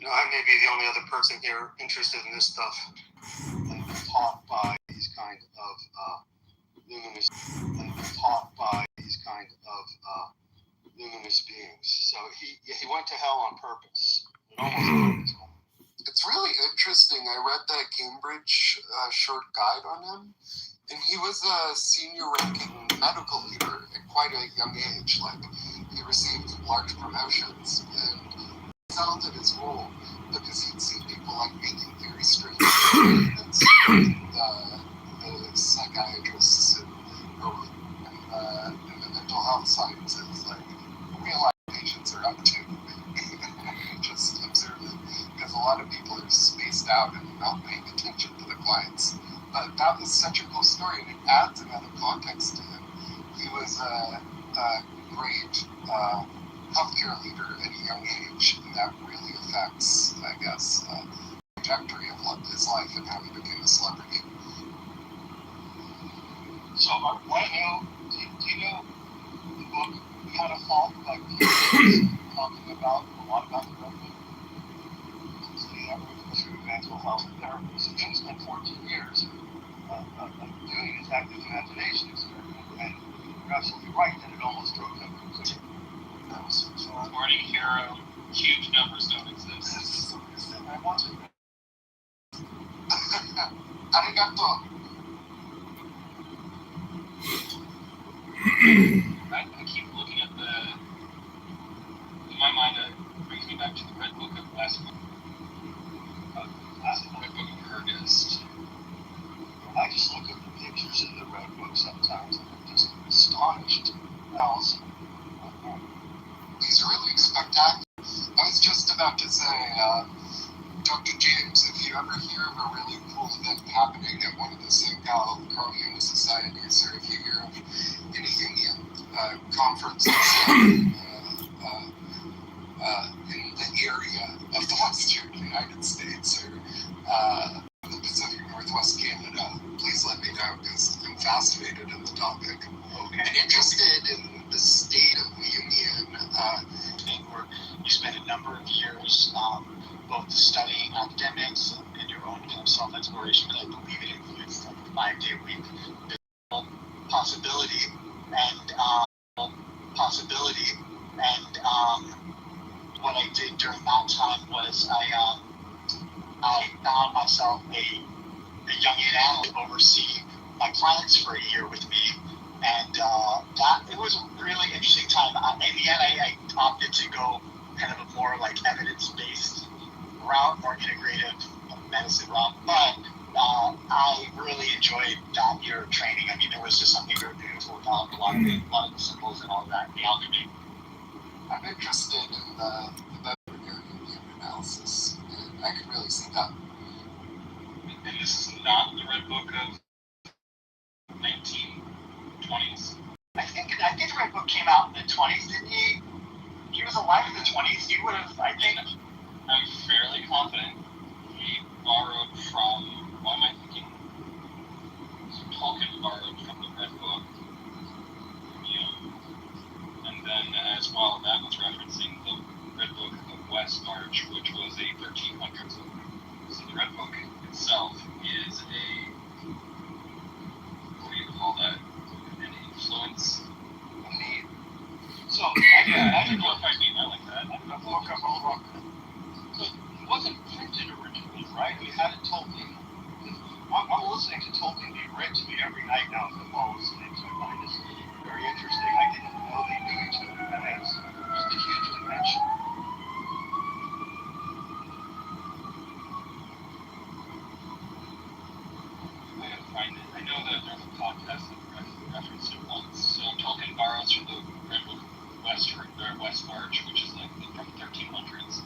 know, I may be the only other person here interested in this stuff. And been taught by these kind of luminous, luminous beings. So he went to hell on purpose. It almost It's really interesting. I read the Cambridge short guide on him, and he was a senior-ranking medical leader at quite a young age. Like, he received large promotions, and he excelled at his role because he'd seen people like making very strange experiments the psychiatrists and the mental health sciences, like real life patients are up to. Just observe it, because a lot of people are spaced out and not paying attention to the clients. But that was such a cool story, and it adds another context to him. He was a great healthcare leader at a young age, and that really affects, I guess, the trajectory of his life and how he became a celebrity. So, I want to know, do you know the book How to Fall, like talking about a lot about the book? Through mental health therapy. So Jim spent 14 years doing his active imagination experiment, and you're absolutely right that it almost drove him to that was so morning hero, huge numbers don't exist. I wanted Arigato. I keep looking at in my mind, it brings me back to the Red Book of last month. Red Book of Ernest. I just look at the pictures in the Red Book sometimes, and I'm just astonished. He's really spectacular. I was just about to say, Dr. James, if you ever hear of a really cool event happening at one of the SoCal Carl societies, or if you hear of any Indian conferences in the area of the Western United States or the Pacific Northwest Canada, please let me know, because I'm fascinated in the topic. Okay. And interested in the state of the union. Where you spend a number of years both studying academics and your own kind of self-exploration, but I believe it includes like the 5-day week possibility and what I did during that time was I found myself a young analyst to oversee my clients for a year with me, and it was a really interesting time. In the end, I opted to go kind of a more like evidence-based route, more integrative medicine route, but I really enjoyed that year of training. I mean, there was just something very beautiful about a lot of the symbols and all of that, the alchemy. I'm interested in the Union analysis, and I can really see that. And this is not the Red Book of 1920s. I think the Red Book came out in the 20s, didn't he? He was alive in the 20s. He would have, I think. I'm fairly confident he borrowed from, what am I thinking? Tolkien borrowed from the Red Book. And then as well, that was referencing the Red Book of West March, which was a 1300s book. So the Red Book itself is what do you call that? An influence? A need. So, I didn't know if I mean that like that. I woke up all wrong. So, it wasn't printed originally, right? We had it Tolkien. I'm listening to Tolkien being read to me every night now as I'm all listening, so I find this very interesting. I didn't know they knew each other. That has just a huge dimension. I gotta find it. I know that there's a podcast that referenced it once. So Tolkien borrows from the Red Book of West March, which is like from the 1300s.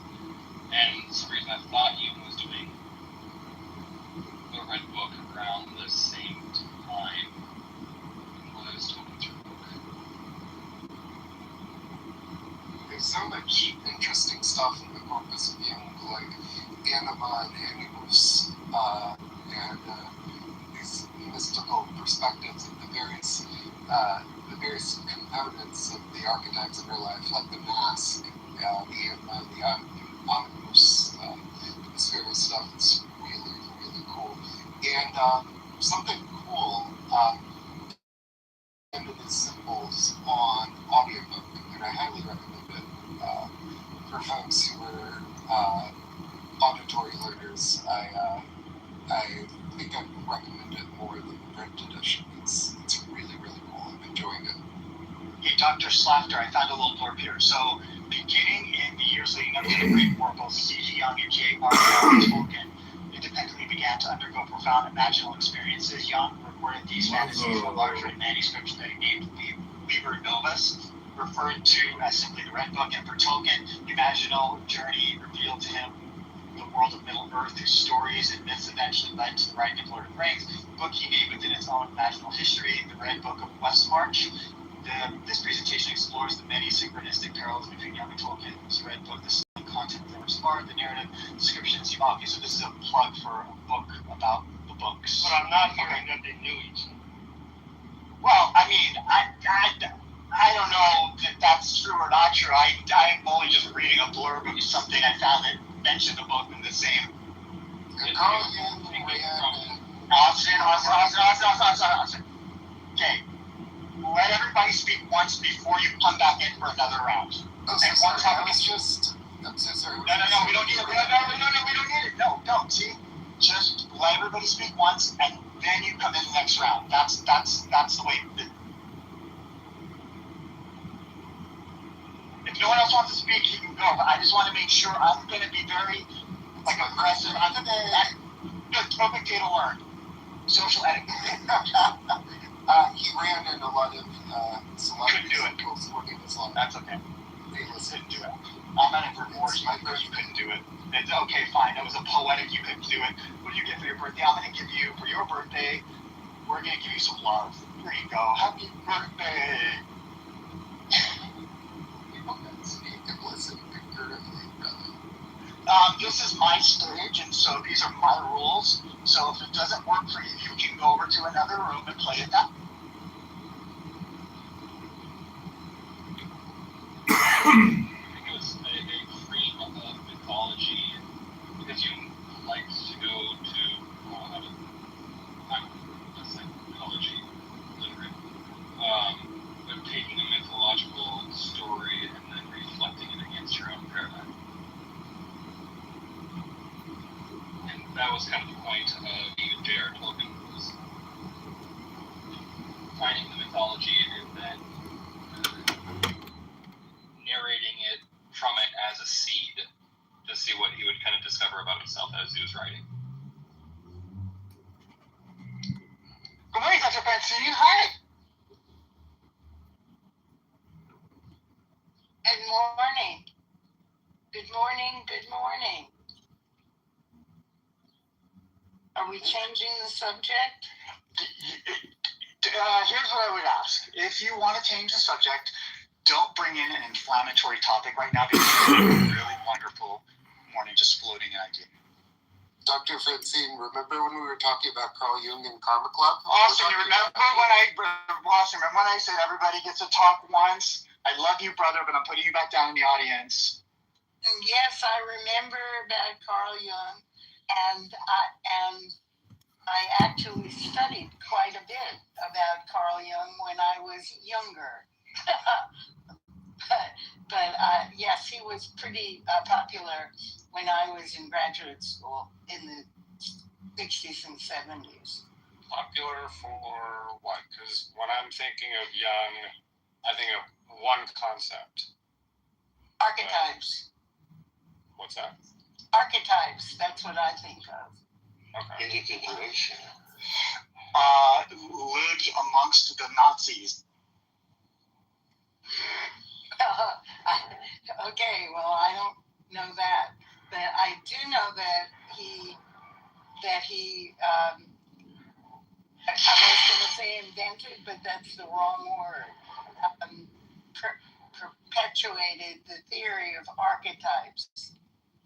And for some reason I thought Ian was doing the Red Book around the same time was Tolkien's Red Book. There's so much interesting stuff in the corpus of Jung, like anima and animus, and these mystical perspectives of the various components of the archetypes of your life, like the mask, the anima, the animus, something cool into the symbols on audiobook, and I highly recommend it for folks who are auditory learners. I think I'd recommend it more than the print edition. It's really, really cool. I'm enjoying it. Hey, Dr. Slafter, I found a little blurb here. So, beginning in the years leading up to the Great War, both C.G. Jung and J.R.R. Tolkien independently began to undergo profound imaginal experiences. Jung recorded these fantasies from large written manuscripts that he named Liber Novus, referred to as simply the Red Book, and for Tolkien, the imaginal journey revealed to him the world of Middle-earth, whose stories and myths eventually led to the writing of Lord of the Rings, the book he named within its own imaginal history, the Red Book of Westmarch. This presentation explores the many synchronistic parallels between Jung and Tolkien's Red Book, the same content that inspired the narrative descriptions. Okay, so this is a plug for a book about the books. But I'm not hearing that they knew each other. Well, I mean, I don't know if that's true or not true. I'm only just reading a blurb of something I found that mentioned the book in the same. Austin. Okay. Let everybody speak once before you come back in for another round. I'm so sorry. I'm so sorry. No, we don't need it. No, we don't need it. No, don't. See? Just let everybody speak once, and then you come in the next round. That's the way. If no one else wants to speak, you can go. But I just want to make sure I'm going to be very aggressive. Perfect data learn. Social etiquette. He ran in a lot of celebrities. Couldn't do it. Working his life. That's okay. They couldn't do it. I'm not in for more. You couldn't do it. It's okay, fine. That was a poetic. You couldn't do it. What do you get for your birthday? I'm going to give you, for your birthday, we're going to give you some love. Here you go. Happy birthday. People can speak and listen figuratively, brother. This is my stage, and so these are my rules. So if it doesn't work for you, you can go over to another room and play it that way. Because a freak of mythology, because you like to go to mythology literate, but taking a mythological story and then reflecting it against your own paradigm. And that was kind of the point of J.R. Tolkien, was finding the mythology and then narrating it from it as a seed to see what he would kind of discover about himself as he was writing. Good morning, Dr. Bensine. Hi. Good morning. Good morning. Good morning. Are we changing the subject? Here's what I would ask. If you want to change the subject, don't bring in an inflammatory topic right now because it's a really wonderful morning just floating an idea. Dr. Francine, remember when we were talking about Carl Jung and Karma Club? Austin, remember when I said everybody gets to talk once? I love you, brother, but I'm putting you back down in the audience. Yes, I remember about Carl Jung, and I actually studied quite a bit about Carl Jung when I was younger. but yes, he was pretty popular when I was in graduate school in the 60s and 70s. Popular for what? Because when I'm thinking of Jung, I think of one concept. Archetypes. What's that? Archetypes, that's what I think of. Okay. Individuation. Lived amongst the Nazis. Okay, well, I don't know that, but I do know that he I was going to say invented, but that's the wrong word. Perpetuated the theory of archetypes,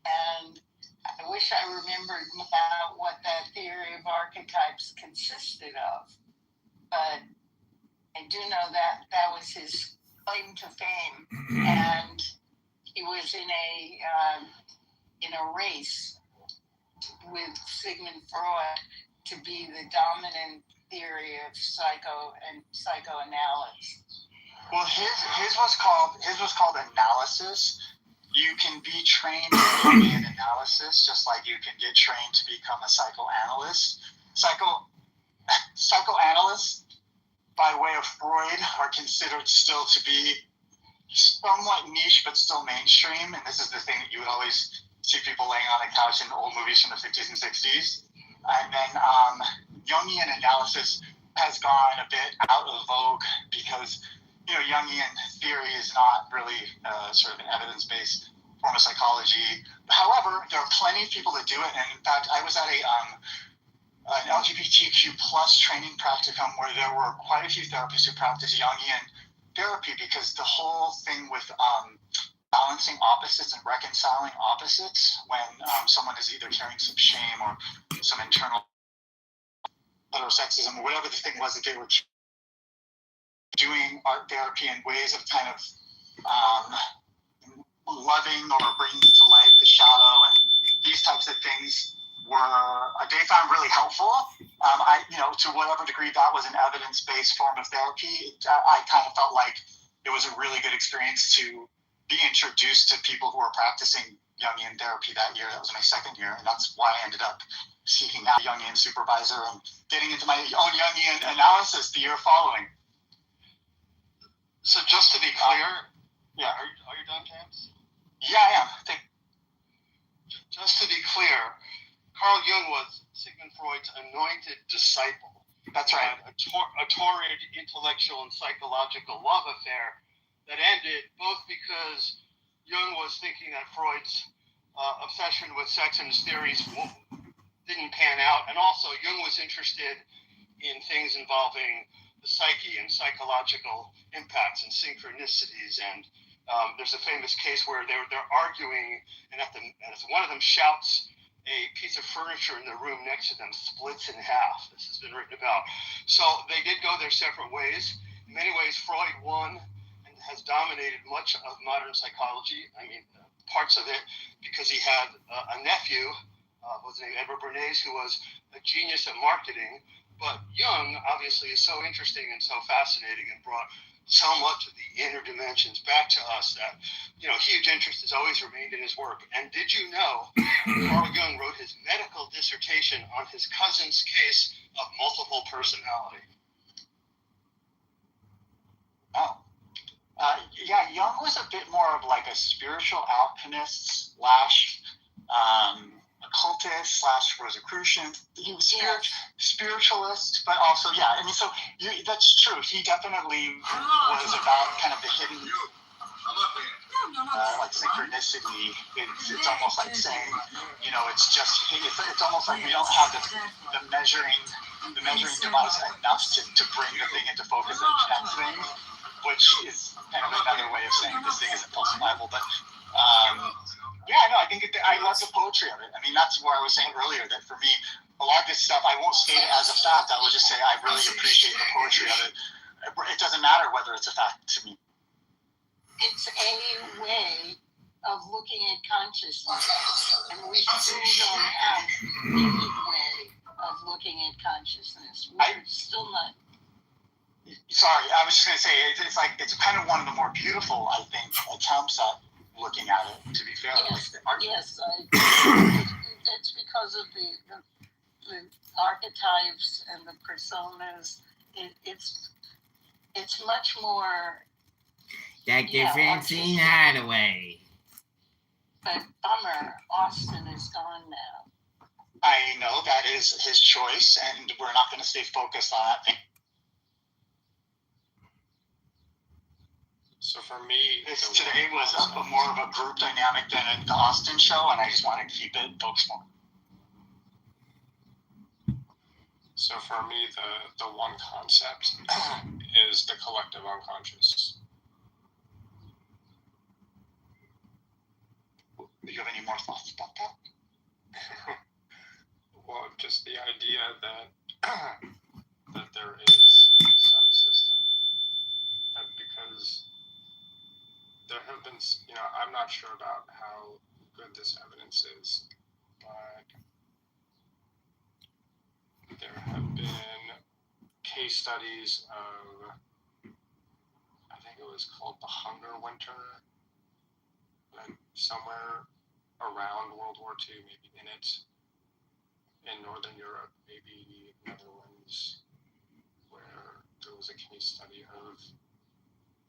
and I wish I remembered now what that theory of archetypes consisted of, but I do know that that was his claim to fame, and he was in a race with Sigmund Freud to be the dominant theory of psychoanalysis? Well, his was called analysis. You can be trained in Jungian analysis, just like you can get trained to become a psychoanalyst. Psychoanalysts, by way of Freud, are considered still to be somewhat niche, but still mainstream. And this is the thing that you would always see people laying on a couch in old movies from the 50s and 60s. And then Jungian analysis has gone a bit out of vogue because, Jungian theory is not really sort of an evidence-based form of psychology. However, there are plenty of people that do it. And in fact, I was at an LGBTQ plus training practicum where there were quite a few therapists who practice Jungian therapy, because the whole thing with balancing opposites and reconciling opposites when someone is either carrying some shame or some internal heterosexism or whatever the thing was that they were doing art therapy in ways of kind of loving or bringing to light the shadow and these types of things they found really helpful. To whatever degree that was an evidence-based form of therapy, I kind of felt like it was a really good experience to be introduced to people who were practicing Jungian therapy that year. That was my second year, and that's why I ended up seeking out a Jungian supervisor and getting into my own Jungian analysis the year following. So just to be clear, yeah. Are you done, James? Yeah, I am. Just to be clear, Carl Jung was Sigmund Freud's anointed disciple. That's right. A torrid intellectual and psychological love affair that ended both because Jung was thinking that Freud's obsession with sex and his theories didn't pan out, and also Jung was interested in things involving the psyche and psychological impacts and synchronicities. And there's a famous case where they're arguing, and as one of them shouts, a piece of furniture in the room next to them splits in half. This has been written about. So they did go their separate ways. In many ways, Freud won and has dominated much of modern psychology. I mean, parts of it, because he had a nephew, was named Edward Bernays, who was a genius at marketing. But Jung, obviously, is so interesting and so fascinating and brought so much of the inner dimensions back to us that, huge interest has always remained in his work. And did you know Carl Jung wrote his medical dissertation on his cousin's case of multiple personality? Oh. Yeah, Jung was a bit more of like a spiritual alchemist / occultist / Rosicrucian. He was spiritualist, but also, that's true. He definitely was about kind of the hidden, like synchronicity. It's almost like saying, it's almost like we don't have the measuring device enough to bring the thing into focus and connect things, which is kind of another way of saying this thing isn't falsifiable. But I think I love the poetry of it. I mean, that's where I was saying earlier that for me, a lot of this stuff, I won't state it as a fact. I will just say I really appreciate the poetry of it. It doesn't matter whether it's a fact to me. It's a way of looking at consciousness, and we still don't have any way of looking at consciousness. We're still not. Sorry, I was just going to say, it's kind of one of the more beautiful, I think, attempts at looking at it, to be fair. Yes, it's because of the archetypes and the personas. It's much more. Dr. Francine Hardaway. But bummer, Austin is gone now. I know that is his choice, and we're not going to stay focused on that. So for me, today was more of a group dynamic than the Austin show, and I just want to keep it focused on. So for me, the one concept is the collective unconscious. Do you have any more thoughts about that? Well, just the idea that there is some system, and because there have been, I'm not sure about how good this evidence is, but there have been case studies of, I think it was called the Hunger Winter, somewhere around World War II, maybe in Northern Europe, maybe Netherlands, where there was a case study of,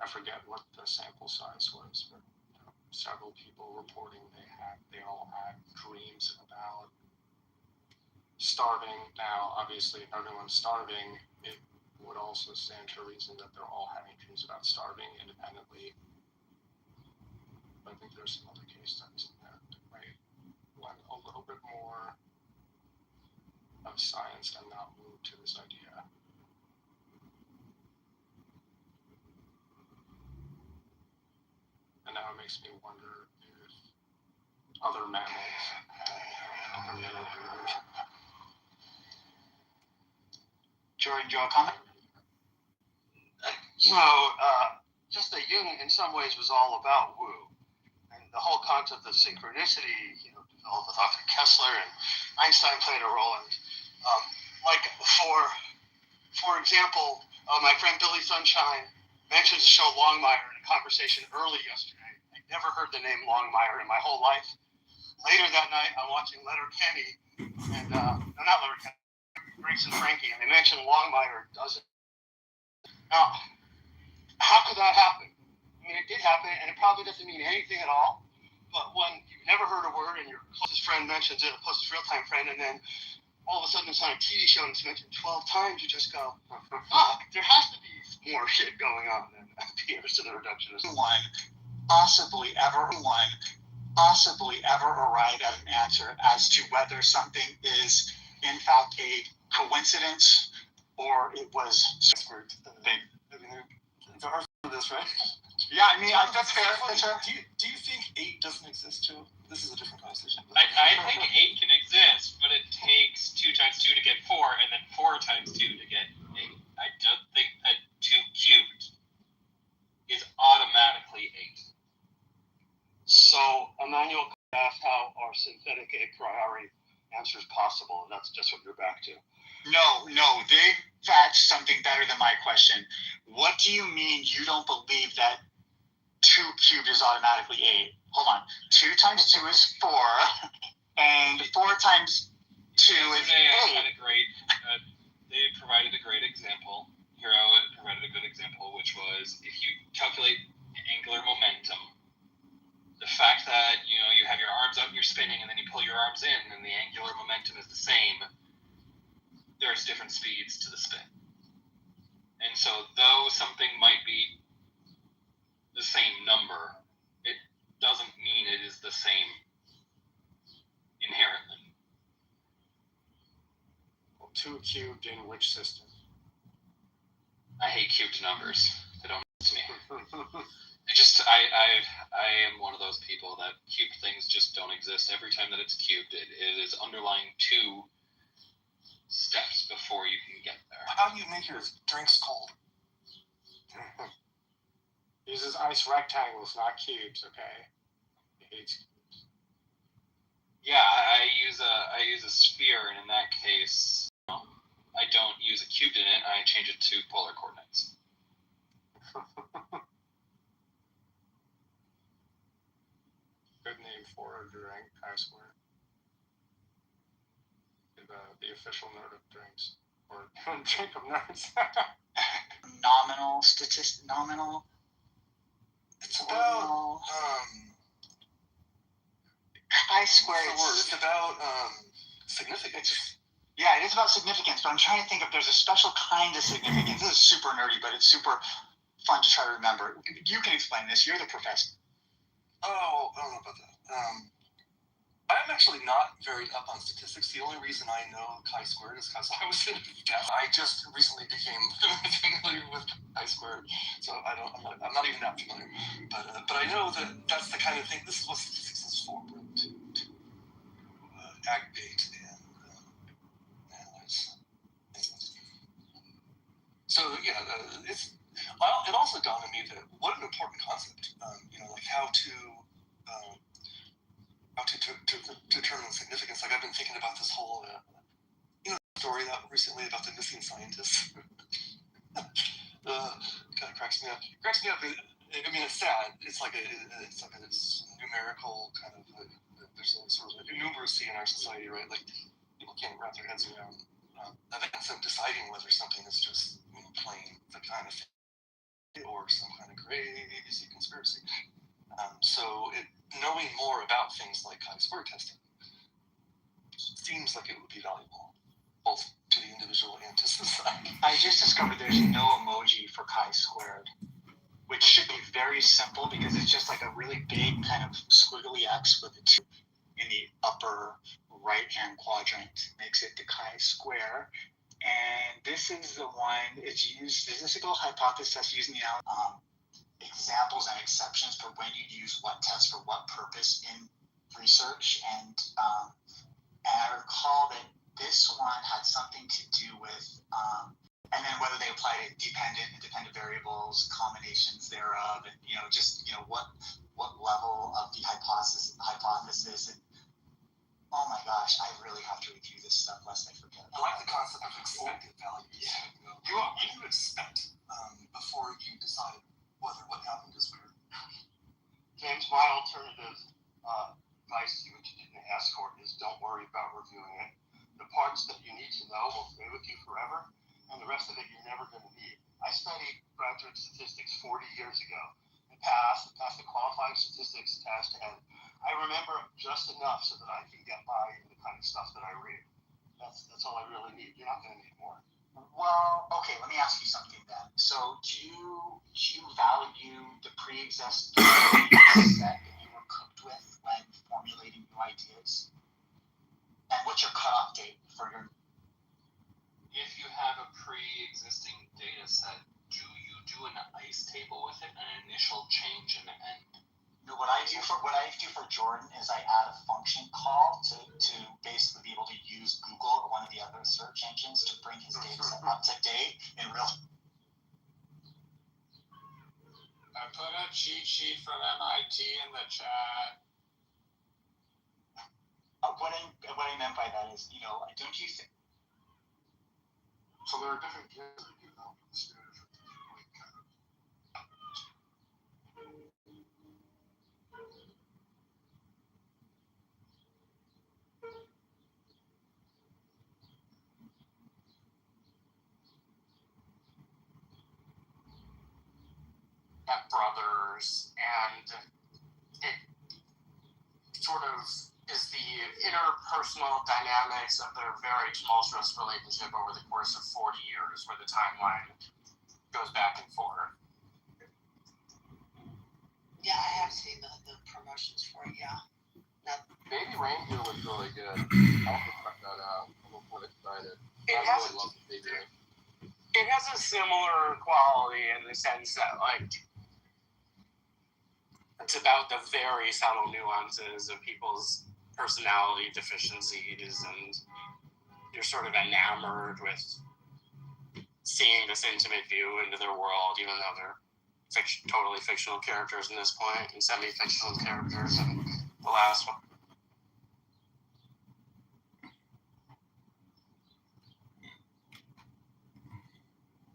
I forget what the sample size was, but several people reporting they all had dreams about starving. Now, obviously, if everyone's starving, it would also stand to reason that they're all having dreams about starving independently. I think there's some other case studies in there that might want a little bit more of science and not move to this idea. And now it makes me wonder if other mammals have other middle breeders. Jordan, do you want to comment? Just that Jung in some ways was all about woo. And the whole concept of synchronicity, developed with Dr. Kessler, and Einstein played a role. And for example, my friend Billy Sunshine mentions the show Longmire in a conversation early yesterday. I'd never heard the name Longmire in my whole life. Later that night, I'm watching Letterkenny, and no, not Letterkenny, Grace and Frankie, and they mention Longmire doesn't. Now, how could that happen? I mean, it did happen, and it probably doesn't mean anything at all. But when you've never heard a word and your closest friend mentions it, a closest real-time friend, and then all of a sudden it's on a TV show and it's mentioned 12 times, you just go, there has to be more shit going on than appears to the reductionist. One possibly ever arrive at an answer as to whether something is in fact a coincidence or it was big. It's hard for this, right? Yeah, I mean, that's fair. That's fair. Do you think 8 doesn't exist too? This is a different conversation. I think 8 can exist, but it takes 2 times 2 to get 4, and then 4 times 2 to get 8. I don't think that 2 cubed is automatically 8. So Emmanuel asked how are synthetic a priori answers possible, and that's just what you're back to. No, they fetched something better than my question. What do you mean you don't believe that 2 cubed is automatically 8? Hold on. 2 times 2 is 4, and 4 times 2 is 8. They provided a great example. Hero provided a good example, which was if you calculate angular momentum, the fact that you have your arms out and you're spinning, and then you pull your arms in, and the angular momentum is the same. There's different speeds to the spin. And so though something might be the same number, it doesn't mean it is the same inherently. Well, 2 cubed in which system? I hate cubed numbers. They don't make sense to me. I am one of those people that cubed things just don't exist. Every time that it's cubed, it is underlying 2 steps before you can get there. How do you make your drinks cold? Uses ice rectangles, not cubes, okay? It hates cubes. Yeah, I use a sphere, and in that case, I don't use a cubed in it. I change it to polar coordinates. Good name for a drink, chi-square. The official nerd of drinks, or drink of nerds. Nominal. It's about chi-square. It's about significance. Yeah, it is about significance, but I'm trying to think if there's a special kind of significance. This is super nerdy, but it's super fun to try to remember. You can explain this. You're the professor. Oh, I don't know about that. I'm actually not very up on statistics. The only reason I know chi-squared is because I was in DEF. I just recently became familiar with chi-squared, so I'm not even that familiar. But I know that that's the kind of thing. This is what statistics is for, to aggregate and analyze things. So yeah, it also dawned on me that what an important concept. Like how to determine significance. Like I've been thinking about this whole, story out recently about the missing scientist. Kind of cracks me up. It cracks me up. I mean, it's sad. It's like it's numerical kind of. There's a sort of numeracy in our society, right? Like people can't wrap their heads around events of deciding whether something is just plain the kind of thing or some kind of crazy conspiracy. So knowing more about things like chi-square testing seems like it would be valuable, both to the individual and to society. I just discovered there's no emoji for chi-squared, which should be very simple because it's just like a really big kind of squiggly X with a 2 in the upper right-hand quadrant. Makes it the chi-square. And this is the one, it's used, the statistical hypothesis used in the examples and exceptions for when you use what test for what purpose in research. And I recall that this one had something to do with, and then whether they apply to dependent and independent variables, combinations thereof, and what level of the hypothesis. And oh my gosh, I really have to review this stuff lest I forget. I like the concept of expected values. Yeah. You expect before you decide whether what happened is weird. James, my alternative advice to you when you didn't ask for it is don't worry about reviewing it. The parts that you need to know will stay with you forever, and the rest of it you're never going to need. I studied graduate statistics 40 years ago. I passed the qualifying statistics test, and I remember just enough so that I can get by in the kind of stuff that I read. That's all I really need. You're not going to need more. Well, okay, let me ask you something then. So do you value the pre-existing set that you were cooked with when formulating new ideas? And what's your cutoff date for your... If you have a pre-existing data set, do you do an ICE table with it, an initial change and an end? No, what I do for Jordan is I add a function call to basically be able to use Google or one of the other search engines to bring his data set up to date in real. I put a cheat sheet from MIT in the chat. What I meant by that is, don't you think? So there are different kids that do that. Brothers, and it sort of is the interpersonal dynamics of their very tumultuous relationship over the course of 40 years, where the timeline goes back and forth. Yeah, I have seen the promotions for it, yeah. Baby Reindeer was really good. I'll have to check that out. I'm quite excited. I really love the Baby Reindeer. It has a similar quality in the sense that, it's about the very subtle nuances of people's personality deficiencies, and you're sort of enamored with seeing this intimate view into their world, even though they're totally fictional characters in this point, and semi-fictional characters in the last one.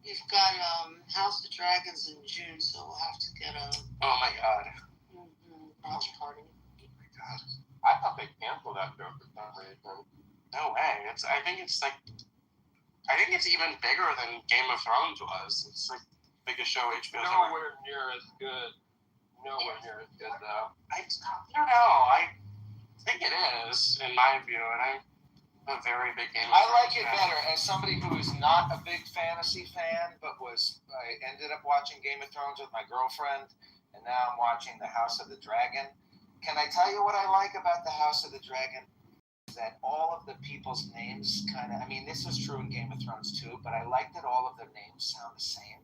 You've got House of Dragons in June, so we'll have to get a Oh my god. watch party. Oh my god. I thought they canceled that show for some reason. No way. I think it's even bigger than Game of Thrones was. It's like the biggest show HBO's ever. Nowhere near as good. Nowhere near as good though. I don't know. I think it is, in my view, and I'm a very big Game of I Thrones like it fan. better as somebody who is not a big fantasy fan, but I ended up watching Game of Thrones with my girlfriend, and now I'm watching The House of the Dragon. Can I tell you what I like about The House of the Dragon? Is that all of the people's names this was true in Game of Thrones too, but I like that all of their names sound the same.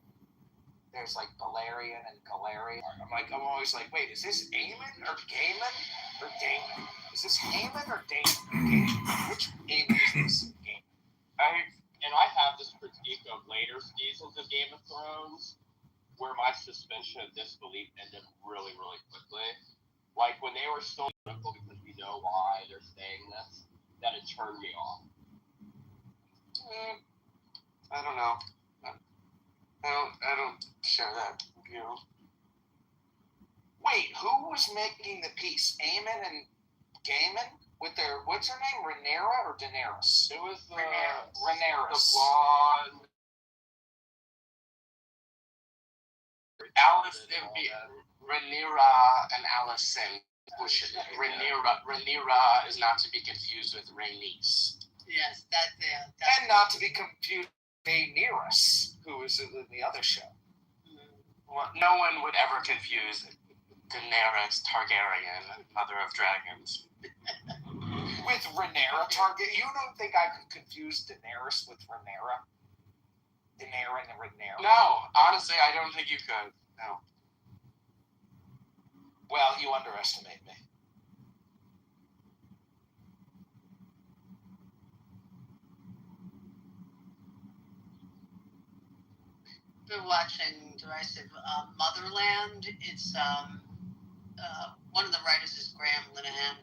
There's like Balerion and Galerion. I'm always like, wait, is this Aemon or Gaiman or Damon? Is this Haemon or Damon? Which Aemon is this? I have this critique of later seasons of Game of Thrones where my suspension of disbelief ended really, really quickly. Like when they were so critical because we know why they're saying this, that it turned me off. I don't know. I don't share that view. Wait, who was making the piece? Eamon and Gaiman? With their, what's her name? Rhaenyra or Daenerys? It was Rhaenyra. the blonde. Alice, it would be Rhaenyra and Alicent. Rhaenyra is not to be confused with Rhaenys. Yes, And not to be confused with Daenerys, who was in the other show. Well, no one would ever confuse Daenerys Targaryen, Mother of Dragons. With Rhaenyra Targaryen? You don't think I could confuse Daenerys with Rhaenyra? Daenerys and Rhaenyra? No, honestly, I don't think you could. No. Well, you underestimate me. been watching Derisive Motherland. It's one of the writers is Graham Linehan,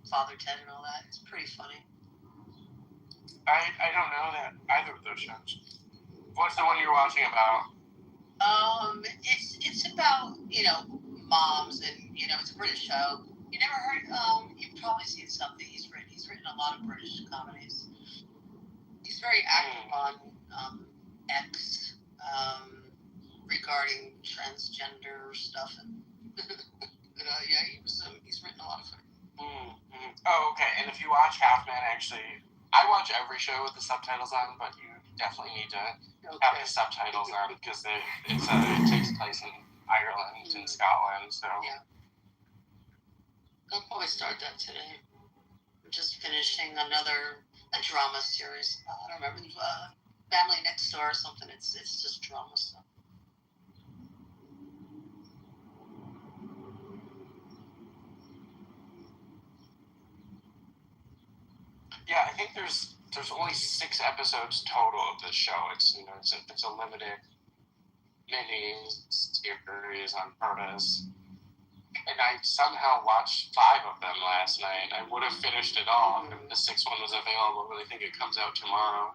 Father Ted and all that. It's pretty funny. I don't know that either of those shows. What's the one you're watching about? It's about moms, and it's a British show. You never heard? You've probably seen something he's written. He's written a lot of British comedies. He's very active on X regarding transgender stuff, and he's written a lot of it. Oh, okay. And if you watch Half Man, actually, I watch every show with the subtitles on, but you definitely need to have the subtitles on because it takes place in Ireland and Scotland. So I'll probably start that today. I'm just finishing a drama series. I don't remember, Family Next Door or something. It's just drama stuff. Yeah, I think there's only 6 episodes total of this show. It's it's a limited mini series on purpose. And I somehow watched 5 of them last night. I would have finished it all if the 6th one was available. I really think it comes out tomorrow.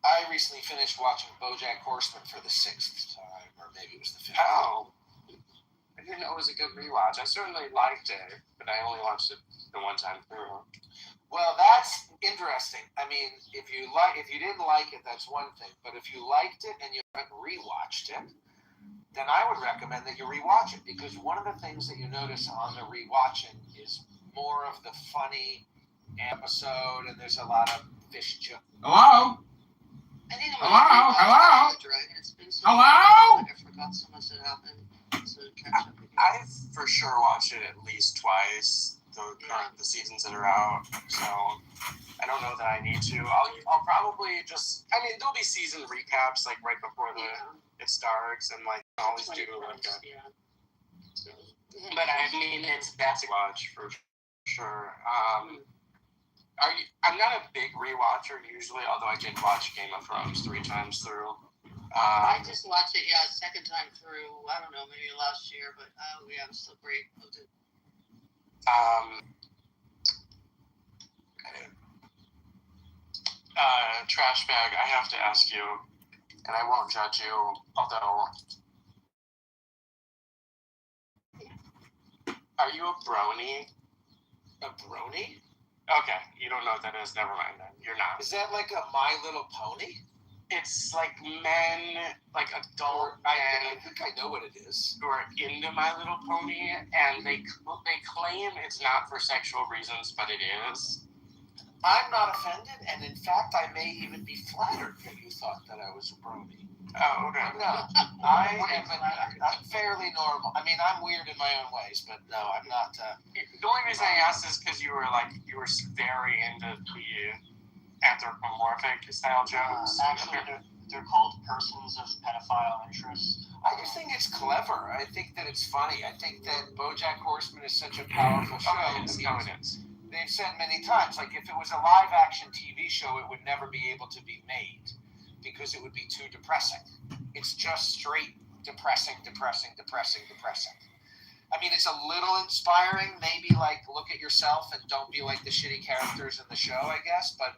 I recently finished watching BoJack Horseman for the 6th time, or maybe it was the 5th. Oh, I didn't know it was a good rewatch. I certainly liked it, but I only watched it the one time through. Well, that's interesting. I mean, if you didn't like it, that's one thing. But if you liked it and you haven't rewatched it, then I would recommend that you rewatch it, because one of the things that you notice on the rewatching is more of the funny episode, and there's a lot of fish jokes. Hello? I think Hello? It's been so Hello? long, I forgot so much that happened. So catch up again. I've for sure watched it at least twice. The seasons that are out, so I don't know that I need to. I'll probably just. I mean, there'll be season recaps like right before it starts, and like I always do like that. But I mean, that's a watch for sure. I'm not a big rewatcher usually, although I did watch Game of Thrones 3 times through. I just watched it, second time through. I don't know, maybe last year, but it was still great. Trash bag, I have to ask you, and I won't judge you, although, are you a brony? A brony? Okay, you don't know what that is, never mind then, you're not. Is that like a My Little Pony? It's like men, like adult men. I think I know what it is. Who are into My Little Pony, and they claim it's not for sexual reasons, but it is. I'm not offended, and in fact, I may even be flattered that you thought that I was a brony. Oh, okay. No, I'm fairly normal. I mean, I'm weird in my own ways, but no, I'm not. The only reason I asked is because you were very into the anthropomorphic style jokes. Actually, they're called persons of pedophile interest. I just think it's clever. I think that it's funny. I think that BoJack Horseman is such a powerful show. It is. They've said many times, like, if it was a live-action TV show, it would never be able to be made because it would be too depressing. It's just straight depressing. I mean, it's a little inspiring. Maybe like look at yourself and don't be like the shitty characters in the show, I guess. But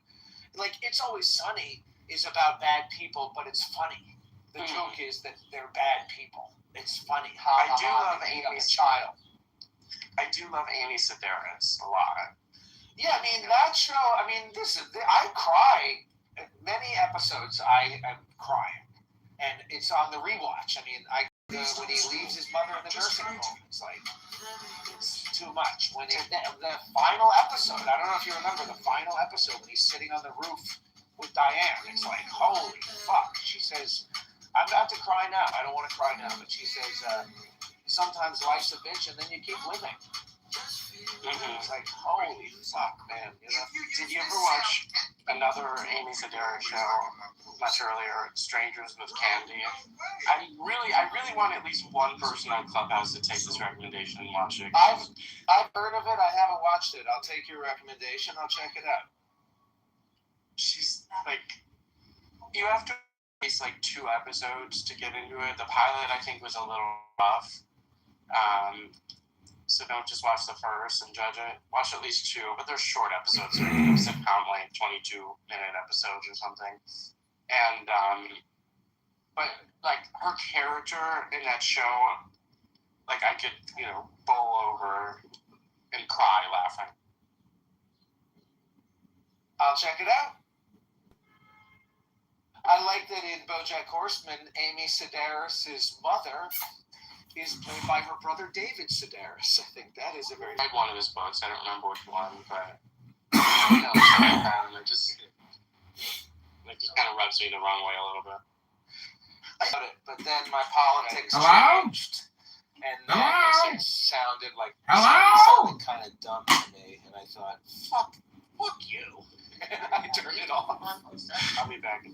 like It's Always Sunny is about bad people, but it's funny. The joke is that they're bad people. It's funny. I do love Amy Amy. Child. I do love Amy Sedaris a lot. Yeah, I mean that show. I mean, I cry. Many episodes, I am crying, and it's on the rewatch. I mean, when he leaves his mother in the nursing home, it's like it's too much. When the final episode, I don't know if you remember the final episode when he's sitting on the roof with Diane. It's like, holy fuck. She says, "I'm about to cry now. I don't want to cry now," but she says, "Sometimes life's a bitch, and then you keep living." It's like, holy fuck, man. You know? Did you ever watch another Amy Sedaris show much earlier, Strangers with Candy? I really want at least one person on Clubhouse to take this recommendation and watch it. I've heard of it. I haven't watched it. I'll take your recommendation. I'll check it out. She's like, you have to at least like 2 episodes to get into it. The pilot, I think, was a little rough. So don't just watch the first and judge it. Watch at least 2, but they're short episodes. They're sitcom length, 22-minute episodes or something. And but like her character in that show, like I could bowl over and cry laughing. I'll check it out. I like that in BoJack Horseman, Amy Sedaris' mother is played by her brother David Sedaris. I think that is a very... I read one of his books. I don't remember which one, but it just kind of rubs me the wrong way a little bit. But then my politics changed, and then it sounded like something kind of dumb to me, and I thought, fuck you. And I turned it off. I'll be back.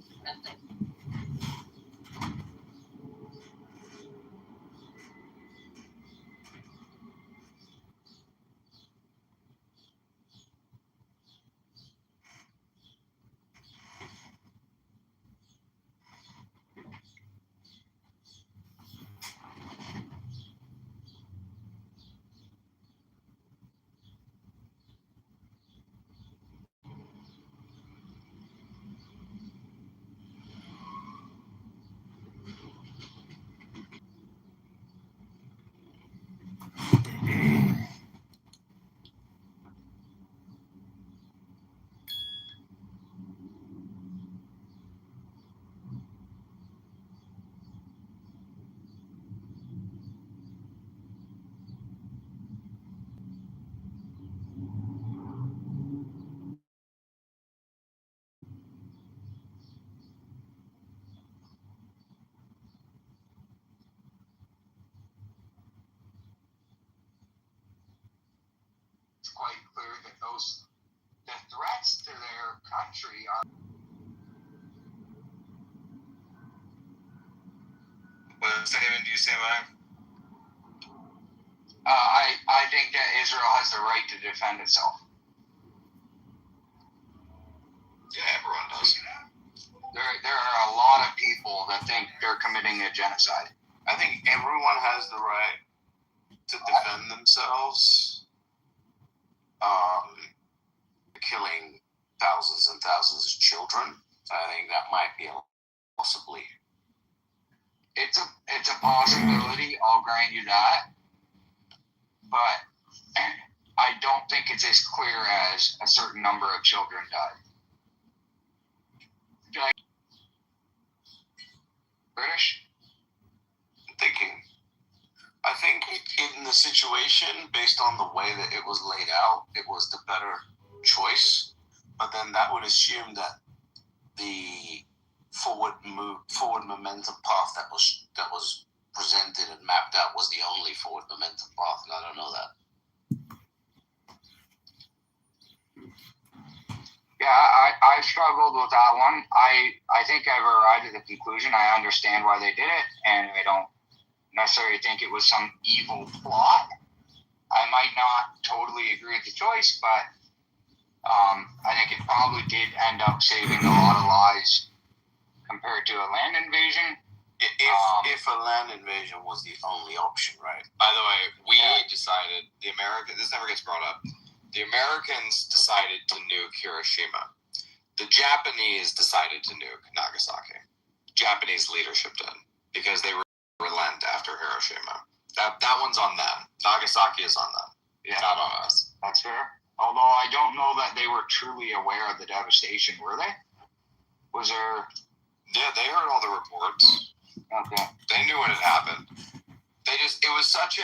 Quite clear that the threats to their country are. What statement do you say, Ryan? I think that Israel has the right to defend itself. Yeah, everyone does. There are a lot of people that think they're committing a genocide. I think everyone has the right to defend themselves. Killing thousands and thousands of children, I think that might be possibly. It's a possibility. I'll grant you that, but I don't think it's as clear as a certain number of children died. British? I think in the situation, based on the way that it was laid out, it was the better choice. But then that would assume that the forward momentum path that was presented and mapped out was the only forward momentum path, and I don't know that. Yeah, I struggled with that one. I think I've arrived at the conclusion. I understand why they did it, and I don't necessarily think it was some evil plot. I might not totally agree with the choice, but I think it probably did end up saving a lot of lives compared to a land invasion. If a land invasion was the only option, right? By the way, we decided, this never gets brought up, the Americans decided to nuke Hiroshima. The Japanese decided to nuke Nagasaki. Japanese leadership did, because they relent after Hiroshima. That one's on them. Nagasaki is on them. Yeah. Not on us. That's fair. Although I don't know that they were truly aware of the devastation, were they? Was there... Yeah, they heard all the reports. Okay. They knew what had happened. It was such a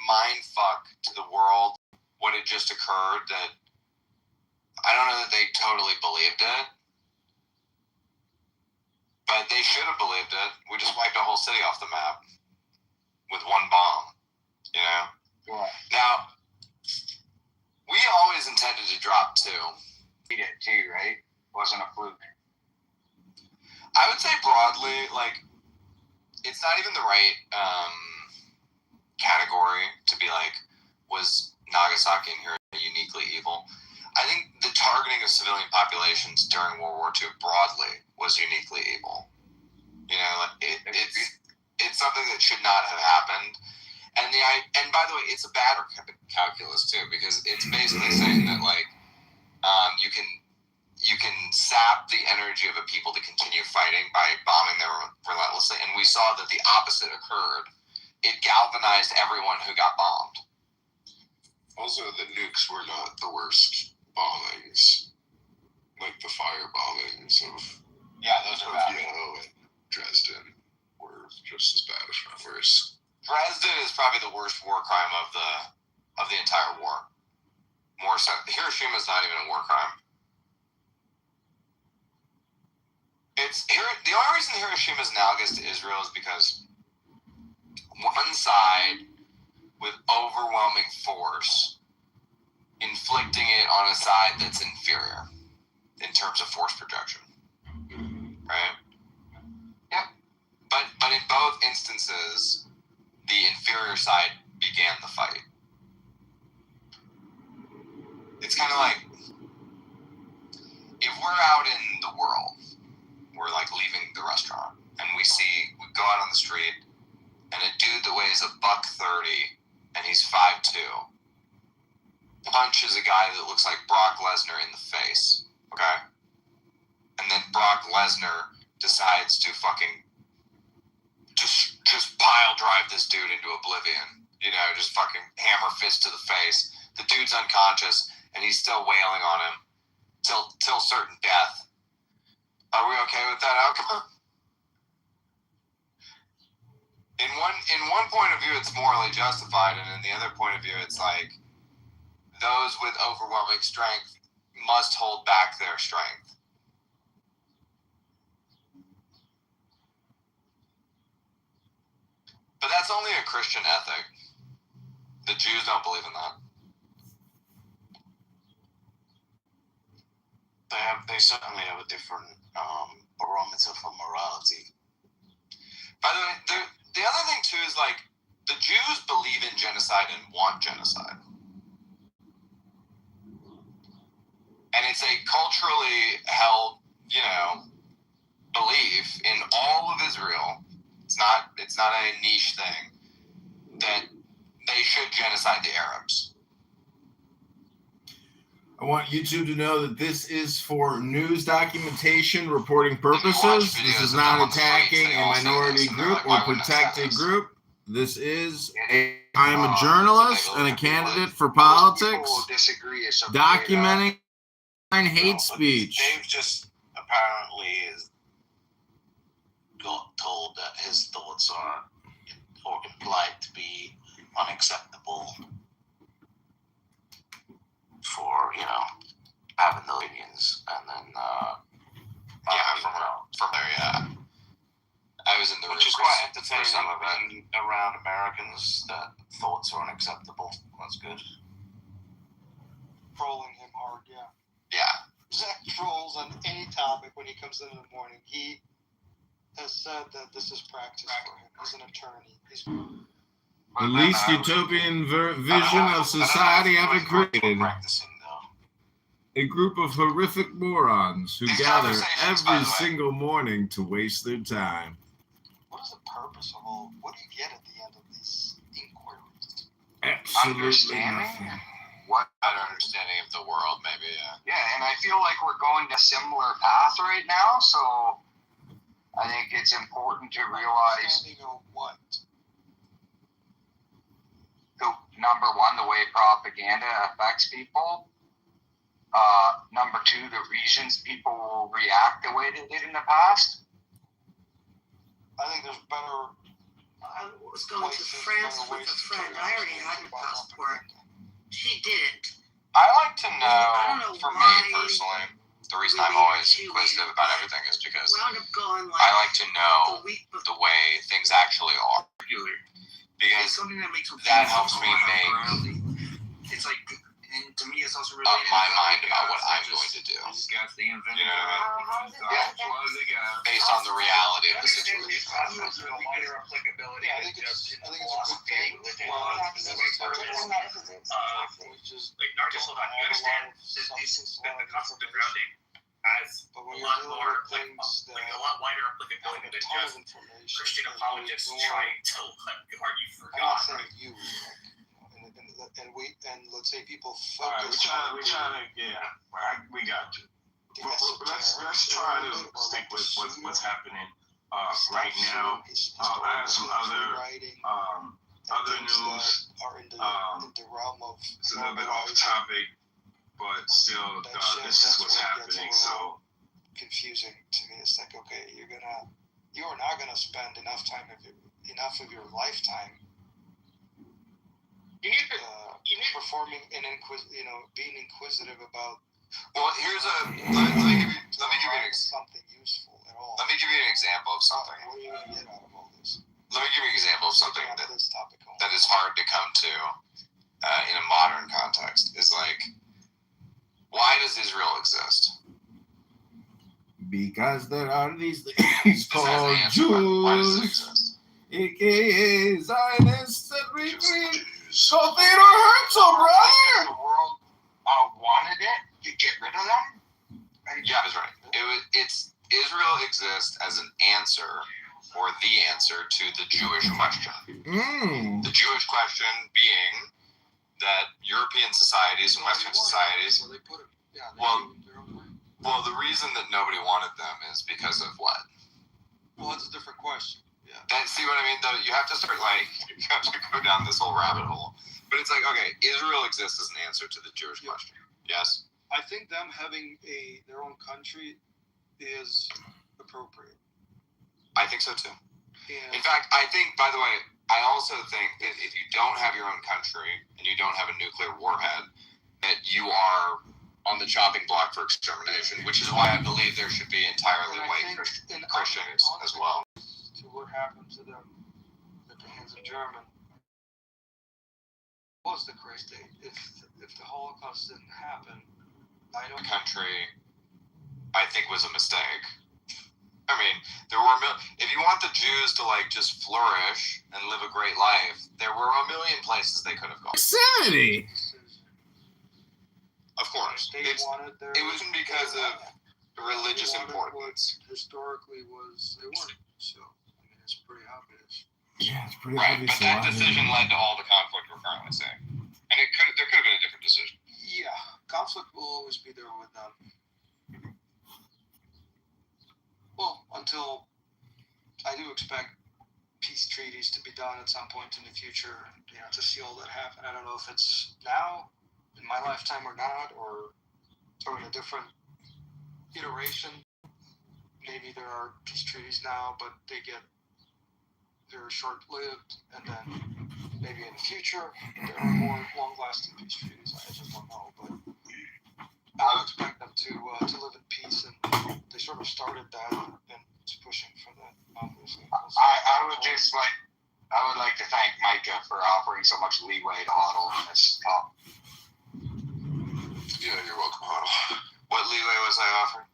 mind fuck to the world what had just occurred that I don't know that they totally believed it. But they should have believed it. We just wiped a whole city off the map with one bomb, you know? Yeah. Now, we always intended to drop two. We did too, right? Wasn't a fluke. I would say broadly, like, it's not even the right category to be like, was Nagasaki and Hiroshima uniquely evil? I think the targeting of civilian populations during World War II broadly was uniquely evil. You know, it's something that should not have happened. And by the way, it's a bad calculus too, because it's basically saying that like you can sap the energy of a people to continue fighting by bombing them relentlessly. And we saw that the opposite occurred. It galvanized everyone who got bombed. Also, the nukes were not the worst bombings. Like the fire bombings of those are bad. and Dresden were just as bad, if not worse. Dresden is probably the worst war crime of the entire war. More so, Hiroshima is not even a war crime. The only reason Hiroshima is analogous to Israel is because one side with overwhelming force inflicting it on a side that's inferior in terms of force projection, right? Yep. But in both instances, the inferior side began the fight. It's kind of like if we're out in the world, we're like leaving the restaurant, and we go out on the street, and a dude that weighs $130 and he's 5'2" punches a guy that looks like Brock Lesnar in the face, okay? And then Brock Lesnar decides to fucking just pile drive this dude into oblivion, you know, just fucking hammer fist to the face. The dude's unconscious, and he's still wailing on him till certain death. Are we okay with that outcome? In one point of view, it's morally justified, and in the other point of view, it's like those with overwhelming strength must hold back their strength. But that's only a Christian ethic. The Jews don't believe in that. They certainly have a different barometer for morality. By the way, the other thing too is like the Jews believe in genocide and want genocide. And it's a culturally held, you know, belief in all of Israel. It's not a niche thing that they should genocide the Arabs. I want YouTube to know that this is for news documentation reporting purposes. This is not attacking a minority group or protected group. This is I am a journalist and a candidate for politics documenting hate speech. Dave just apparently got told that his thoughts are or implied to be unacceptable for, you know, having the opinions, and then from there, yeah. I was in the which is quite entertaining around Americans that thoughts are unacceptable. That's good. Trolling him hard, yeah. Yeah. Zach trolls on any topic when he comes in the morning. He has said that this is practice for him. He's an attorney. The least utopian vision of society ever created. A group of horrific morons who gather every single morning to waste their time. what is the purpose of all? What do you get at the end of these inquiries? Absolutely nothing. What better understanding of the world, maybe? Yeah, and I feel like we're going down a similar path right now, so I think it's important to realize what? Number one, the way propaganda affects people. Number two, the reasons people will react the way they did in the past. I think there's better. I was going to France with a friend. I already had my passport. She didn't. I like to know, I don't know for me why personally, the reason I'm always inquisitive about everything is because I like to know the way things actually are. Because that helps me make it's like, and to me, it's also really up my mind about what I'm going to do. You know what I mean? Yeah. Based on the reality of the situation. wider applicability. Yeah, I think it's a good thing. Like Narcissism, you understand that the concept of grounding has a lot more, like a lot wider applicability than just Christian apologists trying to argue for God. I'm not saying you, and let's say people focus. We're trying to, we got you. Let's try to stick with what's happening right now. I have some other news. In the realm of It's a little bit off topic, but still, this is what's happening. So confusing to me. It's like, okay, you are not gonna spend enough of your lifetime. You need performing and being inquisitive about. Well, here's let me give you something useful at all. Let me give you an example of something. What are you gonna get out of all this? Let me give you an example of something that is hard to come to in a modern context. Is like, why does Israel exist? Because there are these things called Jews. Why does it exist? AKA Zionists that retreat. So they don't hurt so, brother. The world wanted it to get rid of them. Yeah, that's right. It's Israel exists as an answer, or the answer to the Jewish question. The Jewish question being that European societies and Western societies. Well, the reason that nobody wanted them is because of what? Well, that's a different question. Yeah. See what I mean? Though you have to start you have to go down this whole rabbit hole. But it's like, okay, Israel exists as an answer to the Jewish question. Yes. I think them having their own country is appropriate. I think so too. Yeah. In fact, I think, by the way, I also think that if you don't have your own country and you don't have a nuclear warhead, that you are on the chopping block for extermination, which is why I believe there should be entirely white Christians as well. To what happened to them at the hands of German was the crazy thing. If the Holocaust didn't happen, the country, I think, was a mistake. I mean, there were if you want the Jews to just flourish and live a great life, there were a million places they could have gone. Insanity. Of course, it wasn't because of religious importance. Historically, they weren't. So I mean, it's pretty obvious. Yeah, it's pretty right, obvious. But that decision led to all the conflict we're currently seeing, and there could have been a different decision. Yeah, conflict will always be there with them. Well, until I do expect peace treaties to be done at some point in the future, to see all that happen. I don't know if it's now, in my lifetime or not, or in a different iteration. Maybe there are peace treaties now, but they're short-lived, and then maybe in the future there are more long-lasting peace treaties. I just don't know, but I would expect them to live in peace, and they sort of started that and it's pushing for that. Obviously, I would like to thank Micah for offering so much leeway to Huddle on this top. Yeah, you're welcome, Huddle. What leeway was I offered?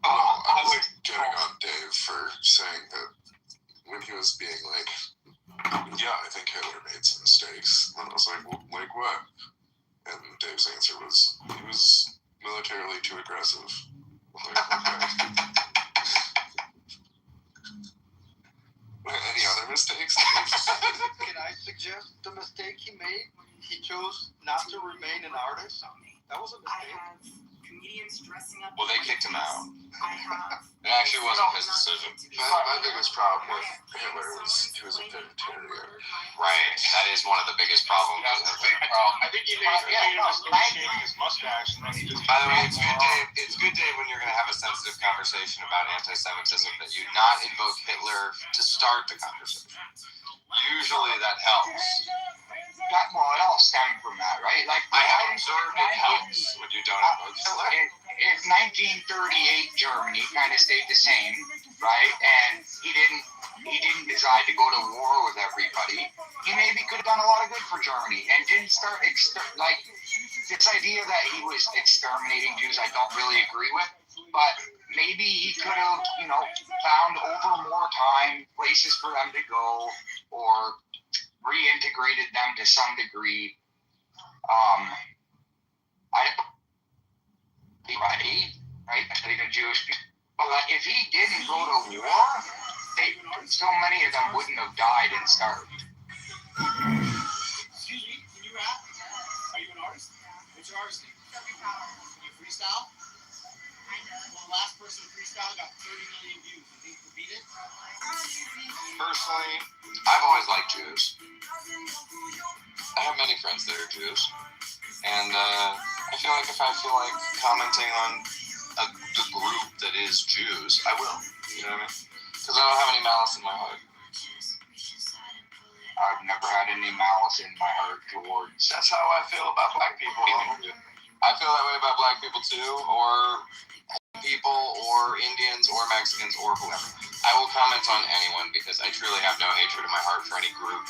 I was getting on Dave for saying that when he was being like, yeah, I think Hitler made some mistakes. And I was like, well, like what? And Dave's answer was, he was militarily too aggressive. Like, okay. mistakes? Can I suggest the mistake he made? He chose not to remain an artist. That was a mistake. I have comedians dressing up. Well, they kicked him out. I have. It actually wasn't his decision. My biggest problem with Hitler was he was a vegetarian. Right. That is one of the biggest problems. That's the big problem. I think he made a mistake shaving his mustache, and then he just. By the way, it's good, Dave, when you're going to have a sensitive conversation about anti-Semitism, that you not invoke Hitler to start the conversation. Usually that helps. Well, it all stemmed from that, right? Like I have observed it helps when you don't invoke Hitler. If 1938 Germany kind of stayed the same, right, and he didn't decide to go to war with everybody, he maybe could have done a lot of good for Germany and didn't start like this idea that he was exterminating Jews. I don't really agree with, but maybe he could have, found over more time places for them to go or reintegrated them to some degree. Right? The Jewish people. But if he didn't go to war, so many of them wouldn't have died and starved. Excuse me, can you rap? Are you an artist? What's your artist name? Can you freestyle? Well, the last person to freestyle got 30 million views. You think we'll beat it? Personally, I've always liked Jews. I have many friends that are Jews. And I feel like if I feel like commenting on the group that is Jews, I will. You know what I mean? Because I don't have any malice in my heart. I've never had any malice in my heart towards. That's how I feel about black people. I feel that way about black people too, or people, or Indians, or Mexicans, or whoever. I will comment on anyone because I truly have no hatred in my heart for any group.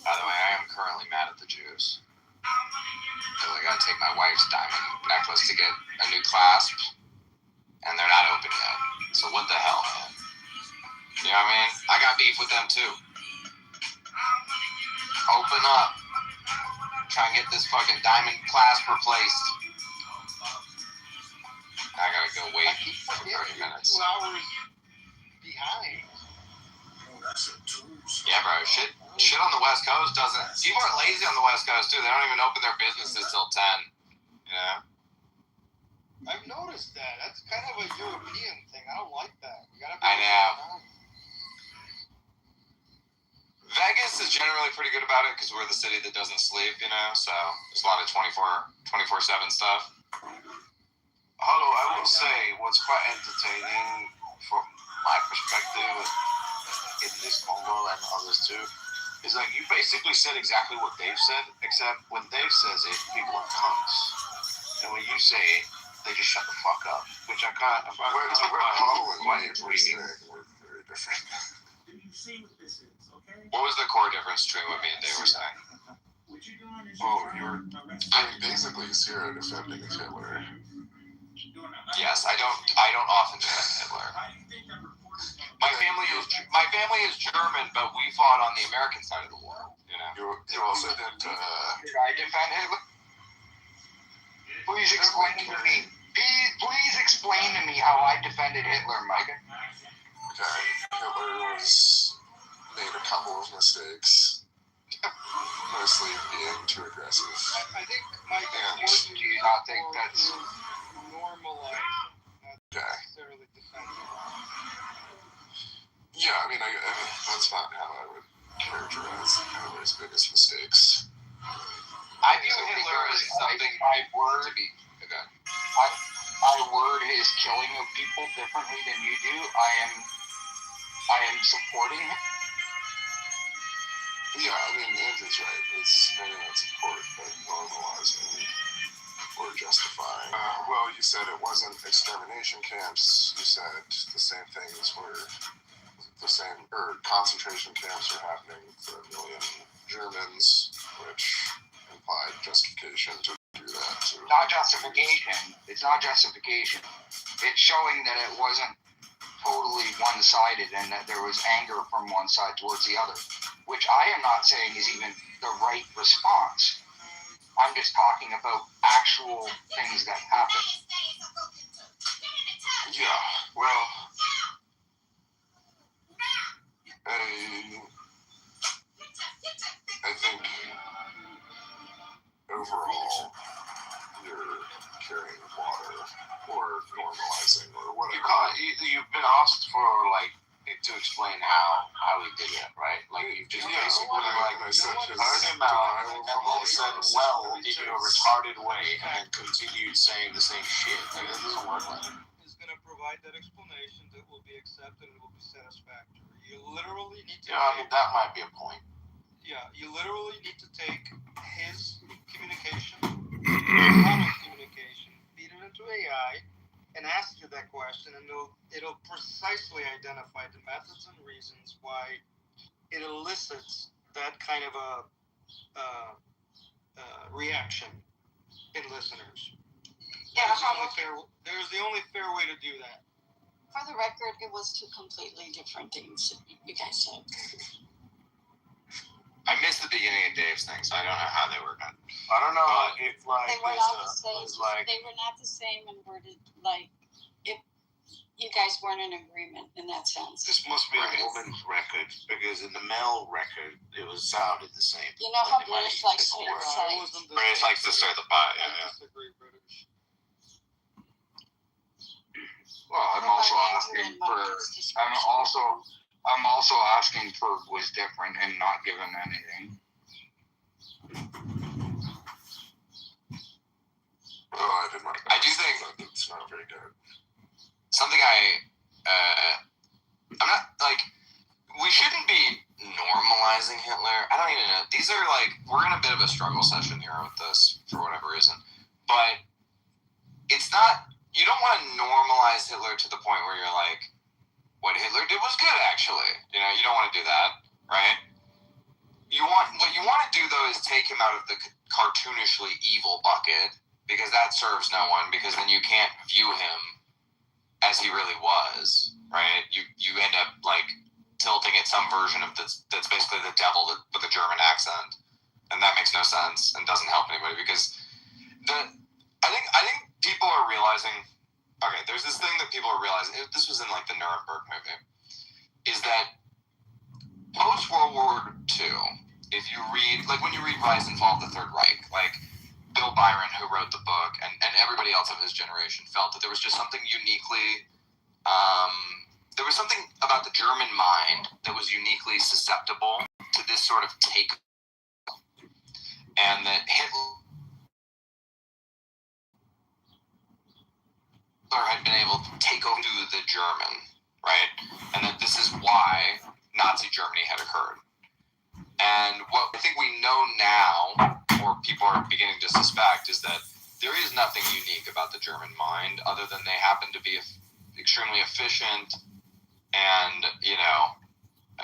By the way, I am currently mad at the Jews. Because I gotta take my wife's diamond necklace to get a new clasp, and they're not open yet. So what the hell, man? You know what I mean? I got beef with them too. Open up. Try and get this fucking diamond clasp replaced. I gotta go wait for 30 minutes. 2 hours behind. Yeah, bro. Shit on the West Coast doesn't. People are lazy on the West Coast too. They don't even open their businesses till 10. You know. I've noticed that. That's kind of a European thing. I don't like that. You gotta be I know. Vegas is generally pretty good about it because we're the city that doesn't sleep, you know. So there's a lot of 24/7 stuff. Although I will say, what's quite entertaining from my perspective in this Congo and others too, is like you basically said exactly what Dave said, except when Dave says it, people are cunts, and when you say it, they just shut the fuck up. Which I kind of We're very different. What was the core difference between what me and Dave were saying? Oh, you're basically Sierra defending Hitler. Yes, I don't often defend Hitler. My family is German, but we fought on the American side of the war. You know. You also did. Did I defend Hitler? Please explain to me. Please explain to me how I defended Hitler, Micah. Okay, Hitler made a couple of mistakes, mostly being too aggressive. I think Mike, do you not think that's normalized? Okay. Necessarily defending. Yeah, I mean, that's not how I would characterize Hitler's biggest mistakes. I view Hitler as something I were to be. Okay. I I word his killing of people differently than you do, I am supporting him. Yeah, I mean, Andrew's right. It's maybe not support, but normalizing or justifying. Well, you said it wasn't extermination camps. You said the same things were concentration camps are happening for 1 million Germans, which implied justification to do that too. Not justification. It's not justification. It's showing that it wasn't totally one-sided and that there was anger from one side towards the other, which I am not saying is even the right response. I'm just talking about actual things that happened. Yeah, well, I think overall you're carrying water or normalizing or whatever. You've been asked for like to explain how he did it, right? Like you just basically like I said heard him out and then said, "Well, in a retarded way," and then continued saying the same shit. Like it doesn't work like that. Is going to provide that explanation that will be accepted and will be satisfactory. You literally need to. Yeah, I mean that might be a point. Yeah, you literally need to take his communication, common communication, feed it into AI, and ask it that question, and it'll precisely identify the methods and reasons why it elicits that kind of a reaction in listeners. Yeah, there's the only fair way to do that. For the record, it was two completely different things you guys said. I missed the beginning of Dave's thing, so I don't know how they were done. I don't know. It's like they were not the same. They were not the same and worded like if you guys weren't in agreement in that sense. This must be a woman's record because in the male record it was sounded the same. You know how British likes to British likes to stir the pot. Yeah. Disagree, British. Well, I'm also asking for was different and not given anything. I did my best. I do think it's not very good. Something I'm not like we shouldn't be normalizing Hitler. I don't even know. These are like we're in a bit of a struggle session here with this for whatever reason, but it's not. You don't want to normalize Hitler to the point where you're like, what Hitler did was good, actually. You know, you don't want to do that, right? What you want to do, though, is take him out of the cartoonishly evil bucket, because that serves no one, because then you can't view him as he really was, right? You end up, like, tilting at some version of that's basically the devil with a German accent, and that makes no sense and doesn't help anybody, because I think people are realizing, okay, there's this thing that people are realizing, this was in like the Nuremberg movie, is that post-World War II, if you read, like when you read Rise and Fall of the Third Reich, like Bill Byron, who wrote the book, and everybody else of his generation felt that there was just something uniquely, there was something about the German mind that was uniquely susceptible to this sort of take, and that Hitler had been able to take over the German, right? And that this is why Nazi Germany had occurred. And what I think we know now, or people are beginning to suspect, is that there is nothing unique about the German mind other than they happen to be extremely efficient and,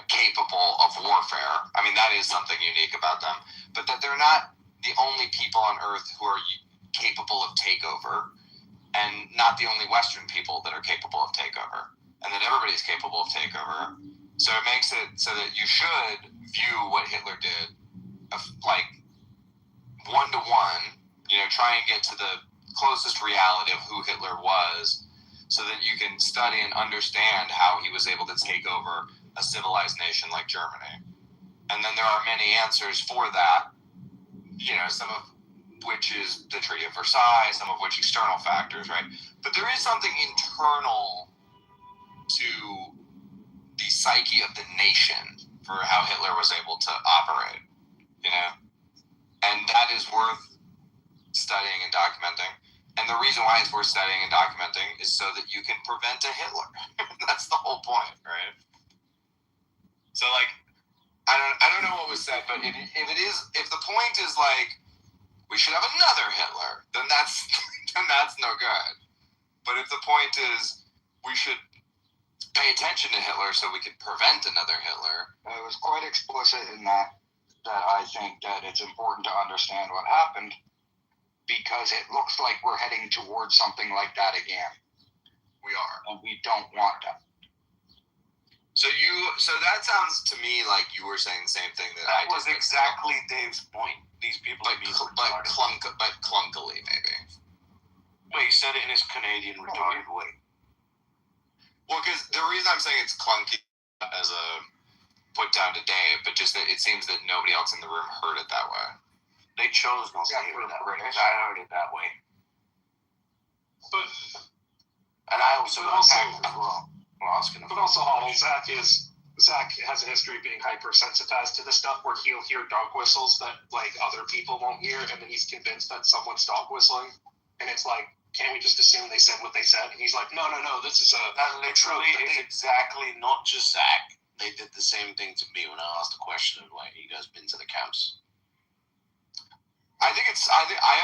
capable of warfare. I mean, that is something unique about them. But that they're not the only people on Earth who are capable of takeover, and not the only Western people that are capable of takeover, and that everybody's capable of takeover. So it makes it so that you should view what Hitler did, like, one-to-one, try and get to the closest reality of who Hitler was, so that you can study and understand how he was able to take over a civilized nation like Germany. And then there are many answers for that, some of which is the Treaty of Versailles, some of which external factors, right? But there is something internal to the psyche of the nation for how Hitler was able to operate, and that is worth studying and documenting. And And the reason why it's worth studying and documenting is so that you can prevent a Hitler. That's the whole point, right? So, like, I don't know what was said, but if the point is like we should have another Hitler, then that's no good. But if the point is we should pay attention to Hitler so we can prevent another Hitler, I was quite explicit in that I think that it's important to understand what happened, because it looks like we're heading towards something like that again. We are. And we don't want that. So that sounds to me like you were saying the same thing that I was did. exactly Dave's point. These people but clunkily, maybe. Well, he said it in his Canadian retarded way. Well, because the reason I'm saying it's clunky as a put down to Dave, but just that it seems that nobody else in the room heard it that way. They chose not to hear it that way. I heard it that way. And I also attacked as well. But also, Zach has a history of being hypersensitized to this stuff, where he'll hear dog whistles that like other people won't hear, and then he's convinced that someone's dog whistling, and it's like, can't we just assume they said what they said? And he's like, no, this is that literally is exactly not just Zach. They did the same thing to me when I asked the question of like, you guys been to the camps? I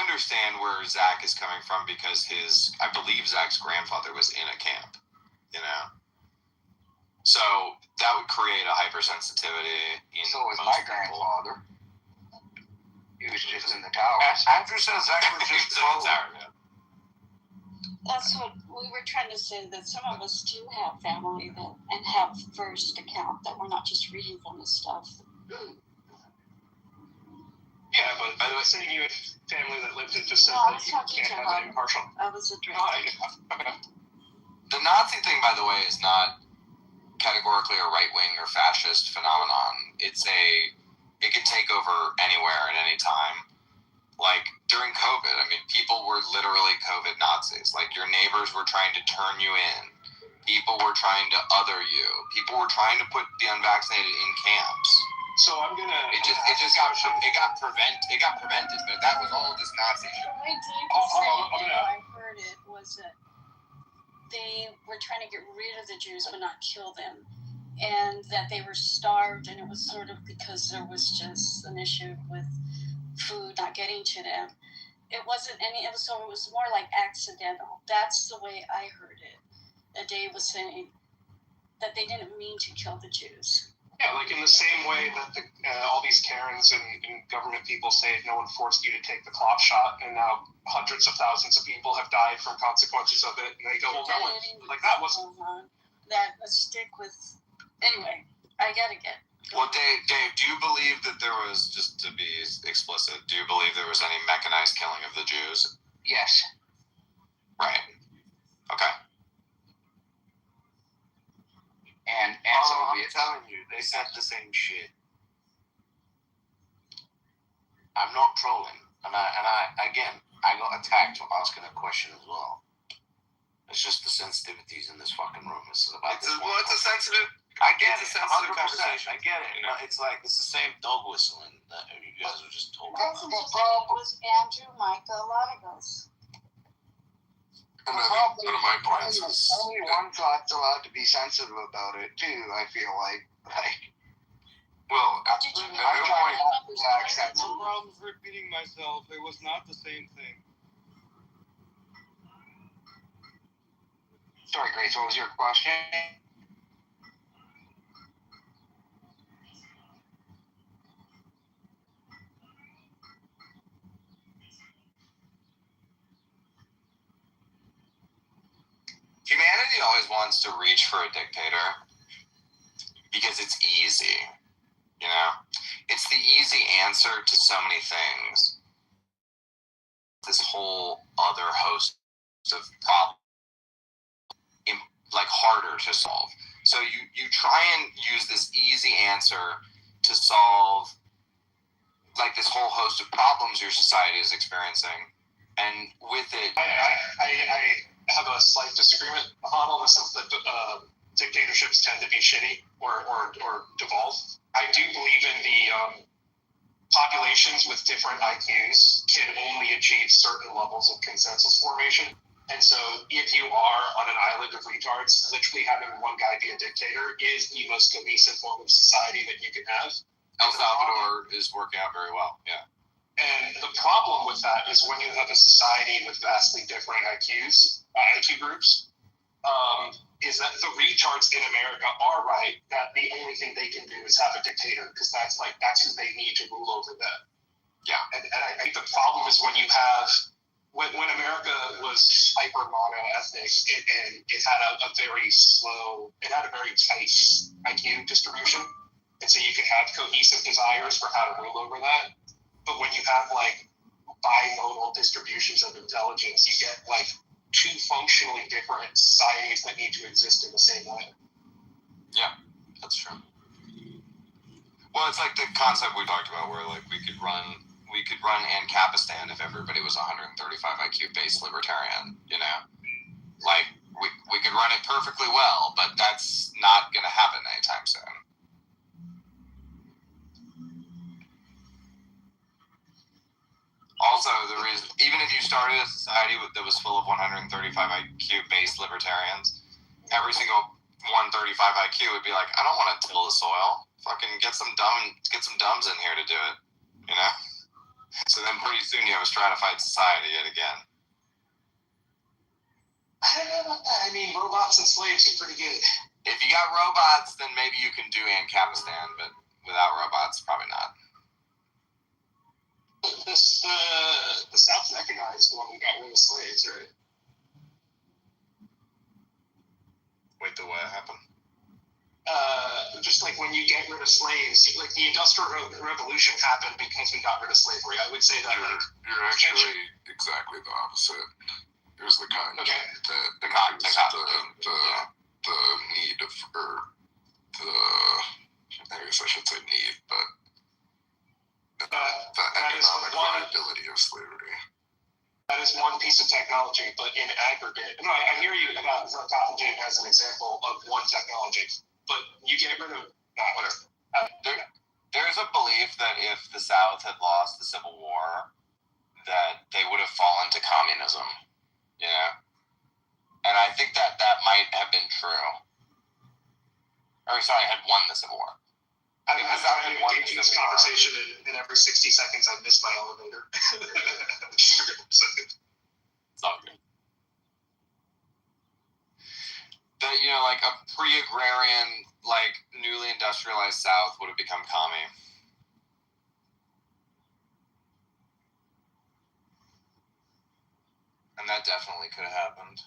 understand where Zach is coming from, because I believe Zach's grandfather was in a camp, you know? So that would create a hypersensitivity in So was most my people. grandfather. He was just in the tower. Andrew says Zach was just in the tower, yeah. That's what we were trying to say, that some of us do have family and have first account, that we're not just reading from this stuff. Yeah, but by the way, saying you had family that lived in just said No, that you can't have an impartial. I was addressing. The Nazi thing, by the way, is not categorically a right-wing or fascist phenomenon. It could take over anywhere at any time. Like, during COVID, I mean, people were literally COVID Nazis. Like, your neighbors were trying to turn you in. People were trying to other you. People were trying to put the unvaccinated in camps. So I'm gonna. It got prevented, but that was all just Nazi shit. The way Dave was saying, I heard it, was that they were trying to get rid of the Jews but not kill them, and that they were starved, and it was sort of because there was just an issue with food not getting to them. It wasn't it was more like accidental. That's the way I heard it. That Dave was saying that they didn't mean to kill the Jews. Yeah, like in the same way that all these Karens and government people say no one forced you to take the cloth shot, and now hundreds of thousands of people have died from consequences of it, and they go, well, no one, like that wasn't. That stick with. Anyway, I gotta get. Well, Dave, do you believe that there was, just to be explicit, do you believe there was any mechanized killing of the Jews? Yes. Right. Okay. And so I'm Soviets. telling you, they said the same shit. I'm not trolling, and I got attacked for asking a question as well. It's just the sensitivities in this fucking room. It's a sensitive. I get it. 100%. I get it. You know? But it's like it's the same dog whistling that you guys were just told. It wasn't just it was Andrew, Micah, a lot of us. And one of my points is only one side's allowed to be sensitive about it too. I feel like. Well, I'm trying to accept. No problems repeating myself. It was not the same thing. Sorry, Grace. What was your question? Humanity always wants to reach for a dictator because it's easy, you know? It's the easy answer to so many things. This whole other host of problems, like, harder to solve. So you try and use this easy answer to solve, like, this whole host of problems your society is experiencing. And with it... I have a slight disagreement on the sense that dictatorships tend to be shitty or devolve. I do believe in populations with different IQs can only achieve certain levels of consensus formation. And so if you are on an island of retards, literally having one guy be a dictator is the most cohesive form of society that you can have. El Salvador is working out very well, yeah. And the problem with that is when you have a society with vastly different IQ groups, is that the retards in America are right that the only thing they can do is have a dictator because that's who they need to rule over them. Yeah. And I think the problem is when you have when America was hyper monoethnic, it had a very tight IQ distribution, and so you can have cohesive desires for how to rule over that. But when you have like bimodal distributions of intelligence, you get like two functionally different societies that need to exist in the same way. Yeah, that's true. Well, it's like the concept we talked about where like we could run Ancapistan if everybody was 135 IQ based libertarian, you know? Like we could run it perfectly well, but that's not going to happen anytime soon. Also, even if you started a society that was full of 135 IQ based libertarians, every single 135 IQ would be like, I don't want to till the soil. Fucking get some dumbs in here to do it, you know? So then pretty soon you have a stratified society yet again. I don't know about that. I mean, robots and slaves are pretty good. If you got robots, then maybe you can do Ancapistan, but without robots, probably not. The South recognized when we got rid of slaves, right? Wait, what happened? Just like when you get rid of slaves, like the Industrial Revolution happened because we got rid of slavery. I would say that you're actually exactly the opposite. Here's the kind okay. The need for I guess I should say need, but the economic viability of slavery. That is one piece of technology, but in aggregate, no, I hear you about autophagy as an example of one technology, but you get rid of whatever. There's a belief that if the South had lost the Civil War, that they would have fallen to communism. Yeah, and I think that might have been true. Or sorry, had won the Civil War. I'm trying to engage in this conversation, and every 60 seconds I miss my elevator. It's all good. That, you know, like a pre-agrarian, like newly industrialized South would have become commie. And that definitely could have happened.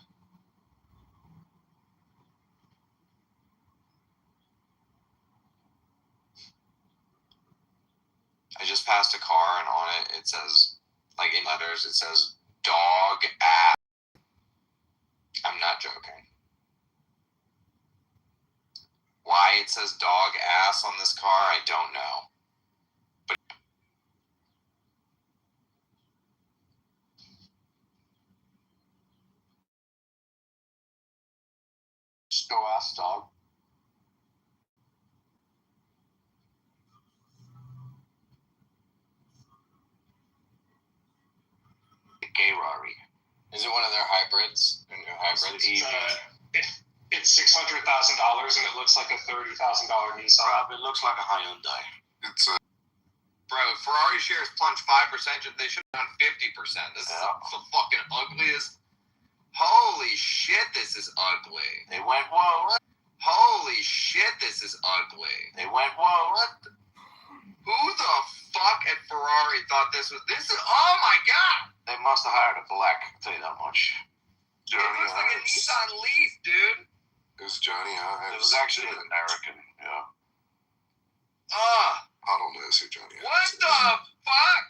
I just passed a car, and on it says, like in letters, it says, dog ass. I'm not joking. Why it says dog ass on this car, I don't know. But just go ass dog. Gay Rari. Is it one of their hybrids? It's $600,000 and it looks like a $30,000 Nissan. It looks like a Hyundai. It's a Bro, Ferrari shares plunged 5%. They should have done 50%. This is the fucking ugliest. Holy shit, this is ugly. They went, whoa. Holy shit, this is ugly. They went, whoa. What? Who the fuck at Ferrari thought this? Oh my god! They must have hired a black, I'll tell you that much. It looks like a Nissan Leaf, dude. It was Johnny Ives. It was actually an American, yeah. I don't know who Johnny Ives What the fuck?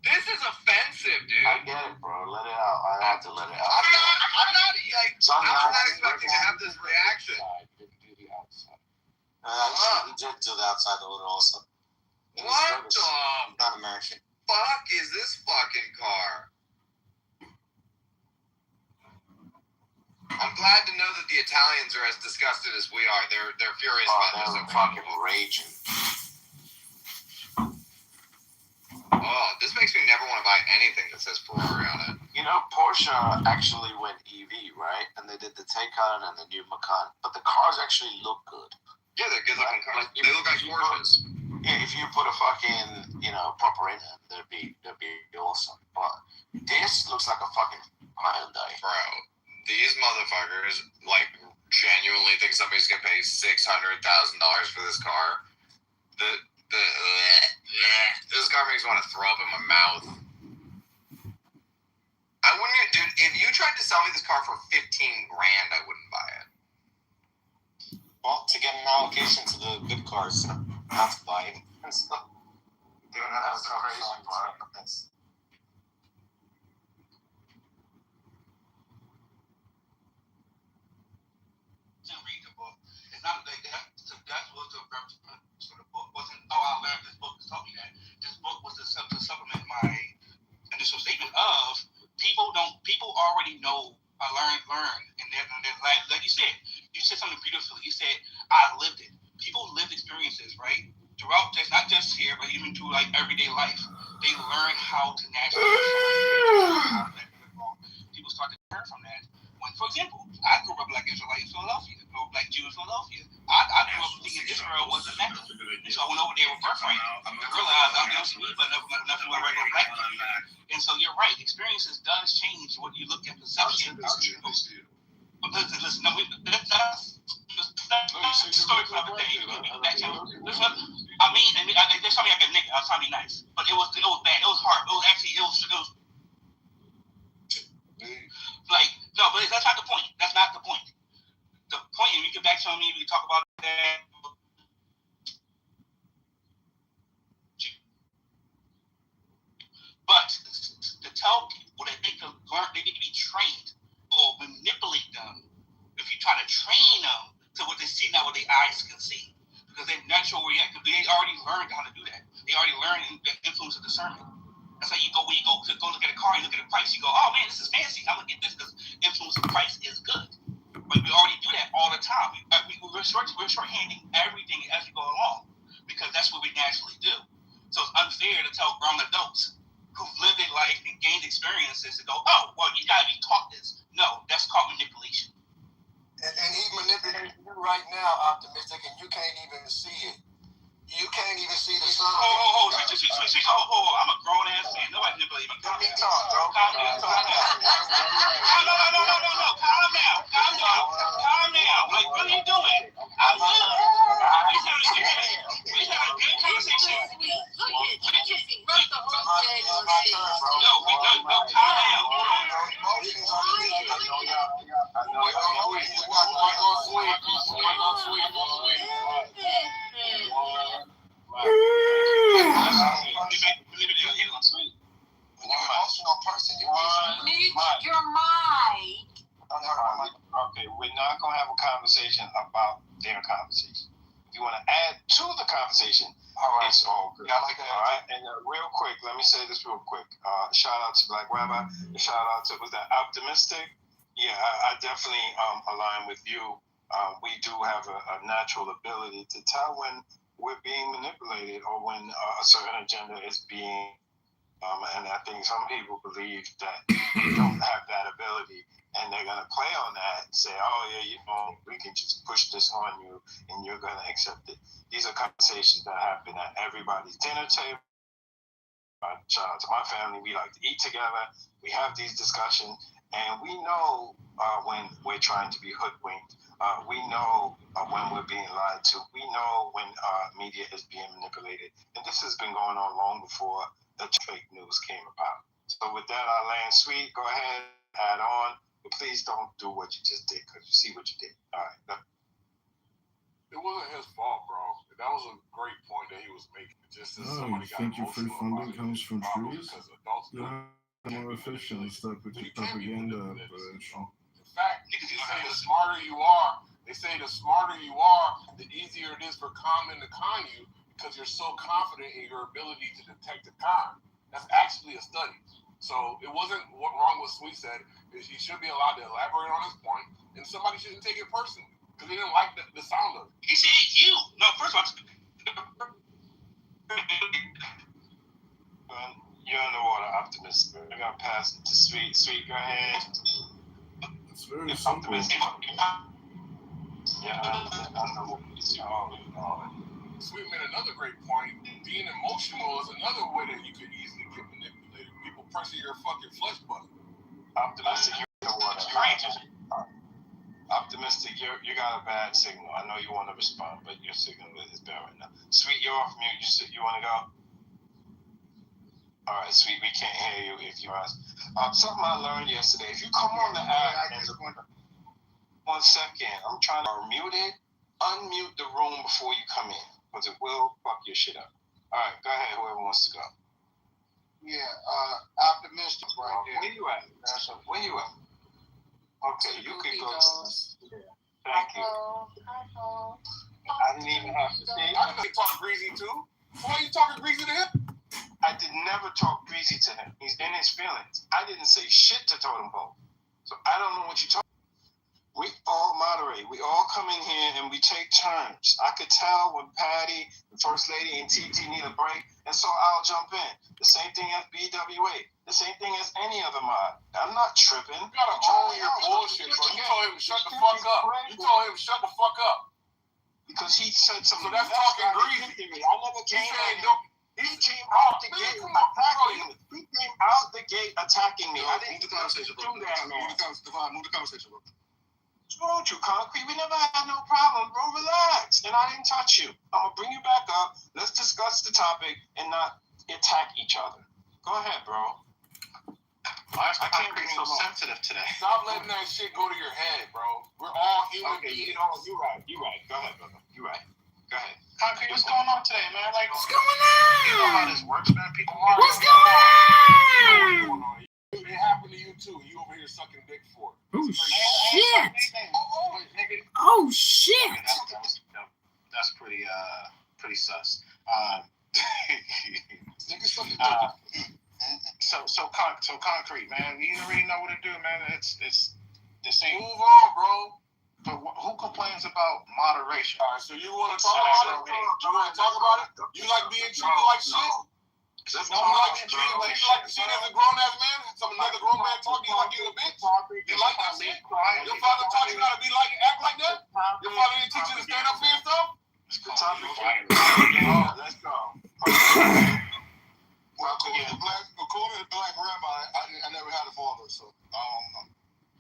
This is offensive, dude. I get it, bro. Let it out. I have to let it out. I'm not expecting to have this reaction. He did to the outside a little also. What the not American. fuck is this fucking car? I'm glad to know that the Italians are as disgusted as we are. They're furious about this. They're fucking raging. to buy anything that says Ferrari on it. You know, Porsche actually went EV, right? And they did the Taycan and the new Macan, but the cars actually look good. Yeah, they're good looking cars. They look like Porsches. Yeah, if you put a fucking, proper in them, they'd be awesome. But this looks like a fucking Hyundai. Bro, these motherfuckers, like, genuinely think somebody's gonna pay $600,000 for this car. This car makes me want to throw up in my mouth. I wouldn't, dude. If you tried to sell me this car for $15,000, I wouldn't buy it. Well, to get an allocation to the good cars, not to buy it. That's the crazy part. To read the book. It's not like that. So that was the purpose for the book. Wasn't I learned this book to taught me that. This book was to supplement my initial statement of people already know learn and they're like you said something beautifully. You said I lived it. People lived experiences, right? Throughout that's not just here, but even through like everyday life. They learn how to naturally people start to learn from that. When, for example, I grew up Black Israelite in Philadelphia, or Black Jew in Philadelphia. I grew up thinking Israel was a Mecca. And so I went over there with birthright and realized I'm just me, but nothing but regular Black people. And so you're right, experiences does change what you look at perception. But listen, no, that's the story for another day. Listen, I mean, they told me like a nigga. I was trying to be nice, but it was bad. It was hard. It was like, no, but that's not the point. That's not the point. The point, and we get back to me, we talk about that. But to tell people that they can learn, they need to be trained or manipulate them. If you try to train them to what they see, not what their eyes can see, because they're natural react. They already learned how to do that. They already learned the influence of discernment. That's how you go when you go look at a car, you look at the price, you go, oh man, this is fancy. I'm gonna get this because influence of price is good. But we already do that all the time. We're shorthanding everything as we go along because that's what we naturally do. So it's unfair to tell grown adults who've lived their life and gained experiences to go, oh, well, you gotta be taught this. No, that's called manipulation. And he's manipulating you right now, optimistic, and you can't even see it. You can't even see the sun. I'm a grown ass man. Nobody manipulating me. Let me talk, bro. No. Calm down. Like, what are you doing? I'm good. We had a good conversation. No, calm down. Emotional person. Mute your mic. Okay, we're not going to have a conversation about their conversation. If you want to add to the conversation, it's all good. I like that. All right, and real quick, let me say this real quick. Shout out to Black Rabbi. Shout out to, was that Optimistic? Yeah, I definitely align with you. We do have a natural ability to tell when we're being manipulated or when a certain agenda is being, and I think some people believe that they don't have that ability. And they're going to play on that and say, oh, yeah, we can just push this on you and you're going to accept it. These are conversations that happen at everybody's dinner table. Shout out to my family. We like to eat together. We have these discussions. And we know when we're trying to be hoodwinked. We know when we're being lied to. We know when media is being manipulated. And this has been going on long before the fake news came about. So with that, I land sweet. Go ahead, add on. But please don't do what you just did, because you see what you did. All right. It wasn't his fault, bro. That was a great point that he was making. Just as somebody got think your free funding comes from trees? Yeah. More efficient and stuff with your propaganda. In fact, they say the smarter you are, the easier it is for con men to con you because you're so confident in your ability to detect the con. That's actually a study. So it wasn't wrong what Sweet said. He should be allowed to elaborate on his point, and somebody shouldn't take it personally because they didn't like the sound of it. He said you. No, first of all, You're in the water, Optimist. We're gonna pass it to Sweet. Sweet, go ahead. It's very simple. Optimist. Yeah, I know what it's called. Sweet made another great point. Being emotional is another way that you could easily get manipulated. People pressing your fucking flesh button. Optimistic, you're in the water. Optimistic, you got a bad signal. I know you want to respond, but your signal is bad right now. Sweet, you're off mute. You want to go? All right, Sweet, we can't hear you if you're us. Something I learned yesterday. If you come on the app, and 1 second, I'm trying to unmute the room before you come in, because it will fuck your shit up. All right, go ahead, whoever wants to go. Yeah, optimistic right there. Where you at? Where you at? Okay, you could go. Thank you. I didn't even have to say. I didn't talk greasy too. Why are you talking greasy to him? I did never talk greasy to him. He's in his feelings. I didn't say shit to Totem Pole. So I don't know what you're talking about. We all moderate. We all come in here and we take turns. I could tell when Patty, the First Lady, and TT need a break, and so I'll jump in. The same thing as BWA. The same thing as any other mod. I'm not tripping. You gotta own your bullshit, bro. You told him to shut the fuck up. You told him to shut the fuck up. Because he said something. So that's talking greasy. I never came out. He came out the gate attacking me. He came out the gate attacking me. I didn't do that, man. Move the conversation, bro. Told you, Concrete. We never had no problem, bro. Relax. And I didn't touch you. I'm gonna bring you back up. Let's discuss the topic and not attack each other. Go ahead, bro. I can't be so sensitive today. Stop letting that shit go to your head, bro. We're all human beings. You're right. Go ahead, brother. You're right. Go ahead. Concrete, what's going on today, man? Like, what's going on? You know how this works, man. People. What's going on? It happened to you too. You over here sucking dick for it. Oh shit! Oh shit! That's pretty sus. So concrete, man. You already know what to do, man. It's this ain't. Move on, bro. But who complains about moderation? All right, so you want to talk about it? You want to talk about it? You like being treated like shit? You like to see it as a grown ass man? Another grown man talking like you a bitch? You like that shit? Your father taught you how to be like, act like that? Your father didn't teach you to stand up for yourself? Let's go. Well, according to the black rabbi, I never had a father, so I don't know.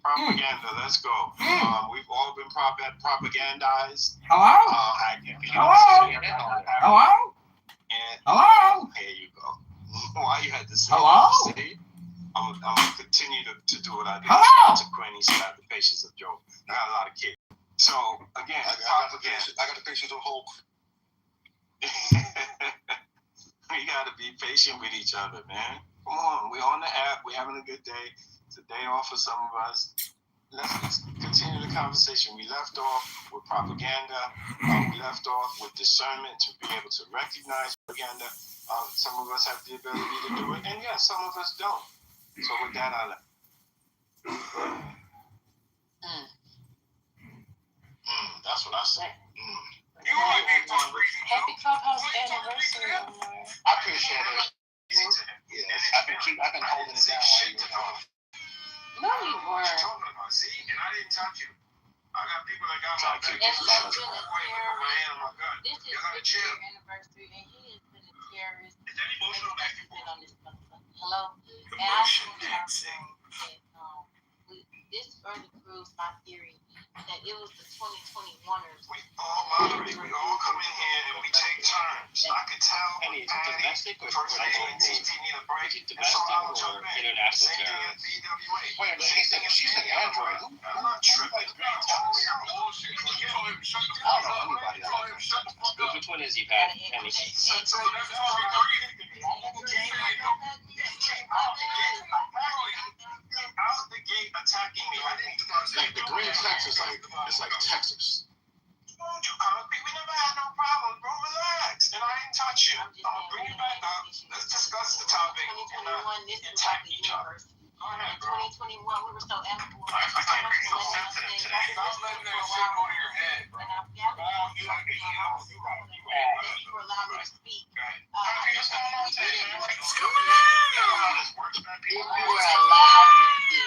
Propaganda, let's go. We've all been propagandized. Hello? Hello? Hello? Hello? Here you go. Why you had to say Hello? See? I'm going to continue to do what I do. Hello? To Quinny, so I have the patience of Joe. I got a lot of kids. So, again, I got the patience of Hulk. We got to be patient with each other, man. Come on. We're on the app. We're having a good day. It's a day off for some of us. Let's continue the conversation. We left off with propaganda. We left off with discernment to be able to recognize propaganda. Some of us have the ability to do it, and yes, some of us don't. So with that, I left. That's what I say. Happy Clubhouse anniversary, Omar. I appreciate it. Yes, I've been holding it down while you were gone. No, you weren't. See, and I didn't touch you. I got people that got my back. Yes, I've been a terrorist. This is his year anniversary, and he has been a terrorist. Is that emotional back and forth? On this hello? And I want to say that this further proves my theory that it was the 2021ers. We all moderate. We all come in here and we take turns. I could tell when Patty, First Lady, and TT need a break. And so I'll jump in. Same thing as BWA. Wait a minute, she's an android. I'm not tripping. Bullshit. You told him to shut the fuck up. You told him to shut the fuck up. Which one is he, Pat? Out the gate attacking me. Like the green Texas, it's like Texas. Told you, Concrete. We never had no problem, bro. Relax. And I didn't touch you. I'm gonna bring you back up. Let's discuss the topic and attack each other. Go ahead, bro. 2021, we were so amicable. I can't be so sensitive today. Stop letting that shit go to your head, bro. You right. You allowed me to speak. What's going on today, man? What's going on? You were allowed to see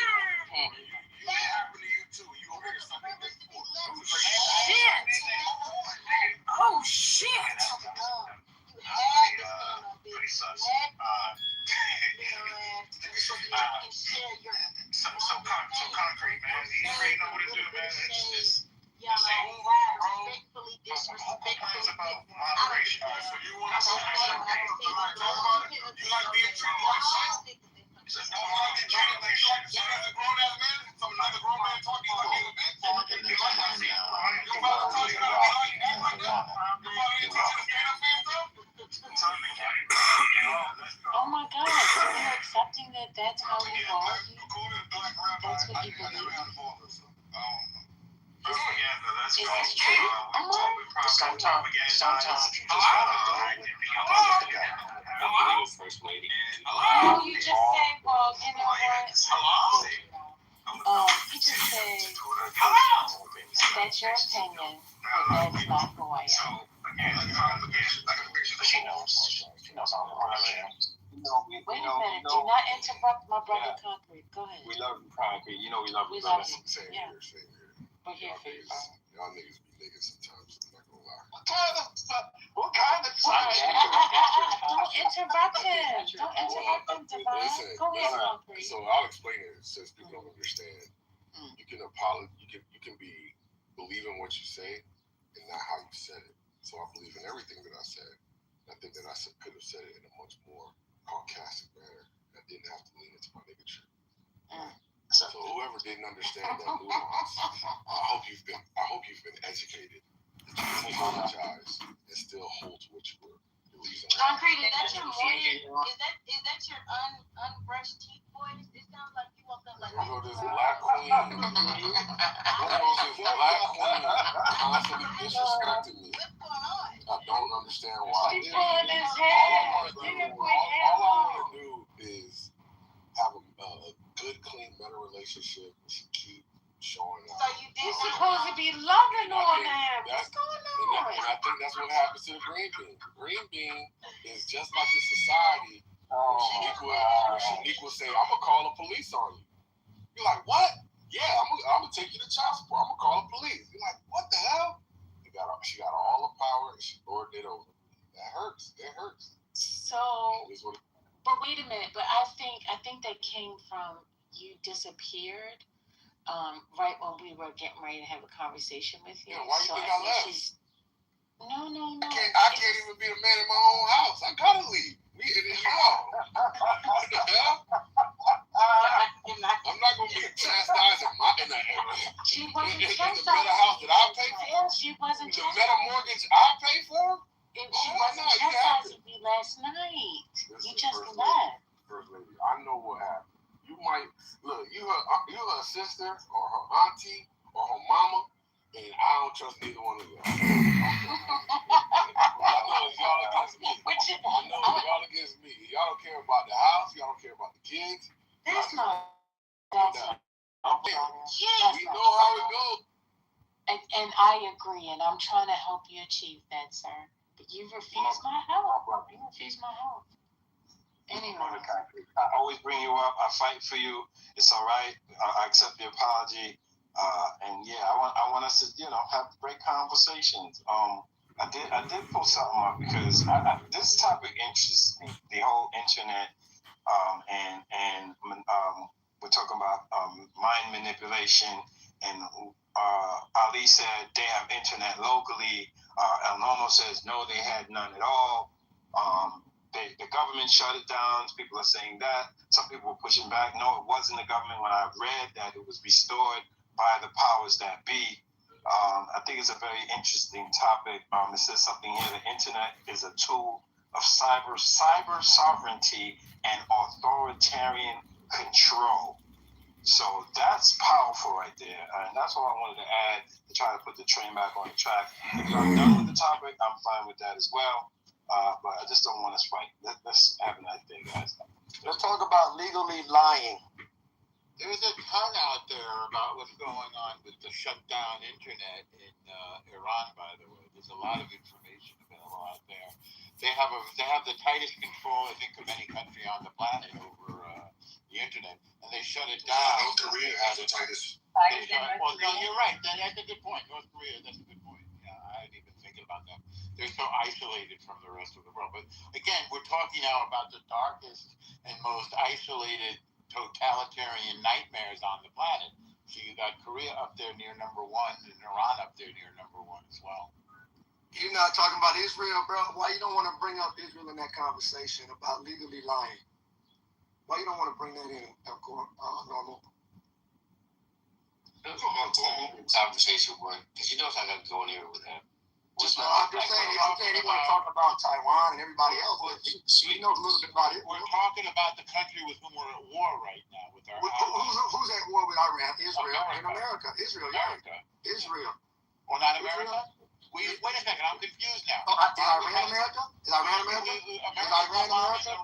Penny. It happened to you too. You over here sucking dick for. Shit! Oh, shit! Pretty sus. So concrete, man. You already know what to do, man. It's complaints about moderation. So you want to say you like being treated like shit? You said, oh, I get treated like shit. So as a grown ass man, some another grown man talking like you're a bitch. You like that shit? Your father taught you how to be like and act like that? Your father didn't teach you to stand up for yourself? Oh my God, so you're accepting that that's how you are? That's what you believe? Is this true? Sometimes you just gotta go with the first lady. Oh, you just say, well, you know what? You just say, that's your opinion, but that's not who I am. She knows I'm Wait a minute, do not interrupt my brother Concrete. Go ahead. We love you, Concrete. You know we love you. We love you. Same Yeah. here, same here. We're here for you, bro. Y'all niggas be niggas sometimes. I'm not gonna lie. What kind of Don't interrupt him. Don't interrupt him, Devon. Listen, Go ahead, Concrete. so I'll explain it since people don't understand. You can apologize. You can be believing what you say and not how you said it. So I believe in everything that I said. I think that I could have said it in a much more sarcastic manner. I didn't have to lean into my niggatry. So whoever didn't understand that nuance, I hope you've been educated. That you can apologize and still hold to what you were. Concrete, is that your morning? Is that your unbrushed teeth voice? It sounds like you woke up like You know, this black queen. This black queen constantly disrespecting me. What's going on? I don't understand why. She's pulling his hair. All I want to do is have a good, clean, better relationship. She keep showing up. So you You're supposed to be loving on him. What's going on? And I think that's what happens to the green bean. The green bean is just like the society. When Shaniqua say, I'm going to call the police on you. You're like, what? Yeah, I'm going to take you to child support. I'm going to call the police. You're like, what the hell? She got all the power and she lorded it over. That hurts. It hurts. So, but wait a minute. But I think that came from you disappeared right when we were getting ready to have a conversation with you. Yeah, why you think I left? No. I can't even be the man in my own house. I gotta leave. We in this house. What the hell? I'm not gonna be chastised in the She wasn't chastised. In the meta house that I pay for? She wasn't chastised. The chastised. meta mortgage I pay for? She wasn't chastised me last night. You just left. First lady, I know what happened. You might look. You her sister or her auntie or her mama, and I don't trust neither one of y'all. I know it's y'all against me. Y'all against me. Y'all don't care about the house. Y'all don't care about the kids. That's not. We know how it goes. And I agree, and I'm trying to help you achieve that, sir. But you refuse my help. You refuse my help. Anyway. I always bring you up. I fight for you. It's all right. I accept the apology. And yeah, I want us to have great conversations. I did put something up because this topic interests me. The whole internet, and we're talking about mind manipulation. And Ali said they have internet locally. El Nomo says no, they had none at all. The government shut it down. People are saying that. Some people were pushing back. No, it wasn't the government. When I read that it was restored by the powers that be. I think it's a very interesting topic. It says something here. The internet is a tool of cyber sovereignty and authoritarian control. So that's powerful right there. And that's all I wanted to add to try to put the train back on the track. If you're done with the topic, I'm fine with that as well. But I just don't want us fight. Let's have a nice day, guys. Let's talk about legally lying. There's a ton out there about what's going on with the shut down internet in Iran, by the way. There's a lot of information available out there. They have the tightest control, I think, of any country on the planet over the the internet, and they shut it down. North Korea has the tightest. Well, no, you're right. That's a good point. North Korea, that's a good point. Yeah, I didn't even think about that. They're so isolated from the rest of the world. But again, we're talking now about the darkest and most isolated totalitarian nightmares on the planet. So you got Korea up there near number one, and Iran up there near number one as well. You're not talking about Israel, bro. Why you don't want to bring up Israel in that conversation about legally lying? Why you don't want to bring that in, Normal? That's a normal conversation, boy. Because you know I got to go in here with that. Just No, I'm just saying, you want to talk about Taiwan and everybody else, but he knows a little bit about it. We're talking about the country with whom we're at war right now. With our who's at war with Iran? Israel and America. Israel, America. Yeah. Israel. Well, not America? Wait a second, I'm confused now. Is Iran America? Is Iran America? Is Iran America?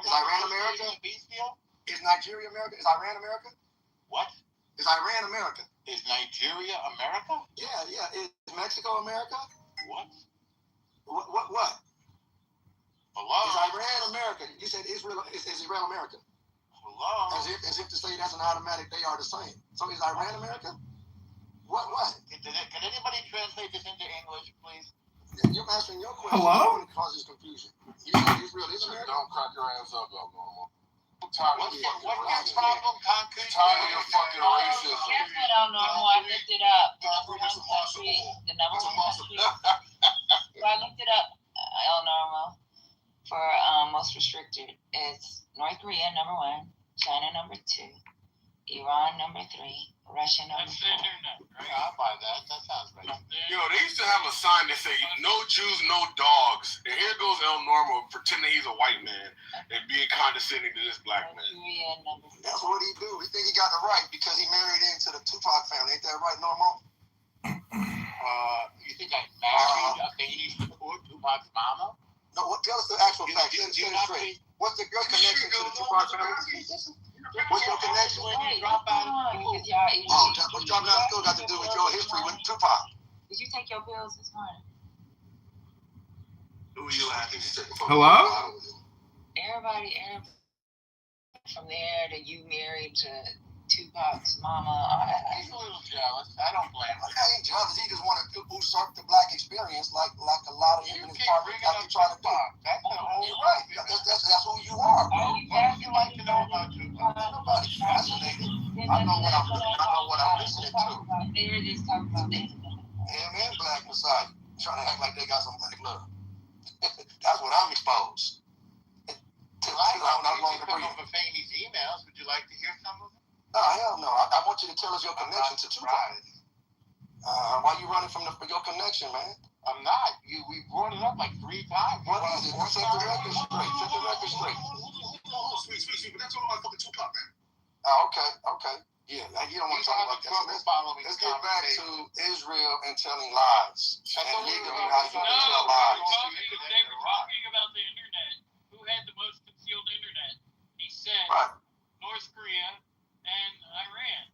Is Iran America? Is Nigeria America? Is Iran America? What? Is Iran America? Is Nigeria America? Yeah. Is Mexico America? What? What? Hello? Is Iran America? You said Israel is Israel America. Hello? As if to say that's an automatic, they are the same. So is Iran America? What? Can anybody translate this into English, please? You're answering your question. Hello? It causes confusion. You said Israel is America? Don't crack your ass up, Normal. What's your problem, Concrete? Tired of your fucking racism. Here's what I know. I looked it up. The number one country. Well, I looked it up, normal. For most restricted, it's North Korea number 1, China number 2, Iran number 3, Russia number 4. Yeah, I'll buy that. That sounds right. Yo, they used to have a sign that say "No Jews, no dogs," and here goes El Normal pretending he's a white man and being condescending to this black man. That's what he do. He think he got it right because he married into the Tupac family. Ain't that right, Normal? You think I married a baby for Tupac's mama? No, tell us the actual facts. What's the good connection to the Tupac family? What's your connection? When you drop out of school, because y'all what's dropping out of school got to do with your history with Tupac? Did you take your pills this morning? Who are you asking? Hello? Everybody from there that you married to Tupac's mama. He's a little jealous. I don't blame him. I ain't jealous. He just want to usurp the black experience like a lot of him in his party like you try to do. That's the whole You're right. That's who you are. What would you like to know about Tupac? Nobody's fascinated. I know what I'm listening to. They're just talking about that. Him and Black Messiah trying to act like they got some black love. That's what I'm exposed. I'm going to come over Fahy's emails. Would you like to hear some of them? No, hell no. I want you to tell us your connection to Tupac. Why you running from your connection, man? I'm not. We brought it up like 3 times. What is it? Set the record straight. Set the record straight. Sweet. But that's all about fucking Tupac, man. Okay. Yeah, you don't want to talk about that. Let's get back to Israel and telling lies. And legally how you can tell lies. They were talking about the internet. Who had the most concealed internet? He said North Korea and Iran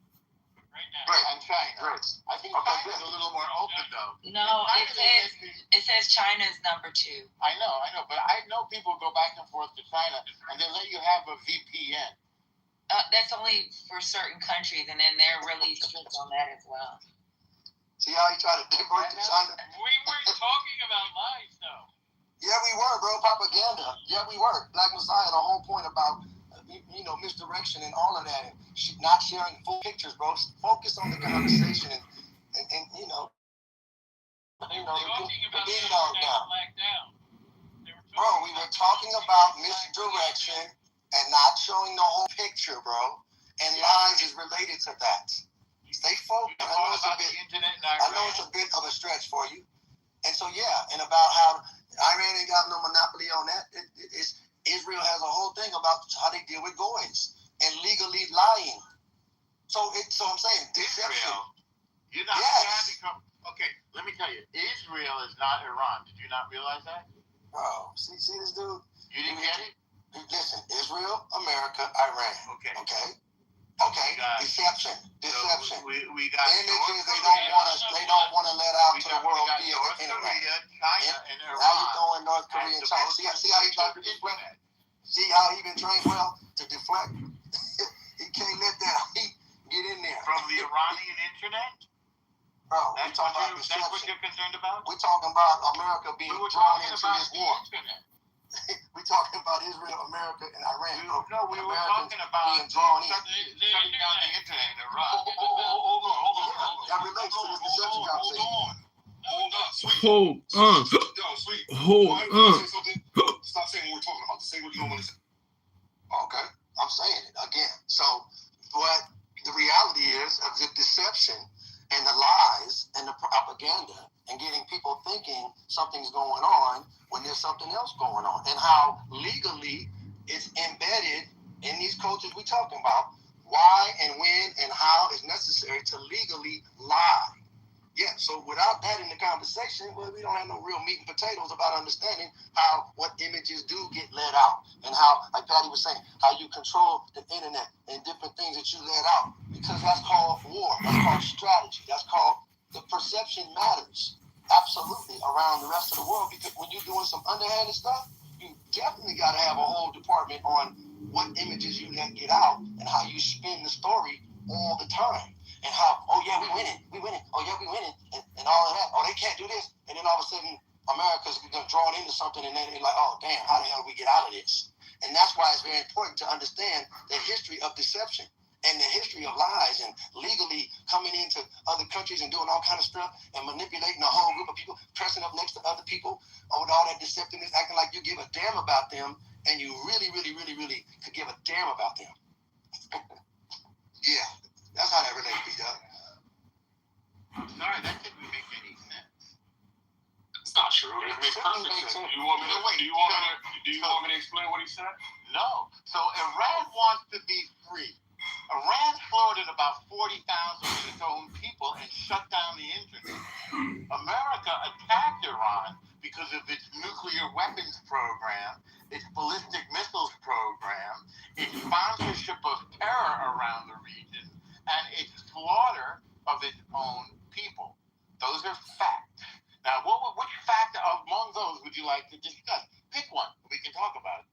right now. And China. I think China's a little more open though. No, it says China's number 2. I know, but I know people go back and forth to China and they let you have a VPN. That's only for certain countries, and then they're really strict on that as well. See how he tried to divert to China? We weren't talking about lies, though. Yeah, we were, bro. Propaganda. Yeah, we were. Black Messiah, the whole point about misdirection and all of that, and not sharing full pictures, bro. Focus on the conversation and They were talking about being the dogged internet out. blacked out. Bro, we were talking about misdirection and not showing the whole picture, bro. And lies is related to that. Stay focused. I know it's a bit of a stretch for you. And so, and about how Iran ain't got no monopoly on that. Israel has a whole thing about how they deal with goys and legally lying. So I'm saying deception. You're not okay, let me tell you. Israel is not Iran. Did you not realize that? Bro, see this dude? You didn't get it? Listen, Israel, America, Iran. Okay. Deception. We got images they don't want to let out to the world via the internet. China and Iran. Now you're throwing North Korea and China. See how he got to deflect? See how he been trained well to deflect? can't let that get in there. From the Iranian internet? Bro, That's what you're concerned about? We're talking about America being drawn into this war. Internet. We're talking about Israel, America, and Iran. We were talking about being drawn in. shutting down the internet in Iran. Hold on. That relates to this deception conversation. Hold on. Stop saying what we're talking about. Say what you don't want to say. Okay, I'm saying it again. So, what the reality is of the deception and the lies and the propaganda and getting people thinking something's going on when there's something else going on, and how legally it's embedded in these cultures we're talking about. Why and when and how is necessary to legally lie. Yeah, so without that in the conversation, well, we don't have no real meat and potatoes about understanding how what images do get let out, and how, like Patty was saying, how you control the internet and different things that you let out, because that's called war, that's called strategy, that's called the perception matters absolutely around the rest of the world, because when you're doing some underhanded stuff, you definitely got to have a whole department on what images you let get out and how you spin the story all the time. And how, oh yeah, we winning, oh yeah, we winning, and all of that. Oh, they can't do this. And then all of a sudden, America's drawn into something, and then they're like, oh damn, how the hell do we get out of this? And that's why it's very important to understand the history of deception and the history of lies and legally coming into other countries and doing all kind of stuff and manipulating a whole group of people, pressing up next to other people with all that deceptiveness, acting like you give a damn about them, and you really could give a damn about them. Yeah. That's how that relates, P-Dub. I'm sorry, that didn't make any sense. It's not true. It makes perfect sense. Do you want me to explain what he said? No. So Iran wants to be free. Iran slaughtered about 40,000 of its own people and shut down the internet. America attacked Iran because of its nuclear weapons program, its ballistic missiles program, its sponsorship of terror around the region, and its slaughter of its own people. Those are facts. Now, which fact among those would you like to discuss? Pick one. We can talk about it.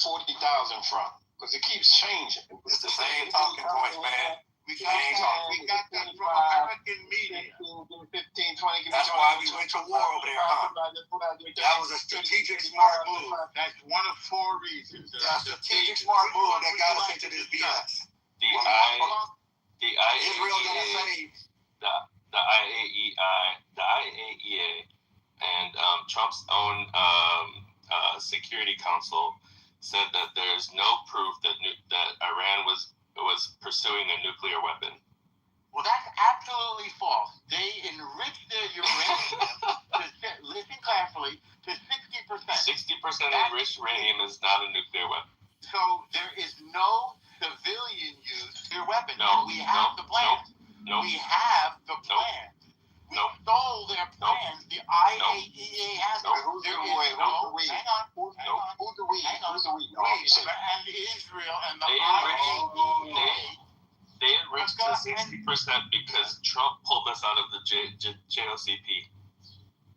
40,000 from, because it keeps changing. It's the same talking points, man. We got that from American media. 15, 20. That's why we went to war over there, huh? That was a strategic, smart move. That's one of four reasons. That's a strategic, smart move that got us into this BS. The Israel gonna say the IAEA and Trump's own Security Council said that there's no proof that Iran was pursuing a nuclear weapon. Well, that's absolutely false. They enriched their uranium, listen carefully, to 60%. 60% enriched uranium is not a nuclear weapon. So there is no civilian use of your weapon. No, we have the plans. No. We have the plans. We stole their plans. The IAEA has them. Who's the we? Hang on. Who's the we? And Israel and the IAEA. They enriched to 60% because Trump pulled us out of the JOCP.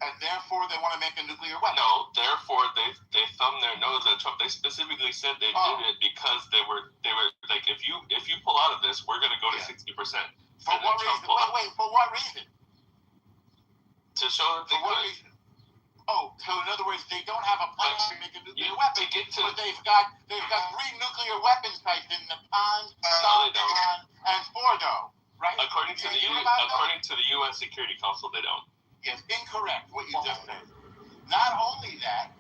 And therefore, they want to make a nuclear weapon. No, therefore they thumbed their nose at Trump. They specifically said they did it because they were like, if you pull out of this, we're going to go to 60%. For what reason? Wait. For what reason? To show that they could. Oh, so in other words, they don't have a plan to make a nuclear weapon. But they've got 3 nuclear weapon sites in Natanz, Saladin, and Fordo, right? According to the U.S. Security Council, they don't. Yes, incorrect. What you just said. Not only that,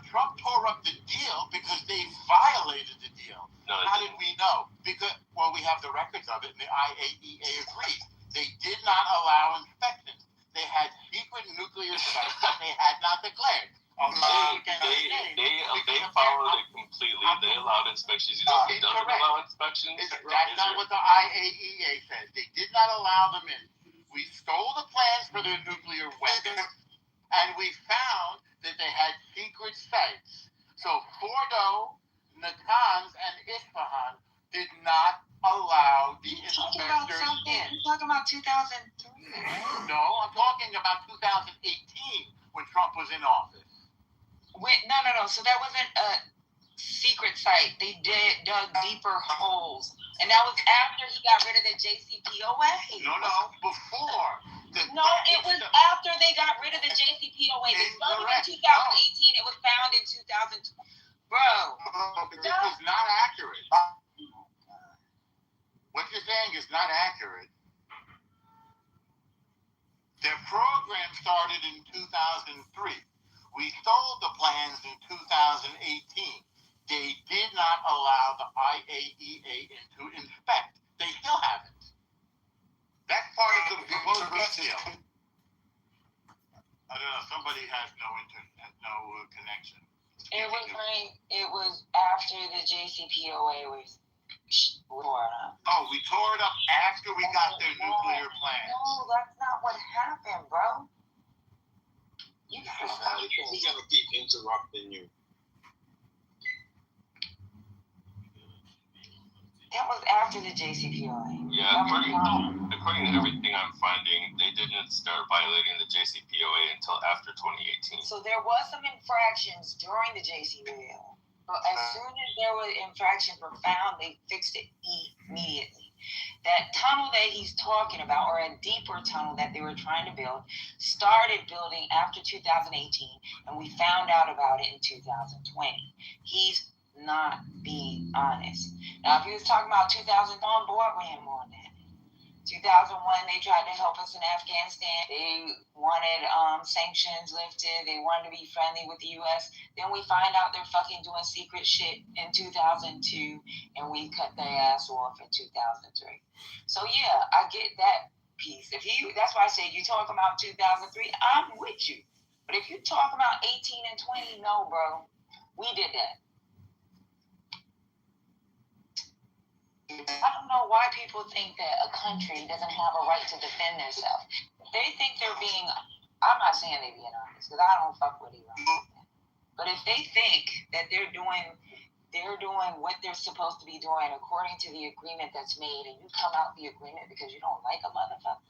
Trump tore up the deal because they violated the deal. No, how did we know? Because we have the records of it, and the IAEA agreed. They did not allow inspections. They had secret nuclear sites that they had not declared. They followed it completely. They allowed inspections. You know who doesn't allow inspections? That's not what the IAEA says. They did not allow them in. We stole the plans for their nuclear weapons, and we found that they had secret sites. So Fordo, Natanz, and Isfahan did not allow the inspectors in. You're talking about 2003. No, I'm talking about 2018 when Trump was in office. No. So that wasn't a secret site. They dug deeper holes. And that was after he got rid of the JCPOA. No, before. It was after they got rid of the JCPOA. They started in 2018. It was found in 2000. Bro. This is not accurate. What you're saying is not accurate. Their program started in 2003. We sold the plans in 2018. They did not allow the IAEA to inspect. They still haven't. That's part of the proposed deal. I don't know. Somebody has no connection. It was after the JCPOA was torn up. Oh, we tore it up after we got their nuclear plant. No, that's not what happened, bro. You gotta keep interrupting you. That was after the JCPOA. Yeah, according to everything I'm finding, they didn't start violating the JCPOA until after 2018. So there was some infractions during the JCPOA. But as soon as there were infractions were found, they fixed it immediately. That tunnel that he's talking about, or a deeper tunnel that they were trying to build, started building after 2018, and we found out about it in 2020. He's not being honest. Now, if he was talking about 2000, on board with him on that. 2001, they tried to help us in Afghanistan. They wanted sanctions lifted. They wanted to be friendly with the U.S. Then we find out they're fucking doing secret shit in 2002, and we cut their ass off in 2003. So yeah, I get that piece. That's why I say you talk about 2003, I'm with you. But if you talk about 18 and 20, no, bro, we did that. I don't know why people think that a country doesn't have a right to defend themselves. They think they're being, I'm not saying they're being honest, because I don't fuck with Iran. But if they think that they're doing what they're supposed to be doing according to the agreement that's made, and you come out the agreement because you don't like a motherfucker.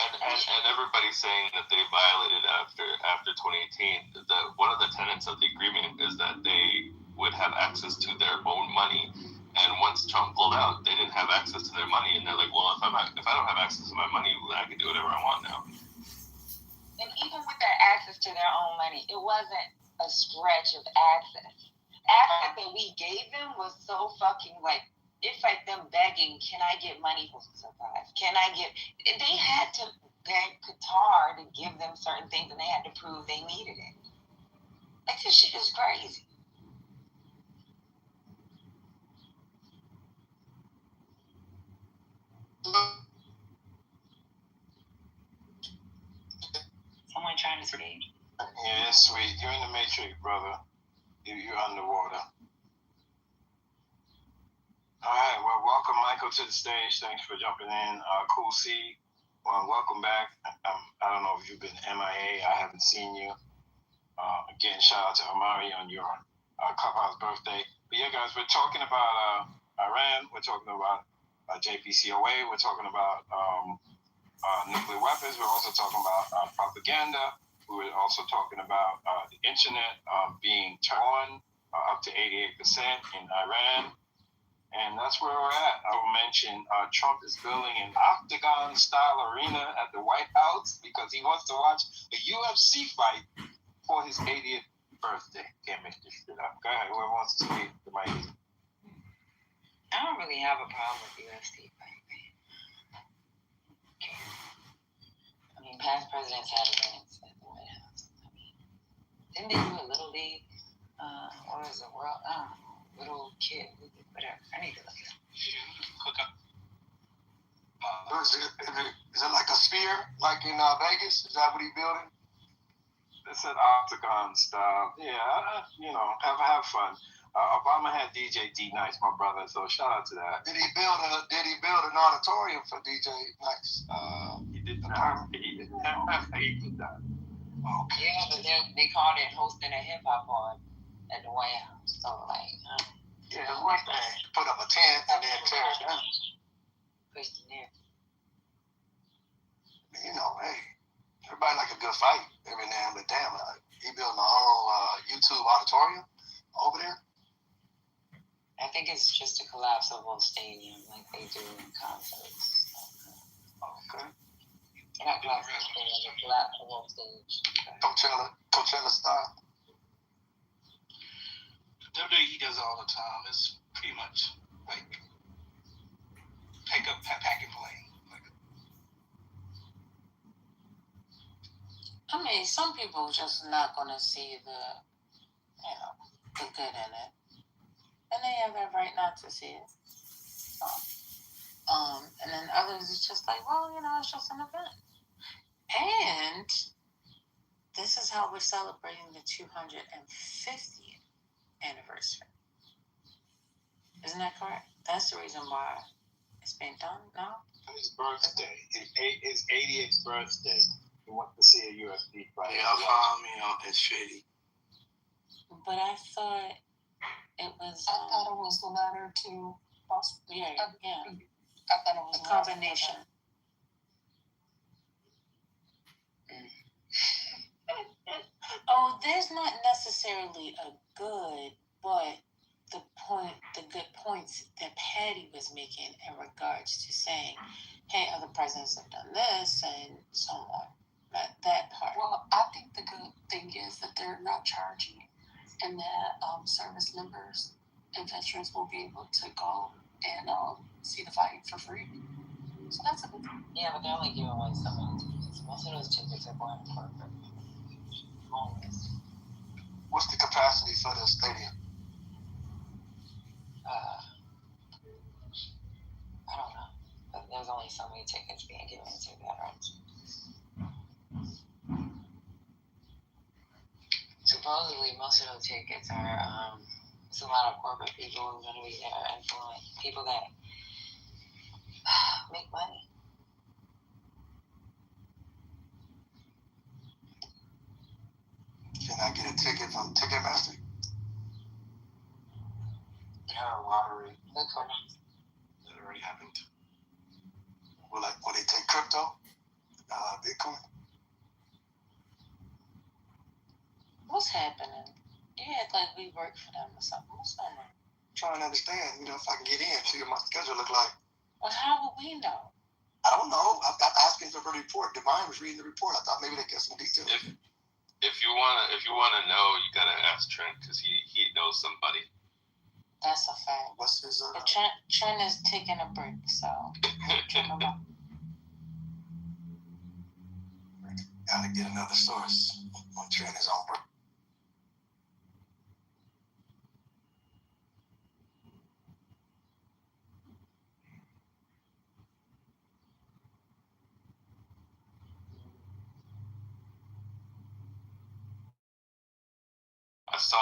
And everybody's saying that they violated after 2018. One of the tenets of the agreement is that they would have access to their own money, and once Trump pulled out, they didn't have access to their money, and they're like, well, if I don't have access to my money, I can do whatever I want now. And even with that access to their own money, it wasn't a stretch of access. Access that we gave them was so fucking it's like them begging, can I get money to survive? They had to beg Qatar to give them certain things, and they had to prove they needed it. Like, this shit is crazy. Someone trying to speak. Yeah, it's sweet. You're in the Matrix, brother. You're underwater. All right. Well, welcome, Michael, to the stage. Thanks for jumping in. Cool C. Well, welcome back. I don't know if you've been MIA. I haven't seen you. Again, shout out to Amari on your Clubhouse birthday. But yeah, guys, we're talking about Iran. We're talking about JPCOA. We're talking about nuclear weapons. We're also talking about propaganda. We were also talking about the internet being turned on up to 88% in Iran. And that's where we're at. I will mention Trump is building an octagon-style arena at the White House because he wants to watch a UFC fight for his 80th birthday. Can't make this shit up. Go ahead. Whoever wants to speak, the mic is. I don't really have a problem with UFC fight. I mean, past presidents had events at the White House. I mean, didn't they do a little league? Or is it world? I don't know. Little kid, whatever. I need to look it up. Is it like a sphere, like in Vegas? Is that what he's building? It's an octagon style. Yeah, have fun. Obama had DJ D Nice, my brother. So shout out to that. Did he build an auditorium for DJ Nice? He did not. He did not. Okay. Yeah, but they called it hosting a hip hop party at the White House. So yeah, it's one thing to put up a tent and then tear it down. Questionnaire. Hey, everybody like a good fight every now and then. Damn, he building a whole YouTube auditorium over there. think it's just a collapsible stadium like they do in concerts. Okay. Not collapsible stadium, a collapsible stage. Coachella style. WWE does it all the time. It's pretty much like pack and play. I mean, some people just not gonna see the good in it, and they have that right not to see it. So, and then others is just like, well, it's just an event, and this is how we're celebrating the 250th anniversary. Isn't that correct? That's the reason why it's being done now. His birthday, his 88th birthday. He went to see a UFC fight. Yeah, follow me on it's shady. But I thought it was. I thought it was the letter to. Yeah. I thought it was a combination. Oh, there's not necessarily a good, but the good points that Patty was making in regards to saying, hey, other presidents have done this and so on. That part. Well, I think the good thing is that they're not charging, and that service members and veterans will be able to go and see the fight for free. So that's a good thing. Yeah, but they're only giving away so many tickets. Most of those tickets are going for homeless. What's the capacity for the stadium? I don't know. But there's only so many tickets being given to veterans. Supposedly, most of those tickets are, it's a lot of corporate people who are going to be there, influence people that make money. Can I get a ticket from Ticketmaster? Yeah, lottery. Good call. That already happened. Will they take crypto? Bitcoin? What's happening? You act like we work for them or something. What's going on? Trying to understand, if I can get in, see what my schedule look like. Well, how would we know? I don't know. I'm asking for a report. Divine was reading the report. I thought maybe they get some details. If you wanna know, you gotta ask Trent because he knows somebody. That's a fact. What's his? But Trent is taking a break, so. Gotta get another source when Trent is on break. I saw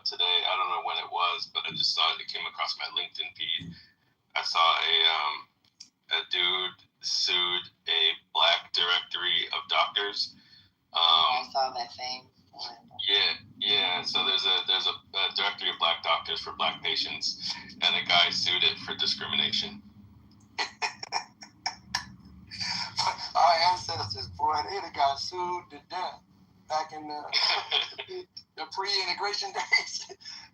today, I don't know when it was, but I just saw it. It came across my LinkedIn feed. I saw a dude sued a black directory of doctors. I saw that thing. Yeah. So there's a directory of black doctors for black patients, and a guy sued it for discrimination. Our ancestors, boy, they got sued to death back in the pre-integration days.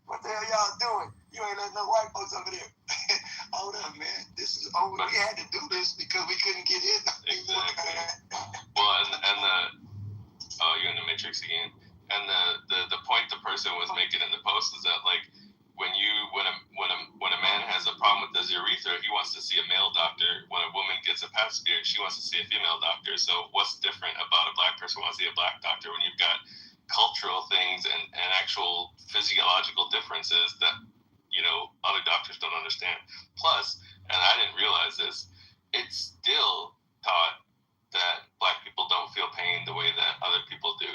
What the hell y'all doing? You ain't letting no white folks over there. Hold up, man. This is over. We had to do this because we couldn't get in. Exactly. Well, and you're in the Matrix again. And the point the person was making in the post is that like when a man has a problem with his urethra, he wants to see a male doctor. When a woman gets a pap smear, she wants to see a female doctor. So what's different about a black person who wants to see a black doctor when you've got cultural things and actual physiological differences that other doctors don't understand? Plus, and I didn't realize this, it's still taught that black people don't feel pain the way that other people do.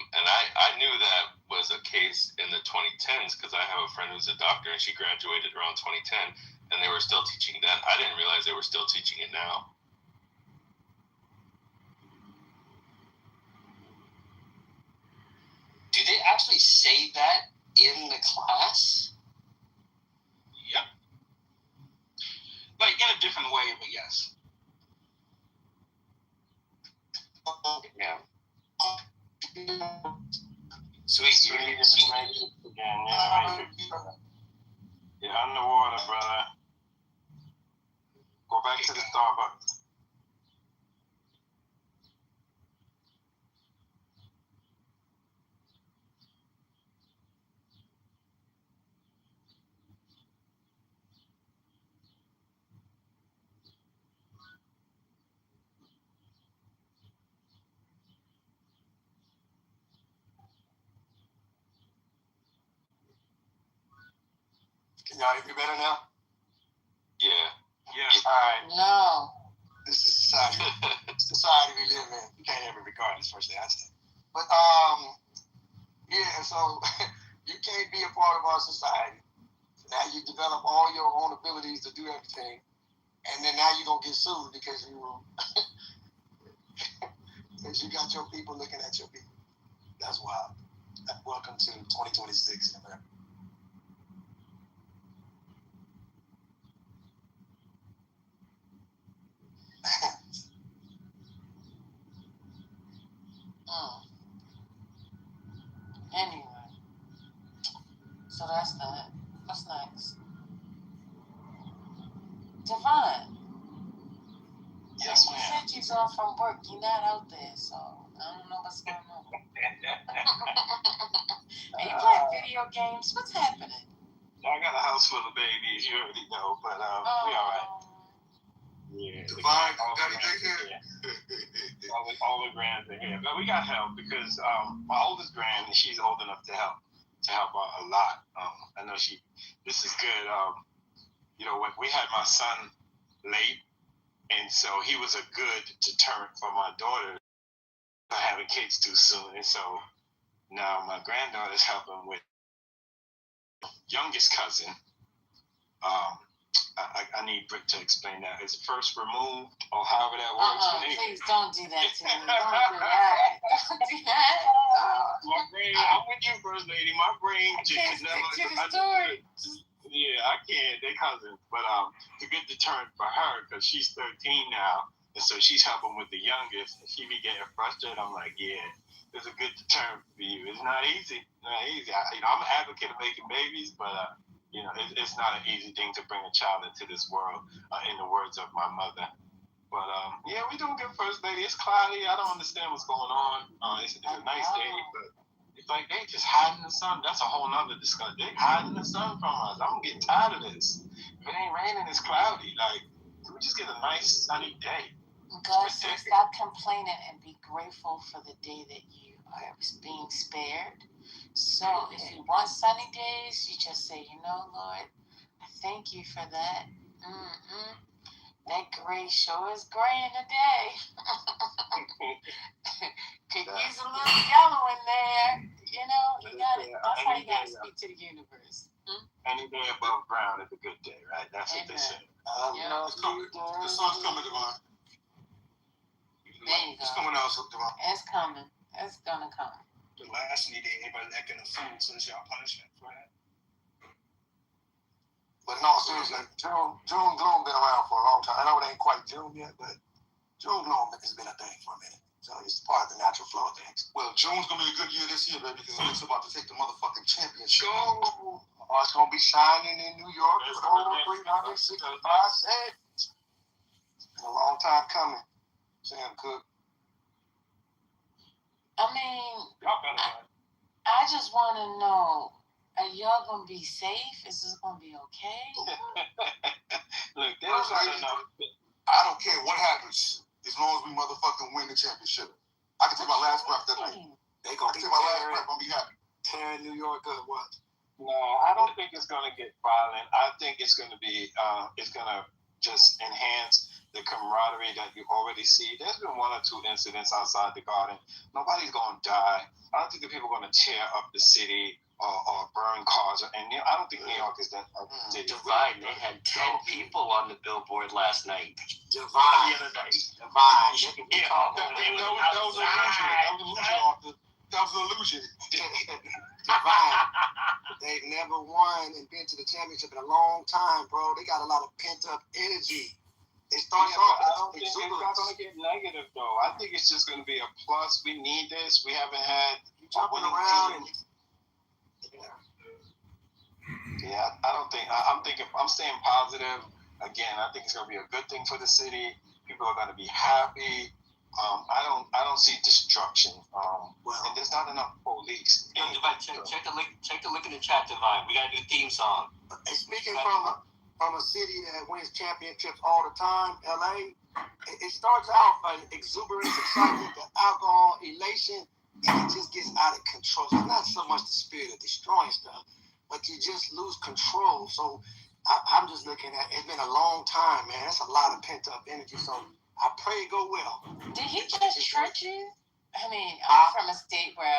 And I knew that was a case in the 2010s because I have a friend who's a doctor and she graduated around 2010 and they were still teaching that. I didn't realize they were still teaching it now. Do they actually say that in the class? Yep. Like in a different way, but yes. Yeah. Sweet Matrix again. Yeah, Matrix, brother. You're underwater, brother. Go back to the Starbucks. Can y'all hear me better now? Yeah. All right. No. This is society. Society we live in. You can't ever regard this first thing I say. But yeah, so you can't be a part of our society. So now you develop all your own abilities to do everything, and then now you're gonna get sued because you got your people looking at your people. That's wild. Welcome to 2026 in America. Anyway, so that's that. What's next? Devon. Yes, you ma'am. said you're off from work. You're not out there, so I don't know what's going on. And you play video games. What's happening? I got a house full of babies, you already know, but we all right. Yeah. Divine, all the grands are here. But we got help because my oldest grand, she's old enough to help out a lot. I know this is good. You know, when we had my son late, and so he was a good deterrent for my daughter not having kids too soon. And so now my granddaughter's helping with youngest cousin. I need Britt to explain that. It's first removed or however that works. Please don't do that to me. Don't do that. Don't do that. My brain, I'm with you, First Lady. My brain just never understood. Yeah, I can't. They're cousins. But it's a good deterrent for her because she's 13 now. And so she's helping with the youngest. And she be getting frustrated. I'm like, yeah, it's a good deterrent for you. It's not easy. Not easy. I'm an advocate of making babies, but it's not an easy thing to bring a child into this world, in the words of my mother. But yeah, we doing good, First Lady. It's cloudy. I don't understand what's going on. It's a nice day, but it's like they just hiding the sun. That's a whole nother discussion. They hiding the sun from us. I'm getting tired of this. If it ain't raining, it's cloudy. Like, can we just get a nice sunny day? God says, stop complaining and be grateful for the day that you are being spared. So if you want sunny days, you just say, Lord, I thank you for that. That gray sure is gray in the day. Could use a little yellow in there. You got it. That's how you got to speak to the universe. Any day above ground is a good day, right? That's what they say. It's coming. The sun's coming, Devon. It's coming out, Devon. It's coming. It's gonna come. The last day, anybody acting a fool, so it's y'all punishment for that. But no, seriously, June gloom been around for a long time. I know it ain't quite June yet, but June gloom has been a thing for a minute. So it's part of the natural flow of things. Well, June's gonna be a good year this year, baby, because it's about to take the motherfucking championship. Oh, it's gonna be shining in New York for over 365 days. It's been a long time coming. Sam Cook. I just want to know, are y'all going to be safe? Is this going to be okay? Look, there's not enough. I don't care what happens as long as we motherfucking win the championship. I can take my last breath that night. I can take my last breath. I'll be happy. Tearing New York up, what? No, I don't think it's going to get violent. I think it's going to be, it's going to just enhance the camaraderie that you already see. There's been one or two incidents outside the Garden. Nobody's going to die. I don't think the people are going to tear up the city or burn cars. And I don't think New York is that city. Divine, they had 10 people on the billboard last night. Divine. The other night. Divine. That was an illusion. Divine. They've never won and been to the championship in a long time, bro. They got a lot of pent-up energy. It starts Yeah, but I off don't with think it's not exuberance. going to get negative, though. I think it's just going to be a plus. We need this. We haven't had Jumping around and yeah, I don't think. I'm staying positive. Again, I think it's going to be a good thing for the city. People are going to be happy. I don't see destruction. And there's not enough police. Check a look in the chat, Divine. We got to do theme song. And speaking from a city that wins championships all the time, LA, it starts out an exuberance, excitement, the alcohol, elation, and it just gets out of control. It's not so much the spirit of destroying stuff, but you just lose control. So I'm just looking at it's been a long time, man. That's a lot of pent up energy. So I pray it go well. Did he just trick you? I mean, I'm from a state where,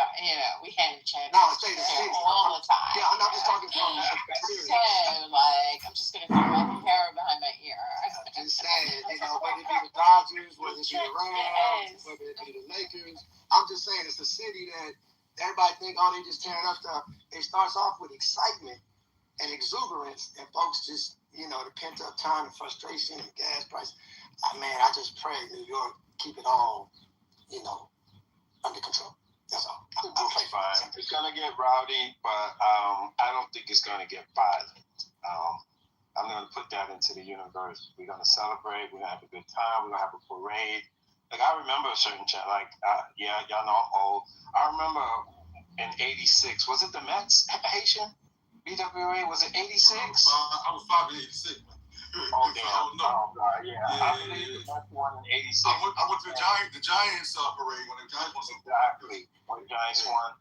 we had a champion. No, state to city. All the time. Yeah, I'm not just talking from experience. So, I'm just going to throw my hair behind my ear. I'm just saying, whether it be the Dodgers, whether it be the Rams, whether it be the Lakers, I'm just saying it's a city that everybody think, they just tearing up stuff. It starts off with excitement and exuberance, and folks just, the pent up time and frustration and gas price. Man, I just pray New York keep it all, under control. That's all. I pray for it. It's gonna get rowdy, but I don't think it's gonna get violent. I'm gonna put that into the universe. We're gonna celebrate. We're gonna have a good time. We're gonna have a parade. Like I remember a certain chat. Y'all know I'm old. I remember in '86. Was it the Mets? Haitian BWA? Was it '86? I was 5 in '86. Oh damn! Oh god, yeah. I believe the Mets won in '86. I went to the Giants parade when the Giants won. Exactly, when the Giants won,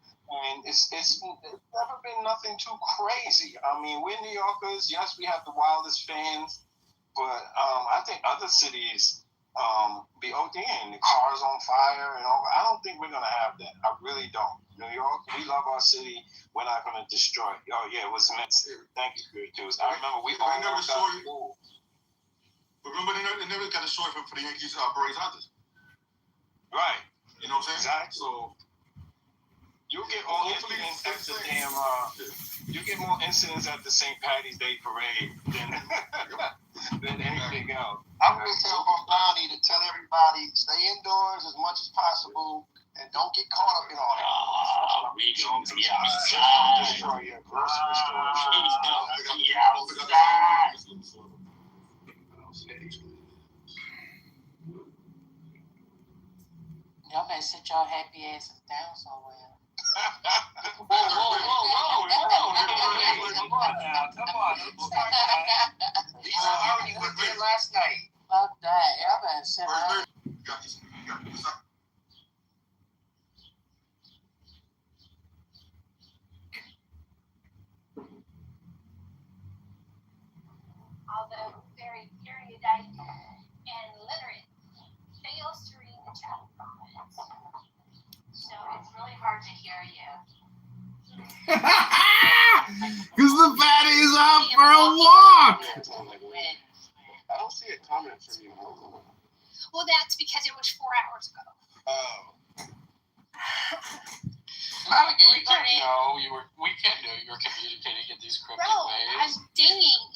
and it's never been nothing too crazy. I mean, we're New Yorkers. Yes, we have the wildest fans, but I think other cities be ODing, the cars on fire and all. I don't think we're gonna have that. I really don't. New York, we love our city. We're not gonna destroy it. Oh yeah, it was Mets. Thank you, Spirit Tuesday. I remember we all got school. Remember, they never got a story for the Yankees parades either. Right. You know what I'm saying? Exactly. So you get more incidents at the damn. You get more incidents at the St. Patty's Day parade than anything else. I would tell Bombani to tell everybody stay indoors as much as possible and don't get caught up in all that. We going to be outside. Destroy your grocery store. Y'all better sit y'all happy asses down somewhere. Whoa. Come on now. I went there last night. Fuck that. Y'all better sit down. Although very erudite and literate, fails to read the chat comments. So it's really hard to hear you. Because the fatty is out for a walk. I don't see a comment from you. Well, that's because it was 4 hours ago. Oh. We can't know you were communicating in these cryptic Bro, ways.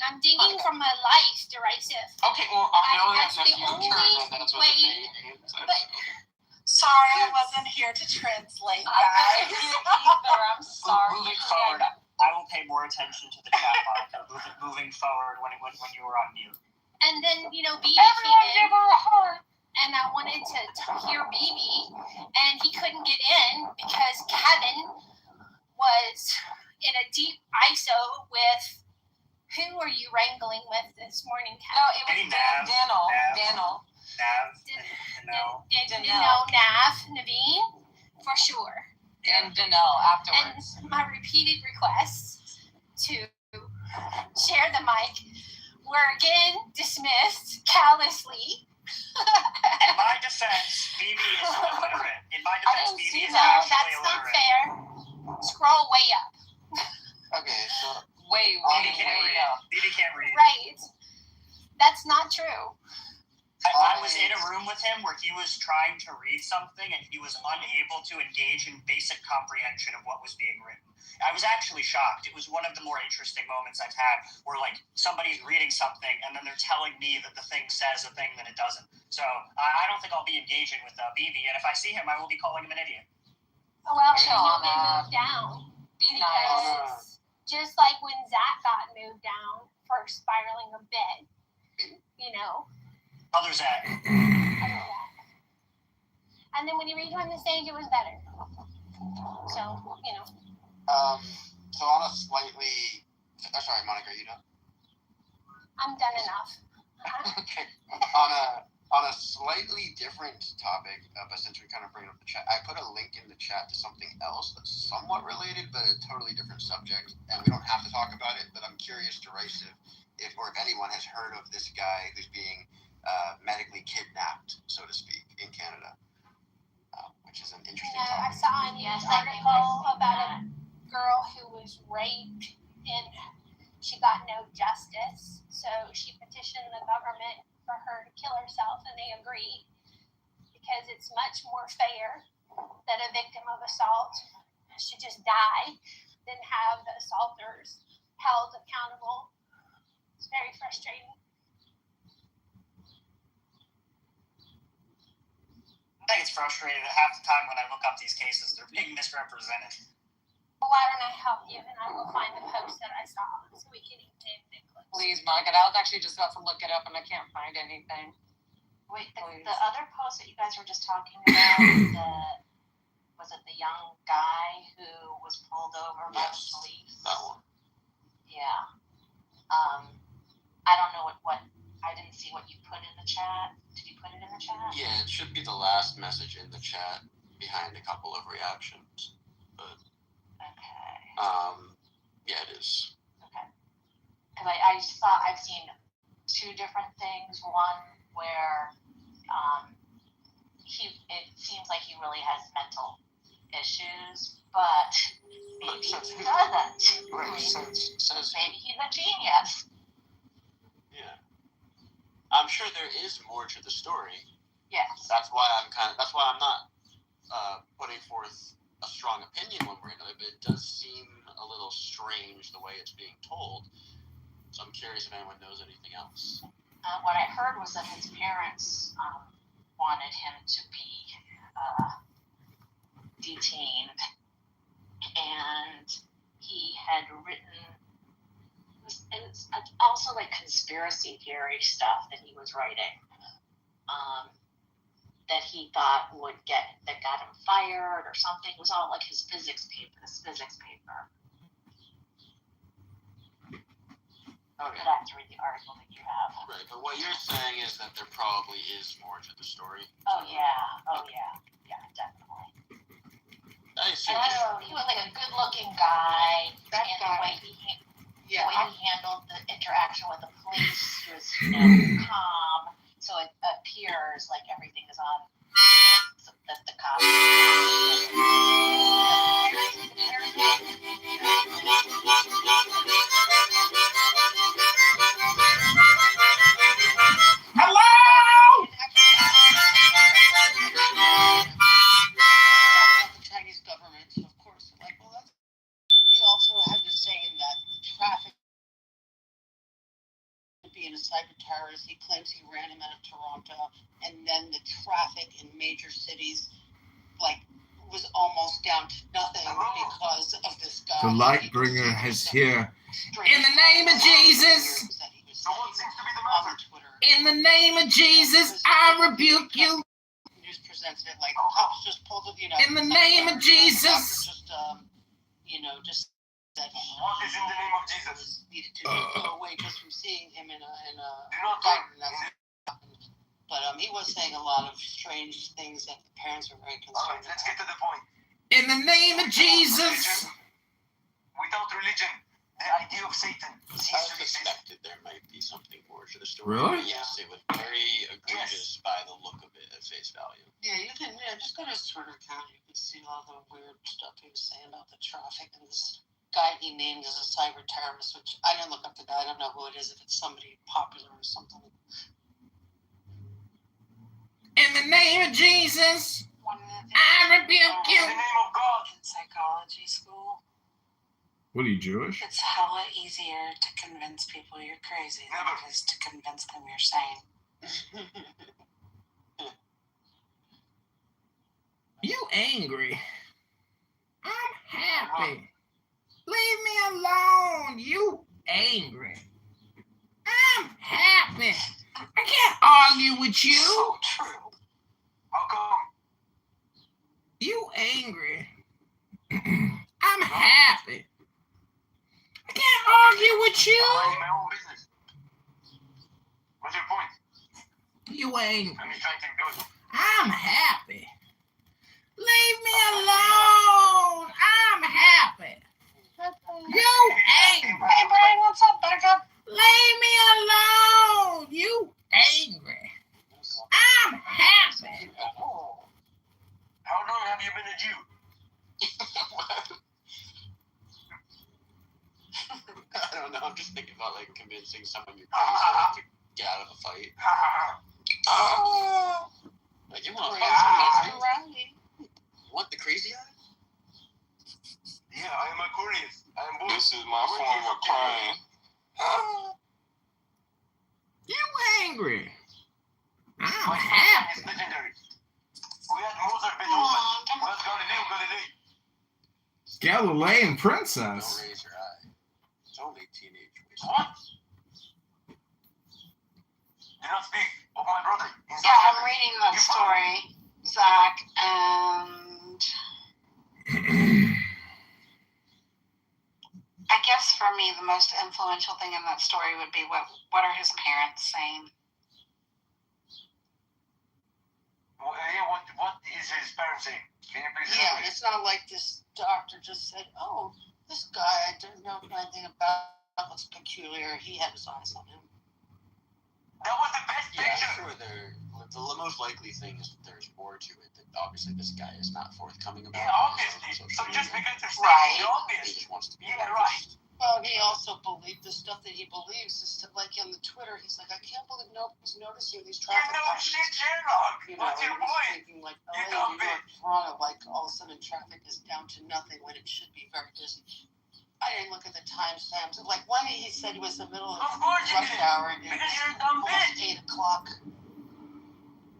I'm dinging from my life, derisive. Okay, well, I know That's that's the your only turn. That's what way. the day is. Sorry, I wasn't here to translate, guys. Either. I'm sorry. Moving forward, I will pay more attention to the chat, Monica. Moving forward, when you were on mute. And then, BB Everyone came give her a heart. and I wanted to hear BB, and he couldn't get in because Kevin was in a deep ISO with. Who are you wrangling with this morning, Kevin? No, it was Daniel. Nav, Naveen, for sure. And Danelle afterwards. And my repeated requests to share the mic were again dismissed callously. In my defense, BB is illiterate. BB is No, actually that's not illiterate. fair. Scroll way up. Okay, so Way up. BB can't read. Right. That's not true. I was in a room with him where he was trying to read something and he was unable to engage in basic comprehension of what was being written. I was actually shocked. It was one of the more interesting moments I've had where, like, somebody's reading something and then they're telling me that the thing says a thing that it doesn't. So I don't think I'll be engaging with BB, and if I see him, I will be calling him an idiot. Oh, well, he'll get moved down. Because just like when Zach got moved down for spiraling a bit, you know. Other Zach. And then when you rejoined the stage, it was better. So, you know. So on a slightly, sorry, Monica, are you done? I'm done enough. Okay. On a slightly different topic, but since we kind of bring up the chat, I put a link in the chat to something else that's somewhat related, but a totally different subject. And we don't have to talk about it, but I'm curious, derisive, if anyone has heard of this guy who's being medically kidnapped, so to speak, in Canada, which is an interesting topic. I saw a news article about a girl who was raped and she got no justice, so she petitioned the government for her to kill herself, and they agreed because it's much more fair that a victim of assault should just die than have the assaulters held accountable. It's very frustrating. I think it's frustrating that half the time when I look up these cases, they're being misrepresented. Well, why don't I help you, and I will find the post that I saw so we can even Nicholas. Please, Monica, I was actually just about to look it up and I can't find anything. Wait, the other post that you guys were just talking about, was it the young guy who was pulled over by the police? That one. Yeah. I don't know what I didn't see what you put in the chat. Did you put it in the chat? Yeah, it should be the last message in the chat behind a couple of reactions. But yeah, it is. Okay. Because I've seen two different things. One where it seems like he really has mental issues, but maybe he doesn't. Right, says maybe he's a genius. Yeah. I'm sure there is more to the story. Yes. That's why I'm not putting forth a strong opinion one way or another, but it does seem a little strange the way it's being told. So I'm curious if anyone knows anything else. What I heard was that his parents wanted him to be detained, and he had written, it's also like conspiracy theory stuff that he was writing, that he thought that got him fired or something. It was all like his physics paper. Okay. But I have to read the article that you have. Right, but what you're saying is that there probably is more to the story. Oh yeah, definitely. He was like a good-looking guy, and the way he handled the interaction with the police was, calm. So it appears like everything is on that the cops. Hello! The Chinese government, of course, like, well, he also had to say in that the traffic being a cyber terrorist, he claims he ran him out of Toronto, and then the traffic in major cities, like, was almost down to nothing because of this guy. The light bringer is here. In the name of Jesus. In the name of Jesus, I rebuke you. News presented it like cops just pulled it, In the name of Jesus. Just that what is in the name of Jesus? Needed to go away just from seeing him in a garden. But he was saying a lot of strange things that the parents were very concerned about. Let's get to the point. In the name of Jesus. Without religion, the idea of Satan I suspected there might be something more to the story. Really? Yes, it was very egregious by the look of it at face value. Yeah, you can just go to Turner County. You can see all the weird stuff he was saying about the traffic and this guy he named as a cyber terrorist, which I didn't look up the guy. I don't know who it is, if it's somebody popular or something. In the name of Jesus, I rebuke you. In the name of God. In psychology school, What are you, Jewish? It's hella easier to convince people you're crazy than it is to convince them you're sane. You angry. I'm happy. Leave me alone. You angry. I'm happy. I can't argue with you. So true. How come? You angry. I'm happy. I can't argue with you. I'm minding my own business. What's your point? You angry. I'm just trying to do it. I'm happy. Leave me alone. I'm happy. You angry. Hey, Brian, what's up, Buttercup? Leave me alone. You angry. I'm happy. How long have you been a Jew? I don't know. I'm just thinking about like convincing someone you're crazy to get out of a fight. Like you want to fight somebody? What, the crazy eye? Yeah, I am Aquarius. I am born. This is my form of crying. You angry. I'm My happy. is legendary. We had Mozart, Beethoven. Where's Galileo Galilei? Galilean princess. Don't raise your eye. It's only teenage ways. What? Do not speak of my brother. Yeah, I'm reading that story, Zach, and I guess for me the most influential thing in that story would be what are his parents saying? What is his parents saying? Can you please Yeah, elaborate? it's not like this doctor just said, "Oh, this guy I didn't know anything about. Looks peculiar. He had his eyes on him." That was the best Yeah, picture. I'm sure the most likely thing is that there's more to it. That obviously this guy is not forthcoming about. Yeah, obviously. So just because it's Right. the obvious. He just wants to be. Yeah, right. Well, he also believed the stuff that he believes is to, like on the Twitter. He's like, I can't believe nobody's noticing these You traffic know patterns. shit, Sherlock. You know, What's your and he's point? thinking like, You LA, dumb New York, Toronto, like all of a sudden traffic is down to nothing when it should be very busy. I didn't look at the timestamps. Like when he said it was the middle of course you rush did. hour and it Because was you're a dumb almost bitch. 8 o'clock.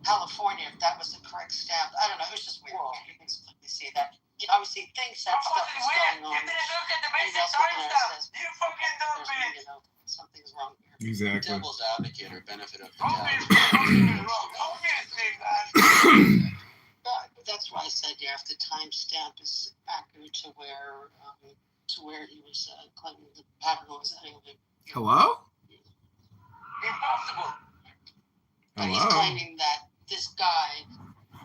California, if that was the correct stamp. I don't know. It was just weird. He thinks we see that. He obviously thinks that How stuff fucking is weird. going on. You didn't look at the Anybody basic else looking at it timestamp. says, You fucking dumb there's, bitch. you know, something's wrong here. Exactly. Devil's advocate or benefit of the doubt. Obviously, man. But that's why I said, yeah, if the timestamp is accurate to where he was claiming the pattern was anyway. Hello? Impossible. But he's Hello? claiming that this guy,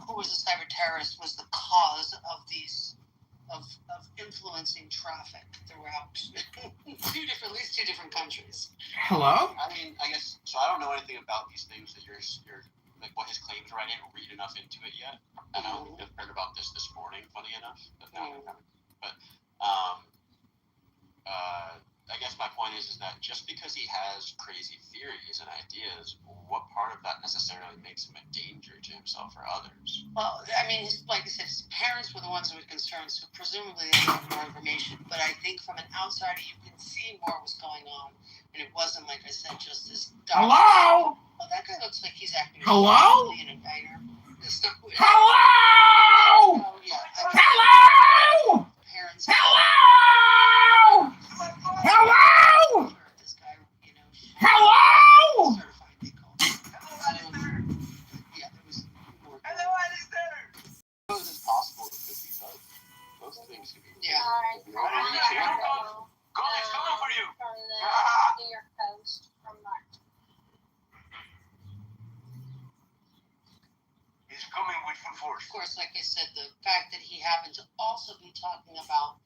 who was a cyber terrorist, was the cause of these of influencing traffic throughout at least two different countries. Hello? I mean, I guess so. I don't know anything about these things that you're like what his claims were. I didn't read enough into it yet, and I only just heard about this morning. Funny enough, but I guess my point is that just because he has crazy theories and ideas, what part of that necessarily makes him a danger to himself or others? Well, I mean, like I said, his parents were the ones who were concerned, so presumably they had more information. But I think from an outsider, you can see more was going on, and it wasn't, like I said, just this doctor. Hello? Oh, that guy looks like he's acting. Hello? In a diner. Hello? Oh, yeah. Hello? Parents. Hello? Hello? This guy, you know. Hello? Certified, they call it. Yeah, there was more. Hello, Alistair. How is it possible it could be both? Both things could be. Yeah. God is coming for you. From the New York Post from March. He's coming with full force. Of course, like I said, the fact that he happened to also be talking about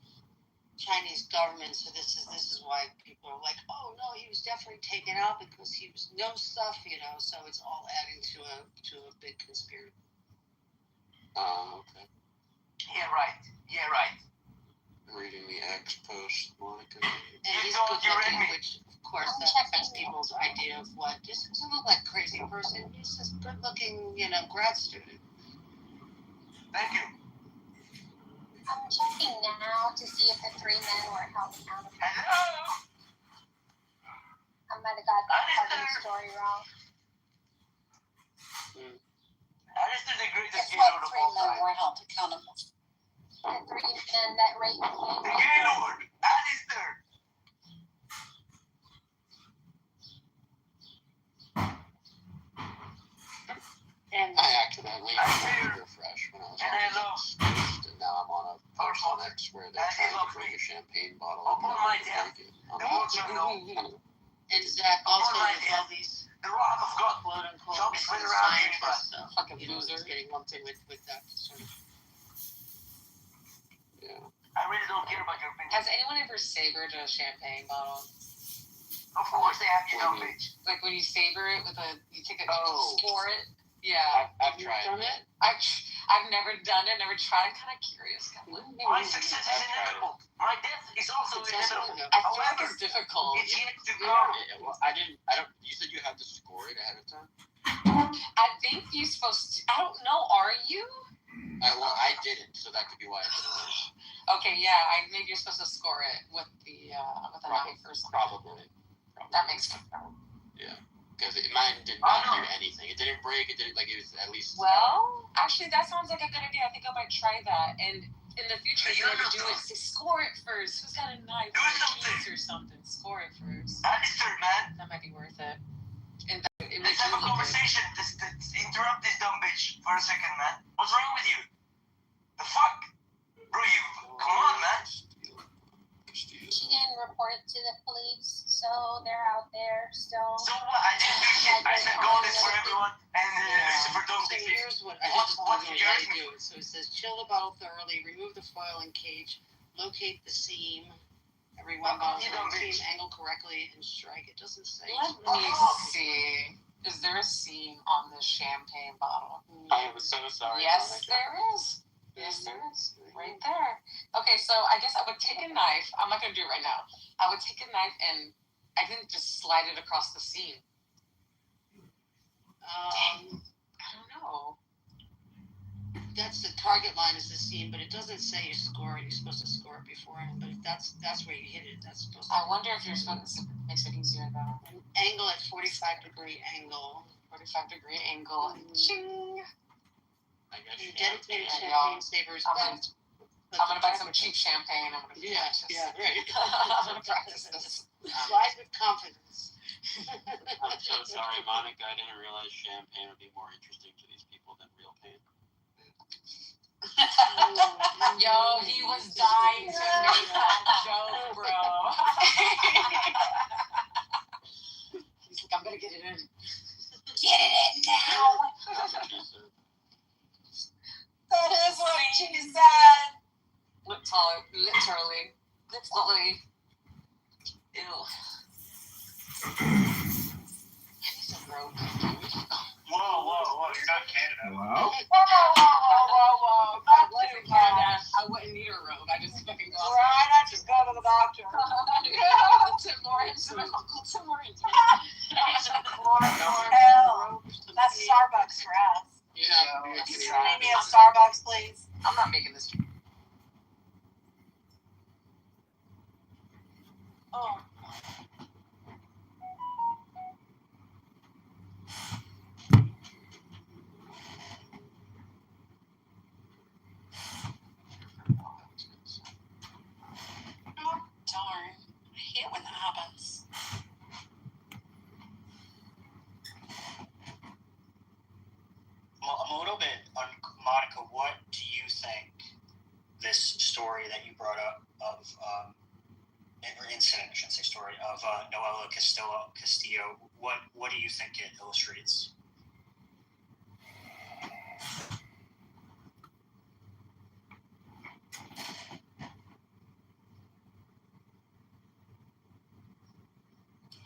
Chinese government, so this is why people are like, oh no, he was definitely taken out because he was no stuff, you know. So it's all adding to a big conspiracy. Okay. Yeah, right. Yeah, right. Reading the X post, Monica. And he's good looking, which of course that affects people's idea of what. This doesn't look like a crazy person. He's just good looking, you know, grad student. Thank you. I'm checking now to see if the 3 men were held accountable. Hello? I might have got that part of the story wrong. Alistair the greatest Guess Gaylord what? of 3 all men time. were held accountable. The 3 men that raped me. The Gaylord, Alistair. And I accidentally refreshed when I was on Switch, and now I'm on a post on X where they're trying to drink a champagne bottle and not break it. and Zach also with all these the wrath of God quote unquote jumps right around you, but scientists stuff. Fucking You know, loser. it's getting lumped in with that sort of. Yeah. I really don't care about your opinion. Has anyone ever savored a champagne bottle? Of course they have you dumb bitch. Like when you savor it with you take a score it. Yeah. I've tried it. I've never done it, never tried. I'm kind of curious. My success is inevitable. My death is also inevitable. I feel like it's difficult. It's yet to come. Well, I don't. You said you had to score it ahead of time. I think you're supposed to. I don't know. Are you? I didn't, so that could be why I didn't. Okay, yeah. Maybe you're supposed to score it with the knife or something. Probably. That makes sense. Yeah. Because mine did not do anything. It didn't break. It didn't it was at least. Well, actually, that sounds like a good idea. I think I might try that. And in the future, if you ever do it, score it first. Who's got a knife or keys or something? Score it first. Alistair, man. That might be worth it. And it Let's makes have you a look good. conversation. Interrupt this dumb bitch for a second, man. What's wrong with you? The fuck? Bro, come on, man. She didn't report it to the police, so they're out there still. So what? I didn't do shit. I said go this for everyone, and Lucifer don't So take here's this. what I What's just you guys do. So it says chill the bottle thoroughly, remove the foil and cage, locate the seam. Every one bottle seam, angle correctly, and strike. It doesn't say. Let me see. Is there a seam on this champagne bottle? I am so sorry. Yes, there is. Yes, there is. Right there. Okay, so I guess I would take a knife. I'm not going to do it right now. I would take a knife and I think just slide it across the seam. I don't know. That's the target line is the seam, but it doesn't say you score it. You're supposed to score it beforehand. But if that's where you hit it, that's supposed to. I wonder if you're supposed to makes it easier though. An angle at 45-degree angle. 45-degree angle. Ching. I guess You dedicated y'all. champagne savers. I'm gonna buy some cheap champagne. I'm gonna practice. Yeah, right. I'm gonna practice this. Slide with confidence. I'm so sorry, Monica. I didn't realize champagne would be more interesting to these people than real pain. Yo, he was dying to make that joke, bro. He's like, I'm gonna get it in. Get it in now. That is what she said. Literally. Ew. I need some rope. Whoa. You're not Canada. Wow. Whoa. Not too bad. I wouldn't need a robe. I just fucking go. Right, I just go to the doctor. Tim Morris. Uncle Tim Morris. Hell, that's Starbucks for us. Yeah. Leave me a Starbucks, please. I'm not making this. Oh. Darn. I hate when that happens. I'm a little bit Monica, what do you think this story that you brought up of or incident, I shouldn't say story, of Noella Castillo, what do you think it illustrates?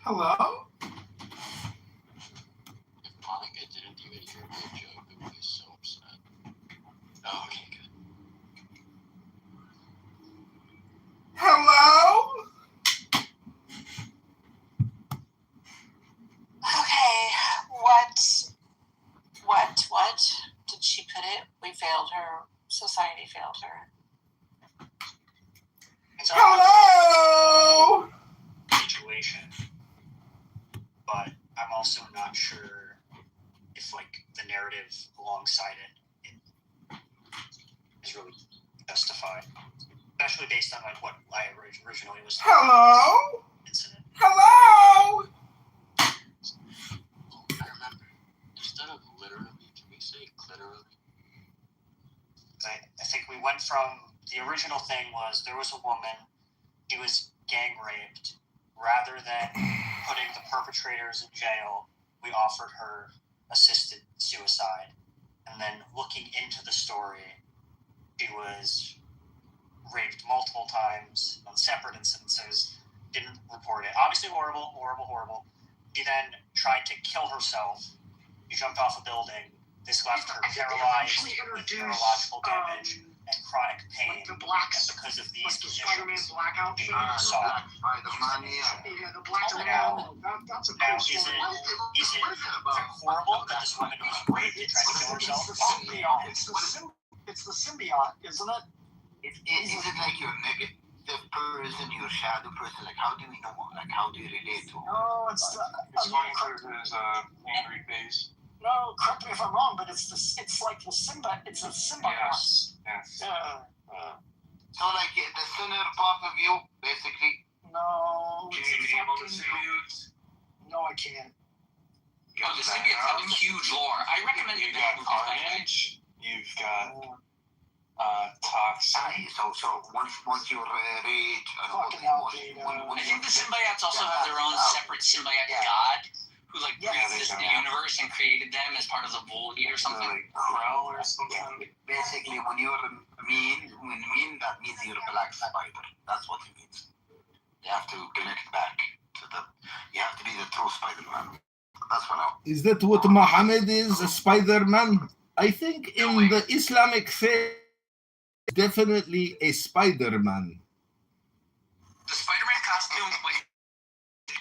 Hello? If Monica didn't even hear my joke, I would be so upset. Oh, okay, good. Hello? Okay, what did she put it? We failed her. Society failed her. Hello. Situation, but I'm also not sure if like the narrative alongside it is really justified, especially based on like what I originally was. Hello. Incident. Hello. I remember. Instead of literally, can we say literally? I think we went from the original thing was there was a woman, she was gang raped. Rather than putting the perpetrators in jail, we offered her assisted suicide. And then looking into the story, she was raped multiple times on separate incidences, didn't report it. Obviously horrible, horrible, horrible. She then tried to kill herself. She jumped off a building. This left her paralyzed with neurological damage and chronic pain. The black, and because of these like the Spider-Man conditions, black outfit. saw Spider-Man, yeah, the black now, that's a now cool is story. it horrible that this woman was raped and tried to kill herself? It's the symbiote, isn't it? Is it like your negative person, your shadow person? Like, how do we know? Like, how do you relate to? No, it's going through his angry phase. No, correct me if I'm wrong, but it's like the symbiote. It's a symbiote. Yes. So, like, the sinner part of you, basically. No. Can you name all the symbiotes? No, I can't. Oh, the symbiotes have a huge lore. I recommend you got Carnage. You've got Toxin. So once you rage, I think the symbiotes also have their own separate symbiote god who like pre-existed the universe and created them as part of the Void or something. Like Crow or something. Basically, when you're mean, that means you're a black spider. That's what it means. You have to connect back to you have to be the true Spider-Man. That's what Is that what Muhammad is, a Spider-Man? I think in the Islamic faith, definitely a Spider-Man. The Spider-Man costume with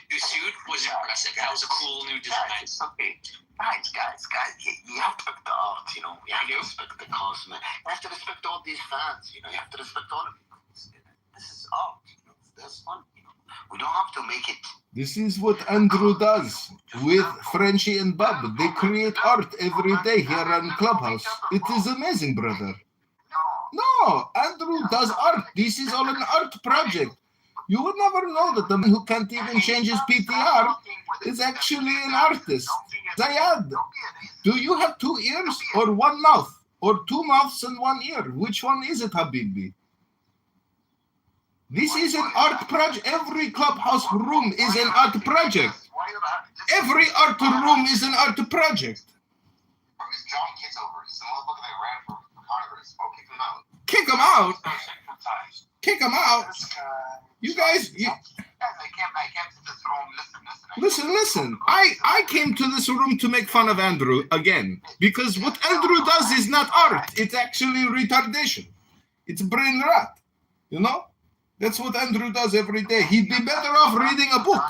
the suit was impressive. That was a cool new design. Okay. Guys, you have to respect the art, you know. You have to respect the cosmos. You have to respect all these fans, you know. You have to respect all of it. This is art, you know. That's fun, you know. We don't have to make it. This is what Andrew does with Frenchie and Bob. They create art every day here on Clubhouse. It is amazing, brother. No, Andrew does art. This is all an art project. You would never know that the man who can't even change his PTR is actually an artist. Zayad, do you have 2 ears or 1 mouth? Or 2 mouths and 1 ear? Which one is it, Habibi? This is an art project. Every Clubhouse room is an art project. Every art room is an art project. It's John Kitover. It's the motherfucker that ran for Congress. Oh, Kick him out. Kick him out. You guys, listen. I came to this room to make fun of Andrew again because what Andrew does is not art. It's actually retardation. It's brain rot. You know? That's what Andrew does every day. He'd be better off reading a book.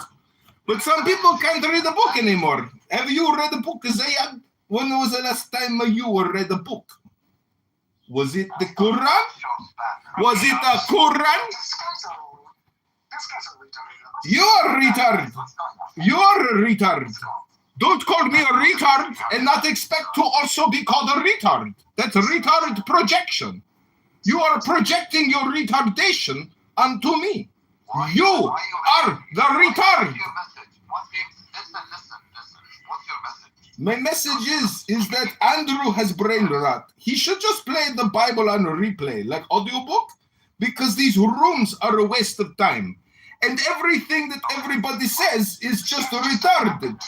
But some people can't read a book anymore. Have you read a book, Zayad? When was the last time you read a book? Was it the Quran? Was it a Quran? You're a retard. You're a retard. Don't call me a retard and not expect to also be called a retard. That's a retard projection. You are projecting your retardation onto me. You are the retard. My message is that Andrew has brain rot. He should just play the Bible on a replay, like audiobook, because these rooms are a waste of time. And everything that everybody says is just retarded.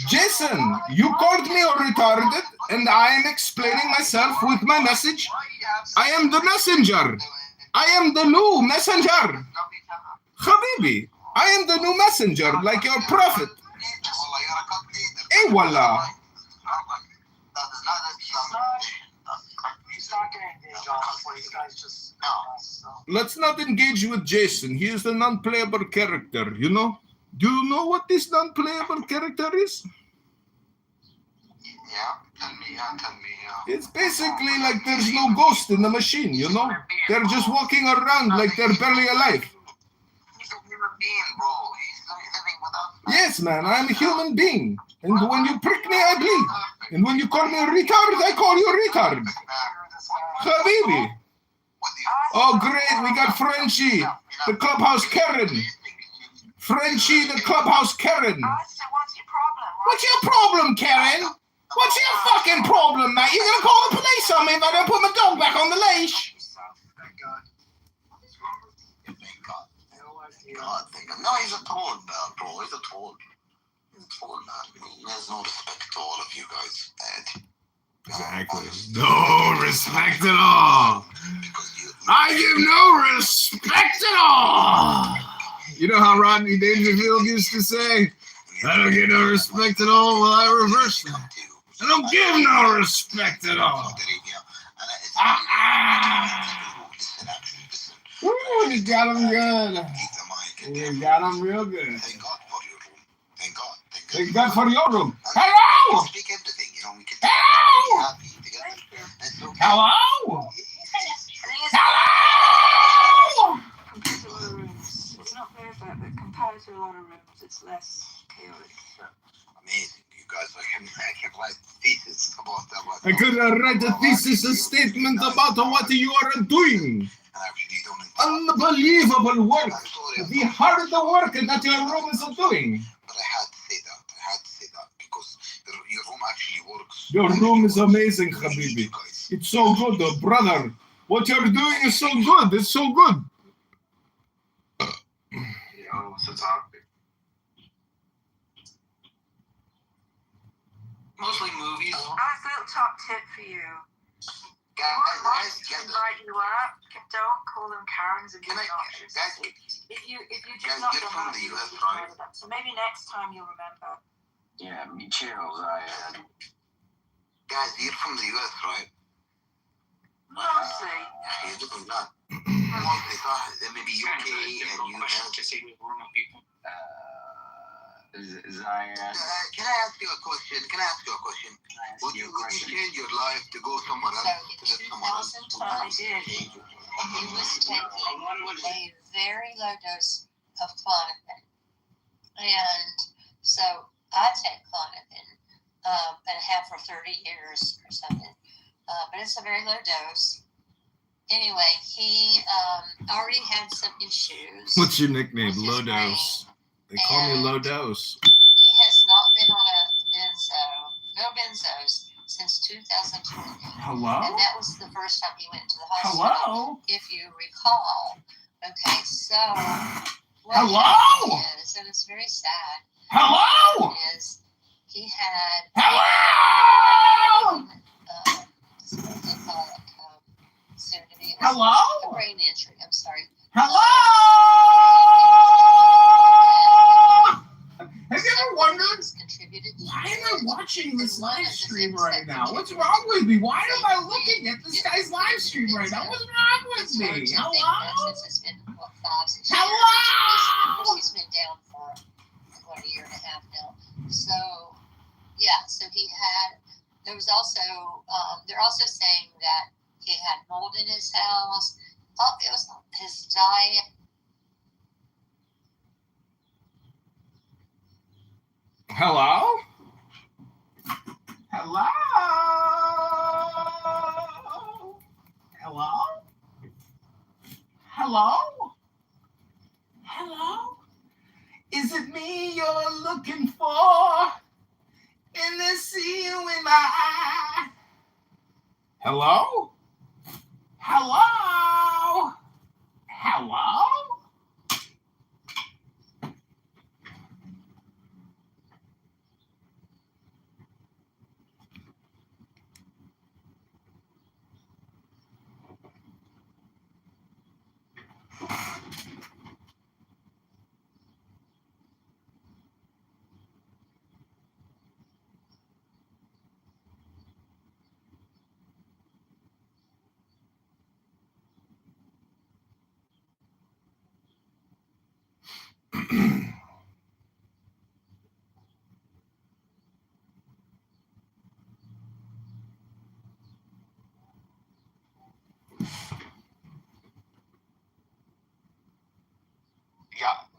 Jason, you called me a retarded, and I am explaining myself with my message. I am the messenger. I am the new messenger. Habibi, I am the new messenger, like your prophet. Hey, wallah. Let's not engage with Jason. He is a non-playable character, you know? Do you know what this non-playable character is? Yeah, It's basically like there's no ghost in the machine, you know? They're just walking around like they're barely alive. He's a human being, bro. He's living without. Yes, man, I'm a human being. And when you prick me, I bleed. And when you call me a retard, I call you a retard. Habibi. Oh, great, we got Frenchie, the clubhouse Karen. Frenchie, the clubhouse Karen. What's your problem, Karen? What's your fucking problem, mate? You're gonna call the police on me if I don't put my dog back on the leash? No, he's a tall man, bro. He's a tall man. He has no respect to all of you guys. Exactly. No respect at all. I give no respect at all. You know how Rodney Dangerfield used to say, I don't get no respect at all. Well, I reverse that. I don't give no respect at all. Woo, you got him good. You got him real good. Thank God for your room. Hello! Hello! Hello! Hello! Compared to other rooms, it's not perfect, but compared to a lot of rooms, it's less chaotic. Amazing, you guys. I can write thesis about that. I could write a thesis, a statement about what you are doing. Unbelievable work. The hard work that your room is doing. But I had to say that. Because your room actually works. Your room is amazing, Habibi. It's so good, brother. What you're doing is so good. It's so good. What's the topic? Mostly movies. I have a little top tip for you. Guys, Invite you up. Don't call them Karens and obnoxious. If you just not you're from the US, right? So maybe next time you'll remember. Yeah, me too. Guys, you're from the US, right? Mostly. You're different, not. Mostly, maybe UK and US. To say with normal people. Zion. Can I ask you a question? Would you change your life to go somewhere else? To live somewhere else? I did. He was taking a very low dose of Klonopin. And so I take Klonopin and have for 30 years or something. But it's a very low dose. Anyway, he already had some issues. What's your nickname? Low Dose. They call me Low Dose. He has not been on a no benzos, since 2020. Hello? And that was the first time he went to the hospital. Hello? If you recall. Okay, so what Hello? happened is, and it's very sad. Hello? Is he had Hello? What they call it, soon to be Hello? a brain injury. I'm sorry. Hello? Have you ever wondered why am I watching this live stream right now? What's wrong with me? Why am I looking at this guy's live stream right now? What's wrong with me? Hello? It's been, 5, 6 years. Hello? He's been down for a year and a half now. So, yeah, so he had, there was also, they're also saying that he had mold in his house. Oh, it was his diet. Hello? Hello? Hello? Hello? Hello? Is it me you're looking for? In the see you in my eye? Hello? Hello? Hello?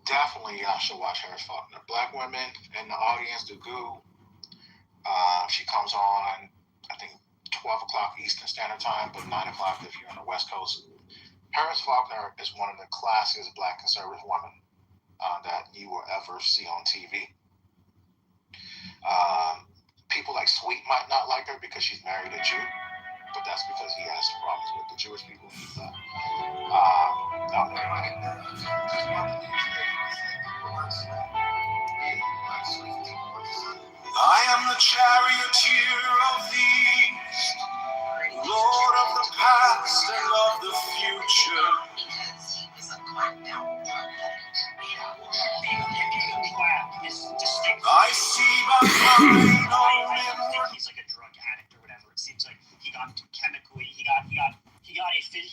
definitely y'all should watch Harris Faulkner. Black women in the audience do Goo. She comes on, I think, 12 o'clock Eastern Standard Time, but 9 o'clock if you're on the West Coast. Harris Faulkner is one of the classiest Black conservative women that you will ever see on TV. People like Sweet might not like her because she's married a Jew, but that's because he has problems with the Jewish people. I am the charioteer of the East, Lord of the past and of the future. I see by my own inward. He's like a drug addict or whatever. It seems like he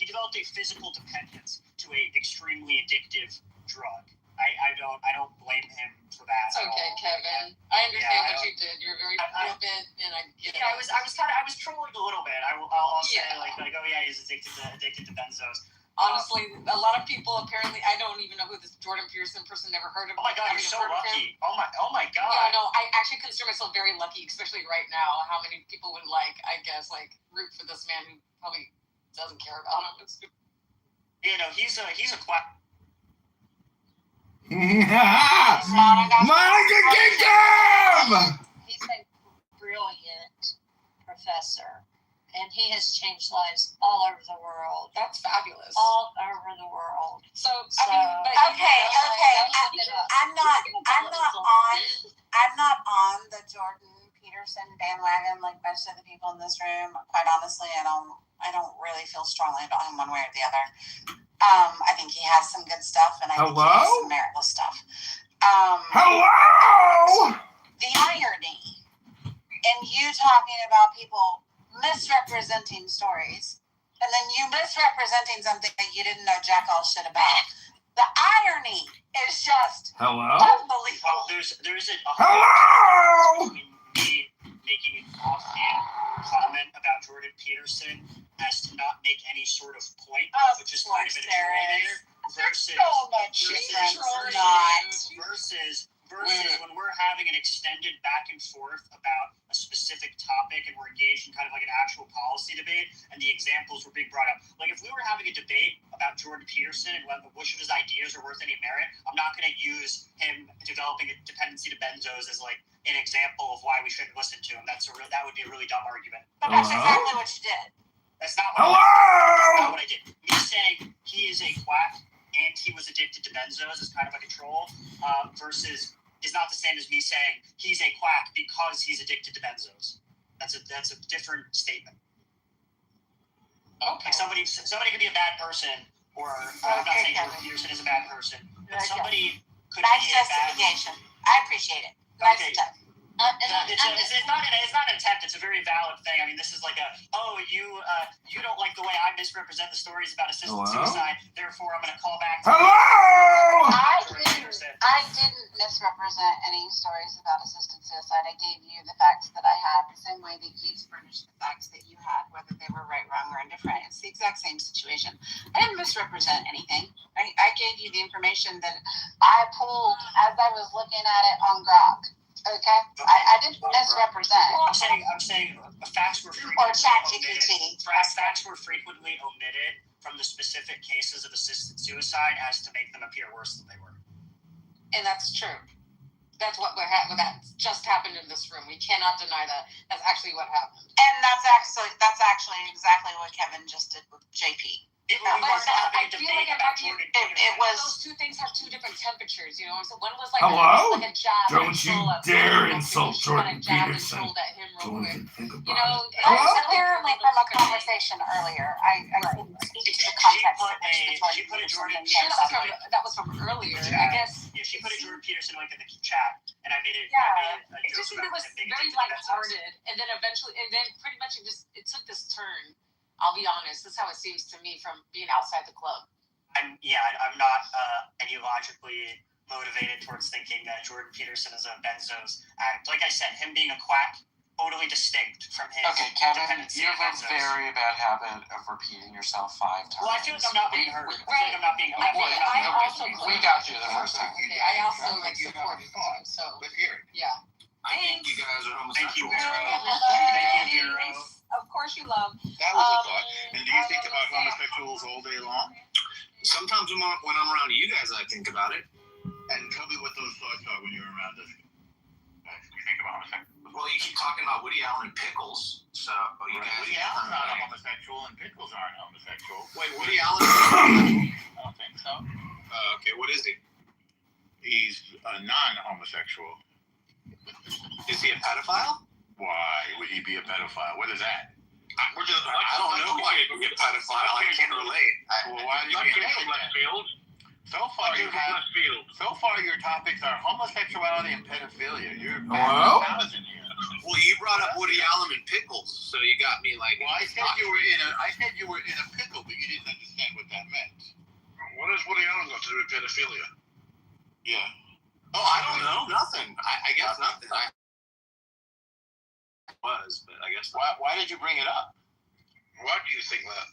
developed a physical dependence to an extremely addictive drug. I don't blame him for that. It's okay, Kevin. I understand what you did. You're very flippant, and I get it. I was trolling a little bit. I'll say like oh yeah, he's addicted to benzos. Honestly, a lot of people apparently, I don't even know who this Jordan Peterson person, never heard of him. Oh my God, you're so lucky. Oh my God. Yeah, no, I actually consider myself very lucky, especially right now, how many people would I guess, root for this man who probably doesn't care about him. You know, he's a quack. Monica kicked him! He's a brilliant professor, and he has changed lives all over the world. That's fabulous. All over the world. So okay. I'm not on the Jordan Peterson bandwagon like most of the people in this room. Quite honestly, I don't really feel strongly about him one way or the other. I think he has some good stuff, and I think he has some meritless stuff. The irony in you talking about people misrepresenting stories, and then you misrepresenting something that you didn't know jack all shit about. The irony is just unbelievable. Well, there's a Hello. Me making an offhand comment about Jordan Peterson as to not make any sort of point, which is kind of an intimidator, versus when we're having an extended back and forth about a specific topic and we're engaged in kind of like an actual policy debate and the examples were being brought up. Like if we were having a debate about Jordan Peterson and which of his ideas are worth any merit, I'm not going to use him developing a dependency to benzos as like an example of why we shouldn't listen to him. That would be a really dumb argument. But that's exactly what you did. That's not what I did. Me saying he is a quack and he was addicted to benzos is kind of like a troll, versus is not the same as me saying he's a quack because he's addicted to benzos. That's a different statement. Okay. Like somebody could be a bad person, or I'm not saying Jordan Peterson is a bad person, but somebody could be a bad. Justification. I appreciate it. Nice stuff. It's not an attempt. It's a very valid thing. I mean, this is like you don't like the way I misrepresent the stories about assisted suicide. Therefore, I'm going to call back. I didn't misrepresent any stories about assisted suicide. I gave you the facts that I had, the same way that you furnished the facts that you had, whether they were right, wrong, or indifferent. It's the exact same situation. I didn't misrepresent anything. I gave you the information that I pulled as I was looking at it on Grok. Okay, I didn't misrepresent. I'm saying facts were frequently omitted. Facts were frequently omitted from the specific cases of assisted suicide as to make them appear worse than they were. And that's true. That's what that just happened in this room. We cannot deny that. That's actually what happened. And that's actually exactly what Kevin just did with JP. I feel like those two things have two different temperatures, you know. So one was like a jab. Don't you dare insult Jordan Peterson. You know, I said there from a conversation earlier. I couldn't speak to the context of she put a Jordan Peterson. That was from earlier, I guess. Yeah, she put a Jordan Peterson link in the chat, and I made it. Yeah, it just seemed it was very lighthearted, and then pretty much it took this turn. I'll be honest, this is how it seems to me from being outside the club. I'm not ideologically motivated towards thinking that Jordan Peterson is a benzos addict. Like I said, him being a quack totally distinct from his. Okay, Kevin, dependency you have on a benzos. very bad habit of repeating yourself 5 times. Well, I feel like I'm not being heard. I feel like I'm not being. I also we got you the first time. Okay, I also like supported you, so Let's hear it. yeah. I think you guys are Thank you, homosexual. Thank you, Vero. Of course you love. That was a thought. And do you think about homosexuals all day long? Sometimes when I'm around you guys, I think about it. And tell me what those thoughts are when you're around us. You think about homosexuals. Well, you keep talking about Woody Allen and pickles, so you guys. Woody Allen's not a homosexual, and pickles aren't homosexual. Wait, Woody Allen is homosexual? I don't think so. Okay, what is he? He's a non-homosexual. Is he a pedophile? Why would he be a pedophile? What is that? I don't know why he would be a pedophile. I can't relate. Well, why did you get left field? So far, your topics are homosexuality and pedophilia. You're Hello? Well, you brought up Woody Allen and pickles, so you got me like. Well, I said you were in a pickle, but you didn't understand what that meant. What does Woody Allen got to do with pedophilia? Yeah. Oh, I don't know. Nothing. I guess nothing. I guess. Why did you bring it up? Why do you think that?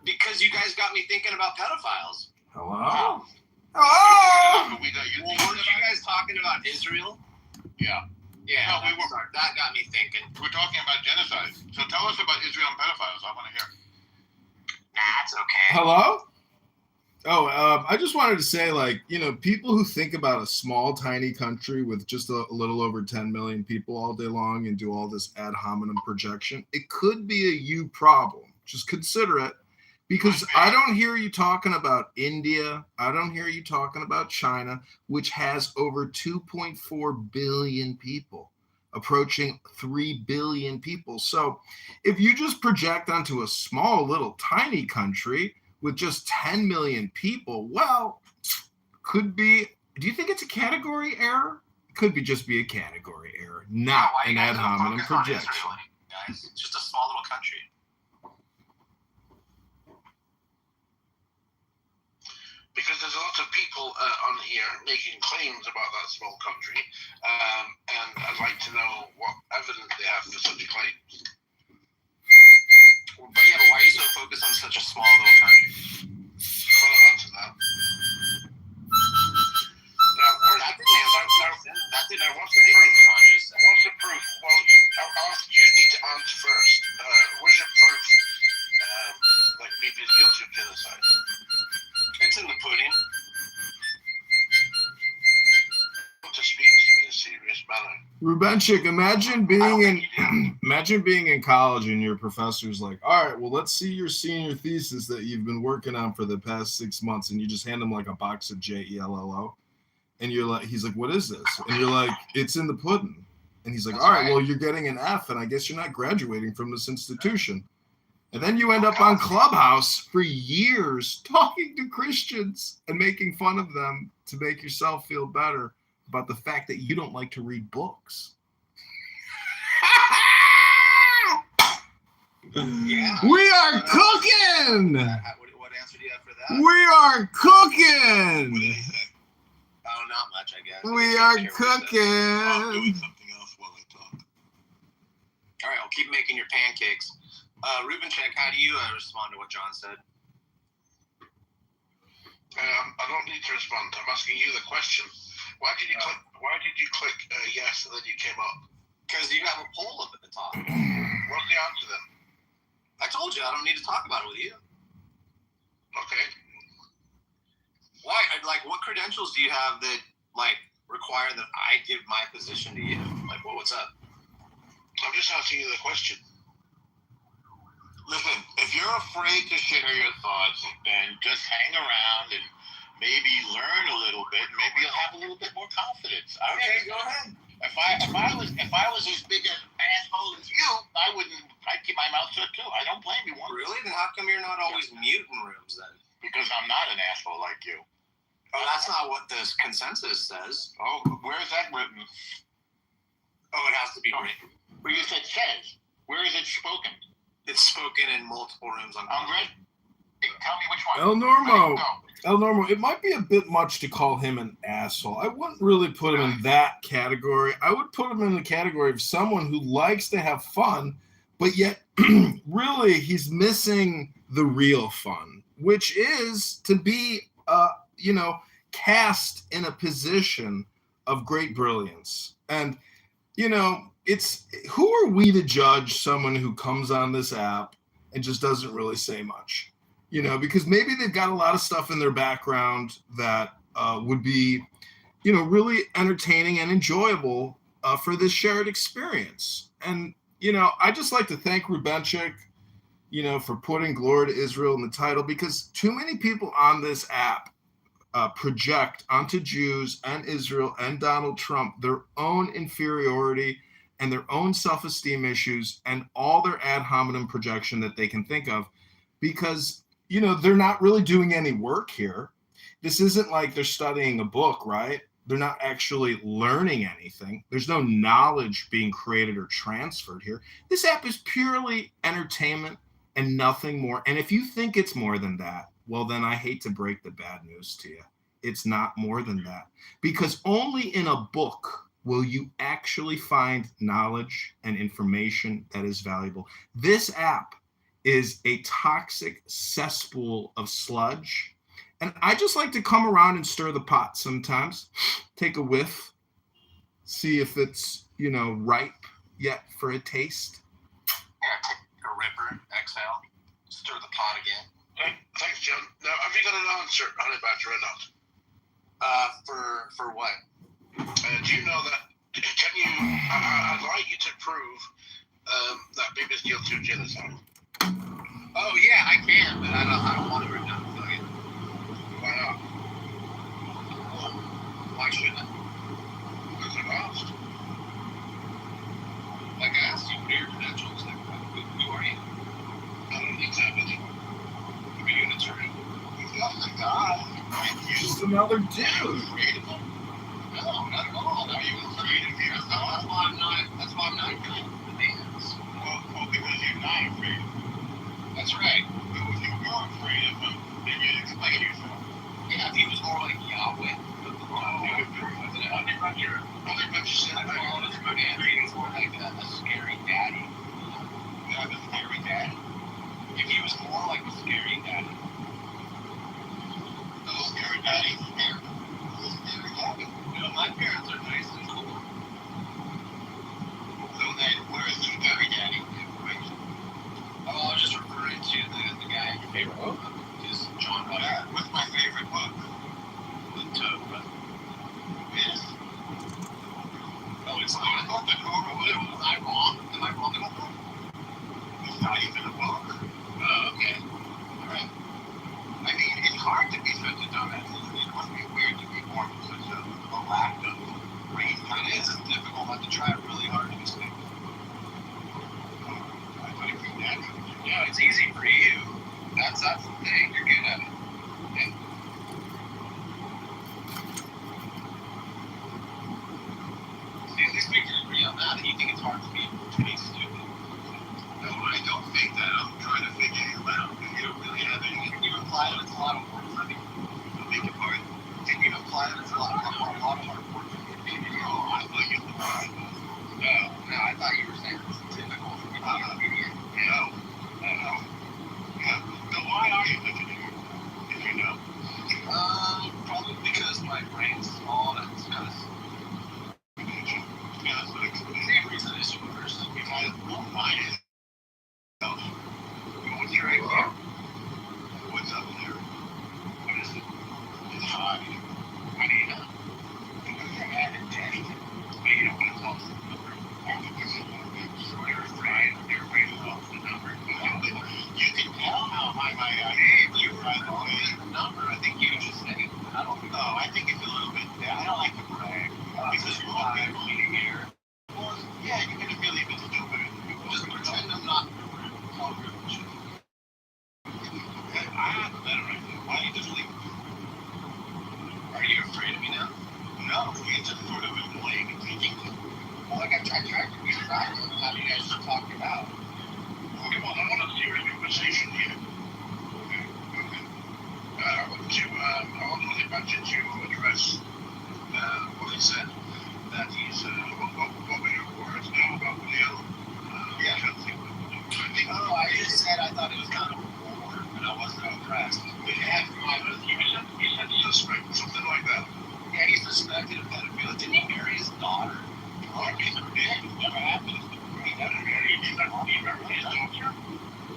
Because you guys got me thinking about pedophiles. Hello? Well, weren't you guys talking about Israel? Yeah. Yeah, that got me thinking. We're talking about genocide. So tell us about Israel and pedophiles. I want to hear. Nah, it's okay. Hello? Oh, I just wanted to say, people who think about a small, tiny country with just a little over 10 million people all day long and do all this ad hominem projection, it could be a you problem. Just consider it. Because I don't hear you talking about India. I don't hear you talking about China, which has over 2.4 billion people, approaching 3 billion people. So if you just project onto a small, little, tiny country with just 10 million people, well, could be, do you think it's a category error? It could just be a category error, not an ad hominem projection. Guys, it's just a small little country. Because there's a lot of people on here making claims about that small country, and I'd like to know what evidence they have for such claims. But yeah, why are you so focused on such a small little country? Well, I'll answer that. Now, what's the proof? Well, you need to answer first. Where's your proof? Bibi is guilty of genocide. It's in the pudding. To speak in a serious manner. Rubenchik, imagine being in college and your professor's like, all right, well, let's see your senior thesis that you've been working on for the past 6 months, and you just hand him like a box of JELLO, and he's like, what is this? And you're like, it's in the pudding. And he's like, all right, well, you're getting an F, and I guess you're not graduating from this institution. And then you end up on Clubhouse for years talking to Christians and making fun of them to make yourself feel better about the fact that you don't like to read books. Yeah. We are cooking! What answer do you have for that? We are cooking! Oh, not much, I guess. We are cooking! All right, I'll keep making your pancakes. Rubenchik, how do you respond to what John said? I don't need to respond. I'm asking you the question. Why did you click yes and then you came up? Because you have a poll up at the top. What's the answer then? I told you I don't need to talk about it with you. Okay. Why? What credentials do you have that require that I give my position to you? What's up? I'm just asking you the question. Listen, if you're afraid to share your thoughts, then just hang around and maybe learn a little bit. Maybe you'll have a little bit more confidence. Okay, go ahead. If I was as big an asshole as you, I'd keep my mouth shut too. I don't blame you one. Really? Then how come you're not always mute in rooms then? Because I'm not an asshole like you. Oh, that's not what this consensus says. Oh, where is that written? Oh, it has to be written. Well, you said says. Where is it spoken? It's spoken in multiple rooms on. I'm ready. Tell me which one. El Normo, it might be a bit much to call him an asshole. I wouldn't really put him in that category. I would put him in the category of someone who likes to have fun, but yet really he's missing the real fun, which is to be, cast in a position of great brilliance. And, it's who are we to judge someone who comes on this app and just doesn't really say much? Because maybe they've got a lot of stuff in their background that would be, really entertaining and enjoyable for this shared experience. And, I just like to thank Rubenchik, for putting Glory to Israel in the title, because too many people on this app project onto Jews and Israel and Donald Trump their own inferiority and their own self-esteem issues and all their ad hominem projection that they can think of, because they're not really doing any work here. This isn't like they're studying a book, right? They're not actually learning anything. There's no knowledge being created or transferred here. This app is purely entertainment and nothing more. And if you think it's more than that, well, then I hate to break the bad news to you. It's not more than that, because only in a book will you actually find knowledge and information that is valuable. This app is a toxic cesspool of sludge. And I just like to come around and stir the pot sometimes, take a whiff, see if it's, ripe yet for a taste. Yeah, take a ripper, exhale, stir the pot again. Thanks, Jim. Now, have you got an answer, Honey Badger, or not? For what? Do you know that? Can you? I'd like you to prove that Bibi's guilty of genocide. Oh yeah, I can, but I don't want to right now. So, yeah. Why not? Well, why shouldn't I? Because I've asked. Like I asked you, what are your credentials? Like, who are you? I don't examine it. I'm a Unitarian. Oh my God. Just another dude. Creative? No, not at all. Are you creative here? That's why I'm not good at the dance. Well, because you're not afraid. That's right. But if you were afraid of him, then you'd explain yourself. Yeah, if he was more like Yahweh. He's more like a scary daddy. Yeah, the scary daddy. If he was more like a scary daddy. The scary daddy. The scary daddy. My parents are nice and cool. So then, where is the scary daddy? Oh, I was just referring to the guy in your favorite book, is John Butter. Yeah, what's my favorite book? The Torah. Yes. Oh, it's not. I thought the Torah was. Was I wrong? Am I wrong about that? It's not even a book. Oh, okay. All right. I mean, it's hard to be such a dumbass. It must be weird to be born with such a lack of brain. It is. It's difficult. I have to try really hard to be stable. I thought it was that. Yeah, it's easy for you. That's the thing. You're good at it. Yeah. See, at least we can agree on that. You think it's hard to be stupid. No, I don't think that. I'm trying to figure you out. You don't really have any. Can you imply that it's a lot of work for me? I beg your pardon? Can you imply that it's a lot of hard work for me? No, I thought you were right. No, I thought you were saying it's typical for me to be an idiot. No. So why are you such an idiot? If you know. Probably because my brain's small and it's kind of. Yeah, that's what it's The same reason as yours. because mine is. What's your idea? What's up there? What is it? It's high. How do you know? Because I haven't tested it. But you don't want to tell us the number. So you're afraid of the number. You can tell how high my Hey, you were on the number. I think you just said it. I don't know. I think it's a little bit. I don't like to brag. Because you're not leading here. Well, yeah, you can really be stupid. Just pretend I'm not hungry. I have a better idea. Why don't you just leave? Are you afraid of me now? No, you're just sort of annoying and thinking. Well, like I tried to be trying to how you guys just talked about. Come on, I want a serious conversation here. Okay. budget to address what he said, that he's what were your words now about Woody Allen? I just said I thought it was kind of forward, but I wasn't impressed. He said suspect, something like that. Yeah, he suspected a pedophilia. Didn't he marry his daughter? Oh, he never did. It never happened. He never married his daughter.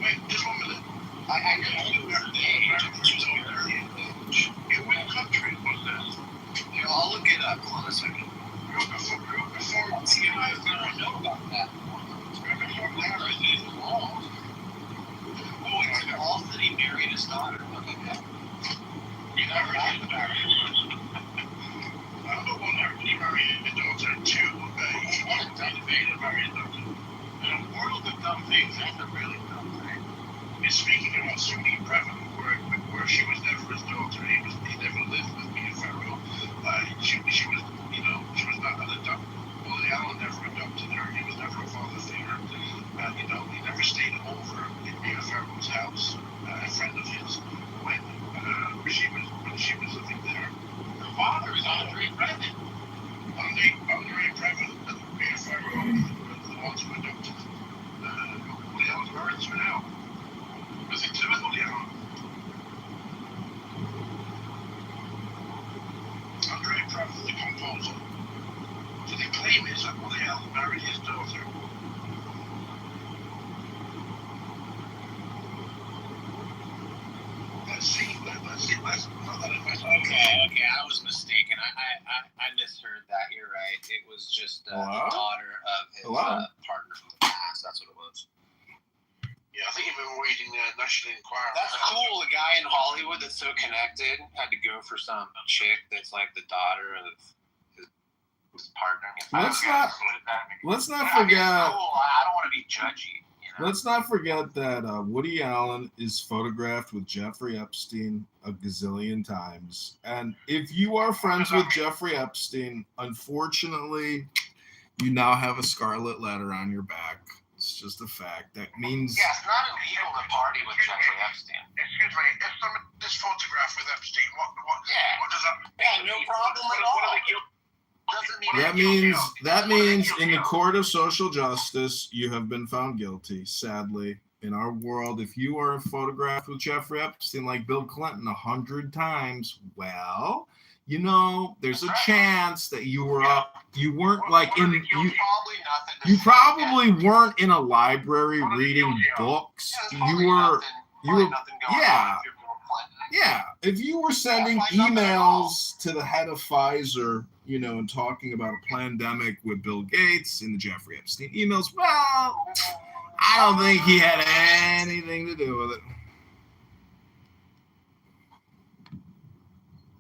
Wait, just 1 minute. I know he was engaged. In what country was that? You know, I'll look it up. Hold on a second. Before See, I don't know about that. before Larry did. Oh, it's false that he married his daughter. Okay. He never did marry her. I don't know what happened. He married his daughter too. He wanted to marry his daughter. In a world of dumb things, that's a really dumb thing. He's speaking about Suni Previn, where she was never his daughter. He never lived with Mia Farrow. She was, she was not an adopted. Woody Allen never adopted her. He was never a father figure. He never stayed over in Mia Farrow's house. A friend of his, when she was living there. Her father is Andre Previn. Andre Previn and Mia Farrow were the ones who adopted Woody Allen's parents for now. Was it with Woody Allen? Andre Previn, the composer. So the claim is that Woody Allen married his daughter. Okay, I was mistaken. I misheard that. You're right. It was just the daughter of his partner from the past. That's what it was. Yeah, I think you've been reading National Enquirer. That's cool. A guy in Hollywood that's so connected had to go for some chick that's like the daughter of his partner. Let's not forget. Cool. I don't want to be judgy. Let's not forget that Woody Allen is photographed with Jeffrey Epstein a gazillion times. And if you are friends with Jeffrey Epstein, unfortunately, you now have a scarlet letter on your back. It's just a fact. That means... Yeah, it's not illegal to party with Jeffrey Epstein. Excuse me, if someone is photographed with Epstein, what does that mean? Yeah, no problem at all. That means in the court of social justice, you have been found guilty. Sadly, in our world, if you are photographed with Jeffrey Epstein like Bill Clinton 100 times, well, there's a chance that you weren't like in you probably weren't in a library reading books. You were yeah. If you were sending emails to the head of Pfizer, and talking about a pandemic with Bill Gates in the Jeffrey Epstein emails, well, I don't think he had anything to do with it.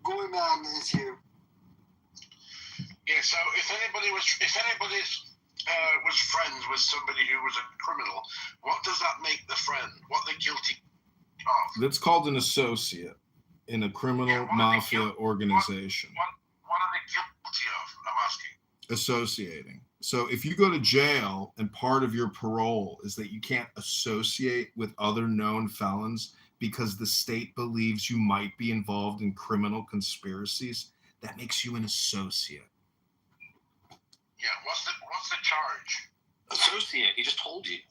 Going on is here. Yeah, so if anybody was friends with somebody who was a criminal, what does that make the friend? What they're guilty of? That's called an associate in a criminal mafia organization. What are they guilty of? I'm asking. Associating. So if you go to jail and part of your parole is that you can't associate with other known felons because the state believes you might be involved in criminal conspiracies, that makes you an associate. Yeah, what's the charge? Associate. He just told you.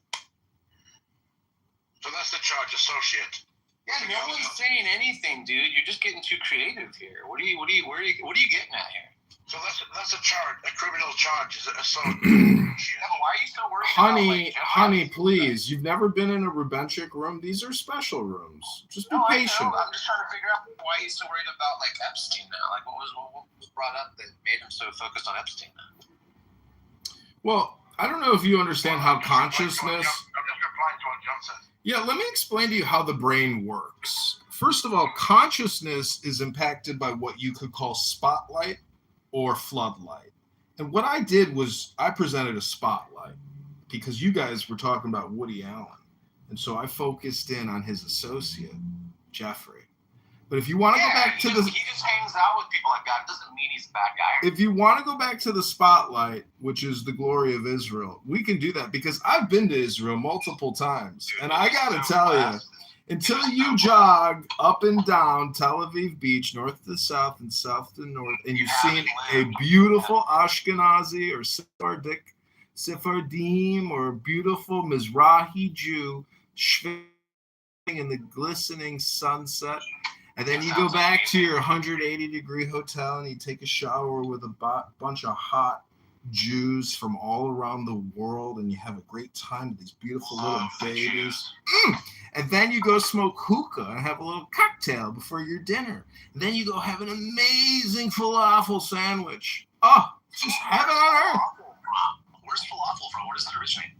So that's the charge, associate. Yeah, no one's saying anything, dude. You're just getting too creative here. What are you getting at here? So that's a charge, a criminal charge. Is it associate? Why are you so worried? Honey, please. You've never been in a Rubenchik room. These are special rooms. Just be patient. I know. I'm just trying to figure out why he's so worried about Epstein now. What was brought up that made him so focused on Epstein now? Well, I don't know if you understand how consciousness. I'm just replying to what John said. Yeah, let me explain to you how the brain works. First of all, consciousness is impacted by what you could call spotlight or floodlight. And what I did was I presented a spotlight because you guys were talking about Woody Allen. And so I focused in on his associate, Jeffrey. But if you want to go back to the... He just hangs out with people like that. It doesn't mean he's a bad guy. If you want to go back to the spotlight, which is the glory of Israel, we can do that because I've been to Israel multiple times. And I got to tell you, Until you jog up and down Tel Aviv Beach, north to south and south to north, and you've seen a beautiful Ashkenazi or Sephardim or beautiful Mizrahi Jew schwing in the glistening sunset, and then you go back to your 180-degree hotel and you take a shower with a bunch of hot Jews from all around the world, and you have a great time with these beautiful little babies. And then you go smoke hookah and have a little cocktail before your dinner. And then you go have an amazing falafel sandwich. Oh, it's just heaven on earth. Where's falafel from? Where does that originate?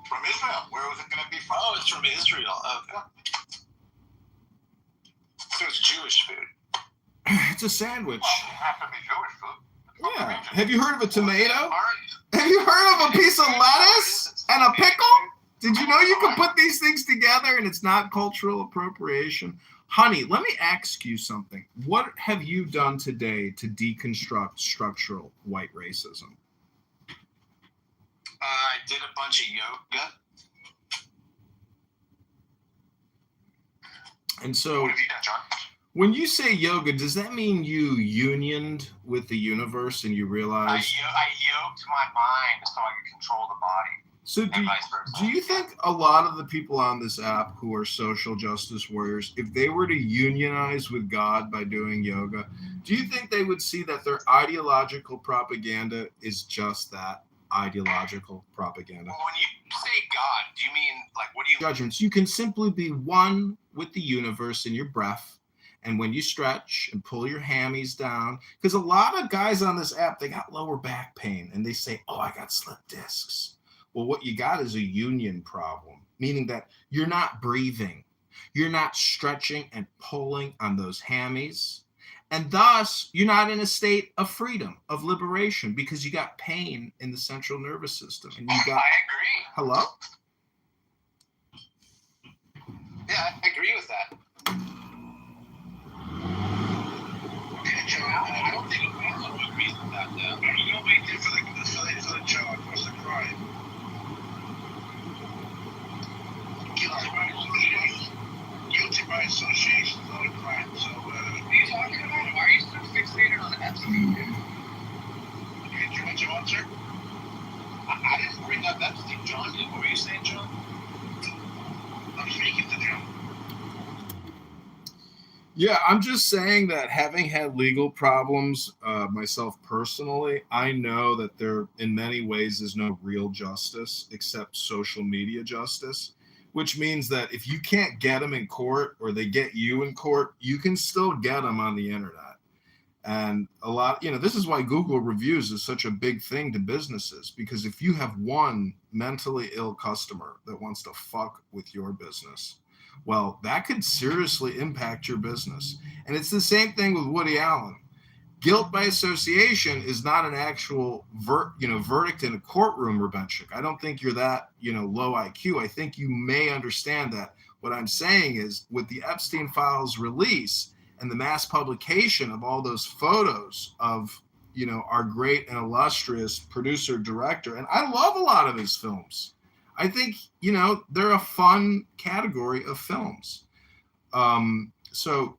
From Israel. Where was it going to be from? Oh, it's from Israel. Okay. So it's Jewish food. It's a sandwich. Well, it has to be Jewish food. Yeah. Have you heard of a tomato? Have you heard of a piece of lettuce and a pickle? Did you know you can put these things together and it's not cultural appropriation? Honey, let me ask you something. What have you done today to deconstruct structural white racism? I did a bunch of yoga. And so, what have you done, John? When you say yoga, does that mean you unioned with the universe and you realized? I yoked my mind so I could control the body. So do you think a lot of the people on this app who are social justice warriors, if they were to unionize with God by doing yoga, do you think they would see that their ideological propaganda is just that, ideological propaganda? Well, when you say God, do you mean, like, what do you... Judgments. You can simply be one with the universe in your breath. And when you stretch and pull your hammies down, because a lot of guys on this app, they got lower back pain and they say, oh, I got slip discs. Well, what you got is a union problem, meaning that you're not breathing. You're not stretching and pulling on those hammies. And thus, you're not in a state of freedom, of liberation, because you got pain in the central nervous system. And you got... I agree. Hello? Yeah, I agree with that. I don't think anyone agrees with that, though. You don't wait there for the charge. What's the crime? Guilty by association is not a crime. So, what are you talking about? Why are you so fixated on Epstein? Did you want your answer? I didn't bring up Epstein, John. What were you saying, John? I'm speaking to John. Yeah, I'm just saying that having had legal problems myself personally, I know that there, in many ways, is no real justice except social media justice, which means that if you can't get them in court or they get you in court, you can still get them on the internet. And a lot, this is why Google reviews is such a big thing to businesses, because if you have one mentally ill customer that wants to fuck with your business, well, that could seriously impact your business. And it's the same thing with Woody Allen. Guilt by association is not an actual verdict in a courtroom, Rebenchik. I don't think you're that, low IQ. I think you may understand that. What I'm saying is, with the Epstein files release and the mass publication of all those photos of, our great and illustrious producer director, and I love a lot of his films. I think, they're a fun category of films. So,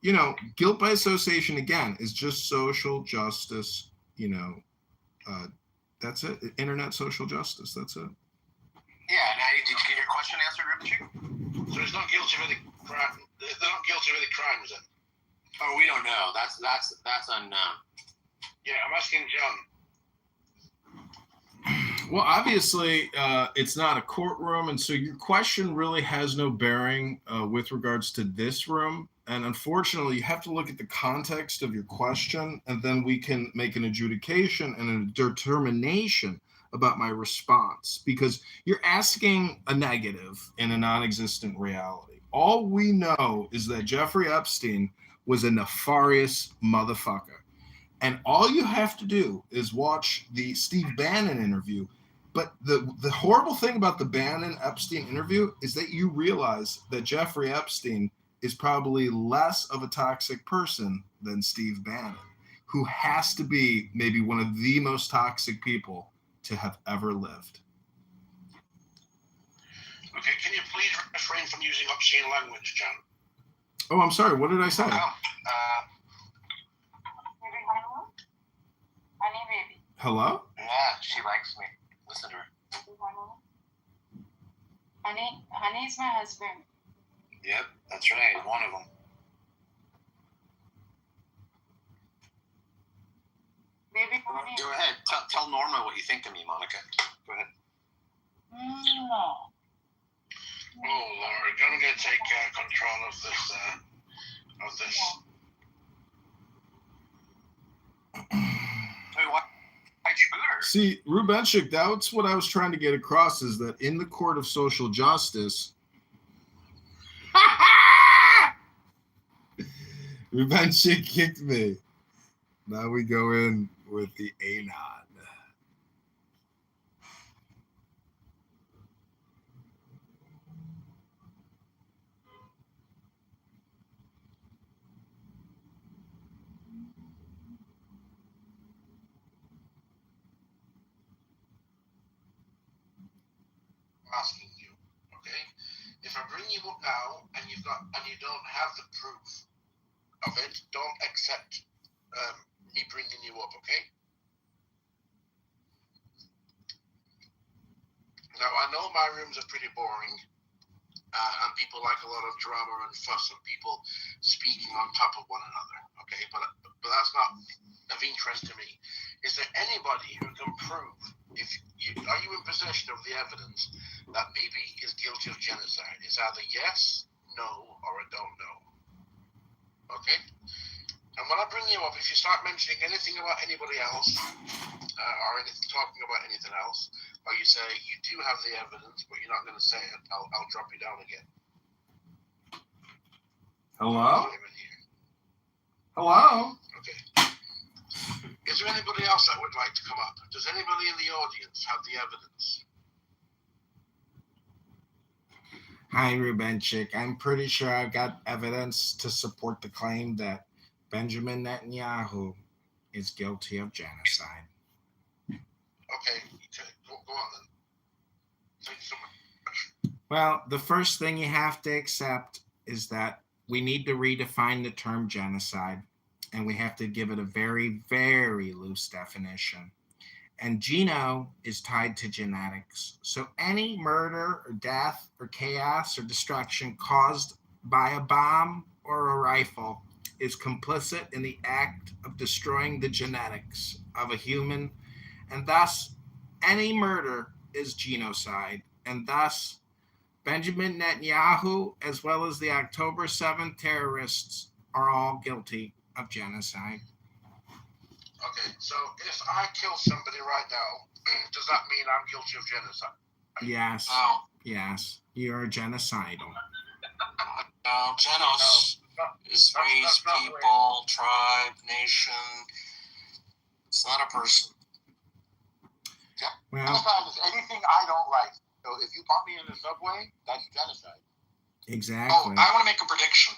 guilt by association, again, is just social justice, that's it. Internet social justice, that's it. Yeah, now did you get your question answered, Ripper? So there's no guilty of any crime. There's no guilty of any crime, is it? Oh, we don't know. That's unknown. Yeah, I'm asking John. Well, obviously, it's not a courtroom, and so your question really has no bearing with regards to this room. And unfortunately, you have to look at the context of your question, and then we can make an adjudication and a determination about my response, because you're asking a negative in a non-existent reality. All we know is that Jeffrey Epstein was a nefarious motherfucker. And all you have to do is watch the Steve Bannon interview. But the horrible thing about the Bannon-Epstein interview is that you realize that Jeffrey Epstein is probably less of a toxic person than Steve Bannon, who has to be maybe one of the most toxic people to have ever lived. Okay, can you please refrain from using obscene language, John? Oh, I'm sorry. What did I say? Baby, honey, baby. Hello? Yeah, she likes me. Listen to her. Honey is my husband. Yep, that's right. One of them. Baby, honey. Go ahead. Tell Norma what you think of me, Monica. Go ahead. No. Oh Lord, I'm gonna take control of this. Wait, why'd you boot her? See, Rubenchik, that's what I was trying to get across, is that in the court of social justice, Rubenchik kicked me. Now we go in with the Anon. Asking you, okay? If I bring you up now and you don't have the proof of it, don't accept me bringing you up, okay? Now I know my rooms are pretty boring, and people like a lot of drama and fuss and people speaking on top of one another, okay? But that's not of interest to me. Is there anybody who can prove are you in possession of the evidence that Bibi is guilty of genocide? It's either yes, no, or I don't know. Okay? And when I bring you up, if you start mentioning anything about anybody else, or talking about anything else, or you say you do have the evidence, but you're not going to say it, I'll drop you down again. Hello? Hello? Okay. Is there anybody else that would like to come up? Does anybody in the audience have the evidence? Hi, Rubenchik. I'm pretty sure I've got evidence to support the claim that Benjamin Netanyahu is guilty of genocide. Okay, go on then. Thank you so much. Well, the first thing you have to accept is that we need to redefine the term genocide, and we have to give it a very, very loose definition. And geno is tied to genetics. So any murder or death or chaos or destruction caused by a bomb or a rifle is complicit in the act of destroying the genetics of a human, and thus any murder is genocide, and thus Benjamin Netanyahu, as well as the October 7th terrorists, are all guilty of genocide. Okay, so if I kill somebody right now, does that mean I'm guilty of genocide? Yes. No. Yes. You're genocidal. No, genos is race, people, tribe, nation. It's not a person. Yeah. Well, genocide is anything I don't like. So if you bump me in the subway, that's genocide. Exactly. Oh, I want to make a prediction.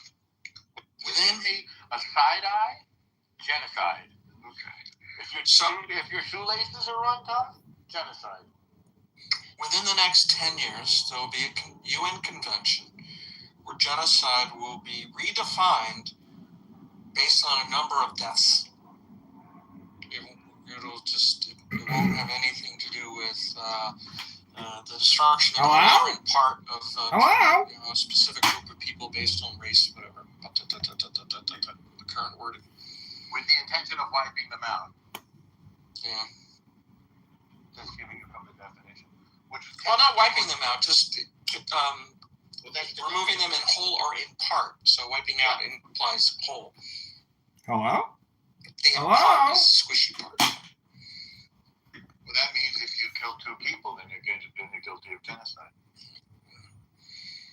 Within me, a side eye, genocide. Okay. If your shoelaces are uncut, genocide. Within the next 10 years, there will be a UN convention where genocide will be redefined based on a number of deaths. It won't have anything to do with the destruction of a different part of a specific group of people based on race, whatever. The current wording. With the intention of wiping them out. Yeah. Just giving you from the definition. Well, not wiping them out, just removing them in whole or in part. So wiping out implies whole. Hello? The part is squishy part. Well, that means if you kill two people, then you're guilty of genocide.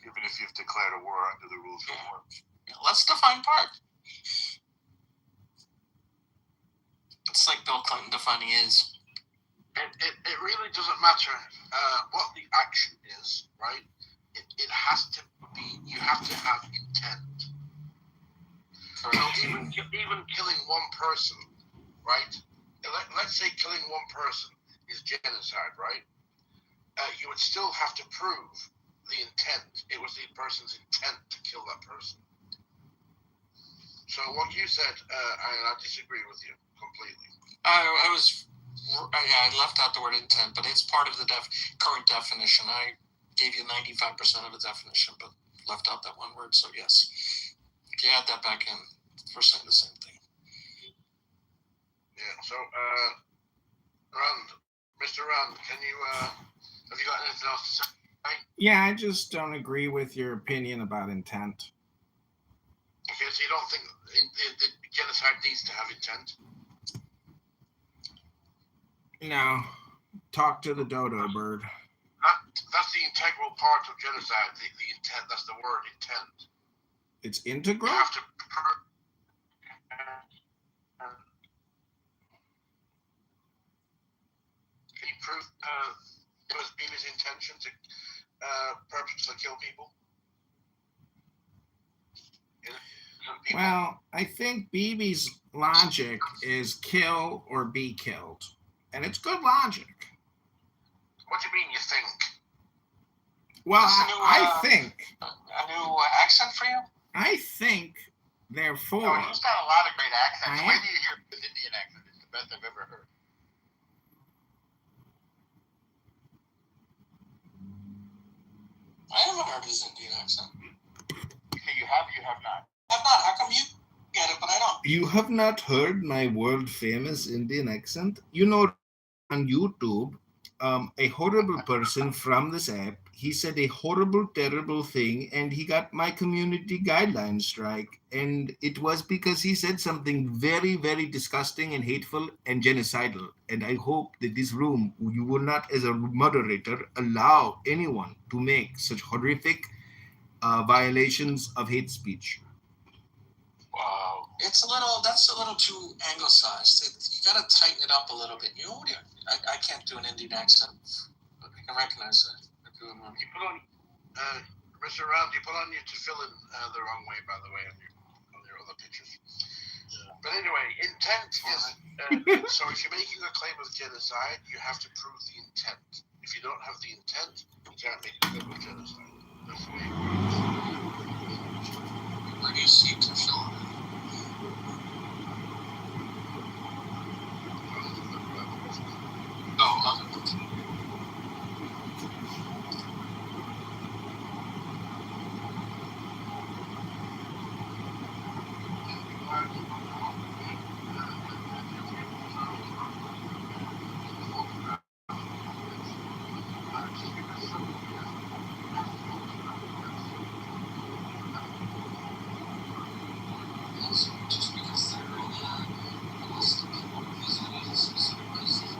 Even if you've declared a war under the rules of war. Yeah, let's define part. It's like Bill Clinton defining is. It really doesn't matter what the action is, right? It has to be, you have to have intent. So even killing one person, right? Let's say killing one person is genocide, right? You would still have to prove the intent. It was the person's intent to kill that person. So what you said, I disagree with you completely. I left out the word intent, but it's part of the current definition. I gave you 95% of the definition, but left out that one word. So yes, if you add that back in, we're saying the same thing. Yeah. So, Rand, Mr. Rand, have you got anything else to say? Yeah, I just don't agree with your opinion about intent. Okay, so you don't think the genocide needs to have intent? No. Talk to the dodo bird. That's the integral part of genocide, the intent. That's the word, intent. It's integral? You have to can you prove it was Bibi's intention to purposely kill people? Well, I think Bibi's logic is kill or be killed. And it's good logic. What do you mean you think? Well, I think. A new accent for you? I think, therefore. No, he's got a lot of great accents. Wait till you hear his Indian accent. It's the best I've ever heard. I haven't heard his Indian accent. Okay, you have not. I have not. How come you get it, but I don't? You have not heard my world-famous Indian accent? You know, on YouTube, a horrible person from this app, he said a horrible, terrible thing, and he got my community guideline strike. And it was because he said something very, very disgusting and hateful and genocidal. And I hope that this room, you will not, as a moderator, allow anyone to make such horrific violations of hate speech. Wow. That's a little too anglicized. You got to tighten it up a little bit. I can't do an Indian accent, but I can recognize that. You put on, Mr. Round, you put on your tefillin the wrong way, by the way, on your other pictures. Yeah. But anyway, intent is, so if you're making a claim of genocide, you have to prove the intent. If you don't have the intent, you can't make a claim of genocide. That's the way it works. Where do you see tefillin? Oh, just because they're in the list of people visiting specific places.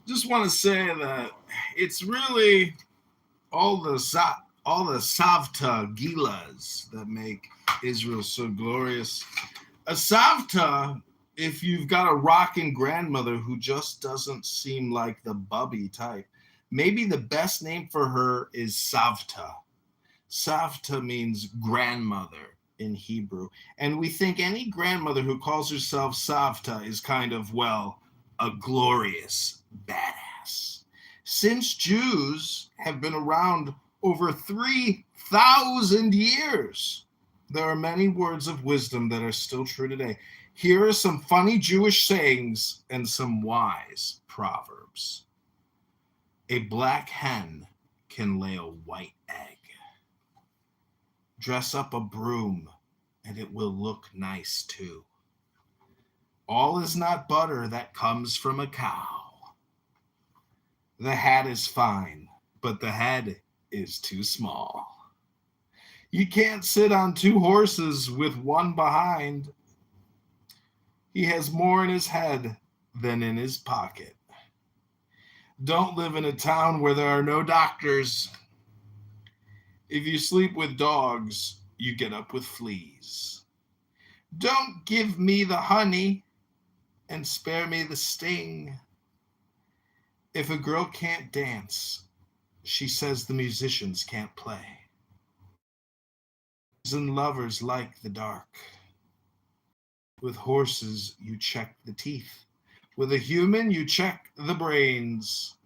Just want to say that it's really all the all the Savta Gilas that make Israel so glorious. A Savta, if you've got a rockin' grandmother who just doesn't seem like the bubby type, maybe the best name for her is Savta. Savta means grandmother in Hebrew. And we think any grandmother who calls herself Savta is kind of, well, a glorious badass. Since Jews have been around over 3,000 years, there are many words of wisdom that are still true today. Here are some funny Jewish sayings and some wise proverbs. A black hen can lay a white egg. Dress up a broom and it will look nice too. All is not butter that comes from a cow. The hat is fine, but the head is too small. You can't sit on two horses with one behind. He has more in his head than in his pocket. Don't live in a town where there are no doctors. If you sleep with dogs, you get up with fleas. Don't give me the honey and spare me the sting. If a girl can't dance, she says the musicians can't play. And lovers like the dark. With horses, you check the teeth. With a human, you check the brains.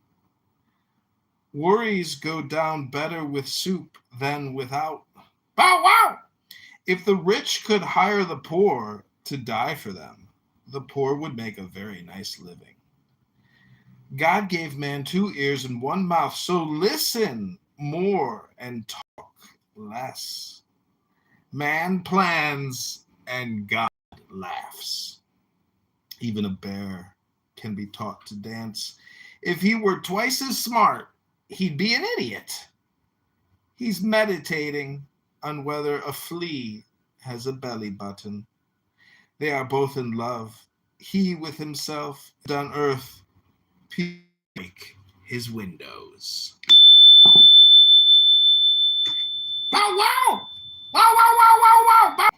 Worries go down better with soup than without. Bow wow! If the rich could hire the poor to die for them, the poor would make a very nice living. God gave man 2 ears and 1 mouth, so listen more and talk less. Man plans and God laughs. Even a bear can be taught to dance. If he were twice as smart, he'd be an idiot. He's meditating on whether a flea has a belly button. They are both in love. He with himself, and on earth, break his windows. Bow wow! Wow, wow, wow, wow, wow! Bow.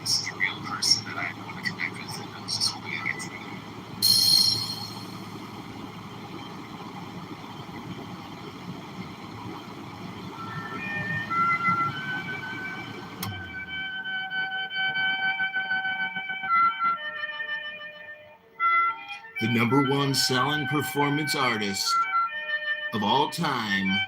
This is a real person that I want to connect with, and I was just hoping I get to know. The #1 selling performance artist of all time,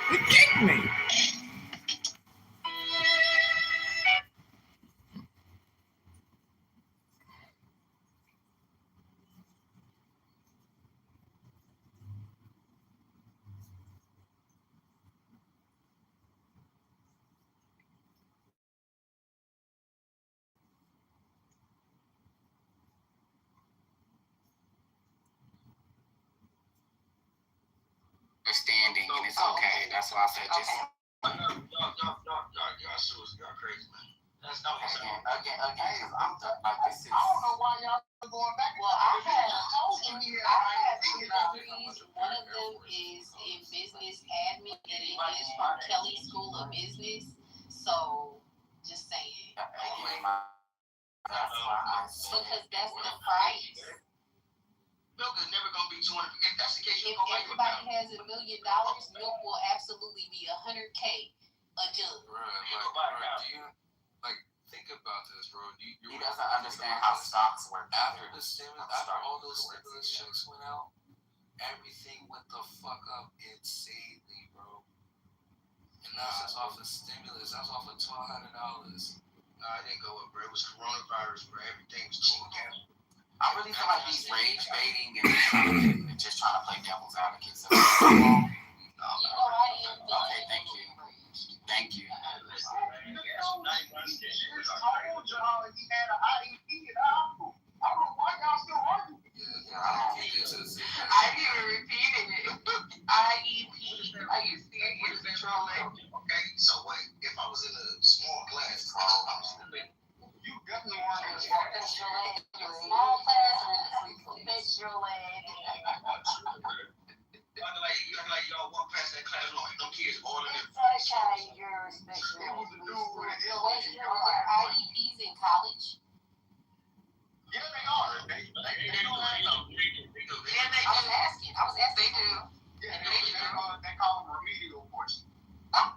You kicked me. Understanding, and it's okay. That's why I said just. Y'all crazy, man. That's not what's Again, because I'm like, this is. I don't know why y'all going back. Well, I have two degrees. One of them is in business admin, and it is from Kelly School of Business. So, just saying. That's why I said. Because that's the price. Milk is never gonna be 200. If that's the case, If you're gonna make everybody has $1 million, milk will absolutely be $100K a jug. Bro, do you think about this, bro? He doesn't understand how stocks work. After the stimulus, after all those stimulus checks went out, everything went the fuck up insanely, bro. And that's just off of stimulus. That's off of $1,200. Nah, it didn't go up, bro. It was coronavirus, bro. Everything was cheap again. I really feel like he's rage baiting and just trying to play devil's advocate. So, okay, thank you. Thank you. I told y'all he had an IEP at Apple. I don't know why y'all still arguing. Yeah, I don't think this is. I even repeated it. IEP. Are you serious? Okay, so wait, if I was in a small class, You definitely weren't in a Small class and special ed. like y'all walk past that class, like them kids all in there. Sunshine, you're special. It was the dude with an L. Wait, there are IEPs in college? Yeah, they are. They do. Yeah, I was asking. They do. Yeah, they call them remedial courses.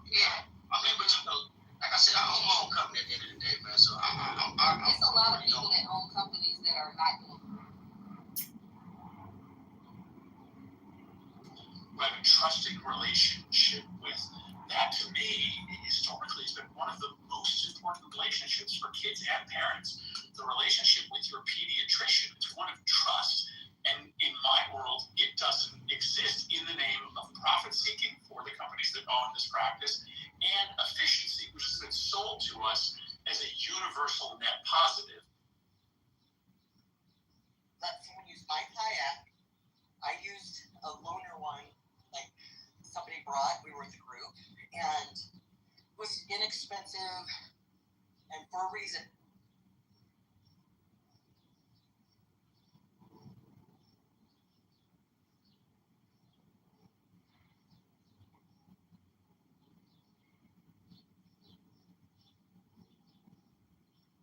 Yeah. I mean, but you know, like I said, I own my own company at the end of the day, man. So It's a lot of people that own companies that are not doing. who have a trusting relationship with. That, to me, historically, has been one of the most important relationships for kids and parents. The relationship with your pediatrician is one of trust. And in my world, it doesn't exist in the name of profit seeking for the companies that own this practice and efficiency, which has been sold to us as a universal net positive. Let someone use my kayak. I used a loaner one, like somebody brought. We were with the group, and it was inexpensive and for a reason.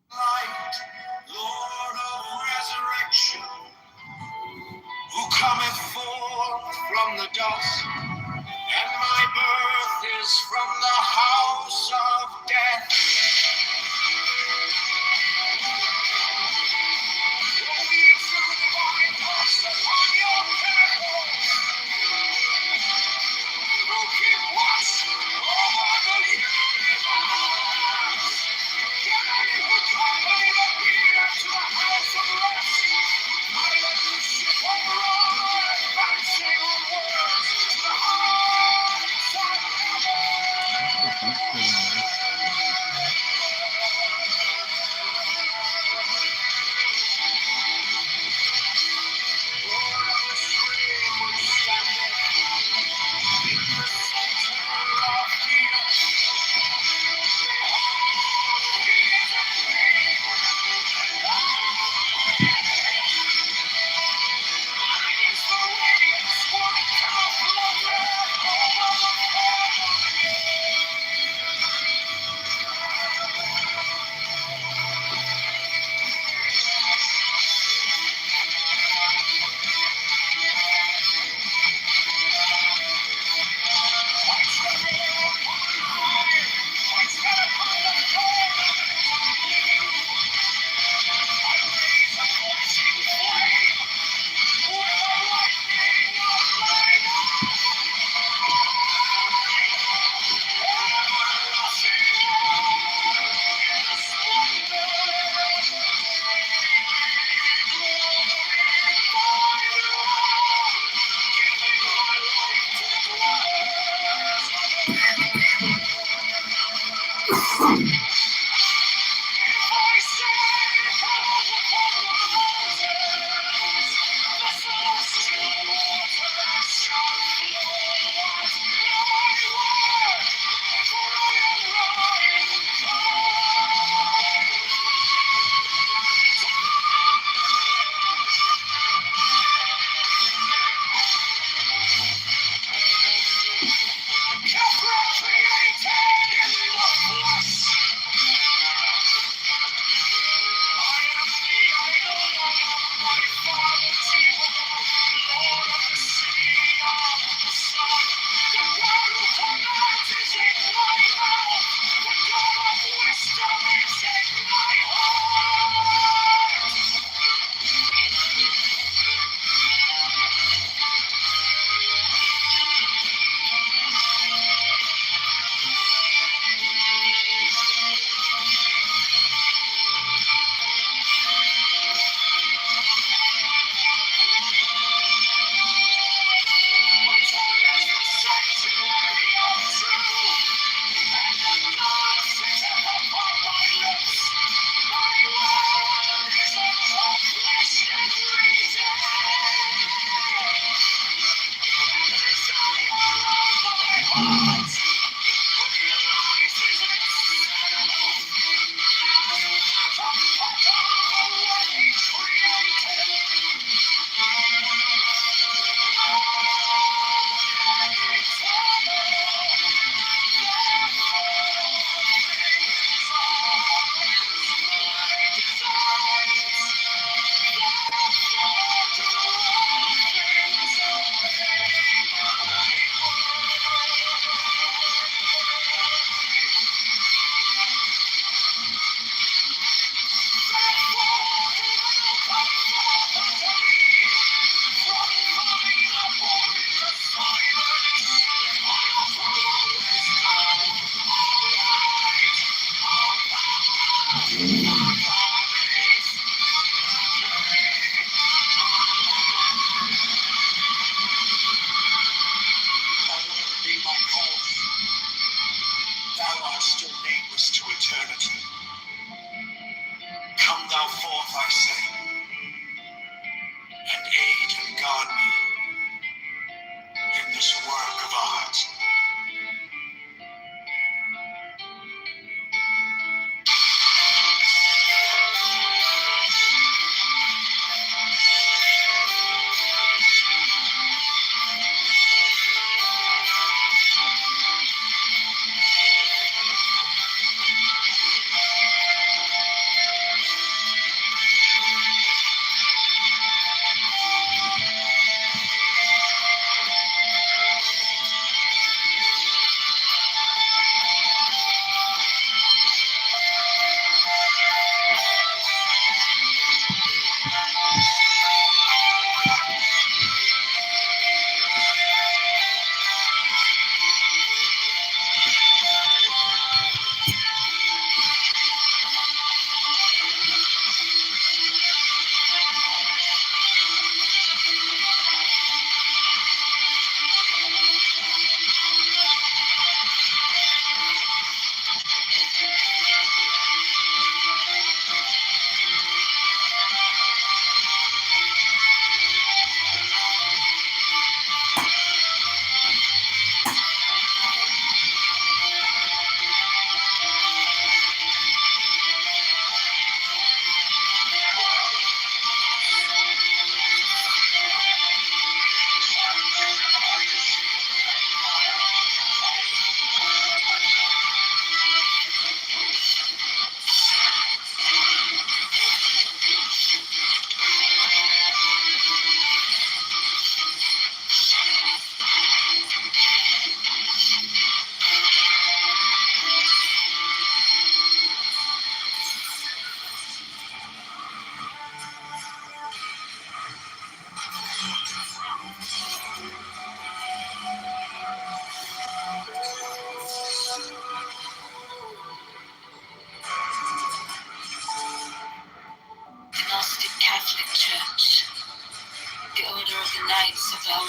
Light, Lord of resurrection, who cometh forth from the dust, and my birth is from the house of death. Oh, ye true divine thoughts upon your pentacles, who keep watch over the universe. Gathering who company the beer to the house of rest. I let the ship overrun, advancing onwards to the heights of heaven.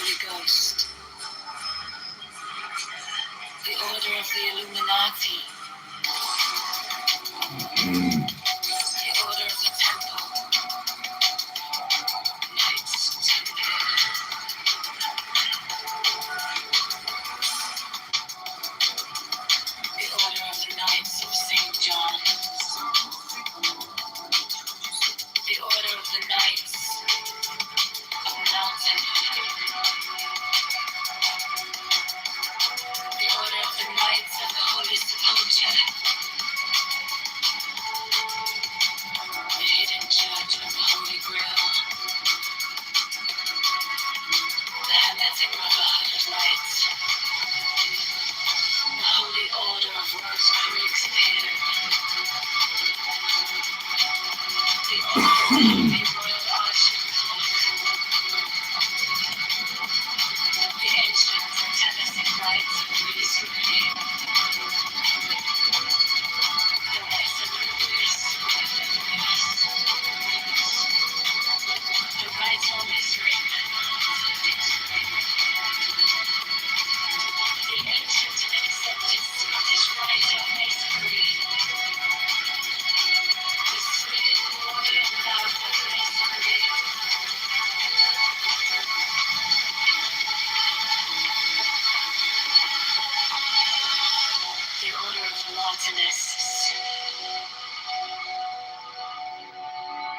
Holy Ghost, the Order of the Illuminati, the Order of the Temple, Knights Templar, the Order of the Knights of St. John, the Order of the Knights of Mountain, the Order of the Knights of the Holy Sepulchre, the Hidden Church of the Holy Grail, the Hermetic Brotherhood of Lights, the Holy Order of Rose Creek's Appearing, the Order of the Holy Royal Archbishop, the Ancient Angelic Lights of Masonry, the Resolute the Right Holy Ring, the Ancient and Accepted Scottish Rite of Masonry, the Swedish Royal Love of Masonry, the Order of Martinists,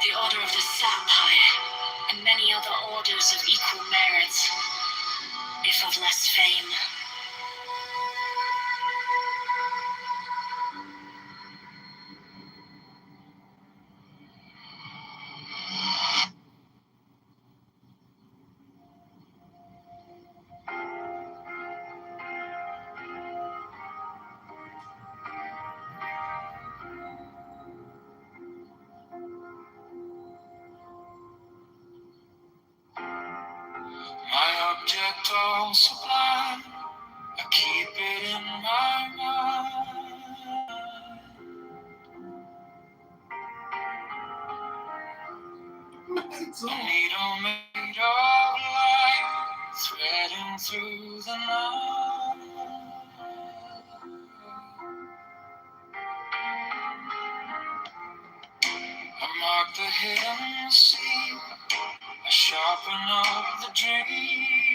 the Order of the Sapphire, and many other orders of equal merit, if of less fame. My object all sublime, I keep it in my mind. A needle made of light, threading through the night. I mark the hidden sea, I sharpen up the dream.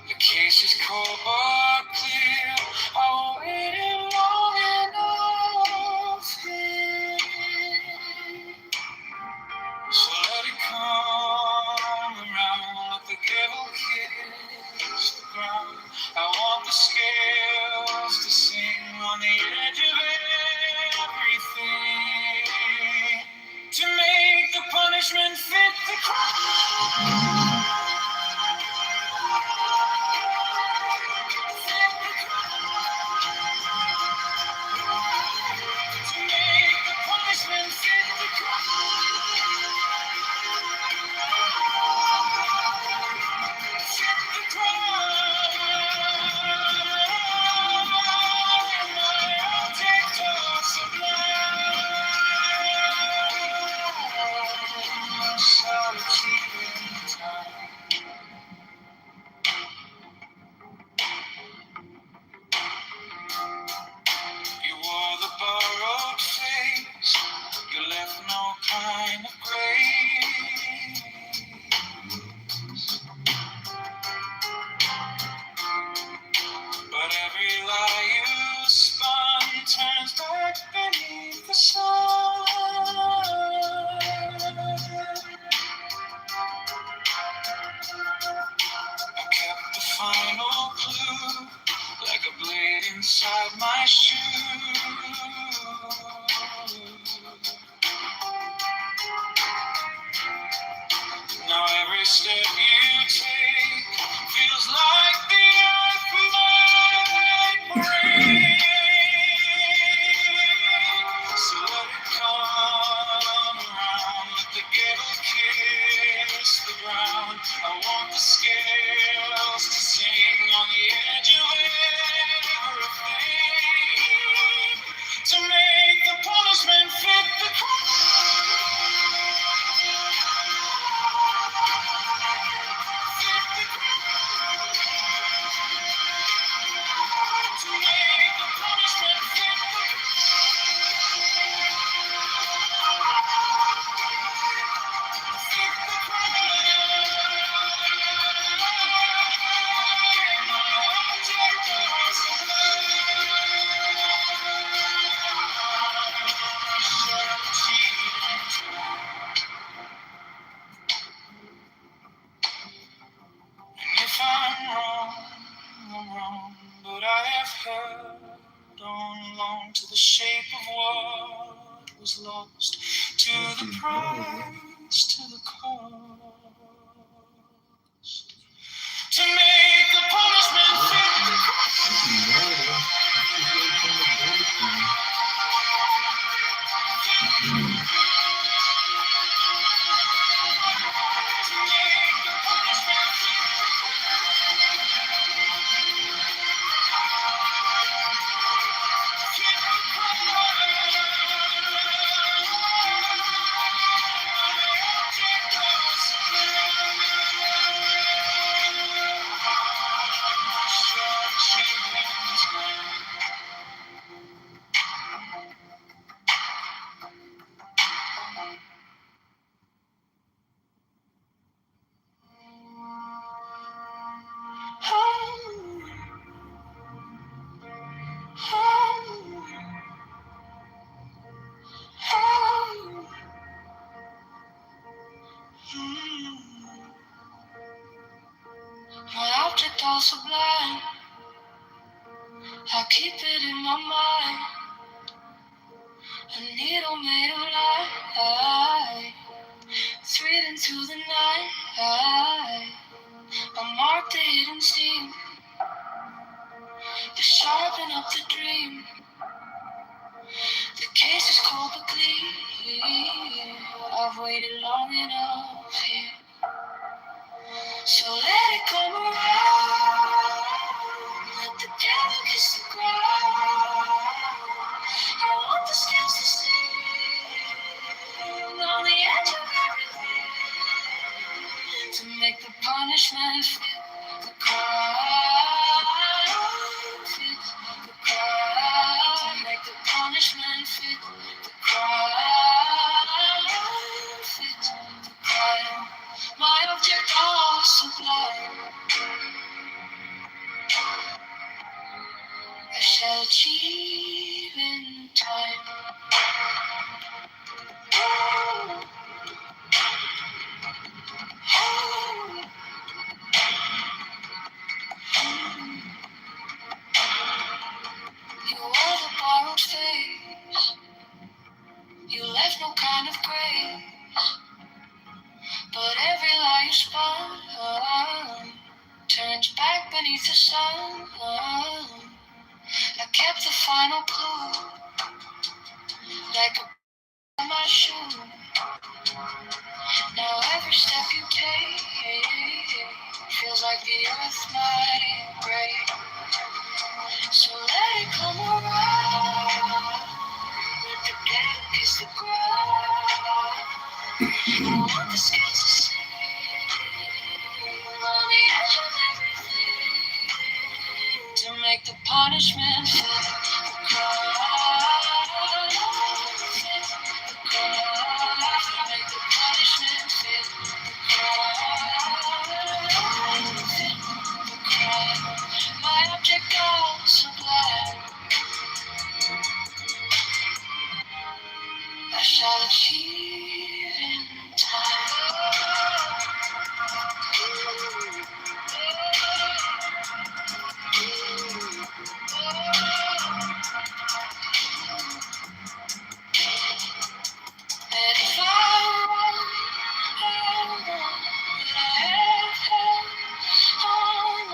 The case is cold but clear. I waited long enough here. So let it come around, let the devil kiss the ground. I want the scales to sing on the edge of everything, to make the punishment fit the crime. To make the punishment fit the crime. Fit the crime. My object of sublime. Solitude in time. You wore the borrowed face, you left no kind of grace. But every lie you spun turns back beneath the sun. I kept the final clue, like a blade inside my shoe. the price, to the cost. To make the punishment fit the my object all sublime. I keep it in my mind. A needle made of light, thread into the night. I mark the hidden seam to sharpen up the dream. The case is cold but clean. I've waited long enough here, so let it come around. Let the devil kiss the ground. I want the scales to sing on the edge of everything, to make the punishment fit the crime. Fit the crime. To make the punishment fit the crime. Fit the crime. My object all sublime. I shall achieve in time. You wore the borrowed face. You left no kind of grace. But every lie you spun turns back beneath the sun. I kept the final clue, like a on my shoe. Now every step you take feels like the earth might break. So let it come around. Let the devil kiss the ground. I want the scales to sing on the edge of everything, to make the punishment fit the crime. Fit the crime. To make the punishment fit the crime. Fit the crime. My object all sublime. I shall achieve in time. And if I run, hold on, but I have held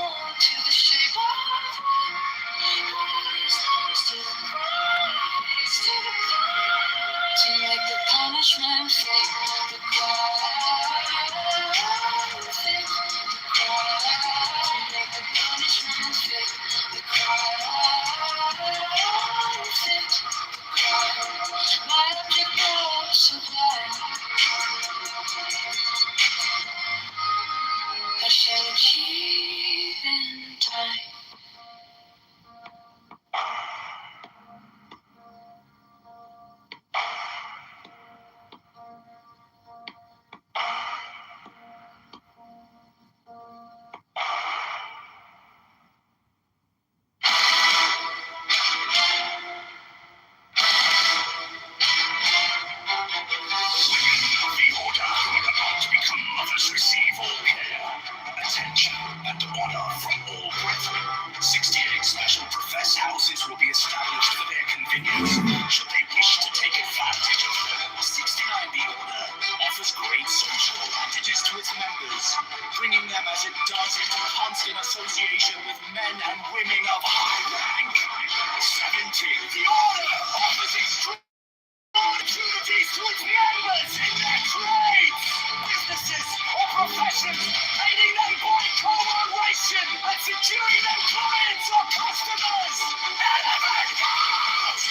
on to the shape of what's lost to the price, to the price, to make the punishment fit the crime. bringing them as it does into constant association with men and women of high rank. 70. The order offers extreme opportunities to its members in their trades, businesses, or professions, aiding them by collaboration and securing them clients or customers. Elevate goals!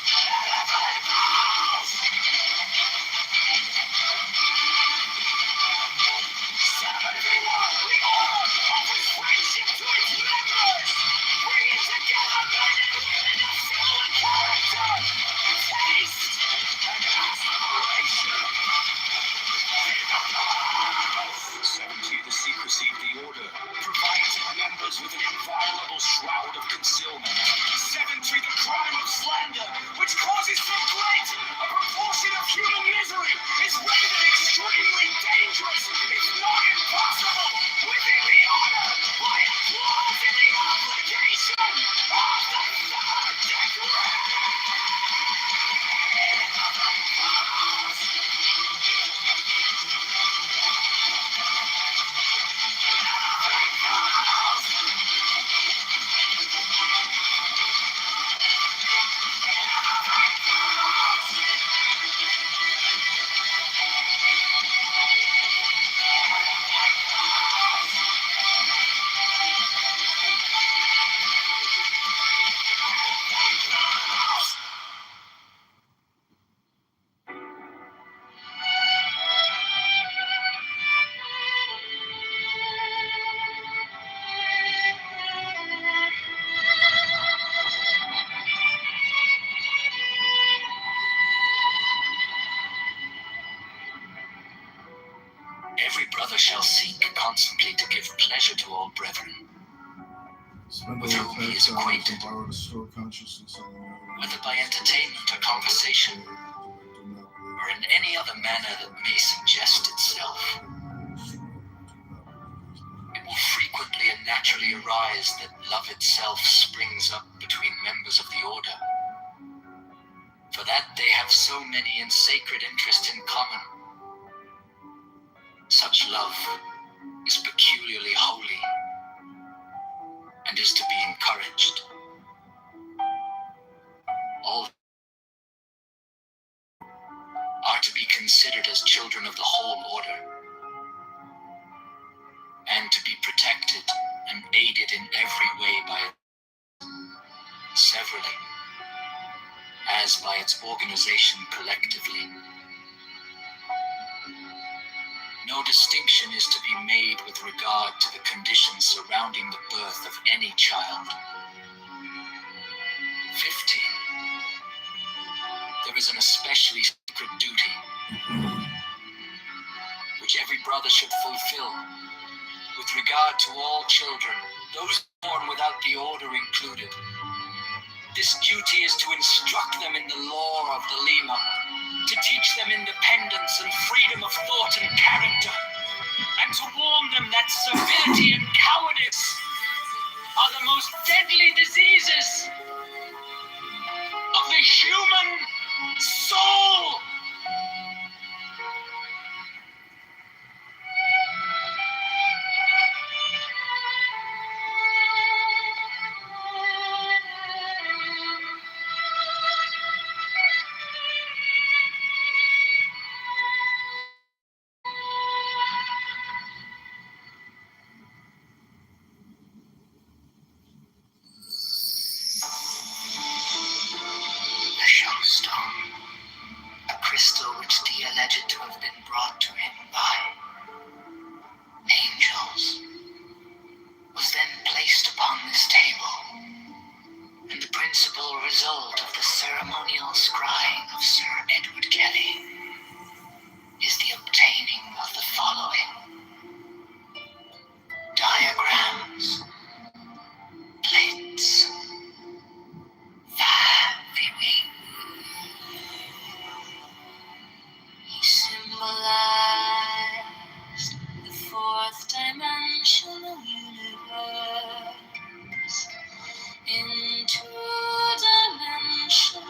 Elevate goals! 71. The order offers friendship to its members, bringing together men and women of similar character, taste, and aspiration. 70. The secrecy of the order provides its members with an inviolable shroud of concealment. 70. The crime of slander, which causes so great a proportion of human misery, is rendered extremely dangerous, if not impossible, within the order by a clause in the obligation of the third degree. Every brother shall seek constantly to give pleasure to all brethren, with whom he is acquainted, whether by entertainment or conversation, or in any other manner that may suggest itself. It will frequently and naturally arise that love itself springs up between members of the order, for that they have so many and sacred interests in common. Such love is peculiarly holy and is to be encouraged. All are to be considered as children of the whole order, and to be protected and aided in every way by it severally, as by its organization collectively. No distinction is to be made with regard to the conditions surrounding the birth of any child. 15. There is an especially sacred duty which every brother should fulfill with regard to all children, those born without the order included. This duty is to instruct them in the law of the Lima, to teach them independence and freedom of thought and character, and to warn them that servility and cowardice are the most deadly diseases of the human soul. The showstone, a crystal which Dee alleged to have been brought to him by angels, was then placed upon this table, and the principal result of the ceremonial scrying of Sir Edward Kelly is the obtaining of the following diagrams, plates, he symbolized the fourth dimensional universe in 2 dimensions.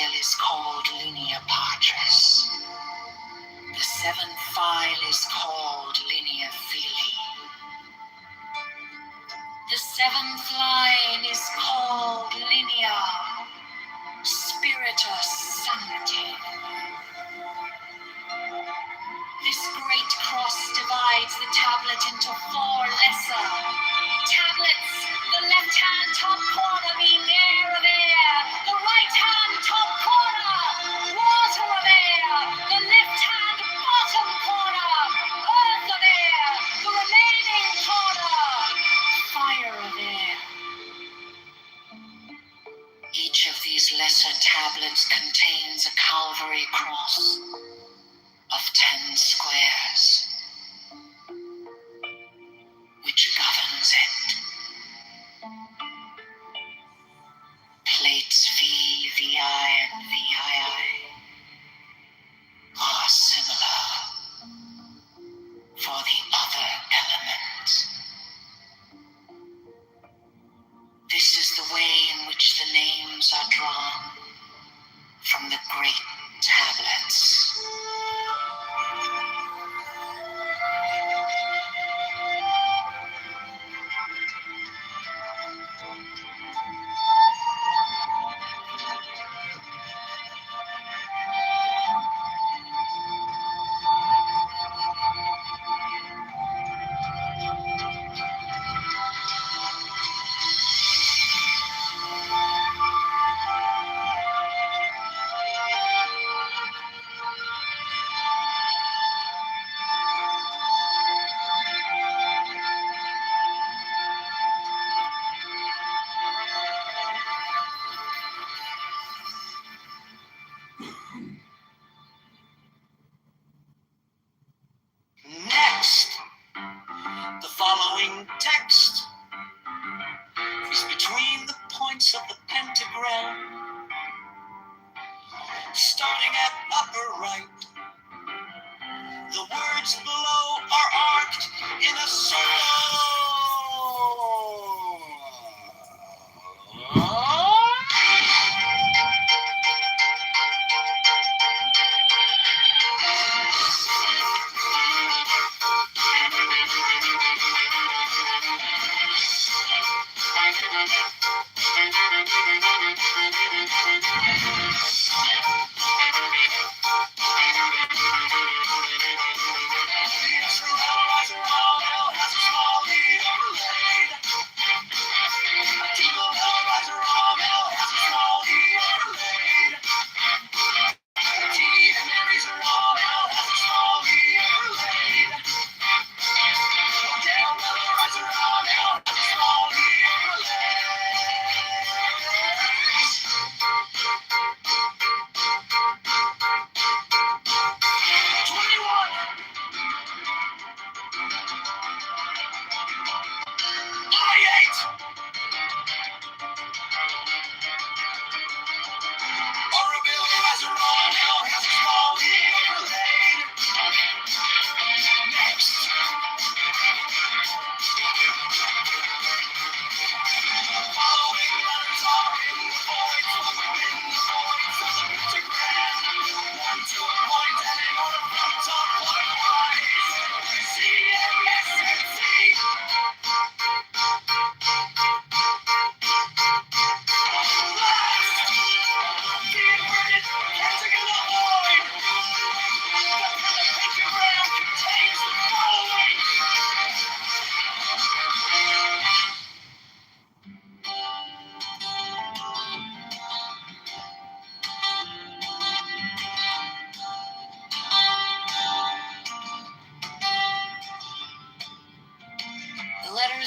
file is called linea patris. The seventh file is called linea filii. The seventh line is called linea spiritus sancti. This great cross divides the tablet into 4 lesser tablets. The left hand top corner being air of air. The right hand top corner, water of air. The left hand bottom corner, earth of air. The remaining corner, fire of air. Each of these lesser tablets contains a Calvary cross of 10 squares, which governs it. Plates V, VI, and VII are similar for the other elements. This is the way in which the names are drawn from the great tablets. Next, the following text is between the points of the pentagram, starting at upper right. The words below are arced in a circle.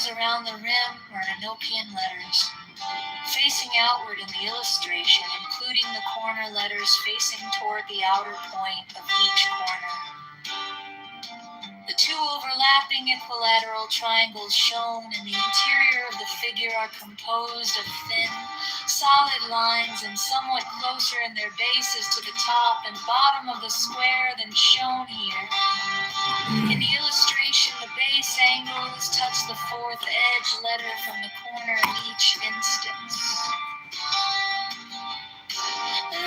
Around the rim are Enochian letters, facing outward in the illustration, including the corner letters facing toward the outer point of each corner. The 2 overlapping equilateral triangles shown in the interior of the figure are composed of thin, solid lines and somewhat closer in their bases to the top and bottom of the square than shown here. In the illustration, the base angles touch the 4th edge letter from the corner in each instance. The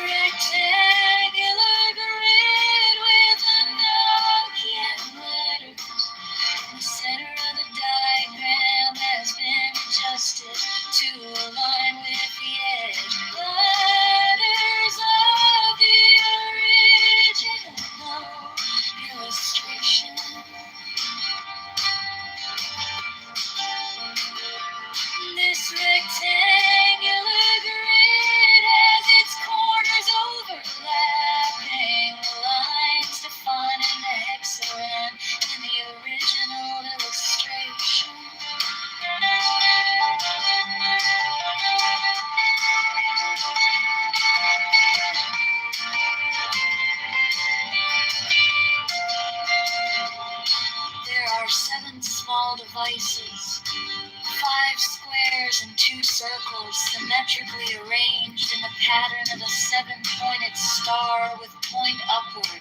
pattern of a 7-pointed star with point upward.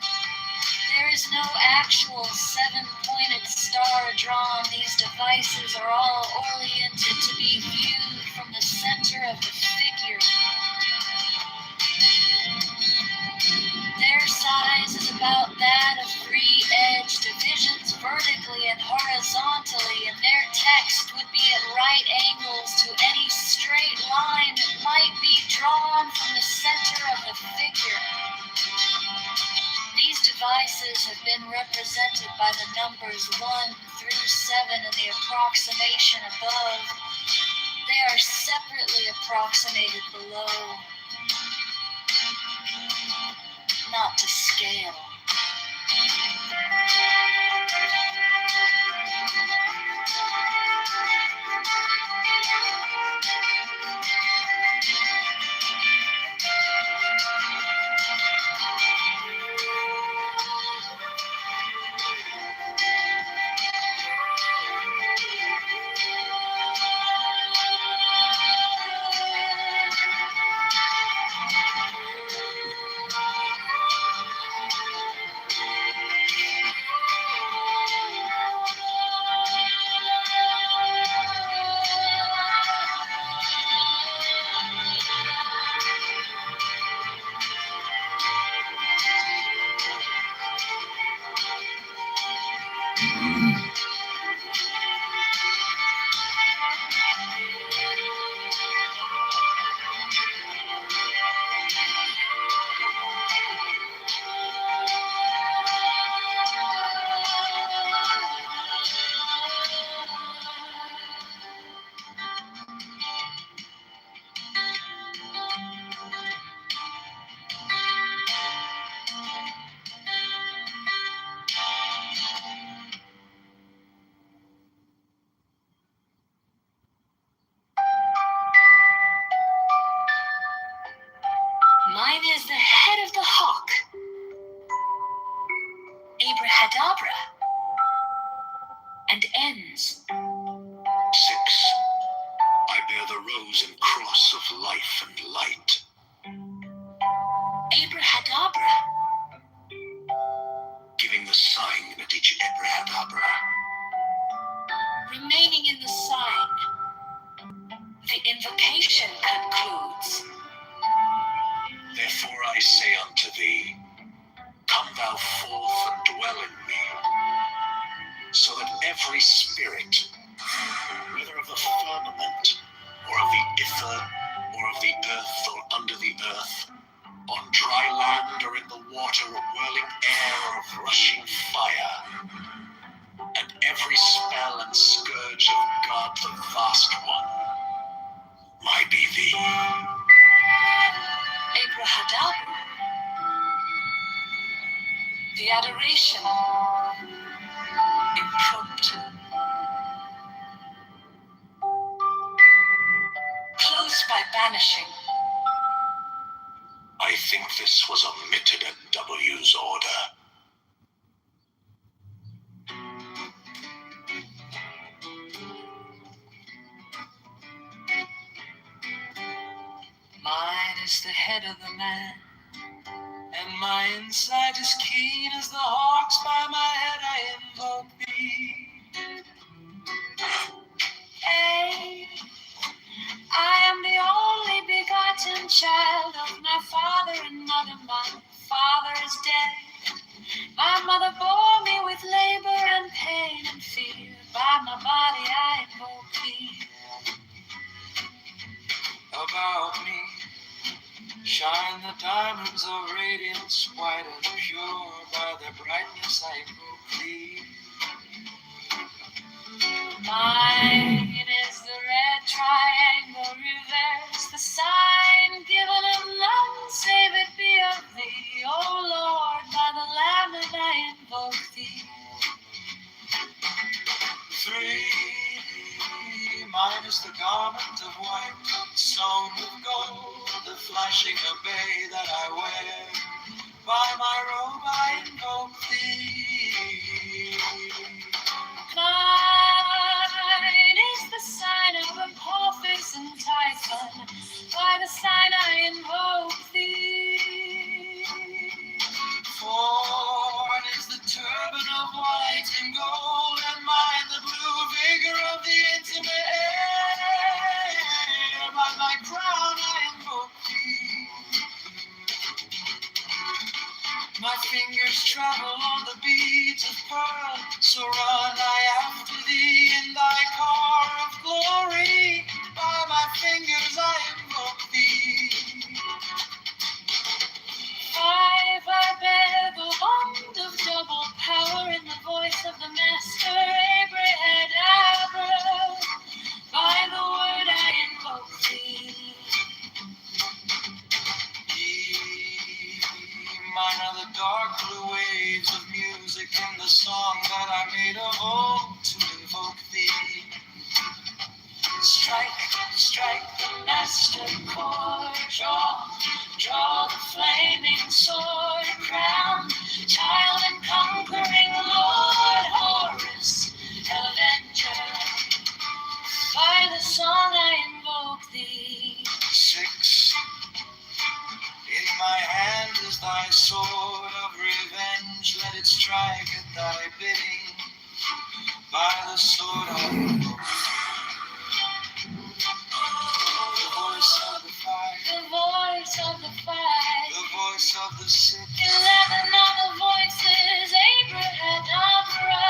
There is no actual 7-pointed star drawn. These devices are all oriented to be viewed from the center of the figure. Their size is about that of 3-edge divisions vertically and horizontally, and their text would be at right angles to any straight line that might be drawn from the center of the figure. These devices have been represented by the numbers 1 through 7 in the approximation above. They are separately approximated below. Not to scale. Mine is the head of the hawk. Abrahadabra. And ends. 6. I bear the rose and cross of life and light. Abrahadabra. Giving the sign at each Abrahadabra. Remaining in the sign. The invocation concludes. Therefore I say unto thee, come thou forth and dwell in me, so that every spirit, whether of the firmament, or of the ether, or of the earth, or under the earth, on dry land or in the water, a whirling air of rushing fire, and every spell and scourge of God the Vast One, might be thee. Abrahadabra. The adoration. Impromptu. Close by banishing. I think this was omitted at W's order. Mine is the head of the man, and my inside is keen as the hawks. By my head I invoke thee. Hey, I am the only begotten child of my father and mother. My father is dead. My mother bore me with labor and pain and fear. By my body I invoke thee. About me shine the diamonds of radiance, white and pure. By their brightness I invoke thee. Mine is the red triangle reverse, the sign given of none save it be of thee. O Lord, by the Lamb that I invoke thee. 3. Mine is the garment of white, sewn with gold, the flashing obey that I wear. By my robe I invoke thee. Mine is the sign of Apophis and Typhon. By the sign I invoke My fingers travel on the beads of pearl, so run I after thee in thy car of glory. By my fingers I invoke thee. Five, I bear the bond of double power in the voice of the master Abrahadabra. By the word I invoke thee. Mine are the dark blue waves of music in the song that I made of old to invoke thee. Strike, strike the master chord, draw the flaming sword, crown, child and conquering Lord, Horus, Avenger. By the song I invoke thee. Six. In my hand is thy sword of revenge, let it strike at thy bidding. By the sword I invoke the voice of the fire, the voice of the fire, the voice of the sick. 11 other voices, Abrahadabra.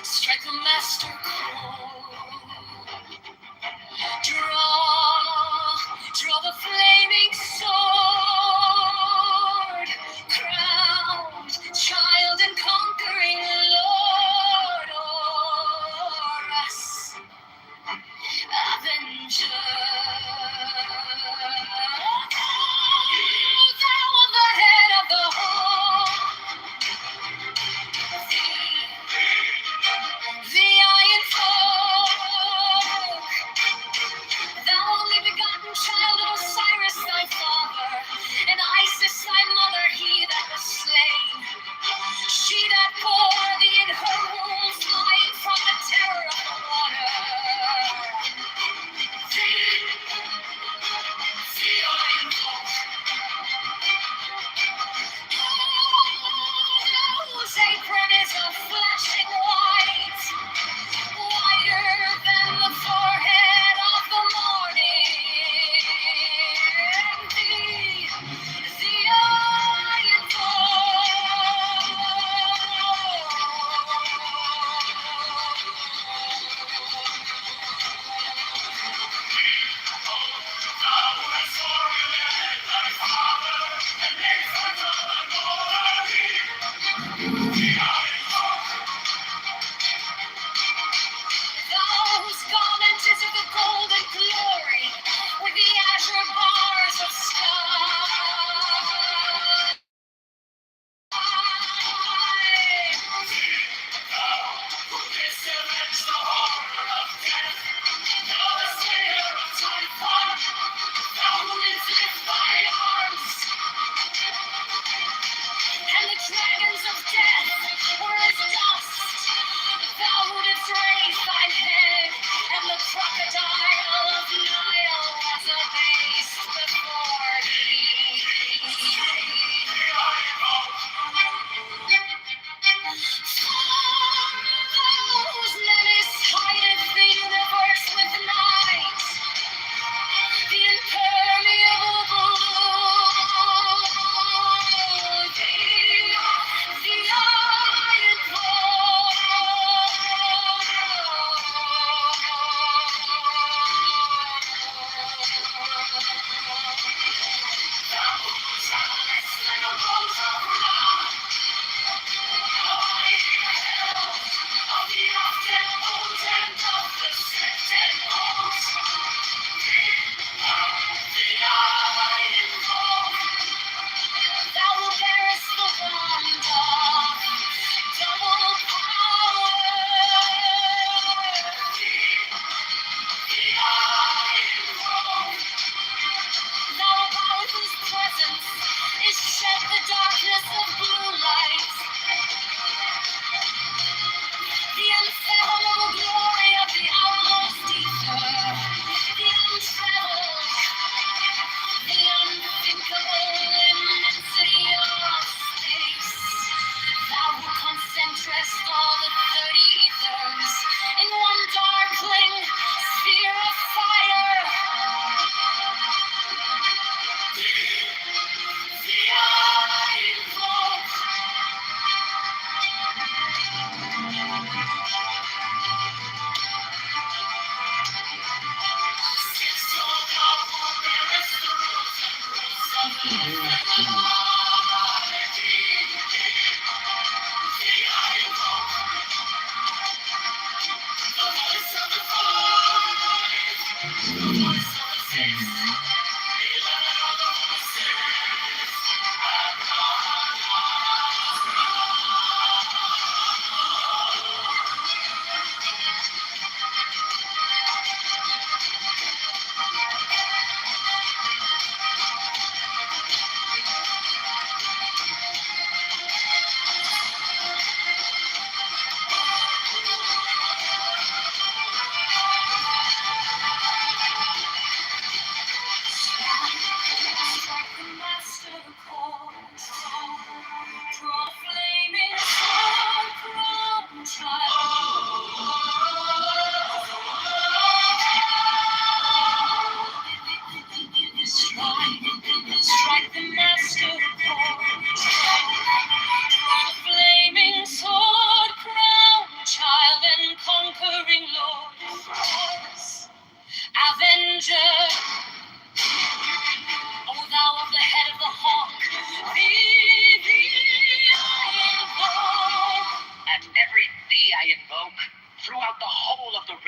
Strike the master chord. Draw the flaming sword. Crowned child and conquering Lord, Horus, Avenger. Thou on the head of the whole. The iron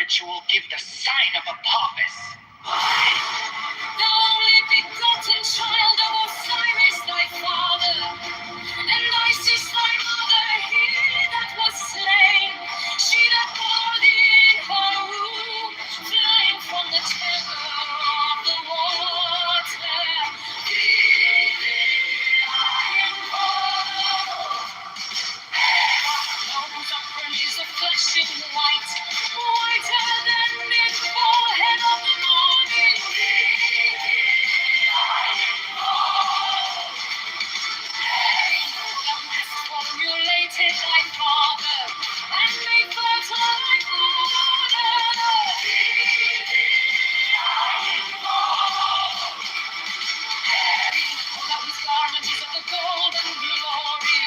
ritual give the sign of Apophis. The only begotten child of Osiris, thy father, and Isis, thy mother, he that was slain, she that bore thee in her womb, flying from the terror of the water. Whose upbringing is a flashing white, whiter than the forehead of the morning. Thou hast formulated thy father, and made fertile thy mother. Thou whose garment is of the golden glory,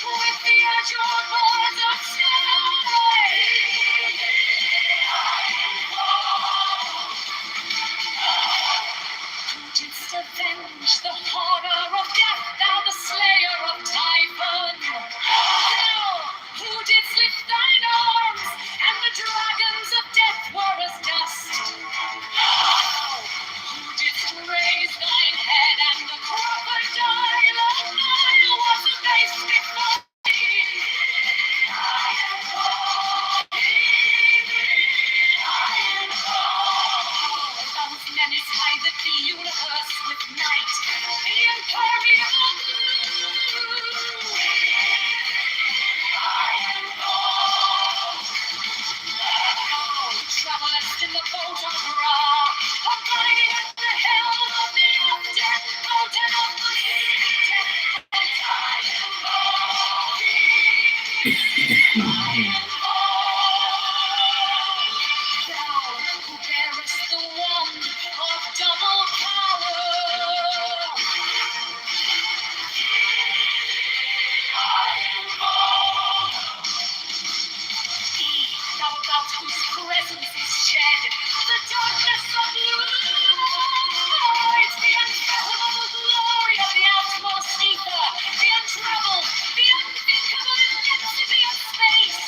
with the azure birds of sky. Who didst avenge the horror of death, thou the slayer of Typhon? Thou who didst lift thine arms, and the dragons of death were as dust. Thou who didst raise thine head, and the crocodile of Nile was abased before thee. Those menaced hide the universe with night, the impermeable blue. Travelest in the boat of Ra, abiding at the helm of the death, mountain of the Thou who bearest the wand of double power. Thou about whose presence is shed the darkness of light, the unfathomable glory of the utmost ether, the untroubled, the unthinkable immensity of space.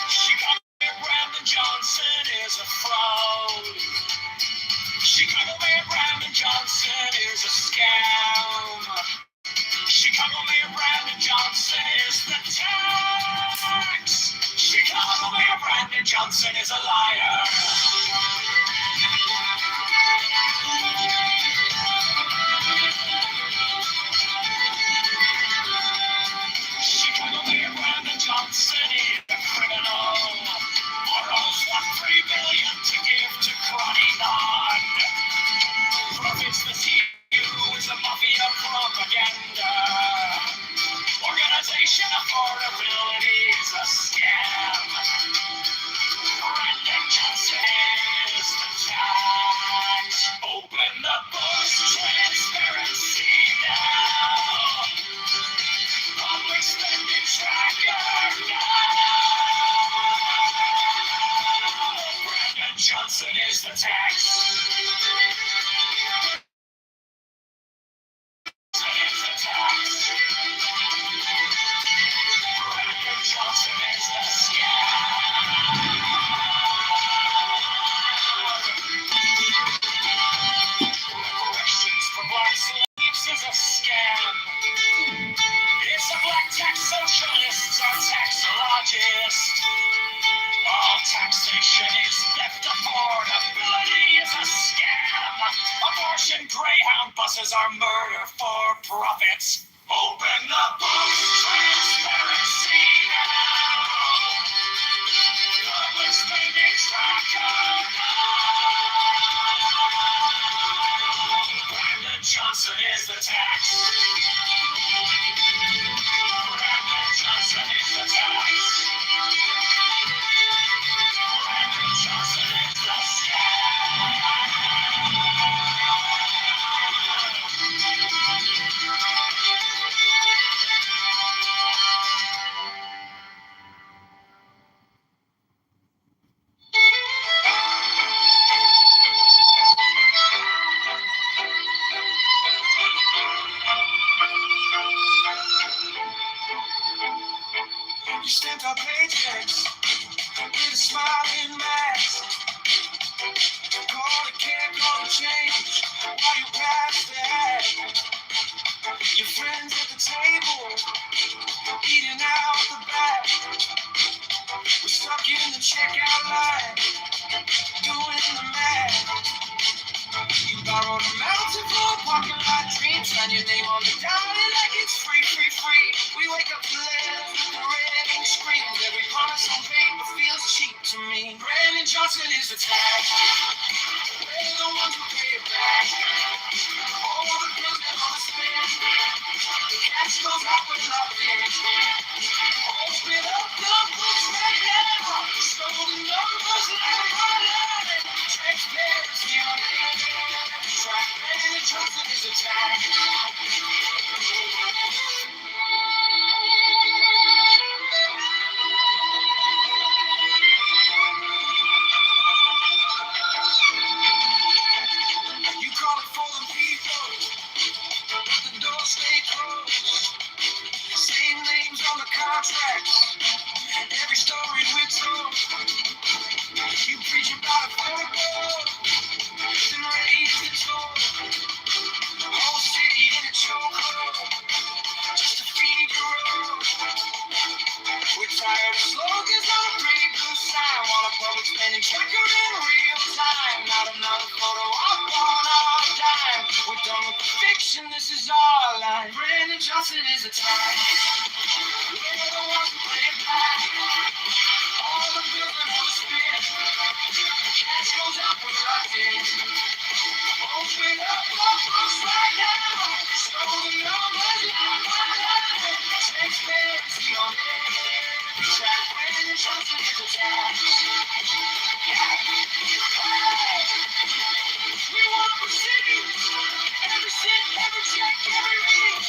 Chicago Mayor Brandon Johnson is a fraud. Chicago Mayor Brandon Johnson is a scam. Chicago Mayor Brandon Johnson is the tax. Chicago Mayor Brandon Johnson is a liar. Chicago Mayor Brandon Johnson is a criminal. Morals want $3 billion to give to Crony God. Profits the CU is a mafia propaganda. Organization affordability is a scam. Brandon Johnson is the tax. Open the books, transparency now. Public spending tracker now. Brandon Johnson is the tax. Brandon Johnson is the scam. Reparations for black slaves is a scam. It's the black tax socialists are taxologists. All taxation is theft. Affordability is a scam. Abortion Greyhound buses are murder for profits. Open the books, transparency now. Public spending tracker now. Brandon Johnson is the tax. Brandon Johnson is the tax. Brandon Johnson is the You stamped our paychecks with a smiling mask. Call it care, call it change. While you pass that, your friends at the table eating out the back. We're stuck in the checkout line, doing the math. You borrowed a mountain for a parking lot dream. Sign your name on the dollar like it's free, free, free. We wake up to letters with the red ink screams. Every promise on paper feels cheap to me. Brandon Johnson is the tag. We're the ones who pay it back. All the bills never spent. Cash goes out with nothing. Open up the books right now. Show the numbers like money. Transparency on every track. Brandon Johnson is a tag. You call it for the people, but the doors stay closed. Same names on the contracts, every story we're told. You preach about a photo, then raise the toll. The whole city in a chokehold, just to feed your own. We're tired of slogans on a pretty blue sign. Want a public spending tracker in real time. Not another photo op on our dime. We're done with the fiction, this is our line. Brandon Johnson is a time. We're the ones who play it back. All the bills are on the spin. Cash goes out for nothing. Open up the books right now. Show the numbers like money. Transparency on every track. Brandon Johnson is a tag. We want receipts. Every cent, every check, every read.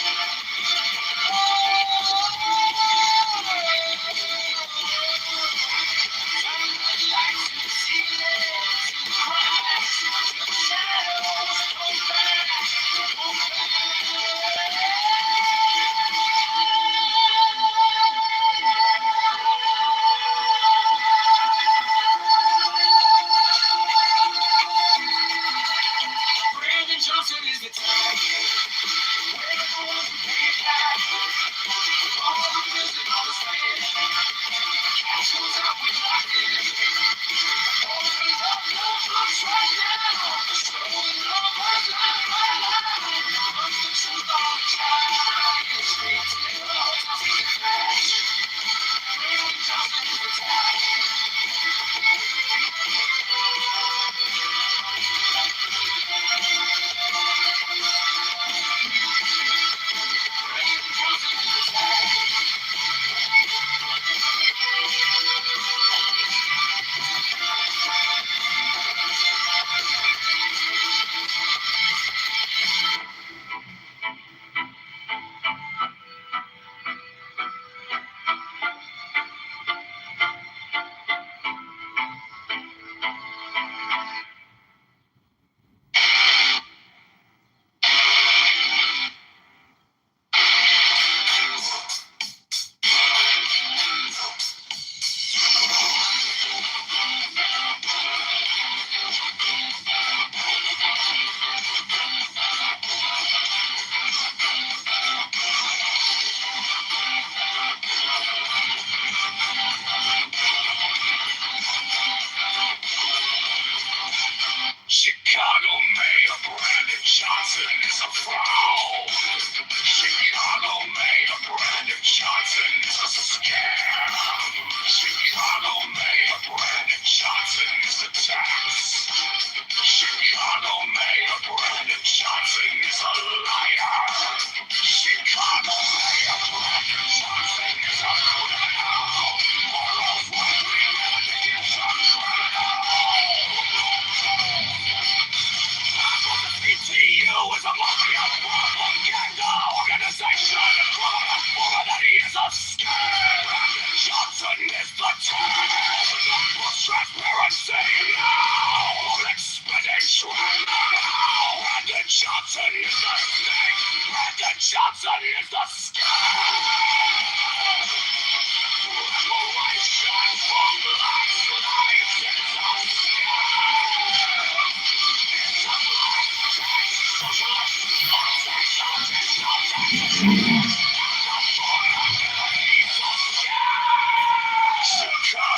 Chicago Mayor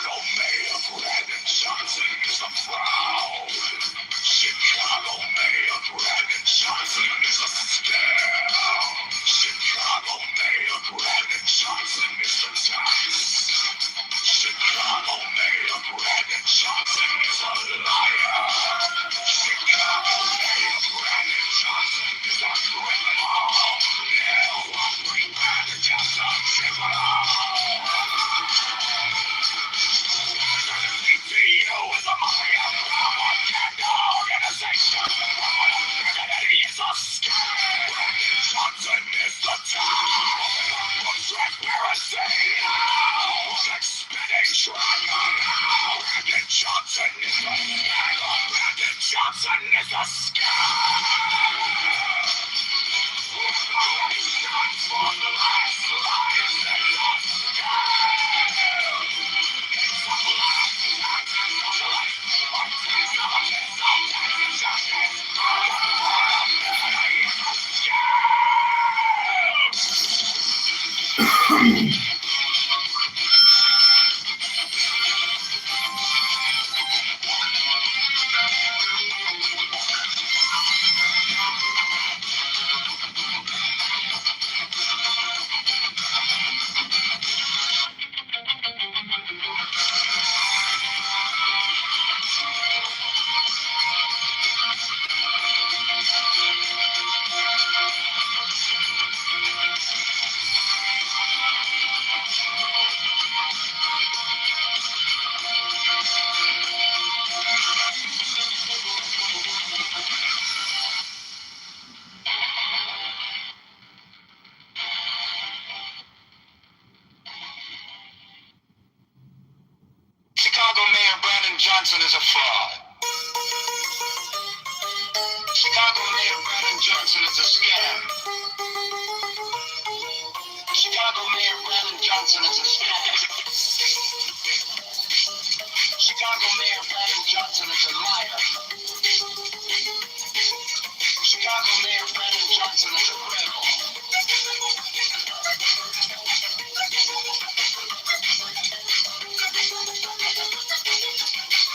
Brandon Johnson is a fraud. Chicago Mayor Brandon Johnson is a scam. Chicago Mayor Brandon Johnson is a tax. Chicago Mayor Brandon Johnson is a liar. Chicago Mayor Brandon Johnson is a criminal. Now I'm bring Brandon Johnson criminal. CTU is a mafia propaganda organization. He is a scam. Brandon Johnson is the town. For transparency. Expedition. Brandon Johnson is a scam. Brandon Johnson is a scam. Reparations for the last lives and lost scam. Chicago Mayor Brandon Johnson is a fraud. Chicago Mayor Brandon Johnson is a scam. Chicago Mayor Brandon Johnson is a scam. Chicago Mayor Brandon Johnson is a liar. Chicago Mayor Brandon Johnson is a criminal.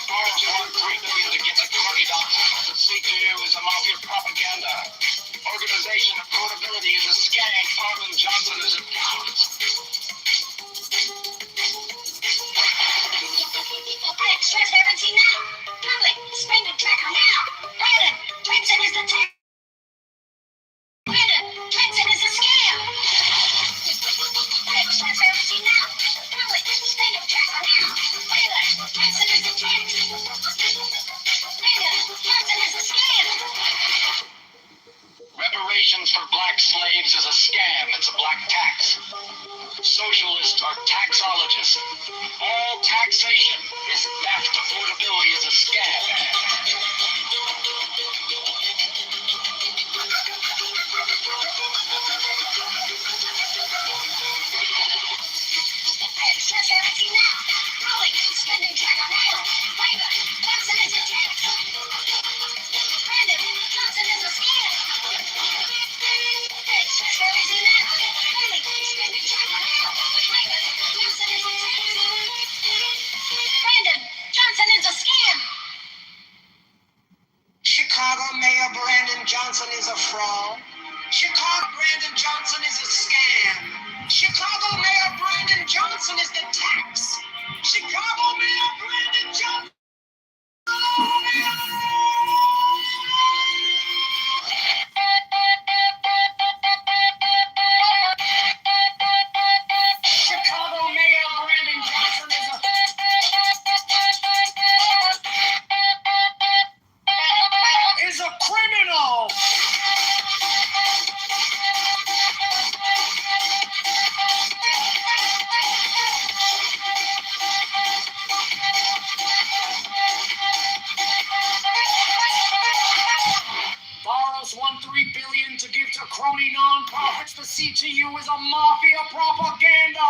Borrows $1.3 billion to get the corny doctor. The CTU is a mafia propaganda. Organization of portability is a scam. Brandon Johnson is a coward. Transparency now. Public spending tracker now. Brandon Johnson is the tech. Brandon Johnson is a scam. Transparency now. Public spending tracker now. Brandon Johnson is a tech. Brandon Johnson is a scam. Reparations for black slaves is a scam. It's a black tax. Socialists are taxologists. All taxation is theft. Affordability is a scam. Transparency now. Public spending tracker now. Brandon Johnson is a tech. Brandon Johnson is a scam. Transparency now. Public spending tracker now. Brandon Johnson is a tech. Brandon Johnson is a scam. Chicago Mayor Brandon Johnson is a fraud. Chicago Brandon Johnson is a scam. Chicago Mayor Brandon Johnson is the tax. Chicago Mayor Brandon Johnson. Chicago Mayor Brandon Johnson is a criminal. Borrows $1.3 billion to give to crony nonprofits. The CTU is a mafia propaganda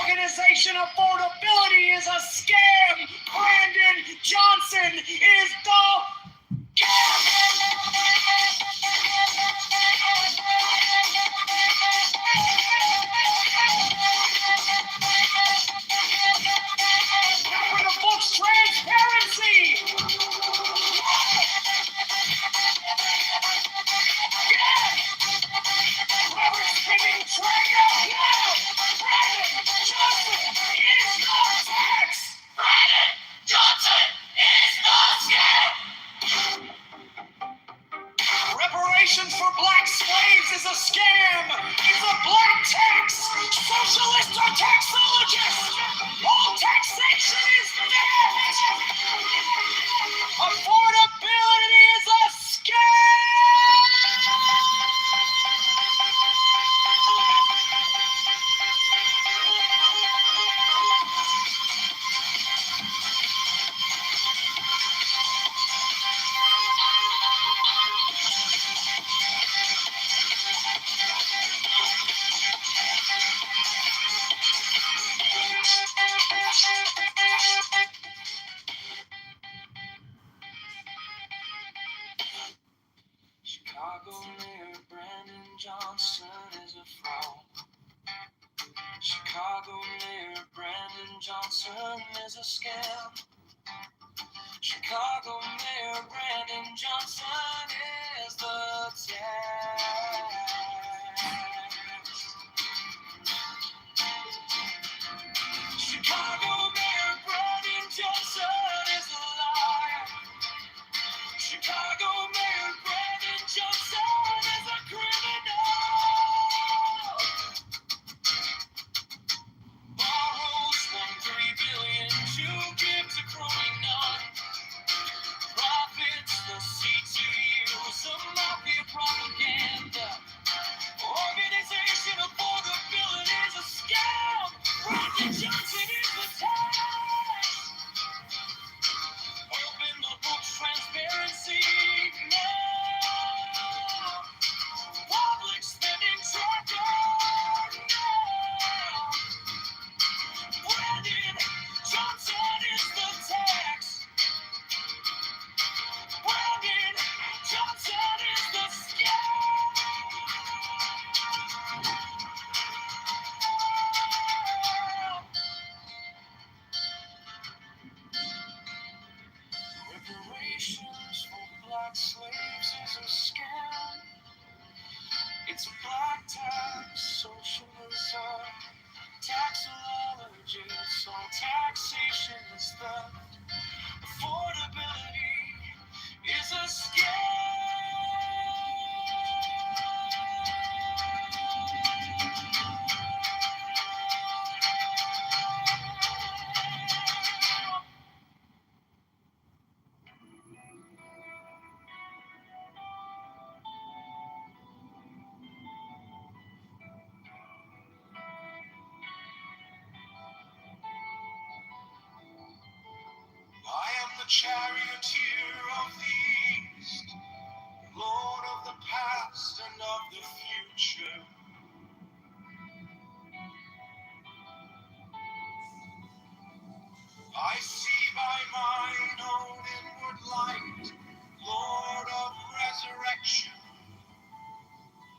organization. Affordability is a scam. Brandon Johnson is the Chicago Mayor Brandon Johnson is a scam. Chicago Mayor Brandon Johnson is the tax. Chicago Mayor Brandon Johnson is a liar. Chicago Mayor Brandon Johnson is a criminal. Borrows $1.3 billion to give to growing none. Profits the seats to use a mafia propaganda. Organization affordability is a scam. Brandon Johnson is the tax. Open the books, transparency now. Public spending tracker now. Brandon Johnson is the tax. Brandon Johnson is the scam. Reparations for black slaves is a scam. It's a black tax, socialism, taxologists, all taxation is theft. Affordability is a scam. I am the charioteer of the east, Lord of the past and of the future. I see by mine own inward light, Lord of resurrection,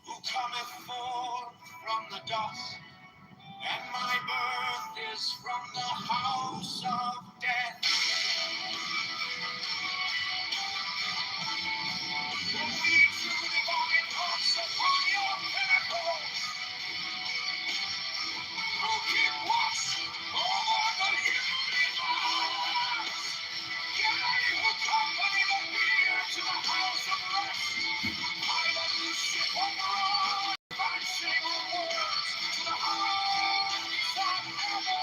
who cometh forth from the dust, and my birth is from the house of death. Will we to divine hearts upon your pinnacles, who keep watch over the universe. Yea, who company the beer to the house of rest. Pilot the ship on the road, advancing onwards to the heights of heaven.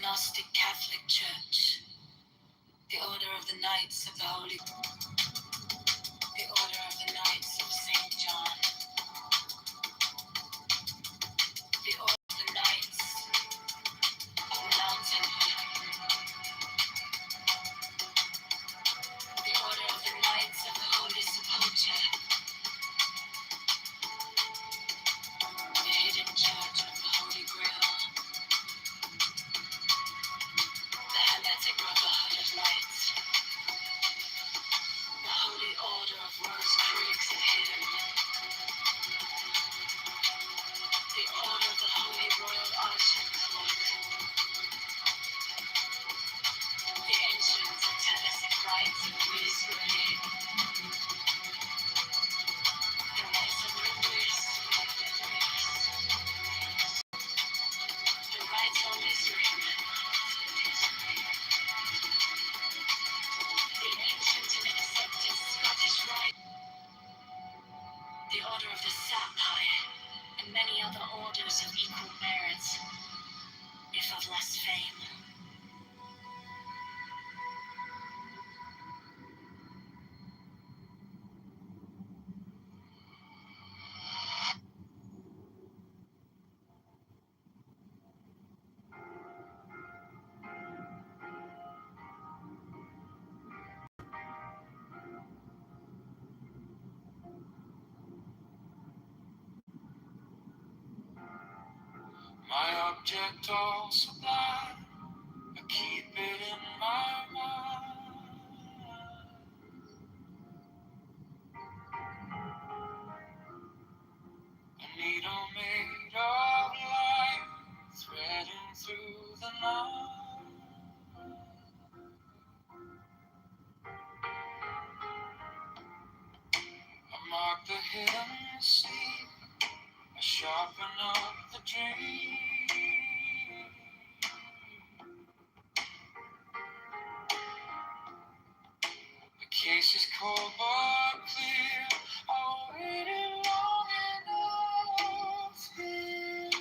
Gnostic Catholic Church, the Order of the Knights of the Holy, the Order of the Knights of St. John, the Order of the Knights of Mountain, the Order of the Knights of the Holy Sepulchre, the Hidden Church of the Holy Grail, the Hermetic Brotherhood of Light, the Holy Order of Rose Creeks and Hidden, the Order of the Holy Royal Arching Cloak, the Ancients of Tennessee Rites of Masonry, the Masonry Priest, the Rites of Masonry, the Ancient and Accepted Scottish Rite, the Order of the Sapphire, and many other orders of equal merit, if of less fame. My object all sublime, I keep it in my mind. A needle made of light, threading through the night. I mark the hidden sea, I sharpen up the dream. The case is cold but clear, I waited long enough here.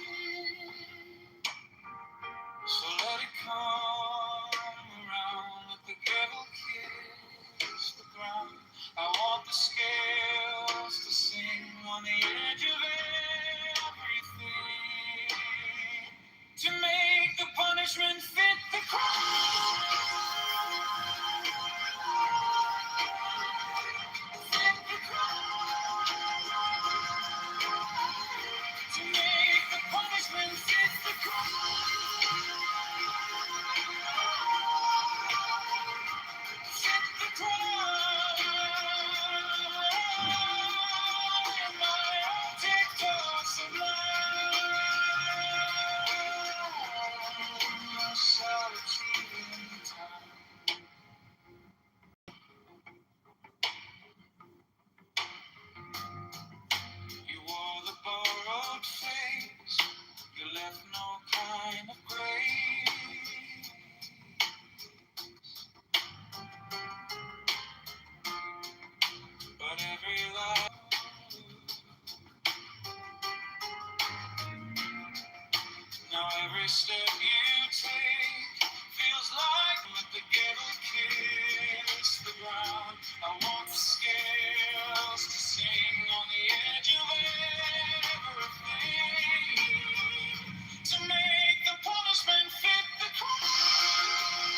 So let it come around, let the devil kiss the ground. I want the scales to sing on the edge of everything, to make the punishment fit the crime. Fit the crime. To make the punishment fit the crime. Fit the crime. My object of sublime shall achieve in time. You wore the borrowed face, you left no kind of grace. But every life, now every step you take feels like let the devil kiss the ground. I want the scales to sing on the edge of everything, to make the punishment fit the crime.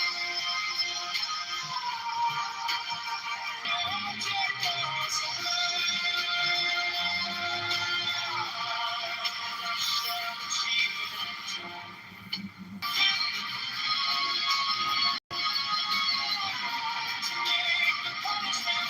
Object of sublime shall achieve in time. To make the punishment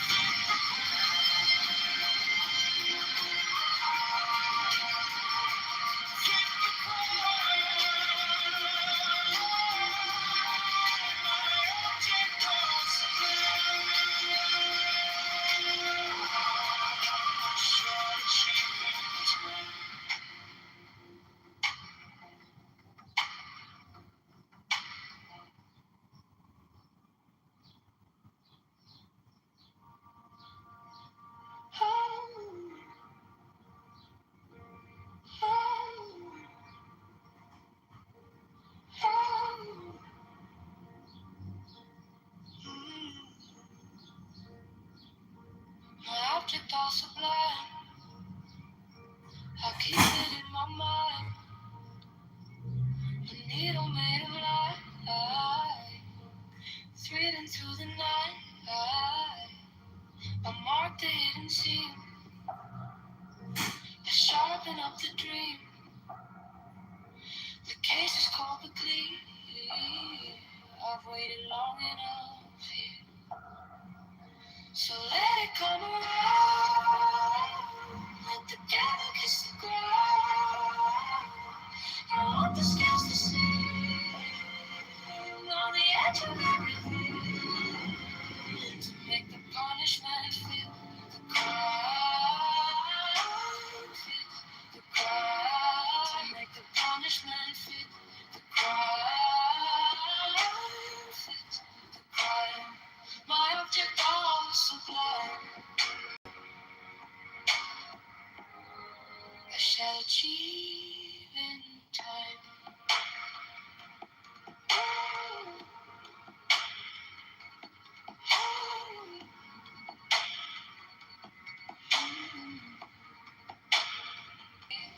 object all sublime. I keep it in my mind. A needle made of light, threading through the night. I mark the hidden seam. I sharpen up the dream. The case is called the glee. I've waited long enough here. So let it come around. Let the devil kiss the ground. I want the scales to sing on the edge of everything, to make the punishment fit the crime. Fit the crime. To make the punishment fit the crime. Fit the crime. My object all sublime. I shall achieve in time.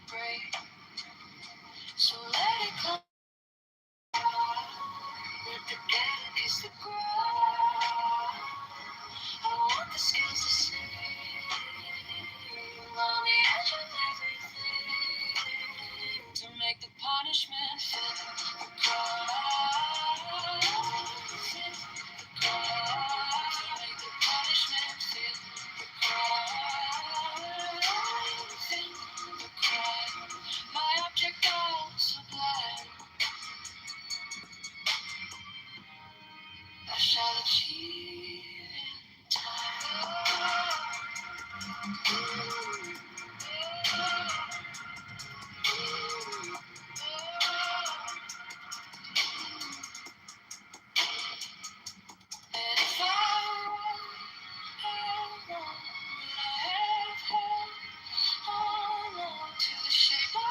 Break. So let it come. Let the dead kiss the ground. I want the scales to sing on the edge of everything, to make the punishment fit the crime. Fit the crime. Make the punishment fit the crime. Fit the crime. My object all sublime. I shall achieve in time. And if I hold on, I have held on to the shape of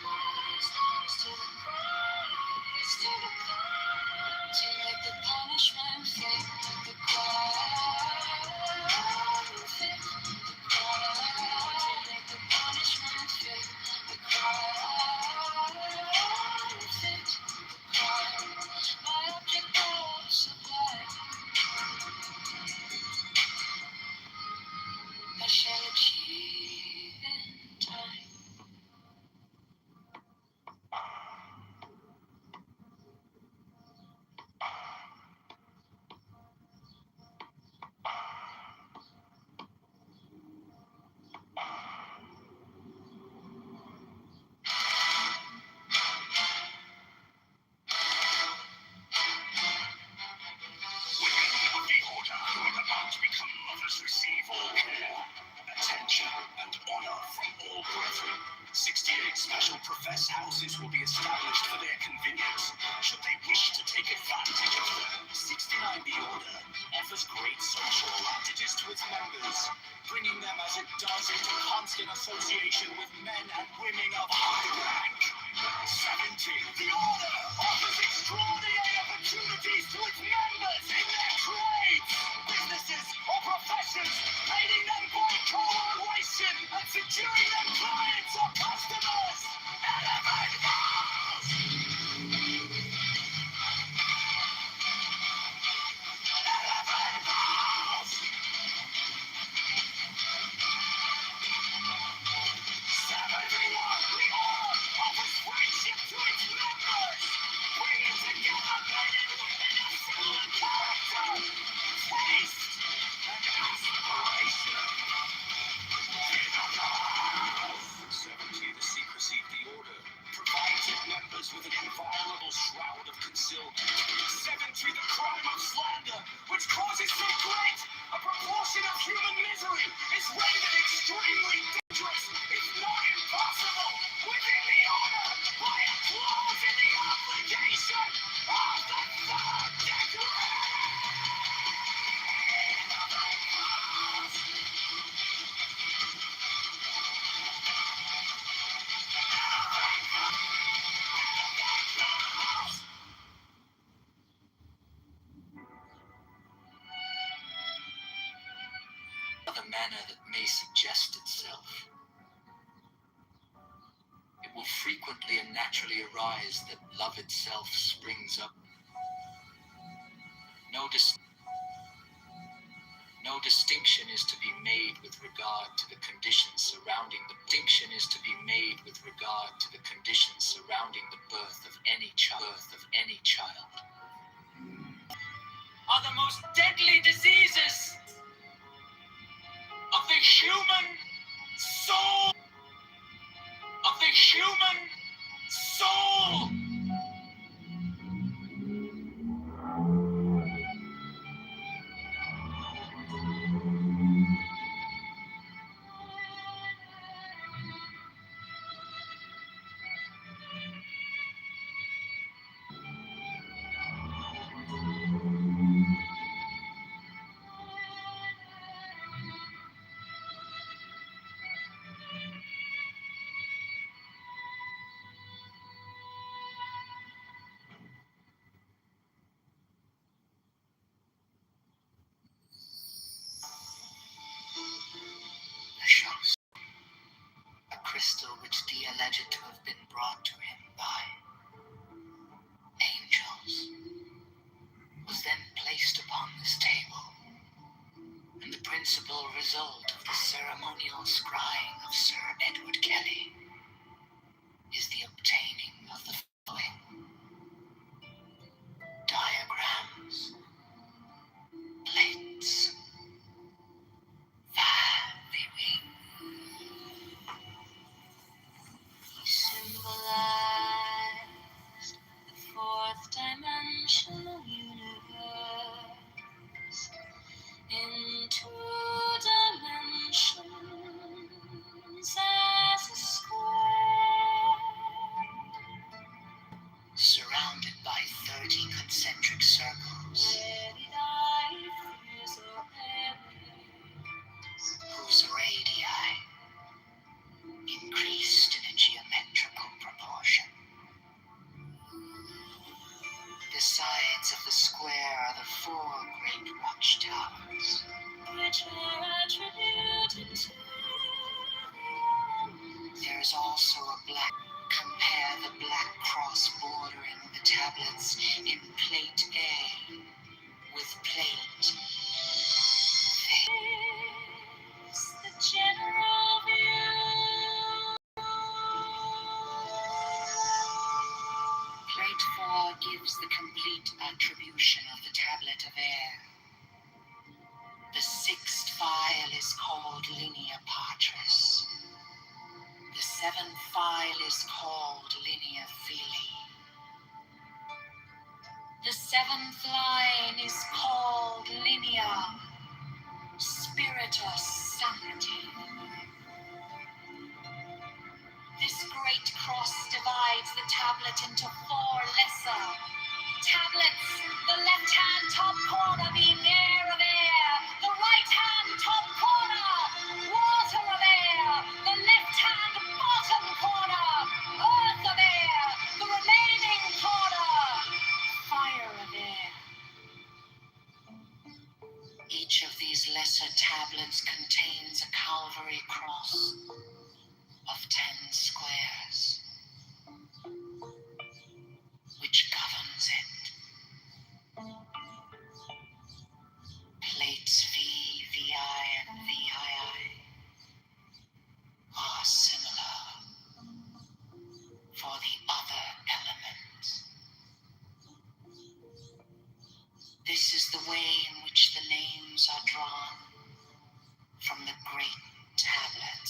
my stars, to the prize, to the crime, to make the punishment fit the crime. Fit the crime. To make the punishment fit the crime. Fit the crime. My object all sublime. I shall achieve in time. Women of the order who are about to become mothers receive all care, attention, and honor from all brethren. 68 special profess houses will be established for their convenience, should they wish to take advantage of them. 69 The Order offers great social advantages to its members, bringing them as it does into constant association with men and women of high rank. 70 The Order offers extraordinary opportunities to its members in their trades, businesses, or professions, paiding them by collaboration and securing them clients or customers. Elevate those! Elevate those! 71 The Order offers friendship to its members, bringing together men and women of similar character, taste, and aspiration. 70 The Secrecy of the Order provides its members with an inviolable shroud of concealment. 70 The Crime of Slander, which causes so great a proportion of human misery, is rendered extremely dangerous, if not impossible, within the order by a clause in the obligation of the third degree. other manner that may suggest itself. It will frequently and naturally arise that love itself springs up. No distinction is to be made with regard to the conditions surrounding the birth of any child. Are the most deadly diseases of the human soul. The shows a crystal which Dee alleged to have been brought to him by angels was then placed upon this table, and the principal result of the ceremonial scrying of Sir Edward Kelly is the obtaining of the following diagrams, plates, He symbolized the fourth dimensional universe in 2 dimensions as a square. surrounded by 30 concentric circles, whose radii increased in a geometrical proportion. The sides of the square are the 4 great watchtowers, which are attributed to There is also a black. Compare the black cross bordering the tablets in plate A with plate the general view. Plate 4 gives the complete attribution of the tablet of air. The 6th file is called linea patris. The 7th file is called linea filii. The 7th line is called linea spiritus sancti. This great cross divides the tablet into 4 lesser tablets. The left-hand top corner being air of air, the right-hand top corner water of air, the left-hand bottom corner earth of air, the remaining corner fire of air. Each of these lesser tablets contains a Calvary cross of 10 squares, which governs it. Plates V, VI, and VII are similar for the other elements. This is the way in which the names are drawn from the great tablets.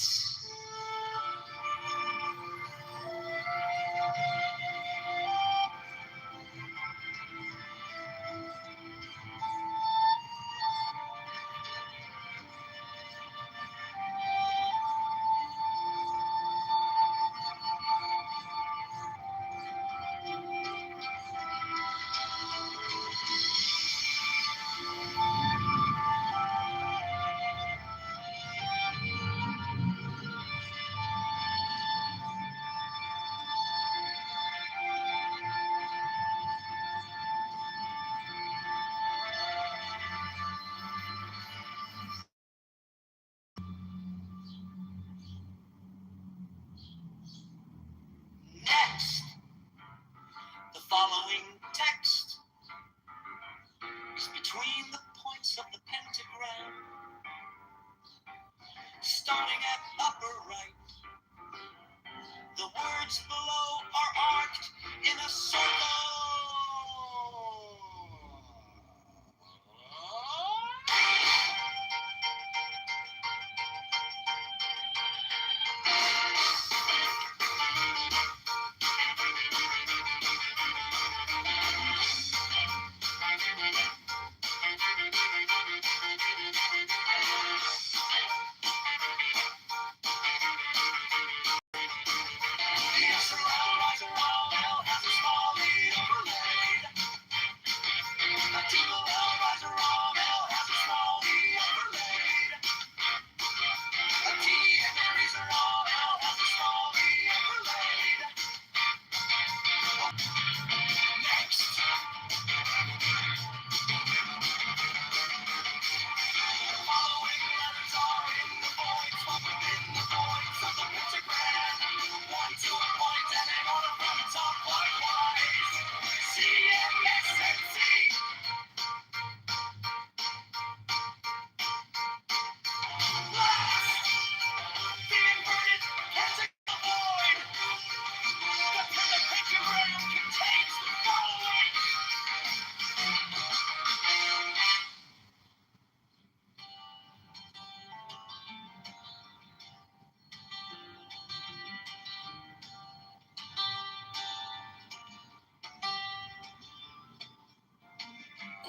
starting at upper right. The words below are arced in a circle.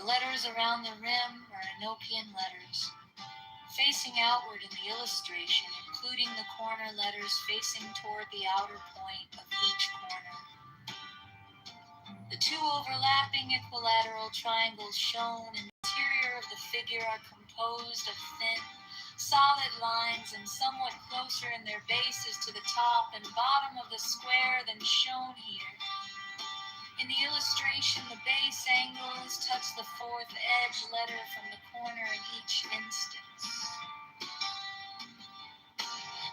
The letters around the rim are Enochian letters, facing outward in the illustration, including the corner letters facing toward the outer point of each corner. The two overlapping equilateral triangles shown in the interior of the figure are composed of thin, solid lines and somewhat closer in their bases to the top and bottom of the square than shown here. In the illustration, the base angles touch the fourth edge letter from the corner in each instance.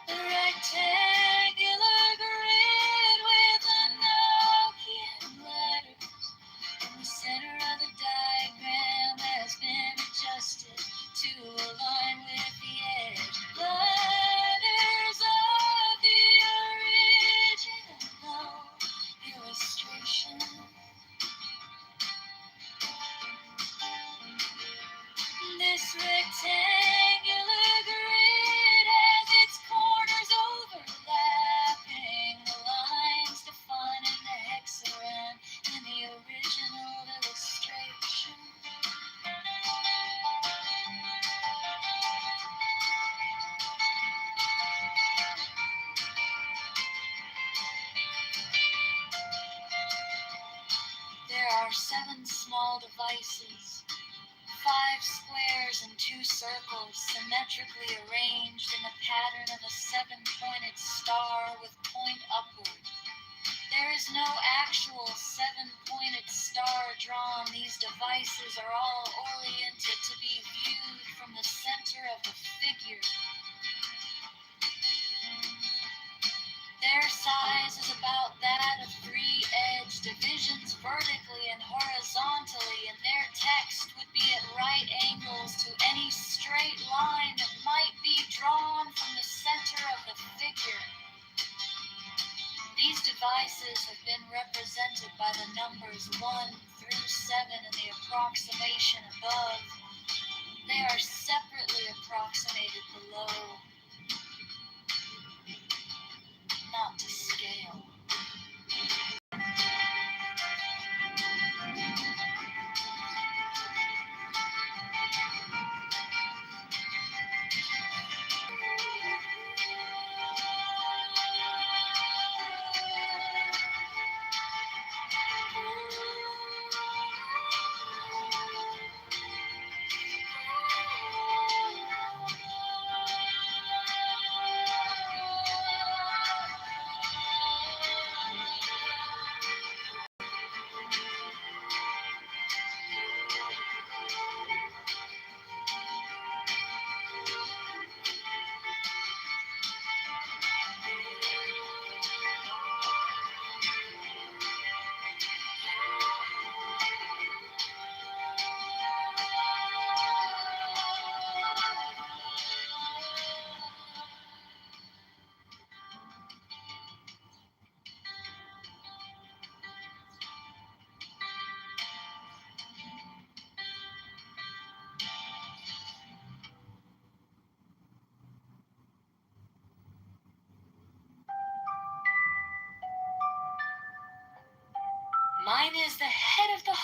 The rectangular grid with Enochian letters in the center of the diagram has been adjusted to align with the edge letters of the original illustration. This rectangular grid has its corners overlapping the lines defining the hexagram in the original illustration. There are 7 small devices, 5 squares and 2 circles symmetrically arranged in the pattern of a 7-pointed star with point upward. There is no actual 7-pointed star drawn. These devices are all oriented to be viewed from the center of the figure. Their size is about that of 3-edge divisions vertically and horizontally, and their text would be at right angles to any straight line that might be drawn from the center of the figure. These devices have been represented by the numbers 1 through 7 in the approximation above. They are separately approximated below. Not to scale.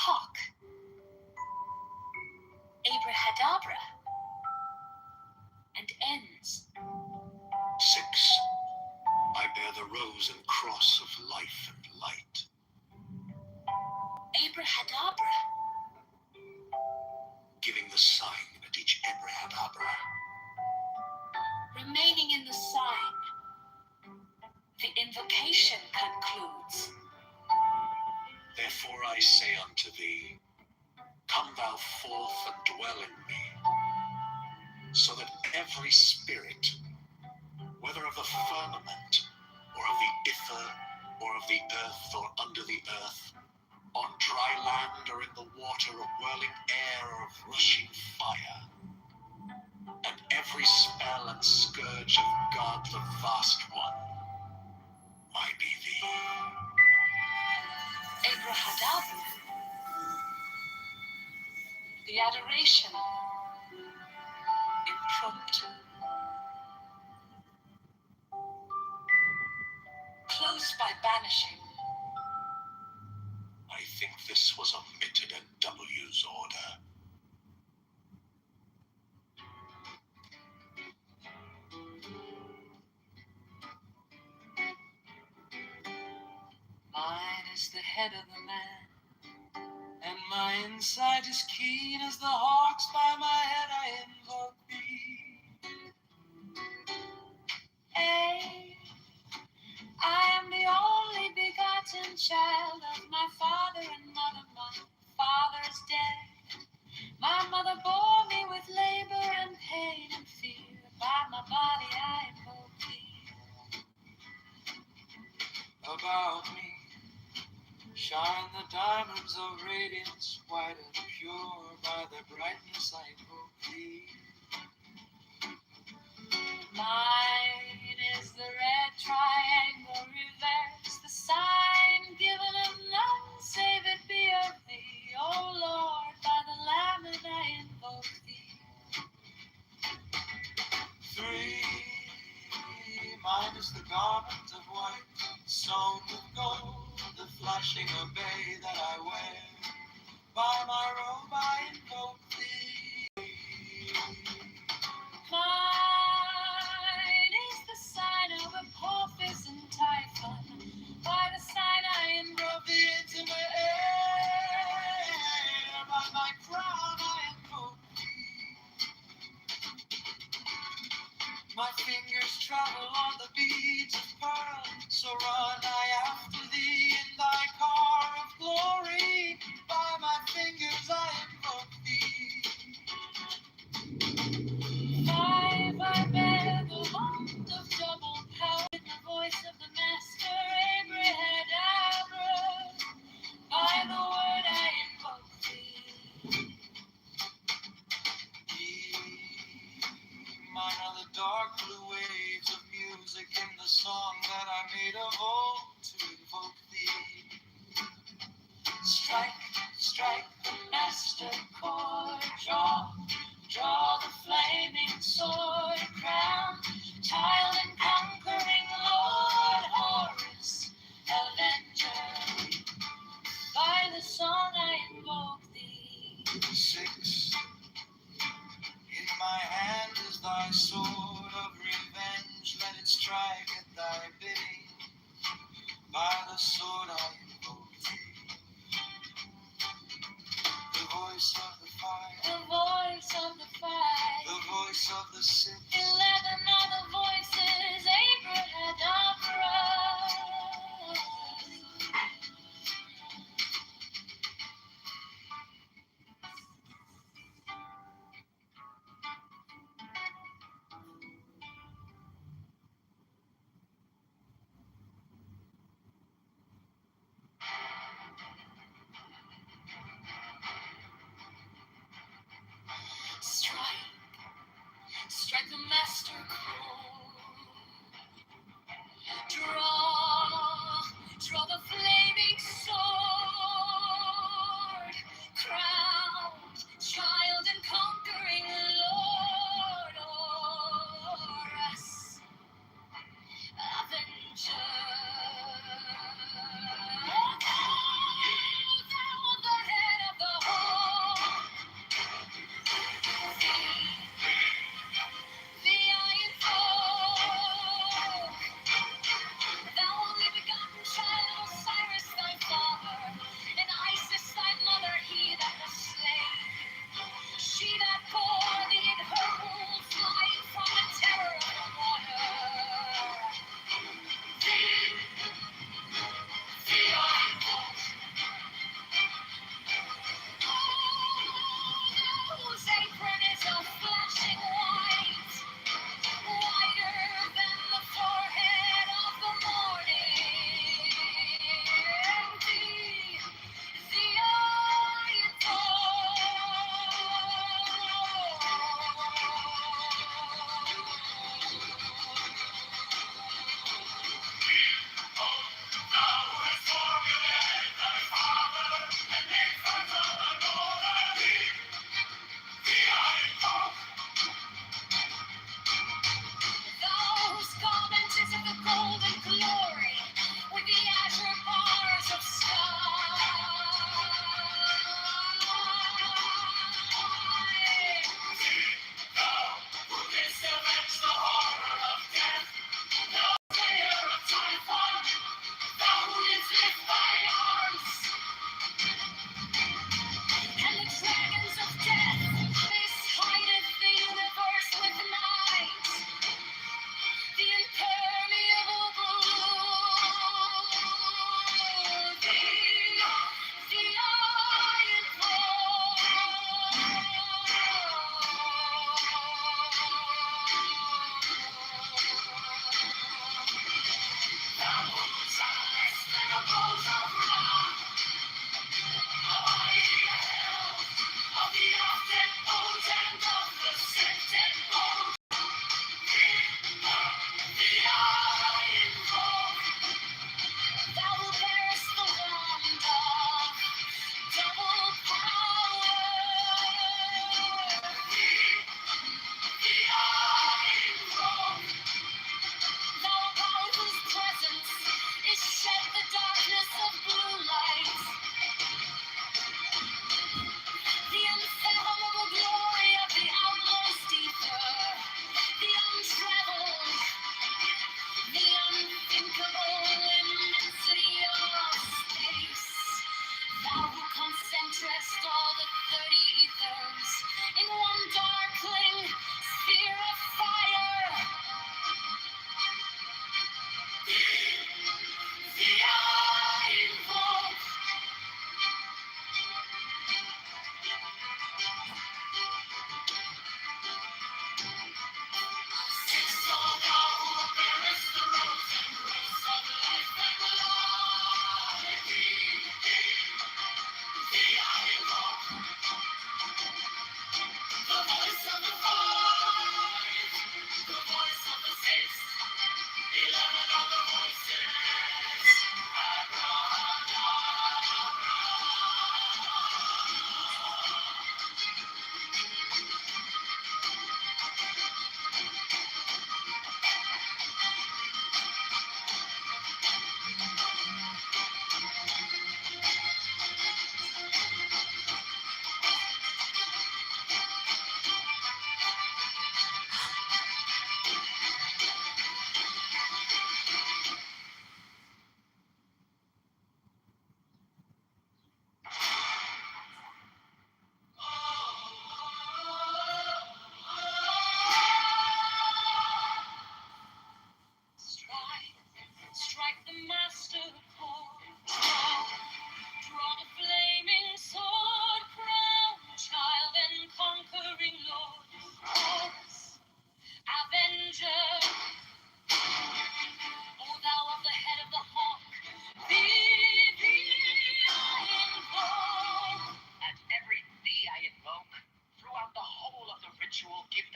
hawk. Abrahadabra. And ends. 6. I bear the rose and cross of life and light. Abrahadabra. Giving the sign at each abrahadabra. Remaining in the sign, the invocation concludes. Therefore I say unto thee, come thou forth and dwell in me, so that every spirit, whether of the firmament, or of the ether, or of the earth, or under the earth, on dry land or in the water, of whirling air or of rushing fire, and every spell and scourge of God the Vast One, I be thee. Abrahadabra. The adoration. Impromptu. Close by banishing. I think this was omitted at W's order. Mine is the head of the man, and my inside is keen as the hawks. By my head I invoke thee. I am the only begotten child of my father and mother. My father is dead. My mother bore me with labor and pain and fear. By my body I invoke thee. About me shine the diamonds of radiance, white and pure. By their brightness I invoke thee. Mine is the red triangle reverse, the sign given of none save it be of thee. O Lord, by the Lamb I invoke thee. 3. Mine is the garment of white, sewn with gold, the flashing obey that I wear. By my robe I invoke thee. Mine is the sign of Apophis and Typhon. By the sign I invoke The intimate air, by my crown I invoke thee. My fingers travel on the beads of pearl, so run I after thee in thy car of glory. By my fingers I invoke thee. 5. I bear the wand of double power in the voice of the Master. Abrahadabra. By the word I invoke thee. Mine are the dark blue waves of music in the song that I made of old to invoke thee. Strike, strike the master chord. Draw the flaming sword. Crown, child and conquering Lord. Horus, avenger. By the song I invoke thee. 6. In my hand is thy sword of revenge, let it strike at thy bidding. By the sword I invoke thee. The voice of the fire, The voice of the fire. the voice of the 6. 11 other voices. Abrahadabra. Strike the master chord. Draw the flaming sword. Crowned, child and conquering Lord. Horus, avenger. Thou the head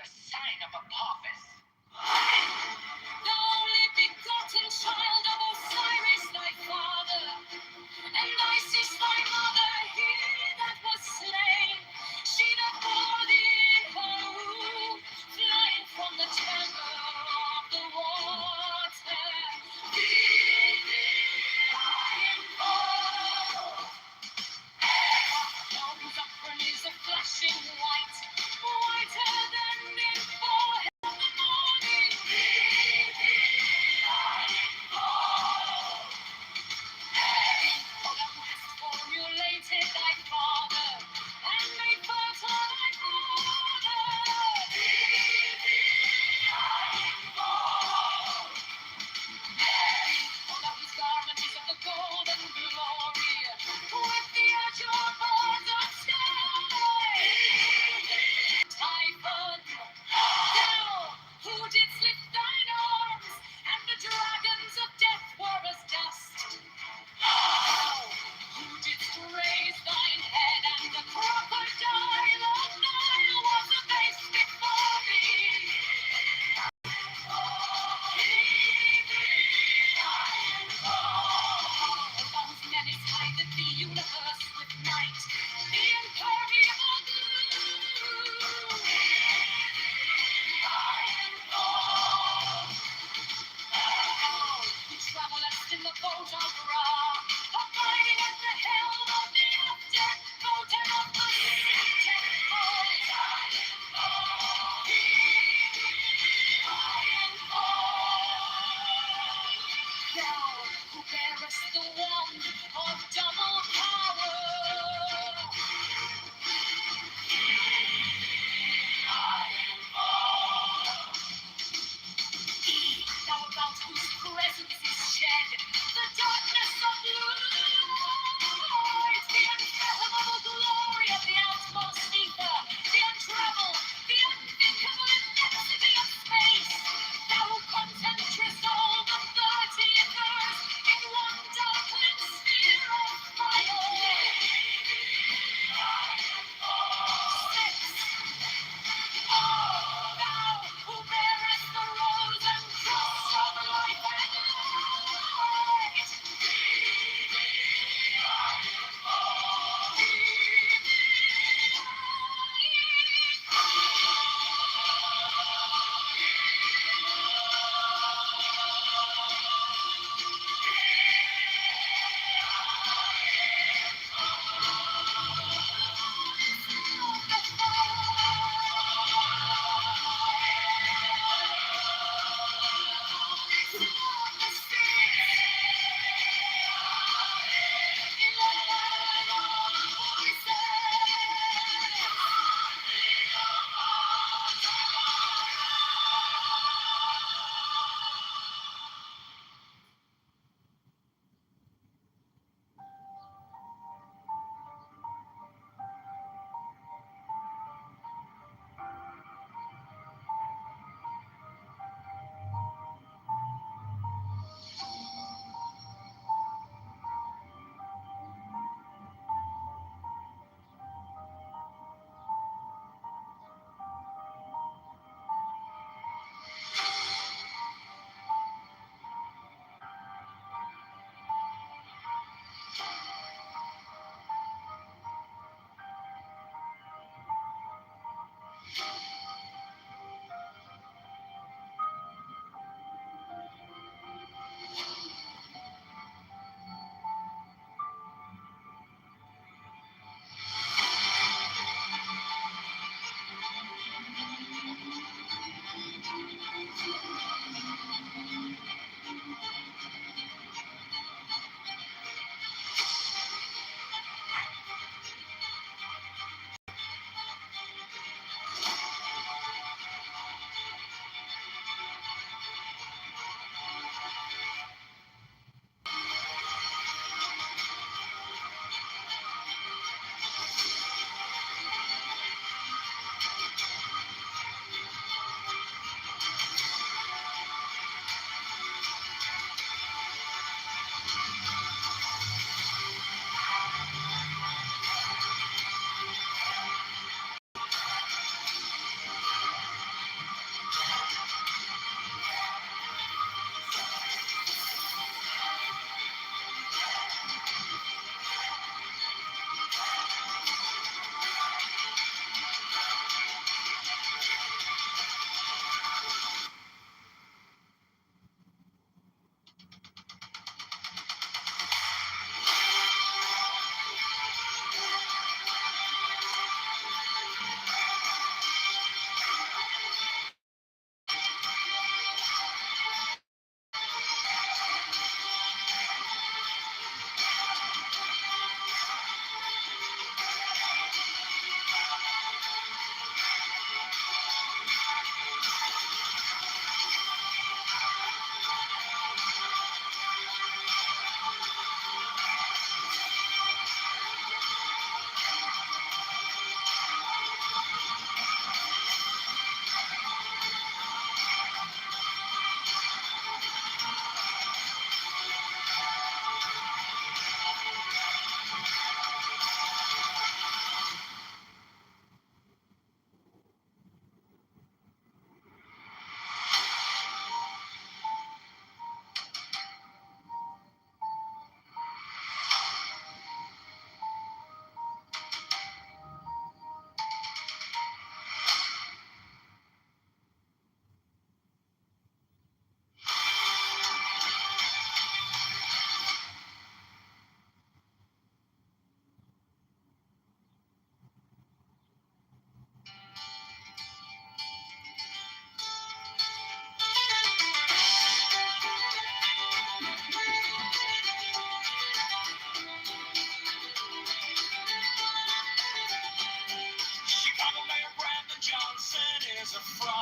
sign of Apophis. The only begotten child of Osiris, thy father, and Isis, thy mother, he that was slain. She that bore thee in her womb, flying from the temple of the water. Thee I implore. Whose apron is a flashing white, whiter than in forehead of the morning. Thee I implore.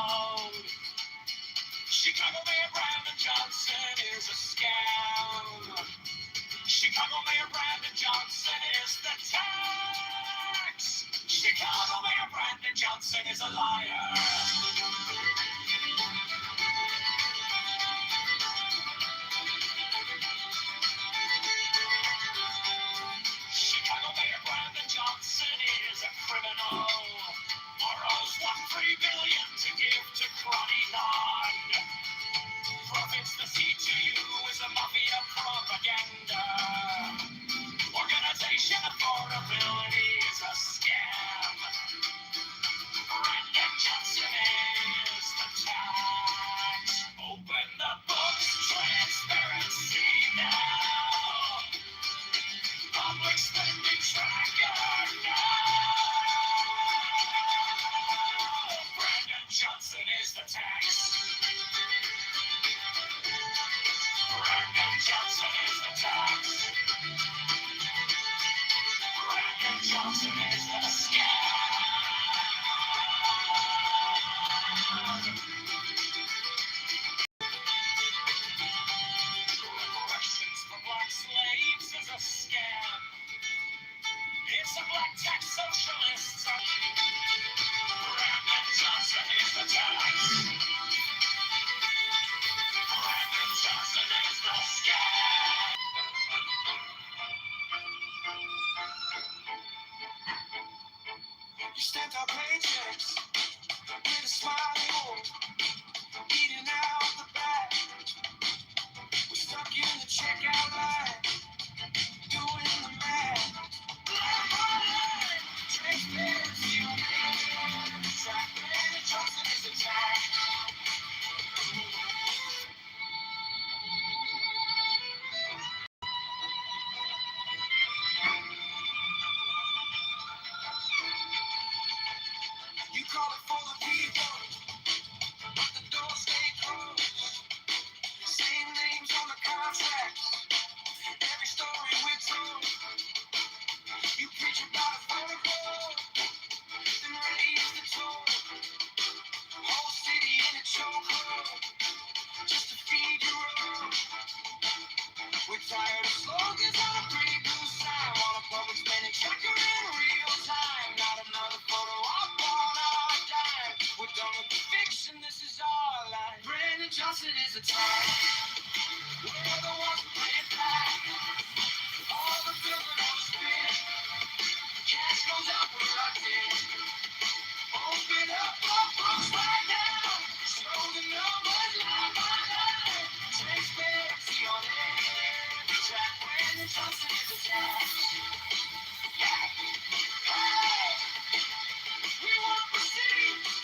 road. Chicago Mayor Brandon Johnson is a scam. Chicago Mayor Brandon Johnson is the tax. Chicago Mayor Brandon Johnson is a liar. Chicago Mayor Brandon Johnson is a criminal. Borrows $1.3 billion to give to Crony-Con. Profits the CTU is a mafia propaganda. Organization affordability is a scam. Brandon Johnson is the tax. Open the books, transparency now. Public spending tracker now. Brandon Johnson is the tax. Brandon Johnson is the tax. Brandon Johnson is the scam. Reparations for black slaves is a scam. It's a black tax socialist. Brandon Johnson is the tax. Brandon Johnson is the scam. You stamped our paychecks with a smile, eating out the back. We're stuck in the checkout line, doing the math. Transparency on every track. Brandon Johnson is a tax. You call it for the people, but the doors stay closed. Same names on the contracts, every story we're told. You preach about affordable, then raise the toll. Whole city in a chokehold, just to feed your own. We're tired of slogans on a pretty blue sign. Want a public spending tracker in real time. Not another photo op on our dime. We're done with the fiction, this is our life. Brandon Johnson is a type. We're the ones who play it back. All the bills and all the spin. Cash goes out, we're locked in. Open up our books right now. Show the numbers line by line. Transparency on every track. Brandon Johnson is a tax. Yeah. Hey! We want receipts.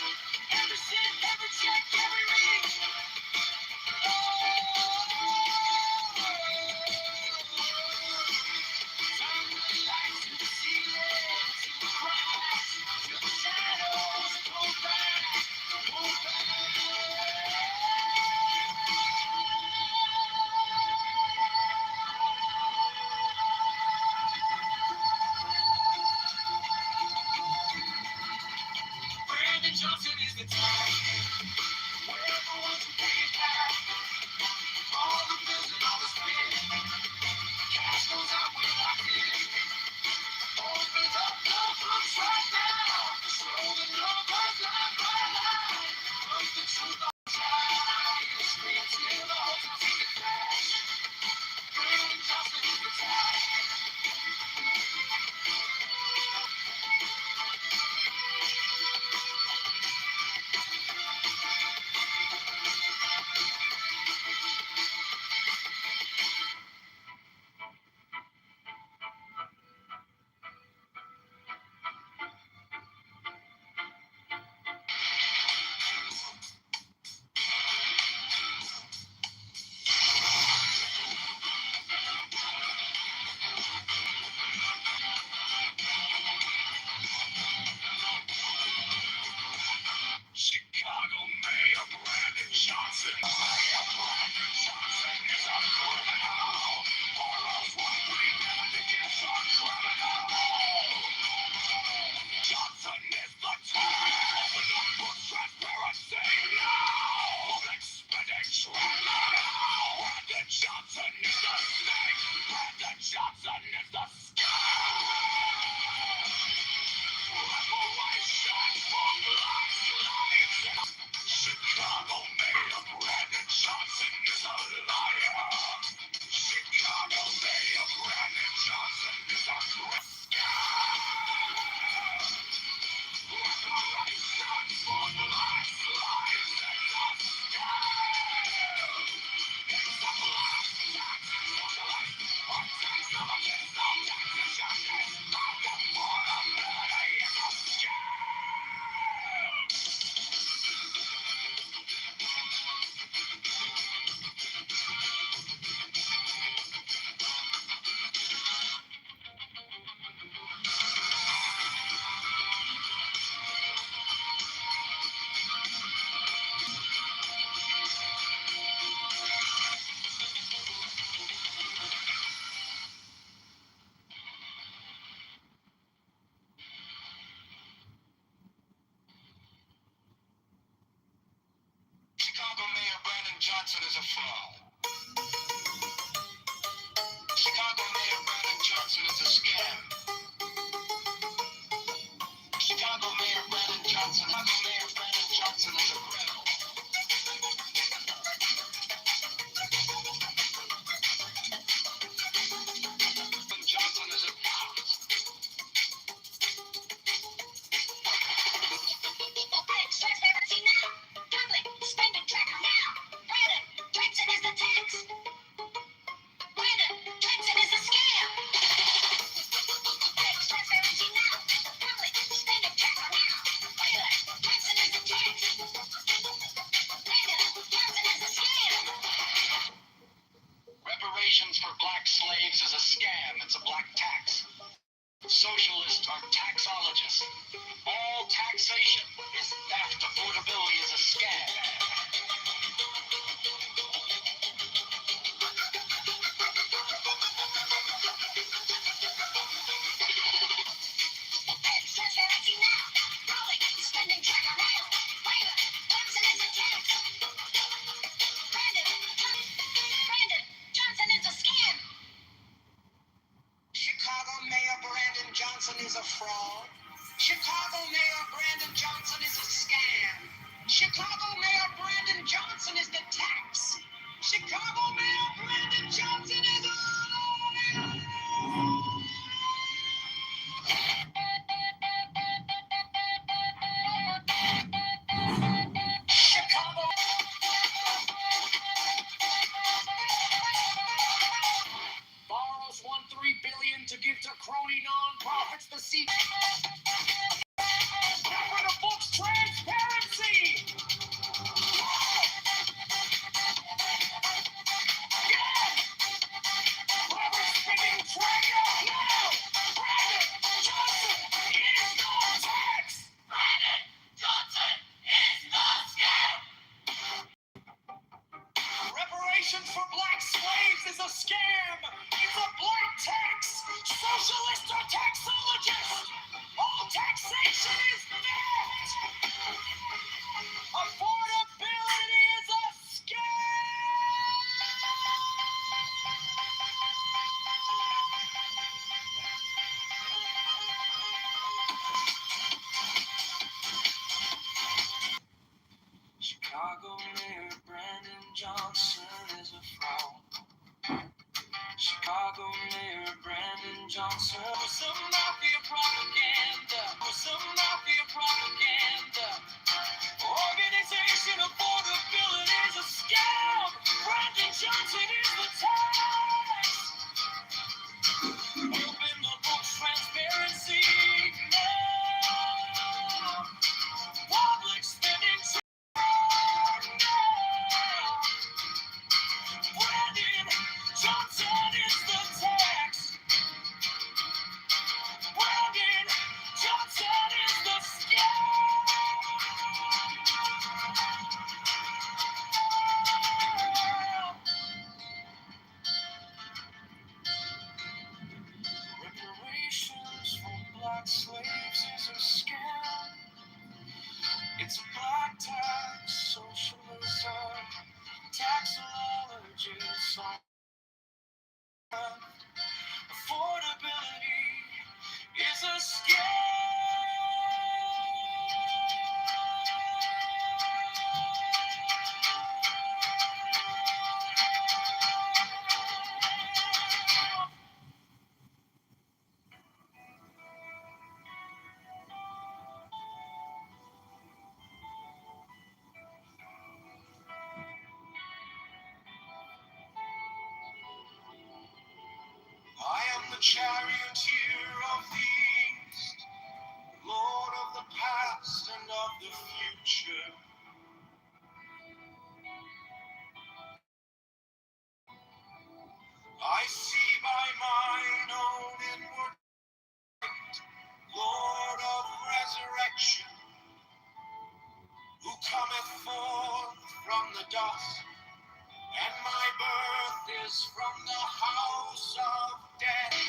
Every cent, every check, every ring. Turn the lights to the ceiling, to the cracks, to the shadows. Pull back, pull back. Brandon Johnson is the type. We're the ones who pay it back. All the bills and all the spin. Cash goes out, we're locked in. Open up the books right now. Show the numbers line by line. Put the truth on trial. Scream till the whole town sees the crash. Brandon Johnson is the type. Chicago Mayor Brandon Johnson. Mayor Brandon Johnson is a criminal. Borrows $1.3 billion to get some criminal. Johnson is the tax. Open up for transparency Johnson is a fraud. Chicago Mayor Brandon Johnson is a scam. Chicago Mayor Brandon Johnson is a criminal. Johnson is a Transparency now. Public spending tracker now. Brandon Johnson is the tax. Brandon Johnson is a scam. Transparency now. Public spending tracker now. Brandon Johnson is the tax. Brandon Johnson is a scam. reparations for black slaves is a scam. It's a black tax. Socialists are taxologists. All taxation is theft. Affordability is a scam. Transparency now. Public spending tracker now. Brandon Johnson is a tax. Brandon Johnson is a scam. Chicago Mayor Brandon Johnson is a fraud. Chicago Mayor Brandon Johnson is a scam. Chicago Mayor Brandon Johnson is the tax. Chicago Mayor Brandon Johnson is a borrows $1.3 billion to give to crony nonprofits. The seat. Get rid of books transparency. Robert spending tracker. No. Brandon Johnson is no tax. Brandon Johnson is no scam. Reparations for black slaves is a scam. It's a black tax. Socialists are taxologists. All taxation is theft. Affordability is a Chicago Mayor Brandon Johnson is a fraud. Chicago Mayor Brandon Johnson was some mafia propaganda. Organization affordability is a scam. Brandon Johnson is the tax. Open the books, transparency now. Public spending. Brandon Johnson is the tax. Brandon Johnson is the scam. Reparations for black slaves is a scam. It's a black tax, socialism, taxologists on affordability is a scam. I am the charioteer of the east, Lord of the past and of the future. I see by mine own inward light, Lord of resurrection, who cometh forth from the dust, and my birth is from the house of death.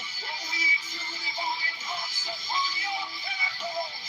Oh, we two divine hearts upon your pinnacles.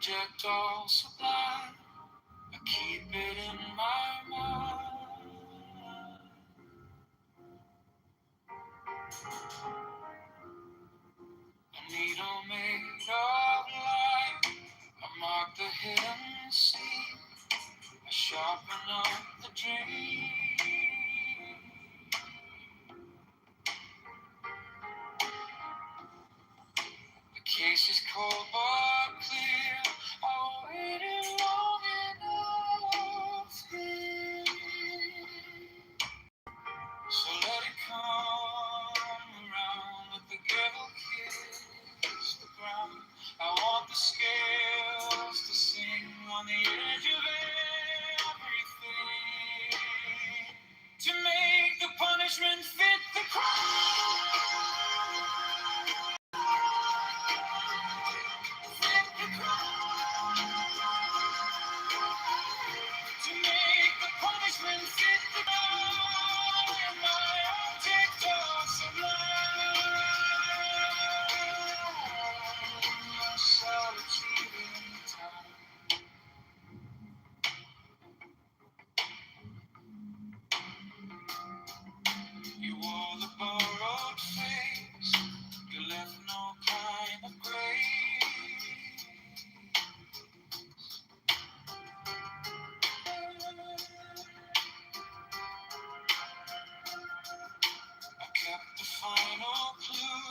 object all sublime, I keep it in my mind. A needle made of light, I mark the hidden sea, I sharpen up the dream. The case is cold but clear, I waited long enough here. So let it come around, let the devil kiss the ground. I want the scales to sing on the edge of everything, to make the punishment fit the crime. Fit the crime. To make the punishment fit the crime. My object of sublime. Shall achieve in time. You wore the borrowed face, you left no kind of grace. I kept the final clue,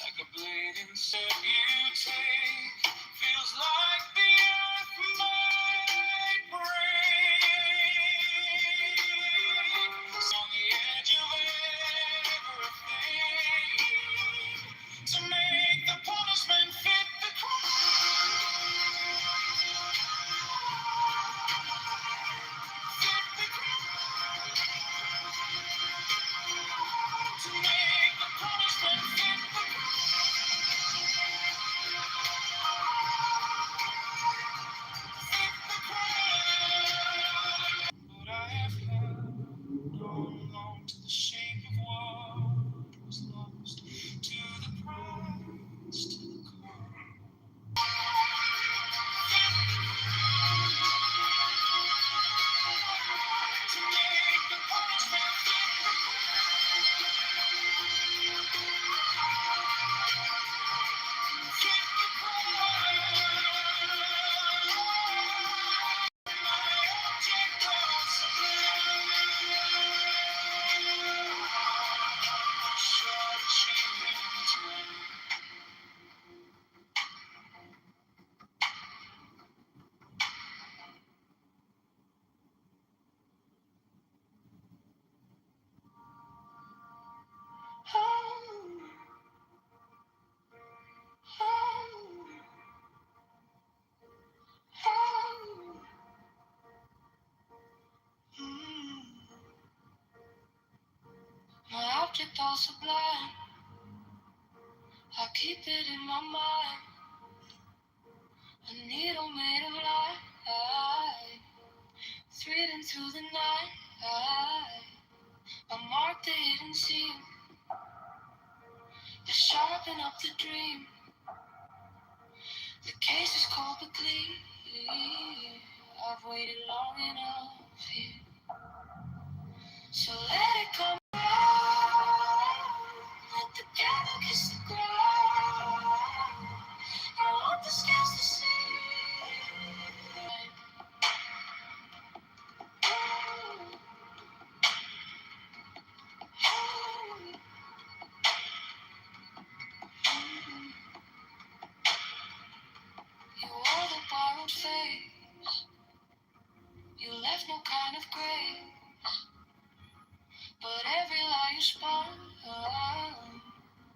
like a blade in step you take. Feels like the earth might break. On the edge of everything, to make the punishment fit the crime. Fit the crime. To make the punishment fit the what I have held, no long to the shape of what was lost, to the prize, to the cost. To make the punishment fit the fit the my object of short achievement. My object all sublime, I keep it in my mind. A needle made of light, threading through the night. I mark the hidden scene, to sharpen up the dream. The case is cold but clean. I've waited long enough here, so let it come around. Let the devil kiss the ground. I want the scales to see. You wore the borrowed face, you left no kind of grave, but every lie you spun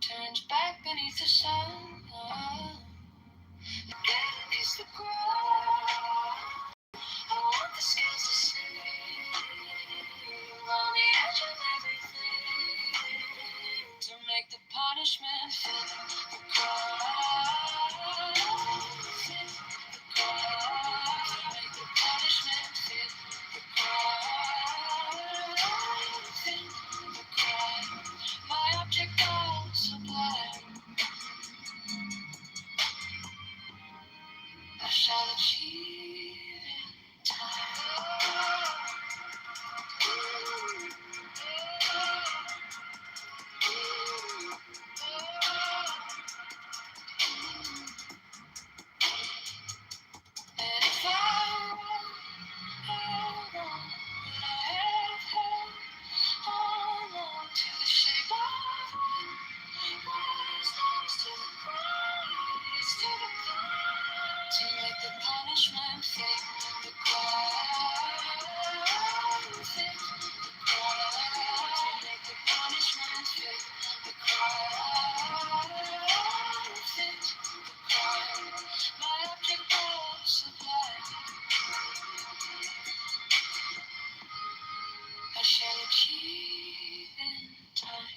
turns back beneath the sun. The devil kiss the ground. I want the scales to see on the edge of everything, to make the punishment fit the crime. Fit the crime. To make the punishment fit the crime. Fit the crime. My object all sublime, I fit the crime, fit the crime, make the punishment fit the crime, fit the crime. My object was sublime. I shall achieve in time.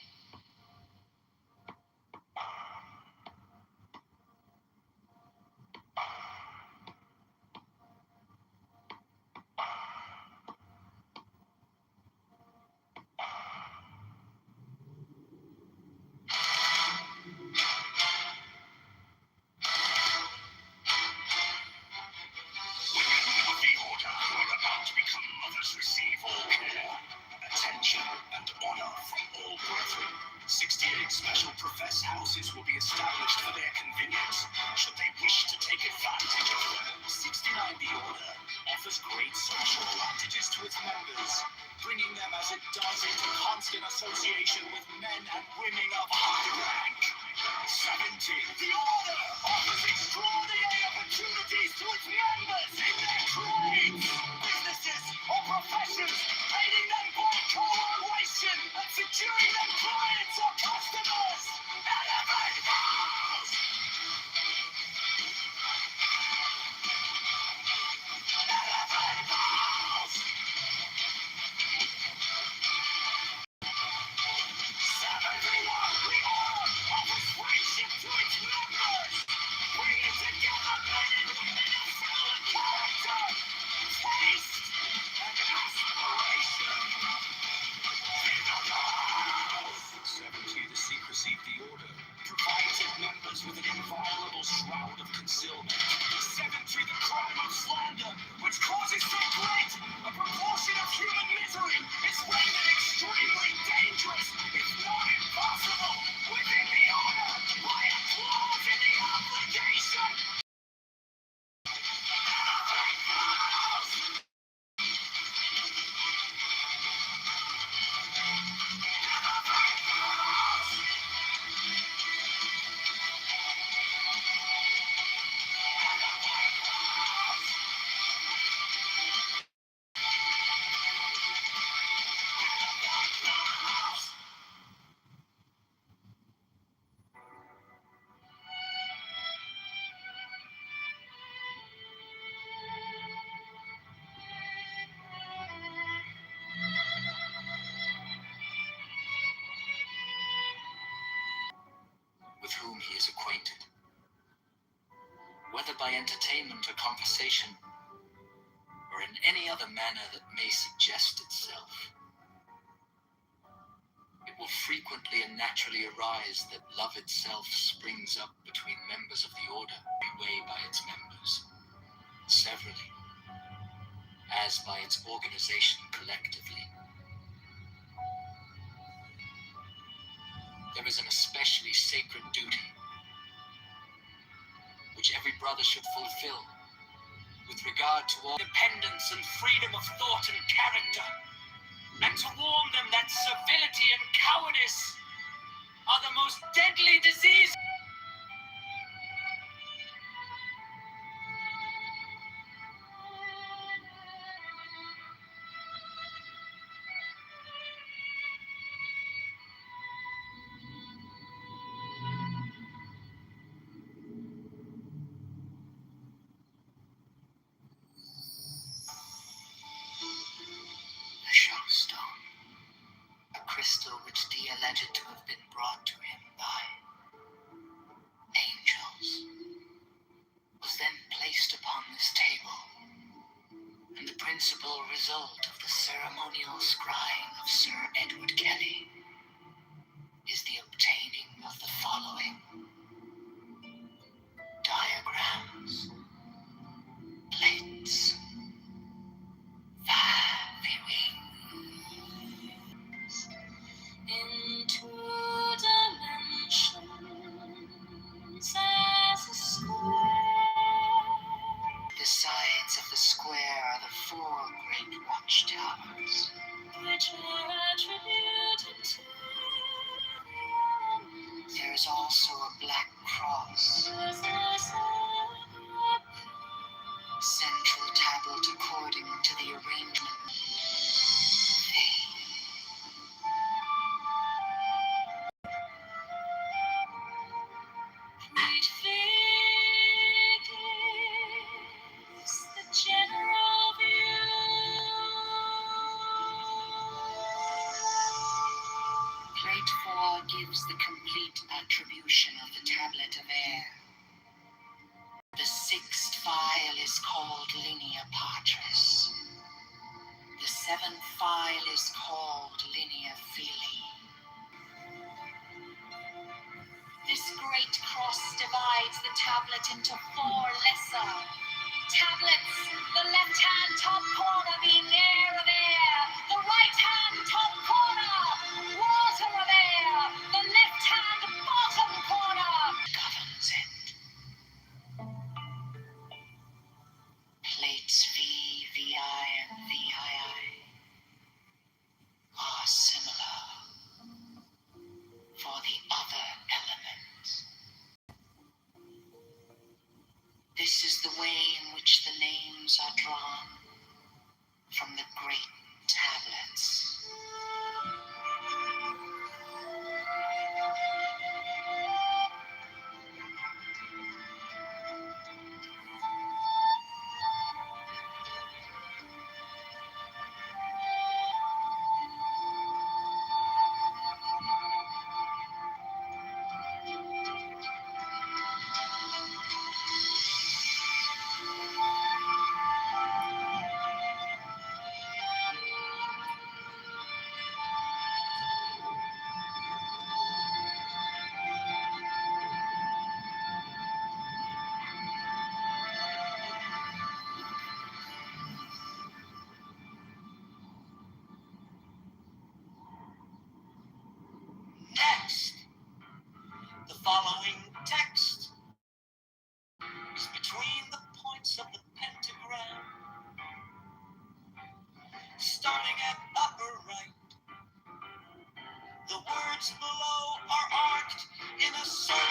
Receive all care, attention, and honor from all brethren. 68 special profess houses will be established for their convenience, should they wish to take advantage of them. 69 The Order offers great social advantages to its members, bringing them as it does into constant association with men and women of high rank. 70 The Order offers extraordinary opportunities to its members in their trades, businesses, or professions, aiding them by collaboration and securing them clients or customers. Elevate those! Elevate those! 71 The Order offers friendship to its members, bringing together men and women of skill and character, taste, and aspiration. 70 The Secrecy of the Order provides its members with an inviolable shroud of concealment. 70 The Crime of Slander, which causes so great a proportion of human misery, is rendered extremely dangerous, if not impossible, within the order by a clause in the obligation. With whom he is acquainted, whether by entertainment or conversation, or in any other manner that may suggest itself. It will frequently and naturally arise that love itself springs up between members of the order, every way by its members, severally, as by its organization collectively. There is an especially sacred duty which every brother should fulfill with regard to all independence and freedom of thought and character, and to warn them that servility and cowardice are the most deadly disease. The Showstone, a crystal which Dee alleged to have been brought to him by angels, was then placed upon this table, and the principal result of the ceremonial scrying of Sir Edward Kelly is the obtaining of the following diagrams, plates, Into dimensions as a square. The sides of the square are the 4 great watchtowers, Which are attributed to There is also a black cross the central labeled according to the arrangement. The general view. Plate 4 gives the complete attribution of the tablet of air. The sixth file is called Linea Patris. The seventh file is called Linea Filii. This great cross divides the tablet into 4 lesser tablets. The left hand top corner being air of air. The right hand top corner, water of air. The left hand bottom corner governs it. Plates V, VI, and VII are similar for the other elements. This is the way in which the names are drawn from the great tablets. Next, the following text is between the points of the pentagram, starting at upper right. The words below are arced in a circle.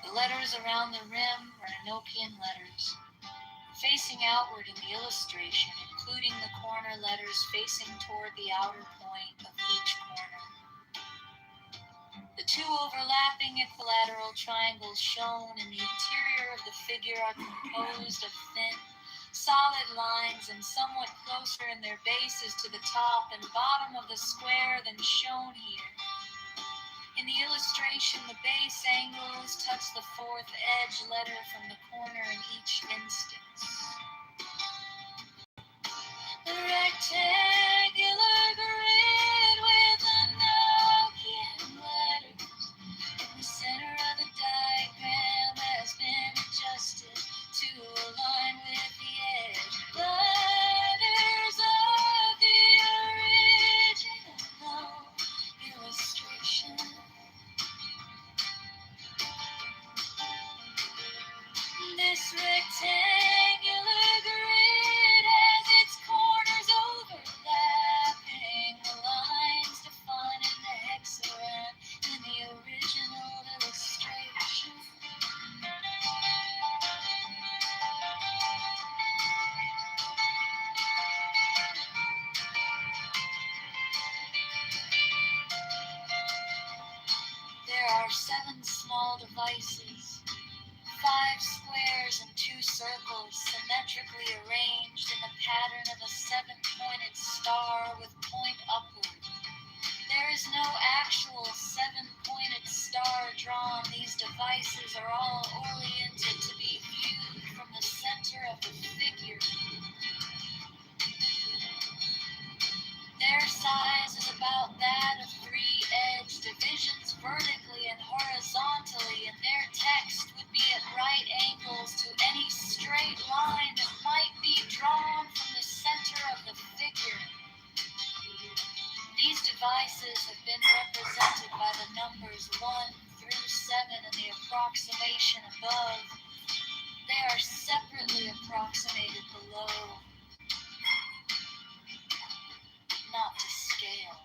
The letters around the rim are Enochian letters, facing outward in the illustration, including the corner letters facing toward the outer point of each corner. The 2 overlapping equilateral triangles shown in the interior of the figure are composed of thin, solid lines and somewhat closer in their bases to the top and bottom of the square than shown here. In the illustration, the base angles touch the 4th edge letter from the corner in each instance. The rectangular grid with Enochian letters in the center of the diagram has been adjusted to align with the edge letters of the original illustration. This rectangular grid has its corners overlapping the lines defining the hexagram in the original illustration. There are 7 small devices, 5 squares and 2 circles symmetrically arranged in the pattern of a 7-pointed star with point upward. There is no actual 7-pointed star drawn. These devices are all oriented to be viewed from the center of the figure. Their size is about that of 3-edged divisions vertically and horizontally, and their text would be at right angles to any straight line that might be drawn from the center of the figure. These devices have been represented by the numbers 1 through 7 in the approximation above. They are separately approximated below, not to scale.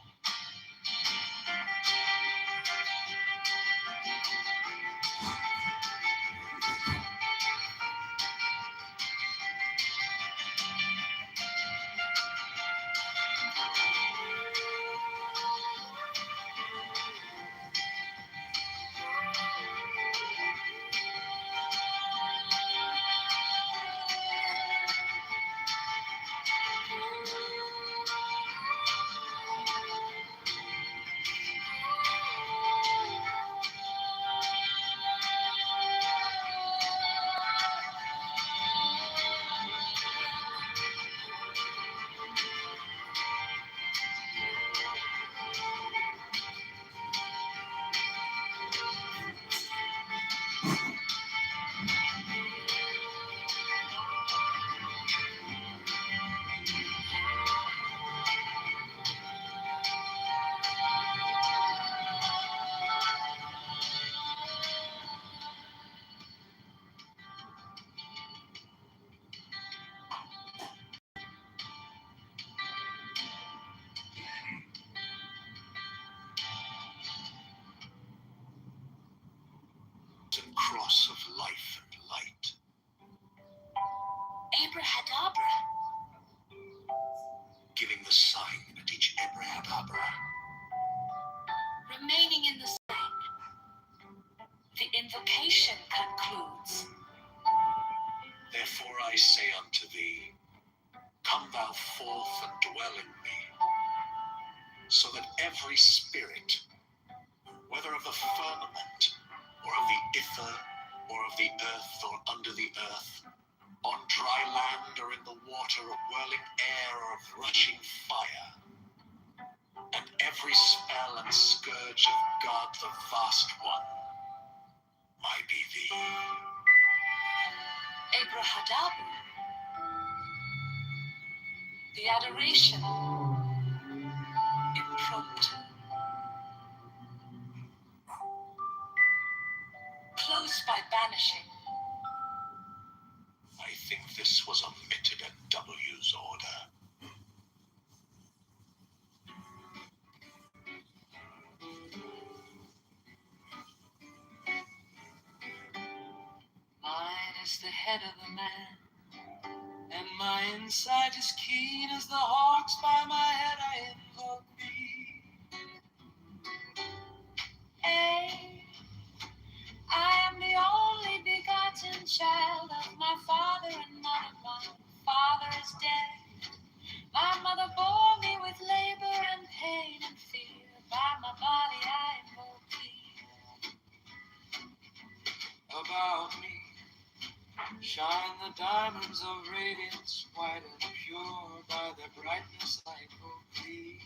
And cross of life and light. Abrahadabra. Giving the sign at each Abrahadabra. Remaining in the sign, the invocation concludes. Therefore I say unto thee, come thou forth and dwell in me, so that every spirit, whether of the firmament, or of the ether, or of the earth, or under the earth, on dry land, or in the water, of whirling air, or of rushing fire, and every spell and scourge of God the Vast One, might be thee. Abrahadabra. The adoration. Impromptu. Close by banishing. I think this was omitted at W's order. Mine is the head of a man, and my insight is keen as the hawks. By my head I invoke thee. Hey, I am the only begotten child of my father and mother. My father is dead. My mother bore me with labor and pain and fear. By my body I invoke thee. About me, Shine the diamonds of radiance, white and pure, by their brightness I invoke thee.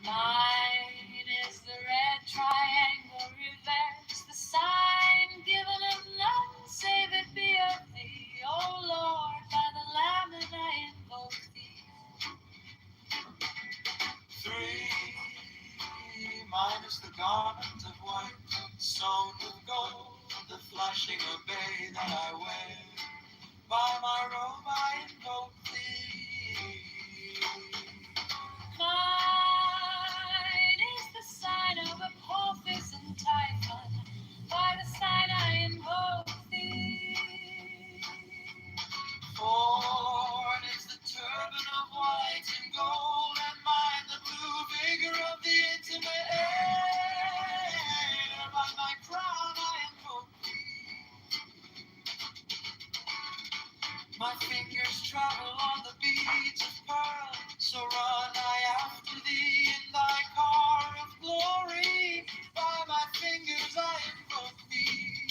Mine is the red triangle reverse, the sign given of none save it be of thee. O Lord, by the Lamb and I invoke thee. 3, mine is the garment of white, sewn with gold, the flashing obey that I wear. By my robe I invoke thee. Mine is the sign of Apophis and Typhon, by the sign I invoke thee. 4 is the turban of white and gold, and mine the blue vigor of the intimate air. By my crown I invoke thee. My fingers travel on the beads of pearl, so run I after thee in thy car of glory. By my fingers I invoke thee.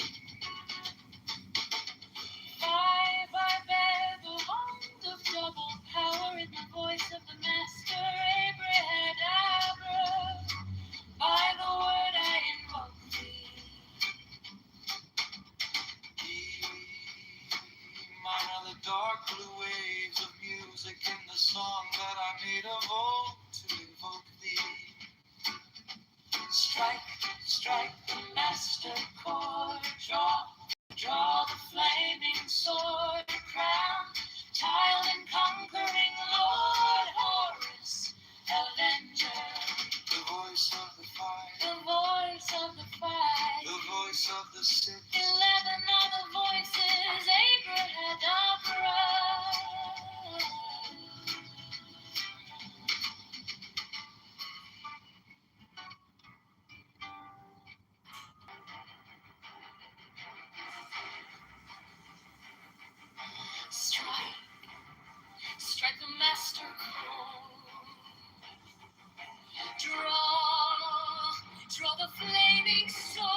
5, I bear the wand of double power in the voice of the Master Abrahadabra. By the word I invoke thee. Mine are the dark blue waves of music in the song that I made of old to invoke thee. Strike, strike the master chord, draw the flaming sword, crown, child and conquering Lord, Horus, Avenger. The voice of the fire, The voice of the fight, the voice of the 6, 11 are the voices, Abrahadabra. Strike, strike the master chord. Draw the flaming sword.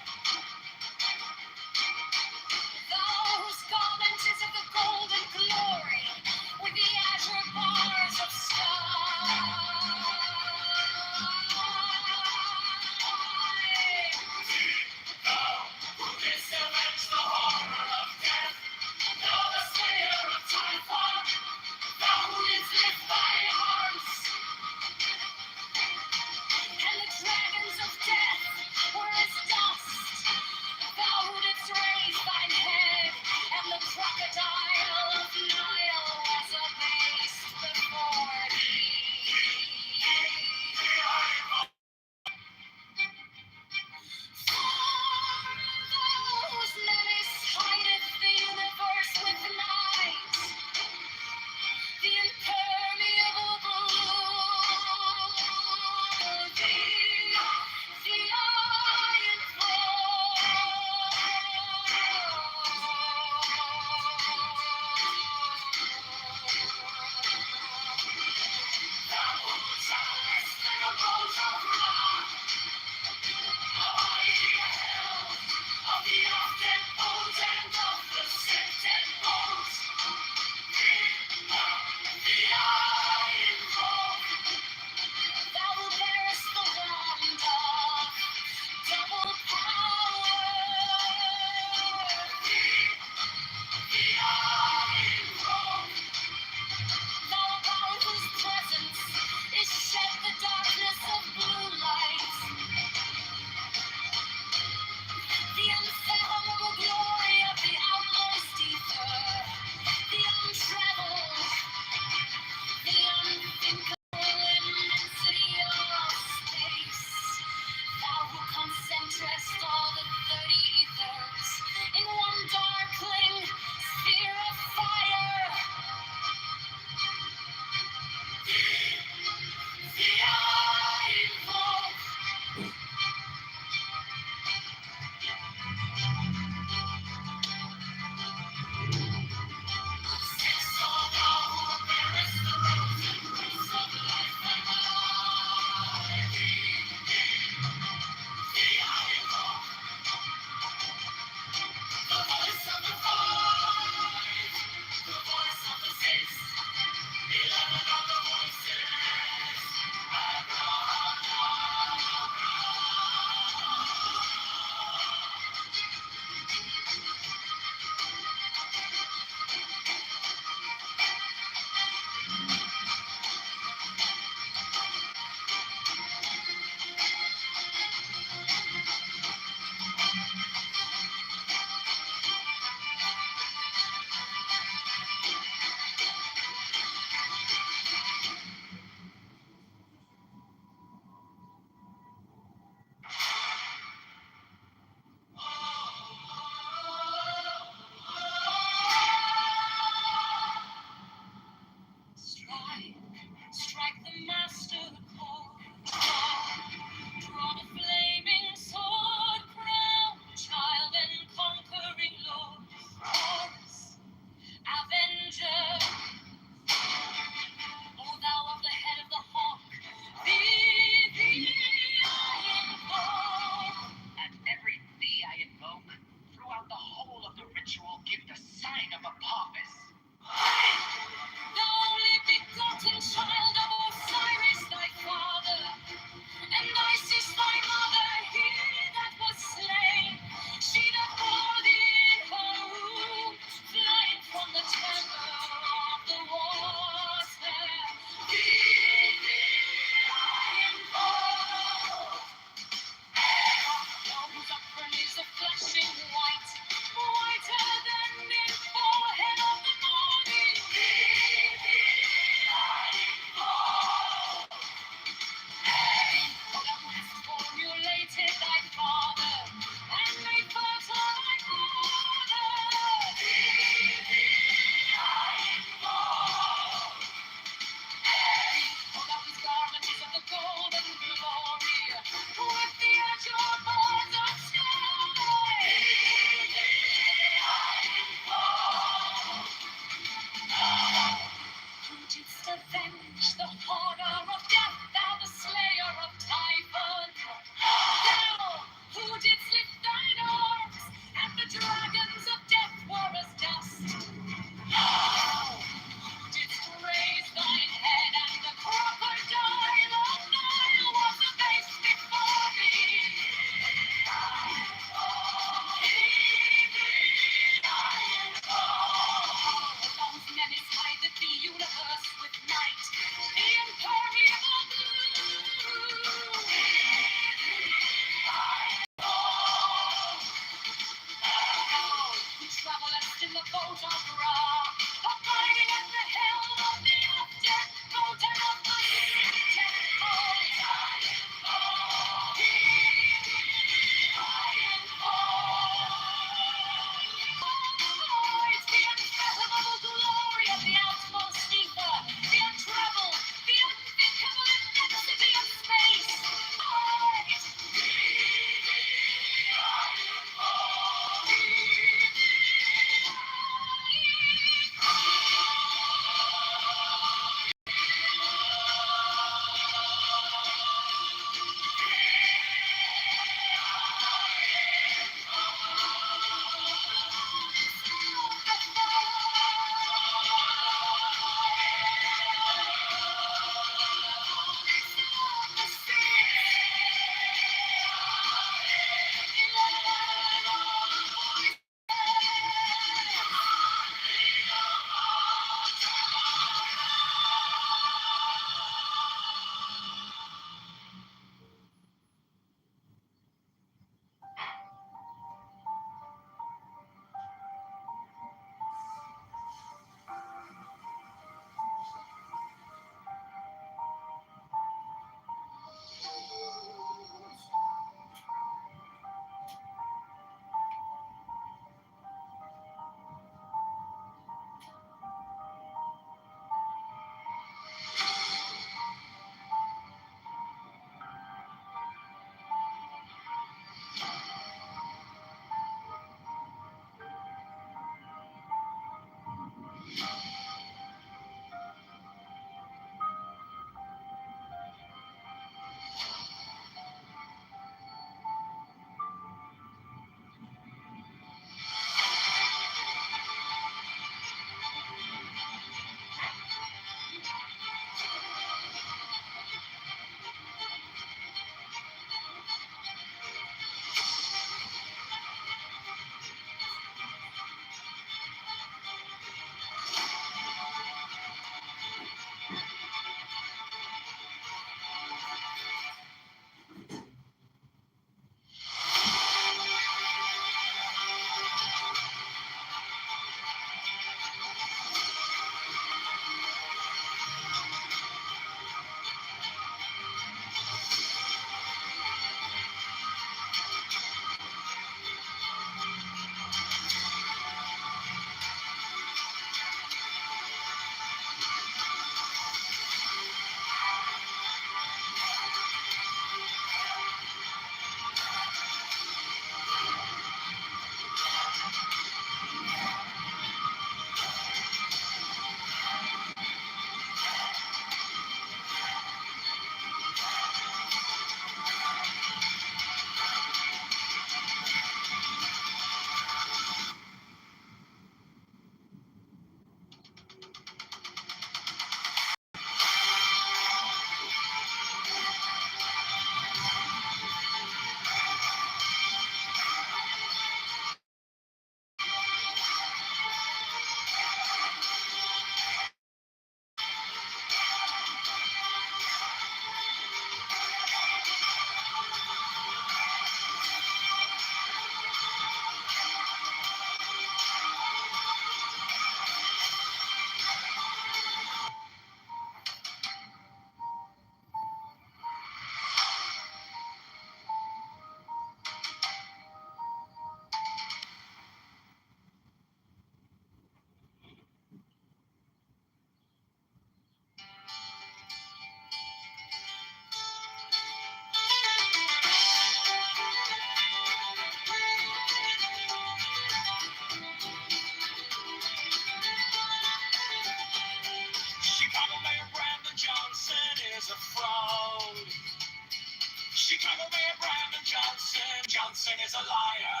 Chicago Mayor Brandon Johnson. Johnson is a liar.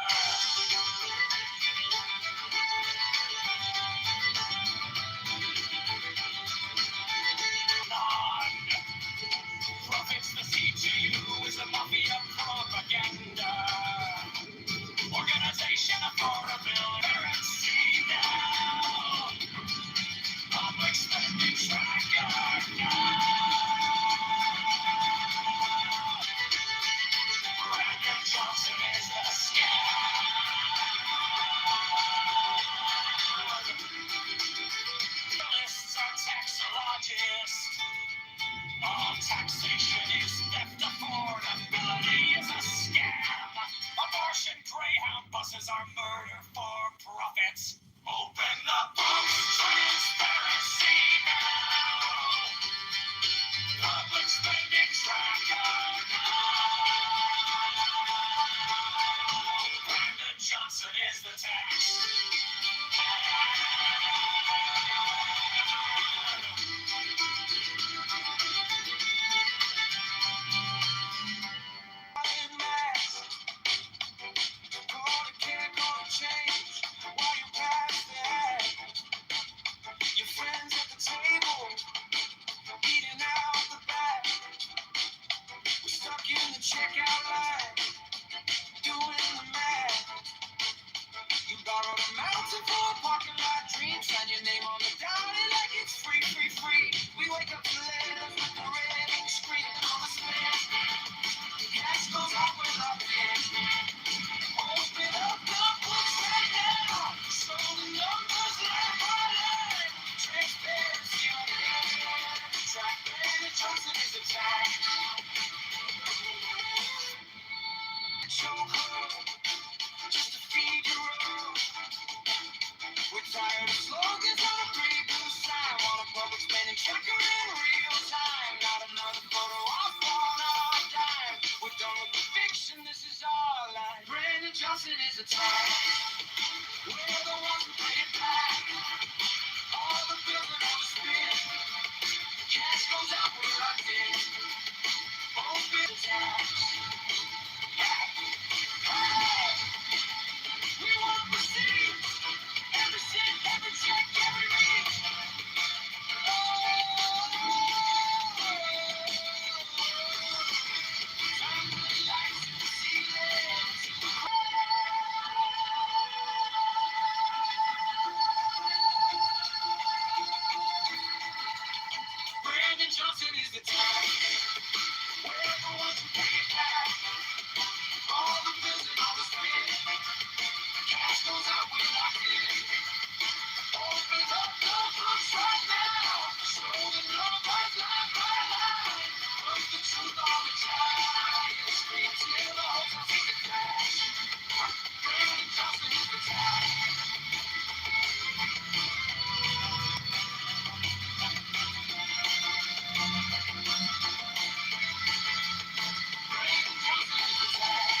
Profits the CTU is a mafia propaganda organization for a currency now. Public spending tracker now. Brandon Johnson is the scam. Journalists are taxologists. All taxation is theft. Affordability is a scam. Abortion Greyhound buses are murder for profits. Open the books, transparency now. Public spending tracker now. Brandon Johnson is the tax. Your friends at the table, eating out the back. We're stuck in the checkout line, doing the math. You borrowed a mountain for a parking lot dream, sign your name on the dotted like it's free, free, free. We wake up to letters with the red ink screaming on the spin. The gas goes out with our pin. Open up the books right now, show the numbers line by line. Transparency on air. Track Brandon Johnson is a tag. Chokehold, just to feed your own. We're tired of slogans on a pretty blue sign. Want a public spending tracker in real time. Not another photo op on our dime. We're done with the fiction, this is our life. Brandon Johnson is a tag. We're the ones who pay it back. All the bills and all the spin. Cash goes out, we're locked in. Open the tax. We want receipts. Every cent, every check, every week. Brandon Johnson is the tag. We're the ones who pay it back. All the bills and all the spin. Cash goes out, we're locked in. Open up the books right now. Show the numbers line by line. Put the truth on the tag. Scream till the whole town sees the crash. Brandon Johnson is the tag. Brandon Johnson is the tag.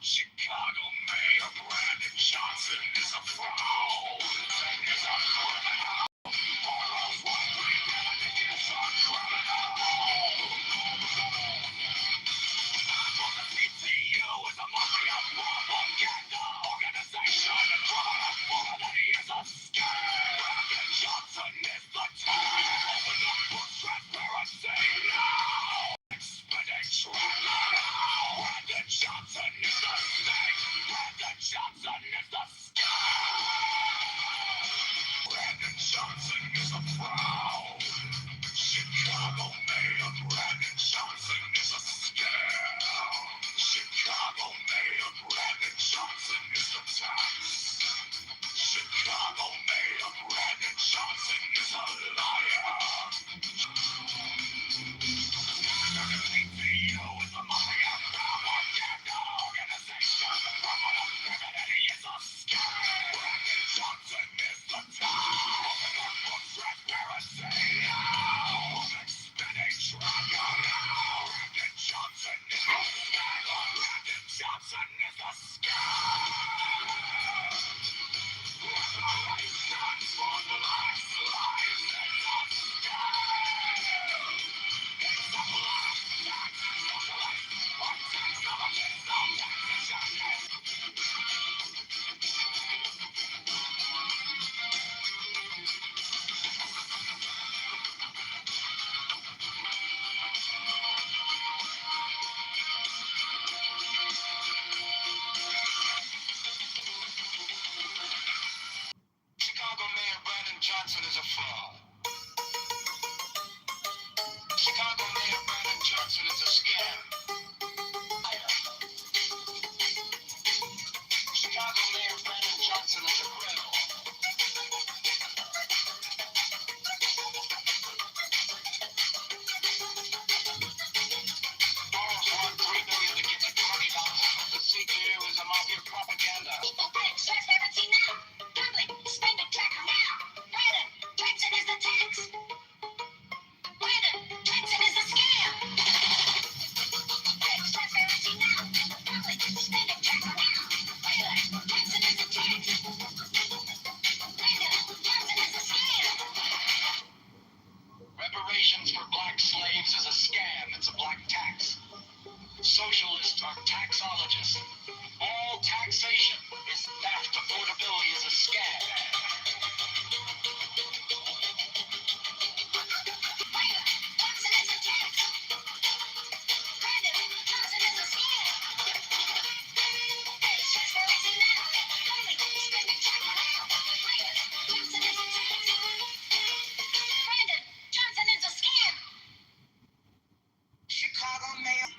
Chicago Mayor Brandon Johnson is a fraud. Is a criminal. All those ones we really is a criminal. The CTU is a mafia propaganda organization. Criminality is a scam. Brandon Johnson is the tag. Open the books, transparency now. Expedite now. Brandon Johnson is the snake. Brandon Johnson is the scam. Brandon Johnson is a fraud. Chicago Mayor Brandon Johnson is a scam. Chicago Mayor Chicago Mayor Brandon Johnson is a fraud. Chicago Mayor Brandon Johnson is a scam. Chicago Mayor Brandon Johnson is a criminal. Boros won $3 million to get the $20. The CQ is a mafia propaganda. People pay transparency now. Public spending tracker now. Brandon Johnson is the tax. Brandon Johnson is a scam. Pay transparency now. Public spending tracker now. Brandon Johnson is the tax. Brandon Johnson is a scam. Reparations for black slaves is a scam. It's a black tax. Socialists are taxologists. All taxation is theft. Affordability is a scam. Brandon Johnson is a tax. Brandon Johnson is a scam. Pay transparency now. Public spending tracker now. Brandon Johnson is a tax. Brandon Johnson is a scam. Chicago Mayor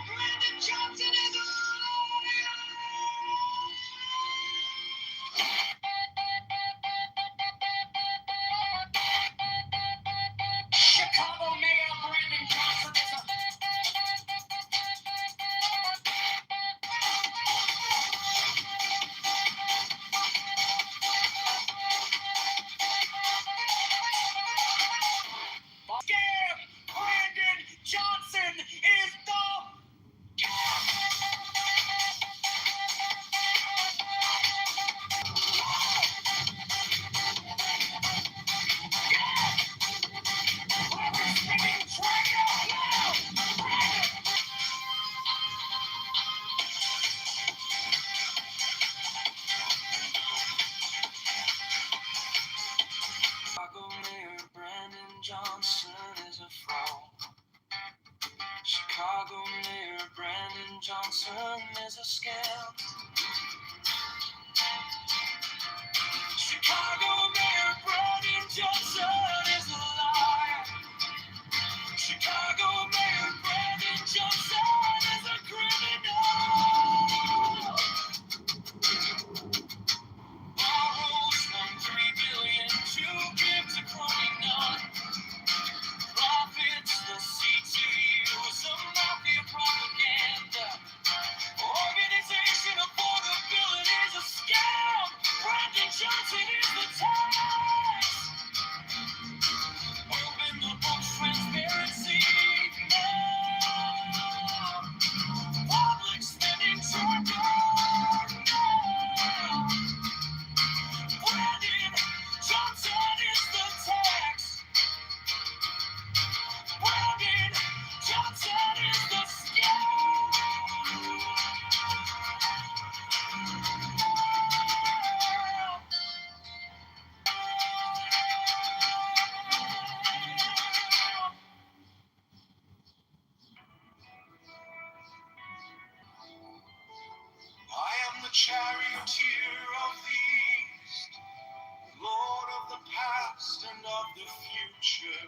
Brandon Johnson is a Chicago Mayor Brandon Johnson is a scam. Brandon Johnson is the Chicago Mayor Brandon Johnson is a fraud. Chicago Mayor Brandon Johnson is a scam. Chicago Mayor Brandon Johnson is a liar. Chicago Mayor Brandon Johnson is a criminal. Borrows from $3 billion to give to crony none. Profits the CTU, some mafia propaganda. Organization affordability is a scam. Brandon Johnson is the tax. Open the books, transparency now. Public spending tracker now. Brandon Johnson is the tax. Brandon Johnson is the scam. I am the charioteer of the East, Lord of the past and of the future.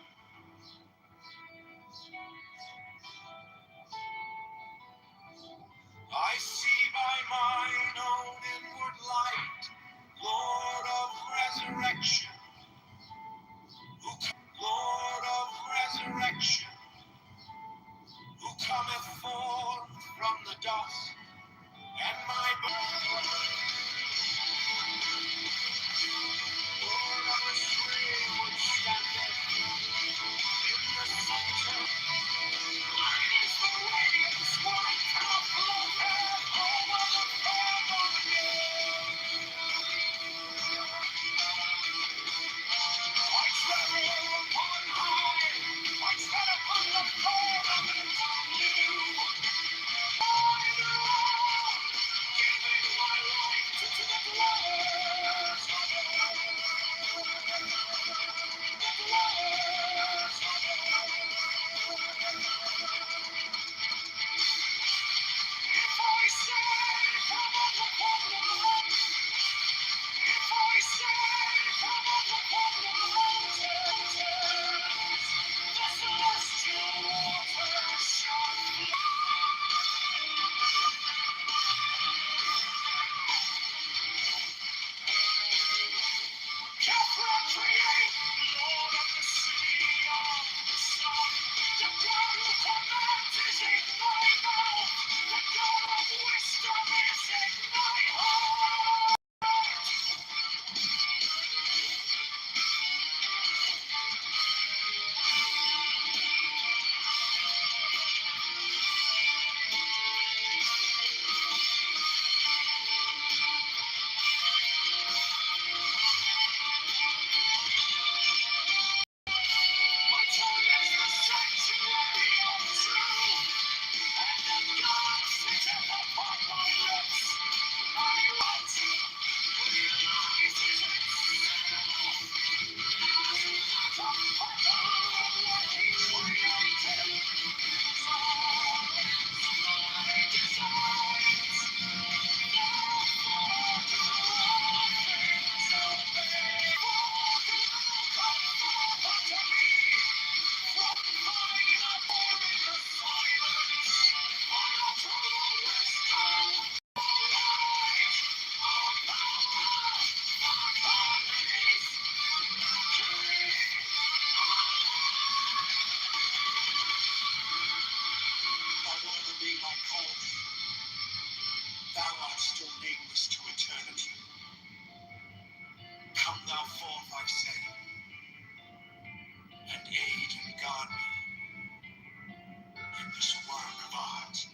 I see by mine own inward light, Lord of resurrection, Lord of resurrection, who cometh forth from the dust, and my Lord of the stream which standeth in the center. Mine is the radiance, white of glory. nameless to eternity. Come thou forth, I say, and aid and guard me in this work of art.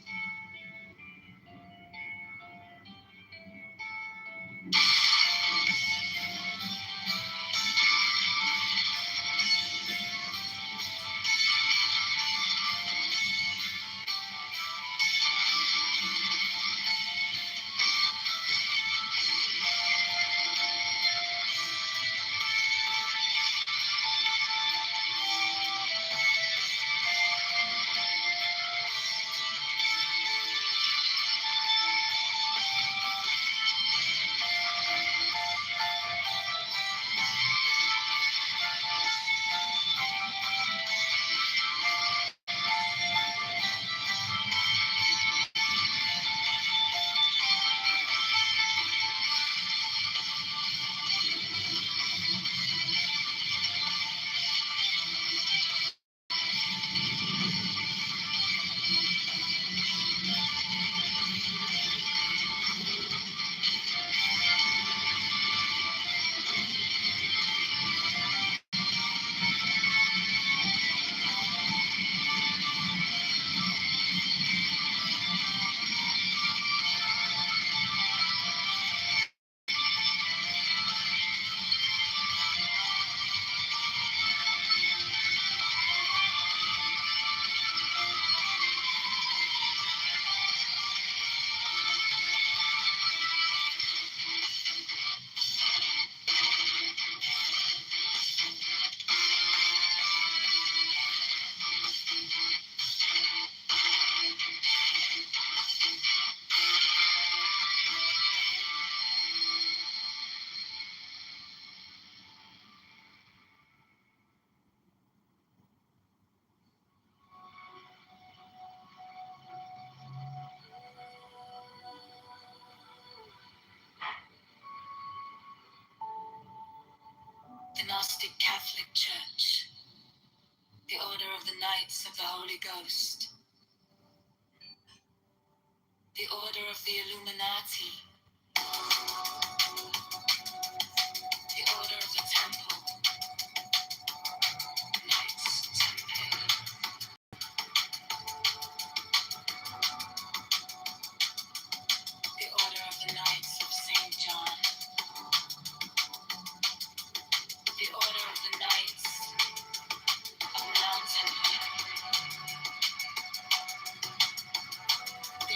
The Gnostic Catholic Church, the Order of the Knights of the Holy Ghost, the Order of the Illuminati, the Order of the Temple, Knights Templar, the Order of the Knights of St. John, the Order of the Knights of Mount Temple, the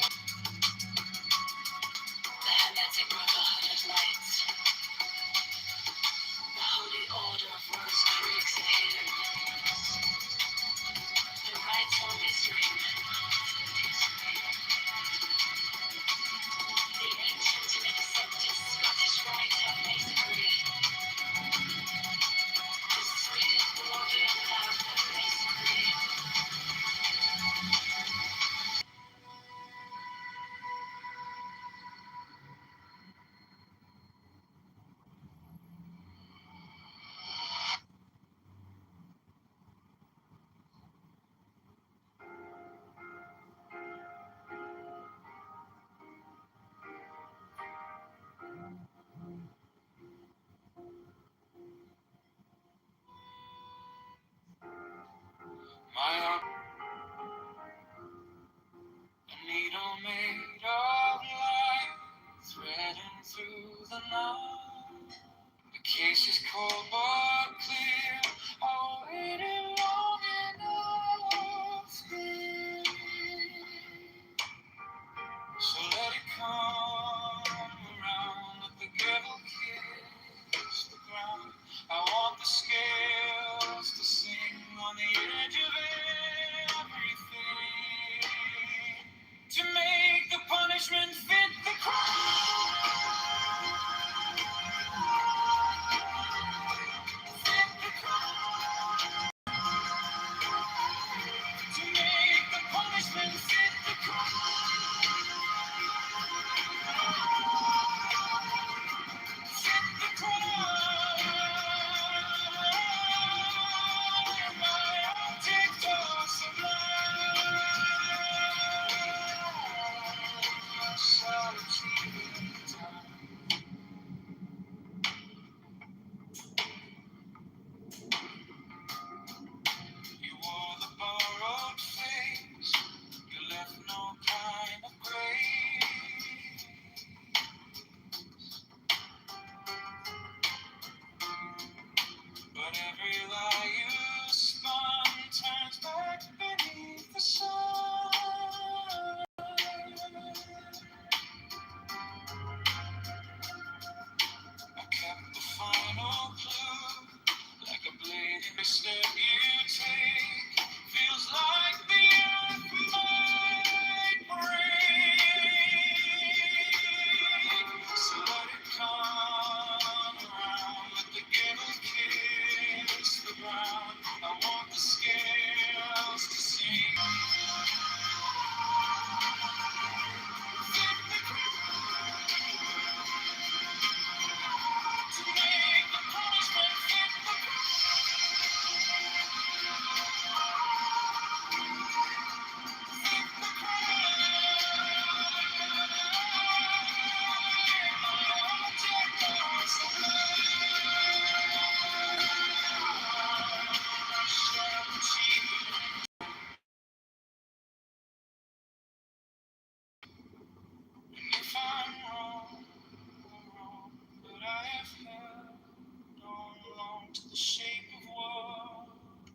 The shape of what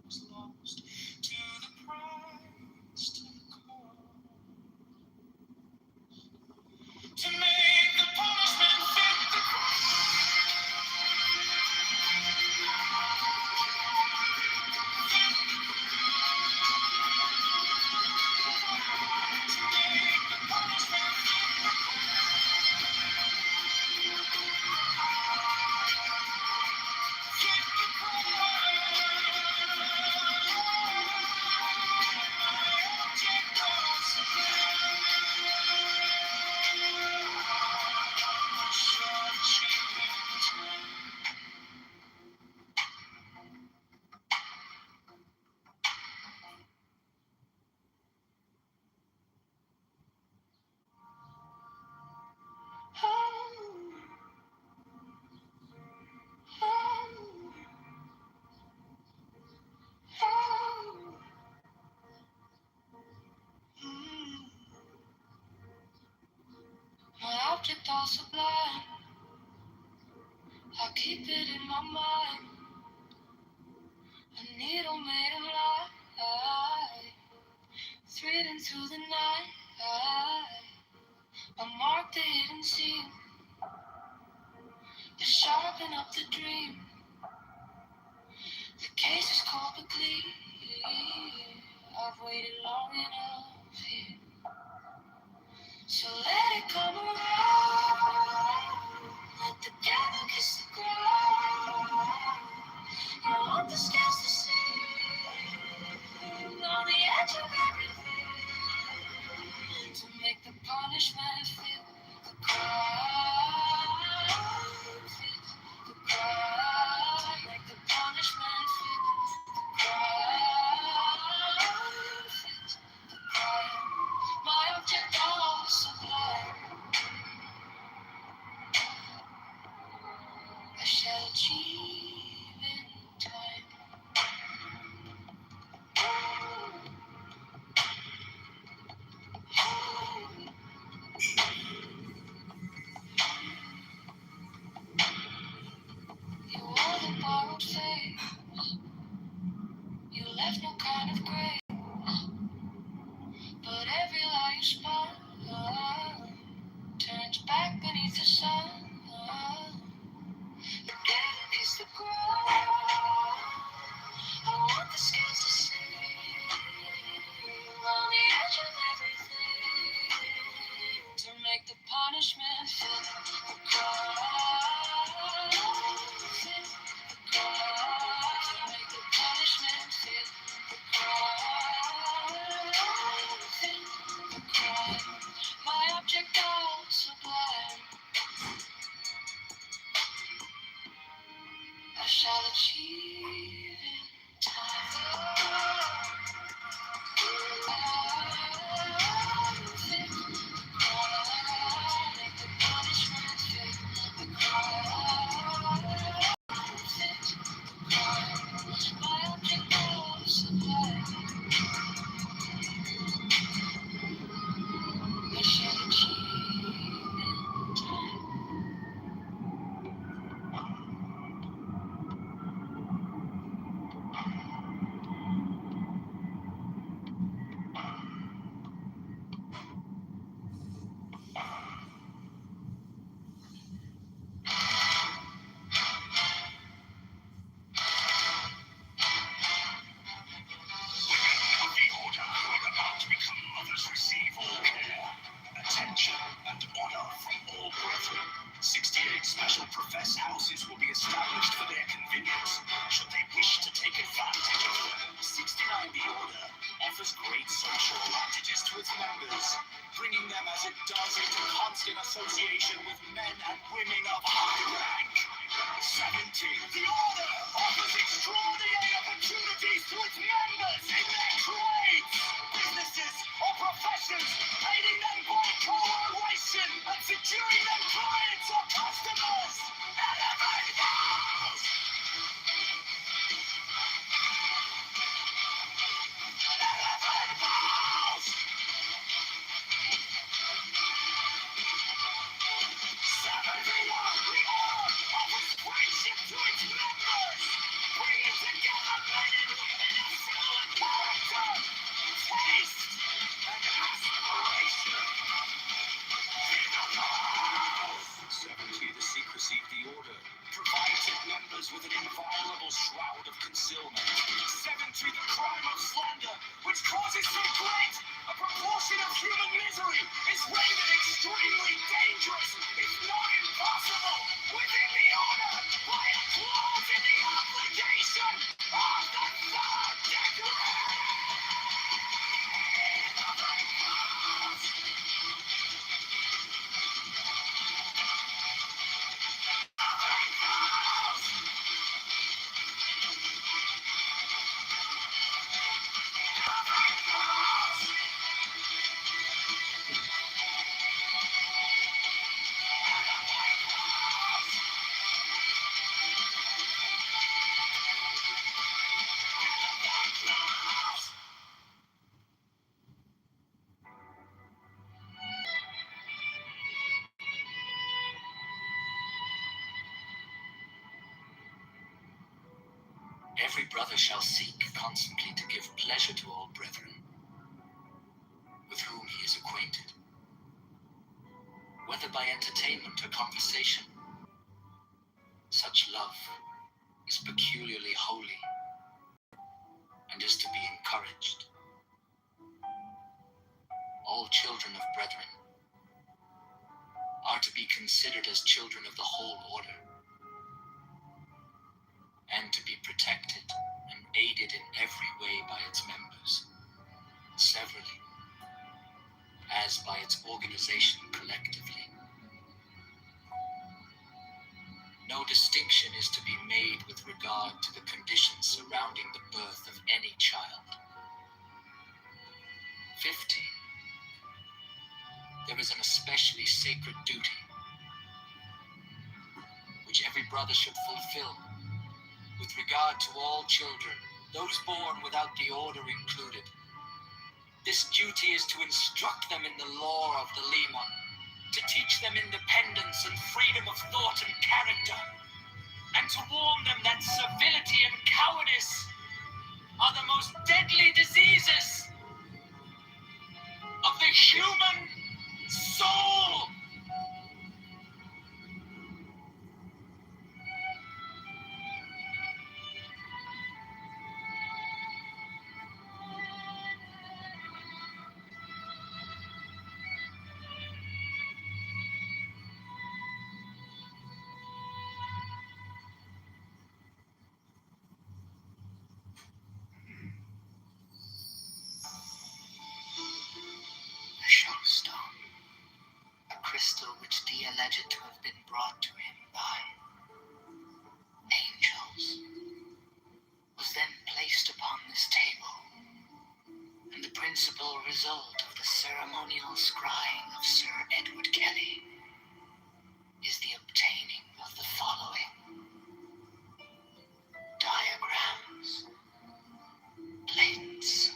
was lost to the price, to the cost. To make the punishment fit the my object all sublime. I keep it in my mind. A needle made of light, thread into the night. I mark the hidden scene to sharpen up the dream. The case is cold but clean. I've waited long enough here, so let it come around. Let the devil kiss the ground. I want the scales to sing on the edge of everything, to make the punishment fit the crime. Fit the crime. Make the punishment fit the crime. Fit the crime. My object all sublime. I shall achieve in time. You wore the borrowed face. You left no kind of grace. But every lie you spun turns back beneath the sun. The devil is the ground. I want the scales to sing on the edge of everything, to make the punishment fit the crime. Fit the crime. Make the punishment fit the crime. Fit the crime. My object all sublime. I shall achieve in time. Fit the crime. Make the punishment fit the crime. Fit the crime. My object all sublime. I shall achieve in time. The order are about to become mothers. Receive all care, attention, and honor from all brethren. 68 special professed houses will be established for their convenience, should they wish to take advantage of them. 69 The Order offers great social advantages to its members, bringing them as it does into constant association with men and women of high rank. 70 The Order offers extraordinary opportunities to its members in their trades, businesses, or professions, aiding them by collaboration and securing them clients or customers. Elevate those! Elevate those! 71 The Order offers friendship to its members. receive the order provides its members with an inviolable shroud of concealment. 7. To the crime of slander, which causes so great a proportion of human misery, is rendered extremely dangerous, if not impossible, within the order by a clause in the obligation of the 3rd degree. Every brother shall seek constantly to give pleasure to all brethren with whom he is acquainted, whether by entertainment or conversation. Such love is peculiarly holy and is to be encouraged. All children of brethren are to be considered as children of the whole order, and to be protected and aided in every way by its members, severally, as by its organization collectively. No distinction is to be made with regard to the conditions surrounding the birth of any child. 15. There is an especially sacred duty which every brother should fulfill with regard to all children, those born without the order included. This duty is to instruct them in the law of the Limon, to teach them independence and freedom of thought and character, and to warn them that servility and cowardice are the most deadly diseases of the human soul. The showstone, a crystal which Dee alleged to have been brought to him by angels, was then placed upon this table, and the principal result of the ceremonial scrying of Sir Edward Kelly is the obtaining of the following diagrams, plates,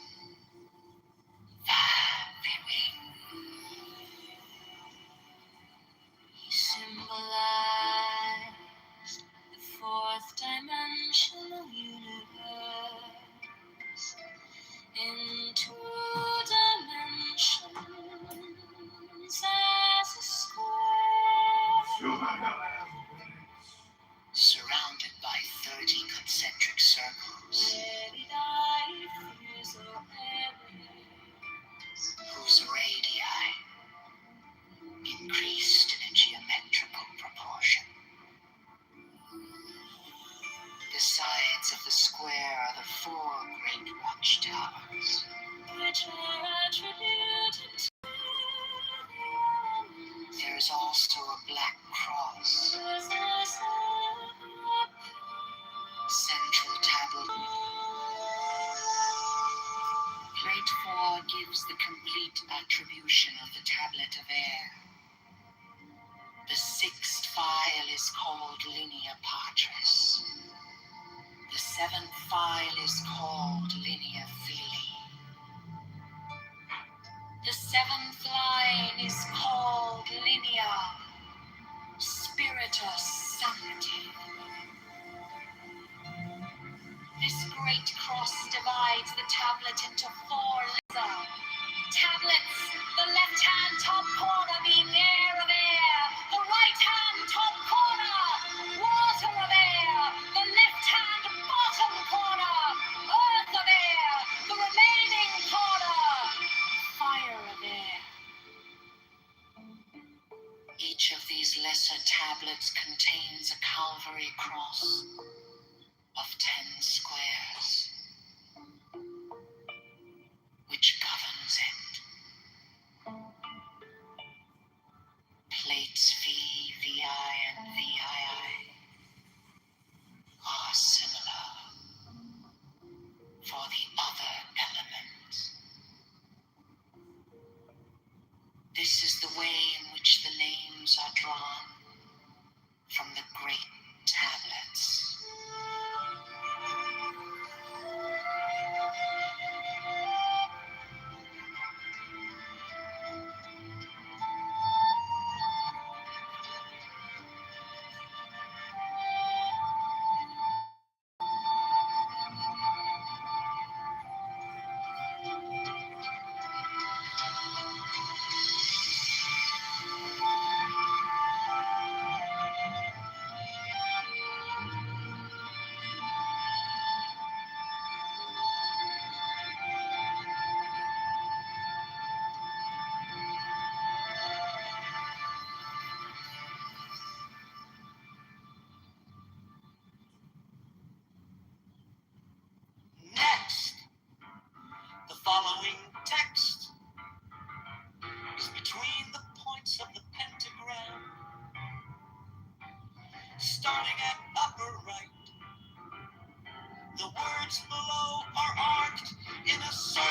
He symbolized the 4th dimensional universe in 2 dimensions as a square. Surrounded by 30 concentric circles, whose radii increased in a geometrical proportion. The sides of the square are the 4 great watchtowers, which are attributed to There is also a black cross, central tablet. Plate 4 gives the complete attribution of the tablet of air. The 6th file is called Linea Patris. The 7th file is called Linea Filii. the 7th line is called Linea Spiritus Sancti. This great cross divides the tablet into 4 tablets, the left hand top corner being air of air, the right hand top corner Each of these lesser tablets contains a Calvary cross of 10 squares, which governs it. Plates V, VI, and VII are similar for the other elements. This is the way in which the names are drawn from the great tablets. Next, the following text is between the points of the pentagram, starting at upper right. The words below are arced in a circle.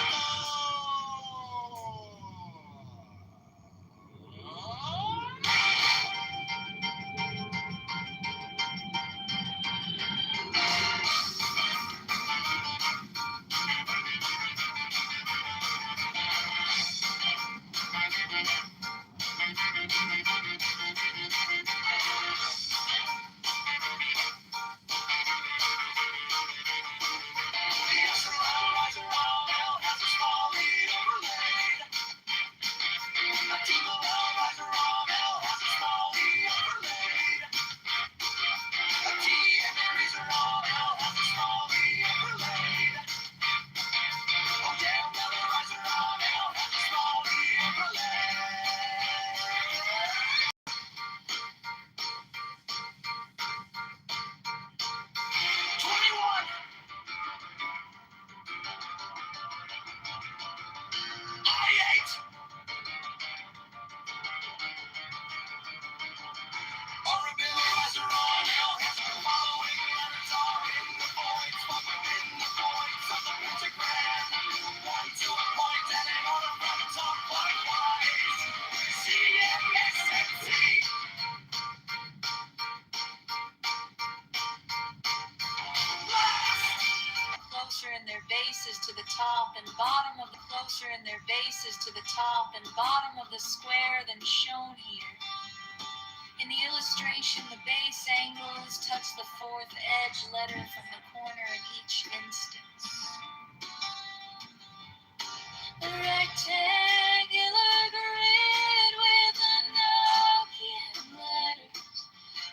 Closer in their bases to the top and bottom of the closer in their bases to the top and bottom of the square than shown here. In the illustration, the base angles touch the fourth edge letter from the corner in each instance. The rectangular grid with the Nokian letters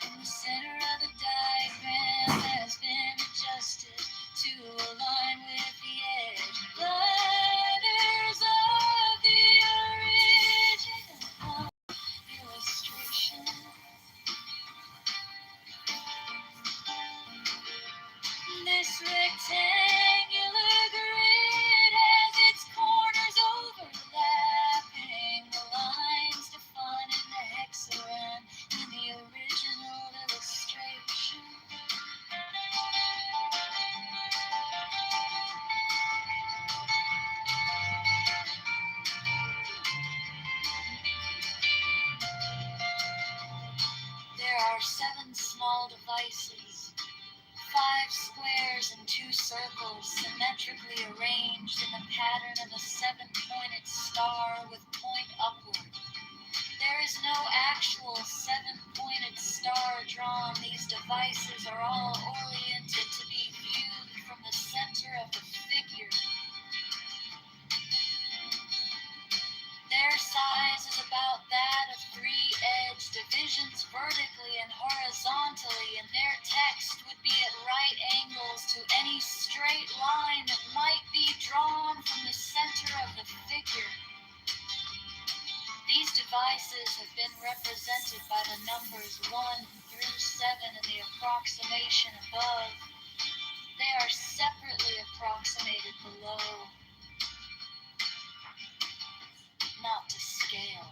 in the center of the diagram has been adjusted to align with the edge letters of the original illustration. This rectangular grid has its corners overlapping the lines defining the hexagram in the original illustration. There are 7 small devices, 5 squares and 2 circles symmetrically arranged in the pattern of a 7-pointed star with point upward. There is no actual 7-pointed star drawn. These devices are all oriented to be viewed from the center of the figure. Their size is about that of 3-edged divisions vertically and horizontally, and their text would be at right angles to any straight line that might be drawn from the center of the figure. These devices have been represented by the numbers 1 through 7 and the approximation above. They are separately approximated below, not to scale.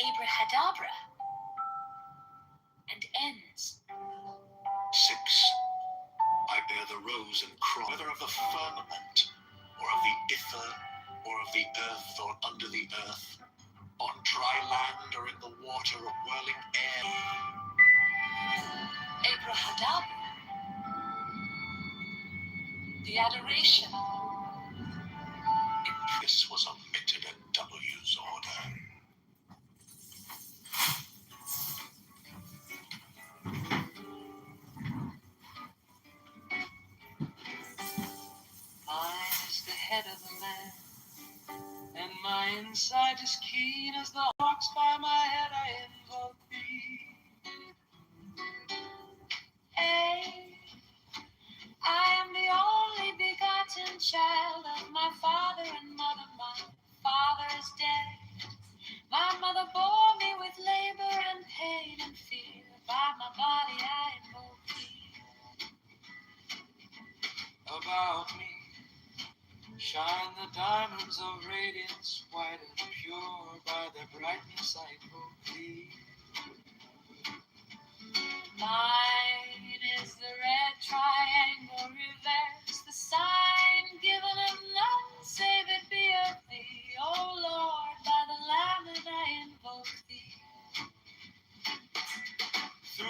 Abrahadabra and ends. 6. I bear the rose and cross, whether of the firmament, or of the ether, or of the earth, or under the earth, on dry land, or in the water, or whirling air. Abrahadabra, the adoration. This was omitted at W's order. Mine is the head of the man, and my inside is keen as the hawks by my head I invoke thee. Hey, I am the only begotten child of my father and mother. My father is dead. My mother bore me with labor and pain and fear. By my body I invoke thee. About me shine the diamonds of radiance, white and pure. By their brightness I invoke thee. Mine is the red triangle reverse, the sign given of none save it be of thee. O Lord, by the Lamb that I invoke thee. 3.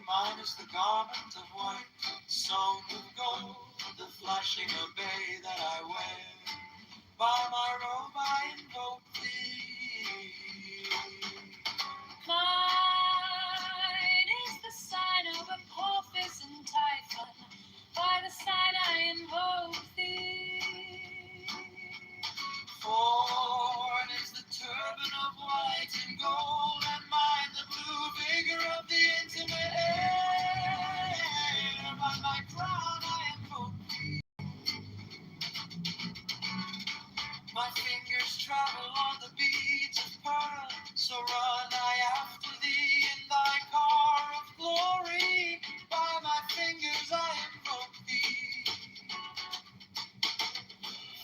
Mine is the garment of white, sewn with gold, the flashing obey that I wear. By my robe I invoke thee. Mine is the sign of Apophis and Typhon. By the sign I invoke thee. 4 is the turban of white and gold, and mine the blue vigor of the intimate air. By my crown I invoke thee. My fingers travel on the beads of pearl, so run I after thee in thy car of glory. By my fingers I invoke thee.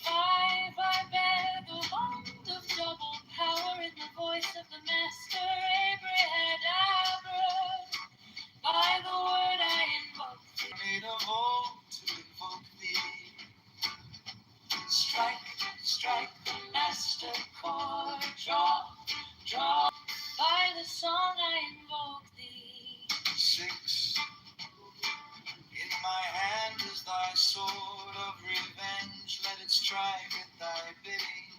5, I bear the wand of double power in the voice of the Master. Abrahadabra, by the word I invoke thee. Made of old to invoke thee. Strike, strike the master chord, draw. By the song I invoke thee. 6. In my hand is thy sword of revenge, let it strike at thy bidding.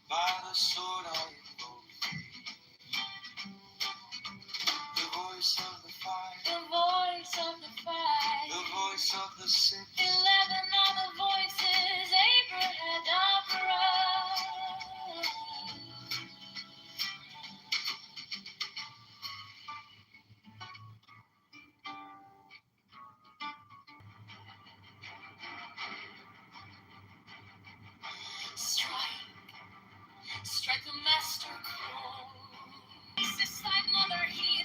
By the sword I invoke thee. The voice of the fire, The voice of the fire. the voice of the 6. 11 are the voices, Abrahadabra. Strike the master chord. This thy mother, he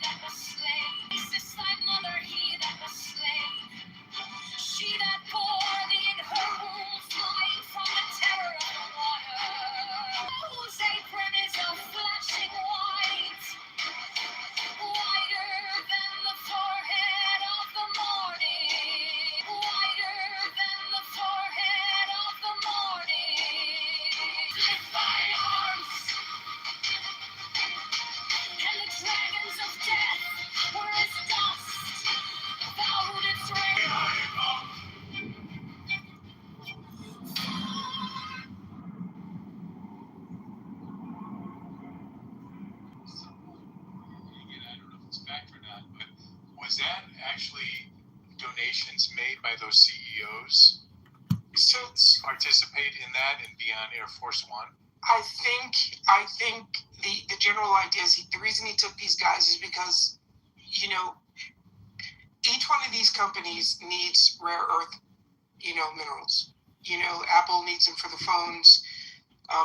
Was that actually donations made by those CEOs So to participate in that and be on Air Force One? I think the general idea is the reason he took these guys is because, you know, each one of these companies needs rare earth, minerals. Apple needs them for the phones.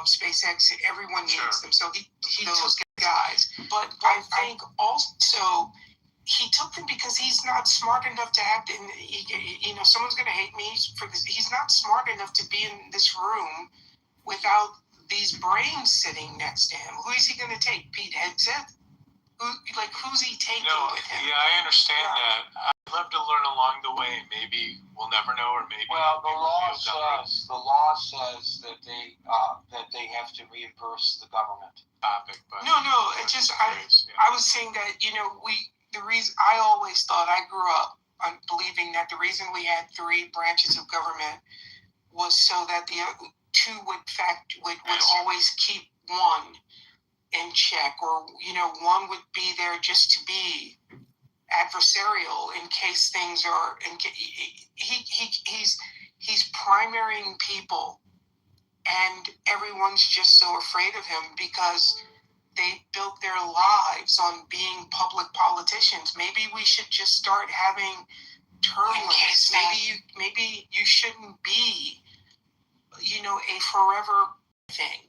SpaceX, everyone needs them. So he took guys. But I think also he took them because he's not smart enough to have to, someone's going to hate me for this. He's not smart enough to be in this room without these brains sitting next to him. Who is he going to take? Pete Hegseth? Who's he taking with him? Yeah, I understand that. I'd love to learn along the way. Maybe we'll never know, or maybe Well, the law says that they have to reimburse the government. Topic, but No. It's just I was saying that the reason I always thought I grew up on believing that the reason we had 3 branches of government was so that the two would always keep one in check, or one would be there just to be adversarial in case things are. He's primarying people, and everyone's just so afraid of him because they built their lives on being public politicians. Maybe we should just start having term limits. Maybe you shouldn't be, a forever thing.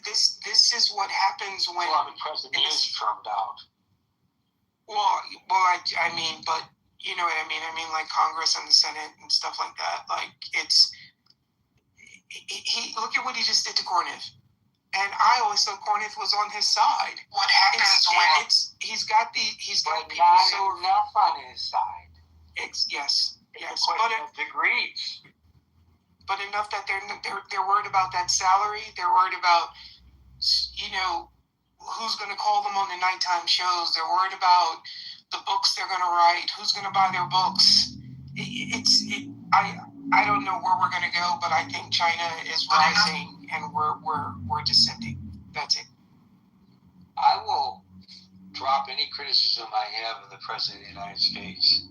This is what happens when. Well, the president is trumped out. Well, I mean, but you know what I mean. I mean, like Congress and the Senate and stuff like that. Like he look at what he just did to Cornyn. And I always thought Cornyn was on his side. What happens when he's got people so enough on his side. Yes, but degrees. But enough that they're worried about that salary. They're worried about who's going to call them on the nighttime shows. They're worried about the books they're going to write. Who's going to buy their books? I don't know where we're going to go, but I think China is rising and we're descending. That's it. I will drop any criticism I have of the President of the United States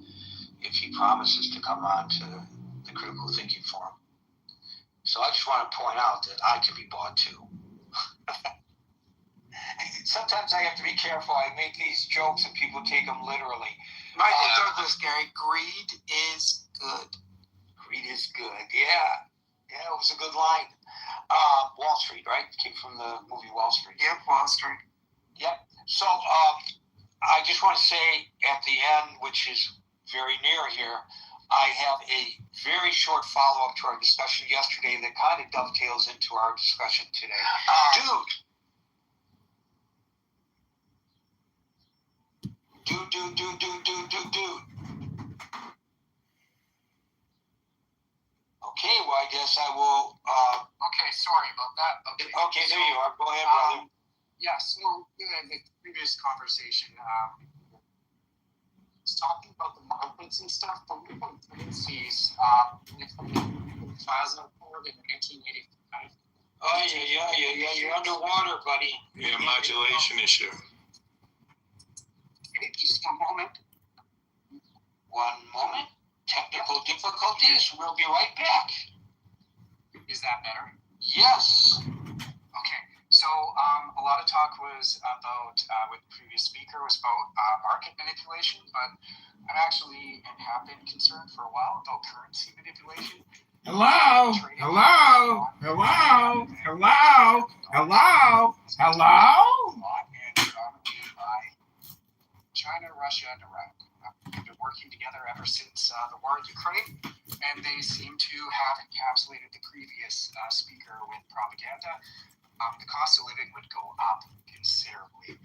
if he promises to come on to the Critical Thinking Forum. So I just want to point out that I can be bought too. Sometimes I have to be careful. I make these jokes and people take them literally. Michael Douglas, Gary, greed is good. Greed is good. Yeah, it was a good line. Wall Street, right? Came from the movie Wall Street. Yep, Wall Street. Yep. So I just want to say at the end, which is very near here, I have a very short follow-up to our discussion yesterday that kind of dovetails into our discussion today. Dude. Okay, well, I guess I will. Okay, sorry about that. Okay, there you are. Go ahead, brother. Yeah, so in the previous conversation, was talking about the markets and stuff, but we put currencies files report in 1985. Oh, yeah. You're underwater, buddy. Yeah, modulation issue. Just one moment. Technical difficulties. We'll be right back. Is that better? Yes. Okay. So a lot of talk was about, with the previous speaker, was about market manipulation, but I've actually have been concerned for a while about currency manipulation. Hello? China, Russia, and Iran. They've been working together ever since the war in Ukraine, and they seem to have encapsulated the previous speaker with propaganda. The cost of living would go up considerably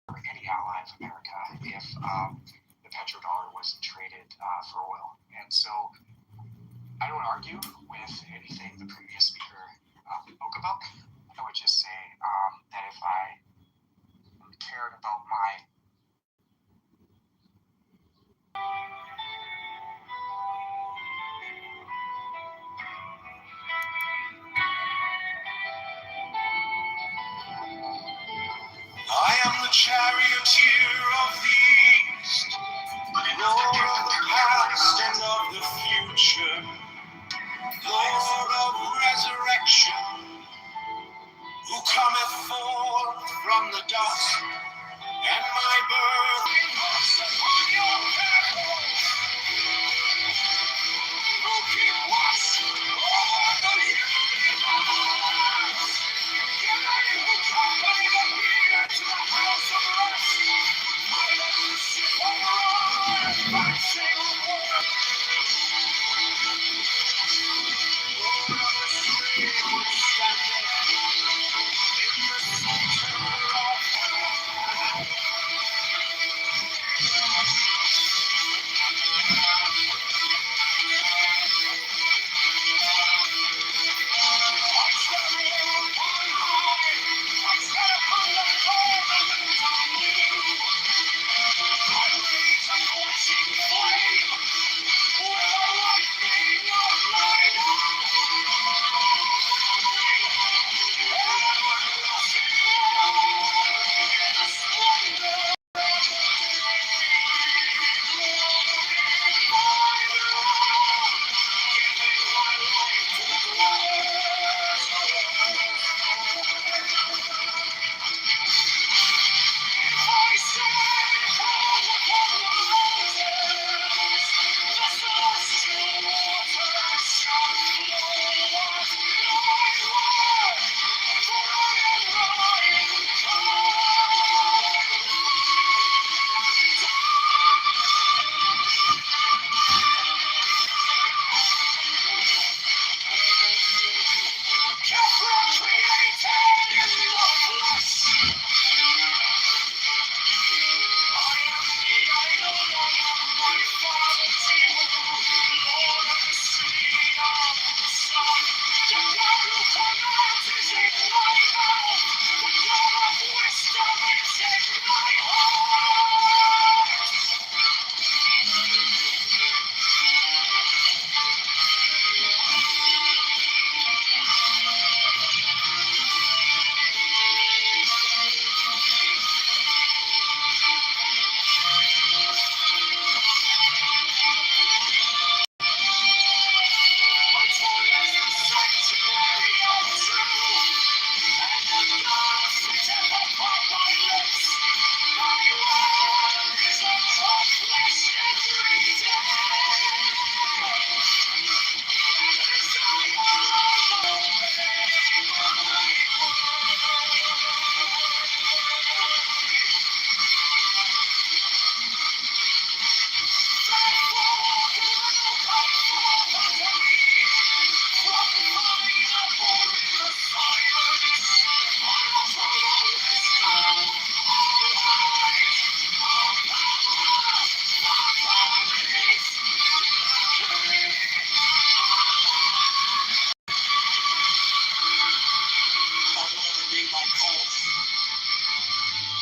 for any ally of America if the petrodollar wasn't traded for oil. And so I don't argue with anything the previous speaker spoke about. I would just say that if I cared about my I am the charioteer of the east. Lord of the past and of the future, Lord of resurrection, who cometh forth from the dust, and my birth marks upon your battles, who keep watch over the universe, yea, who company the beer to the house of rest, I let the ship arise, but sing on word. Lord of the stream which standeth in the center of heaven.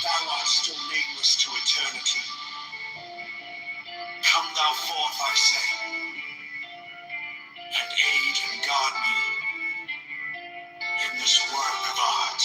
Thou art still nameless to eternity. Come thou forth, I say, and aid and guard me in this work of art.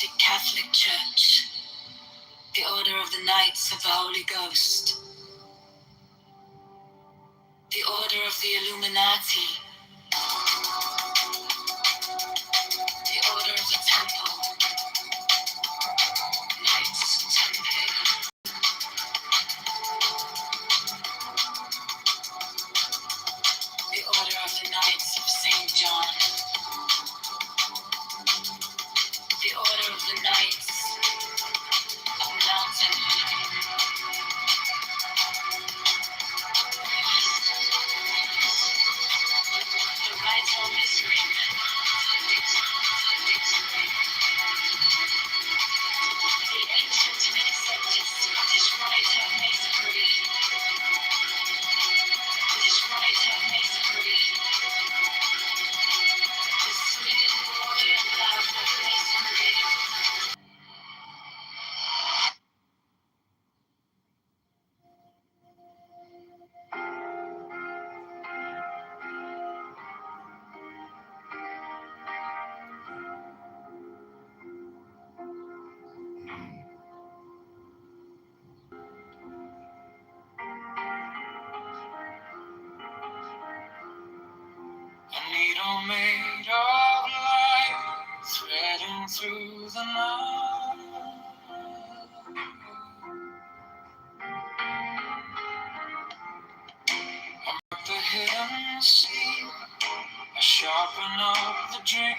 Apostolic Catholic Church, the Order of the Knights of the Holy Ghost, the Order of the Illuminati, the Order of the Temple, Knights Templar, the Order of the Knights of St. John, the Order of the Knights of Mountain, the Rite of Mystery, the ancient and accepted Scottish Rite of Masonry, British Rite of Masonry, the Sweden Royal Love of Masonry. A needle made of light, threading through the night. I mark the hidden sea, I sharpen up the dream.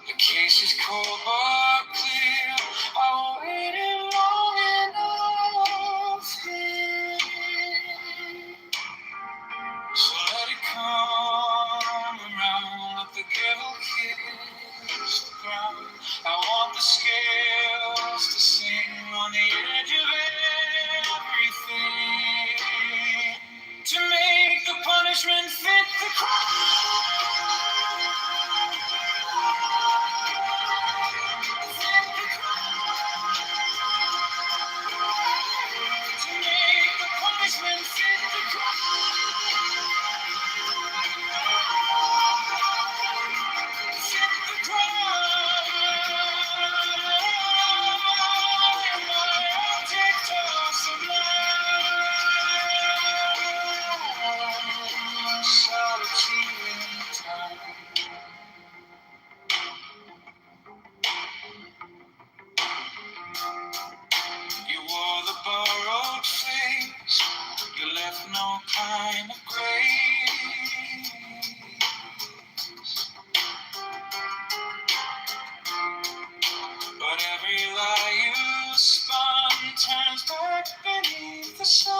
The case is cold but clear, I waited long enough here. So let it come around, let the devil kiss the ground. I want the scales to sing on the edge of everything, to make the punishment fit the crime. Fit the crime. To make the punishment fit the crime. Fit the crime. My object of sublime solitude in time. You wore the borrowed face, you left no kind of grace. But every lie you spun turns back beneath the sun.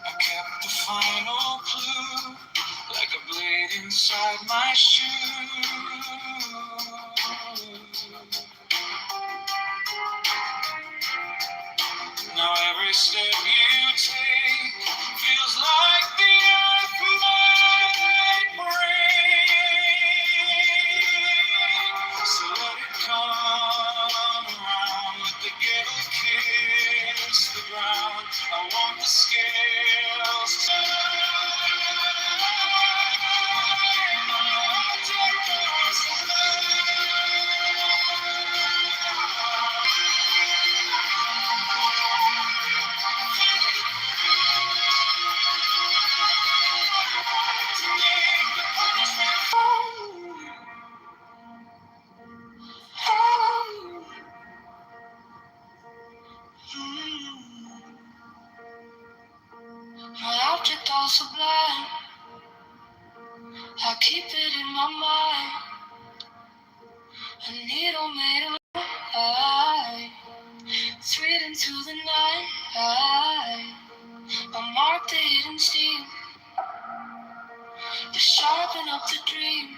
I kept the final clue, like a blade inside my shoe. Now every step you take feels like the earth might break. So let it come around, let the ghetto kiss the ground. I want the scales to my object all sublime, I keep it in my mind. A needle made of light, thread into the night. I mark the hidden steam, to sharpen up the dream.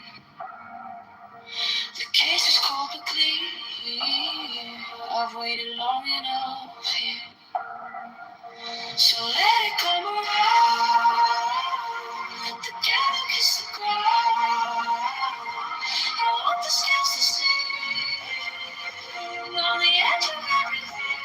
The case is cold but clear, I've waited long enough here. So let it come around, let the devil kiss the ground. I want the scales to sing on the edge of everything,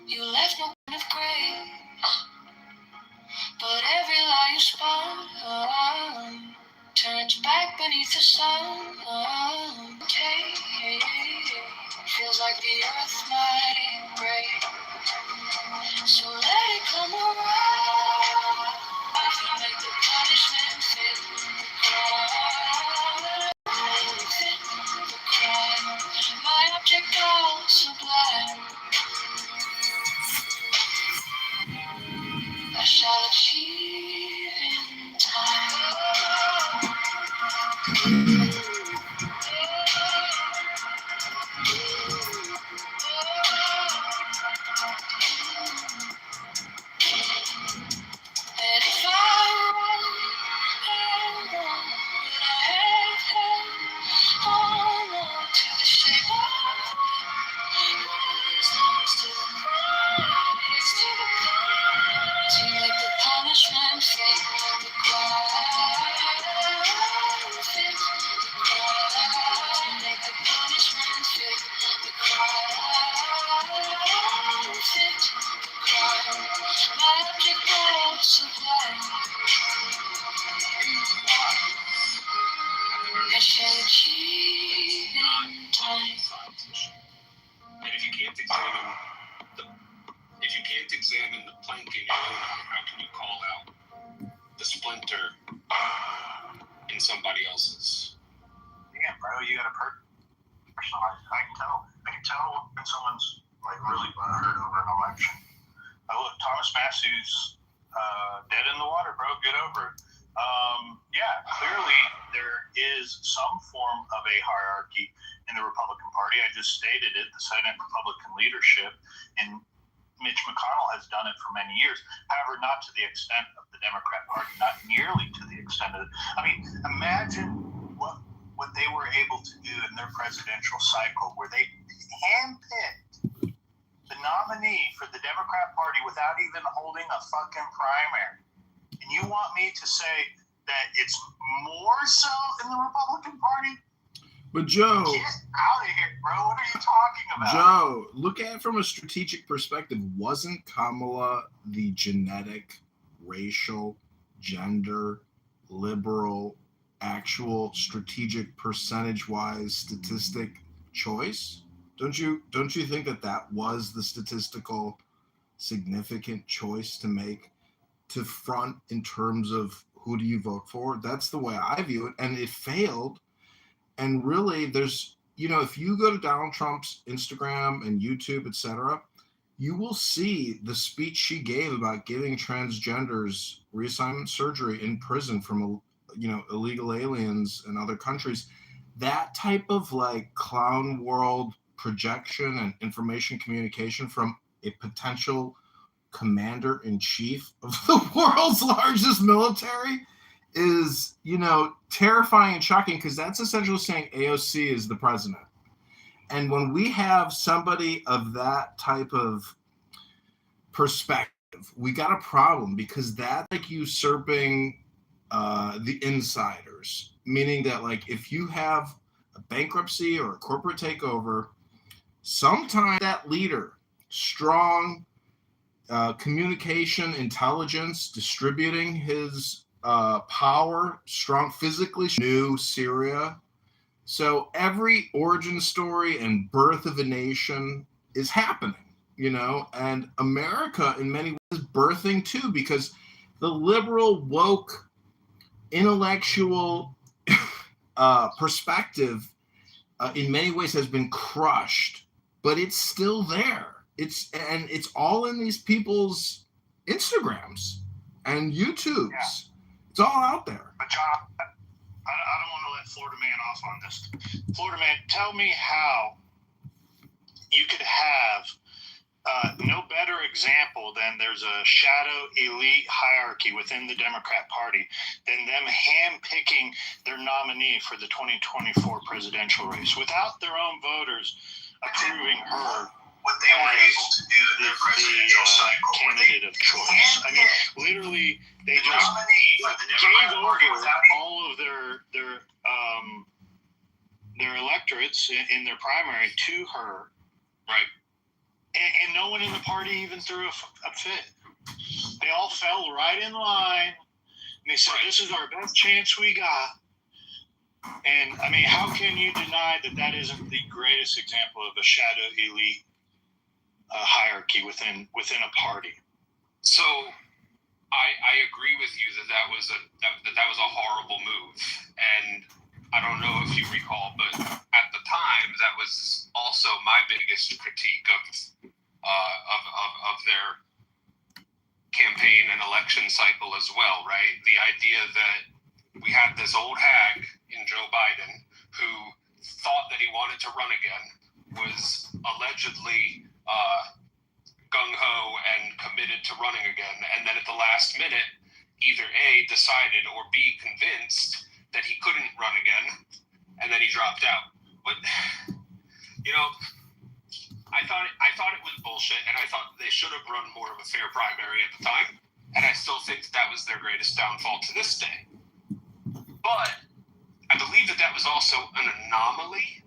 You left no kind of grave, but every lie you spun turns back beneath the sun. Feels like the earth might break, so let it come around. Make the punishment fit the crime. Fit the crime. My object all sublime. I shall achieve in time. And if I run, but I have held on to the shape of rise to the prize, to the prize. To make the punishment fit the crime, fit the crime. To make the punishment fit the crime, fit the crime. My object all sublime. I shall achieve in time. And if you can't examine the plank in your own eye, how can you call out the splinter in somebody else's? Yeah, bro, you got a personalized. I can tell when someone's like really butthurt over an election. Oh, look, Thomas Massey's dead in the water, bro. Get over it. Yeah, clearly there is some form of a hierarchy in the Republican Party. I just stated it. The Senate Republican leadership, and Mitch McConnell has done it for many years. However, not to the extent of the Democrat Party, not nearly to the extent of it. I mean, imagine what they were able to do in their presidential cycle, where they handpicked the nominee for the Democrat Party without even holding a fucking primary. And you want me to say that it's more so in the Republican Party? But Joe, get out of here, bro. What are you talking about? Joe, look at it from a strategic perspective. Wasn't Kamala the genetic, racial, gender, liberal, actual strategic percentage-wise statistic choice? Don't you think that was the statistical significant choice to make, to front in terms of who do you vote for? That's the way I view it, and it failed. And really, there's, if you go to Donald Trump's Instagram and YouTube, etc., you will see the speech she gave about giving transgenders reassignment surgery in prison from, illegal aliens in other countries. That type of like clown world projection and information communication from a potential commander-in-chief of the world's largest military is, terrifying and shocking, because that's essentially saying AOC is the president. And when we have somebody of that type of perspective, we got a problem, because that's like usurping the insiders, meaning that like if you have a bankruptcy or a corporate takeover, sometimes that leader, strong communication, intelligence, distributing his power, strong physically, knew Syria. So every origin story and birth of a nation is happening, and America in many ways is birthing too, because the liberal, woke, intellectual perspective in many ways has been crushed, but it's still there. It's all in these people's Instagrams and YouTubes. Yeah. It's all out there. But John, I don't want to let Florida Man off on this. Florida Man, tell me how you could have no better example than there's a shadow elite hierarchy within the Democrat Party than them handpicking their nominee for the 2024 presidential race without their own voters approving her. What they were able to do in their presidential cycle, candidate of choice. I mean, literally, they just gave over all of their electorates in their primary to her. Right. and no one in the party even threw a fit. They all fell right in line, and they said, "This is our best chance we got." And I mean, how can you deny that isn't the greatest example of a shadow elite hierarchy within a party? So, I agree with you that was a horrible move, and I don't know if you recall, but at the time that was also my biggest critique of their campaign and election cycle as well, right? The idea that we had this old hag in Joe Biden who thought that he wanted to run again, was allegedly gung-ho and committed to running again, and then at the last minute either A, decided, or B, convinced that he couldn't run again, and then he dropped out. But, you know, I thought it was bullshit, and I thought they should have run more of a fair primary at the time, and I still think that was their greatest downfall to this day. But I believe that was also an anomaly,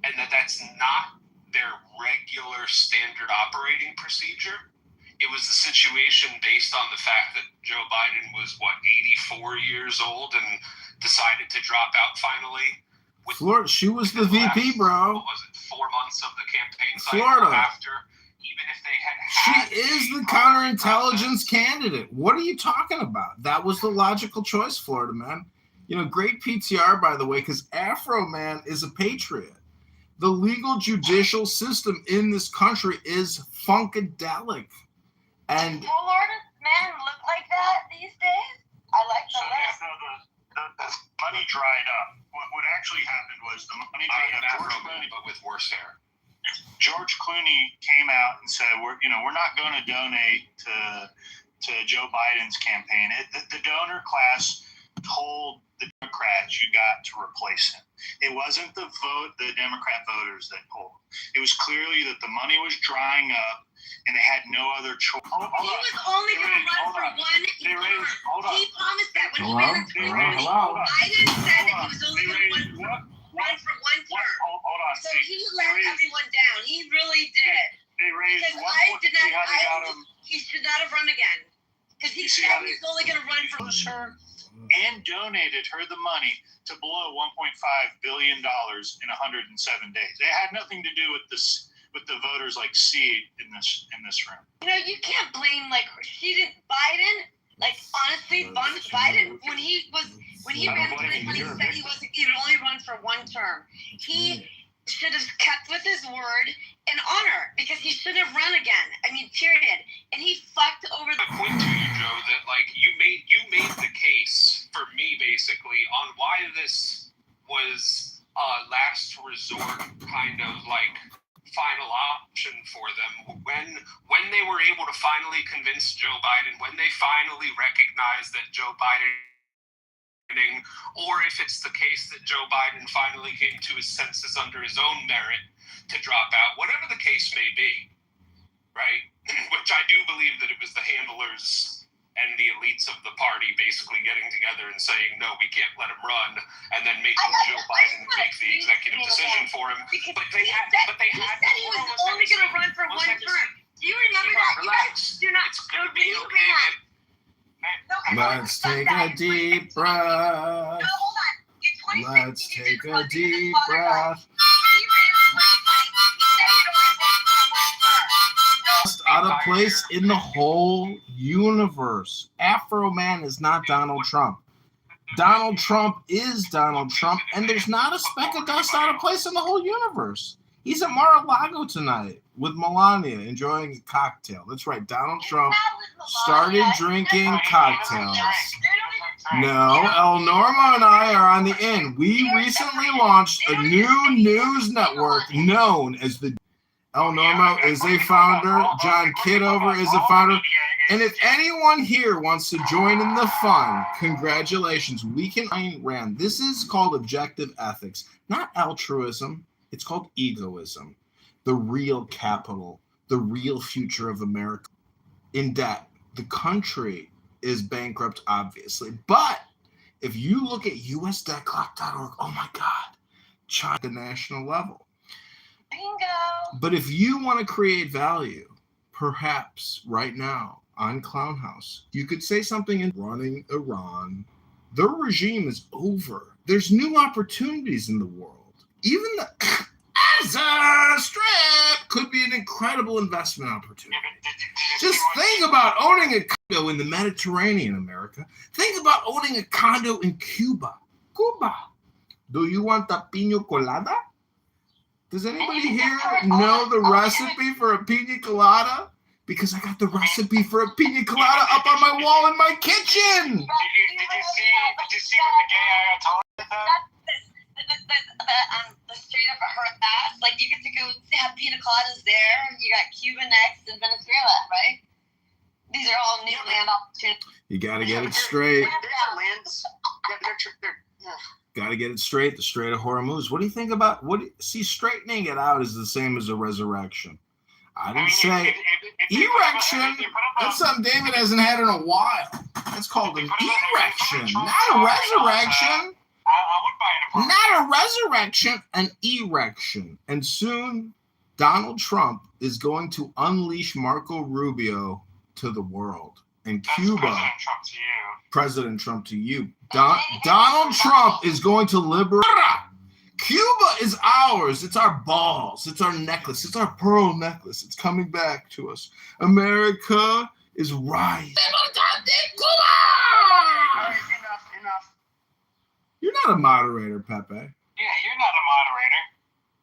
and that's not their regular standard operating procedure. It was the situation based on the fact that Joe Biden was, 84 years old and decided to drop out finally. Florida, she was the VP, bro. What was it, 4 months of the campaign cycle Florida. after, even if they had She is the counterintelligence candidate. What are you talking about? That was the logical choice, Florida, man. You know, great PTR, by the way, because Afro Man is a patriot. The legal judicial system in this country is funkadelic. And Florida men look like that these days? I like the list. The money dried up. What actually happened was the money dried up. Afro Man, but with worse hair. George Clooney came out and said, "We're not going to donate to Joe Biden's campaign." The donor class told the Democrats, "You got to replace him." It wasn't the Democrat voters that pulled. It was clearly that the money was drying up, and they had no other choice. He was only going to run for one term. He promised that when he ran for Biden said that he was only going to run for one term. Hold on. So he let everyone down. He really did. They raised because he should not have run again. Because he said he was only going to run for her and donated her the money to blow $1.5 billion in 107 days. It had nothing to do with this, with the voters like C in this room. You know, you can't blame Biden. Like honestly, Biden when he ran for this, he said he would only run for one term. He should have kept with his word and honor because he should have run again. I mean, period. And he fucked over the point to you, Joe, that like you made the case for me basically on why this was last resort kind of like final option for them when they were able to finally convince Joe Biden, when they finally recognized that Joe Biden, or if it's the case that Joe Biden finally came to his senses under his own merit to drop out, whatever the case may be, right? Which I do believe that it was the handlers and the elites of the party basically getting together and saying, no, we can't let him run, and then making Joe Biden make the executive decision for him. But they had he said he was only going to run for one term. Do you remember that? Relax. You guys do not. It's going to be okay. Let's take a deep breath. Let's take a deep breath. Out of place in the whole universe. Afro Man is not Donald Trump. Donald Trump is Donald Trump, and there's not a speck of dust out of place in the whole universe. He's at Mar-a-Lago tonight with Melania enjoying a cocktail. That's right, Donald Trump started drinking cocktails. No, El Norma and I are on the in. We recently launched a new news network known as the El Norma is a founder. John Kitover is a founder. And if anyone here wants to join in the fun, congratulations. We can Ayn Rand. This is called objective ethics, not altruism. It's called egoism. The real capital, the real future of America. In debt. The country is bankrupt, obviously. But if you look at usdebtclock.org, oh my God, China at the national level. Bingo. But if you want to create value, perhaps right now on Clown House, you could say something in running Iran. Their regime is over. There's new opportunities in the world. Even the Gaza Strip could be an incredible investment opportunity. Just think about owning a condo in the Mediterranean, America. Think about owning a condo in Cuba. Cuba. Do you want a pina colada? Does anybody here know the recipe for a pina colada? Because I got the recipe for a pina colada up on my wall in my kitchen. Did you see what the gay Ayatollah the straight up her fast. Like you get to go have pina coladas there. You got Cuba next and Venezuela, right? These are all new land opportunities. You got to get it straight. There's lands. Got to get it straight. The Strait of Hormuz. What do you think about see? Straightening it out is the same as a resurrection. I didn't say erection. That's something David hasn't had in a while. That's called an erection, not a resurrection. Not a resurrection, an erection. And soon, Donald Trump is going to unleash Marco Rubio to the world. And Cuba, President Trump to you. Donald Trump is going to liberate. Cuba is ours. It's our balls. It's our necklace. It's our pearl necklace. It's coming back to us. America is rising. Enough. You're not a moderator, Pepe. Yeah, you're not a moderator.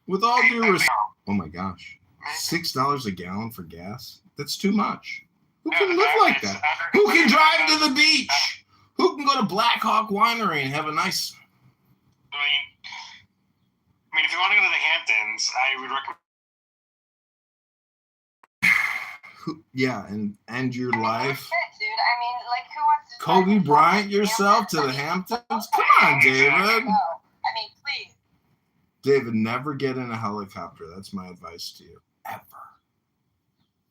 With all due respect. Oh my gosh. $6 a gallon for gas? That's too much. Who can live like that? Who can drive to the beach? Who can go to Black Hawk Winery and have a nice... I mean, if you want to go to the Hamptons, I would recommend... Yeah, and end your life. Dude, I mean, like, who wants to... Kobe Bryant yourself to the Hamptons? Come on, David. I mean, please. David, never get in a helicopter. That's my advice to you. Ever.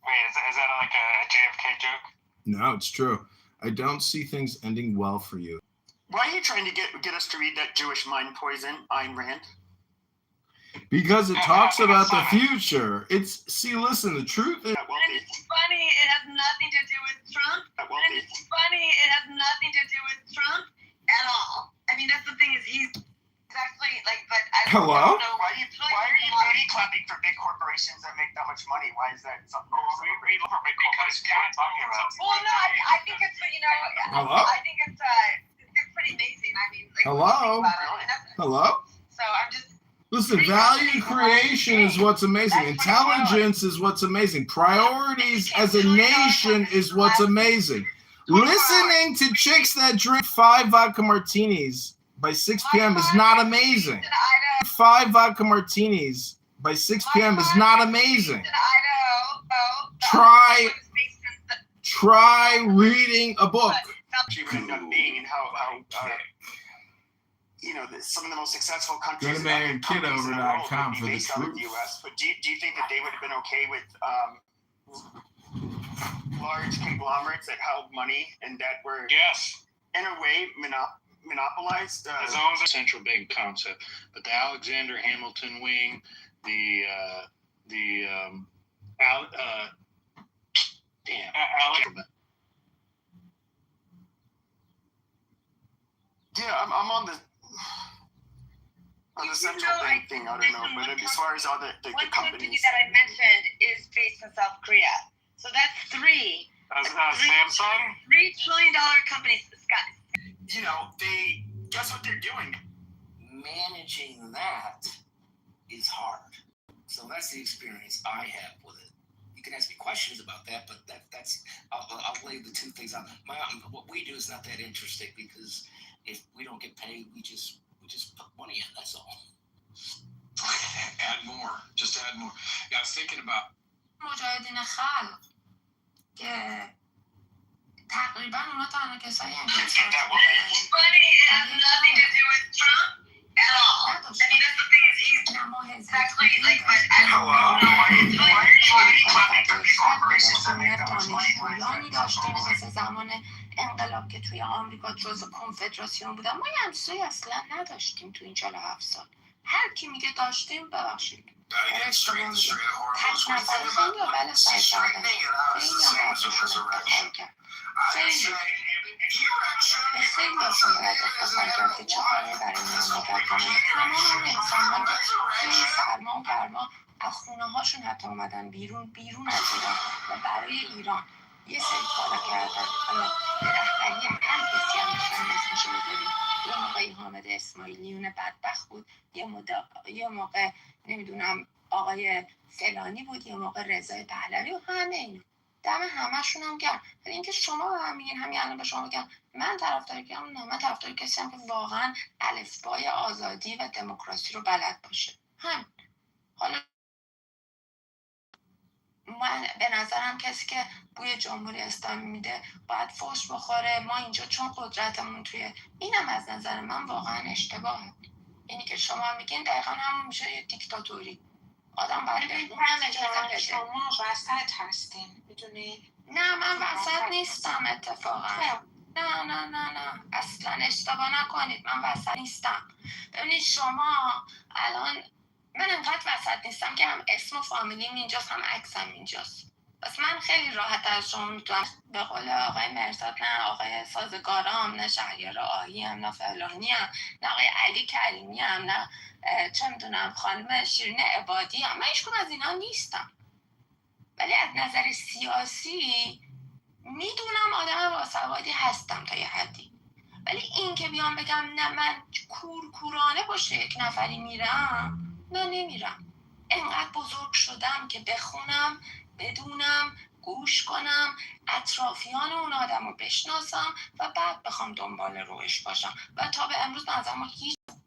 Wait, is that like a JFK joke? No, it's true. I don't see things ending well for you. Why are you trying to get us to read that Jewish mind poison, Ayn Rand? Because it talks about the future. Listen, the truth is... And it's funny, it has nothing to do with Trump. And it's funny, it has nothing to do with Trump at all. I mean, that's the thing is he's actually like, but I don't Hello? know. Why are you booty clapping for big corporations that make that much money? Why is that something? Because we're talking about. Well, no, I think it's, Hello? I think it's pretty amazing. I mean, like, Hello? Hello? So I'm just. Listen, value creation is what's amazing. Intelligence is what's amazing. Priorities as a nation is what's amazing. Listening to chicks that drink 5 vodka martinis by 6 p.m. is not amazing. 5 vodka martinis by 6 p.m. is not amazing. Try reading a book. End up being and how some of the most successful countries Go to Kitover.com for the based out of truth. the U.S. But do you think that they would have been okay with large conglomerates that held money and that were, in a way, monopolized? As long as a central bank concept, but the Alexander Hamilton wing, Yeah, I'm on the central bank thing. I don't know, but as far as all the One companies company that I mentioned is based in South Korea. So that's 3. Samsung? $3 trillion companies. They guess what they're doing. Managing that is hard. So that's the experience I have with it. You can ask me questions about that, but that's I'll lay the two things out. What we do is not that interesting because if we don't get paid, we just put money in. That's all. Add more. Just add more. Yeah, I was thinking about مجاهدین خلق که تقریبا اونا تنها کسایی هم که It's funny, it has nothing to do with Trump at all. I mean, that's the thing is he's actually like, but I don't know. Why are you clapping for corporations that make that much money? داشتیم مثل زمان انقلاب که توی آمریکا جزء کنفدراسیون بودن. ما یه همچیزی اصلا نداشتیم تو این 47 سال. هر کی میگه داشتیم ببخشید اشتباه میگه. تک نفری خیلی ها بله سعی کردن، خیلی هم بعدشون افتخار کرد، خیلی به خیلی هاشون باید افتخار کرد که چه کاری برای مملکت کنن. تمام اون انسان ها که توی سرما و گرما از خونه هاشون حتی اومدن بیرون از ایران و برای ایران یه سری کارا کردن. حالا به رهبری هر کسی هم میخوایم اسمشو بذاریم، یه موقعی حامد اسماعیلیون بدبخت بود، یه موقع نمیدونم آقای فلانی بود، یه موقع رضای پهلوی و همه اینا، دم همشون هم گرم. ولی اینکه شما به من میگین همین الان به شما بگم من طرفدار کیم، نه من طرفدار کسی هم که واقعا الفبای آزادی و دموکراسی رو بلد باشه. هم حالا من به نظرم کسی که بوی جمهوری اسلامی میده باید فحش بخوره. ما اینجا چون قدرتمون توی اینم از نظر من واقعا اشتباهه. اینی که شما میگین دقیقا همون میشه یه دیکتاتوری. آدم باید به اونم اجازه بده. شما وسط هستین میدونی؟ نه من وسط نیستم اتفاقا. نه اصلا اشتباه نکنید، من وسط نیستم. ببینید شما الان من انقدر وسط نیستم که هم اسم و فامیلیم اینجاست هم عکسم اینجاست. بس من خیلی راحت از شما میتونم به قول آقای مرزاد نه آقای سازگارام، نه شهریار آهی هم، نه فلانی هم، نه آقای علی کریمی هم، نه چه میدونم خانم شیرین عبادی هم. من هیچکدوم از اینا نیستم. ولی از نظر سیاسی میدونم آدم باسوادی هستم تا یه حدی. ولی این که بیام بگم نه من کورکورانه پشت یک نفری میرم، نه نمیرم. انقدر بزرگ شدم که بخونم، بدونم، گوش کنم، اطرافیان اون آدم رو بشناسم و بعد بخوام دنبال روش باشم. و تا به امروز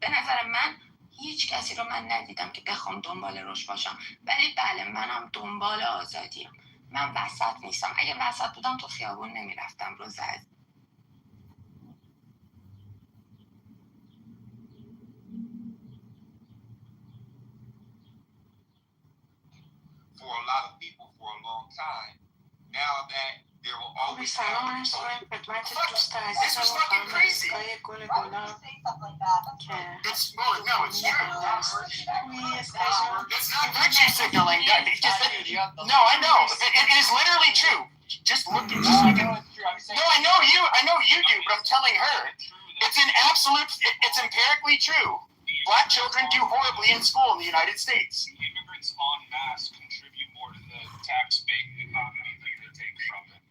به نظر من هیچ کسی رو من ندیدم که بخوام دنبال روش باشم. ولی بله منم دنبال آزادیم. من وسط نیستم. اگه وسط بودم تو خیابون نمیرفتم رو زد. For a lot of people for a long time. Now that there will always سلام عرض کنم خدمت دوست This عزیزم was fucking crazy. آقای گل گلاب که It's no, it's true. It's not virtue signaling. No, I know. It is literally true. Just look at No, I know you do, but I'm telling her. It's empirically true. Black children do horribly in school in the United States. Immigrants en masse contribute more to the tax-based economy than they take from it.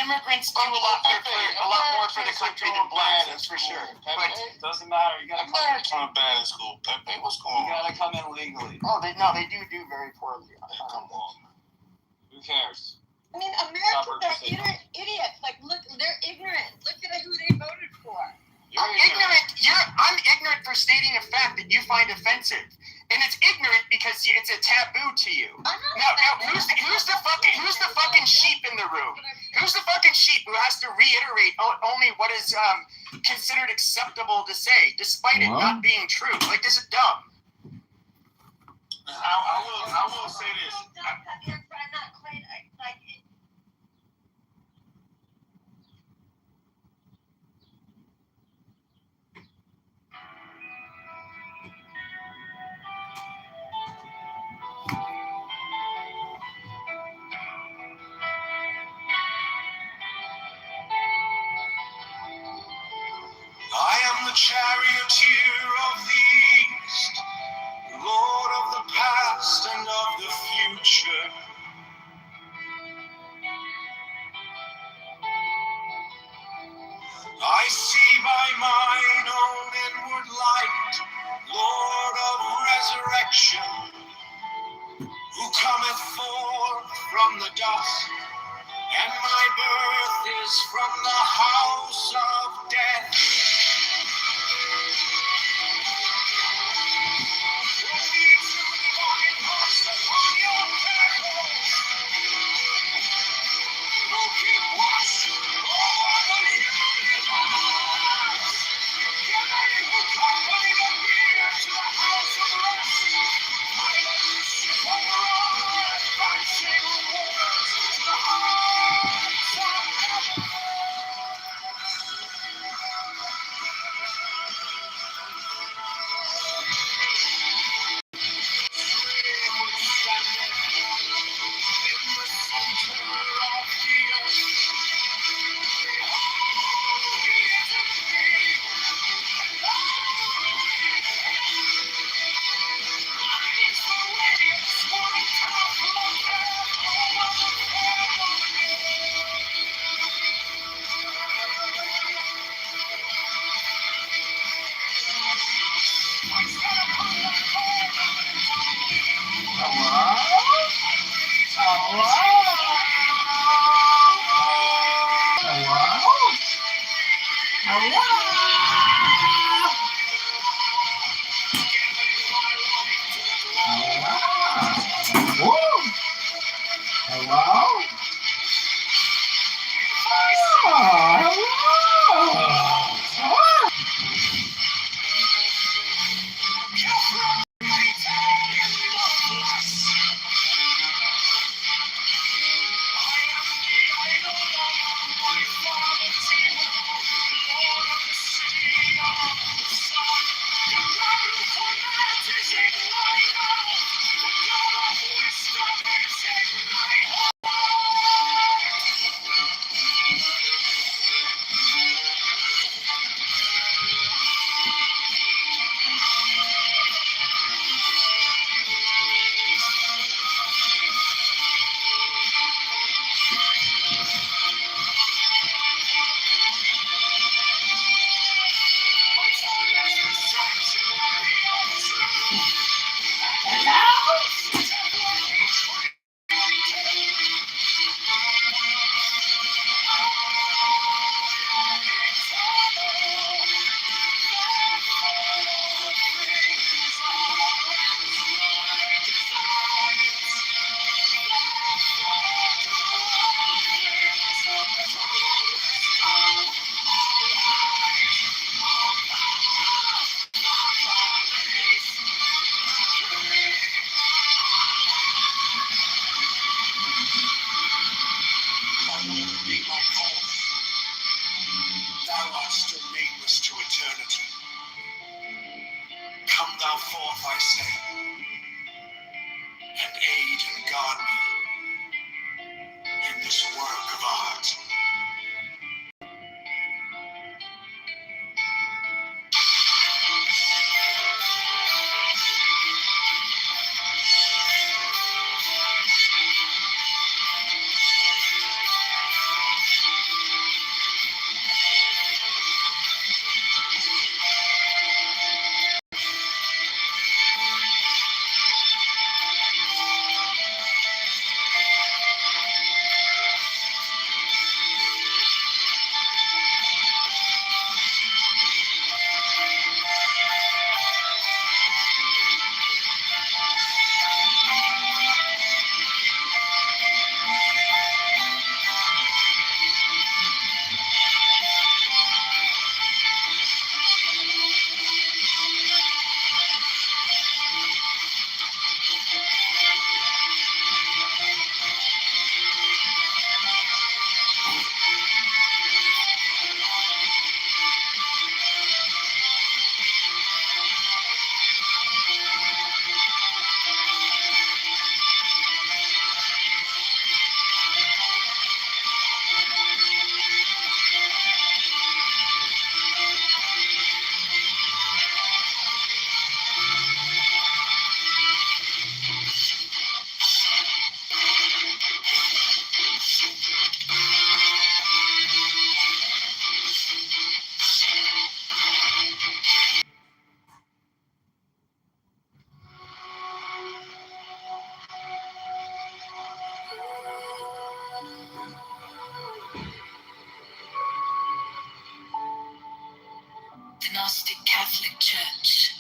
Immigrants do a lot more for the country than blacks, that's for sure. But It doesn't matter. You gotta come in. American bad in school. Pepe was cool. You gotta come in legally. Oh, they do very poorly. Come on. Who cares? I mean, Americans are idiots. Like, look, they're ignorant. Look at who they voted for. I'm ignorant for stating a fact that you find offensive. And it's ignorant because it's a taboo to you. Now, who's the fucking sheep in the room? Who's the fucking sheep who has to reiterate only what is considered acceptable to say, despite it not being true? Like, this is dumb. I will say this. I am the charioteer of the east, lord of the past and of the future. I see by mine own inward light, Lord of resurrection, who cometh forth from the dust, and my birth is from the house of death. Gnostic Catholic Church,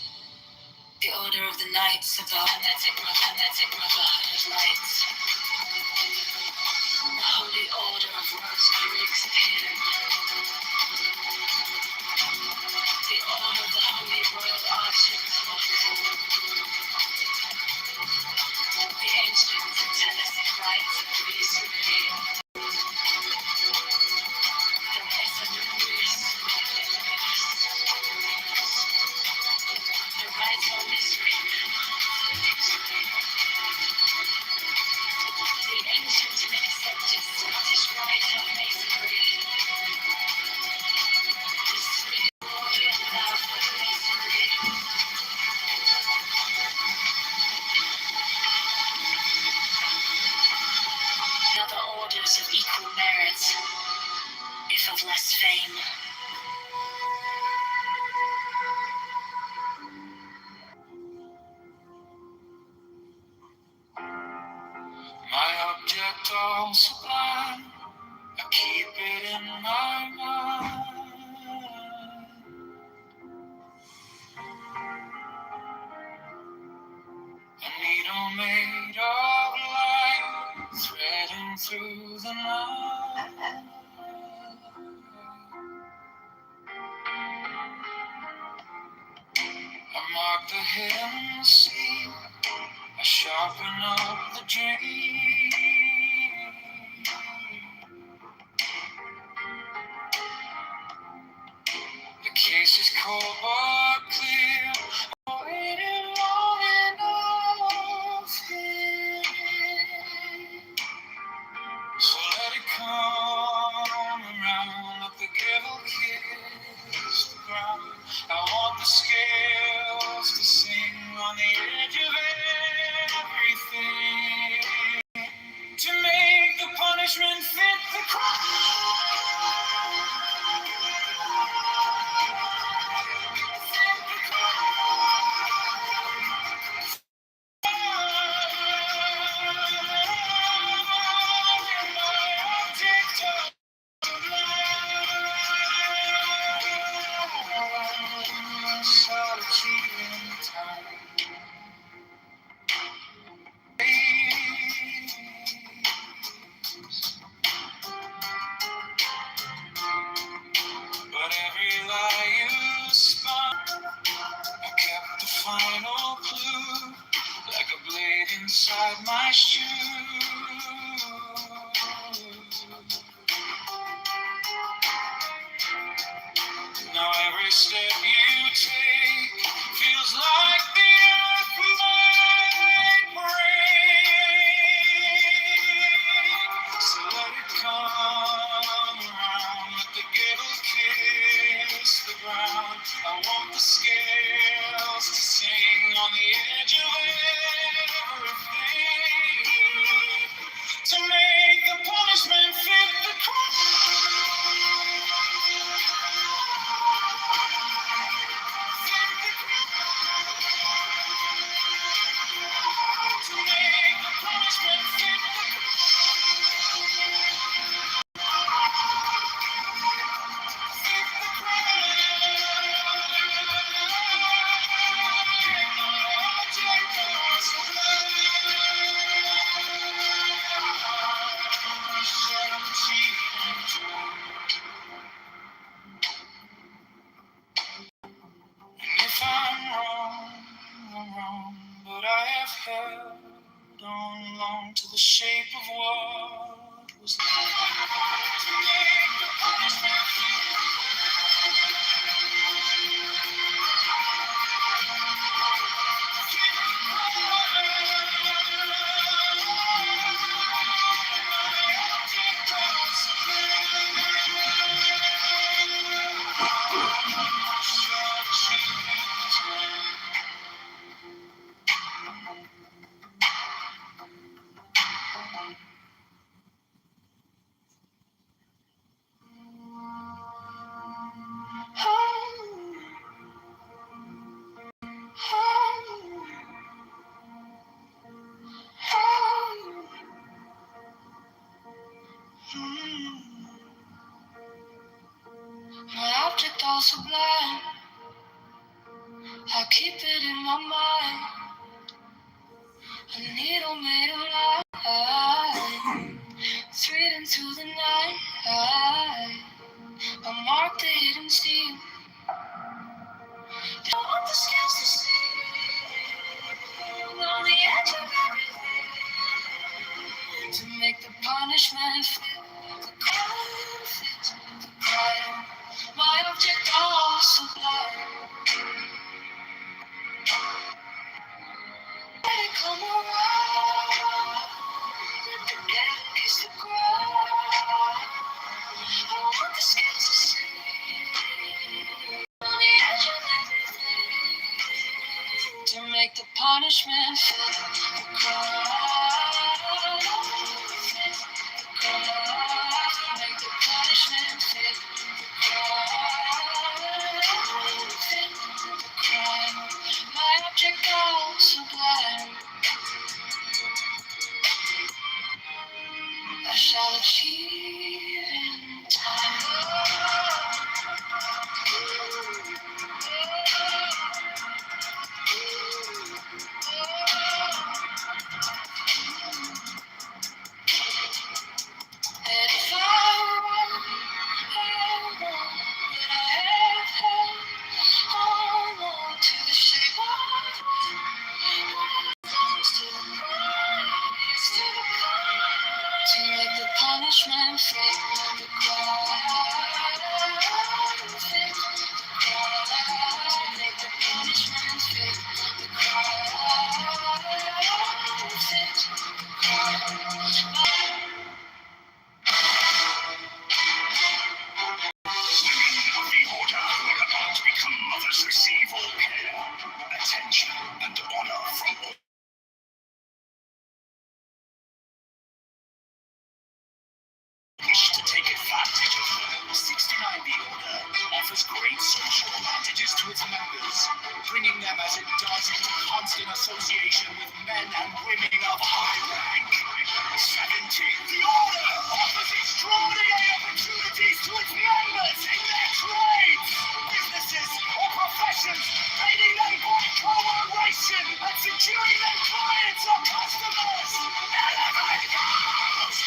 the Order of the Knights of the Hermetic Brotherhood of Lights, the Holy Order of Rosary Rigs of Healing, the Order of the Holy Royal Archers, the Ancient Angelic Rites of Masonry, the Masonries, the Rites of Mystery, the ancient and accepted Scottish Rite of Masonry, the Swedenborgian love of Masonry, and other orders of equal merit, if of less fame. My object all sublime, I keep it in my mind. A needle made of light, threading through the night. I mark the hidden seam, I sharpen up the dream. The case is cold but clear, waiting long enough here. So let it come around, let the devil kiss the ground. I want the scales to sing on the edge of everything, to make the punishment fit the crime. But every lie you spun, I kept the final clue, like a blade inside my shoe. Now every step you take feels like the earth might break. So let it come around, let the gable kiss the ground. I want the scales to sing on the edge of everything, to make the punishment fit the crime. If I'm wrong, but I have held on long to the shape of what was. My object all sublime, I keep it in my mind. A needle made of light, thread into the night. I mark the hidden steam. Don't want the scales to see on the edge of everything to make the punishment fit the crime, fit the crime. My object all sublime. Let it come around. Let the dead kiss the ground. I want the scales to see on the edge of everything to make the punishment fit the crime. Fit the crime. Make the punishment fit the crime. Fit the crime. My object all sublime. I shall achieve in time. And if I run, but I have held on to the shape of to the prize, to the prize, to make the punishment fit the crime, fit the crime, to make the punishment fit the crime, fit the crime. Women of the Order who are about to become mothers receive all care, attention, and honor from all. Wish to take advantage of them. 69 The Order offers great social advantages to its members, bringing them as it does into constant association with men and women of high rank. 70 The Order offers extraordinary opportunities to its members in their trades, businesses, or professions, aiding them by collaboration and securing their clients or customers. Elevate goals!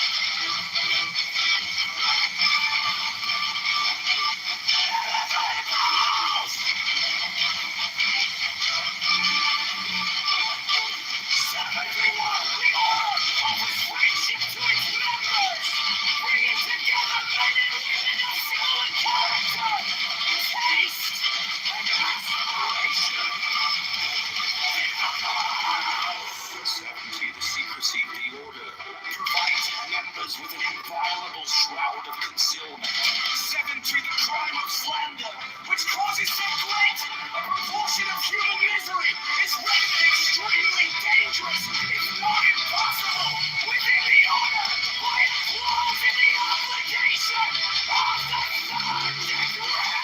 With an inviolable shroud of concealment. 7 the crime of slander, which causes so great a proportion of human misery, is rendered extremely dangerous, if not impossible, within the order by a clause in the obligation of the third degree.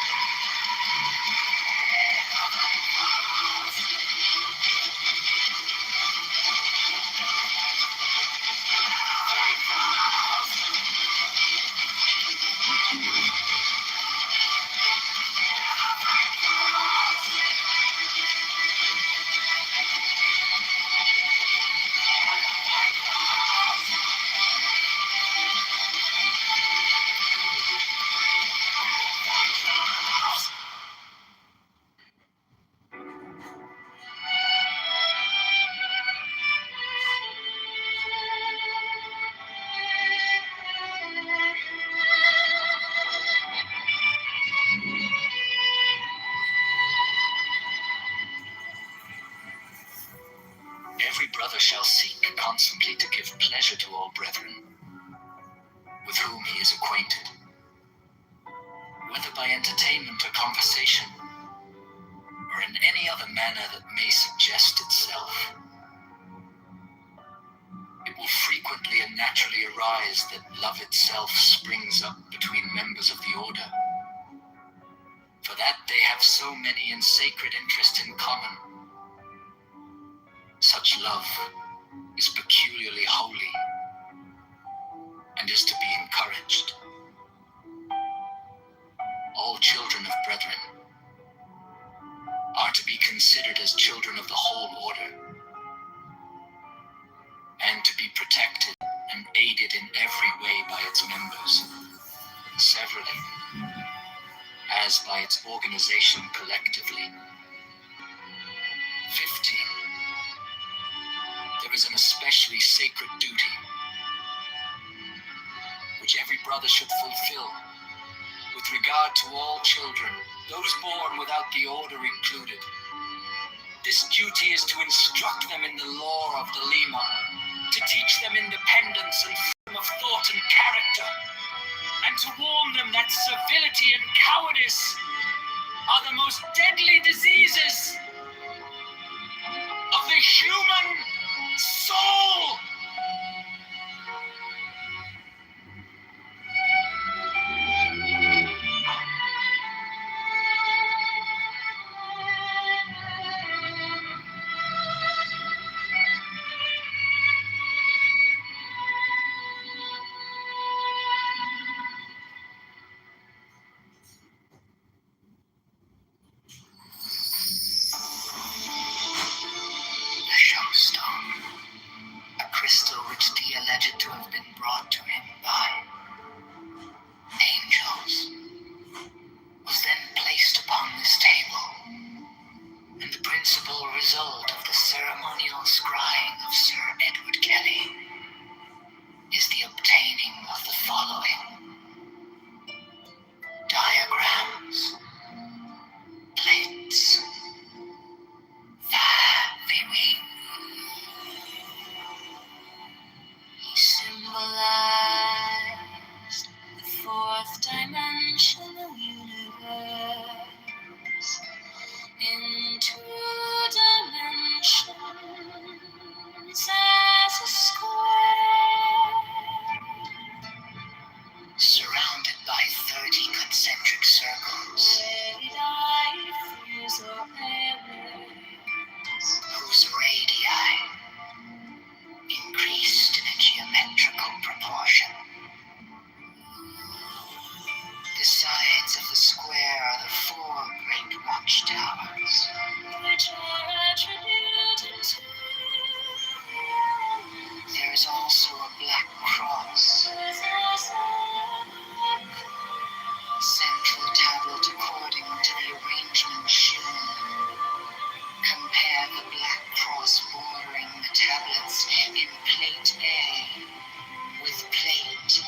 Every brother shall seek constantly to give pleasure to all brethren, with whom he is acquainted, whether by entertainment or conversation, or in any other manner that may suggest itself. It will frequently and naturally arise that love itself springs up between members of the order, for that they have so many and sacred interests in common. Such love is peculiarly holy and is to be encouraged. All children of brethren are to be considered and aided in every way by its members, severally, as by its organization collectively. 15. There is an especially sacred duty which every brother should fulfill with regard to all children, those born without the order included. This duty is to instruct them in the lore of the Lima, to teach them independence and freedom of thought and character, and to warn them that servility and cowardice are the most deadly diseases of the human soul. The Showstone, a crystal which Dee alleged to have been brought to him by angels, was then placed upon this table, and the principal result of the ceremonial scrying of Sir Edward Kelly is the obtaining of the following diagrams, plates, he symbolized the fourth dimensional universe in 2 dimensions as a square, surrounded by 30 concentric circles, whose radii increased in a geometrical proportion. The sides of the square are the 4 great watchtowers, which are attributed to there is also a black cross, central tablet according to the arrangement shown. Compare the black cross bordering the tablets in plate A with plate V.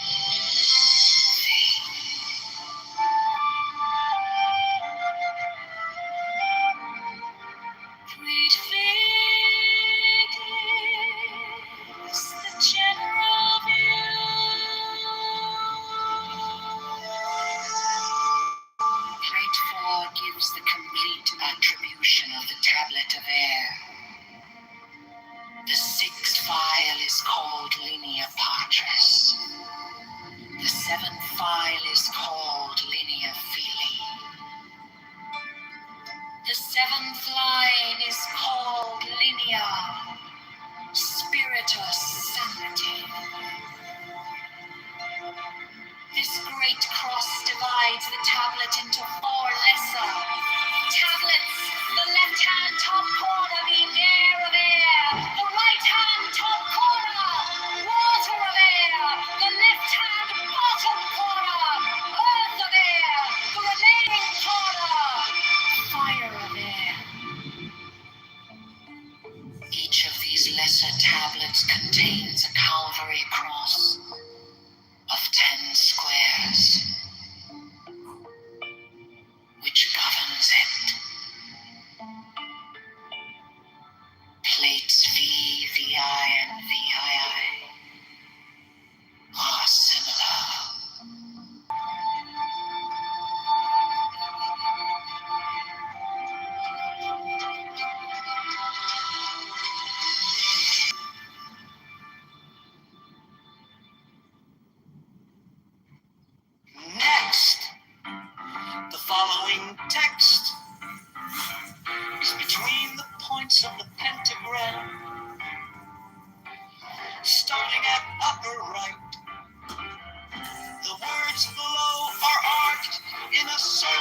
Plate V gives the general view. Plate 4 gives the complete attribution of the tablet of air. The 6th file is called linea patris. The 7th file is called linea filii. The 7th line is called linea spiritus sancti. This great cross divides the tablet into 4 lesser tablets. The left-hand top corner being air of air. The right-hand top corner, water of air. The left-hand bottom corner, earth of air. The remaining corner, fire of air. Each of these lesser tablets contains a Calvary cross of 10 squares, which governs it. Plates V, VI, and VII are similar. Next, the following text is between the points of the pentagram, starting at upper right. The words below are arced in a circle.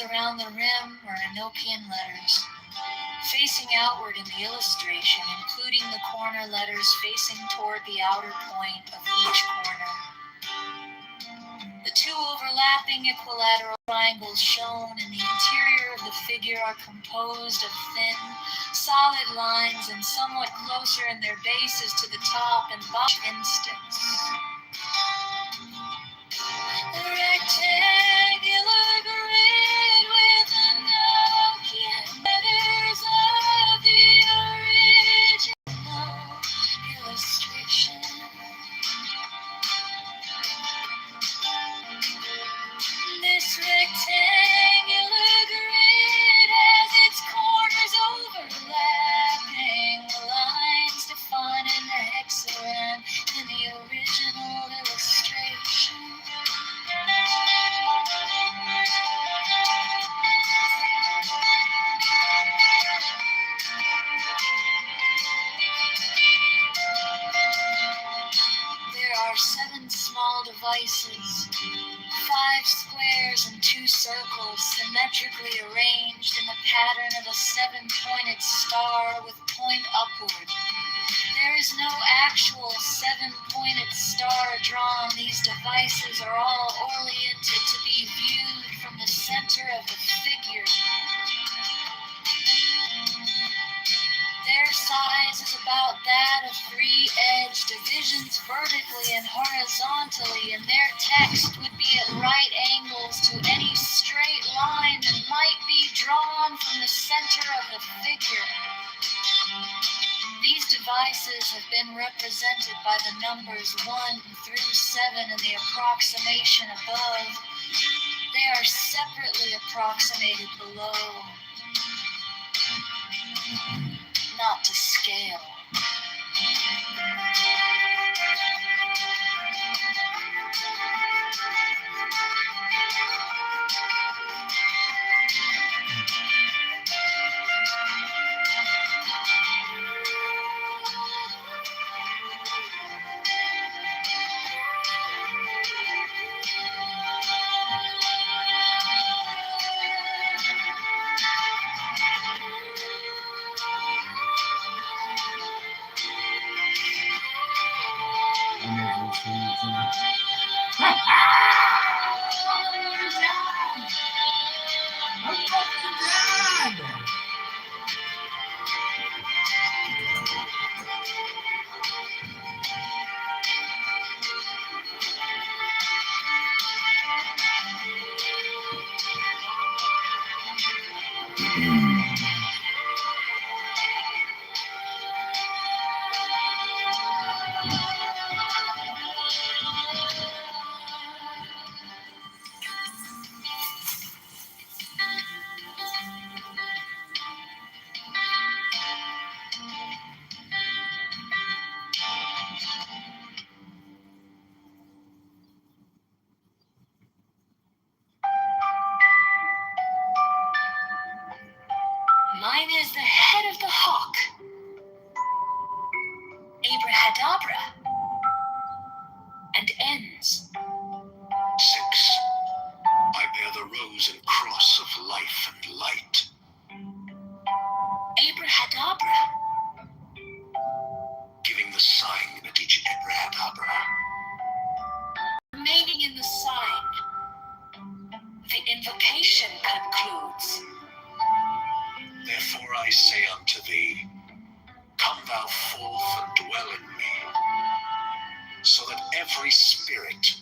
circles around the rim were Enochian letters, facing outward in the illustration, including the corner letters facing toward the outer point of each corner. The two overlapping equilateral triangles shown in the interior of the figure are composed of thin, solid lines and somewhat closer in their bases to the top and bottom instance. The rectangular grid with Enochian letters of the original illustration. This rectangular grid has its corners overlapping the lines defined in the hexagram in the original illustration. There are 7 small devices, 5 squares and 2 circles, symmetrically arranged in the pattern of a 7-pointed star with point upward. There is no actual 7-pointed star drawn. These devices are all oriented to be viewed from the center of the figure. Their size is about that of 3-edged divisions vertically and horizontally, and their text would be at right angles to any straight line that might be drawn from the center of the figure. These devices have been represented by the numbers 1 through 7 in the approximation above. They are separately approximated below. Not to scale. Mine is the head of the hawk. Abrahadabra. And ends. 6. I bear the rose and cross of life and light. Abrahadabra. Giving the sign at each Abrahadabra. Remaining in the sign. The invocation concludes. Therefore I say unto thee, come thou forth and dwell in me, so that every spirit,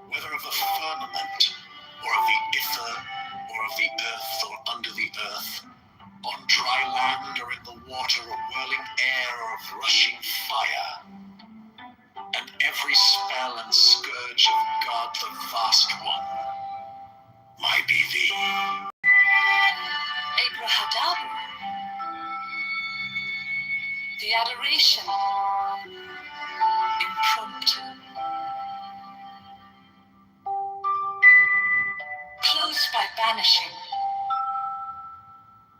whether of the firmament, or of the ether, or of the earth, or under the earth, on dry land, or in the water, or whirling air, or of rushing fire, and every spell and scourge of God the Vast One, might be thee. Abrahadabra. The adoration. Impromptu. Close by banishing.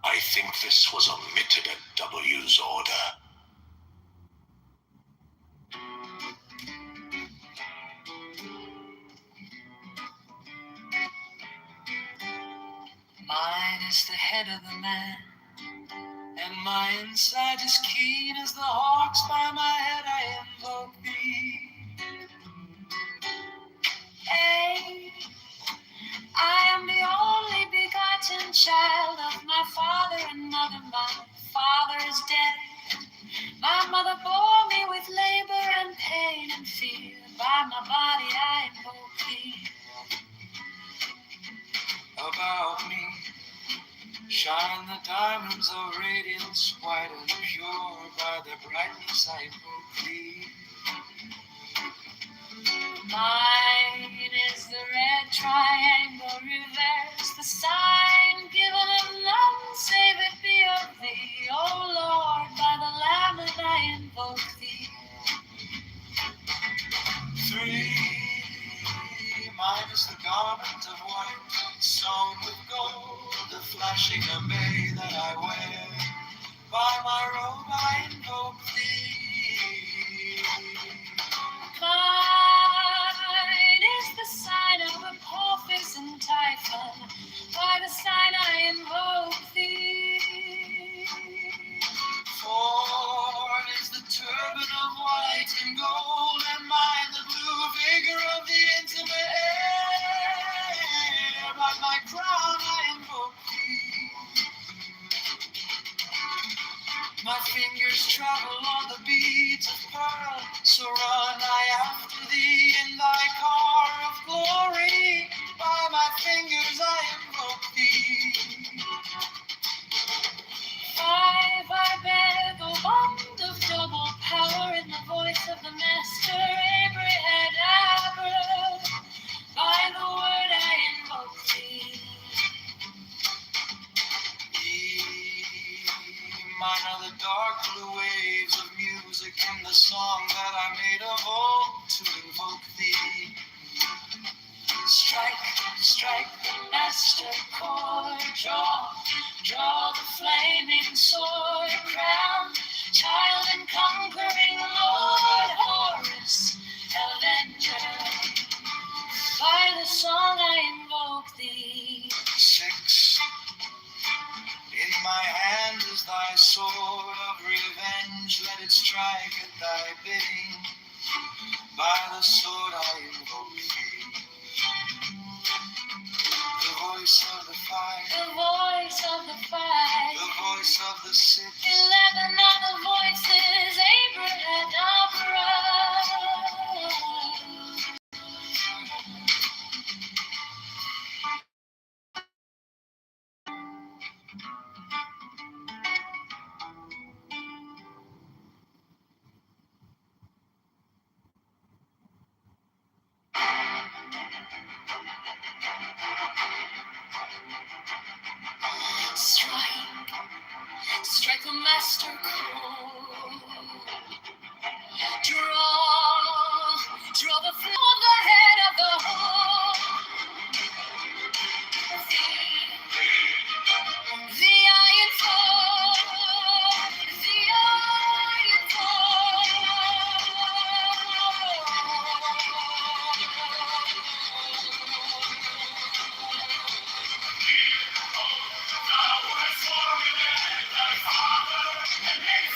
I think this was omitted at W's order. is the head of the man, and my inside is keen as the hawks. By my head I invoke thee. Hey, I am the only begotten child of my father and mother. My father is dead. My mother bore me with labor and pain and fear. By my body I invoke thee. About me shine the diamonds of radiance, white and pure. By their brightness I invoke thee. Mine is the red triangle reverse, the sign given of none save it be of thee. O Lord, by the Lamb that I invoke thee. 3, mine is the garment of white, sewn with gold, the flashing array that I wear. By my robe I invoke thee. Mine is the sign of Apophis and Typhon. By the sign I invoke thee. 4 is the turban of white and gold, and mine the blue vigor of the intimate air. By my crown I invoke thee. My fingers travel on the beads of pearl, so run I after thee in thy car of glory. By my fingers I invoke thee. 5, I bear the wand of double power in the voice of the master Abraham. By the word I invoke thee. Mine are the dark blue waves of music in the song that I made of old to invoke thee. Strike, strike the master chord, draw the flaming sword, crown, child and conquering Lord, Horus, Avenger. By the song I invoke thee. 6, in my hand is thy sword of revenge, let it strike at thy bidding. By the sword I invoke thee. The voice of the fire, the voice of the fire, the voice of the 6, 11 other voices, Abrahadabra. Strike the master chord. Draw the flow of the head of the whole. The iron fall. The iron fall. Thou wast formed in thy Father, and made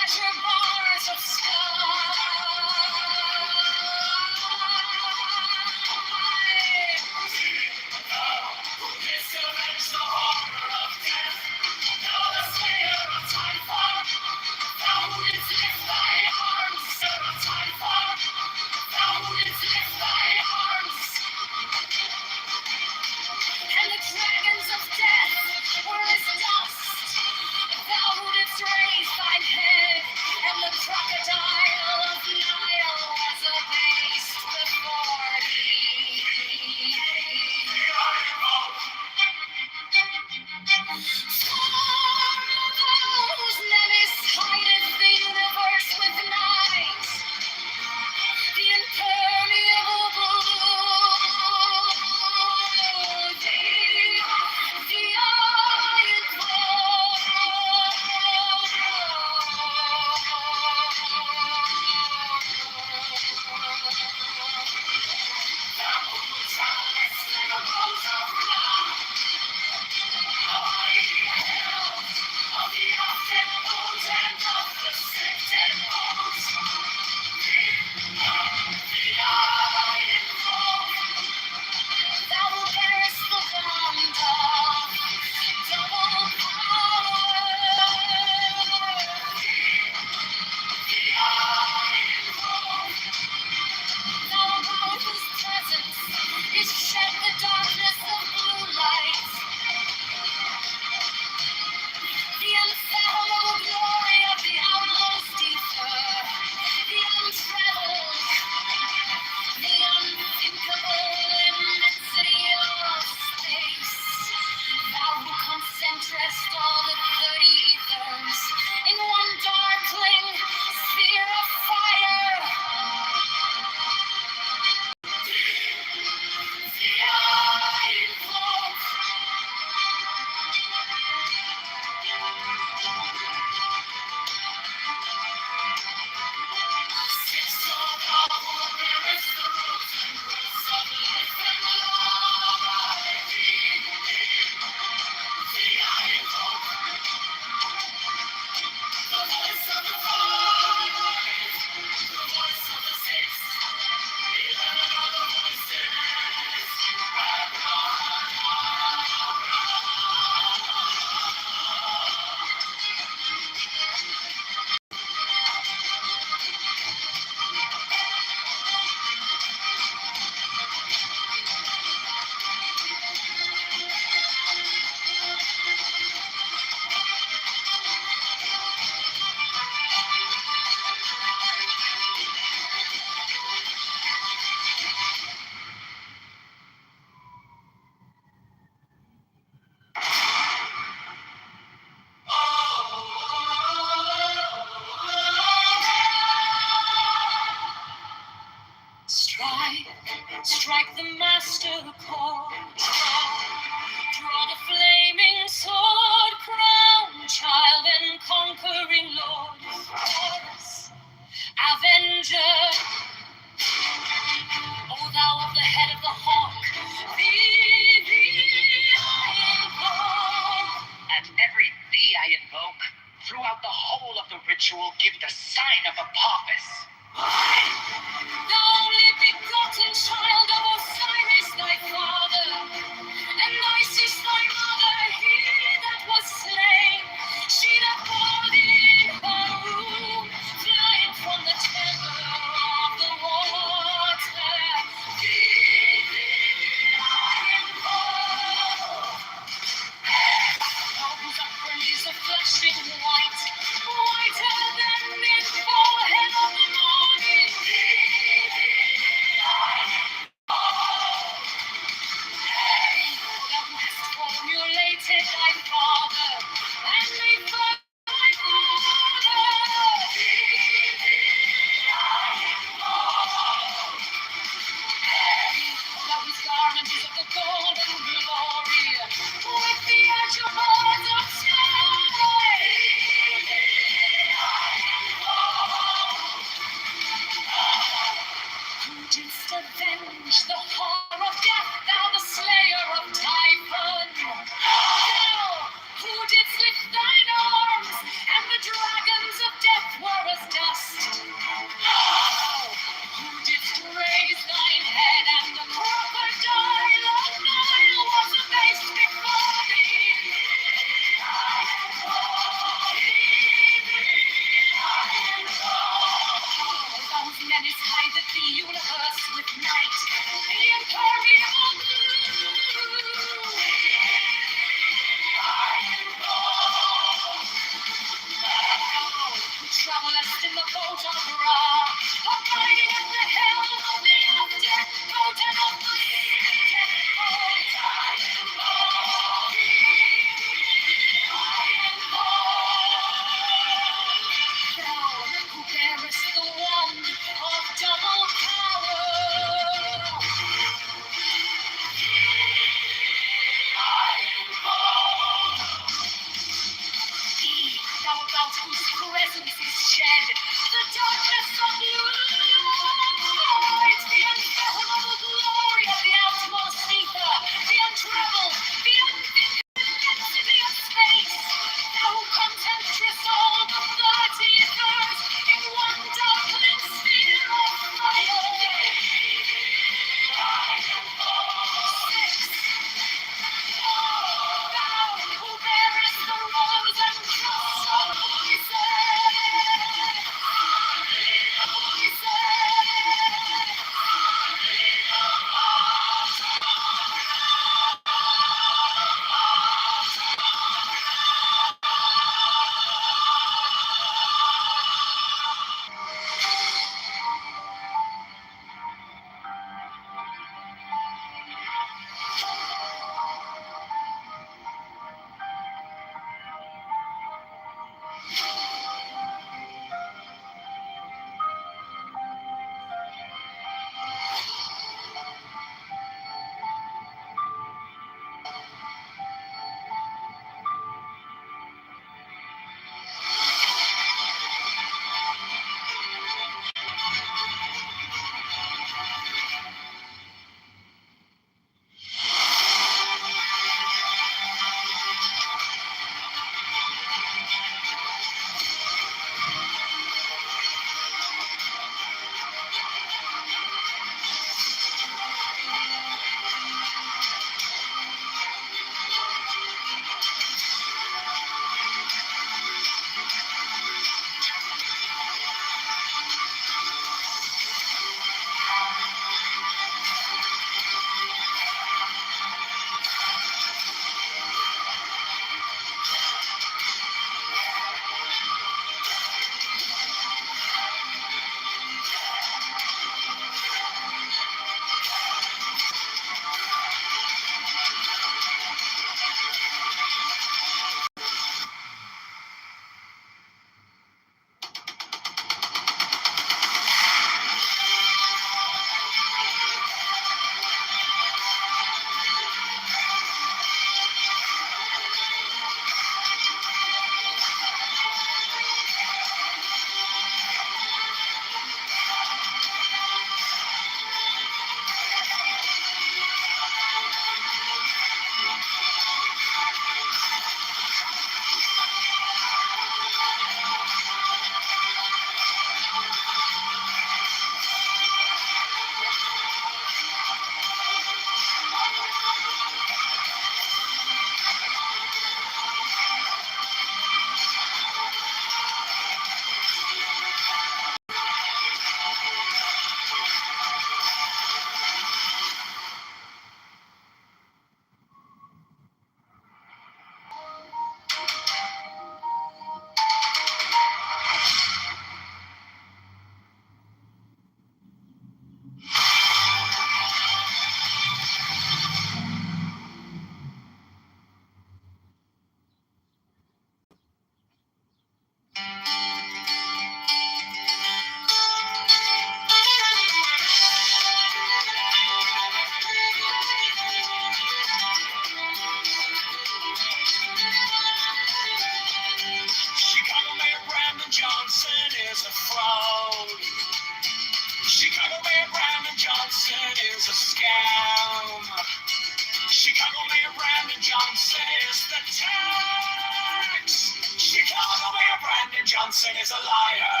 Johnson is the tax. Chicago Mayor Brandon Johnson is a liar.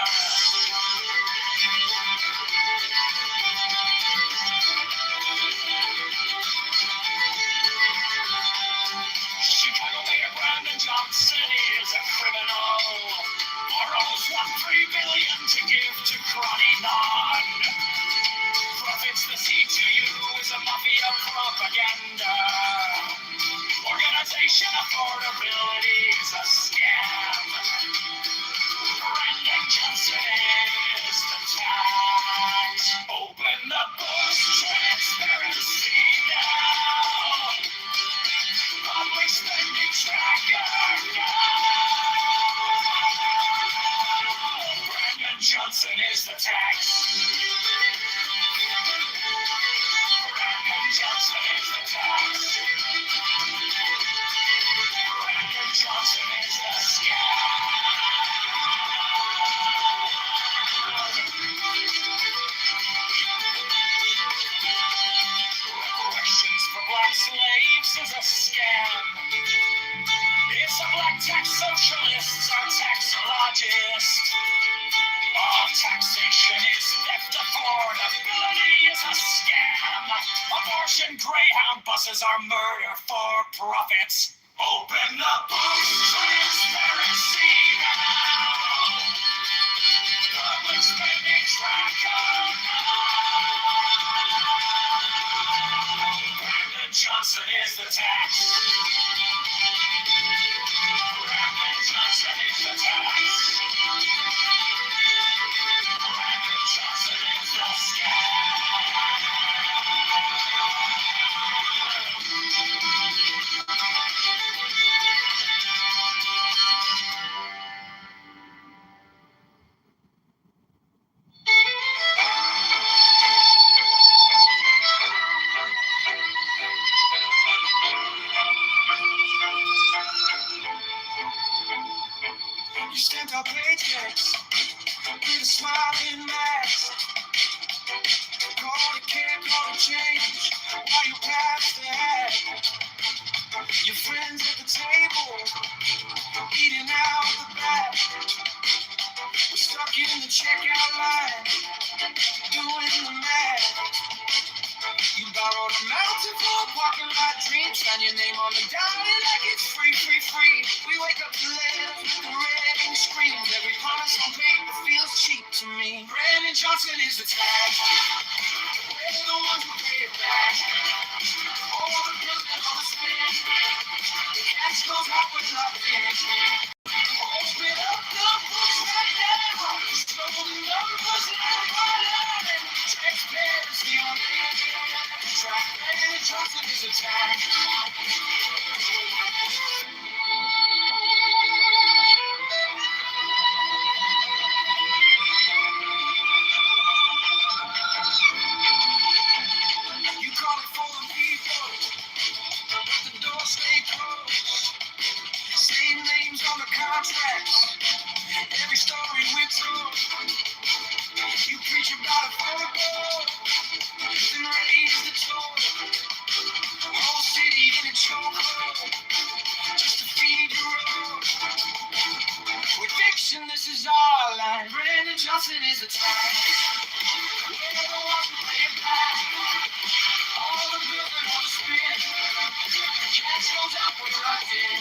Chicago Mayor Brandon Johnson is a criminal. Borrows $1.3 billion to give to Crony Non. Profits the C2U is a mafia propaganda. Organization affordability is a scam. Brandon Johnson is the tax. Open the books, transparency now. Public spending tracker now. Brandon Johnson is the tax. Brandon Johnson is the tax. Brandon Johnson is the scam. Reparations for black slaves is a scam. It's a black tax socialists are taxologists. All taxation is theft. Affordability is a scam. Abortion Greyhound buses are murder for profits. Open the books, transparency now. Public spending tracker now. Brandon Johnson is the tax. Brandon Johnson is the tax. Brandon Johnson is the scam. You sent our paychecks with a smiling mask. Call it care, call it change while you pass the hat. Your friends at the table eating out the back. We're stuck in the checkout line doing the math. You borrowed a mountain for a parking lot dream. Sign your name on the dollar like it's free, free, free. We wake up to letters with the red and screams. Every promise on paper feels cheap to me. Brandon Johnson is the tag. We're the ones who pay it back. All the bills and all the spin. The cash goes out with nothing. Open up the books right now. Show the numbers line by line. Transparency on it. Brandon Johnson is a tag. You call it for the people, but the doors stay closed. Same names on the contracts. Every story we're told. You preach about affordable, then raise the toll. Whole city in a chokehold, just to feed your own. Eviction, this is our line. Brandon Johnson is the time. We're the ones who pay it back. All the bills that want to spin. Cash goes out for nothing.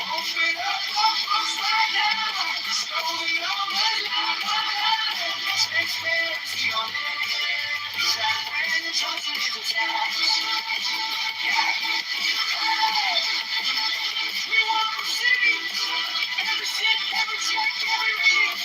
Open up the books right now. Show the numbers line by line. Transparency on it. Brandon Johnson is the tax. We want the city. Every cent, every check, every read.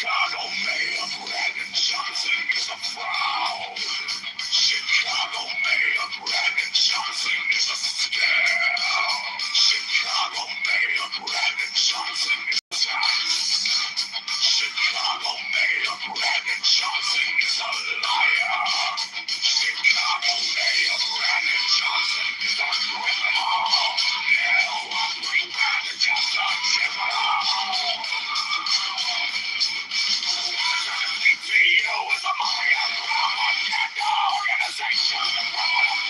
Chicago Mayor Brandon Johnson is a fraud. Chicago Mayor Brandon Johnson is a scam. Chicago Mayor Brandon Johnson is a tax. Chicago Mayor Brandon Johnson is a liar. Chicago Mayor Brandon Johnson is a criminal. Now I bring Brandon Johnson criminal. PTU is a mafia propaganda organization.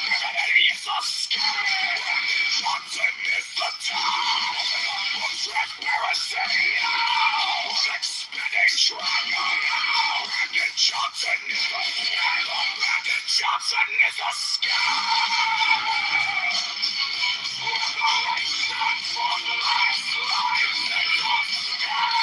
Criminality is a scam. Brandon Johnson is the town of transparency. Sex spinning dragon. Brandon Johnson is the scam. Brandon Johnson is a scam. Reparation for the last life is a scam.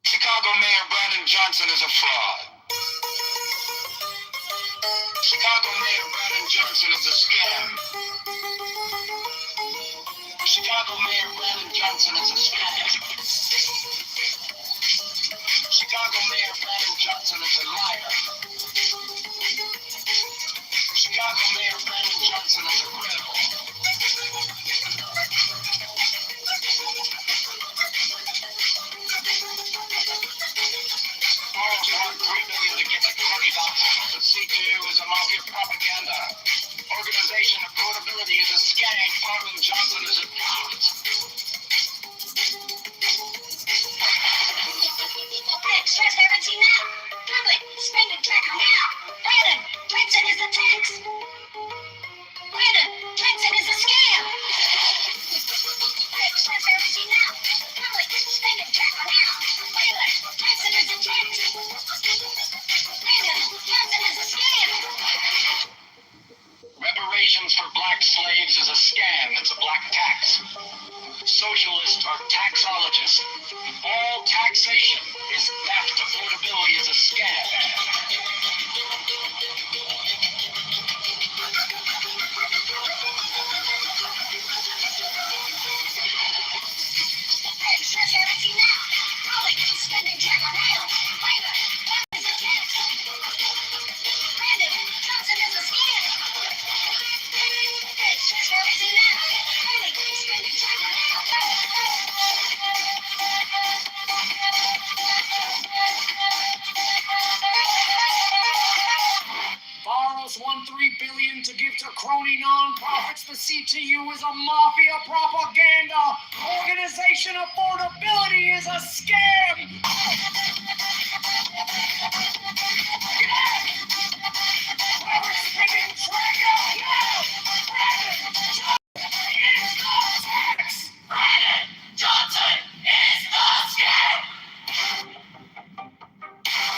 Chicago Mayor Brandon Johnson is a fraud. Chicago Mayor Brandon Johnson is a scam. Chicago Mayor Brandon Johnson is a scam. Chicago Mayor Brandon Johnson is a liar. Chicago Mayor Brandon Johnson is a criminal. Almost won $3 million to get the crony doctor. The C2 is a mafia propaganda. Organization affordability is a scam. Brandon Johnson is a clown. Transparency now. Public spending tracker now. Brandon Johnson is a tax. Brandon Johnson is a scam. Transparency now. Public spending tracker now. Brandon Johnson is a tax. Brandon Johnson is a scam. Reparations for black slaves is a scam. It's a black tax. Socialists are taxologists. All taxation is theft. Affordability is a scam. Transparency now. Public spending tracker now. Brandon Johnson is a tax. Brandon Johnson is a scam. Transparency now. Public spending tracker now. Borrows $1.3 billion to give to crony nonprofits. The CTU is a mafia propaganda organization. Affordability is a scam.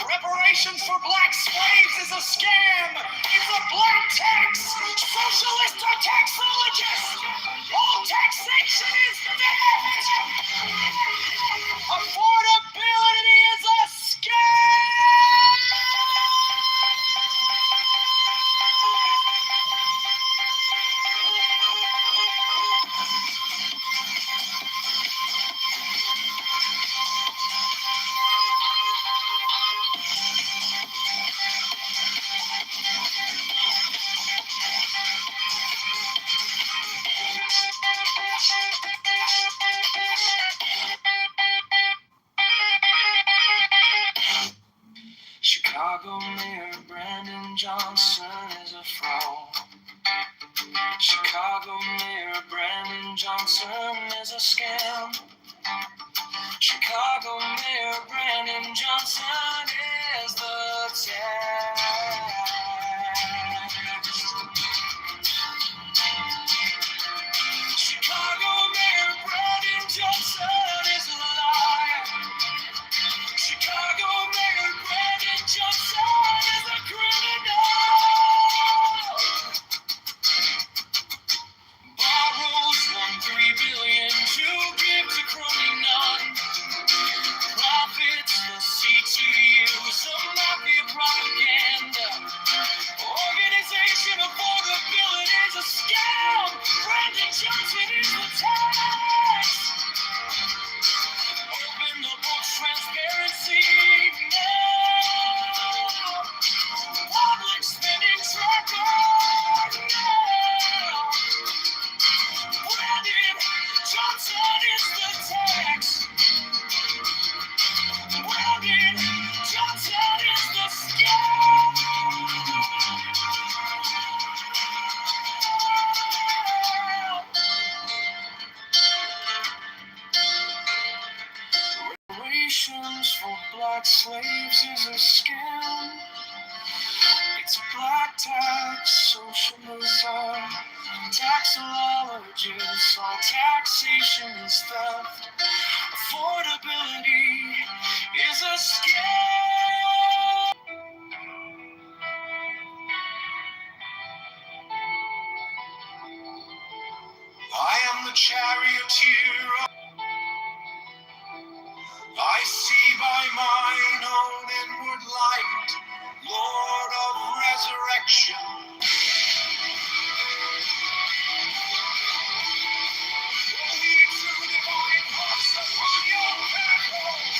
Reparations for black slaves is a scam. It's a black tax. Socialists are taxologists. All taxation is theft. Affordability is a scam. Chicago Mayor Brandon Johnson is a fraud. Chicago Mayor Brandon Johnson is a scam. Chicago Mayor Brandon Johnson is the tax. Chicago Mayor Brandon Johnson is a liar. Chicago Mayor Brandon Johnson is a criminal. Borrows $1.3 billion to give to crony none. Profits the CTUs of mafia propaganda. Organization affordability is a scam. Brandon Johnson is the tax. Open the books, transparency now. Public spending tracker now. Brandon Johnson is the tax. Brandon Johnson is the scam. Reparations for black slaves is a scam. It's black tax socialism. Taxologists, all taxation is theft. Affordability is a scam. I am the charioteer. I see by mine own inward light, Lord of resurrection. Will he true divine hearts upon your battles?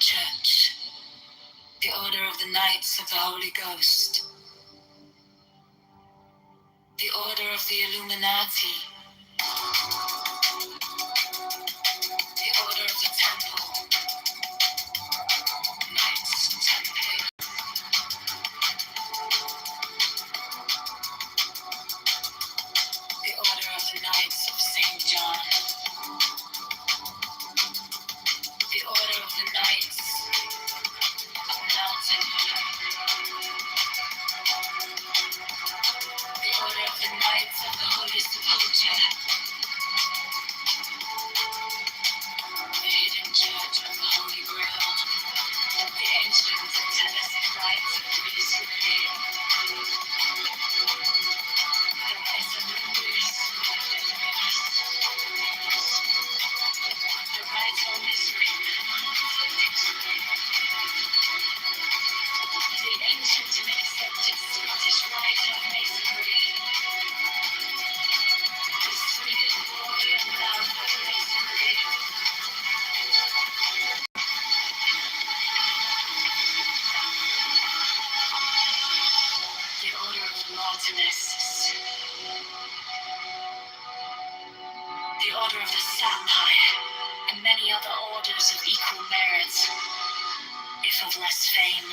Church, the Order of the Knights of the Holy Ghost, the Order of the Illuminati, the Order of the Temple, Knights Templar, the Order of the Knights of St. John, the Order of the Knights of Mountain, the Order of the Knights of the Holy Sepulchre, the Hidden Church of the Holy Grail, the ancient and celestial rites of priesthood, the Mesa Mundi, the rites of mystery, the ancient and accepted Scottish rite of masonry, the sweet glory and love of masonry, the Order of the Martinists, the Order of the Sapphire, and many other orders of equal merit, if of less fame.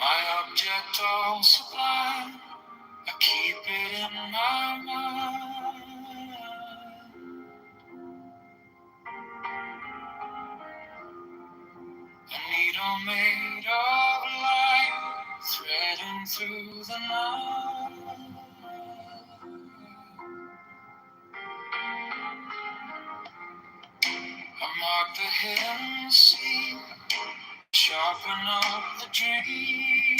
My object all sublime, I keep it in my mind. A needle made of light, threading through the night. I mark the hidden sea, sharpen up the dream.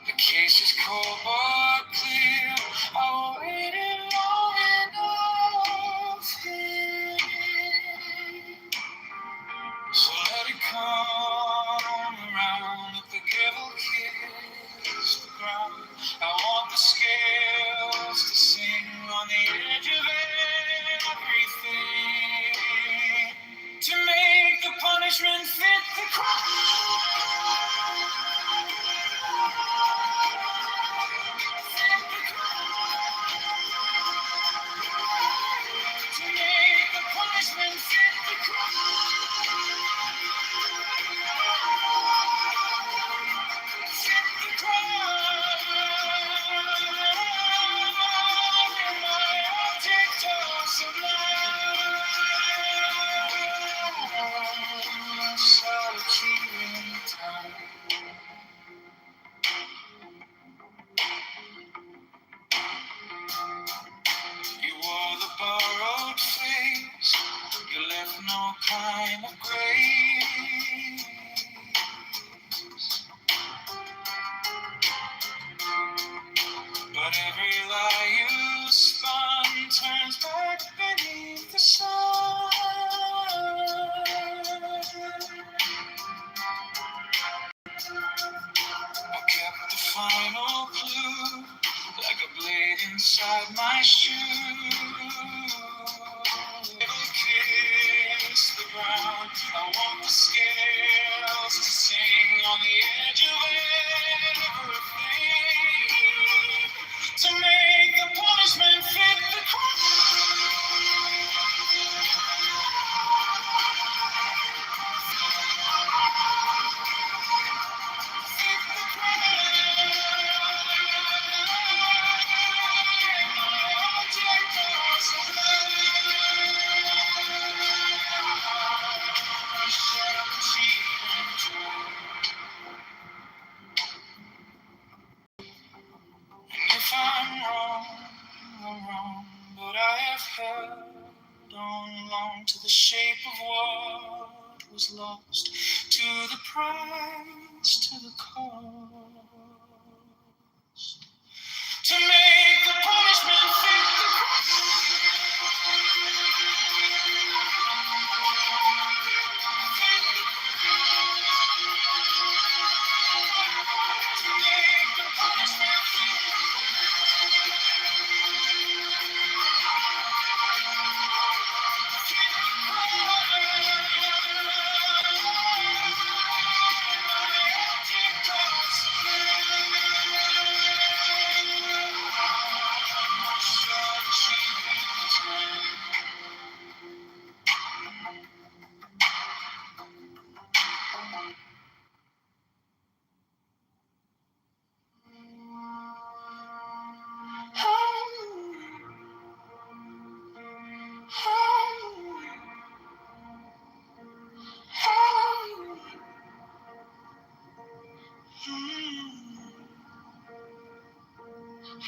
The case is cold but clear. I waited long enough here. So let it come around. Let the devil kiss the ground. I want the scales to sing on the edge of everything, to make the punishment fit the crime. To make the punishment fit the crime. Fit the crime. In my object of sublime solitude time. You wore the borrowed face, you left no kind of grace. But every lie you spun turns back beneath the sun. I kept the final clue, like a blade inside my shoe. It'll kiss the ground. I want the scales to sing on the edge of everything, to make the punishment fit the crime. to the shape of what was lost, to the price, to the cost, to make the punishment fit the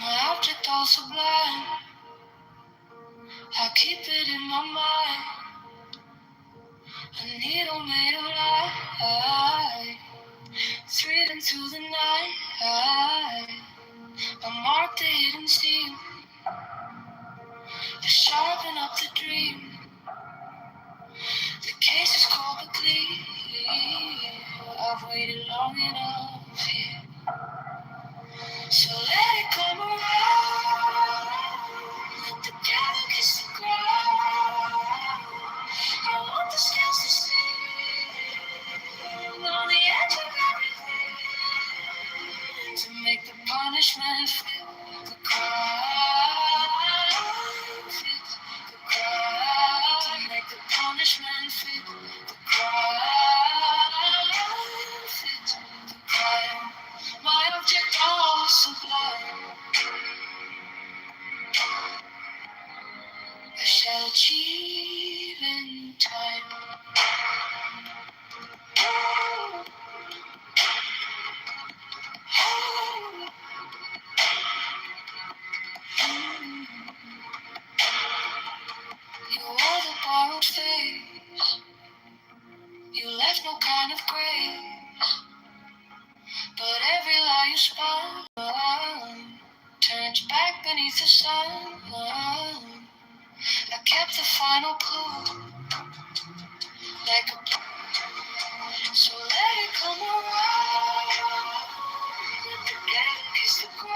my object all sublime. I keep it in my mind. A needle made of light, threading through the night. I mark the hidden seam to sharpen up the dream. The case is cold but clear. I've waited long enough here, so let it come around. The devil kiss the ground. I want the scales to sing on the edge of everything, to make the punishment fit the crime. Fit the crime. To make the punishment fit the crime. Fit the crime. My object all sublime. I shall achieve in time. You wore the borrowed face. You left no kind of grace. But every lie you spun turns back beneath the sun. I kept the final clue, like a so let it come around. Let the devil kiss the ground.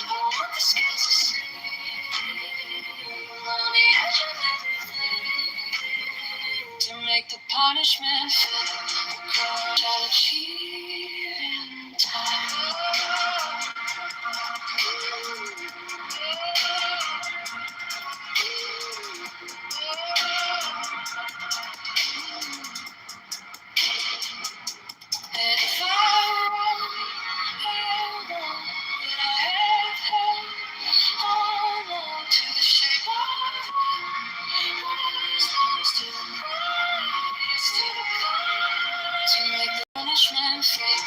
I want the scales to sing on the edge of everything, to make the punishment fit the crime. Shall achieve in time. And if I run, hold on, that I have held on to the shape of what is lost, to the price, to the cost, to make the punishment fit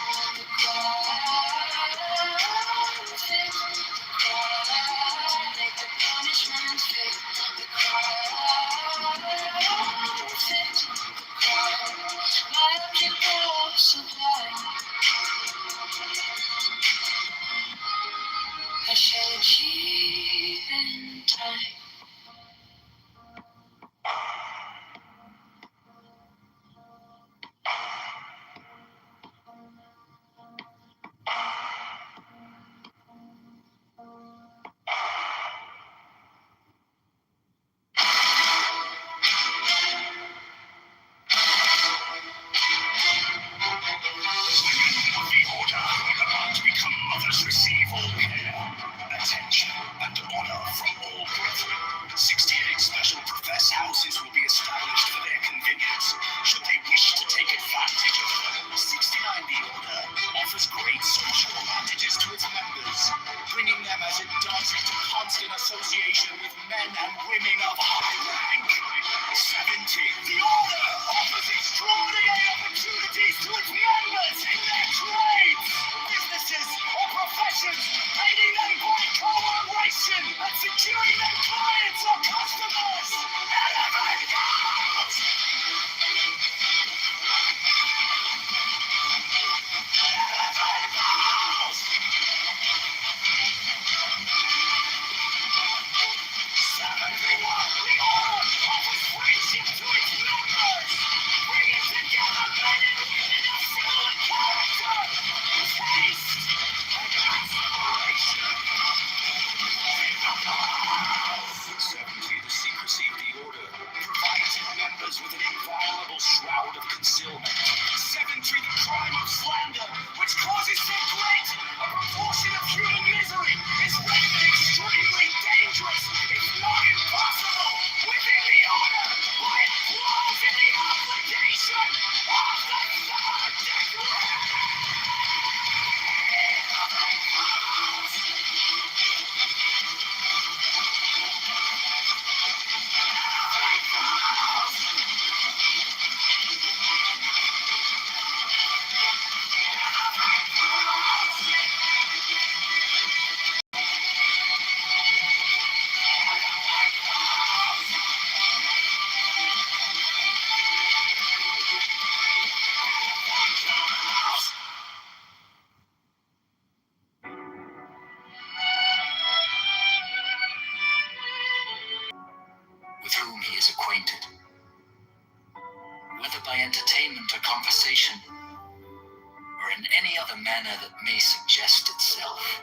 entertainment or conversation, or in any other manner that may suggest itself.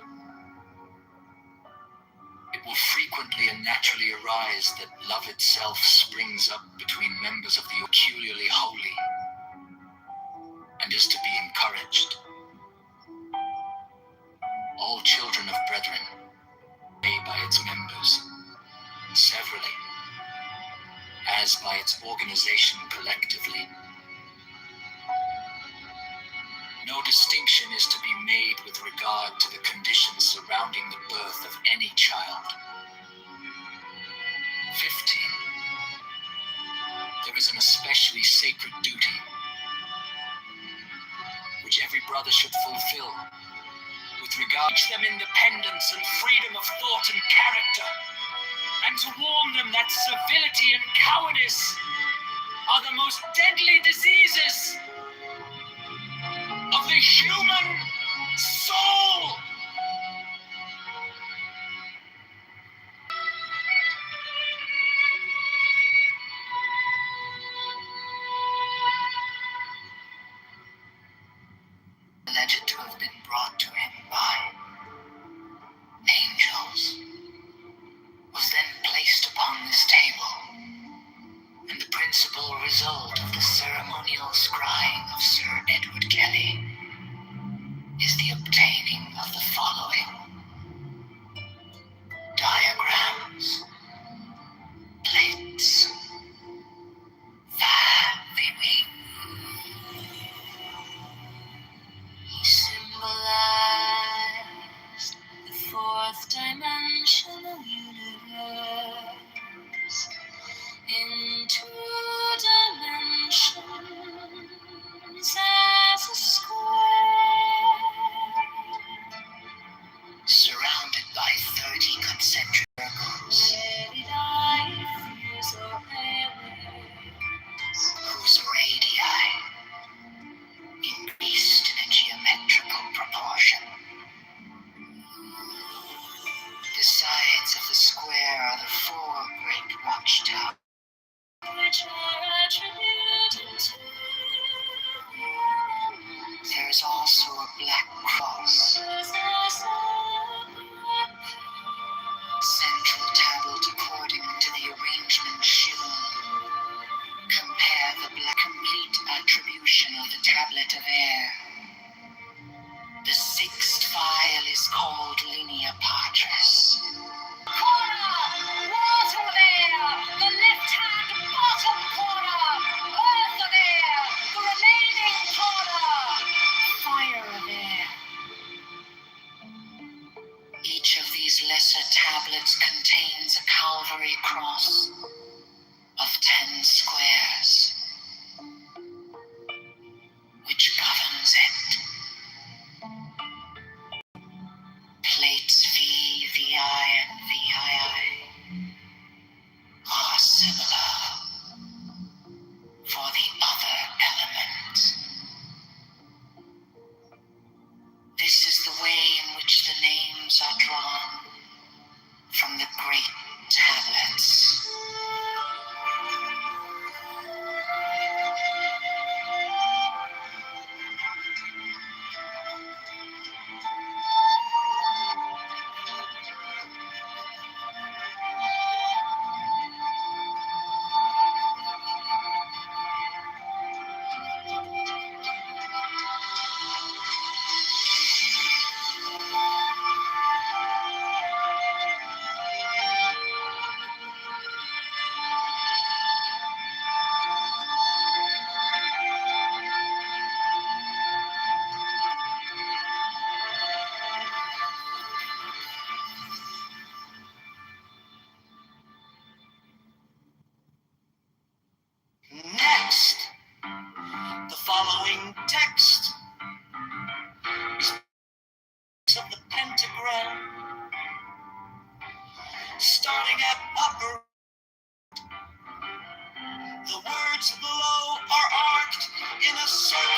It will frequently and naturally arise that love itself springs up between members of the peculiarly holy, and is to be encouraged. All children of brethren, may by its members, severally, as by its organization collectively. No distinction is to be made with regard to the conditions surrounding the birth of any child. 15. There is an especially sacred duty which every brother should fulfill with regard to them independence and freedom of thought and character, and to warn them that servility and cowardice are the most deadly diseases of the human soul. Alleged to have been brought to him by angels, was then placed upon this table, and the principal result of the ceremonial scrying of Sir Edward Kelly is the obtaining of the following diagrams, plates, he symbolized the fourth dimensional universe in 2 dimensions as a square, surrounded by 30 concentric circles, whose radii increased in a geometrical proportion. The sides of the square are the 4 great watchtowers, which are attributed to there is also a black cross, central tablet according to the arrangement shown. Compare the black complete attribution of the tablet of air. The 6th file is called linea patris. Corner, water of air, the left-hand bottom corner, earth of air, the remaining corner, fire of air. Each of these lesser tablets contains a Calvary cross of 10 squares, which governs it. Plates V, VI, and VII are similar for the other element. This is the way in which the names are drawn from the great tablets. Next, the following text is of the pentagram, starting at upper. The words below are arced in a circle.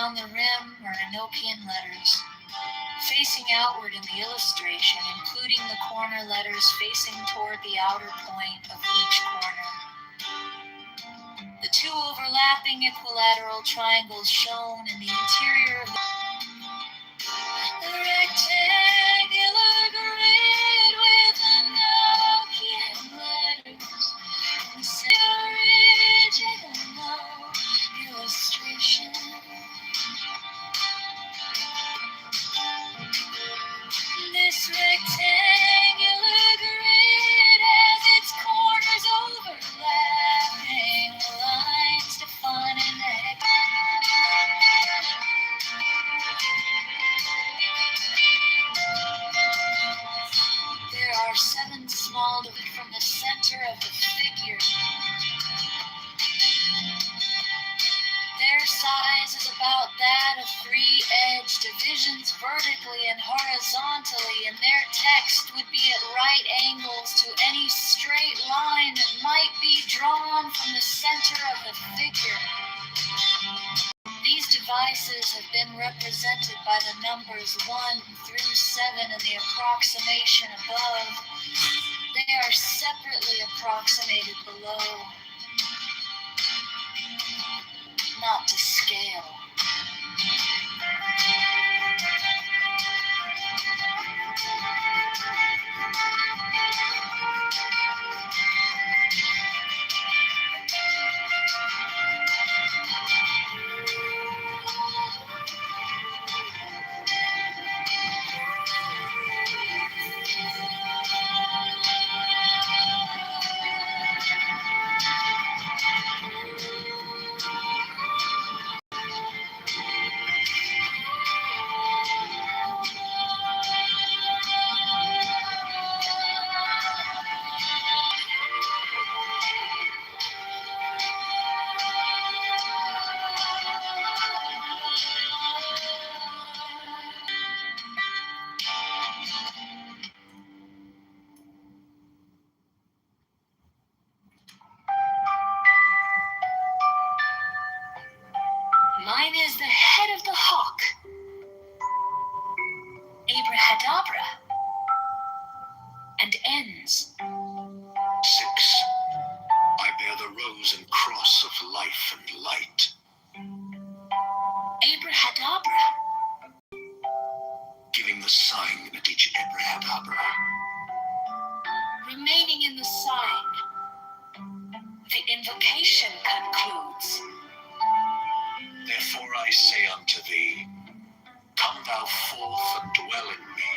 around the rim are Enochian letters, facing outward in the illustration, including the corner letters facing toward the outer point of each corner. The two overlapping equilateral triangles shown in the interior of the rectangular grid with Enochian letters, the original illustration. This rectangular grid has its corners overlapping, lines defining the There are 7 small divisions from the center of the figure. Their size is about that of 3-edged divisions vertically and horizontally, and their text would be at right angles to any straight line that might be drawn from the center of the figure. These devices have been represented by the numbers 1 through 7 in the approximation above. They are separately approximated below. Not to scale. Mine is the head of the hawk, abrahadabra, and ends. 6. I bear the rose and cross of life and light. Abrahadabra. Giving the sign at each abrahadabra. Remaining in the sign. The invocation concludes. Therefore I say unto thee, come thou forth and dwell in me,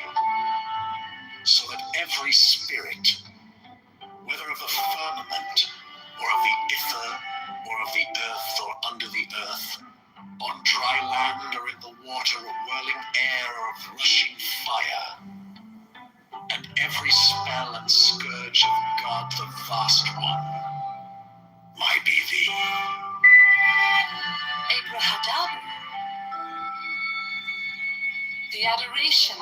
so that every spirit, whether of the firmament, or of the ether, or of the earth, or under the earth, on dry land or in the water, or whirling air, or of rushing fire, and every spell and scourge of God the Vast One, might be thee. Abrahadabra. The adoration.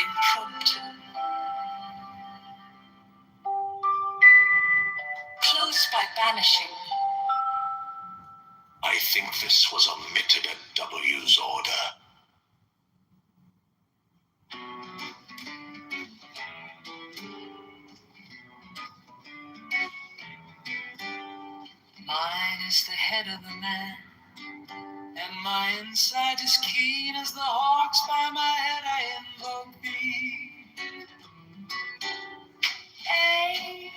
Impromptu. Close by banishing. I think this was omitted at W's order. Mine is the head of the man, and my inside is keen as the hawks. By my head I invoke thee. Hey,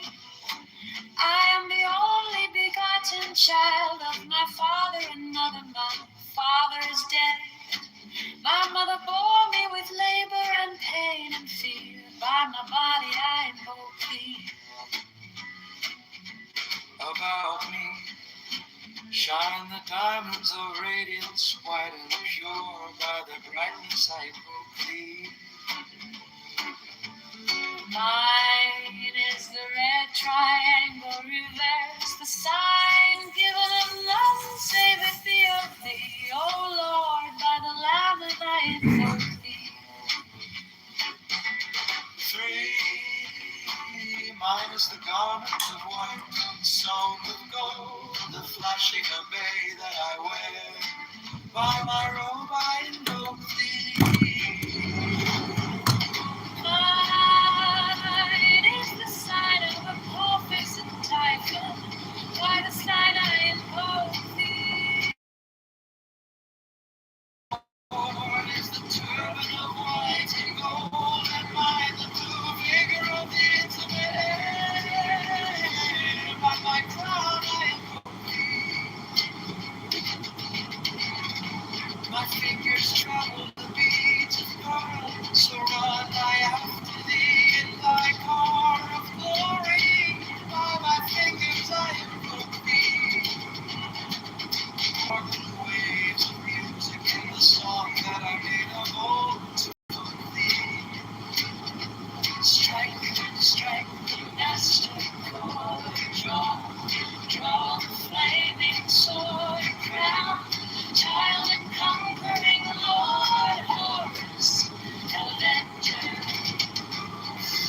I am the only begotten child of my father and mother. My father is dead. My mother bore me with labor and pain and fear. By my body I invoke thee. About me shine the diamonds of radiance, white and pure. By the brightness I invoke thee. Mine is the red triangle reverse, the sign given of none save it be of thee. O Lord, by the Lamb that I invoke thee. 3. Mine is the garment of white, sewn with gold, the flashing obey that I wear. fingers tremble the beats of pearl. So run I after thee in thy car of glory. By my fingers I invoke thee. Mark the waves of music in the song that I made of old to thee. Strike, strike the master chord, draw the flaming sword, crown, child and conquering Lord, Horus, Avenger,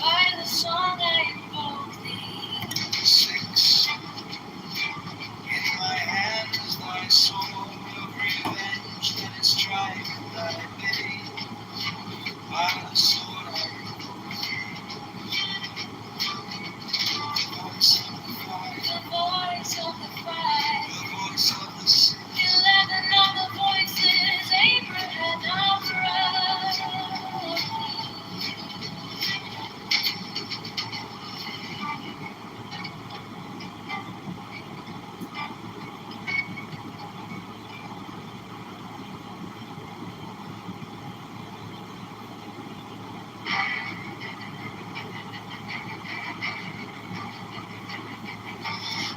by the song I invoke thee. 6. In my hand is thy sword of revenge, that is strike thy bait, by the sword I the voice of the fight, the voice of the sea. 11 of the voices, Abraham of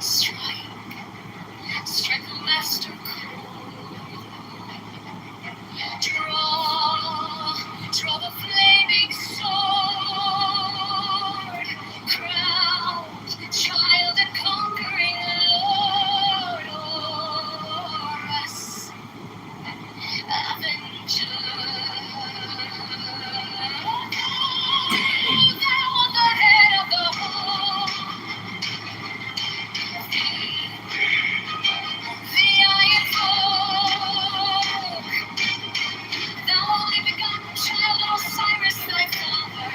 strike, strike the master chord. Draw the flaming sword, crowned child and conquering Lord, Horus, Avenger. Thou art the head of the home. The iron folk, thou only begotten child of Osiris thy father,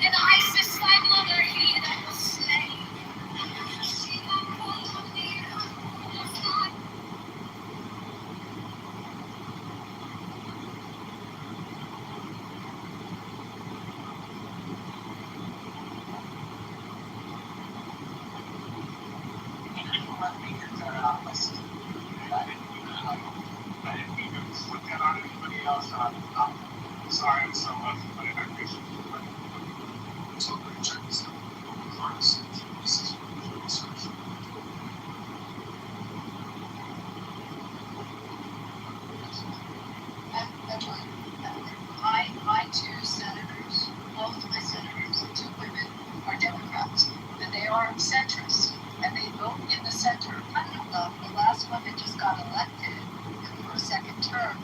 and Isis thy mother, he that was slain. She that pulled thee down. Sorry, I'm so much, but I appreciate it. So, check this out. Regardless, this is research. My two senators, both of my senators, the two women, are Democrats, and they are centrist, and they vote in the center. I don't know, the last one that just got elected for a second term,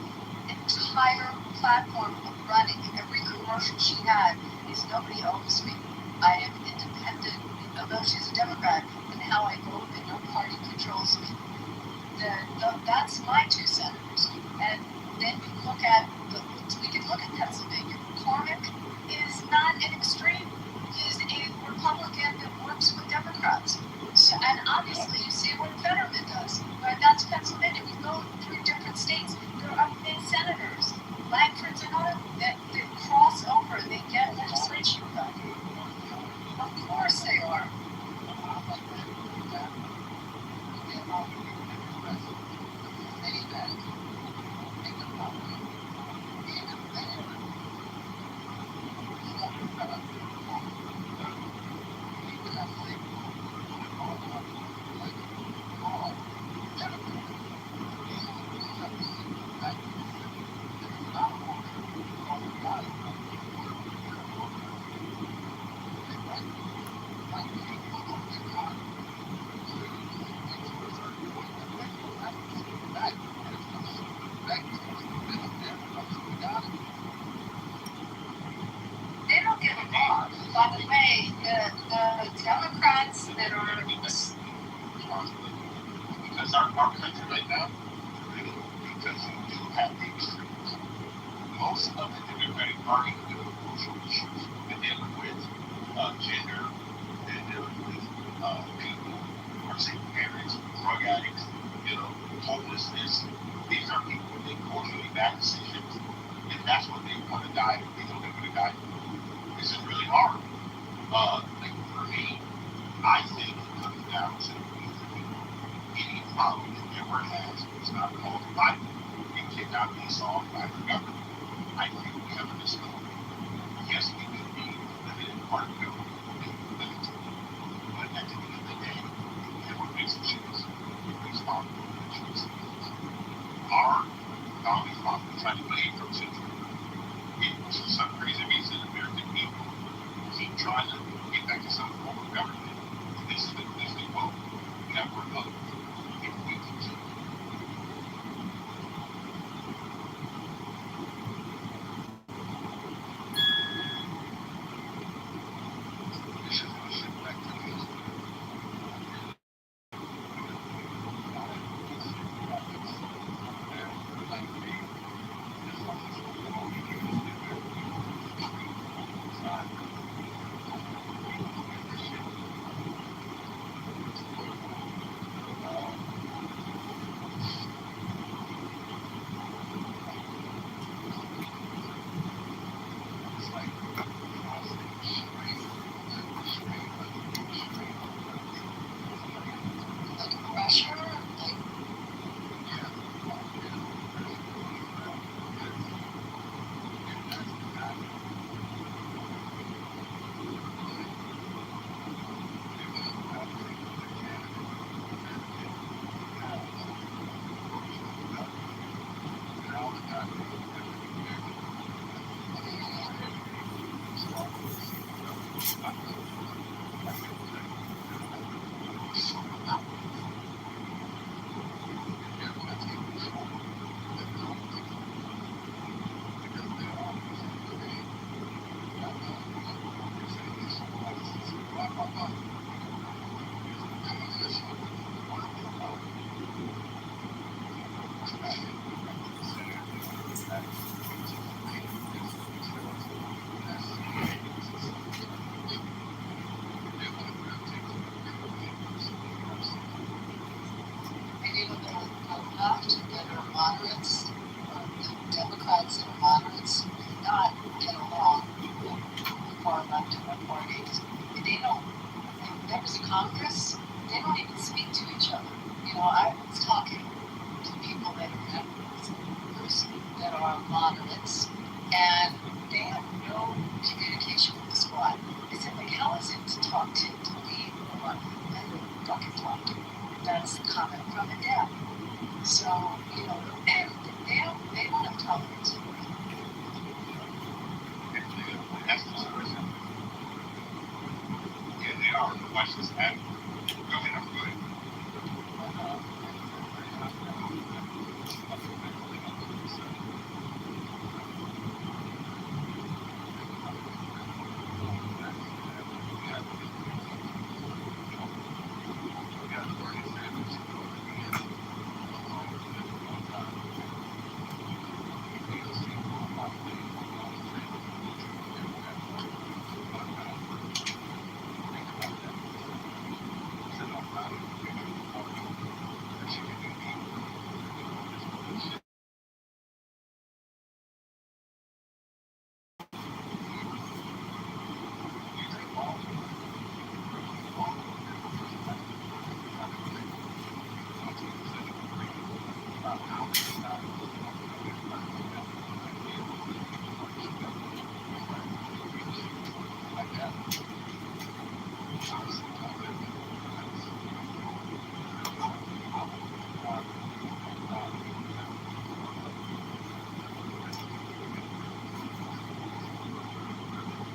entire platform of running, every commercial she had is nobody owes me. I am independent, although she's a Democrat, in how I vote, and no party controls me. That's my two senators. And then you look at we can look at Pennsylvania. McCormick is not an extreme. He's a Republican that works with Democrats. So, and obviously you see what Fetterman does. Right? That's Pennsylvania. We go through different states. There are many senators. Langford's another that cross over. They get legislation done. Of course they are. They don't give a fuck. By the way, the Democrats that are Because our country right now, really, because we do have the extremes. Most of the Democratic Party deal with social issues. They're dealing with gender, they're dealing with people who are single parents, drug addicts, homelessness. These are people who make culturally bad decisions, and that's what they want to die. They know they're going to die. This is really hard. Like for me, I think it comes down to any problem that ever has. It's not called the Bible. It cannot be solved by the government. I think we have a disability. Yes, we can be a limited part of the government, limited. But at the end of the day, everyone makes a choice. Everybody's responsible for the choices. Our founding fathers tried to blame from century. For some crazy reason, American people keep trying to get back to some form of government. And this is the quote. Never up if we continue. Moderates, Democrats and moderates do not get along with far left parties. They don't, members of Congress, they don't even speak to each other. You know, I was talking to people that are members that are moderates, and they have no communication with the squad. I said, like, how is it to talk to lead or fucking talk to? That's the comment from the deaf. So, you know, and they don't have tolerance. That's the situation. Yeah, they are. Watch this happen. Go ahead, I'm good.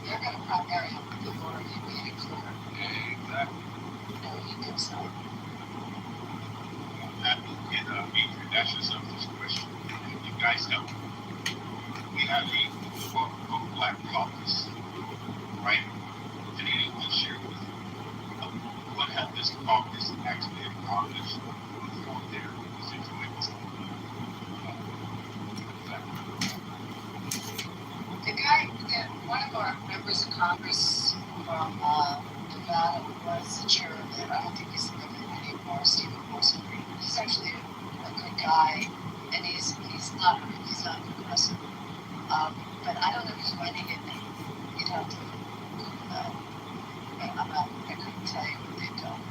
They're going to primary him before he made it clear. Exactly. No, he knows that. Ask yourself this question. You guys know we have a quote-unquote black caucus, right? Did anyone share with you what have this caucus actually accomplished for their constituents? The guy, one of our members of Congress from Nevada was the chair of it. I don't think he's living anymore, Stephen Wilson. He's actually a good guy, and he's not progressive. But I don't know if he's running it. You'd have to Google that. But I couldn't tell you what they've done.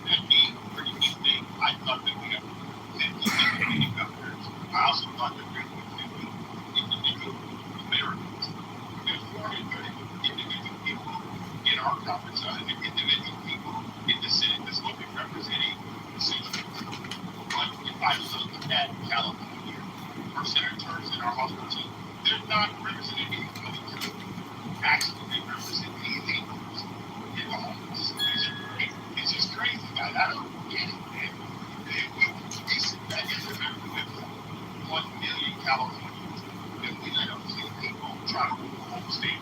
That'd be a pretty neat thing. I thought at California, our senators and our hospital team, they're not representing anybody to actually they represent the illegals and the homeless. It's just crazy, guys. I don't get it, man. That is America with 1 million Californians that we let up to people try to rule the whole state.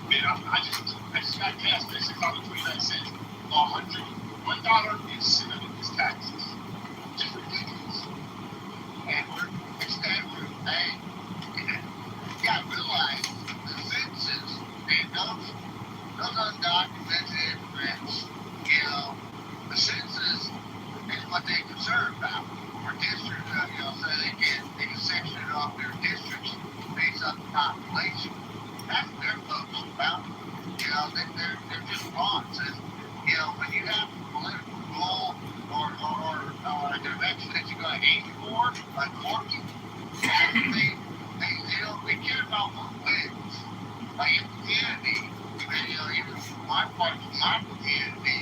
Man, I just got gas at $6.29. $1 is sitting in his taxes. Just ridiculous. And we're hey, you gotta realize the census and those undocumented immigrants, you know, the census is what they concerned about. Or districts, so they can section it off their districts based on the population. That's what they're focused about. You know, they're just wrong. So, you know, when you have a political goal or a direction that you're going to aim for, like working, they care about what wins. Like in community, even my community,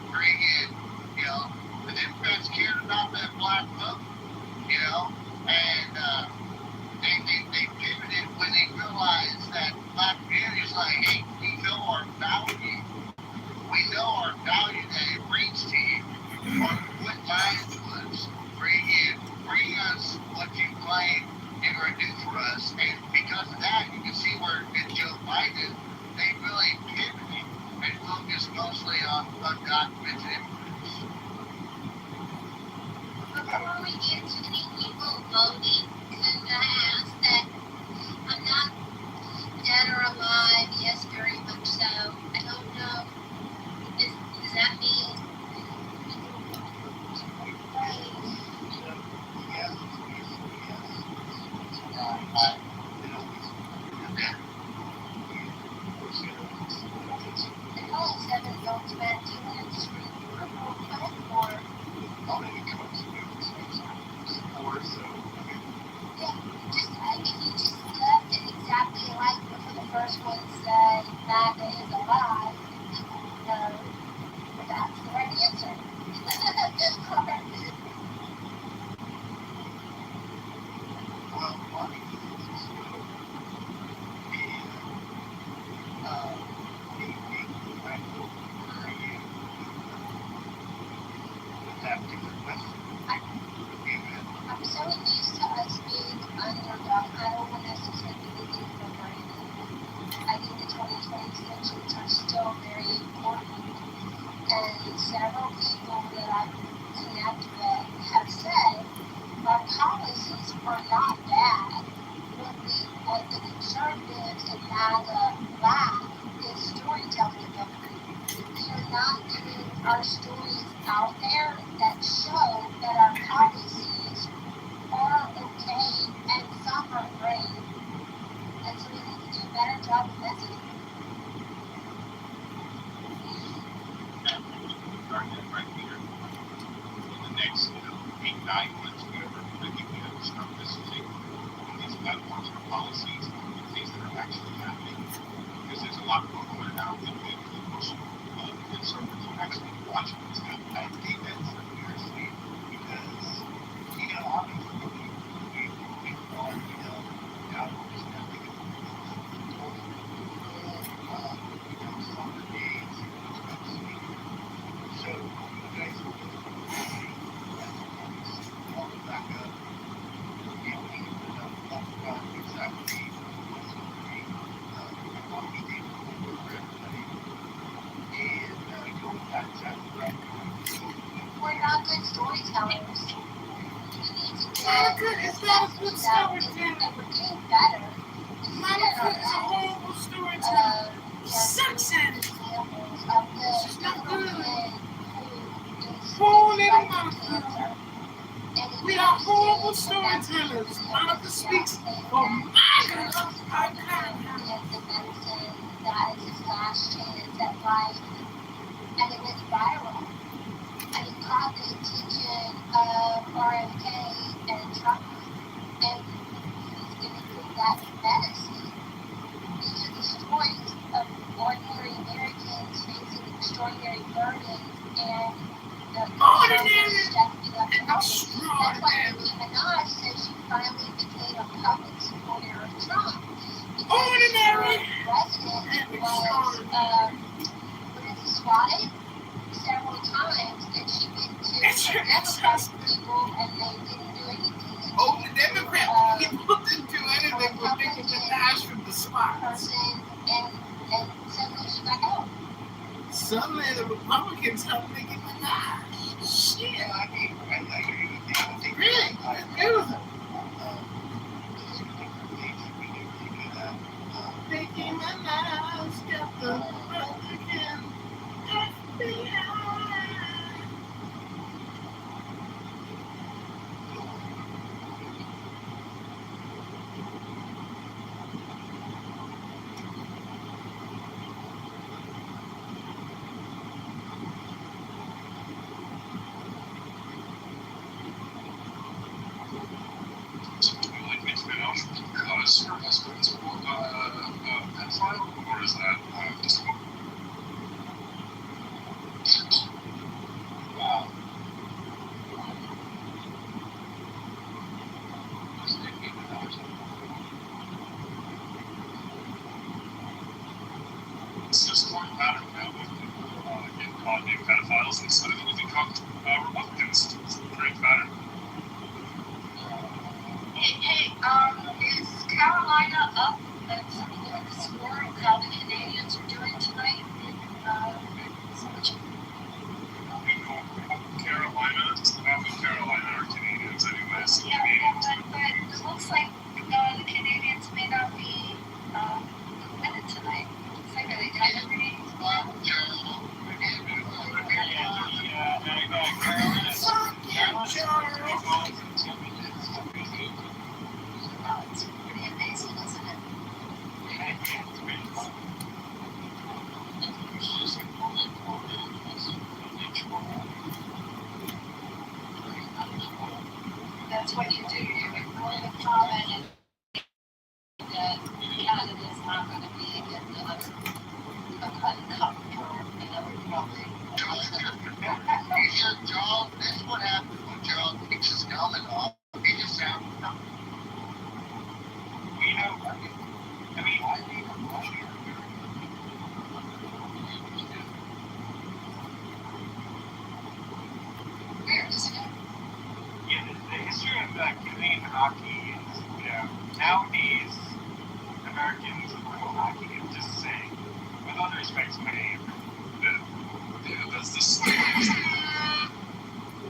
bring in, you know, the Democrats cared about that black vote, you know, and they pivoted when they realized that black community is like, hey, we know our value. We know our value that it brings to you. Or what my influence, bring us what you claim you're going to do for us. And because of that, you can see where in Joe Biden, they really pivoted and focused mostly on undocumented immigrants. Before we get to the people voting, could I ask that I'm not dead or alive? Yes, very much so. I don't know. Does that mean? If only 7 votes meant, do you want to just read the report or? If you just left it exactly like before the first one said MAGA is alive, people will know that's the right answer. I'm so used to us being underdog. I don't want us to take anything for granted. I think the 2020 elections are still very important. And several people that I connect with have said our policies are not bad. What the conservatives and MAGA lack is storytelling ability. We are not getting our stories out there that show that our policies are okay and some are great. And so we need to do a better job of messaging. Right here. In the next, 8, 9 months, whatever, I think we have to start messaging these platforms and policies and things that are actually happening. Because there's a lot more going on than most conservatives are actually watching what's happening. I think that's seriously because, you know, obviously we are, you know, now we're just having summer days, so you guys are back up. You know, we talk about exactly what we did for everybody. And going back exactly right. We're not good storytellers. We need to get Not good. It's not a good storyteller. and we're getting better. Not a good. It's a horrible storyteller. Sucks at it. She's not good. Poor little motherfucker. We are horrible storytellers. Monica speaks for MAGA. The medicine that is his last chance at life, and it went viral. And it caught the attention of RFK and Trump, and he's giving them that medicine. These are the stories of ordinary Americans facing extraordinary burdens and the stepping up to help. That's why we're keeping finally became a public supporter of Trump. Ordinary. President was swatted several times, and she went to Democrat people, and they didn't do anything. Oh, the Democrat people didn't do anything but Nicki Minaj from the SWAT. And suddenly she got out. Suddenly the Republicans helped Nicki Minaj. Shit. Yeah, I mean, I agree with you. I think Really? I It was Nicki Minaj got the Republican FBI. Because her husband's a pedophile, or is that just a wow? It's just a pattern now with people getting caught being pedophiles instead of getting caught Republicans. It's a great pattern. Hey, is Carolina up at the score of how the Canadians are doing tonight? Carolina, half of Carolina are Canadians anyway, so Yeah, Canadians. but it looks like the Canadians may not be winning tonight. Looks like they got everything. It's pretty amazing, isn't it? That's what you do. You ignore the comment that Canada's not going to be in a cup for another republic. He said, John, this is what happens when John takes his helmet off. He just sounds nothing. You know, I mean, I think I'm watching it. Weird, isn't it? Yeah, the history of Canadian hockey is, you know, nowadays, Americans pro hockey is just saying, with all due respect to my name, Yeah, that's the story.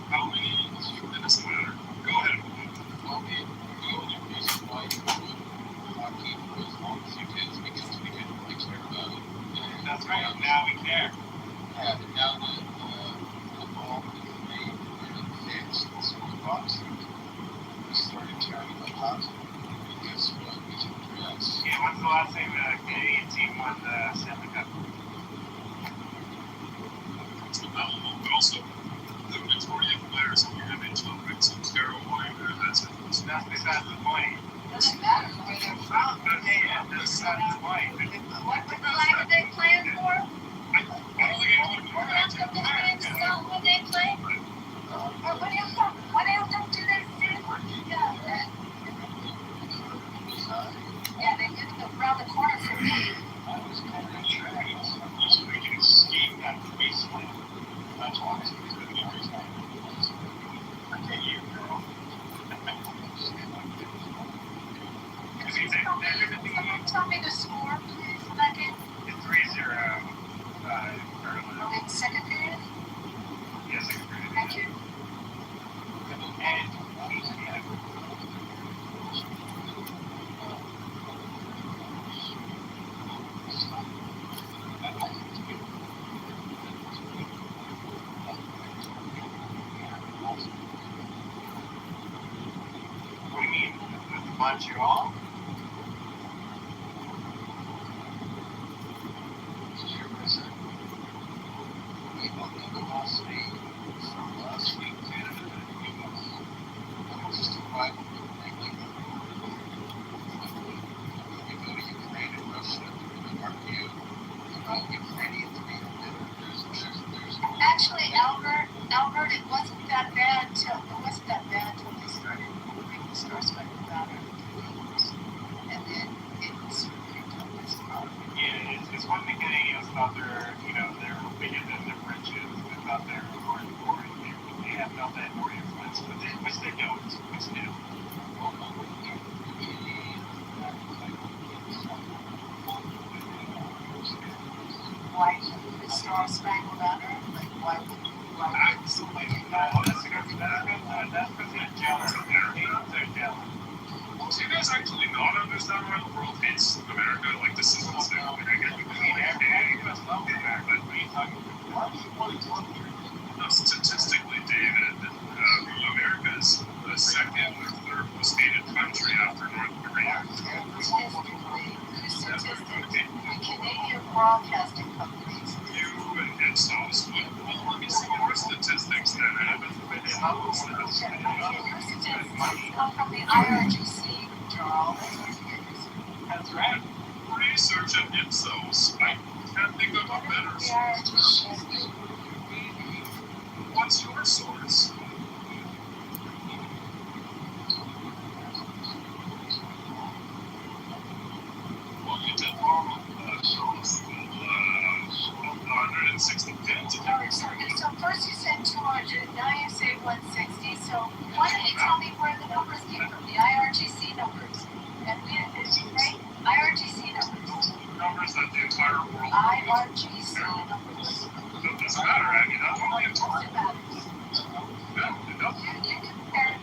How many? It doesn't matter. Go ahead. Okay, the only reason why you would hockey for as long as you did is because we didn't really care about it. And that's right, now we care. Yeah, but now that football is made and fixed, so the boxing, we started caring about hockey. And guess what? We can dress. Yeah, when's the last time the Canadian team won the Stanley Cup? But also, the majority of players in the NHL, right? So Carolina, that's it. That's besides the point. Doesn't matter where they're from. Yeah, that's besides the point. What flag are they playing for? I don't think anyone What anthem do they sing when they play? What anthem do they sing? Yeah, they live around the corner from me. I was kind of intrigued. So we can escape that wasteland. That's why it's going to be every time. Okay, you girl. Tell me the score, please, Megan. It's 3-0. In second period? Yes, second period. Thank you. And what do you mean? With Montreal? From last week, Canada and the US. It was just a rivalry. When you go to Ukraine and Russia, they're going to argue about Ukrainian to be there's Actually, Albert, it wasn't that bad till they started making stores, but guys actually not understand why the world hates America? Like, this is what's new. Like, I get the clean air day, but statistically, David, America is the second or third most hated country after North Korea. Statistically, the Canadian Broadcasting Company. You and Ipsos would give me some more statistics then, Evan. Come from the IRGC, Charles. That's right. Research at Ipsos. I can't think of a better source. What's your source? Well, you did normal shows. 160 pins. So first you said 200, now you say 160. So why don't you tell me where the numbers came from? The IRGC numbers. And we right? IRGC numbers. Numbers that the entire world. IRGC numbers. That doesn't matter, Aggie. That's what we talk about. It matters. No, it doesn't. You compare it.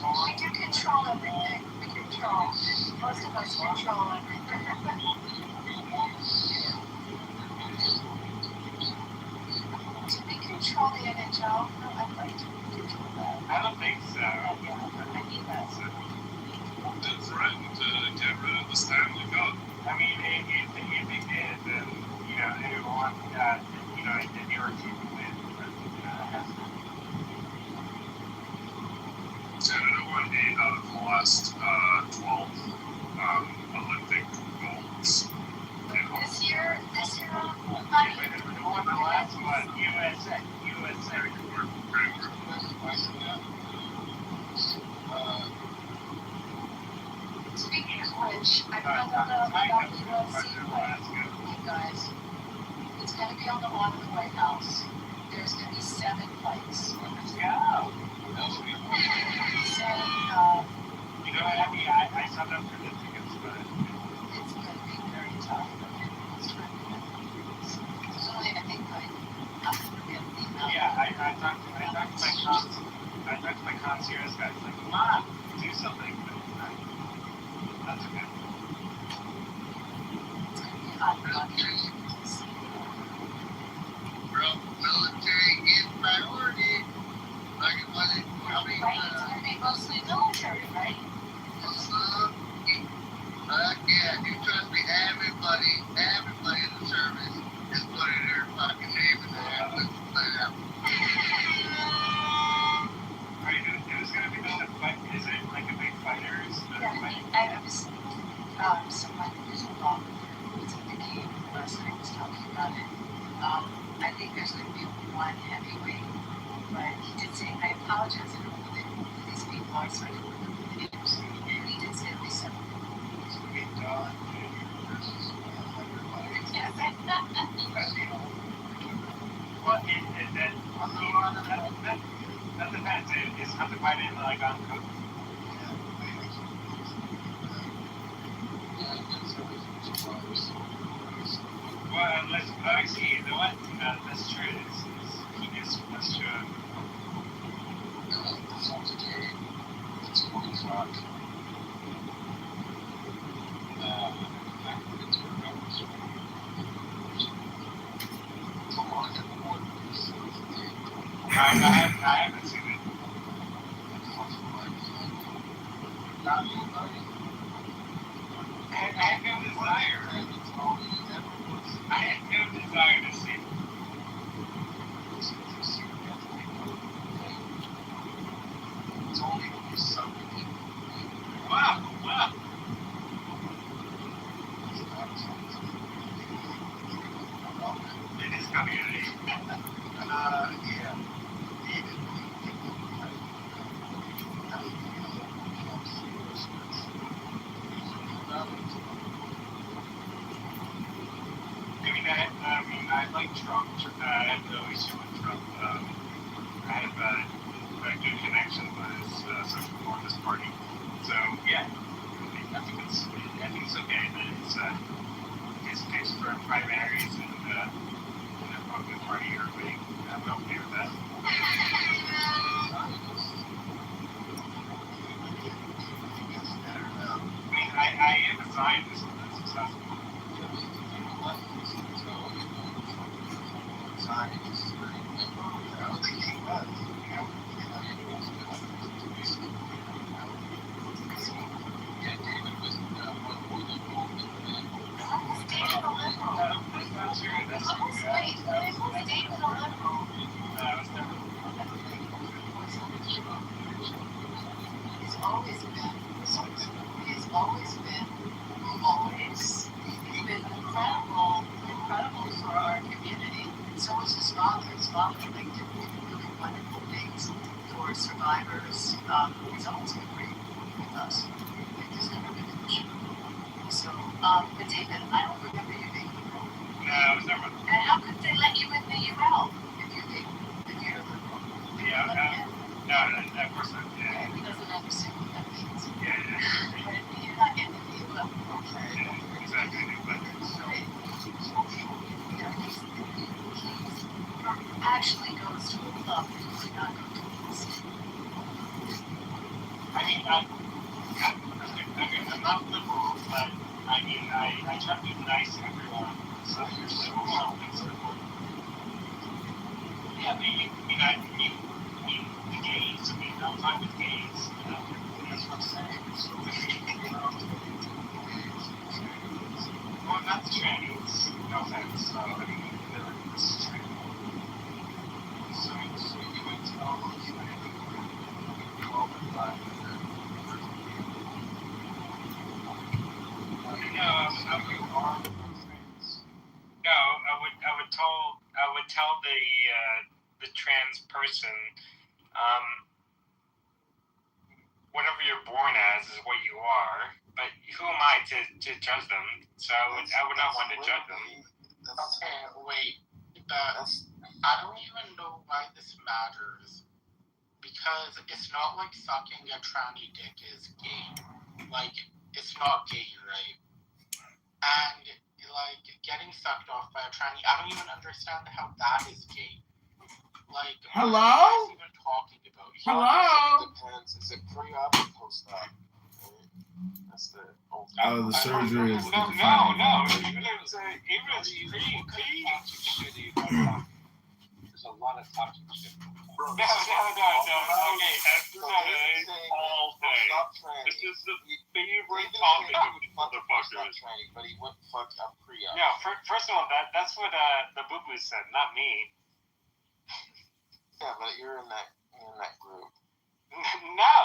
We do control everything. We control. Most of us control everything. Do we control the NHL? No, I'd like to control that. I don't think so. I need that. They threatened to get rid of the Stanley Cup. I mean, if they did, then, you know, they would want, you know, the New York team to win. But, Canada won 8 out of the last 12 Olympic golds. This year, who won the last one? USA. Speaking of which, I found out about the UFC fight. You guys, it's going to be on the lawn of the White House. There's going to be 7 fights. Let's go. So, you know, I mean, I signed up for the tickets, but it's going to be very tough. It's only, I think, like, yeah, I talked to my concierge guy. He's like, come on, do something. But that's okay. It's going to be hot. Bro, military is priority. Like it was, Right, it's going to be mostly military, right? Yeah, you trust me, everybody in the service is putting their fucking name in there. Right, who's going to be the fight? Is it like a big fighters? I was, someone who's involved with the game last night was talking about it. I think there's going to be one heavyweight, but he did say, I apologize, I don't know who these people are, so I don't know who the names. And he did say at least 7 people. Well, that depends. Is Hunter Biden like on cook? Well, unless actually, you know what? That's true. That's true. I haven't seen it. I have no desire. I have no desire to see it. Wow. It is community. Yeah. I like Trump. I have no issue with Trump. I have a good connection with his social reformist party. So yeah, I think it's okay that his case for primaries and the Republican Party are being Incredible for our community. So was his father. His father really did really wonderful things for survivors. He's always been great with us. He's never been an issue. So, but David, I don't remember you being a liberal. No, I was never. And how could they let you in the UL if you're liberal? Yeah, no, of course not. Yeah. He doesn't understand what that means. Yeah. You're not getting in the UL. Okay. Yeah, exactly. But actually goes to a club that you would not go to in the city. I mean, I'm not liberal, but I mean, I try to be nice to everyone. So you're so yeah, I mean, the gays. I mean, I'm fine with gays. You know, that's what I'm saying. So, well, not the trannies. No offense. I mean, this is tranny. So you would tell those I would tell the trans person, whatever you're born as is what you are. But who am I to judge them? So I would not want to judge them. Okay, wait. I don't even know why this matters. Because it's not like sucking a tranny dick is gay. Like, it's not gay, right? And, like, getting sucked off by a tranny, I don't even understand how that is gay. Like, hello? What are you guys even talking about? Hello? Depends. Is it pre-op or post-op? That's the old. Oh, the surgery is No. Even There's a lot of toxic shit. No. Okay, that's not all day. This is the favorite topic of motherfuckers. But he wouldn't fuck a pre-op. No, first of all, that's what the boo-boo said, not me. Yeah, but you're in that group. No.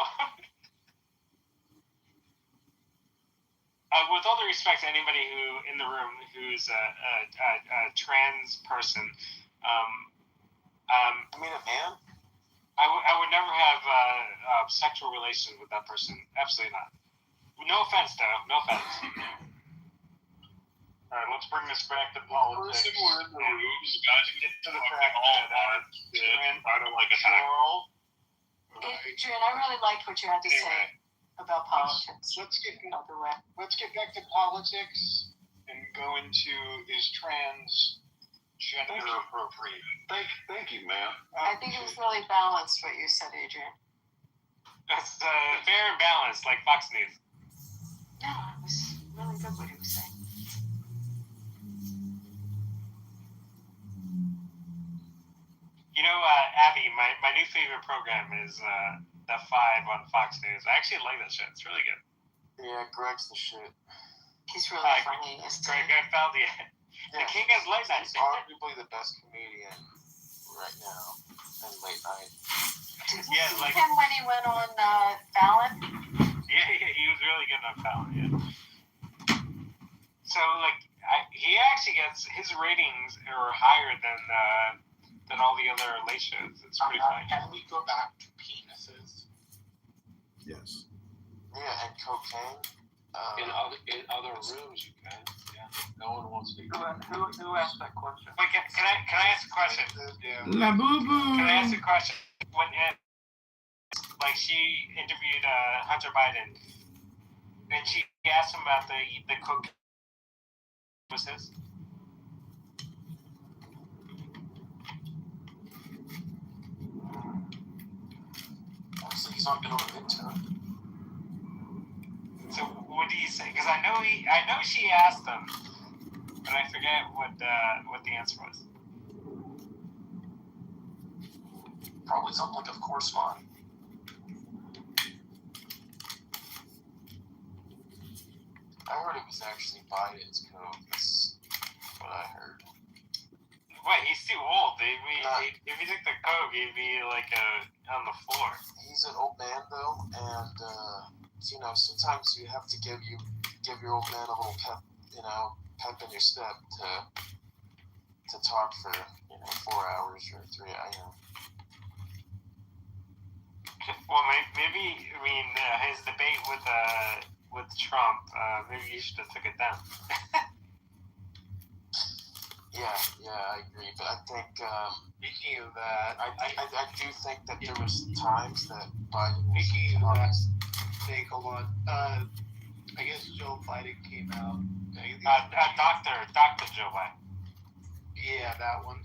With all due respect to anybody who in the room who's a trans person, I mean a man? I would never have sexual relations with that person. Absolutely not. No offense, though. No offense. All right, let's bring this back to politics. The person we're in the room is got to get to the fact that I don't like a Adrian, I really liked what you had to say about politics. Let's get back to politics and go into is trans gender appropriate. Thank you, ma'am. I think it was really balanced what you said, Adrian. That's fair and balanced, like Fox News. No, it was really good what he was saying. You know, Abby, my new favorite program is The 5 on Fox News. I actually like that shit. It's really good. Yeah, Greg's the shit. He's really funny. Greg, I found the King has late night. He's arguably the best comedian right now in late night. Did you see him when he went on Fallon? Yeah, he was really good on Fallon, yeah. So, like, he actually gets, his ratings are higher than all the other late shows. It's pretty funny. Can we go back to penises? Yes. Yeah, and cocaine. In other rooms, you can. Yeah. No one wants to. Who asked that question? Wait, can I ask a question? Yeah. La boo boo. Can I ask a question? When like she interviewed Hunter Biden, and she asked him about the cocaine. Was his? Obviously, he's not going to admit to it. So what do you say? Because I know she asked him, but I forget what the answer was. Probably something like, of course not. I heard it was actually Biden's code. That's what I heard. What? He's too old. If he took the coke, he'd be like on the floor. He's an old man though, and you know, sometimes you have to give your old man a little pep in your step to talk for 4 hours or 3 hours. Well, maybe his debate with Trump. Maybe you should have took it down. Yeah, I agree. But I think Speaking of that, I do think that there was times that Biden was speaking of that, honest. hey, hold on. I guess Joe Biden came out. Dr. Joe Biden. Yeah, that one.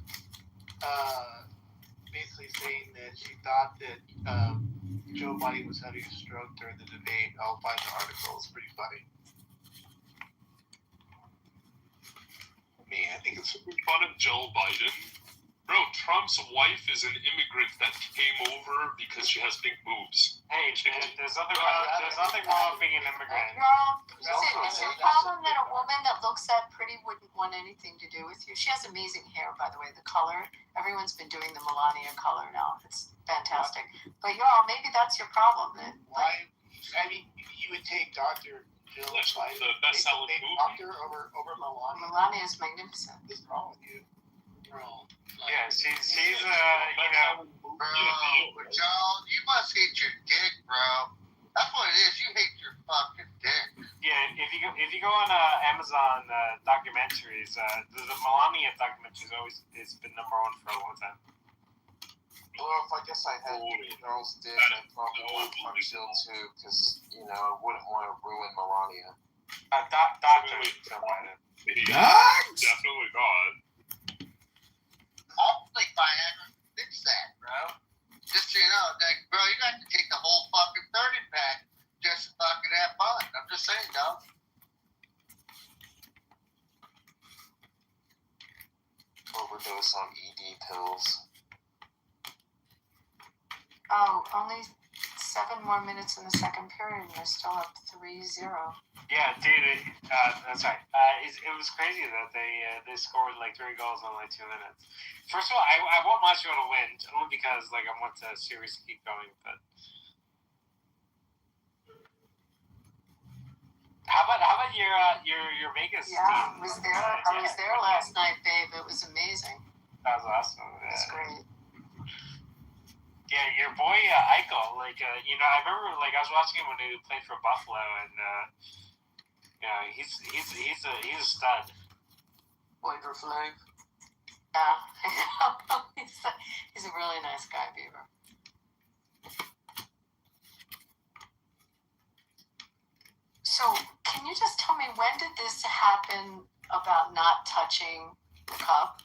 Basically saying that she thought that Joe Biden was having a stroke during the debate. I'll find the article. It's pretty funny. I think it's fun of Joe Biden. Bro, Trump's wife is an immigrant that came over because she has big boobs. Hey, there's nothing wrong with being an immigrant. Is it a problem that a woman that looks that pretty wouldn't want anything to do with you? She has amazing hair, by the way, the color. Everyone's been doing the Melania color now. It's fantastic. But y'all, maybe that's your problem then. Why? I mean, you would take Dr. Jill Biden, the best-selling movie. Doctor over Melania. Melania is magnificent. What's wrong with you? Bro. Yeah, she's Bro, but y'all, you must hate your dick, bro. That's what it is. You hate your fucking dick. Yeah, if you go on Amazon documentaries, the Melania documentary has been #1 for a long time. Well, if I guess I had girls did, I'd probably want to fuck Jill too, because I wouldn't want to ruin Melania. Dr. Joe Biden. Definitely not. I'll think Viagra fix that, bro. Just so you know, like, bro, you got to take the whole fucking 30-pack just to fucking have fun. I'm just saying, dog. Overdose on ED pills. Oh, only 7 more minutes in the second period, and they're still up 3-0. Yeah, dude, that's right. It was crazy that they scored like 3 goals in like 2 minutes. First of all, I want Montreal to win, only because I want the series to keep going. But how about your Vegas Yeah, team? I was there last night, babe. It was amazing. That was awesome. It was great. Yeah, your boy Eichel, I remember I was watching him when he played for Buffalo, and he's a stud. Wonder Flame. Yeah, he's a really nice guy, Beaver. So, can you just tell me, when did this happen about not touching the cup?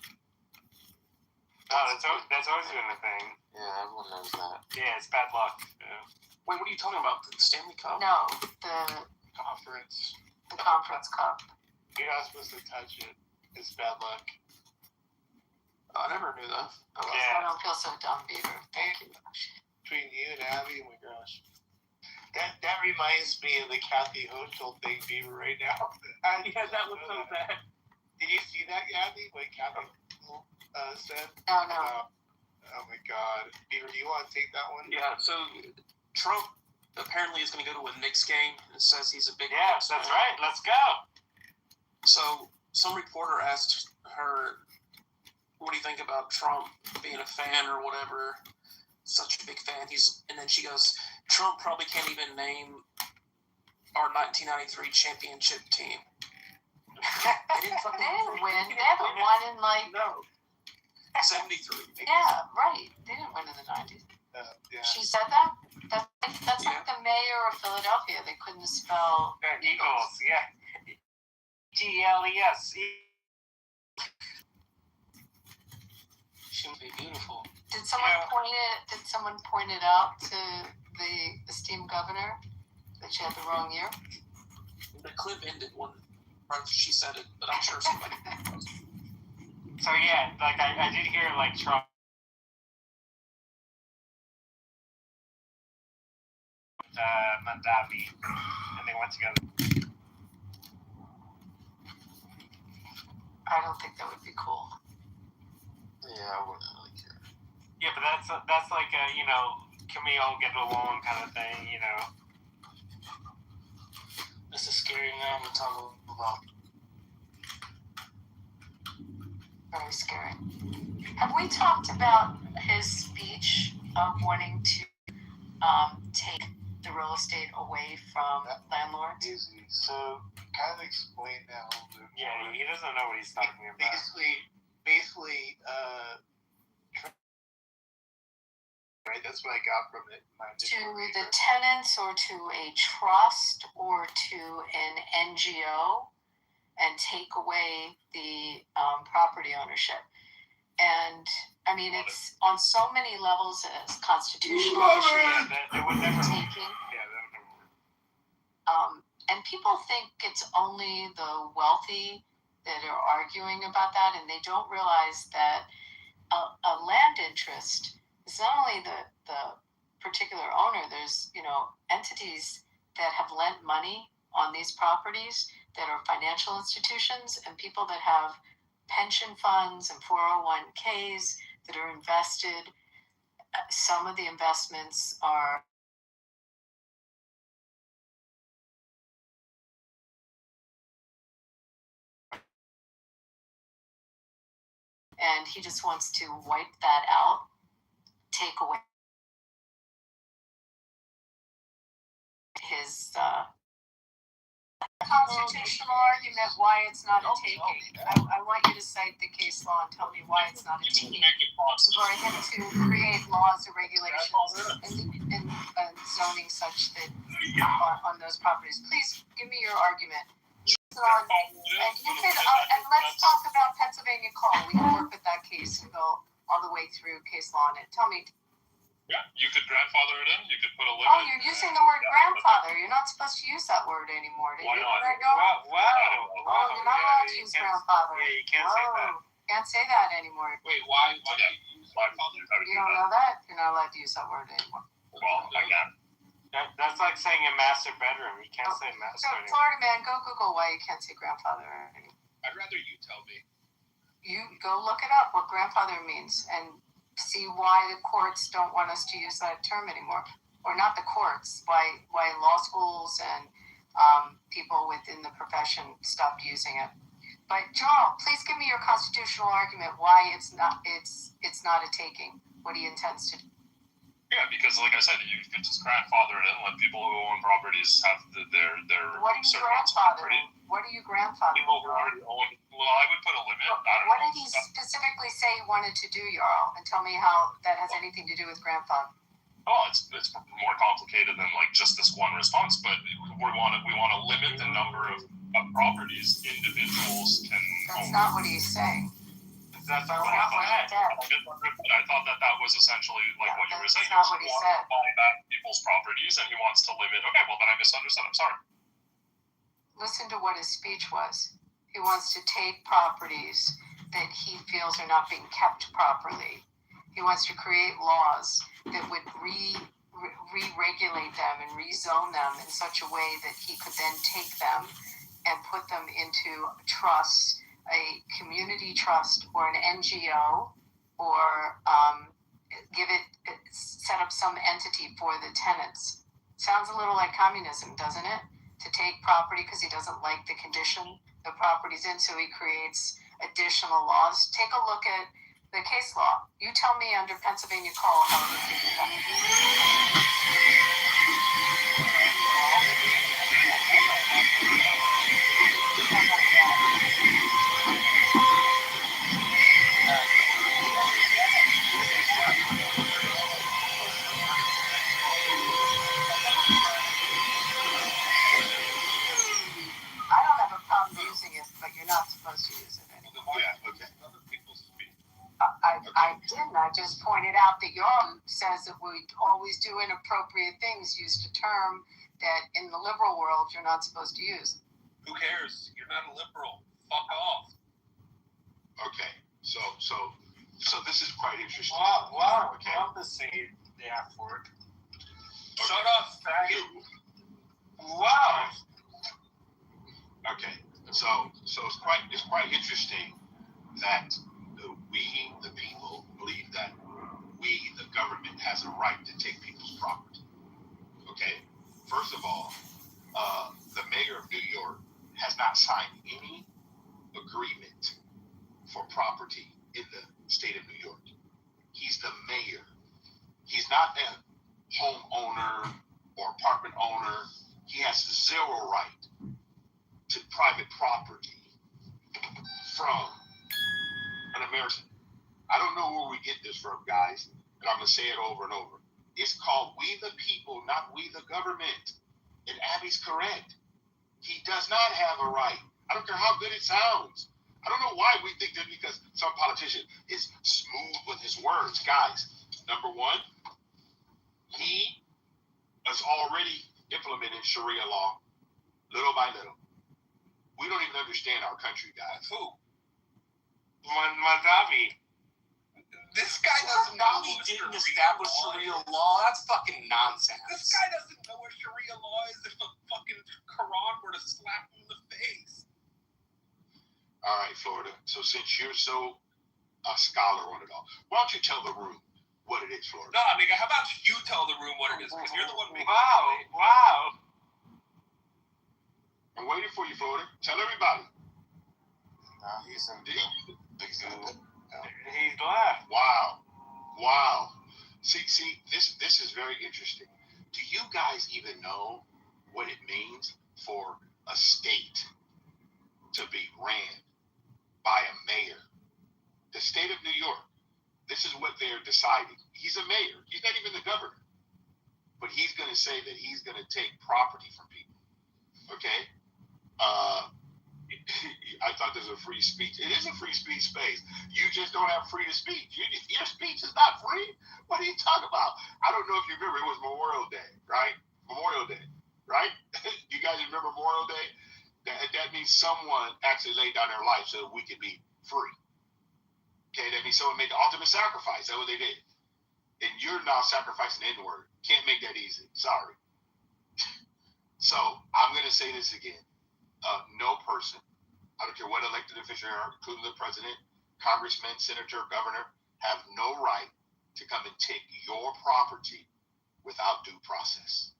Oh, that's always been a thing. Yeah, everyone knows that. Yeah, it's bad luck. Yeah. Wait, what are you talking about? The Stanley Cup? No, the Conference. Cup. You're not supposed to touch it. It's bad luck. I never knew that. I don't feel so dumb, Beaver. Thank you. Between you and Abby, oh my gosh. That reminds me of the Kathy Hochul thing, Beaver, right now. Yeah, that was so bad. Did you see that, Abby? What Kathy said? No. Oh my God. Beaver, do you want to take that one? Yeah, so Trump apparently is going to go to a Knicks game and says he's a big Knicks fan. That's right. Let's go. So some reporter asked her, what do you think about Trump being a fan or whatever? Such a big fan. And then she goes, Trump probably can't even name our 1993 championship team. They didn't win. They haven't won in No. 73. Yeah, right. They didn't win in the 90s. Yeah. She said that? That's like the mayor of Philadelphia. They couldn't spell Eagles. Yeah. GLES. She would be beautiful. Did someone point it out to the esteemed governor that she had the wrong year? The clip ended when she said it, but I'm sure somebody. So yeah, I did hear Trump Mandavi, and they went together. I don't think that would be cool. Yeah, I wouldn't really care. Yeah, but that's like a, can we all get along kind of thing, This is scary man we're talking about. Very scary. Have we talked about his speech of wanting to take the real estate away from landlords? Easy. So, kind of explain that a little bit. Yeah, he doesn't know what he's talking about. Basically, right? That's what I got from it. To the tenants or to a trust or to an NGO and take away the property ownership. And I mean, it's on so many levels as constitutional issue. They would never taking. Yeah, that would never work. And people think it's only the wealthy that are arguing about that, and they don't realize that a land interest is not only the particular owner. There's entities that have lent money on these properties that are financial institutions and people that have pension funds and 401ks that are invested. Some of the investments are and he just wants to wipe that out, take away his constitutional argument why it's not a taking. I want you to cite the case law and tell me why it's not a taking. For him to create laws or regulations and zoning such that on those properties. Please give me your argument. And let's talk about Pennsylvania Coal. We can work with that case and go all the way through case law on it. Tell me. Yeah, you could grandfather it in. You could put a limit. Oh, you're using the word grandfather. You're not supposed to use that word anymore. Did Why you not? know that, y'all? Wow. You're not allowed to use grandfather. Yeah, you can't say that. Can't say that anymore. Wait, why do you use grandfather? You don't know that? You're not allowed to use that word anymore. Well, I can. That's like saying a master bedroom. You can't say master So, anymore. Florida man, go Google why you can't say grandfather anymore. I'd rather you tell me. You go look it up, what grandfather means, and see why the courts don't want us to use that term anymore. Or not the courts, why law schools and people within the profession stopped using it. But Joel, please give me your constitutional argument why it's not a taking. What he intends to do. Yeah, because like I said, you could just grandfather it in, let people who own properties have their What are you grandfathering? What are you grandfathering? People who already own. Well, I would put a limit. What did he specifically say he wanted to do, Jarl? And tell me how that has anything to do with grandfather. Oh, it's more complicated than like just this one response, but we want to limit the number of properties individuals can own. That's not what he's saying. That's not what I thought that was essentially like what you were saying. That's not what he said. He wants to buy back people's properties and he wants to limit. Okay, well then I misunderstood. I'm sorry. Listen to what his speech was. He wants to take properties that he feels are not being kept properly. He wants to create laws that would re-regulate them and rezone them in such a way that he could then take them and put them into trusts, a community trust or an NGO, or set up some entity for the tenants. Sounds a little like communism, doesn't it? To take property because he doesn't like the condition the property's in, so he creates additional laws. Take a look at the case law. You tell me under Pennsylvania Coal how you think of that. I don't have a problem using it, but you're not supposed to use it anymore. Oh yeah, okay. Other people speak. I didn't. I just pointed out that y'all says that we always do inappropriate things, used a term that in the liberal world you're not supposed to use. Who cares? You're not a liberal. Fuck off. Okay, so this is quite interesting. Wow, okay. Trump is saying the F word. Shut up, faggot. Wow. Okay, so it's quite interesting that we, the people, believe that we, the government, has a right to take people's property. Okay, first of all, the mayor of New York has not signed any agreement for property in the state of New York. He's the mayor. He's not a homeowner or apartment owner. He has zero right to private property from an American. I don't know where we get this from, guys, but I'm going to say it over and over. It's called we the people, not we the government. And Abby's correct. He does not have a right. I don't care how good it sounds. I don't know why we think that because some politician is smooth with his words. Guys, number one, he has already implemented Sharia law little by little. We don't even understand our country, guys. Who? Madavi. This guy doesn't know he didn't establish Sharia law. That's fucking nonsense. This guy doesn't know what Sharia law is if a fucking Quran were to slap him in the face. All right, Florida. So since you're so a scholar on it all, why don't you tell the room what it is, Florida? No, nigga, how about you tell the room what it is? Because you're the one making it. Wow. I'm waiting for you, Florida. Tell everybody. He's He's left. Wow. See, this is very interesting. Do you guys even know what it means for a state to be ran by a mayor? The state of New York, this is what they're deciding. He's a mayor. He's not even the governor. But he's going to say that he's going to take property from people. Okay? I thought this was a free speech. It is a free speech space. You just don't have freedom of speech. Your speech is not free? What are you talking about? I don't know if you remember, it was Memorial Day, right? Memorial Day, right? You guys remember Memorial Day? That means someone actually laid down their life so that we could be free. Okay, that means someone made the ultimate sacrifice. That's what they did. And you're now sacrificing the N-word. Can't make that easy. Sorry. So I'm going to say this again. No person, I don't care what elected official you are, including the president, congressman, senator, governor, have no right to come and take your property without due process.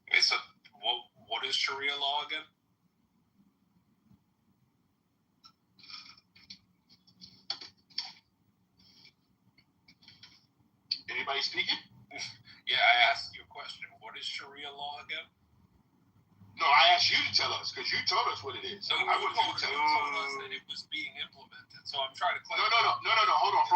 Okay, so what is Sharia law again? Anybody speaking? Yeah, I asked you a question. What is Sharia law again? No, I asked you to tell us because you told us what it is. No, I want you to tell us. told us that it was being implemented. So I'm trying to clarify. No. Hold on,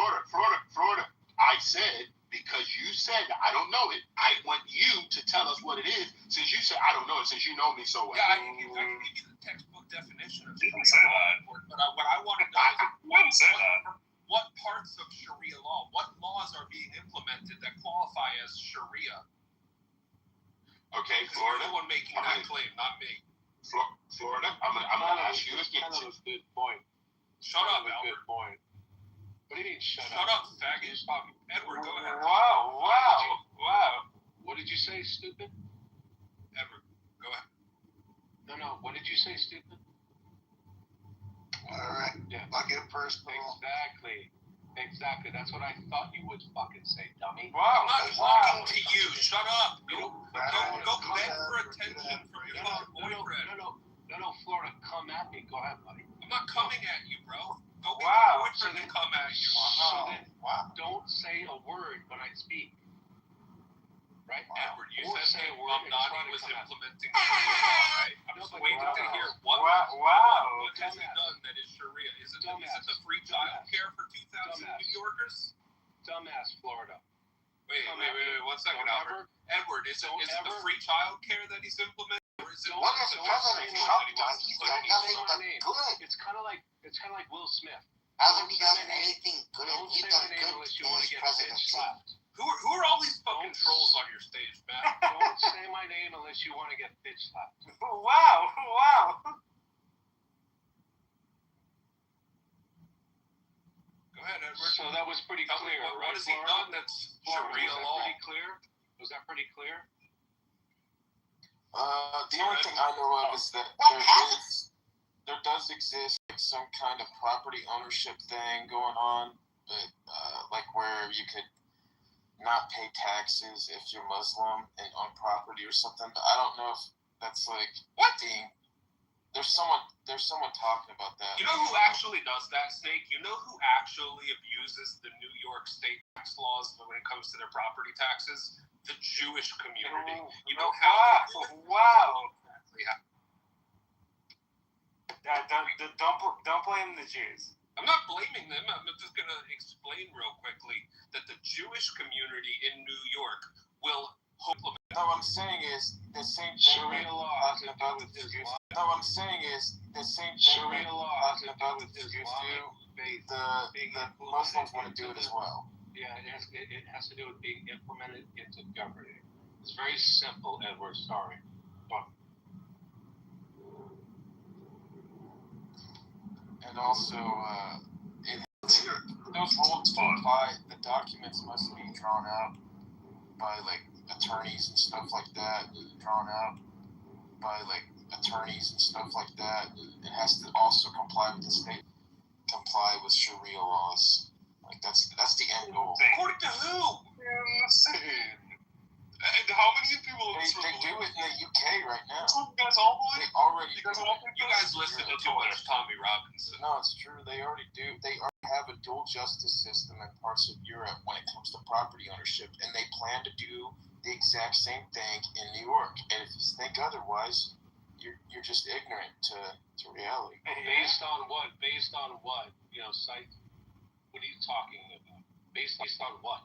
Florida. I said because you said I don't know it. I want you to tell us what it is since you said I don't know it. Since you know me so well. Yeah, I can give you the textbook definition of You didn't say that. But what I want to know is what parts of Sharia law, what laws are being implemented that qualify as Sharia? Okay, Florida. You're the one making that claim, not me. Florida, I'm gonna ask you again. Kind of a good point. Shut up, Albert. Good point. What do you mean shut Shut up? up, faggot. Edward, go ahead. Wow. What did you say, stupid? Edward, go ahead. No. What did you say, stupid? All right. Yeah. I'll get personal. Exactly. That's what I thought you would fucking say, dummy. Wow. I'm not talking to you. Shut up. Go beg for attention from your fucking boyfriend. No, Florida, come at me. Go ahead, buddy. I'm not coming at you, bro. Go get Wow. your boyfriend to come at you. So then, don't say a word when I speak. Right? Edward, you Or said say that a word and try Mamdani to was come at me. implementing Sharia law, right? I'm just waiting to hear what has he done that is Sharia. Is it the free child care for 2,000 New Yorkers? Dumbass, Florida. Wait, 1 second, Albert. Edward, is it the free child care that he's implementing? Or is it What has President Trump done? He's done nothing but good. It's kind of like Will Smith. Hasn't he done anything good? Don't He's say done my name good unless you in want to his get bitch presidency. slapped. Who are all these fucking trolls on your stage, man? Don't say my name unless you want to get bitch slapped. Wow. Go ahead, Edward. So that was pretty Tell me, clear, right? what has he Florida? done that's Florida, Sharia was that law? pretty clear? Was that pretty clear? The only thing I know of is that there does exist some kind of property ownership thing going on, but like where you could not pay taxes if you're Muslim and own property or something. But I don't know if that's like being. There's someone talking about that. You know who actually does that, Snake? You know who actually abuses the New York state tax laws when it comes to their property taxes? The Jewish community. You know how? Wow. Don't blame the Jews. I'm not blaming them. I'm just going to explain real quickly that the Jewish community in New York will implement. No, what I'm saying is the same thing. Sharia law has to do with Islam. No, what I'm saying is the same thing. Sharia law has to do with Islamic faith. The Muslims want to do it as well. Yeah, it has to do with being implemented into governing. It's very simple, Edward. Sorry. But and also, those rules apply. The documents must be drawn out by like attorneys and stuff like that. It has to also comply with the state, comply with Sharia laws. Like that's the end goal. According to who? Insane. And how many people? They do it in the UK right now. You guys all believe? They already. You guys listen to too much Tommy Robinson. No, it's true. They already do. They already have a dual justice system in parts of Europe when it comes to property ownership, and they plan to do the exact same thing in New York. And if you think otherwise, you're just ignorant to reality. based on what? Based on what? You know, site. What are you talking about? Based on what?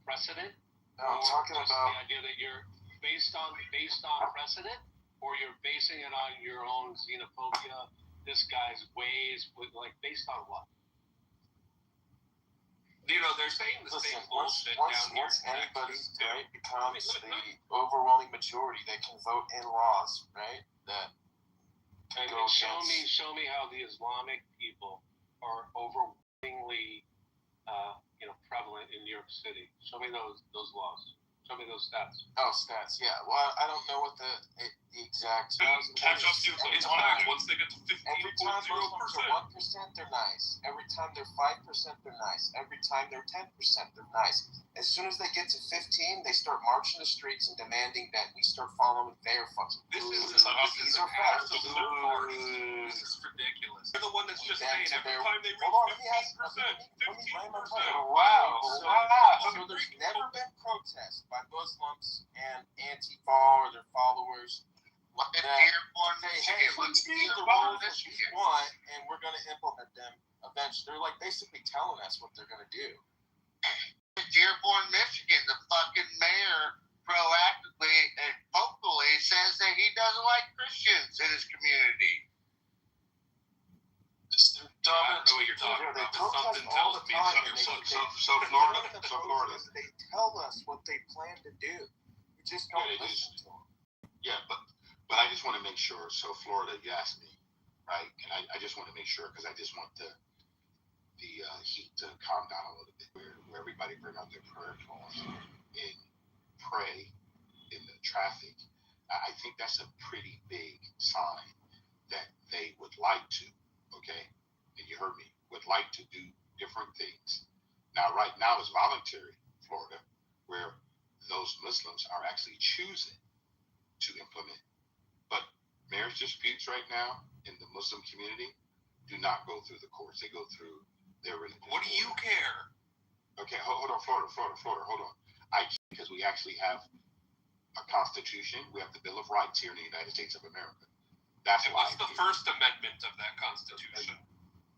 Precedent? No, I'm talking just about the idea that you're based on precedent, or you're basing it on your own xenophobia, this guy's ways, like based on what? You know, they're saying the same bullshit down here. Once anybody becomes the overwhelming majority that can vote in laws, right? That can go against. Show me how the Islamic people are overwhelmingly prevalent in New York City. Show me those laws. Show me those stats. Oh, stats. Yeah. Well, I don't know what the exact. Catch up to it's fact. Once they get to 15.0%. Every time Muslims are 1%, they're nice. Every time they're 5%, they're nice. Every time they're 10%, they're nice. As soon as they get to 15, they start marching the streets and demanding that we start following their fucking rules. This is ridiculous. They're the one that's just saying every time they reach 15%. Wow. So there's never been protests by Muslims and Antifa or their followers. Hey, let's be the rules that you want, and we're going to implement them eventually. They're like basically telling us what they're going to do. Dearborn, Michigan, the fucking mayor proactively and vocally says that he doesn't like Christians in his community. I don't know what you're talking about, but something tells me So Florida. They tell us what they plan to do. We just don't listen to them. Yeah, but I just want to make sure. So Florida, you asked me, right? And I just want to make sure because I just want the heat to calm down a little bit, where everybody bring out their prayer calls and pray in the traffic. I think that's a pretty big sign that they would like to, okay? And you heard me, would like to do different things. Now, right now it's voluntary, Florida, where those Muslims are actually choosing to implement. But marriage disputes right now in the Muslim community do not go through the courts. They go through their religion. What do you care? Okay, hold on, Florida, hold on. Because we actually have a constitution. We have the Bill of Rights here in the United States of America. That's why. What's the First Amendment of that Constitution?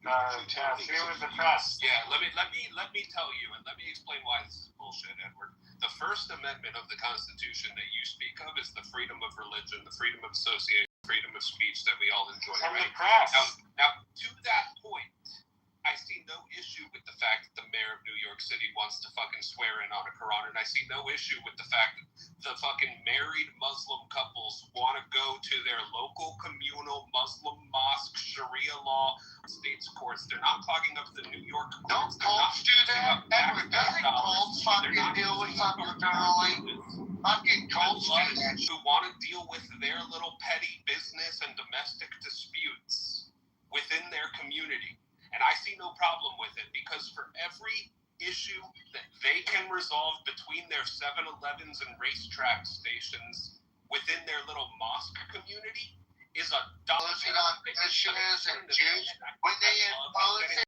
Fear with the press. Yeah, let me tell you, and let me explain why this is bullshit, Edward. The First Amendment of the Constitution that you speak of is the freedom of religion, the freedom of association, freedom of speech that we all enjoy, and right? The press. Now, to that point, I see no issue with the fact that the mayor of New York City wants to fucking swear in on a Quran, and I see no issue with the fact that the fucking married Muslim couples want to go to their local communal Muslim mosque Sharia law states courts. They're not clogging up the New York courts. Don't cults do that? Edward, doesn't cults fucking deal with something thoroughly? Fucking cults do that. Who want to deal with their little petty business and domestic disputes within their community. And I see no problem with it, because for every issue that they can resolve between their 7-Elevens and racetrack stations within their little mosque community is a dollar. Listen on Christians and Jews when they impose it.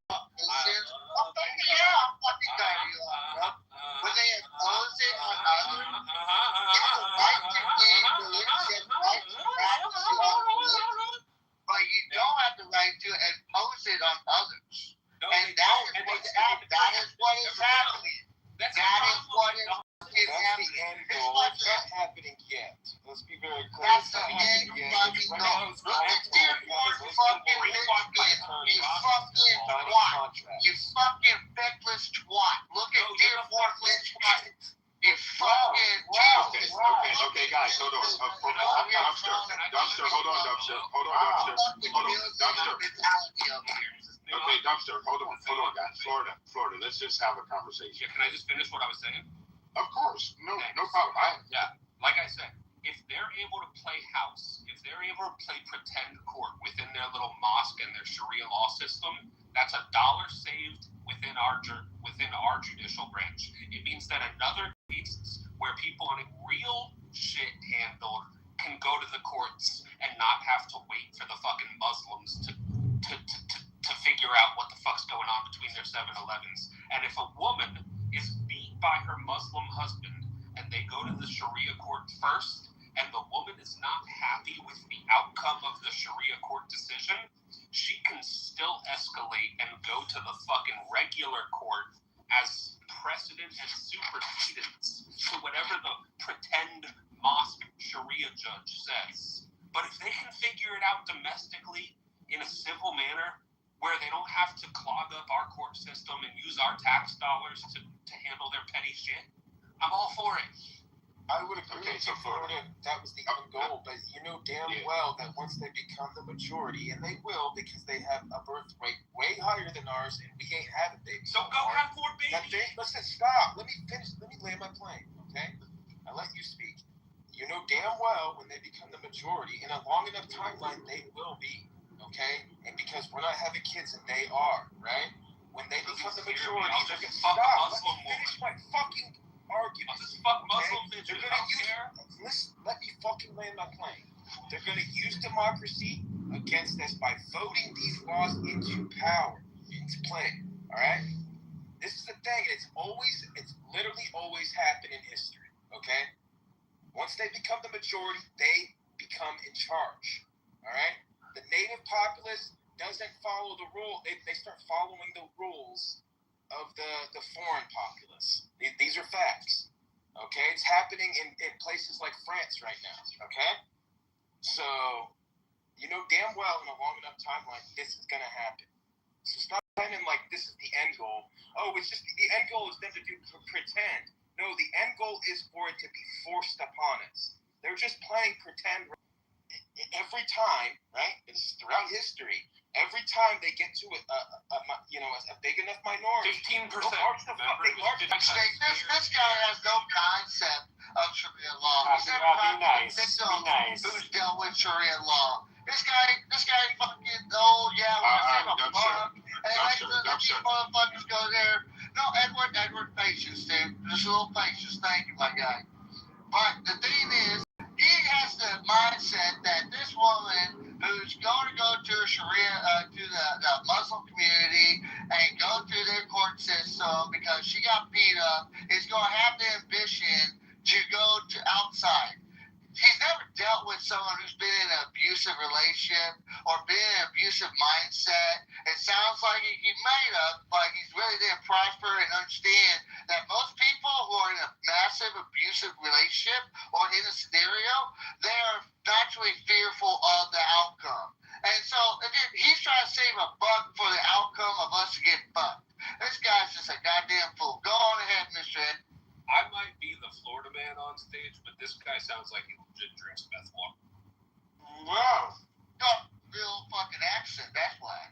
When they impose it on others, you have the right to gain religion, right to practice your own religion, but you don't have the right to impose it on others. And that is what is happening. That is what is happening. It's not happening yet. Let's be very clear. That's the end fucking goal. Look at Dearborn fucking Michigan. You fucking twat. You fucking feckless twat. Look at Dearborn Michigan. You fucking Jesus. Okay, guys, hold on. Dumpster, hold on, Dumpster. Okay, Dumpster, hold on, guys. Florida, let's just have a conversation. Yeah, can I just finish what I was saying? Of course, no problem. Like I said, if they're able to play house, if they're able to play pretend court within their little mosque and their Sharia law system, that's $1 saved within our judicial branch. It means that another cases where people wanting real shit handled can go to the courts and not have to wait for the fucking Muslims to figure out what the fuck's going on between their 7-Elevens. And if a woman is beat by her Muslim husband and they go to the Sharia court first, and the woman is not happy with the outcome of the Sharia court decision, she can still escalate and go to the fucking regular court as precedent and supersedence to whatever the pretend mosque Sharia judge says. But if they can figure it out domestically in a civil manner, where they don't have to clog up our court system and use our tax dollars to handle their petty shit, I'm all for it. I would agree with you, Florida. That was the end goal, but you know damn well that once they become the majority, and they will, because they have a birth rate way higher than ours, and we ain't having babies. So go have more babies. Listen, stop. Let me finish. Let me land my plane, okay? I let you speak. You know damn well when they become the majority, in a long enough timeline, they will be. Okay? And because we're not having kids and they are, right? When they become the majority, they're going to stop. Let me finish my fucking argument. I'll just fuck Muslim bitches. They're going to use. Listen, let me fucking land my plane. They're going to use democracy against us by voting these laws into power, into play. All right? This is the thing. It's literally always happened in history. Okay? Once they become the majority, they become in charge. All right? The native populace doesn't follow the rule. They start following the rules of the foreign populace. These are facts. Okay? It's happening in places like France right now. Okay? So, you know damn well in a long enough timeline, this is going to happen. So stop pretending like this is the end goal. Oh, it's just the end goal is them to pretend. No, the end goal is for it to be forced upon us. They're just playing pretend. Every time, right? It's throughout history. Every time they get to a big enough minority, 15%. This guy has no concept of Sharia law. He's never be nice. Who's dealt with Sharia law. This guy fucking, oh yeah, we're gonna save a buck. And let these motherfuckers go there. No, Edward, patience, dude. Just a little patience. Thank you, my guy. But the thing is, he has the mindset that this woman who's going to go to Sharia, to the Muslim community and go through their court system because she got beat up, is going to have the ambition to go to outside. He's never dealt with someone who's been in an abusive relationship or been in an abusive mindset. It sounds like he might have, but he's really didn't prosper and understand that most people who are in a massive abusive relationship or in a scenario, they are naturally fearful of the outcome. And so again, he's trying to save a buck for the outcome of us to get fucked. This guy's just a goddamn fool. Go on ahead, Mr. Ed. I might be the Florida man on stage, but this guy sounds like he legit drinks meth water. Wow. Got real fucking accent, that's why.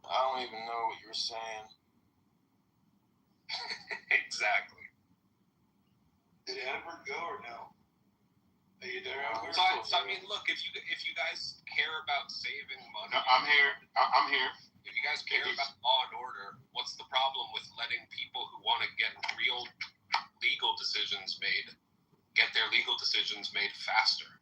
I don't even know what you're saying. Exactly. Did Edward go or no? Are you there? So I mean, look, if you guys care about saving money, No, I'm here. I'm here. If you guys care about law and order, what's the problem with letting people who want to get real legal decisions made get their legal decisions made faster?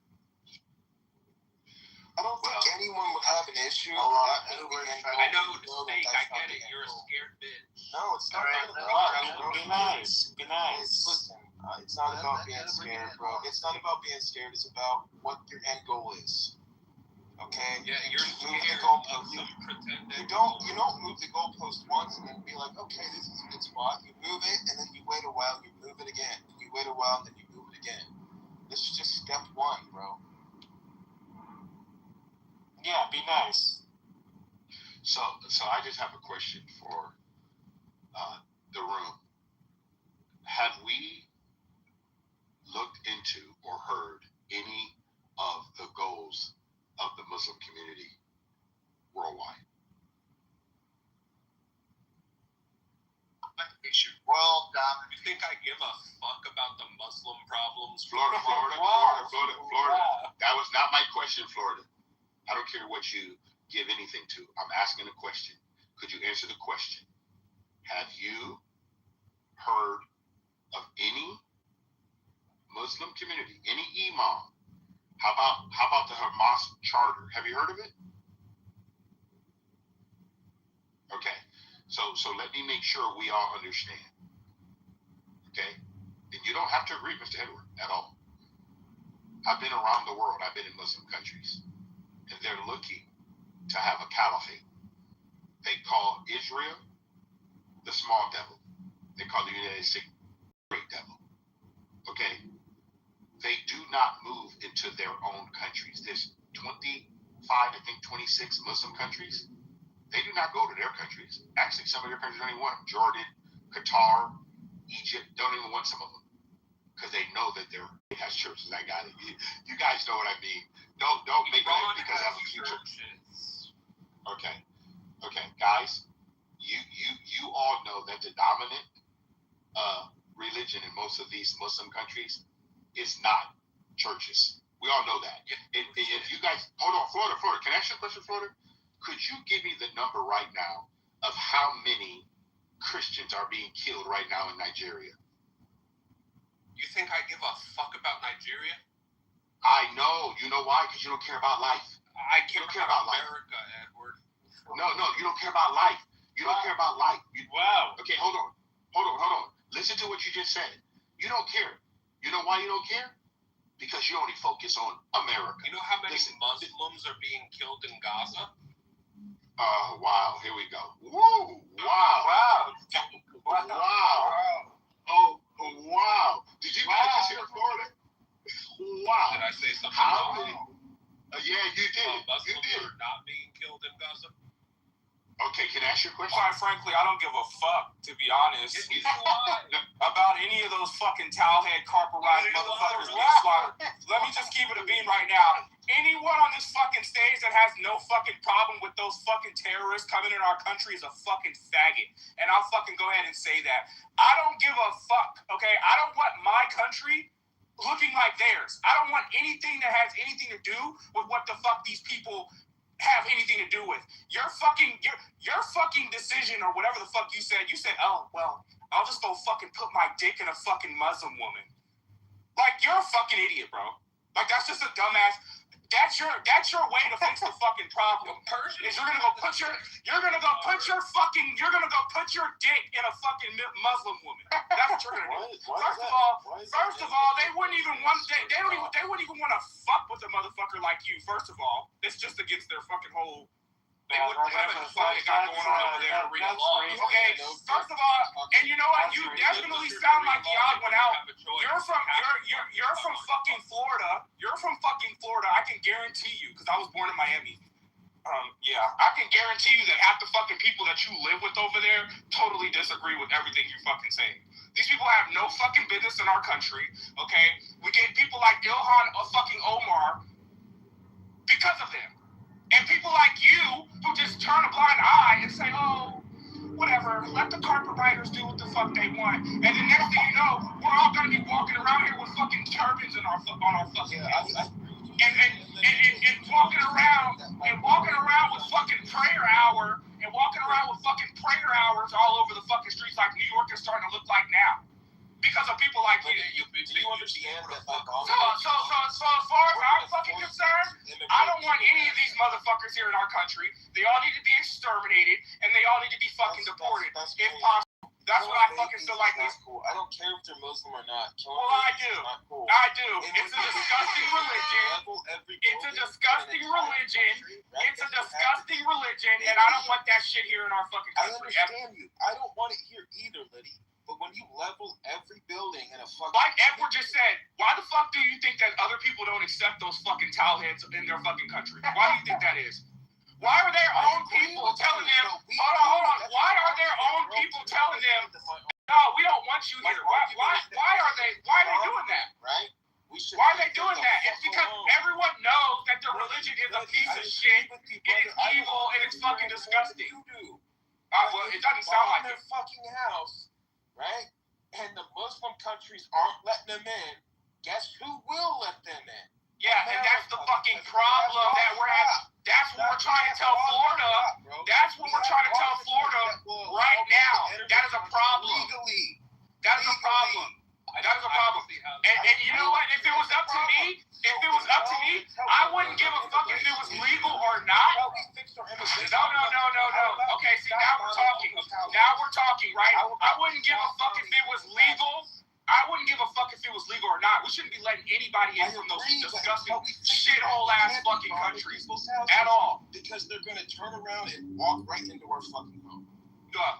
I don't think anyone would have an issue. I know, Snake, I get it. You're a scared bitch. No, it's not about Be nice. Be nice. Listen, it's not about being scared, bro. It's not about being scared. It's about what your end goal is. Okay? Yeah, you're moving the scared goalpost. of You don't move the goalpost once and then be like, okay, this is a good spot. You move it and then you wait a while, you move it again. And you wait a while and then you move it again. This is just step one, bro. Yeah, be nice. So I just have a question for the room. Have we looked into or heard any of the goals of the Muslim community worldwide? Well, you think I give a fuck about the Muslim problems? Florida. That was not my question, Florida. I don't care what you give anything to. I'm asking a question. Could you answer the question? Have you heard of any Muslim community, any imam? How about the Hamas charter? Have you heard of it? Okay. So let me make sure we all understand. Okay? And you don't have to agree, Mr. Edward, at all. I've been around the world. I've been in Muslim countries. And they're looking to have a caliphate. They call Israel the small devil. They call the United States the great devil. Okay? They do not move into their own countries. There's 25, I think 26 Muslim countries. They do not go to their countries. Actually, some of their countries don't even want them. Jordan, Qatar, Egypt don't even want some of them. Because they know that it has churches. I got it. You guys know what I mean. Don't make it up because I have a few churches. Okay, guys, you all know that the dominant religion in most of these Muslim countries is not churches. We all know that. If you guys, hold on, Florida, can I ask you a question, Florida? Could you give me the number right now of how many Christians are being killed right now in Nigeria? You think I give a fuck about Nigeria? I know. You know why? Because you don't care about life. I care about America, Edward. No, you don't care about life. You don't care about life. Wow. Okay, hold on. Listen to what you just said. You don't care. You know why you don't care? Because you only focus on America. You know how many Muslims are being killed in Gaza? Wow. Here we go. Woo! Wow. Oh, wow. Did you guys just hear Florida? Wow. Did I say something How wrong? many? Yeah, you did. Muslims are not being killed in Gaza? Okay, can I ask you a question? Quite frankly, I don't give a fuck, to be honest, about any of those fucking towelhead carperized motherfuckers being slaughtered. Let me just keep it a bean right now. Anyone on this fucking stage that has no fucking problem with those fucking terrorists coming in our country is a fucking faggot. And I'll fucking go ahead and say that. I don't give a fuck, okay? I don't want my country looking like theirs. I don't want anything that has anything to do with what the fuck these people have anything to do with. Your fucking decision or whatever the fuck you said, oh, well, I'll just go fucking put my dick in a fucking Muslim woman. Like, you're a fucking idiot, bro. Like, that's just a dumbass. That's your way to fix the fucking problem. Is you're gonna go put your dick in a fucking Muslim woman. That's what you're gonna do. First of all, they wouldn't even want to fuck with a motherfucker like you. First of all, it's just against their fucking whole. They wouldn't have a fucking got going on over there to read law. Okay, first of all, and you know what? You definitely sound like the odd one out. You're from fucking Florida. You're from fucking Florida. I can guarantee you, because I was born in Miami. Yeah, I can guarantee you that half the fucking people that you live with over there totally disagree with everything you fucking saying. These people have no fucking business in our country, okay? We get people like Ilhan fucking Omar because of them. And people like you who just turn a blind eye and say, oh, whatever, let the carpet riders do what the fuck they want. And the next thing you know, we're all gonna be walking around here with fucking turbans on our fucking heads. And walking around with fucking prayer hour and walking around with fucking prayer hours all over the fucking streets like New York is starting to look like now. Because of people like you. Do you understand that So as far as I'm fucking concerned, I don't want any of these motherfuckers here in our country. They all need to be exterminated and they all need to be fucking deported if possible. That's what I fucking feel like. That's cool. I don't care if they're Muslim or not. Well, I do. I do. It's a disgusting religion. It's a disgusting religion. It's a disgusting religion, and I don't want that shit here in our fucking country. I understand you. I don't want it here either, Liddy. But when you level every building in a fucking... Like Edward just said, why the fuck do you think that other people don't accept those fucking towel heads in their fucking country? Why do you think that is? Why are their own people telling them, hold on, why are their own people telling them, no, we don't want you here? Why are they doing that? Right? Why are they doing that? It's because everyone knows that their religion is a piece of shit, it is evil, and it's fucking disgusting. Well, it doesn't sound like their fucking house, right? And the Muslim countries aren't letting them in. Guess who will let them in? Yeah, and that's the fucking problem that we're having. That's what we're trying to tell Florida. That's what we're trying to tell Florida right now. That is a problem. That is a problem. That is a problem. And you know what? If it was up to me, I wouldn't give a fuck if it was legal or not. No. Okay, see, now we're talking, right? I wouldn't give a fuck if it was legal. I wouldn't give a fuck if it was legal or not. We shouldn't be letting anybody in from those disgusting shithole ass fucking countries at all. Because they're gonna turn around and walk right into our fucking home.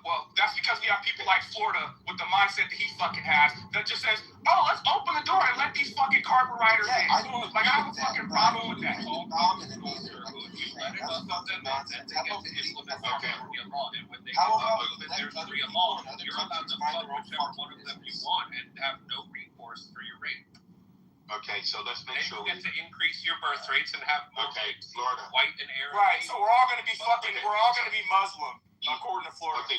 Well, that's because we have people like Florida with the mindset that he fucking has that just says, oh, let's open the door and let these fucking carpet riders in. I have a fucking problem with that. Okay, so let's make sure we get to increase your birth rates and have more Florida. White and Arab. Right, so we're all gonna be Muslim, according to Florida. Okay,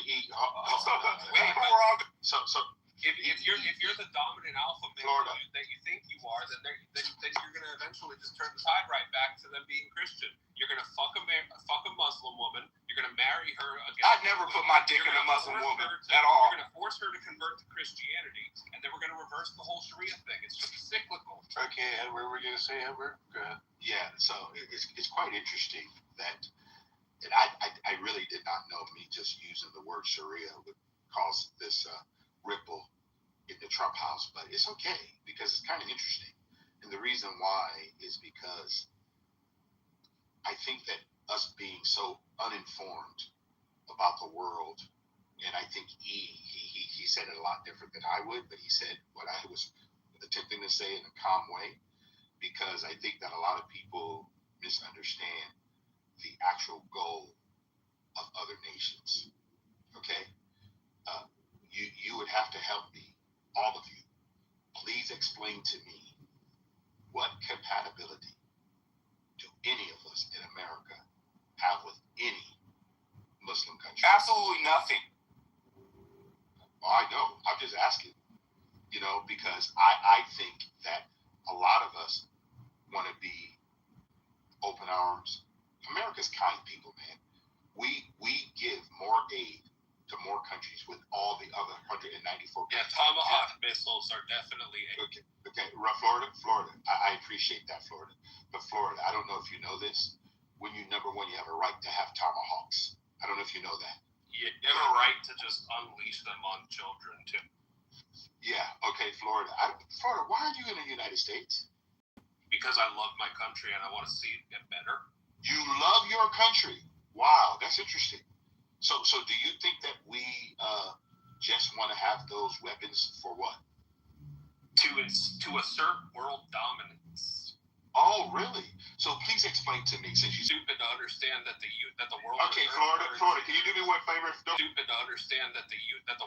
If you're the dominant alpha male that you think you are, then you're gonna eventually just turn the tide right back to them being Christian. You're gonna fuck a Muslim woman. You're gonna marry her again. I'd never put my dick in a Muslim woman at all. You're gonna force her to convert to Christianity, and then we're gonna reverse the whole Sharia thing. It's just cyclical. Okay, and what were we gonna say, Edward? Yeah, so it's quite interesting that, and I really did not know me just using the word Sharia would cause this ripple in the Trump house, but it's okay because it's kind of interesting. And the reason why is because I think that us being so uninformed about the world, and I think he said it a lot different than I would, but he said what I was attempting to say in a calm way, because I think that a lot of people misunderstand the actual goal of other nations. Okay? You would have to help me, all of you. Please explain to me what compatibility do any of us in America have with any Muslim country? Absolutely nothing. Oh, I know. I'm just asking. Because I think that a lot of us want to be open arms. America's kind people, man. We give more aid to more countries with all the other 194 countries. Yeah, Tomahawk missiles are definitely okay. Florida. I appreciate that, Florida. But Florida, I don't know if you know this. When you number one, you have a right to have Tomahawks. I don't know if you know that. You have a right to just unleash them on children too. Yeah. Okay, Florida. Florida, why are you in the United States? Because I love my country and I want to see it get better. You love your country. Wow, that's interesting. So do you think that we just want to have those weapons for what? To assert world dominance. Oh, really? So please explain to me, since you Stupid to understand that the world. Okay, Florida, can you do me one favor? Stupid to understand that the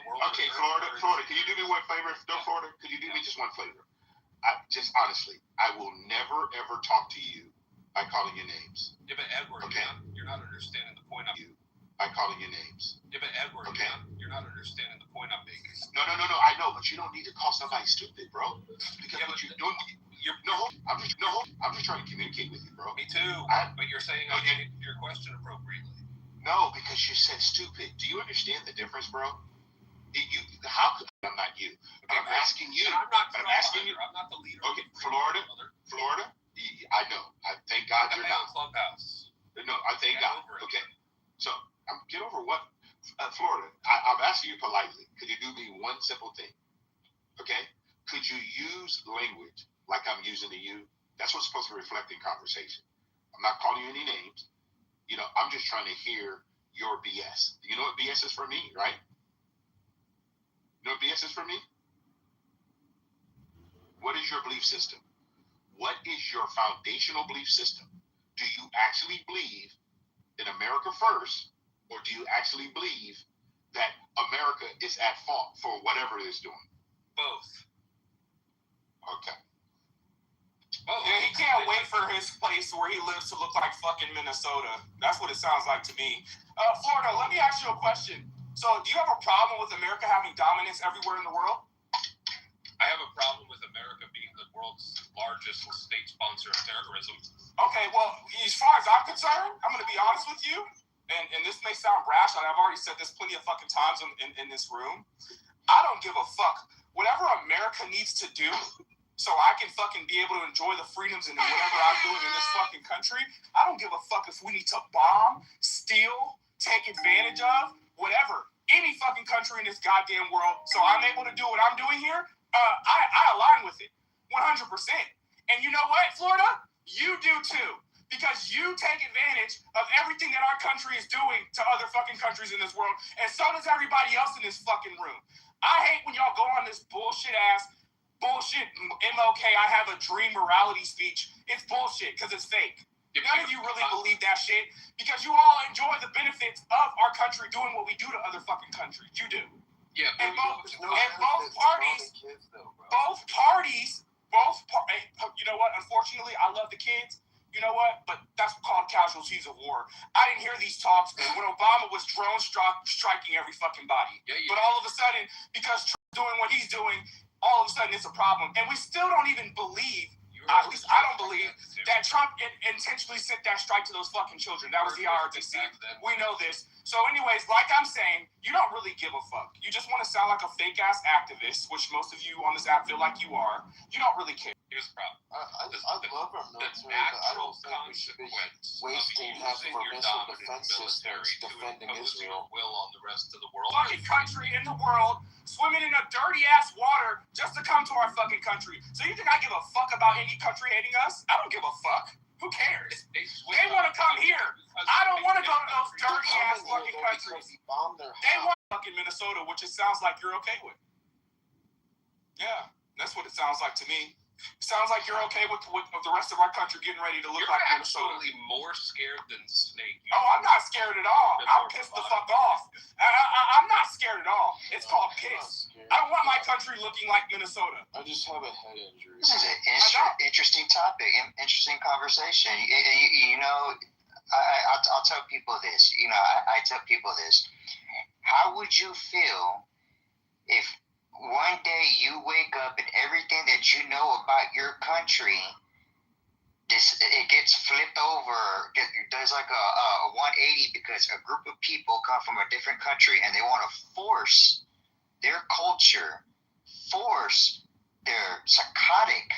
world. Okay, Florida, can you do me one favor? No, Florida, could you do me just one favor? Just honestly, I will never ever talk to you by calling you names. Yeah, but Edward, okay. You're not understanding the point I'm making. By calling you names. Yeah, but Edward, okay. You're not understanding the point I'm making. No, I know, but you don't need to call somebody stupid, bro. Because what you're doing, I'm just trying to communicate with you, bro. Me too. But you're saying I didn't answer your question appropriately. No, because you said stupid. Do you understand the difference, bro? I'm not you. But I'm asking you. I'm not the leader. Okay, Florida. I know. Thank God you're not. Clubhouse. No, I thank God. Okay. So, get over what? Florida, I'm asking you politely. Could you do me one simple thing? Okay? Could you use language like I'm using to you? That's what's supposed to reflect in conversation. I'm not calling you any names. I'm just trying to hear your BS. You know what BS is for me, right? You know what BS is for me? What is your belief system? What is your foundational belief system? Do you actually believe in America first, or do you actually believe that America is at fault for whatever it is doing? Both. Okay. Yeah, he can't wait for his place where he lives to look like fucking Minnesota. That's what it sounds like to me. Florida, let me ask you a question. So, do you have a problem with America having dominance everywhere in the world? I have a problem with America being the world's largest state sponsor of terrorism. Okay, well, as far as I'm concerned, I'm going to be honest with you, and this may sound brash, and I've already said this plenty of fucking times in this room. I don't give a fuck. Whatever America needs to do so I can fucking be able to enjoy the freedoms and whatever I'm doing in this fucking country, I don't give a fuck if we need to bomb, steal, take advantage of, whatever. Any fucking country in this goddamn world, so I'm able to do what I'm doing here, I align with it 100%. And you know what, Florida? You do too. Because you take advantage of everything that our country is doing to other fucking countries in this world, and so does everybody else in this fucking room. I hate when y'all go on this bullshit MLK, I have a dream morality speech. It's bullshit because it's fake. None of you really believe that shit because you all enjoy the benefits of our country doing what we do to other fucking countries. You do. Yeah. And both parties, you know what? Unfortunately, I love the kids. You know what? But that's called casualties of war. I didn't hear these talks when Obama was drone striking every fucking body. Yeah. But all of a sudden, because Trump's doing what he's doing, all of a sudden it's a problem. And we still don't even believe, at least I don't believe, that Trump intentionally sent that strike to those fucking children. That was the IRGC. We know this. So anyways, like I'm saying, you don't really give a fuck. You just want to sound like a fake-ass activist, which most of you on this app feel like you are. You don't really care. Here's the problem. I love our military, but I don't think we should be wasting half of our missile defense systems defending Israel. Will on the rest of the world. Fucking country in the world swimming in a dirty-ass water just to come to our fucking country. So you think I give a fuck about any country hating us? I don't give a fuck. Who cares? They want to come here. I don't want to go to those dirty-ass fucking countries. They want fucking Minnesota, which it sounds like you're okay with. Yeah, that's what it sounds like to me. It sounds like you're okay with the rest of our country getting ready to look like Minnesota. You're actually more scared than Snake. Oh, I'm not scared at all. I'm pissed the fuck off. I'm not scared at all. It's called piss. I don't want my country looking like Minnesota. I just have a head injury. This is an interesting topic, interesting conversation. You know, I'll tell people this. You know, I tell people this. How would you feel if one day you wake up and everything that you know about your country, it gets flipped over, does like a 180 because a group of people come from a different country and they want to force their culture, force their psychotic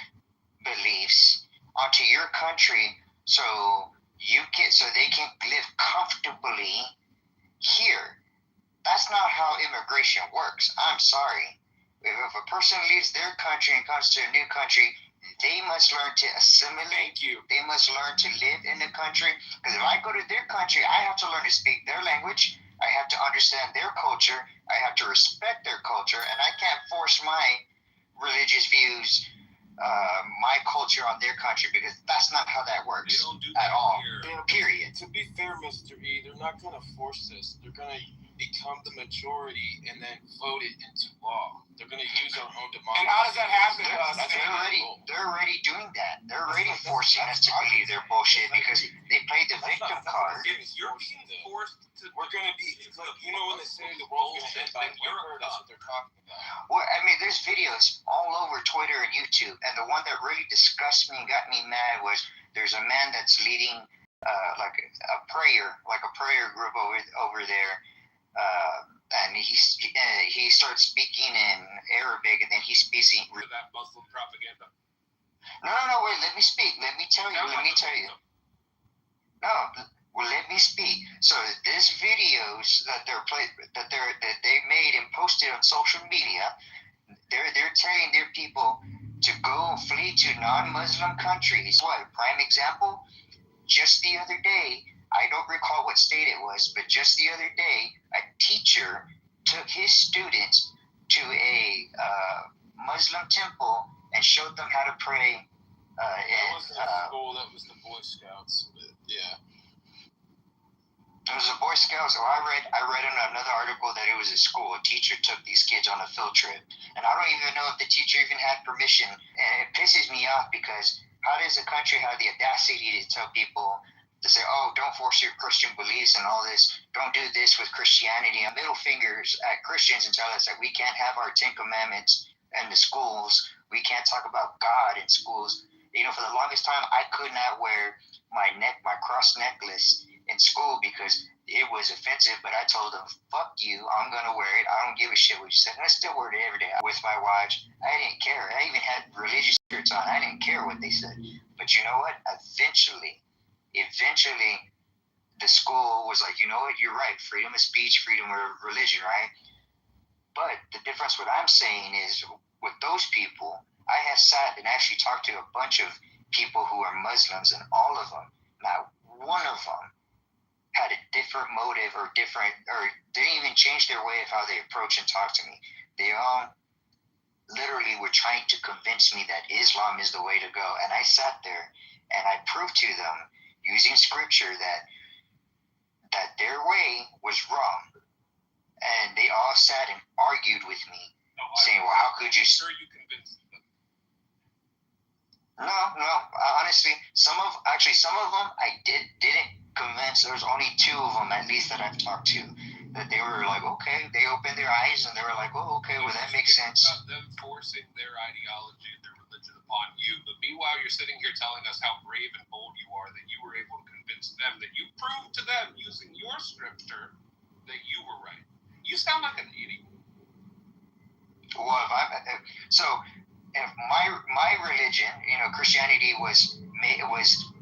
beliefs onto your country so they can live comfortably here. That's not how immigration works. I'm sorry. If a person leaves their country and comes to a new country, they must learn to assimilate. They must learn to live in the country. Because if I go to their country, I have to learn to speak their language. I have to understand their culture. I have to respect their culture. And I can't force my religious views my culture on their country, because that's not how that works at all. Period. To be fair, Mr. E, they're not going to force this. They're going to become the majority and then vote it into law. They're going to use our own democracy. And how does that happen? They're already doing that. They're already forcing us to believe their bullshit because they played the victim card. If you're being forced to, we're going to be, like, you know when they say the world's going to end by November, that's what they're talking about. Well, I mean, there's videos all over Twitter and YouTube, and the one that really disgusted me and got me mad was there's a man that's leading like a prayer group over there, and he starts speaking in Arabic, and then he's speaking that Muslim propaganda. No, wait, let me speak. Let me tell you. No, well, let me speak. So these videos that they made and posted on social media, they're telling their people to go flee to non-Muslim countries. What, prime example? Just the other day, I don't recall what state it was, but just the other day, a teacher took his students to a Muslim temple and showed them how to pray. That wasn't a school, that was the Boy Scouts, but yeah. It was the Boy Scouts. So I read in another article that it was a school. A teacher took these kids on a field trip, and I don't even know if the teacher even had permission. And it pisses me off because how does a country have the audacity to tell people to say, "Oh, don't force your Christian beliefs and all this. Don't do this with Christianity," and middle fingers at Christians and tell us that we can't have our 10 Commandments in the schools. We can't talk about God in schools. You know, for the longest time, I could not wear my cross necklace in school because it was offensive, but I told them, fuck you, I'm going to wear it. I don't give a shit what you said. And I still wear it every day with my watch. I didn't care. I even had religious shirts on. I didn't care what they said. But you know what? Eventually, the school was like, you know what? You're right. Freedom of speech, freedom of religion, right? But the difference what I'm saying is with those people, I have sat and actually talked to a bunch of people who are Muslims, and all of them, not one of them, had a different motive or didn't even change their way of how they approach and talk to me. They all literally were trying to convince me that Islam is the way to go. And I sat there and I proved to them using scripture that their way was wrong. And they all sat and argued with me, saying, well, how could you... Sure you convinced them. No. Honestly, some of them I didn't convince. There's only 2 of them at least that I've talked to that they were like, okay. They opened their eyes and they were like, oh, okay, well that makes sense. Them forcing their ideology and their religion upon you, but meanwhile you're sitting here telling us how brave and bold you are that you were able to convince them, that you proved to them using your scripture that you were right. You sound like an idiot. Well, if my religion, Christianity was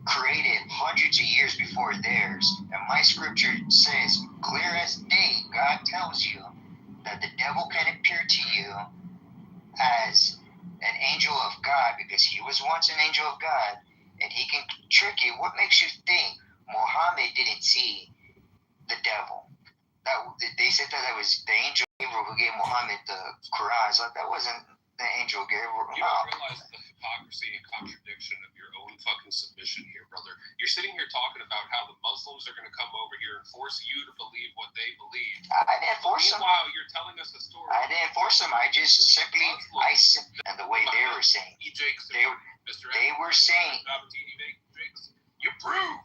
created hundreds of years before theirs, and my scripture says clear as day, God tells you that the devil can appear to you as an angel of God because he was once an angel of God, and he can trick you. What makes you think Muhammad didn't see the devil? They said that was the angel Gabriel who gave Muhammad the Quran. So that wasn't the angel Gabriel. You don't realize the hypocrisy and contradiction of your own fucking submission here, brother. You're sitting here talking about how the Muslims are going to come over here and force you to believe what they believe. I didn't force them. Meanwhile, you're telling us a story. I didn't force them. I just simply, and the way they were saying, they were saying, you prove.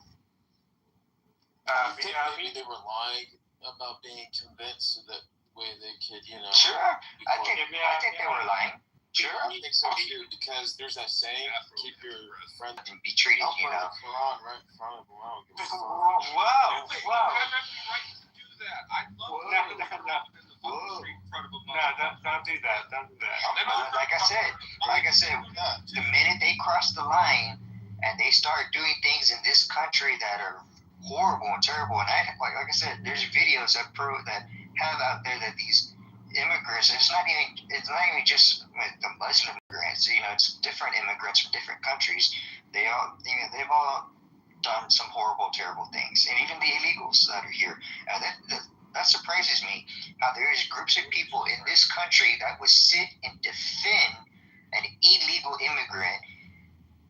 Maybe they were lying about being convinced so that way they could, Sure, I think they were lying. Sure, I think so too, because there's that saying, keep your friend and be treated, Quran right in front of them. Wow. Don't do that. Like I said, the minute they cross the line and they start doing things in this country that are horrible and terrible, and like I said, there's videos that prove that have out there that these immigrants, it's not even just the Muslim immigrants, it's different immigrants from different countries. They've all done some horrible, terrible things, and even the illegals that are here. That surprises me how there is groups of people in this country that would sit and defend an illegal immigrant,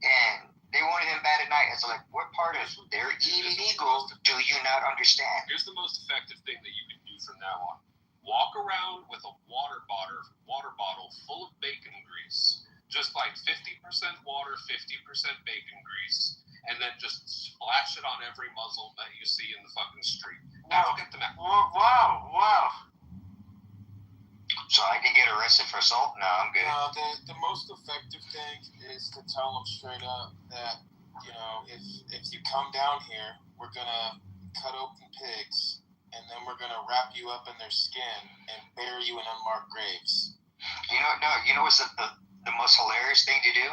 and they wanted him bad at night. It's like, what part of they're illegal do you not understand? Here's the most effective thing that you can do from now on. Walk around with a water bottle full of bacon grease. Just like 50% water, 50% bacon grease. And then just splash it on every Muslim that you see in the fucking street. That'll get them out. Wow. So I can get arrested for assault? No, I'm good. The most effective thing is to tell them straight up that, you know, if you come down here, we're going to cut open pigs, and then we're going to wrap you up in their skin and bury you in unmarked graves. You know what's the most hilarious thing to do?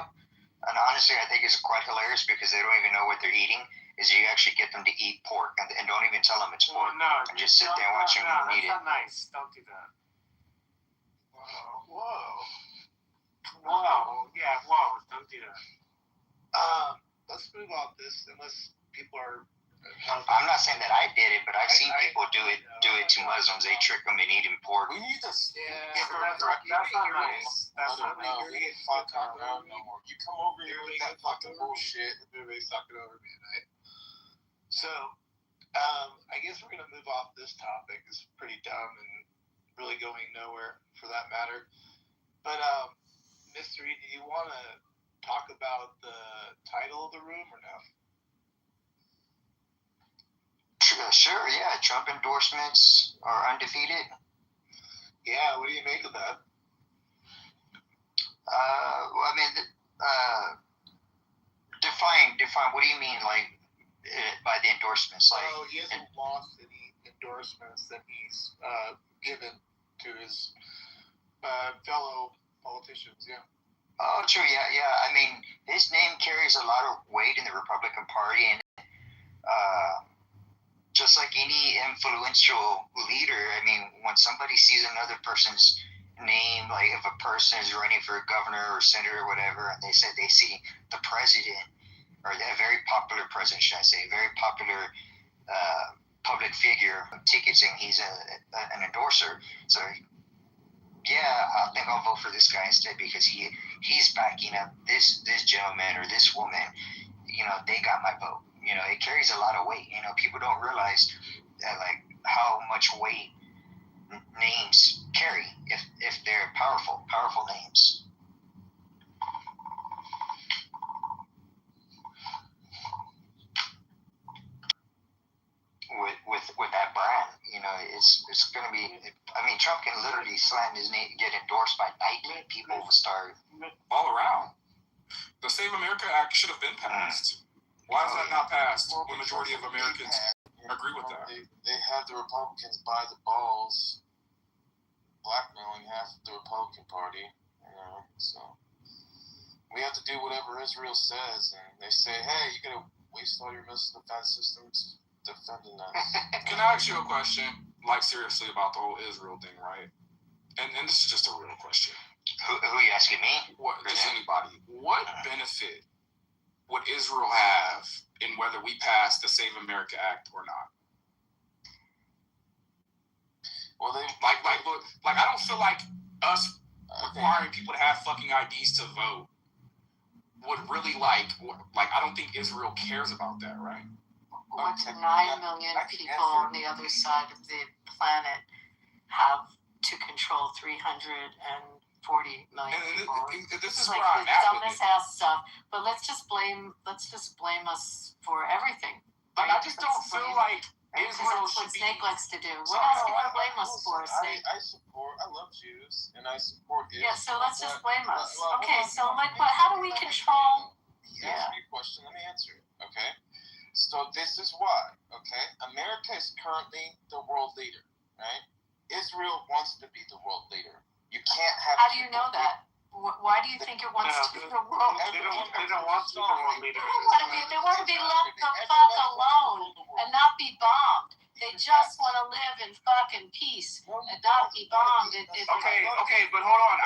And honestly, I think it's quite hilarious because they don't even know what they're eating, is you actually get them to eat pork and don't even tell them it's pork. No, and just sit there and watch them eat it. That's not nice. Don't do that. Whoa. Yeah, whoa. Don't do that. Let's move off this unless people are. I'm not saying that I did it, but I've seen people do it to Muslims. They trick them in eating pork. We need to. That's not nice. That's not nice. We ain't fucking around no more. You come over here with that fucking bullshit. Everybody's talking over me tonight. So, I guess we're gonna move off this topic. It's pretty dumb and really going nowhere for that matter. But, Mr. E, do you want to talk about the title of the room or no? Sure, yeah. Trump endorsements are undefeated. Yeah, what do you make of that? Well, I mean, define. What do you mean, like, by the endorsements? Like, he hasn't lost any endorsements that he's given to his fellow politicians. Yeah. Oh, true. Yeah. I mean, his name carries a lot of weight in the Republican Party, and just like any influential leader, I mean, when somebody sees another person's name, like if a person is running for governor or senator or whatever, and they see the president, or a very popular president, should I say, a very popular public figure, tickets, and he's an endorser. So, yeah, I think I'll vote for this guy instead because he's backing up this gentleman or this woman. You know, they got my vote. You know, it carries a lot of weight. You know, people don't realize that, like, how much weight names carry if they're powerful names. With that brand, you know, it's gonna be. I mean, Trump can literally slam his name, get endorsed by Nike. People will start all around. The Save America Act should have been passed. Why is that not passed? The majority of Americans agree with that. They have the Republicans by the balls, blackmailing half of the Republican Party. You know, so we have to do whatever Israel says, and they say, "Hey, you're gonna waste all your missile defense systems defending us." Can I ask you a question, like seriously, about the whole Israel thing, right? And this is just a real question. Who are you asking me? Just anybody. What benefit would Israel have in whether we pass the Save America Act or not? Well, they like I don't feel like us requiring people to have fucking IDs to vote would really like I don't think Israel cares about that, right? What 9 million people on the other side of the planet have to control 340 million people. This is like where I'm at with dumbest it. ass stuff. But let's just blame us for everything. But I just don't feel like Israel that's what should be. Snake likes to do. What else can you blame us for, Snake? I love Jews and I support Israel. Yeah, so let's just blame us. Well, Okay, so like, how do we control? Answer your question. Let me answer it. Okay. So this is why. Okay. America is currently the world leader, right? Israel wants to be the world leader. You can't have. How do you know that? Why do you think it wants to be the world leader? They don't want to be the world leader. They want to be left the fuck alone and not be bombed. They just want to live in fucking peace and not be bombed. Okay, but hold on.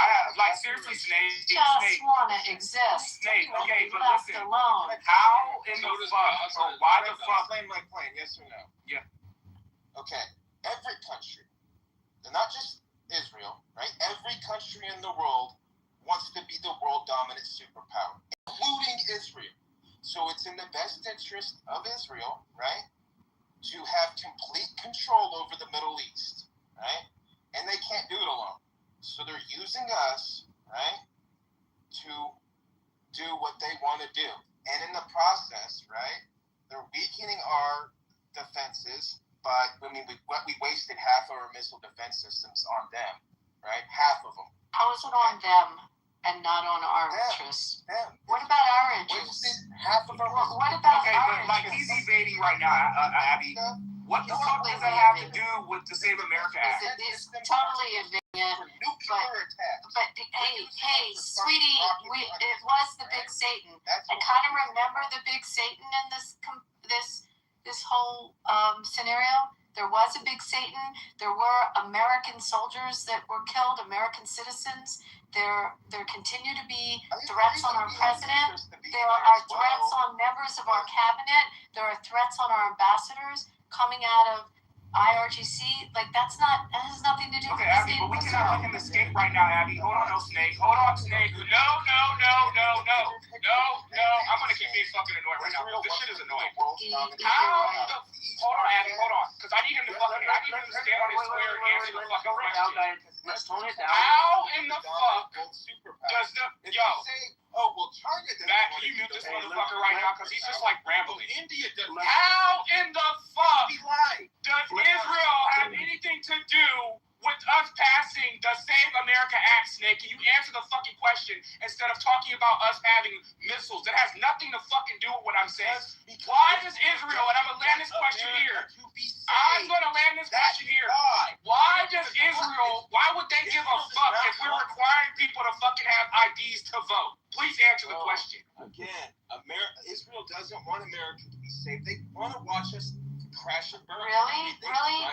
Seriously, Snake. Just want to exist. Snake, okay, but left listen. alone. How in the fuck, or why the fuck? Plain like plain, yes or no? Yeah. Okay, every country, and not just Israel, right? Every country in the world wants to be the world dominant superpower, including Israel. So it's in the best interest of Israel, right, to have complete control over the Middle East, right? And they can't do it alone. So they're using us, right, to do what they want to do. And in the process, right, they're weakening our defenses, but I mean, we wasted half of our missile defense systems on them, right? Half of them. How is it on them and not on our interests? What about our interests? Half of our What about okay, our but like he's interests? evading right now, Abby. What the fuck does that have to do with the Save America Act? It's totally evading, but hey, sweetie, it was the big Satan. I kind of remember the big Satan in this whole scenario. There was a big Satan. There were American soldiers that were killed, American citizens. There continue to be threats on our president. There are threats on members of our cabinet. There are threats on our ambassadors coming out of IRGC. Like that has nothing to do with okay, Abby, but we cannot let him escape right now, Abby. Hold on, Snake. Hold on, Snake. No. I'm gonna keep being fucking annoyed right now. This shit is annoying. Hold on, Abby. Hold on, because I need him to stand on his square and answer the fucking question. Let's tone it down. How in the fuck does the oh well, China doesn't. Matt, can you mute this motherfucker right now? Because he's just like rambling. India doesn't. How in the fuck does Israel have anything to do with us passing the Save America Act, Snake? Can you answer the fucking question instead of talking about us having missiles? That has nothing to fucking do with what I'm saying. Why does Israel, and I'm going to land this question here. I'm going to land this question here. Why does Israel, why would they give a fuck if we're requiring people to fucking have IDs to vote? Please answer the question. Again, Israel doesn't want America to be safe. They want to watch us crash and burn. Really? Do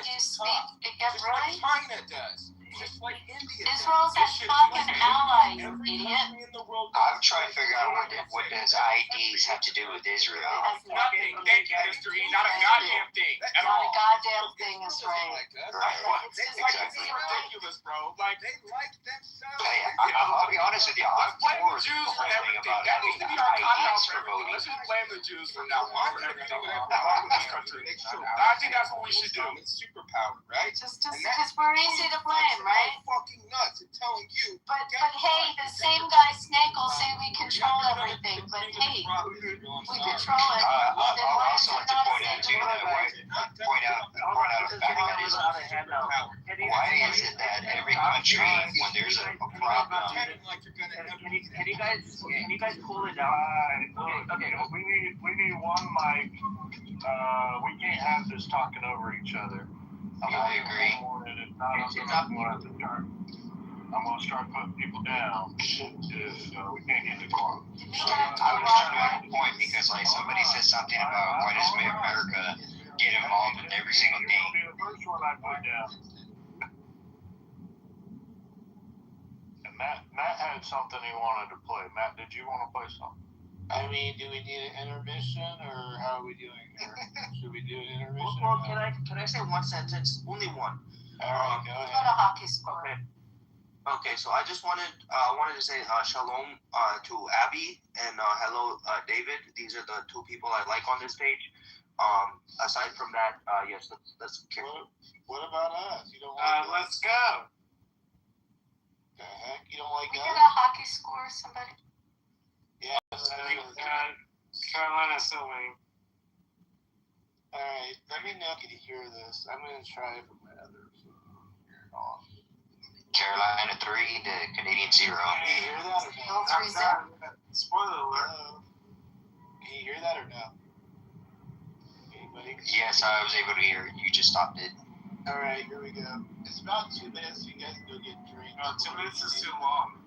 you speak? Just Really? like China does. Just like India does. Israel's a fucking ally, you idiot. I'm trying to figure out what does IDs have to do with Israel. It has Nothing. Thank you, Mr. E. Not a goddamn thing. At Not all. a goddamn thing is right. It's ridiculous, bro. Like they like themselves. I'll be honest with you. I'm blame for the Jews for the whole thing everything. about That needs to be our cop-out for voting. everything. Let's just blame the Jews from now on for everything that happens wrong in this country. I think that's what we should do. Superpower, right? Just because we're easy to blame, right? Fucking nuts and telling you. But hey, the same guy Snake will say we control everything. But hey, we control it. I'll also like to point out too that point out a fact that is, why is it that every country when there's a problem? Can you guys pull it down? Okay. We need one mic. We can't have this talking over each other. I agree. I'm gonna start putting people down if we can't get the quorum. I was trying to make a point because like somebody said something about why does America get involved in every single thing. The first one I put down. And Matt had something he wanted to play. Matt, did you want to play something? I mean, do we need an intermission, or how are we doing? Or should we do an intermission? Well, can I say one sentence? Only one. All right, go ahead. Go to hockey score. Okay, so I just wanted to say shalom to Abby and hello David. These are the two people I like on this page. Aside from that, yes, let's kick. What about us? You don't like let's go. The heck? You don't like We us? get a hockey score, somebody. Yeah. Carolina's still winning. All right, let me know if you hear this. I'm gonna try it from my other phone. Carolina 3 to Canadian 0. Can you hear that or no? Spoiler alert. Can you hear that or no? Anybody? Yes, I was able to hear it. You just stopped it. All right, here we go. It's about 2 minutes. So you guys can go get drinks. No, 2 minutes is too long.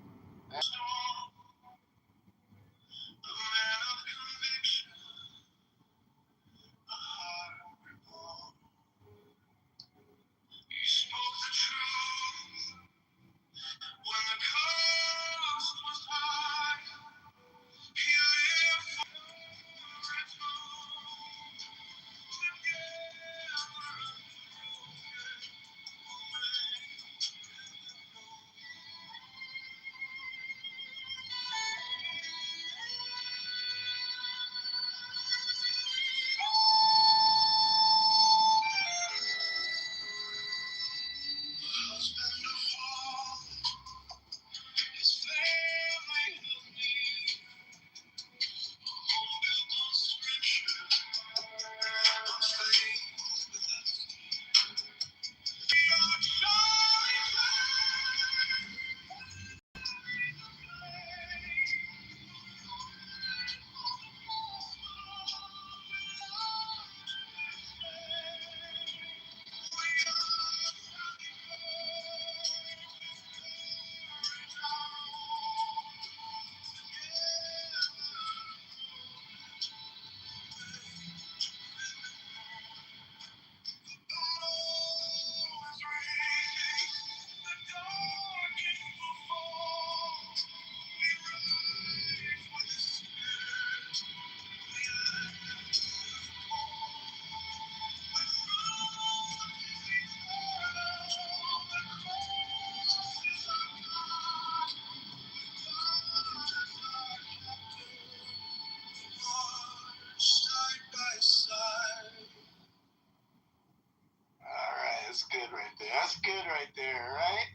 That's good right there. That's good right there, right?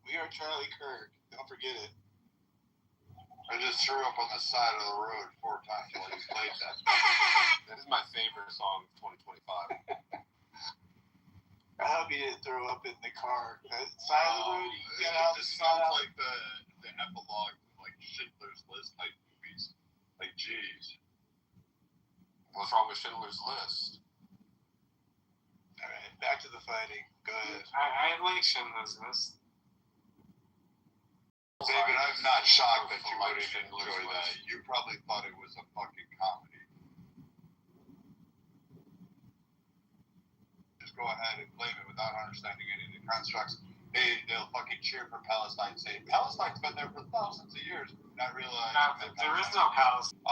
We are Charlie Kirk. Don't forget it. I just threw up on the side of the road 4 times while he played that. That is my favorite song of 2025. I hope you didn't throw up in the car. Side of the road, you got out the This side sounds out. like the epilogue to like Schindler's List type movies. Like, geez. What's wrong with Schindler's List? All right, back to the fighting. Go ahead. I like Schindler's List. David, I'm not shocked that you wouldn't enjoy that. You probably thought it was a fucking comedy. Just go ahead and blame it without understanding any of the constructs. They'll fucking cheer for Palestine, saying Palestine's been there for thousands of years, not realizing that There is no Palestine.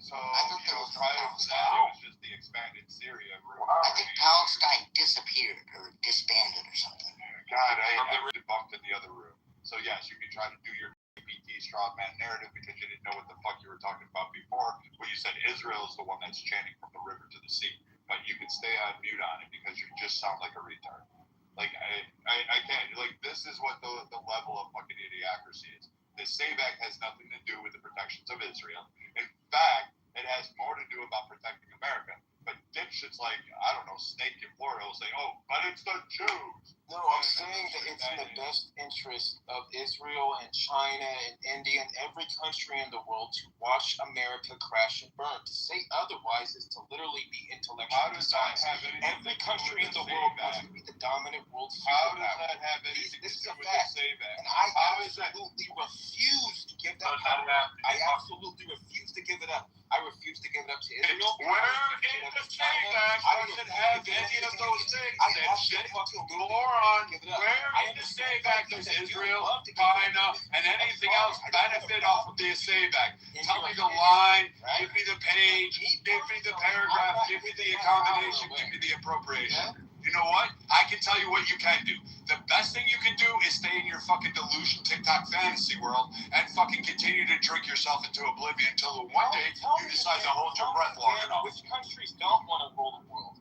So, prior to that, it was just the expanded Syria. I think Palestine disappeared or disbanded or something. God, I debunked in the other room. So yes, you can try to do your GPT straw man narrative because you didn't know what the fuck you were talking about before when you said Israel is the one that's chanting from the river to the sea. But you can stay on mute on it because you just sound like a retard. Like I can't. Like, this is what the level of fucking idiocracy is. The SAVE Act has nothing to do with the protections of Israel. In fact, it has more to do about protecting America. But dipshits like, I don't know, Snake in Florida will say, oh, but it's the Jews. No, I'm saying that it's in the best interest of Israel and China and India and every country in the world to watch America crash and burn. To say otherwise is to literally be intellectually dishonest. Every country in the world wants to be the dominant world superpower. How does that have anything This is to do a with fact. the SAVE Act? And I absolutely refuse to give that power up. I absolutely refuse to give it up. I refuse to give it up to Israel. Where in the SAVE Act does it have any of those things? That shit, moron. Where in the SAVE Act does Israel, China, and anything else benefit off of the SAVE Act? Tell me the line, give me the page, give me the paragraph, give me the accommodation, give me the appropriation. You know what? I can tell you what you can do. The best thing you can do is stay in your fucking delusion TikTok fantasy world and fucking continue to drink yourself into oblivion until one day you decide to hold your breath long enough. Which countries don't want to rule the world?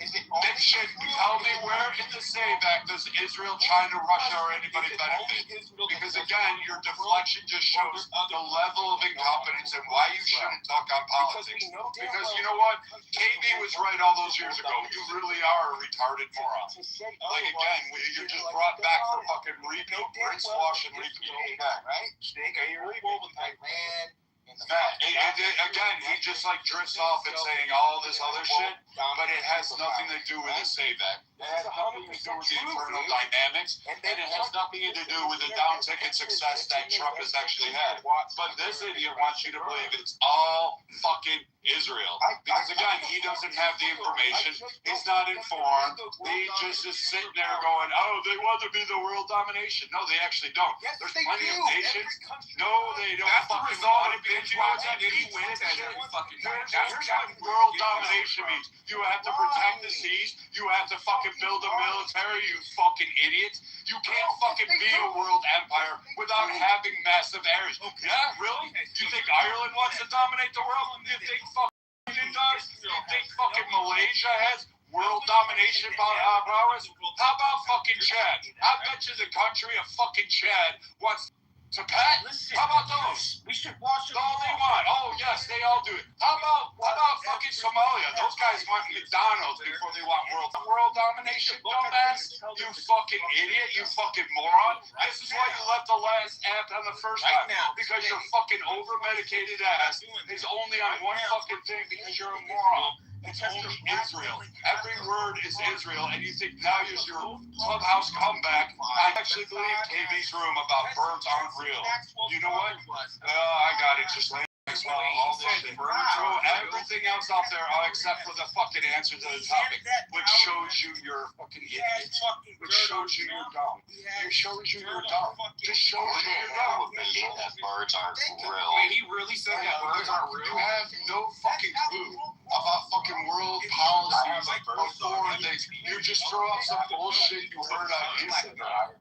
Is it only Dipshit, tell me where in the SAVE Act does Israel, China, Russia, or anybody benefit? Because again, your deflection just shows the level of incompetence and why you shouldn't talk on politics. Because you know what? KB was right all those years ago. You really are a retarded moron. Like, again, you're just brought back for fucking repeat, rinse, wash, and repeat. right? Snake, are you really with Iran? Again, he just like drifts off and saying all this other shit, but it has nothing to do with the SAVE Act. It has nothing to do with the internal dynamics, and it has nothing to do with the down ticket success that Trump has actually had. But this idiot wants you to believe it's all fucking Israel. Because again, he doesn't have the information. He's not informed. He just is sitting there going, oh, they want to be the world domination. No, they actually don't. There's plenty of nations. No, they don't. That's the fucking result want of it. binge watching any wins as every fucking night. Here's what world domination means. You have to protect the seas. You have to fucking build a military, you fucking idiots. You can't fucking be a world empire without having massive areas. Yeah, really? You think Ireland wants to dominate the world? You think fucking does? You think fucking Malaysia has world domination powers? How about fucking Chad? I bet you the country of fucking Chad wants to pat? How about those? We should watch it. All they want. Oh yes, they all do it. How about fucking Somalia? Those guys want McDonald's before they want world domination, dumbass. You fucking idiot. You fucking moron. This is why you left the last app on the first time. Because your fucking over medicated ass is only on one fucking thing because you're a moron. It's only Israel. Every word is Israel, and you think now is your clubhouse comeback. I actually believe KB's room about birds aren't real. You know what? I got it. Just land. All this shit. Throw everything else out there except for the fucking answer to the topic, which shows you you're a fucking idiot. Which shows you you're dumb. It shows you you're dumb. Just shows you you're dumb. That birds aren't real. Wait, he really said that birds aren't real? You have no fucking clue about fucking world policies before they. You just throw out some bullshit you heard on Instagram.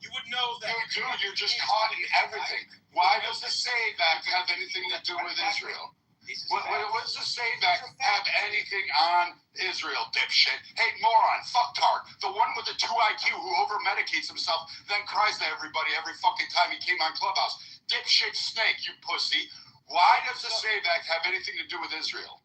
You would know that. You do. You're just caught in everything. Why does the SAVE Act have anything to do with Israel? What does the Sayback have anything on Israel, dipshit? Hey, moron, fucktard. The one with the 2 IQ who over-medicates himself, then cries to everybody every fucking time he came on Clubhouse. Dipshit snake, you pussy. Why does the Sayback have anything to do with Israel?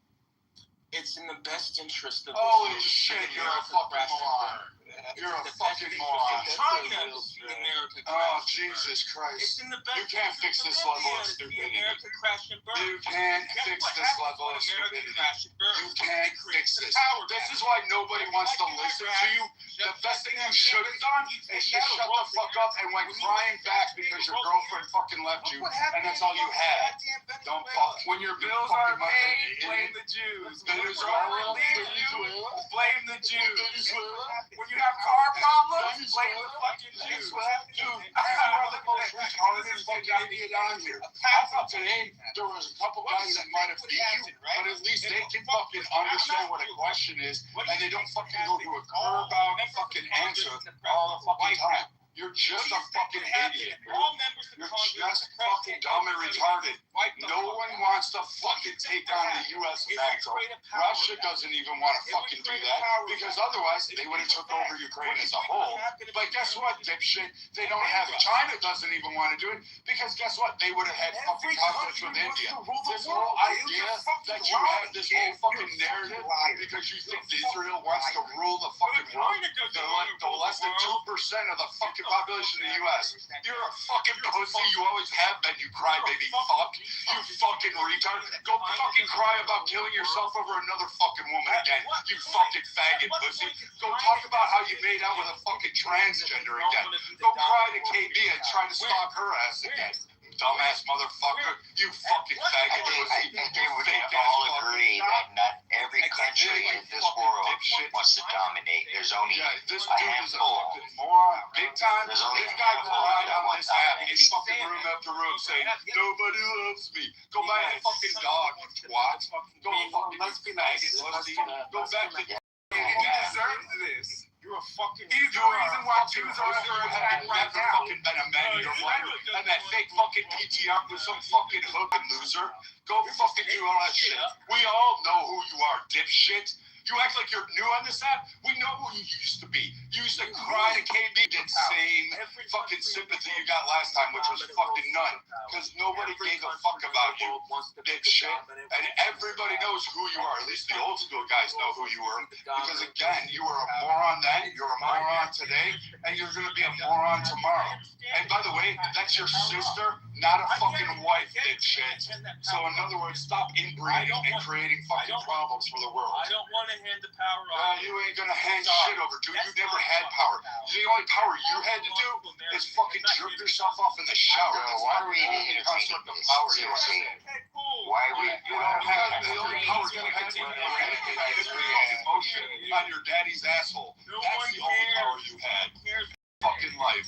It's in the best interest of Holy shit, you're a fucking moron. You're a fucking moron. China to see America crash. Oh, Jesus Christ. It's in the best You can't fix this level of stupidity. America crash and burn. You can't fix this level of stupidity. You can't fix this. This is why nobody wants to listen to you. The best thing you should have done is just shut the fuck up and went crying back because your girlfriend fucking left you and that's all you had. Don't fuck. When your bills aren't paid, blame the Jews. Venezuela. Blame the Jews. When you have car problems, blame the fucking Jews. Dude, you are the most retarded fucking idiot on here. I thought today there was a couple guys that might have beat you, but at least they can fucking understand what a question is, and they don't fucking go to a curb-out fucking answer all the fucking time. You're just a fucking idiot. You're just fucking dumb and retarded. No one wants to fucking take on the U.S. NATO. Russia doesn't even want to fucking do that because otherwise they would have took over Ukraine as a whole. But guess what, dipshit? They don't have it. China doesn't even want to do it because guess what? They would have had fucking conflicts with India. This whole idea that you have this whole fucking narrative because you think Israel wants to rule the fucking world, the less than 2% of the fucking population in the U.S. You're a fucking pussy. You always have been, you crybaby fuck. You fucking retard. Go fucking cry about killing yourself over another fucking woman again. You fucking faggot pussy. Go talk about how you made out with a fucking transgender again. Go cry to KB and try to stalk her ass again. Dumbass motherfucker. You fucking faggot pussy. I think we can all agree that not every country in this world wants to dominate. There's only this a dude is a handful. fucking moron. Big time. There's only This a guy handful cried that on want this app in domination. fucking room after room saying, nobody loves me. Go buy a fucking dog, you twat. Go fucking Let's be nice. pussy. Go back to He deserves this. You're a fucking. He's the reason why Jews are under attack right never now. fucking been a man in your life. And that fake fucking PTR with some fucking hooking loser. Go fucking do all that shit. We all know who you are, dipshit. You act like you're new on this app. We know who you used to be. You used to cry to KB, did same fucking sympathy you got last time, which was fucking none. Because nobody gave a fuck about you, dipshit. And everybody knows who you are. At least the old school guys know who you were. Because again, you were a moron then, you're a moron today, and you're gonna be a moron tomorrow. And by the way, that's your sister, not a fucking wife, dipshit. So in other words, stop inbreeding and creating fucking problems for the world. I don't want to hand the power off. You ain't gonna hand shit over, dude. You never had power. The only power you had to do is fucking jerk yourself off in the shower. Why are we even entertaining this? Seriously. Why are we? You don't have the only power you have to eradicate this fucking motion on your daddy's asshole. That's the only power you had. Fucking life,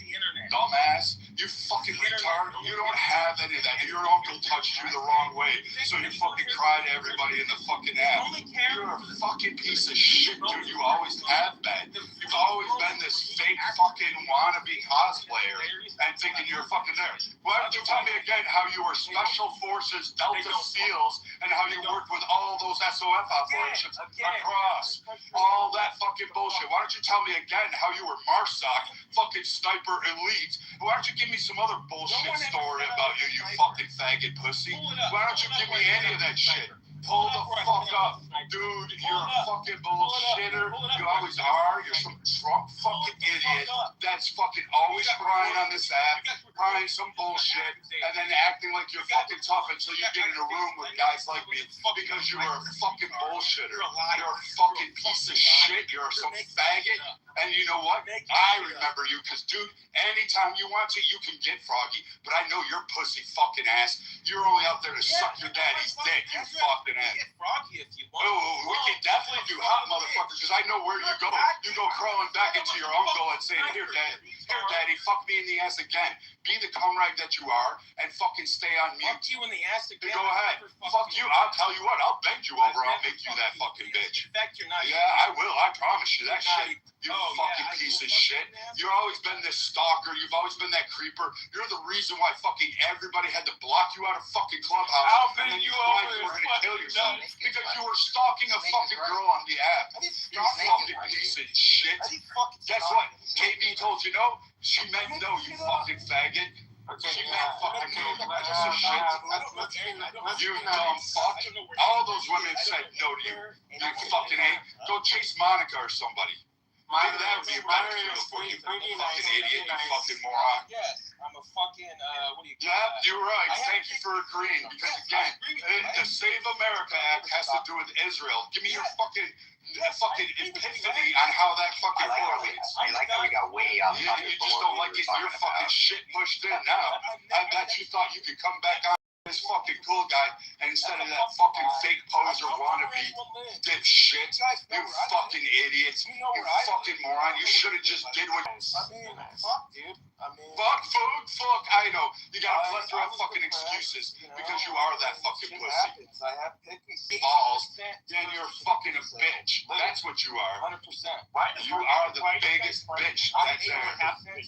dumbass. You fucking retard. You don't have any of that. Your uncle touched you the wrong way, so you fucking cry to everybody in the fucking app. You're a fucking piece of shit, dude. You always have been. You've always been this fake fucking wannabe cosplayer and thinking you're fucking there. Why don't you tell me again how you were Special Forces, Delta SEALs, and how you worked with all those SOF operations across all that fucking bullshit? Why don't you tell me again how you were MARSOC, fucking sniper elite? Why don't you give me some other bullshit story about you, you fucking faggot pussy? Why don't you give me any of that shit? Pull the fuck up. Dude, you're a fucking bullshitter. You always are. You're some drunk fucking idiot that's fucking always crying on this app, crying some bullshit, and then acting like you're fucking tough until you get in a room with guys like me because you are a fucking bullshitter. You're a fucking piece of shit. You're some faggot. And you know what? I remember you because, dude, anytime you want to, you can get Froggy. But I know your pussy fucking ass. You're only out there to suck your daddy's dick, you fucking ass. Froggy if you want. Oh, we can definitely do hot motherfuckers because I know where you go. You go crawling back into your uncle and saying, here, daddy, fuck me in the ass again. Be the comrade that you are and fucking stay on mute. Fuck you in the ass again. Go ahead. Fuck you. I'll tell you what. I'll bend you over. I'll make you that fucking bitch. In fact, you're not. Yeah, I will. I promise you that shit. You fucking piece of shit. You've always been this stalker. You've always been that creeper. You're the reason why fucking everybody had to block you out of fucking Clubhouse. I'll And then bend you you thought over you were and going to kill fucking yourself nuts. because you were stalking a fucking girl on the app. You fucking piece of shit. Guess what? KB told you no. She meant no, you fucking faggot. She meant fucking no, you piece of shit. You dumb fuck. All those women said no to you. You fucking ain't. Go chase Monica or somebody. Maybe that would be a better feel for you. You fucking idiot, you fucking moron. Yes, I'm a fucking, what do you call Yeah, that? you're right. Thank you for agreeing. Because again, the Save America Act has to do with Israel. Give me your fucking epiphany on how that fucking correlates. I like how we got way off topic. You just don't like getting your fucking shit pushed in now. I bet you thought you could come back on this fucking cool guy, and instead of that fucking fake poser wannabe dipshit, you fucking idiots, you fucking moron, you should have just did what. Fuck, dude. Fuck food, fuck, I know. You got a plethora of fucking excuses because you are that fucking pussy. I have Balls, then you're fucking a bitch. That's what you are. 100%. You are the biggest bitch that's there.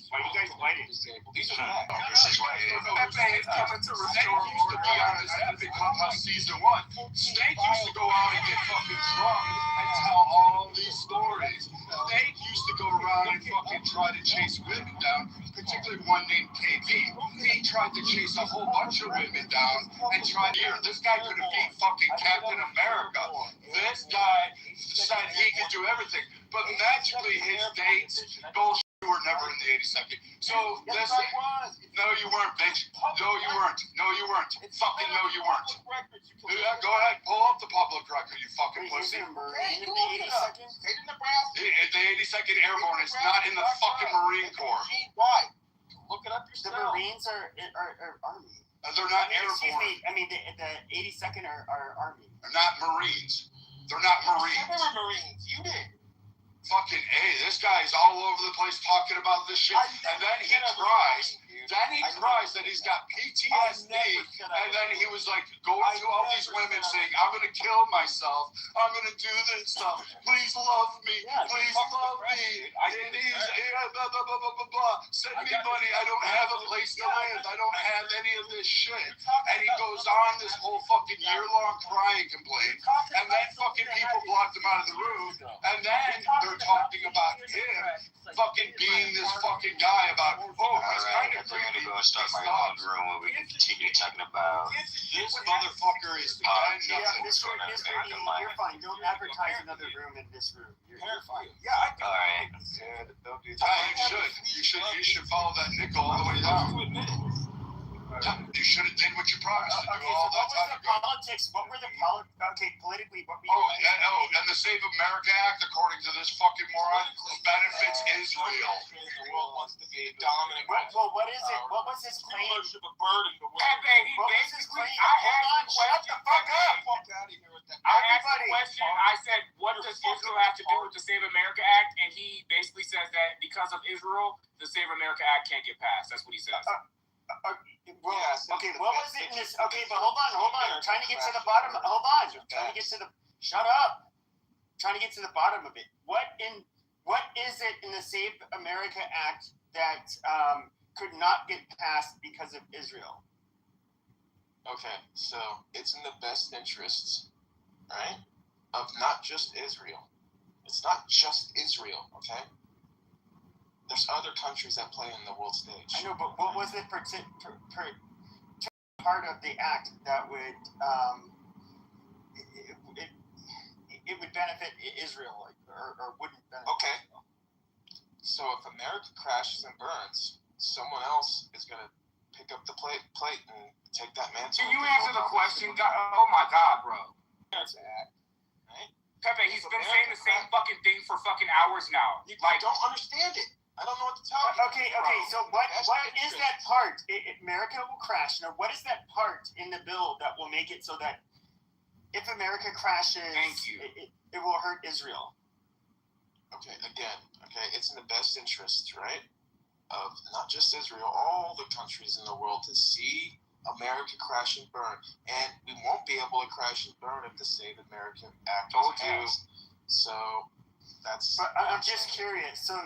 Why you guys fighting disabled? These are facts. This is why Pepe is coming to restore used to be on this epic Clubhouse season 1. Snake used to go out and get fucking drunk and tell all these stories. Snake used to go around and fucking try to chase women down, particularly one named KB. He tried to chase a whole bunch of women down and tried here. This guy could have beat fucking Captain America. This guy said he could do everything, but magically his dates, bullshit, were never in the 82nd. So listen, no you weren't, bitch. No you weren't. No you weren't. Fucking no you weren't. Yeah, go ahead, pull up the public record, you fucking pussy. The 82nd Airborne is not in the fucking Marine Corps. Why? Look it up yourself. The Marines are Army. They're not Excuse airborne. me. I mean, the 82nd are Army. They're not Marines. They're not Marines. They were Marines. You did. Fucking A, this guy's all over the place talking about this shit, and then he cries. Then he cries that he's got PTSD, and then he was like going to all these women saying, "I'm gonna kill myself. I'm gonna do this stuff. Please love me. Please love me. Blah blah blah blah blah blah. Send me money. I don't have a place to live. I don't have any of this shit." And he goes on this whole fucking year-long crying complaint, and then fucking people blocked him out of the room, and then they're talking about him fucking being this fucking guy about, oh, he's kind of I'm gonna go start my own room where we can continue talking about this motherfucker is You're fine. Don't advertise another room in this room. You're fine. Yeah, all right. You should follow that nickel all the way down. You should have did what you promised to do all that time ago. Politics? What were the politically? What? And the Save America Act, according to this fucking moron, benefits Israel. The world wants to be dominant. Well, what is it? What was his claim? Worship a burden. What was his claim? Hold on, shut the fuck up. I asked the question. I said, "What does Israel have to do with the Save America Act?" And he basically says that because of Israel, the Save America Act can't get passed. That's what he says. Okay, what was it in this? Okay, but hold on. I'm trying to get to the bottom. Hold on. Trying to get to the. Shut up. Trying to get to the bottom of it. What is it in the Save America Act that could not get passed because of Israel? Okay, so it's in the best interests, right, of not just Israel. It's not just Israel, okay? There's other countries that play in the world stage. I know, but what was it part of the act that would it would benefit Israel or wouldn't benefit? Okay. So if America crashes and burns, someone else is going to pick up the plate and take that mantle. Can you answer the question? Oh my God, bro. That's that. Right? Pepe, he's been saying the same fucking thing for fucking hours now. I don't understand it. I don't know what to tell you. Okay. So what is that part? America will crash. Now, what is that part in the bill that will make it so that if America crashes, it will hurt Israel? Okay, it's in the best interest, right, of not just Israel, all the countries in the world to see America crash and burn. And we won't be able to crash and burn if the Save America Act is passed. So that's... But I'm just curious. So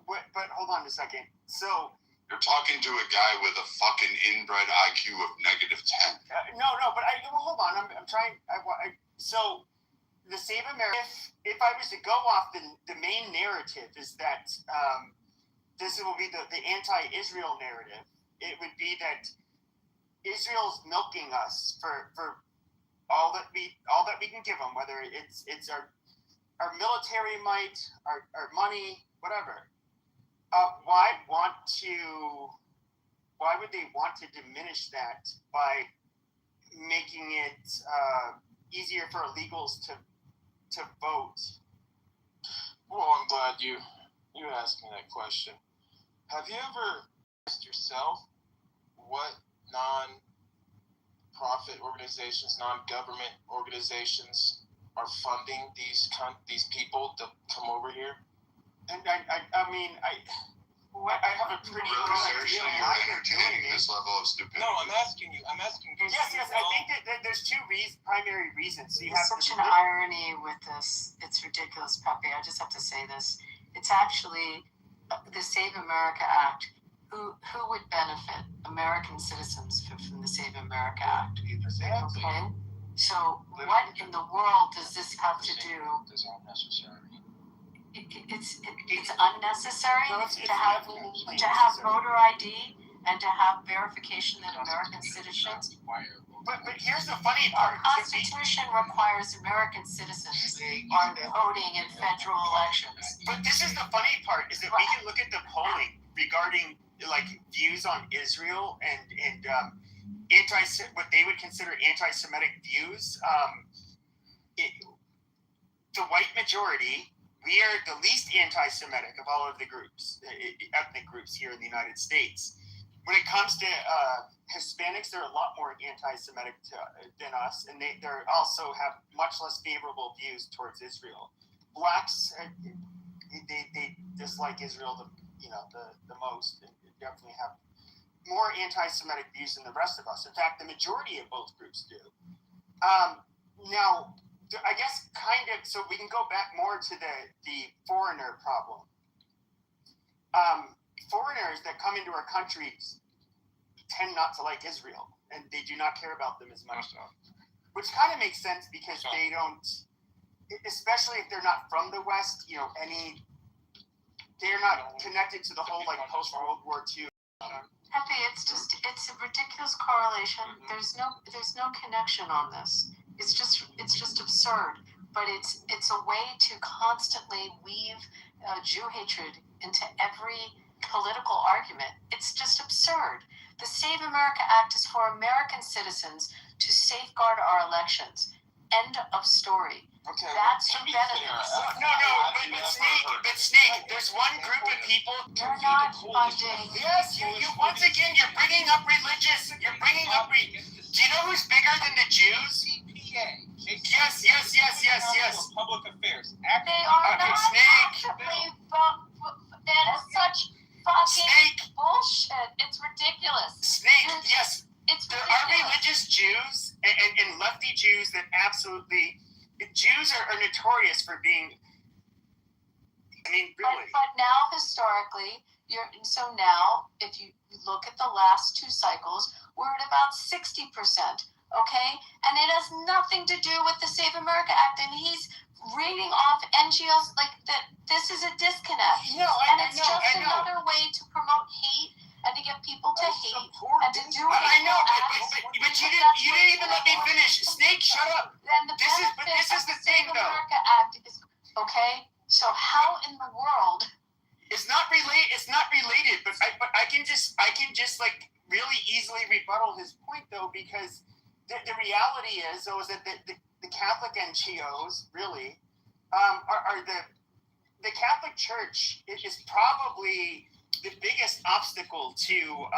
But hold on a second. So you're talking to a guy with a fucking inbred IQ of -10. no, but hold on. I'm trying. So the Save America. If I was to go off the main narrative is that this will be the anti-Israel narrative. It would be that Israel's milking us for all that we can give them, whether it's our military might, our money, whatever. Why would they want to diminish that by making it easier for illegals to vote? Well, I'm glad you asked me that question. Have you ever asked yourself what non-profit organizations, non-government organizations are funding these people to come over here? And I have a pretty good idea why they're doing this level of stupidity. No, I'm asking you. Yes. I think that there's two primary reasons. So you There's have such an irony with this. It's ridiculous, Pepe. I just have to say this. It's actually the Save America Act. Who would benefit? American citizens from the Save America Act. Okay? So what in the world does this have to do? It's unnecessary. It's unnecessary to have voter ID and to have verification that American citizens. But here's the funny part. Our Constitution requires American citizens are voting in federal elections. But this is the funny part: is that we can look at the polling regarding views on Israel and what they would consider anti-Semitic views. The white majority. We are the least anti-Semitic of all of the groups, ethnic groups here in the United States. When it comes to Hispanics, they're a lot more anti-Semitic than us, and they also have much less favorable views towards Israel. Blacks, they dislike Israel the most, and definitely have more anti-Semitic views than the rest of us. In fact, the majority of both groups do. Now, I guess so we can go back more to the foreigner problem. Foreigners that come into our countries tend not to like Israel, and they do not care about them as much. Which kind of makes sense because they don't, especially if they're not from the West, they're not connected to the whole post-World War II. Pepe, it's a ridiculous correlation. There's no connection on this. It's just absurd, but it's a way to constantly weave Jew hatred into every political argument. It's just absurd. The Save America Act is for American citizens to safeguard our elections. End of story. Okay. That's who benefits. But Snake, there's one group of people. You're not funding. Yes, you once again, you're bringing up religious. Do you know who's bigger than the Jews? Yes. Public affairs. They are not actively. That is such fucking bullshit. It's ridiculous. Snake, yes. It's there are religious Jews and lefty Jews that absolutely. Jews are notorious for being. Really. But now, historically, now, if you look at the last two cycles, we're at about 60%. Okay, and it has nothing to do with the Save America Act, and he's reading off NGOs like that. This is a disconnect, it's just another way to promote hate and to get people to hate and to do it. I know, but you didn't even let me finish. Snake, shut up. Then this is the thing, though. Save America Act is okay. So how in the world? It's not related, but I can just really easily rebuttal his point though, because. The reality is that the Catholic NGOs really are the Catholic Church is probably the biggest obstacle to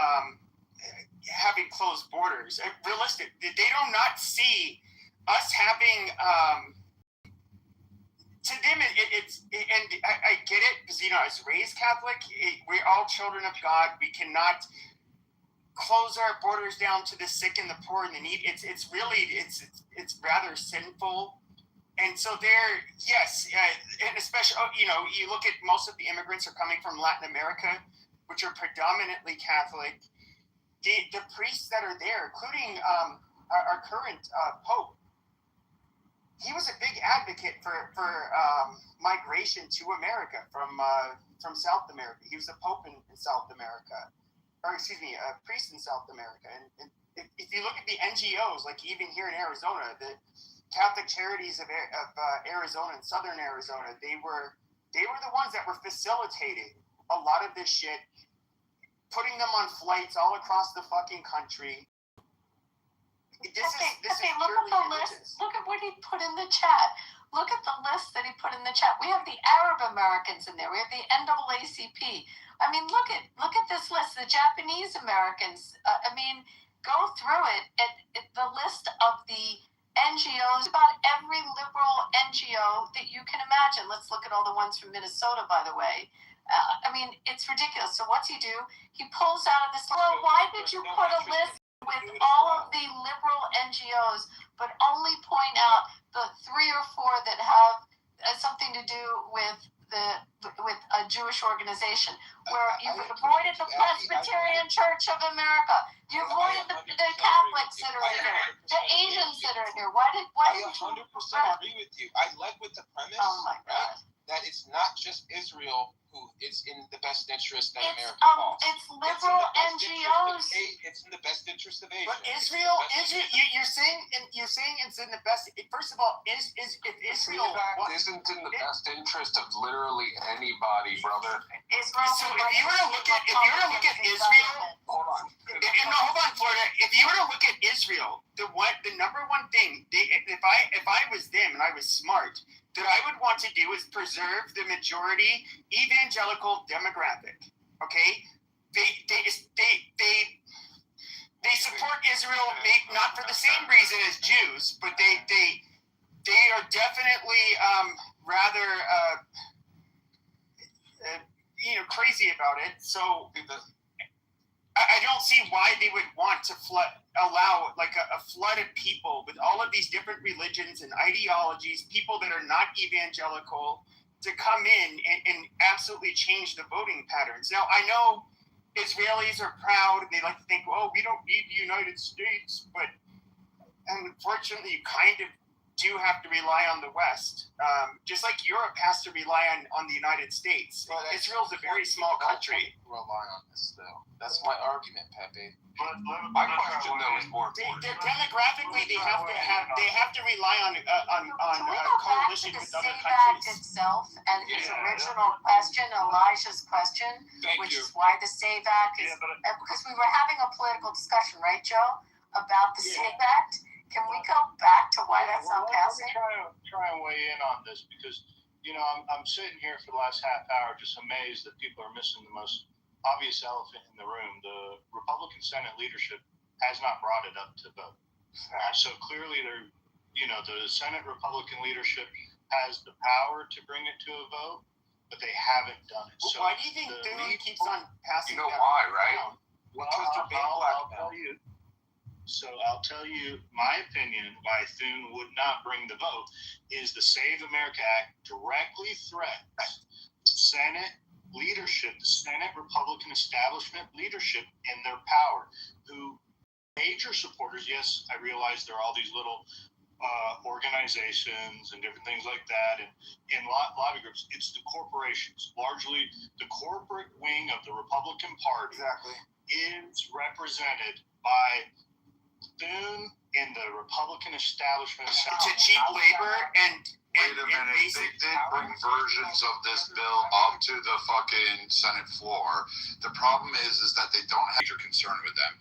having closed borders. Realistic, they do not see us having. To them, I get it because I was raised Catholic. We're all children of God. We cannot close our borders down to the sick and the poor and the needy. It's rather sinful And so and especially, you look at most of the immigrants are coming from Latin America, which are predominantly Catholic. The priests that are there, including our current Pope, he was a big advocate for migration to America from South America. He was a Pope in South America, a priest in South America. And if you look at the NGOs, like even here in Arizona, the Catholic Charities of Arizona and Southern Arizona, they were the ones that were facilitating a lot of this shit, putting them on flights all across the fucking country. This is look at the list. Look at what he put in the chat. Look at the list that he put in the chat. We have the Arab Americans in there. We have the NAACP. I mean, look at this list. The Japanese Americans. Go through it. The list of the NGOs, about every liberal NGO that you can imagine. Let's look at all the ones from Minnesota, by the way. It's ridiculous. So what's he do? He pulls out of this. Well, why did you put a list with all of the liberal NGOs, but only point out the 3 or 4 that have something to do with a Jewish organization? Where you've avoided the Presbyterian Church of America, you avoided the Catholics that are in here, the Asians that are in here. Why did you? 100% agree with you. I led with the premise. Oh my God. That it's not just Israel who is in the best interest that America falls. It's liberal NGOs. It's in the best interest of Asia. But Israel, you're saying it's in the best. First of all, if Israel isn't in the best interest of literally anybody, brother. So if you were to look at Israel, hold on, Florida. If you were to look at Israel, the number one thing, if I was them and I was smart, that I would want to do is preserve the majority evangelical demographic. Okay, they support Israel, not for the same reason as Jews, but they are definitely rather crazy about it. So I don't see why they would want to allow like a flood of people with all of these different religions and ideologies, people that are not evangelical, to come in and absolutely change the voting patterns. Now, I know Israelis are proud and they like to think, oh, we don't need the United States, but unfortunately, you kind of do have to rely on the West, just like Europe has to rely on the United States. Israel's a very small country. Rely on this, though. That's my argument, Pepe. My question though is more demographically, they have to rely on coalition with other countries. Act itself and his original question, Elijah's question, is why the SAVE Act is because we were having a political discussion, right, Joe, about the SAVE Act. Can we go back to why that's not passing? Try and weigh in on this because, I'm sitting here for the last half hour just amazed that people are missing the most obvious elephant in the room. The Republican Senate leadership has not brought it up to vote. So clearly the Senate Republican leadership has the power to bring it to a vote, but they haven't done it. Well, so why do you think Thune keeps on passing that why, right? Because they're being blackmailed. So I'll tell you my opinion why Thune would not bring the vote is the Save America Act directly threatens Senate leadership, the Senate Republican establishment leadership in their power, who major supporters, yes, I realize there are all these little organizations and different things like that, and lobby groups. It's the corporations, largely the corporate wing of the Republican Party is represented by Thune in the Republican establishment. To cheap labor and wait a minute, they did bring versions of this bill up to the fucking Senate floor. The problem is that they don't have major concern with them.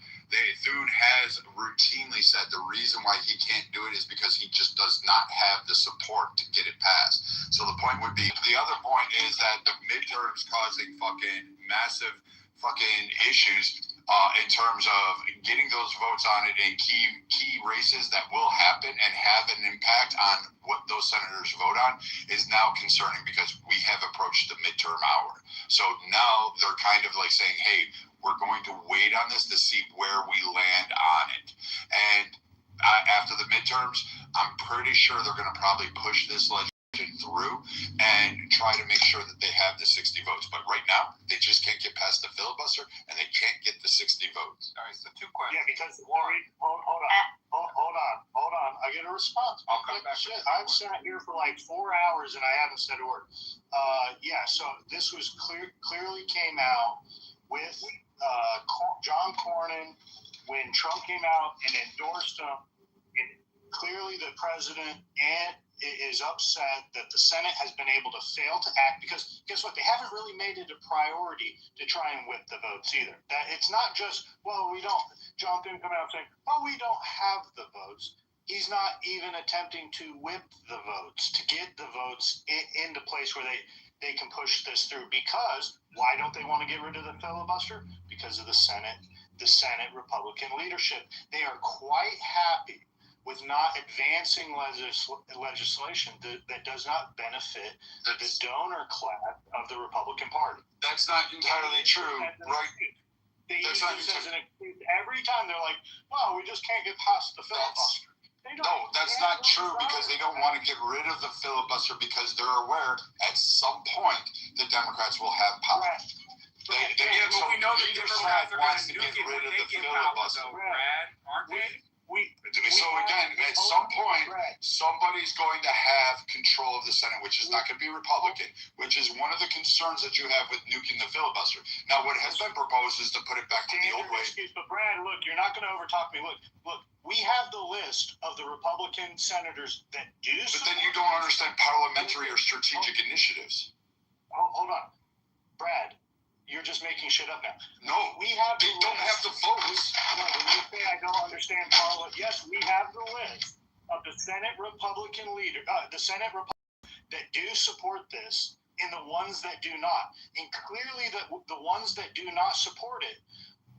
Thune has routinely said the reason why he can't do it is because he just does not have the support to get it passed. So the point would be, the other point is that the midterms causing fucking massive fucking issues in terms of getting those votes on it in key races that will happen and have an impact on what those senators vote on is now concerning because we have approached the midterm hour. So now they're kind of like saying, hey, we're going to wait on this to see where we land on it. And after the midterms, I'm pretty sure they're going to probably push this legislation through and try to make sure that they have the 60 votes. But right now, they just can't get past the filibuster, and they can't get the 60 votes. All right, so 2 questions. Yeah, because hold on. I get a response. I'll come back. Shit, I've sat here for like 4 hours and I haven't said a word. Yeah, so this was clearly came out with John Cornyn when Trump came out and endorsed him. And clearly, the president is upset that the Senate has been able to fail to act because guess what? They haven't really made it a priority to try and whip the votes either. That it's not just we don't. John didn't come out saying, we don't have the votes. He's not even attempting to whip the votes to get the votes into place where they can push this through. Because why don't they want to get rid of the filibuster? Because of the Senate Republican leadership. They are quite happy with not advancing legislation that does not benefit the donor class of the Republican Party. That's not entirely true, right? They use this as an excuse every time. They're like, well, we just can't get past the filibuster. No, that's not true because they don't want to get rid of the filibuster because they're aware at some point the Democrats will have power. But we know the Democrats are going to nuke it when they get power, though, Brad, aren't they? So again, at some point, somebody's going to have control of the Senate, which is not going to be Republican, which is one of the concerns that you have with nuking the filibuster. Now, what has been proposed is to put it back to the old way. But Brad, look, you're not going to overtalk me. Look, we have the list of the Republican senators that do. But then you don't understand parliamentary or strategic initiatives. Hold on, Brad. You're just making shit up now. No, they don't have the votes. No, when you say I don't understand parliament, yes, we have the list of the Senate Republican that do support this and the ones that do not. And clearly the ones that do not support it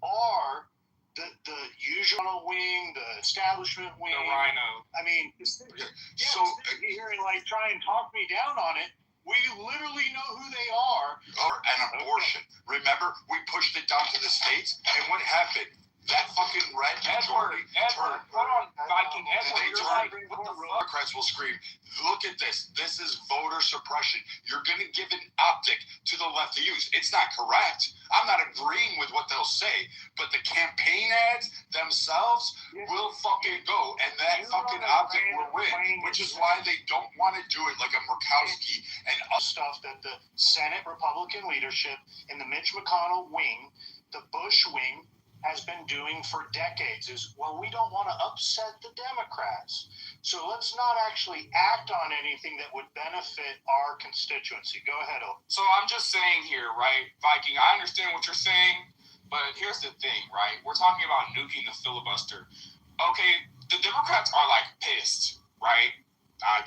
are the usual wing, the establishment wing. The rhino. I mean, so here and try and talk me down on it. We literally know who they are. Or an abortion. Remember, we pushed it down to the states, and what happened? That fucking red majority Edward, hold on, Viking. Edward, what the Democrats will scream, look at this. This is voter suppression. You're going to give an optic to the left to use. It's not correct. I'm not agreeing with what they'll say, but the campaign ads themselves will fucking go, and that fucking optic will win, which is why they don't want to do it like a Murkowski and stuff that the Senate Republican leadership and the Mitch McConnell wing, the Bush wing, has been doing for decades is, we don't want to upset the Democrats. So let's not actually act on anything that would benefit our constituency. Go ahead, Oak. So I'm just saying here, right, Viking, I understand what you're saying, but here's the thing, right? We're talking about nuking the filibuster. Okay, the Democrats are pissed, right? I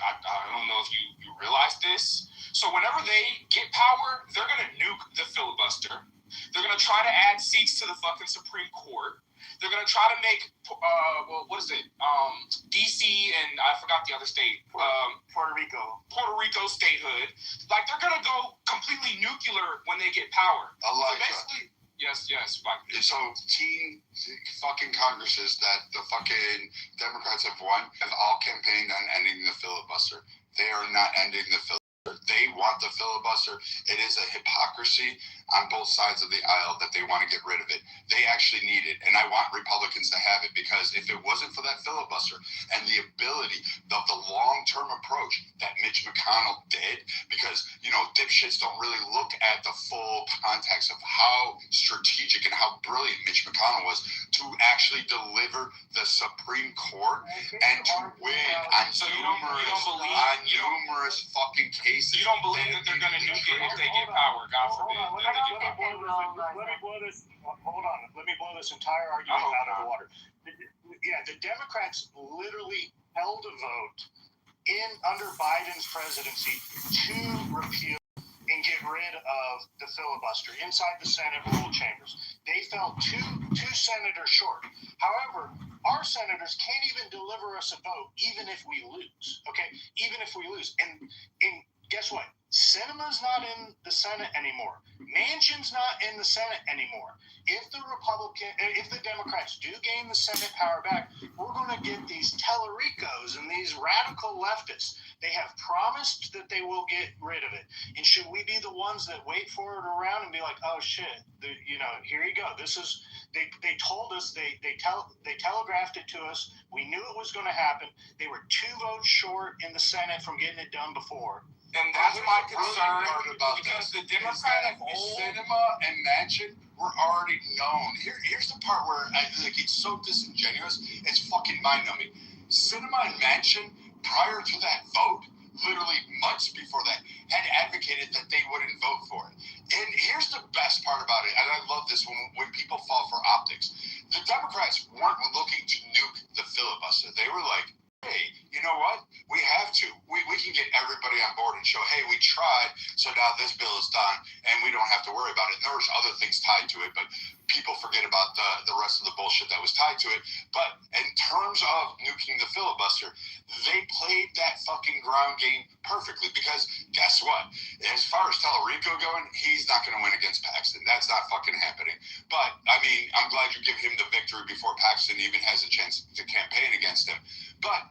don't know if you realize this. So whenever they get power, they're going to nuke the filibuster. They're going to try to add seats to the fucking Supreme Court. They're going to try to make, D.C. and I forgot the other state. Puerto Rico. Puerto Rico statehood. They're going to go completely nuclear when they get power. Elijah. So basically, yes. So teen fucking Congresses that the fucking Democrats have won have all campaigned on ending the filibuster. They are not ending the filibuster. They want the filibuster. It is a hypocrisy on both sides of the aisle that they want to get rid of it. They actually need it, and I want Republicans to have it, because if it wasn't for that filibuster and the ability of the long-term approach that Mitch McConnell did, because, dipshits don't really look at the full context of how strategic and how brilliant Mitch McConnell was to actually deliver the Supreme Court and to win on numerous fucking cases. You don't believe that they're going to nuke it if they get power, God forbid. Hold on. Let me blow this entire argument out of the water. The Democrats literally held a vote under Biden's presidency to repeal and get rid of the filibuster inside the Senate rule chambers. They fell two senators short. However, our senators can't even deliver us a vote, even if we lose. Okay, even if we lose, and guess what? Cinema's not in the Senate anymore. Manchin's not in the Senate anymore. If the Democrats do gain the Senate power back, we're going to get these Tellericos and these radical leftists. They have promised that they will get rid of it. And should we be the ones that wait for it around and be like, oh shit, here you go. This is, they told us, they telegraphed it to us. We knew it was going to happen. They were 2 votes short in the Senate from getting it done before. And that's my concern about because this. the Democratic Cinema and Manchin were already known. Here's the part where it's so disingenuous. It's fucking mind-numbing. Cinema and Manchin, prior to that vote, literally months before that, had advocated that they wouldn't vote for it. And here's the best part about it, and I love this when people fall for optics. The Democrats weren't looking to nuke the filibuster. They were like, hey, you know what? We have to. We can get everybody on board and show, hey, we tried, so now this bill is done, and we don't have to worry about it. And there was other things tied to it, but people forget about the rest of the bullshit that was tied to it. But in terms of nuking the filibuster, they played that fucking ground game perfectly because guess what? As far as Tallarico going, he's not going to win against Paxton. That's not fucking happening. But, I mean, I'm glad you give him the victory before Paxton even has a chance to campaign against him. But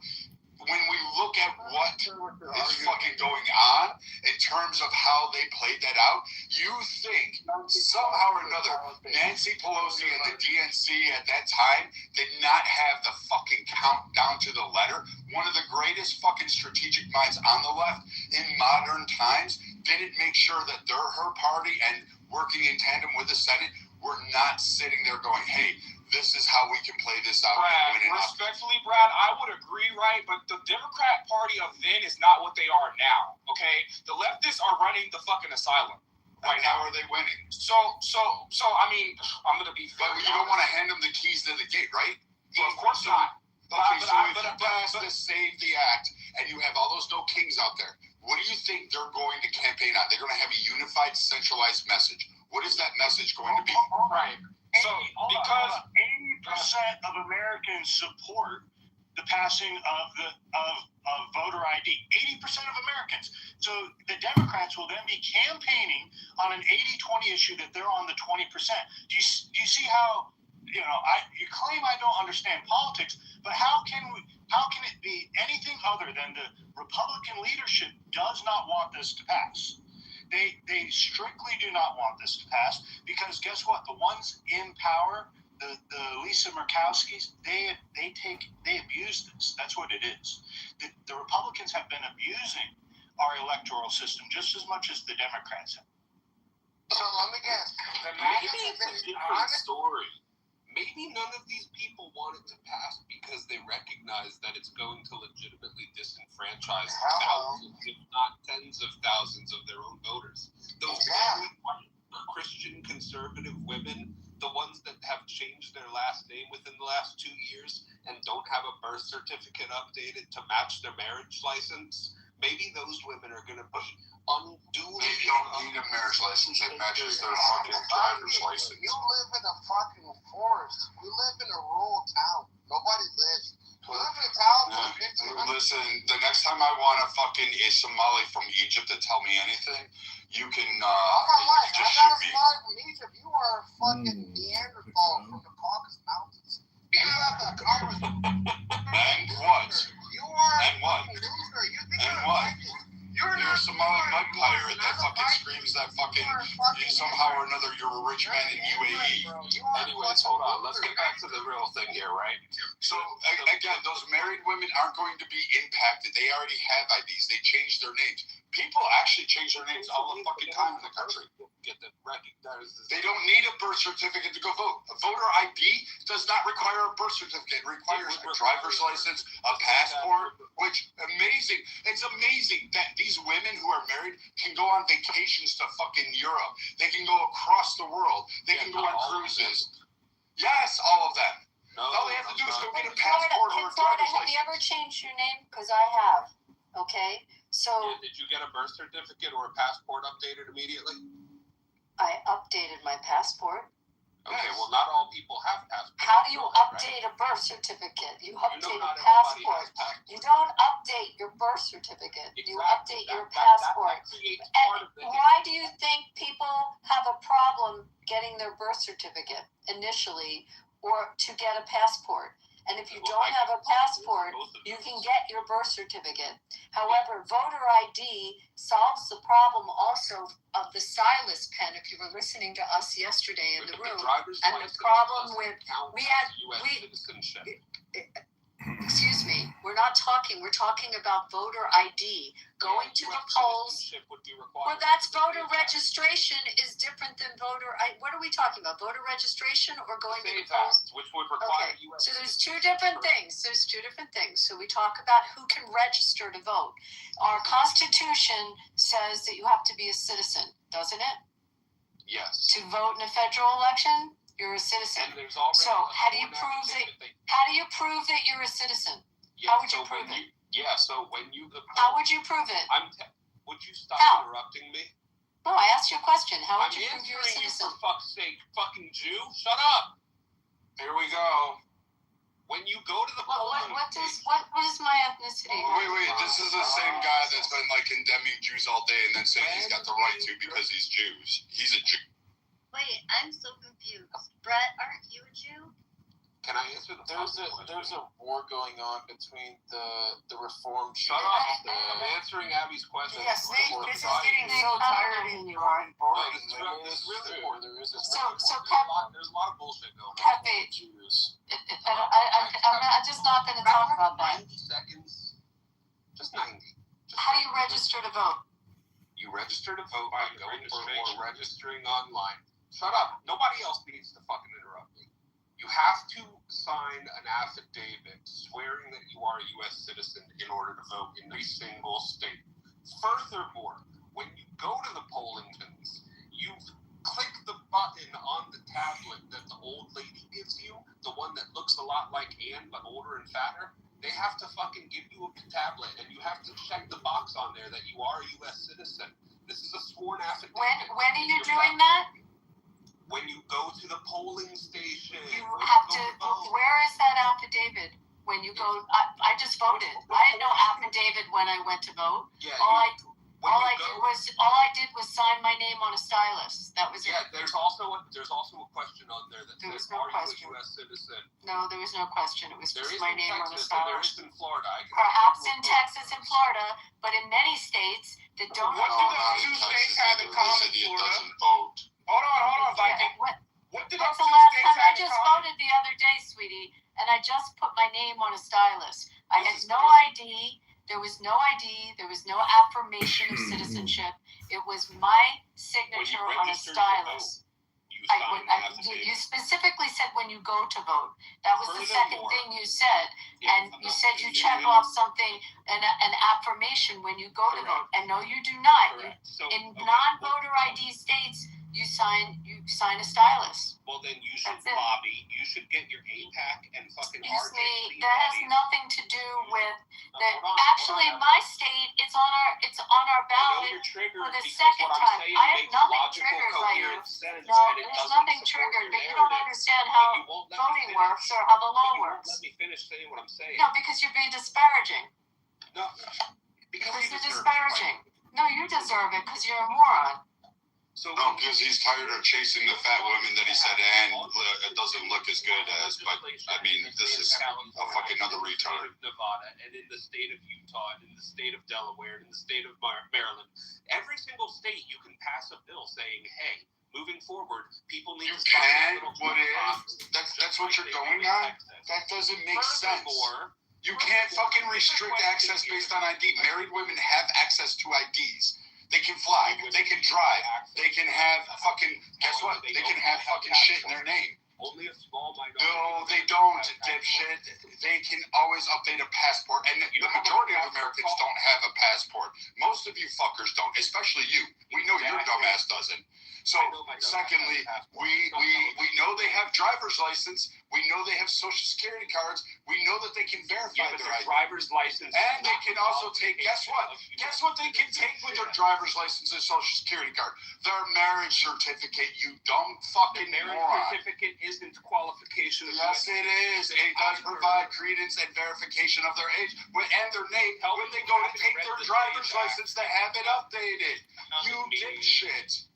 when we look at what is fucking going on in terms of how they played that out, you think somehow or another Nancy Pelosi and the DNC at that time did not have the fucking count down to the letter. One of the greatest fucking strategic minds on the left in modern times didn't make sure that her party and working in tandem with the Senate were not sitting there going, hey, this is how we can play this out. Brad, respectfully, Brad, I would agree, right? But the Democrat Party of then is not what they are now, okay? The leftists are running the fucking asylum right now. How are they winning? So, I mean, I'm going to be fair. But you don't want to hand them the keys to the gate, right? Well, of course not. Okay, so if you pass the Save the Act and you have all those no kings out there, what do you think they're going to campaign on? They're going to have a unified, centralized message. What is that message going to be? Right. So, because 80% of Americans support the passing of voter ID, 80% of Americans. So the Democrats will then be campaigning on an 80-20 issue that they're on the 20%. Do you see how, you claim I don't understand politics, but how can it be anything other than the Republican leadership does not want this to pass? They strictly do not want this to pass because guess what? The ones in power, the Lisa Murkowskis, they abuse this. That's what it is. The Republicans have been abusing our electoral system just as much as the Democrats have. So let me guess. Maybe it's a different story. Maybe none of these people want it to pass because they recognize that it's going to legitimately disenfranchise thousands, if not tens of thousands of their own voters. Those very white Christian conservative women, the ones that have changed their last name within the last 2 years and don't have a birth certificate updated to match their marriage license, maybe those women are going to be unduly... They don't need a marriage license that matches their fucking driver's license. You live in a fucking forest. We live in a rural town. Nobody lives. We live in a town for 15 Listen, the next time I want a fucking Somali from Egypt to tell me anything, you can just shoot me. Somali from Egypt. You are a fucking Neanderthal from the Caucasus Mountains. You have a congressman. And what? You are and what? Loser. You think and you're what? You're a Somali mud pirate that fucking screams that fucking somehow or another you're a rich man in UAE. Anyways, hold on. Let's get back to the real thing here, right? So, again, those married women aren't going to be impacted. They already have IDs. They changed their names. People actually change their names all the fucking time in the country. Get them recognized. They don't need a birth certificate to go vote. A voter ID does not require a birth certificate. It requires a driver's license, a passport, which amazing. It's amazing that these women who are married can go on vacations to fucking Europe. They can go across the world. They can go on cruises. Yes, all of them. All they have to do is go get a passport or a driver's license. Have you ever changed your name? Because I have. Okay, so did you get a birth certificate or a passport updated immediately? I updated my passport. Okay, well, not all people have passports. How do you update a birth certificate? You update a passport. You don't update your birth certificate. You update your passport. And why do you think people have a problem getting their birth certificate initially or to get a passport? And if you don't have a passport, you can get your birth certificate. However, voter ID solves the problem also of the stylus pen, if you were listening to us yesterday in the room. And the problem with, excuse me, we're talking about voter ID. Going to the polls, well, that's voter registration is different than voter ID. What are we talking about? Voter registration or going to the polls? Which would require So there's two different things. So we talk about who can register to vote. Our Constitution says that you have to be a citizen, doesn't it? Yes. To vote in a federal election, you're a citizen. So how do you prove that you're a citizen? How would you prove it? So when you... How would you prove it? Would you stop interrupting me? No, I asked you a question. How would you prove you're a citizen? For fuck's sake, fucking Jew. Shut up. Here we go. When you go to the what is my ethnicity? Wait, this is the same guy that's been like condemning Jews all day and then saying he's got the right to because he's Jews. He's a Jew. Wait, I'm so confused. Brett, aren't you a Jew? Can I answer the There's a war going on between the Reformed Jews. Shut up. I'm answering Abby's question. Yes, this is getting so tiring. You are boring. It's really important. There's a lot of bullshit going on. Pepe, I'm just not going to talk about that. 90 seconds. Just 90. How do you register to vote? You register to vote by going for or registering online. Shut up. Nobody else needs to fucking interrupt me. You have to sign an affidavit swearing that you are a U.S. citizen in order to vote in every single state. Furthermore, when you go to the polling booths, you click the button on the tablet that the old lady gives you, the one that looks a lot like Anne but older and fatter. They have to fucking give you a tablet, and you have to check the box on there that you are a U.S. citizen. This is a sworn affidavit. When are you doing that? When you go to the polling station. You have to. Where is that affidavit? When you go, I just voted. I had no affidavit when I went to vote. Yeah. All I did was sign my name on a stylus. That was it. Yeah. There's also a question on there that says, "Are you a U.S. citizen?" No, there was no question. It was just my name on a Texas, stylus. there is in Florida. Perhaps in Texas and Florida, but in many states that don't. What do those two states have in common, Florida? Hold on, Viking. What did those two states have in I just common? voted the other day, sweetie, and I just put my name on a stylus. I had no ID. There was no ID. There was no affirmation of citizenship. It was my signature on a stylus. You specifically said when you go to vote. That was the second thing you said. And you said you check off something, an affirmation when you go to vote. And no, you do not. In non-voter ID states, you sign a stylus. Well, then you should lobby. You should get your APAC and fucking Excuse me, that has nothing to do with that. Actually, my state, it's on our ballot for the second time. I have nothing triggered by you. No, there's nothing triggered, but you don't understand how voting works or how the law works. Let me finish saying what I'm saying. No, because you're being disparaging. No, because you're disparaging. No, you deserve it because you're a moron. No, because he's tired of chasing the fat women that he said, and it doesn't look as good as, but I mean, this is a fucking other retard. Nevada, and in the state of Utah, and in the state of Delaware, and in the state of Maryland, every single state you can pass a bill saying, hey, moving forward, people need to stop that's what you're going on? That doesn't make sense. You can't fucking restrict access based on ID. Married women have access to IDs. They can fly, they can drive, they can have fucking, guess what? They can have fucking shit in their name. Only a small minority. No, they don't, dipshit. They can always update a passport, and the majority of Americans don't have a passport. Most of you fuckers don't, especially you. We know your dumbass doesn't. So, secondly, we know they have driver's license. We know they have social security cards. We know that they can verify their ID. driver's license. And they can also take, guess what? Guess what they can take with their driver's license and social security card? Their marriage certificate, you dumb fucking Marriage moron. certificate isn't qualification. Yes, it is. It does provide credence and verification of their age and their name when they go to take their driver's license to have it updated. You dipshit.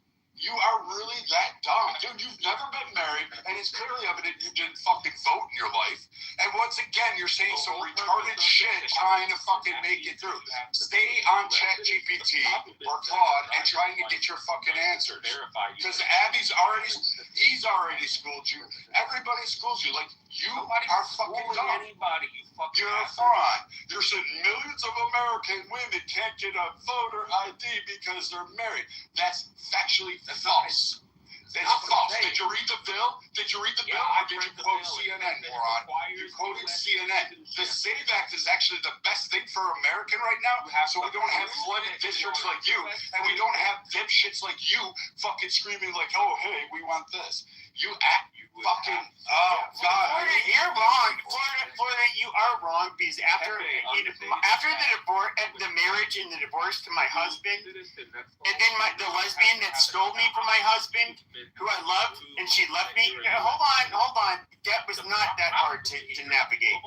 You are really that dumb. Dude, you've never been married, and it's clearly evident you didn't fucking vote in your life. And once again, you're saying some retarded shit trying to fucking make it through. Stay on ChatGPT or Claude and trying to get your fucking answers. Because he's already schooled you. Everybody schools you. Like, you are fucking dumb. You're a fraud. You're saying millions of American women can't get a voter ID because they're married. That's factually false. That's false. Did you read the bill? Did you read the bill? Or did you quote CNN, moron? You quoted CNN. The SAVE Act is actually the best thing for American right now, so we don't have flooded districts like you, and we don't have dipshits like you fucking screaming like, oh, hey, we want this. You act fucking, oh, God. Florida, you're wrong. Florida, you are wrong, because after the marriage and the divorce to my husband, and then the lesbian that stole me from my husband, who I loved, and she left me. Hold on. That was not that hard to navigate.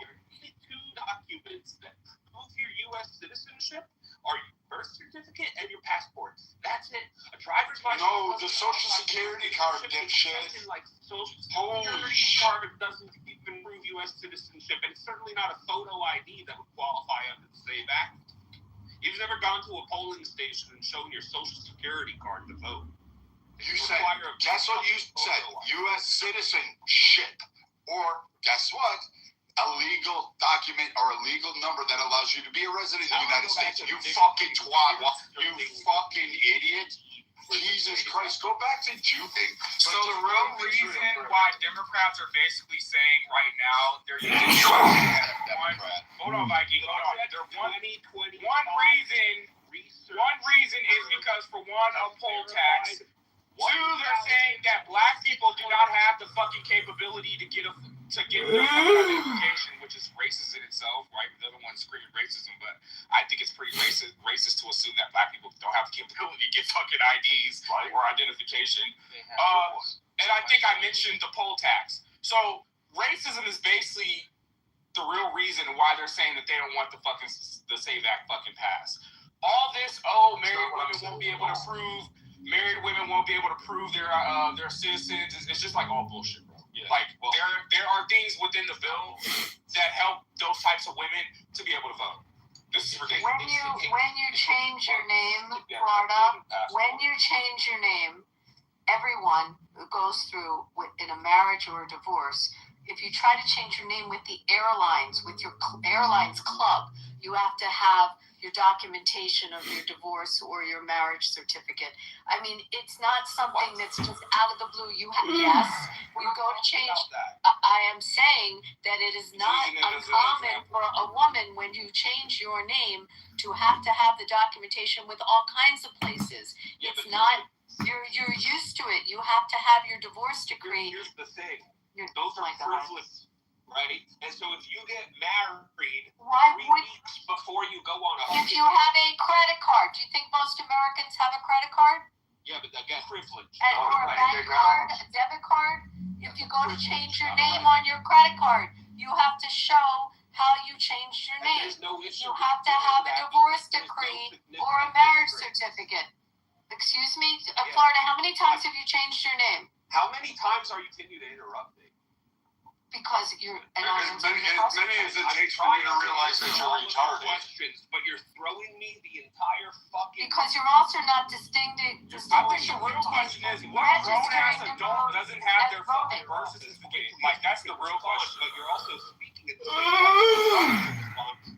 Two documents that prove your U.S. citizenship are your birth certificate and your passport. That's it. A driver's license. No, the social security card, dipshit. Like social security card doesn't even prove U.S. citizenship, and it's certainly not a photo ID that would qualify under the SAVE Act. You've never gone to a polling station and shown your social security card to vote. You said, guess what you said? U.S. citizenship. Or, guess what? A legal document or a legal number that allows you to be a resident of the United States. You fucking twat. You fucking idiot. Jesus Christ. Go back to Juping. So the real reason why Democrats are basically saying right now they're using hold on, Viking, hold on. One reason is because for one, a poll tax. Two, they're saying that black people do not have the fucking capability to get their fucking identification, which is racist in itself, right? The other one's screaming racism, but I think it's pretty racist to assume that black people don't have the capability to get fucking IDs or identification. And I think I mentioned the poll tax. So racism is basically the real reason why they're saying that they don't want the SAVE Act fucking pass. All this, married women won't be able to prove. Married women won't be able to prove their citizens. It's just like all bullshit, bro. Yeah. Like there are things within the bill that help those types of women to be able to vote. This is ridiculous. When you change your name, Florida, when you change your name, everyone who goes through in a marriage or a divorce, if you try to change your name with the airlines, with your airlines club, you have to have your documentation of your divorce or your marriage certificate. I mean, it's not something that's just out of the blue. You go to change. I am saying that it is not uncommon for a woman when you change your name to have the documentation with all kinds of places. It's not. You're used to it. You have to have your divorce decree. Here's the thing. Those are privileges, right? And so if you get married 3 weeks before you go on If you have a credit card, do you think most Americans have a credit card? Yeah, but that gets privilege. Or a bank card, a debit card? If you go to change your name on your credit card, you have to show how you changed your name. You have to have a divorce decree or a marriage certificate. Excuse me, Florida, how many times have you changed your name? How many times are you continue to interrupt me? Because you're as many as it takes for you to realize that you're retarded. Questions, but you're throwing me the entire fucking. Because you're also not distinguishing. I think the real question is, what grown-ass adult doesn't have their fucking birth certificate? Like, that's the real question. But you're also speaking at the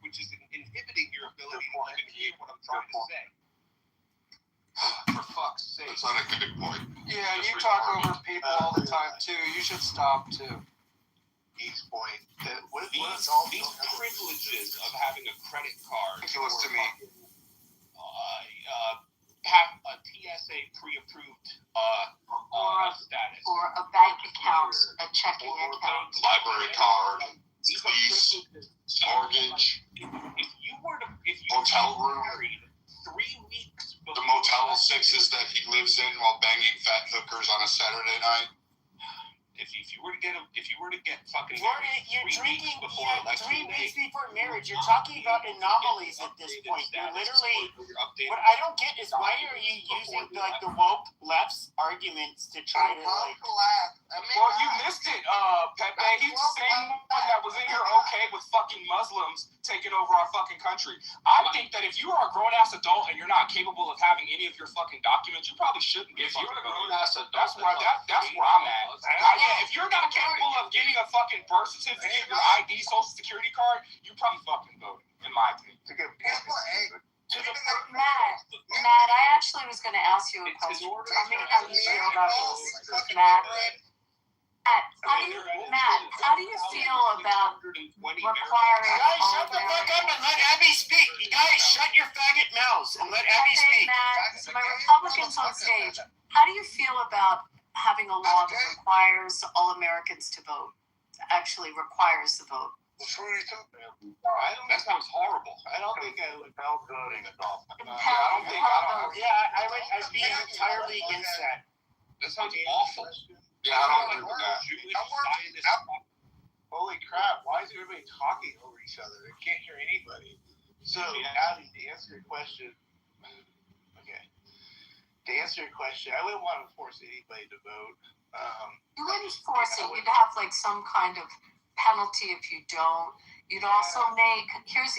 which is inhibiting your ability to even hear what I'm trying to say. For fuck's sake. That's not a good point. Yeah, you talk over people all the time, too. You should stop, too. Each point. These privileges of having a credit card. Ridiculous to me. have a TSA pre-approved status. Or a bank account, a checking account. Library card, lease, mortgage, hotel room. 3 weeks before The Motel 6s that he lives in while banging fat hookers on a Saturday night. If you were to get fucking You're drinking 3 weeks before marriage. You're talking about anomalies at this point. You're literally. What I don't get is why are you using like the woke left's arguments to try to like. Well, you missed it, Pepe. He's the same one that was in here okay with fucking Muslims taking over our fucking country. I think that if you are a grown-ass adult and you're not capable of having any of your fucking documents, you probably shouldn't be. If you're a grown-ass adult, that's where I'm at. Yeah, if you're not capable of getting a fucking birth certificate, your ID, social security card, you probably fucking voted, in my opinion. Matt, I actually was going to ask you a question. Tell me how you feel about this, Matt. How do you feel about requiring? Guys, shut the fuck up and let Abby speak. You guys, shut your faggot mouths and let Abby speak. Matt, my Republicans on stage. How do you feel about having a law that requires all Americans to vote? Actually, requires the vote. That sounds horrible. I don't think I would help voting at all. I'd be entirely against that. That sounds awful. Yeah, I don't agree with that. Holy crap, why is everybody talking over each other? I can't hear anybody. So, Abby, to answer your question, I wouldn't want to force anybody to vote. You wouldn't force it. You'd have like some kind of penalty if you don't. You'd also make here's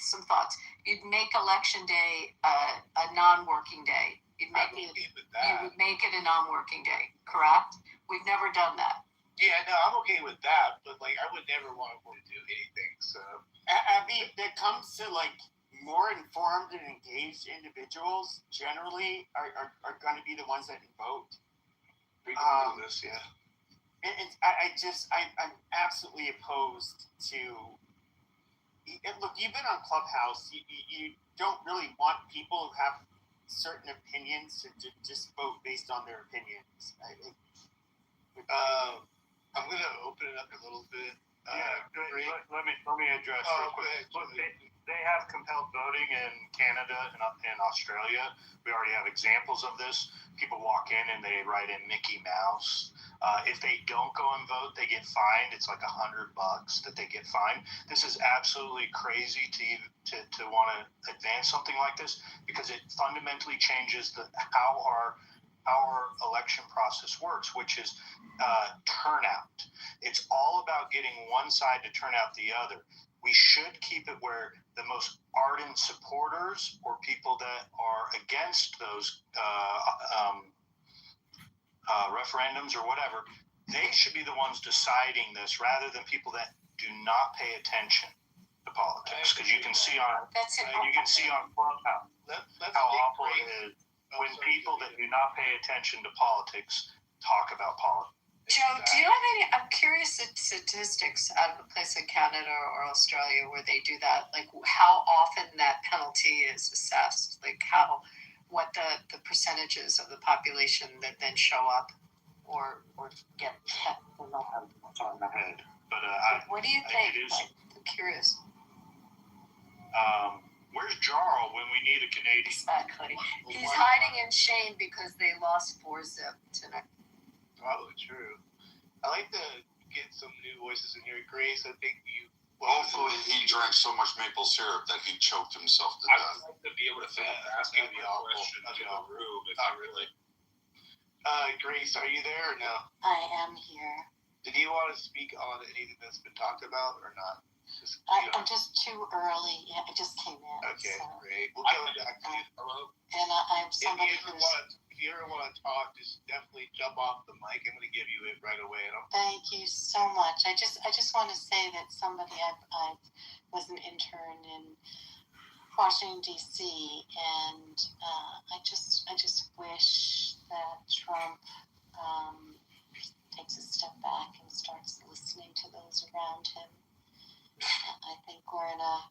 some thoughts. You'd make election day a non-working day. You would make it a non-working day, correct? We've never done that. Yeah, no, I'm okay with that, but like I would never want to do anything. So, Abby, that comes to like more informed and engaged individuals generally are going to be the ones that vote. I'm absolutely opposed to. Look, you've been on Clubhouse. You don't really want people who have certain opinions to just vote based on their opinions. I'm going to open it up a little bit. Let me address real quick. Look, they have compelled voting in Canada and Australia. We already have examples of this. People walk in and they write in Mickey Mouse. If they don't go and vote, they get fined. It's like $100 that they get fined. This is absolutely crazy to want to advance something like this because it fundamentally changes how our election process works, which is turnout. It's all about getting one side to turn out the other. We should keep it where the most ardent supporters or people that are against those referendums or whatever, they should be the ones deciding this rather than people that do not pay attention to politics. Because you can see on Clubhouse how awful it is when people that do not pay attention to politics talk about politics. Joe, do you have any? I'm curious at statistics out of a place like Canada or Australia where they do that. Like how often that penalty is assessed. Like what the percentages of the population that then show up or get kept. I don't know how it's on my head, but what do you think? I'm curious. Where's Jarl when we need a Canadian? Exactly. He's hiding in shame because they lost 4-zip tonight. Probably true. I like to get some new voices in here. Grace, I think you. Hopefully, he drank so much maple syrup that he choked himself to death. I'd like to be able to finish asking the question to the room if I really. Grace, are you there or no? I am here. Did you want to speak on anything that's been talked about or not? I'm just too early. Yeah, I just came in. Okay, so. Great. We'll go back to you. Hello. And I'm somebody If you ever want to talk, just definitely jump off the mic. I'm going to give you it right away. Thank you so much. I just want to say that somebody I was an intern in Washington D.C. and I just wish that Trump takes a step back and starts listening to those around him. I think we're in a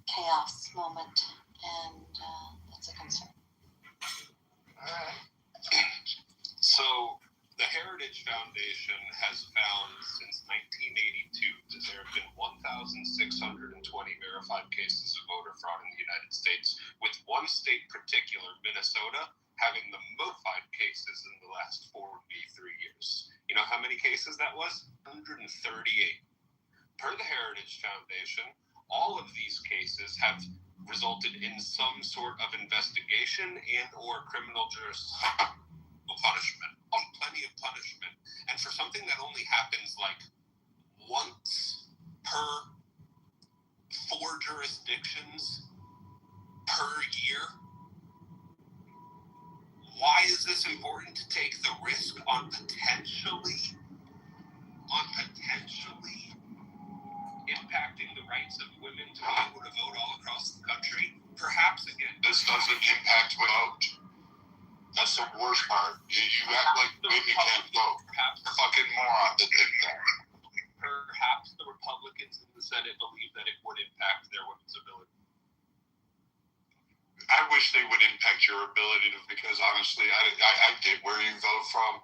chaos moment, and Heritage Foundation has found since 1982 that there have been 1,620 verified cases of voter fraud in the United States, with one state in particular, Minnesota, having the most verified cases in the last 43 years. You know how many cases that was? 138. Per the Heritage Foundation, all of these cases have resulted in some sort of investigation and or criminal punishment. Plenty of punishment. And for something that only happens like once per 4 jurisdictions per year, why is this important to take the risk on potentially impacting the rights of women to be able to vote all across the country? Perhaps again, this doesn't impact vote. That's the worst part. You act like women can't vote. Fucking moron to think that. Perhaps the Republicans in the Senate believe that it would impact their women's ability. I wish they would impact your ability to, because honestly, I get where you vote from,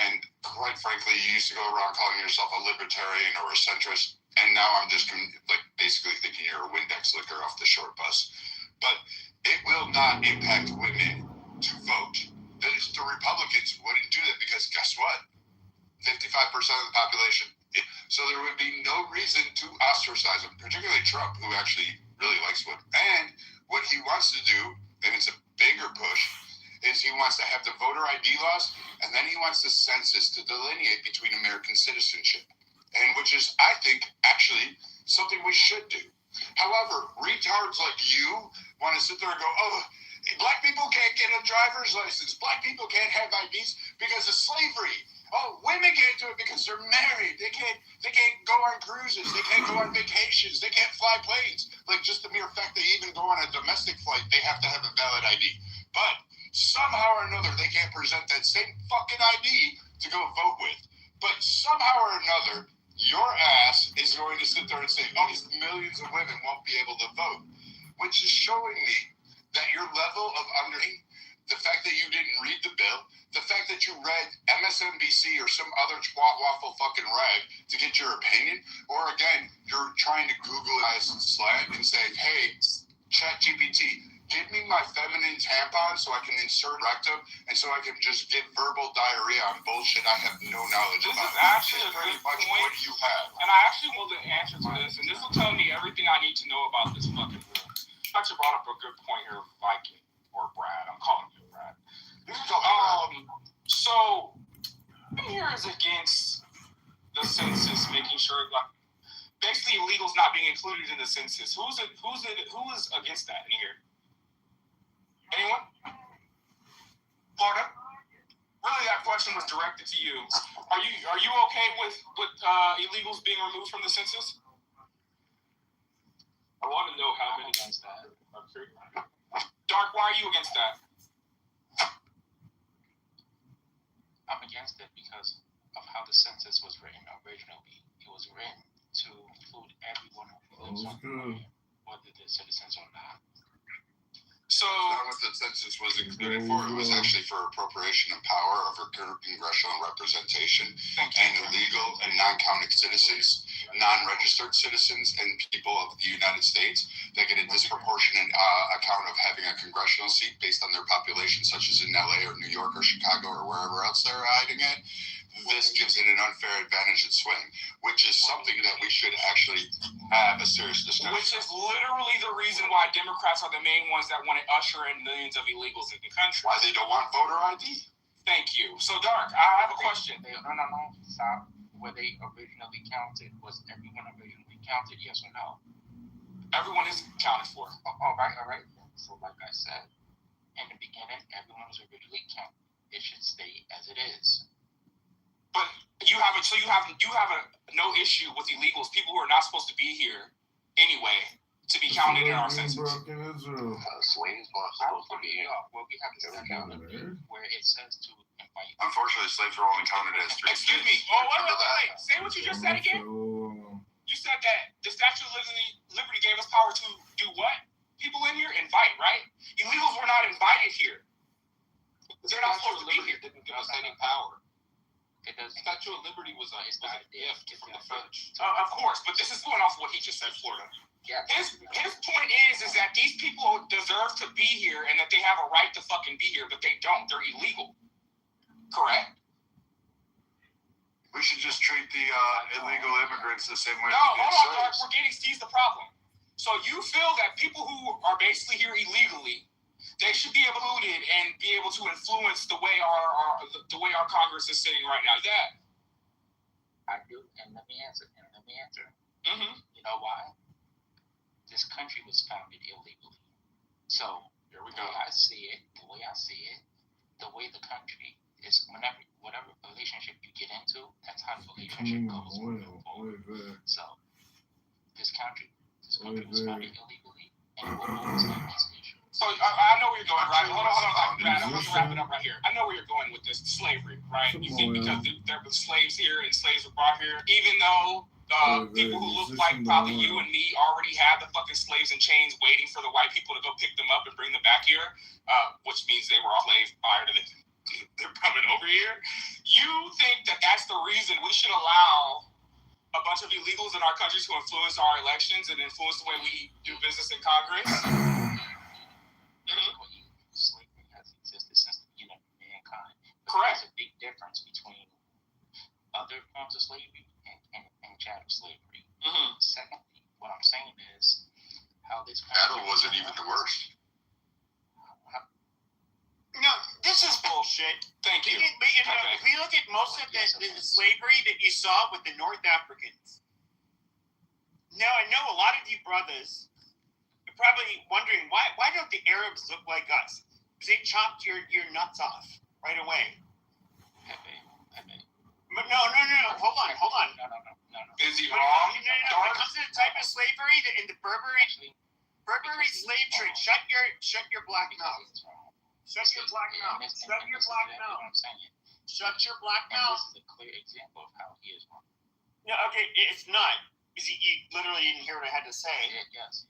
and quite frankly, you used to go around calling yourself a libertarian or a centrist, and now I'm just like basically thinking you're a Windex licker off the short bus. But it will not impact women to vote. The Republicans wouldn't do that because guess what? 55% of the population. So there would be no reason to ostracize them, particularly Trump, who actually really likes women. And what he wants to do, and it's a bigger push, is he wants to have the voter ID laws, and then he wants the census to delineate between American citizenship, and which is, I think, actually something we should do. However, retards like you want to sit there and go, oh, black people can't get a driver's license. Black people can't have IDs because of slavery. Oh, women can't do it because they're married. They can't go on cruises. They can't go on vacations. They can't fly planes. Like just the mere fact they even go on a domestic flight, they have to have a valid ID. But somehow or another, they can't present that same fucking ID to go vote with. But somehow or another, your ass is going to sit there and say, oh, these millions of women won't be able to vote, which is showing me that your level of understanding, the fact that you didn't read the bill, the fact that you read MSNBC or some other twat waffle fucking rag to get your opinion, or again, you're trying to Google slang and say, hey, ChatGPT, give me my feminine tampon so I can insert rectum and so I can just get verbal diarrhea on bullshit I have no knowledge about. This is actually a very good much point. What you have. And I actually know the answer to this, and this will tell me everything I need to know about this fucking room. You actually brought up a good point here, Viking, or Brad. I'm calling you Brad. So, here is against the census, making sure, like, basically illegals not being included in the census. Who is against that in here? Anyone? Pardon? Really, that question was directed to you. Are you okay with illegals being removed from the census? I want to know how many against that. Dark, why are you against that? I'm against it because of how the census was written originally. It was written to include everyone who lives on the land, whether they're citizens or not. So not what the census was included for. It was actually for appropriation of power over congressional representation and illegal and non-counting citizens, non-registered citizens, and people of the United States that get a disproportionate account of having a congressional seat based on their population, such as in LA or New York or Chicago or wherever else they're hiding it. This gives it an unfair advantage in swing, which is something that we should actually have a serious discussion. Which is literally the reason why Democrats are the main ones that want to usher in millions of illegals in the country. Why they don't want voter ID? Thank you. So, Dark, I have a question. No. Stop. Where they originally counted, was everyone originally counted, yes or no? Everyone is counted for. All right. So, like I said, in the beginning, everyone was originally counted. It should stay as it is. But you have no issue with illegals, people who are not supposed to be here anyway, to be counted in our census. Slaves weren't supposed to be here. Well, we have a section where it says to invite. Unfortunately, slaves were only counted as 3 states. Excuse me. Oh, wait. Say what you just said again. You said that the Statue of Liberty gave us power to do what? People in here? Invite, right? Illegals were not invited here. They're not supposed to be here. Didn't give us any power. Statue of Liberty was a gift from the French. Of course, but this is going off what he just said, Florida. His point is that these people deserve to be here and that they have a right to fucking be here, but they don't. They're illegal. Correct? We should just treat the illegal immigrants the same way No, we did hold on, slaves. we're getting Steve's the problem. So you feel that people who are basically here illegally, they should be included and be able to influence the way our Congress is sitting right now. Yeah. I do, and let me answer. Mm-hmm. You know why? This country was founded illegally. So here we go. The way I see it, the way the country is, whatever relationship you get into, that's how the relationship goes moving forward. So this country was founded illegally, and it will always have this issue. So I know where you're going, right? Hold on, Brad. I'm going to wrap it up right here. I know where you're going with this slavery, right? You think because there were slaves here and slaves were brought here, even though people who look like probably you and me already had the fucking slaves in chains waiting for the white people to go pick them up and bring them back here, which means they were all slaves prior to they're coming over here. You think that that's the reason we should allow a bunch of illegals in our country to influence our elections and influence the way we do business in Congress? Slavery has existed since the beginning of mankind. Correct. There's a big difference between other forms of slavery and chattel slavery. Mm-hmm. Secondly, what I'm saying is how this chattel wasn't even the worst. No, this is bullshit. Thank you. But you know, if we look at most of the slavery that you saw with the North Africans, now I know a lot of you brothers are probably wondering why don't the Arabs look like us? Because they chopped your nuts off right away. But no. Hold on. No. Is he wrong? No. When it comes to the type of slavery in the Berberi slave trade, shut your black mouth. Shut your black mouth. Shut your black mouth. Shut your black mouth. This is a clear example of how he is wrong. No, okay, it's not. Because you literally didn't hear what I had to say. Yes.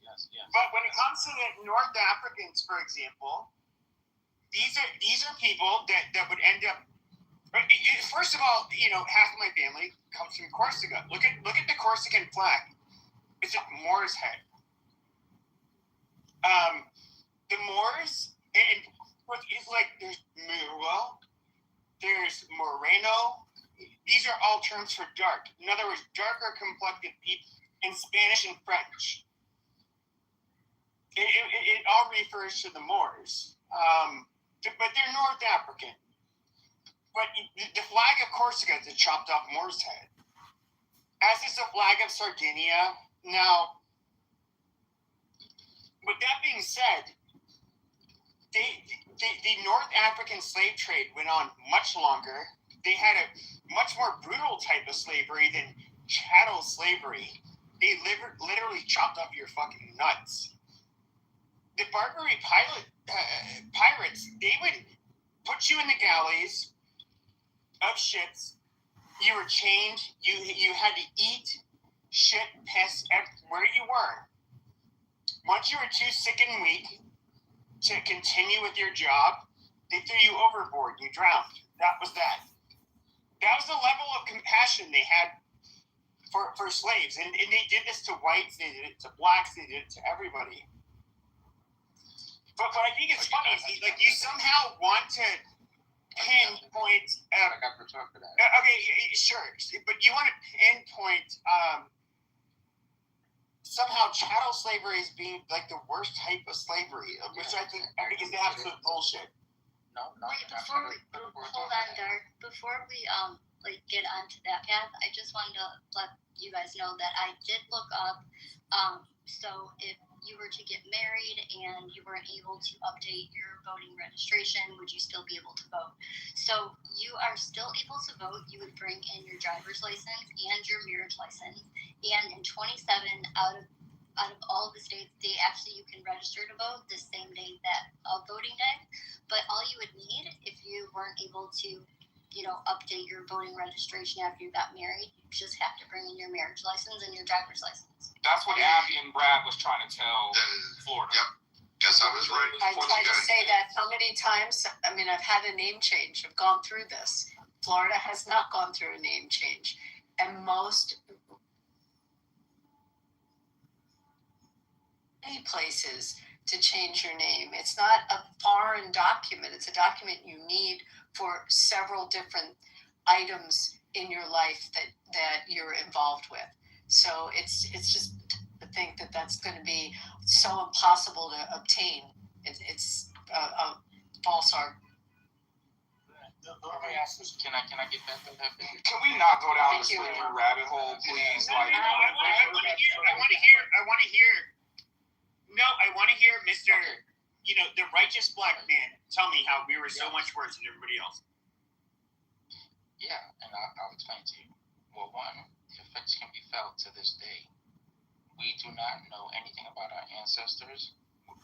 But when it comes to the North Africans, for example, these are people that would end up. First of all, half of my family comes from Corsica. Look at the Corsican flag. It's a Moor's head. The Moors, and it's like there's Muro, there's Moreno. These are all terms for dark. In other words, darker complected people in Spanish and French. It all refers to the Moors. But they're North African. But the flag of Corsica is a chopped off Moor's head. As is the flag of Sardinia. Now, with that being said, the North African slave trade went on much longer. They had a much more brutal type of slavery than chattel slavery. They literally chopped off your fucking nuts. The Barbary pirates, they would put you in the galleys of shits. You were chained. You had to eat, shit, piss, where you were. Once you were too sick and weak to continue with your job, they threw you overboard. You drowned. That was that. That was the level of compassion they had for slaves. And they did this to whites, they did it to blacks, they did it to everybody. But I think it's funny, like you somehow want to pinpoint. I got to talk for that. Okay, sure, but you want to pinpoint somehow chattel slavery as being like the worst type of slavery, which I think is absolute bullshit. No. Wait, hold on, Dark. Before we get onto that path, I just wanted to let you guys know that I did look up. So if you were to get married and you weren't able to update your voting registration, would you still be able to vote? So you are still able to vote. You would bring in your driver's license and your marriage license. And in 27 out of all the states, you can register to vote the same day of voting day. But all you would need, if you weren't able to, update your voting registration after you got married, you just have to bring in your marriage license and your driver's license. That's what Abby and Brad was trying to tell Florida. Yep. Guess I was right. I tried to say that how many times? I mean, I've had a name change. I've gone through this. Florida has not gone through a name change. And most places to change your name. It's not a foreign document. It's a document you need for several different items in your life that you're involved with. So it's just to think that that's going to be so impossible to obtain. It's a false argument. Let me ask this. Can I get that? Can we not go down the slavery rabbit hole, please? I want to hear. No, I want to hear Mr. The righteous black man tell me how we were so much worse than everybody else. Yeah, and I'll explain to you. Well, one, the effects can be felt to this day. We do not know anything about our ancestors,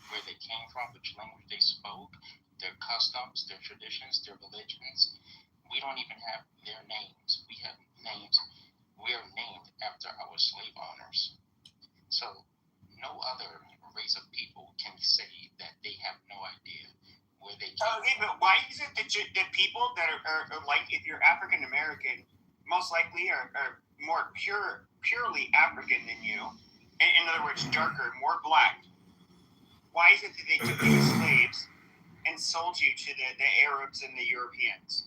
where they came from, which language they spoke, their customs, their traditions, their religions. We don't even have their names. We have names. We are named after our slave owners. So no other race of people can say that they have no idea where they came from. But why is it that people that are like, if you're African American, most likely are more purely African than you? In other words, darker, more black. Why is it that they took you as slaves and sold you to the Arabs and the Europeans?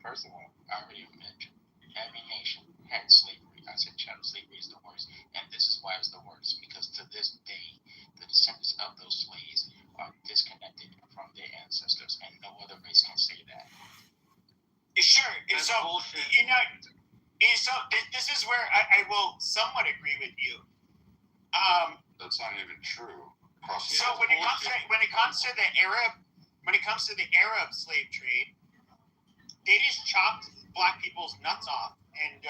First of all, I already mentioned every nation had slavery. I said chattel slavery is the worst, and this is why it's the worst, because to this day, the descendants of those slaves are disconnected from their ancestors, and no other race can say that. Sure. That's bullshit. So this is where I will somewhat agree with you. That's not even true. So when it comes to the Arab slave trade, they just chopped black people's nuts off, and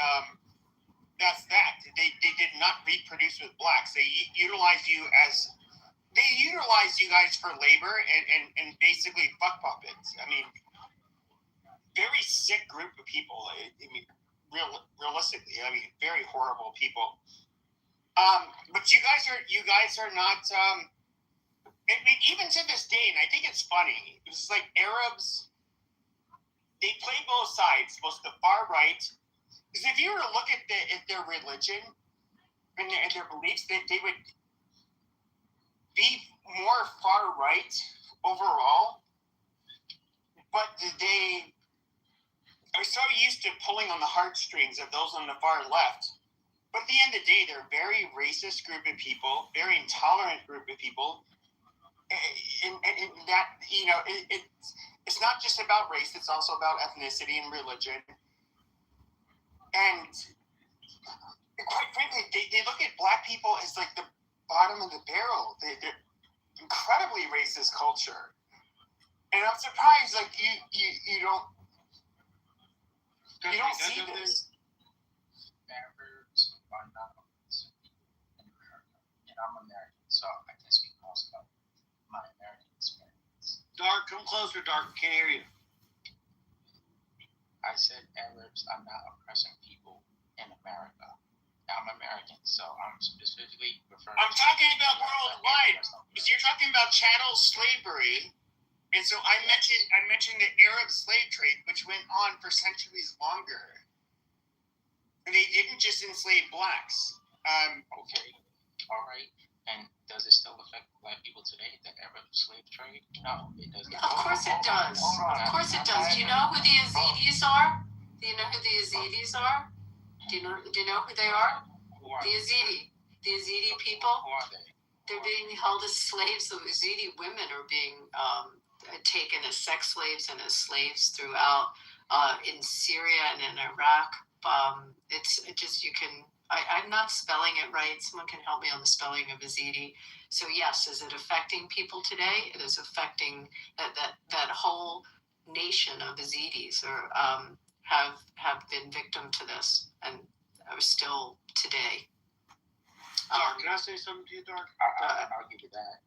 that's that. They did not reproduce with blacks. They utilized you guys for labor and basically fuck puppets. I mean, very sick group of people. I mean, realistically, I mean, very horrible people. But you guys are not. I mean, even to this day, and I think it's funny. It's like Arabs. They play both sides, both the far right. Because if you were to look at their religion and their beliefs, they would be more far right overall. But they are so used to pulling on the heartstrings of those on the far left. But at the end of the day, they're a very racist group of people, very intolerant group of people. And that, it's not just about race, it's also about ethnicity and religion. And quite frankly, they look at black people as like the bottom of the barrel. They're incredibly racist culture. And I'm surprised, like, you don't see this. Arabs are not in America. And I'm American, so I can speak most about my American experience. Dark, come closer, Dark. Can't hear you. I said Arabs are not oppressing people in America. I'm American, so I'm specifically referring. I'm talking about worldwide, because you're talking about chattel slavery, and so I mentioned the Arab slave trade, which went on for centuries longer, and they didn't just enslave blacks. Okay, all right. And does it still affect black people today, the Arab slave trade? No, it does not. Of course it does. Of course it does. Do you know who the Yazidis are? Do you know who the Yazidis are? Do you know who they are? The Yazidi people. Who are they? They're being held as slaves. The Yazidi women are being taken as sex slaves and as slaves throughout in Syria and in Iraq. I'm not spelling it right. Someone can help me on the spelling of Yazidi. So yes, is it affecting people today? It is affecting that whole nation of Yazidis or have been victim to this and are still today. Can I say something to you, Dark? I'll give you that.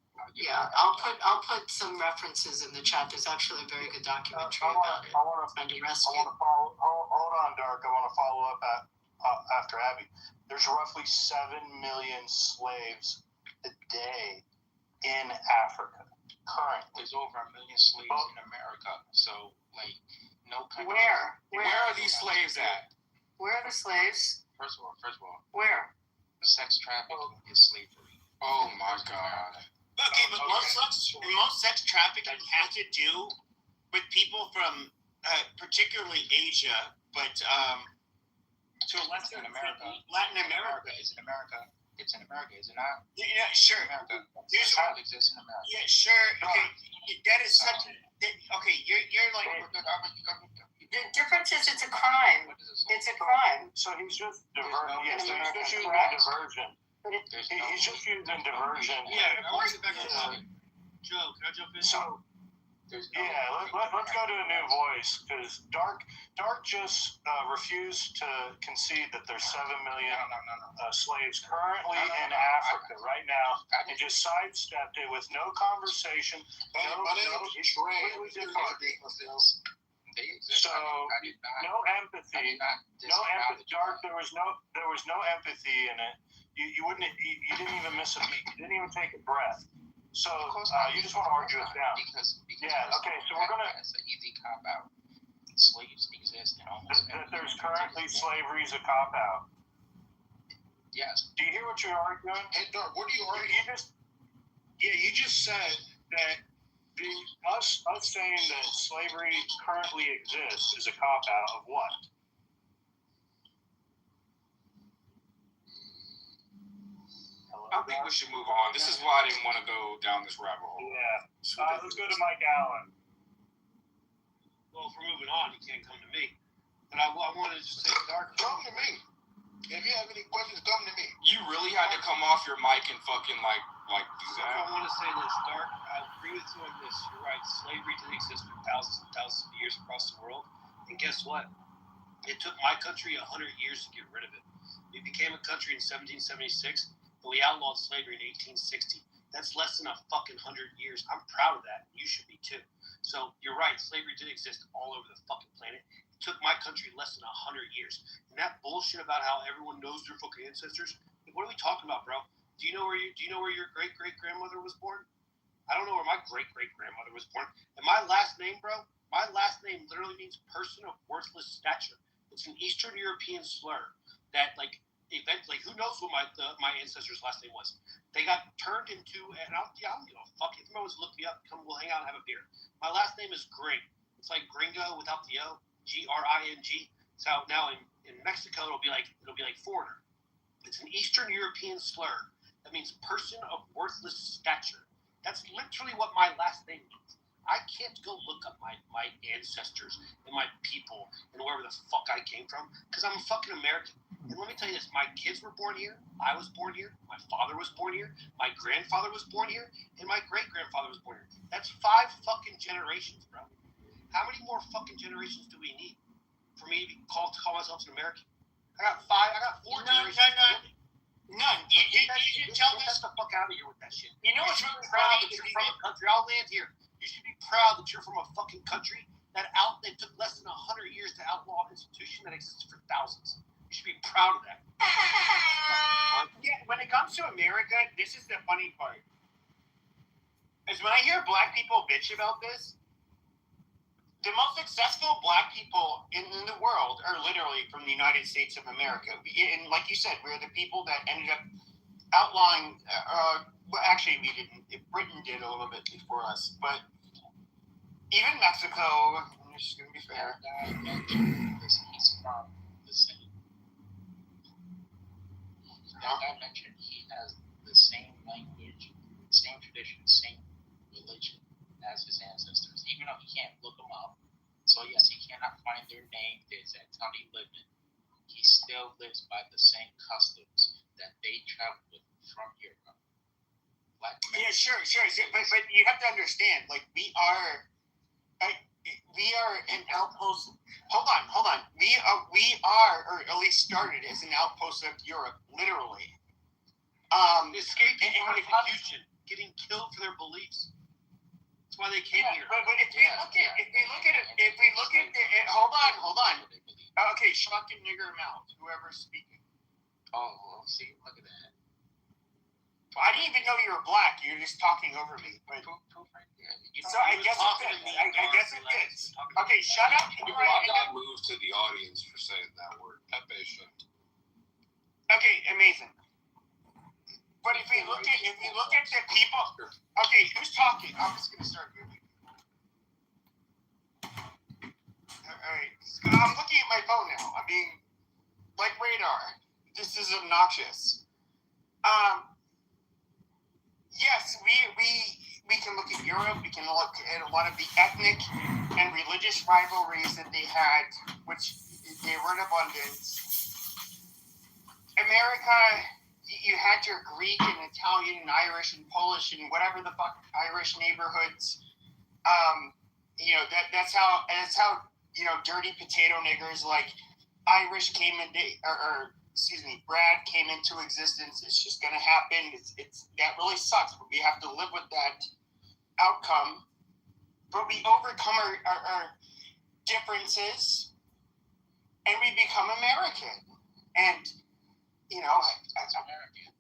I'll put some references in the chat. There's actually a very good documentary about it. Under rescue. Hold on, Dark. I want to follow up after Abby. There's roughly 7 million slaves a day in Africa. current. There's over 1 million slaves in America. So, like, no country. Where are these slaves at? Where are the slaves? First of all. Where? Sex trafficking is slavery. Oh my God. Okay, but most sex trafficking has to do with people from particularly Asia, but to a lesser extent, Latin America. It's in America. It's in America, is it not? Yeah, sure. America. It's how it exists in America. Yeah, sure. Okay, that is such. Okay, you're like. The difference is it's a crime. It's a crime. So he's just diversion. Yes, he's just using diversion. He's just using diversion. Yeah, I want to get back on topic. Joe, can I jump in? So, let's go to a new voice, because Dark just refused to concede that there's 7 million slaves currently in Africa right now, and just sidestepped it with no conversation. So no empathy. Dark. There was no empathy in it. You didn't even miss a beat. You didn't even take a breath. So you just want to argue us down. Because okay, so we're gonna. It's an easy cop out. Slaves exist in almost every there's currently slavery is a cop out. Yes. Do you hear what you're arguing? Hey, Dark, what are you arguing? You just said that us saying that slavery currently exists is a cop out of what? I think we should move on. This is why I didn't want to go down this rabbit hole. Yeah. Let's go to Mike Allen. Well, if we're moving on, you can't come to me. But I wanted to just say, Dark, come to me. If you have any questions, come to me. You really had to come off your mic and fucking like do that. I want to say this, Dark. I agree with you on this. You're right. Slavery did exist for thousands and thousands of years across the world. And guess what? It took my country 100 years to get rid of it. We became a country in 1776. But we outlawed slavery in 1860. That's less than a fucking 100 years. I'm proud of that. You should be too. So you're right. Slavery did exist all over the fucking planet. It took my country less than 100 years. And that bullshit about how everyone knows their fucking ancestors. What are we talking about, bro? Do you know where your great great grandmother was born? I don't know where my great great grandmother was born. And my last name, bro. My last name literally means person of worthless stature. It's an Eastern European slur that eventually, who knows what my ancestors' last name was? They got turned into, and I don't give a fuck. If you want to look me up, come, we'll hang out and have a beer. My last name is Gring. It's like gringo without the O, Gring. So now in Mexico, it'll be like foreigner. It's an Eastern European slur that means person of worthless stature. That's literally what my last name means. I can't go look up my ancestors and my people and wherever the fuck I came from because I'm a fucking American. And let me tell you this, my kids were born here, I was born here, my father was born here, my grandfather was born here, and my great-grandfather was born here. That's 5 fucking generations, bro. How many more fucking generations do we need for me to call myself an American? I got 4 generations. None. You tell this. Get the fuck out of here with that shit. You know what's really proud that you're from a country. I'll land here. You should be proud that you're from a fucking country that took less than 100 years to outlaw an institution that existed for thousands. You should be proud of that. Yeah, when it comes to America, this is the funny part. Is when I hear black people bitch about this, the most successful black people in the world are literally from the United States of America. And like you said, we're the people that ended up outlawing, well, actually we didn't. Britain did a little bit before us. But even Mexico, I'm just going to be fair. He's from the same. I mentioned he has the same language, same tradition, same religion as his ancestors, even though he can't look them up. So yes, he cannot find their name, the exact town he lived in. He still lives by the same customs that they traveled with from Europe. Yeah, sure. But you have to understand, like we are an outpost. Hold on. We are, or at least started as an outpost of Europe, literally. Escaping persecution, getting killed for their beliefs. That's why they came here. But if we look at it, hold on. Okay, shut the nigger mouth, whoever's speaking. Oh, see, look at that. I didn't even know you were black. You're just talking over me. But so I guess it fits. I guess it fits. Okay, shut up. I got moved to the audience for saying that word. Pepe shit. Okay, amazing. But if we look at the people, okay, who's talking? I'm just gonna start moving. All right, I'm looking at my phone now. I mean, like radar. This is obnoxious. Yes, we can look at Europe. We can look at a lot of the ethnic and religious rivalries that they had, which they were in abundance. America, you had your Greek and Italian and Irish and Polish and whatever the fuck Irish neighborhoods. That's how dirty potato niggers like Irish came into Brad came into existence. It's just gonna happen. It's that really sucks, but we have to live with that outcome. But we overcome our differences and we become American. And that's American.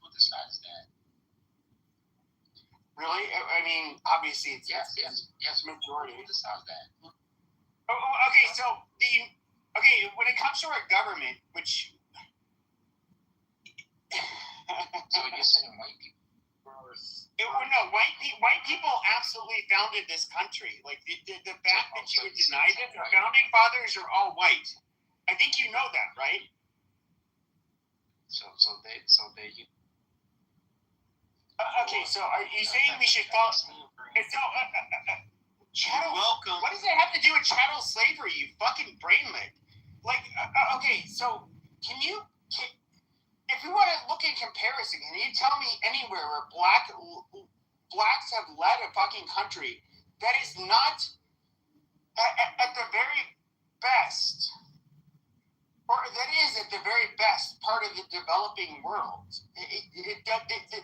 Who decides that? Really? I mean, obviously it's yes, majority. Who decides that? Okay, so when it comes to our government, which so you're saying white people? White people absolutely founded this country. Like the fact that you would deny that the founding fathers are all white. I think you know that, right? So they. Okay, so are you saying we should follow? Chattel. Welcome. What does that have to do with chattel slavery? You fucking brainlet. Like, okay, so if we want to look in comparison, can you tell me anywhere where blacks have led a fucking country that is not at the very best, or that is at the very best part of the developing world?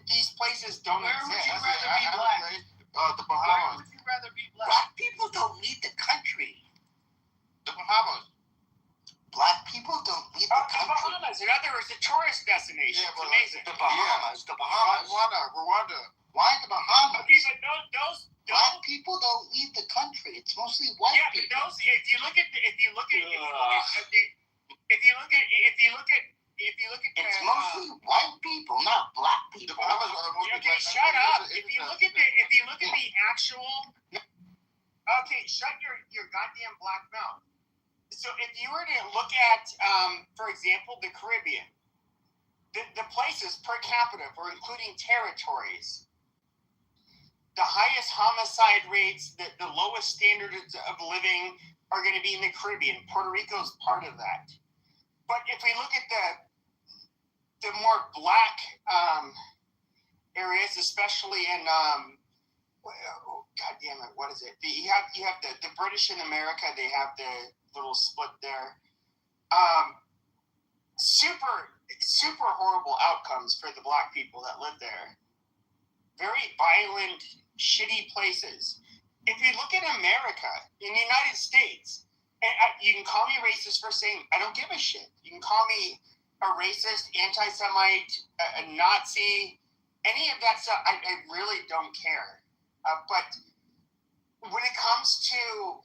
These places don't exist. Where would you rather be black? The Bahamas. Where would you rather be black? Black people don't lead the country. The Bahamas. Black people don't lead the country. The Bahamas. In other words, a tourist destination. Yeah, it's amazing. The Bahamas. The Bahamas. Rwanda. Why the Bahamas? Okay, but those black people don't lead the country. It's mostly white people. Yeah, but if you look at it's mostly white people, not black people. The Bahamas are mostly okay, shut up. If you look at the actual. Okay, shut your goddamn black mouth. So if you were to look at, for example, the Caribbean, the places per capita, for including territories, the highest homicide rates, the lowest standards of living are going to be in the Caribbean. Puerto Rico's part of that. But if we look at the more black areas, especially in God damn it, what is it? You have the British in America. They have the little split there. Super horrible outcomes for the black people that live there. Very violent, shitty places. If we look at America, in the United States, and you can call me racist for saying I don't give a shit. You can call me a racist, anti-Semite, a Nazi, any of that stuff. I really don't care. But when it comes to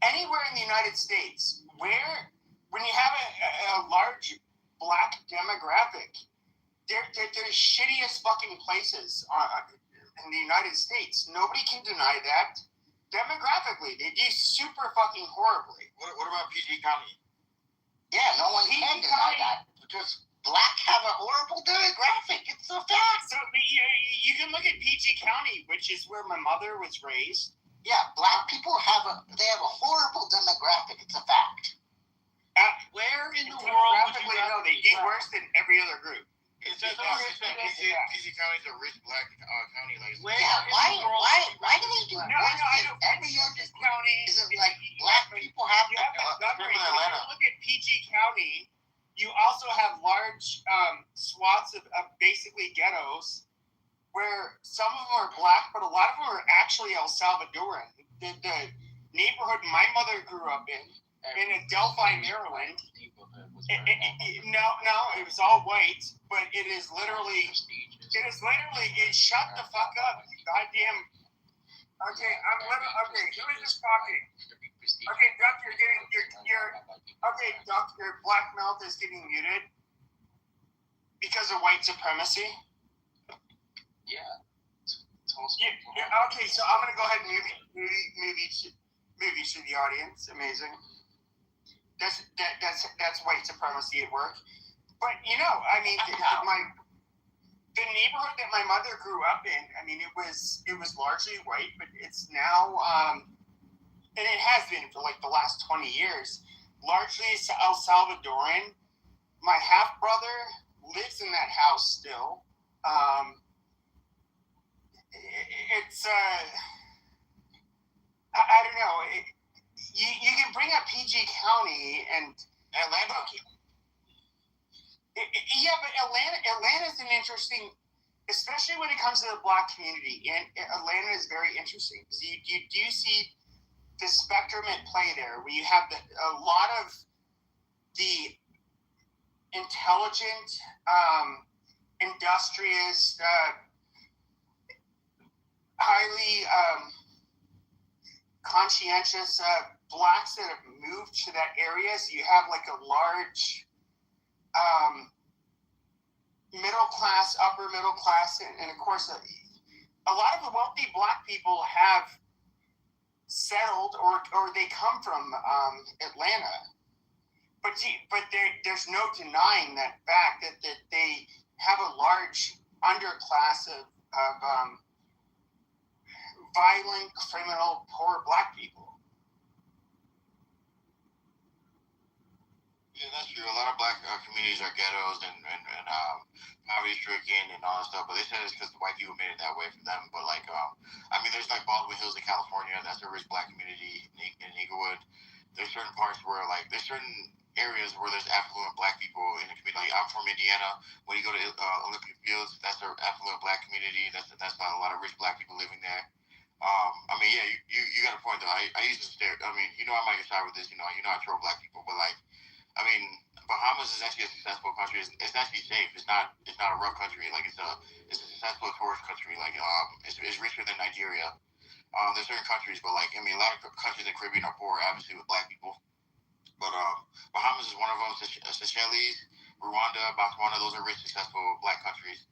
anywhere in the United States when you have a large black demographic, they're shittiest fucking places in the United States. Nobody can deny that. Demographically, they do super fucking horribly. What about PG County? Yeah, no one can deny that. Because black have a horrible demographic. It's a fact. So you can look at PG County, which is where my mother was raised. Yeah, black people have a horrible demographic. It's a fact. Where in the world would you rather they do worse than every other group? It's just PG County is a rich black county. Like, why do they do worse than every other county? Is it like black people have Look at PG County. You also have large swaths of basically ghettos where some of them are black, but a lot of them are actually El Salvadoran. The neighborhood my mother grew up in, in Adelphi, Maryland. No, it was all white, but it is literally, shut the fuck up, you goddamn. Okay, who is this talking? Okay, Duck, Duck, your black mouth is getting muted because of white supremacy. Yeah. Okay, so I'm gonna go ahead and move you to the audience. Amazing. That's white supremacy at work. But I mean, the neighborhood that my mother grew up in, I mean, it was largely white, but it's now, and it has been for like the last 20 years, largely El Salvadoran. My half brother lives in that house still. It's I don't know. You can bring up PG County and Atlanta. Yeah, but Atlanta's an interesting, especially when it comes to the black community. And Atlanta is very interesting because you do see the spectrum at play there, where you have a lot of the intelligent, industrious, highly conscientious blacks that have moved to that area. So you have like a large middle class, upper middle class, and of course a lot of the wealthy black people have settled or they come from Atlanta. But there's no denying that fact that they have a large underclass of violent, criminal, poor black people. Yeah, that's true. A lot of black communities are ghettos and poverty-stricken and all that stuff. But they said it's because the white people made it that way for them. But I mean, there's like Baldwin Hills in California. That's a rich black community in Inglewood. There's certain parts where there's certain areas where there's affluent black people in the community. Like I'm from Indiana. When you go to Olympic Fields, that's an affluent black community. That's a lot of rich black people living there. I mean, yeah, you got a point though. I used to stare. I mean, I might get started with this. I troll black people, but I mean, Bahamas is actually a successful country. It's actually safe. It's not a rough country. Like it's a successful tourist country. Like it's richer than Nigeria. There's certain countries, but I mean, a lot of countries in the Caribbean are poor, obviously, with black people. But Bahamas is one of them. Seychelles, Rwanda, Botswana, those are rich, successful black countries.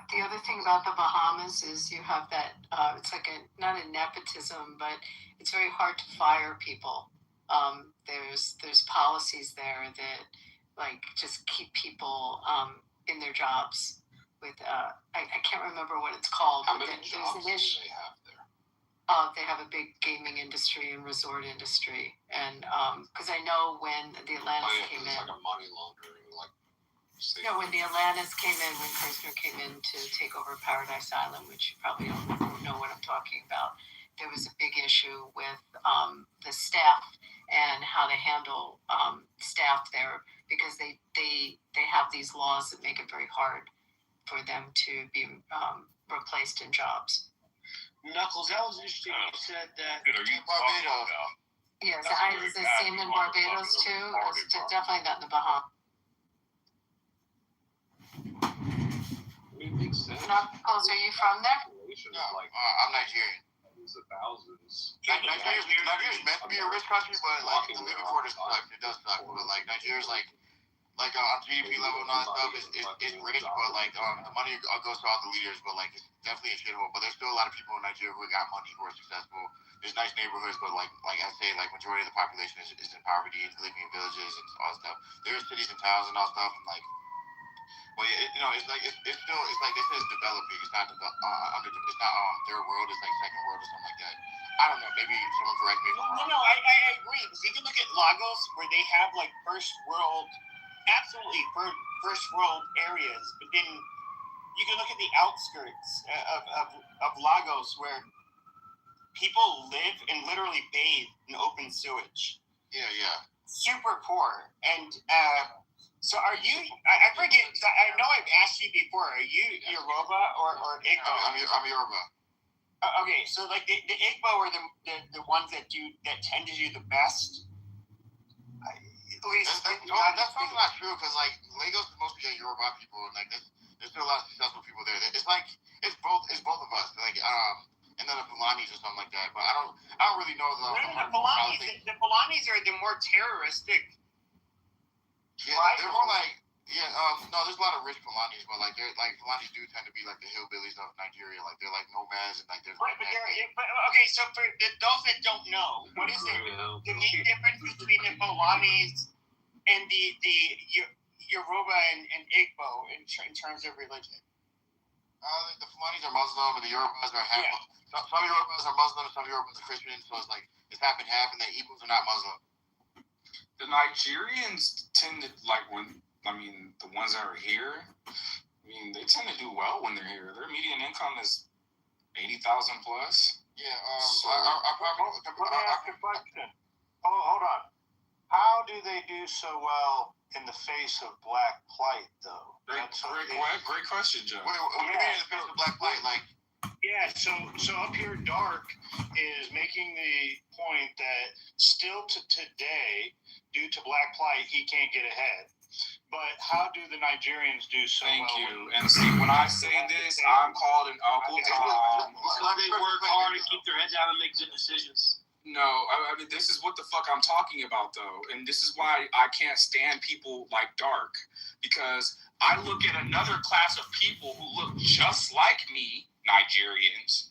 The other thing about the Bahamas is you have that, it's like not a nepotism, but it's very hard to fire people. There's policies there that just keep people in their jobs with, I can't remember what it's called. How many jobs do they have there? They have a big gaming industry and resort industry. And because I know when the Atlantis came in. It's like a money laundering, when the Atlantis came in, when Kirshner came in to take over Paradise Island, which you probably don't know what I'm talking about, there was a big issue with the staff and how they handle staff there, because they have these laws that make it very hard for them to be replaced in jobs. Knuckles, that was interesting. You said that. Dude, are you Barbados? Yes, is the same in Barbados too? It's definitely not in the Bahamas. It makes sense. Knuckles, are you from there? No, I'm Nigerian. Thousands. Nigeria's meant to be a rich country, but the living quarters suck. It does suck. But Nigeria's on GDP level and all that stuff, it's rich, but the money goes to all the leaders, but it's definitely a shithole. But there's still a lot of people in Nigeria who got money, who are successful. There's nice neighborhoods, but like I say, majority of the population is in poverty, is living in villages and all that stuff. There are cities and towns and all stuff, and it's still they say it's developing. It's not it's not third world. It's second world or something like that. I don't know. Maybe someone correct me if I'm wrong. No, I agree. Because you can look at Lagos where they have first world areas, but then you can look at the outskirts of Lagos where people live and literally bathe in open sewage. Yeah. Super poor. And so are you, I forget, I know I've asked you before, are you Yoruba or Igbo? I'm Yoruba. Okay, so the Igbo are the ones that tend to do the best least That's not true because like Lagos is mostly Yoruba people and like there's still a lot of successful people there. It's like it's both of us. Like and then the Fulanis or something like that. But I don't really know the Fulanis. The Fulanis are the more terroristic. Yeah, they're more like no, there's a lot of rich Fulanis, but like they're like Fulanis do tend to be like the hillbillies of Nigeria. Like they're like nomads and like there's okay, so for those that don't know, what is the main difference between the Fulanis and the Yoruba and Igbo in terms of religion? The Fulanis are Muslim and the Yorubas are half. Yeah. Some Yorubas are Muslim, some Yorubas are Christian, so it's like it's half and half, and the Igbos are not Muslim. The Nigerians tend to the ones that are here. They tend to do well when they're here. Their median income is 80,000 plus. Yeah. Let me ask a question. Hold on. How do they do so well in the face of black plight, though? Great question, Joe. What do you mean in the face of black plight? Like, yeah, so up here, Dark is making the point that still to today, due to black plight, he can't get ahead. But how do the Nigerians do so well? Thank you. And see, when I say this, I'm called an Uncle Tom. They work hard and keep their head down and make good decisions. No, I mean, this is what the fuck I'm talking about, though. And this is why I can't stand people like Dark. Because I look at another class of people who look just like me, Nigerians,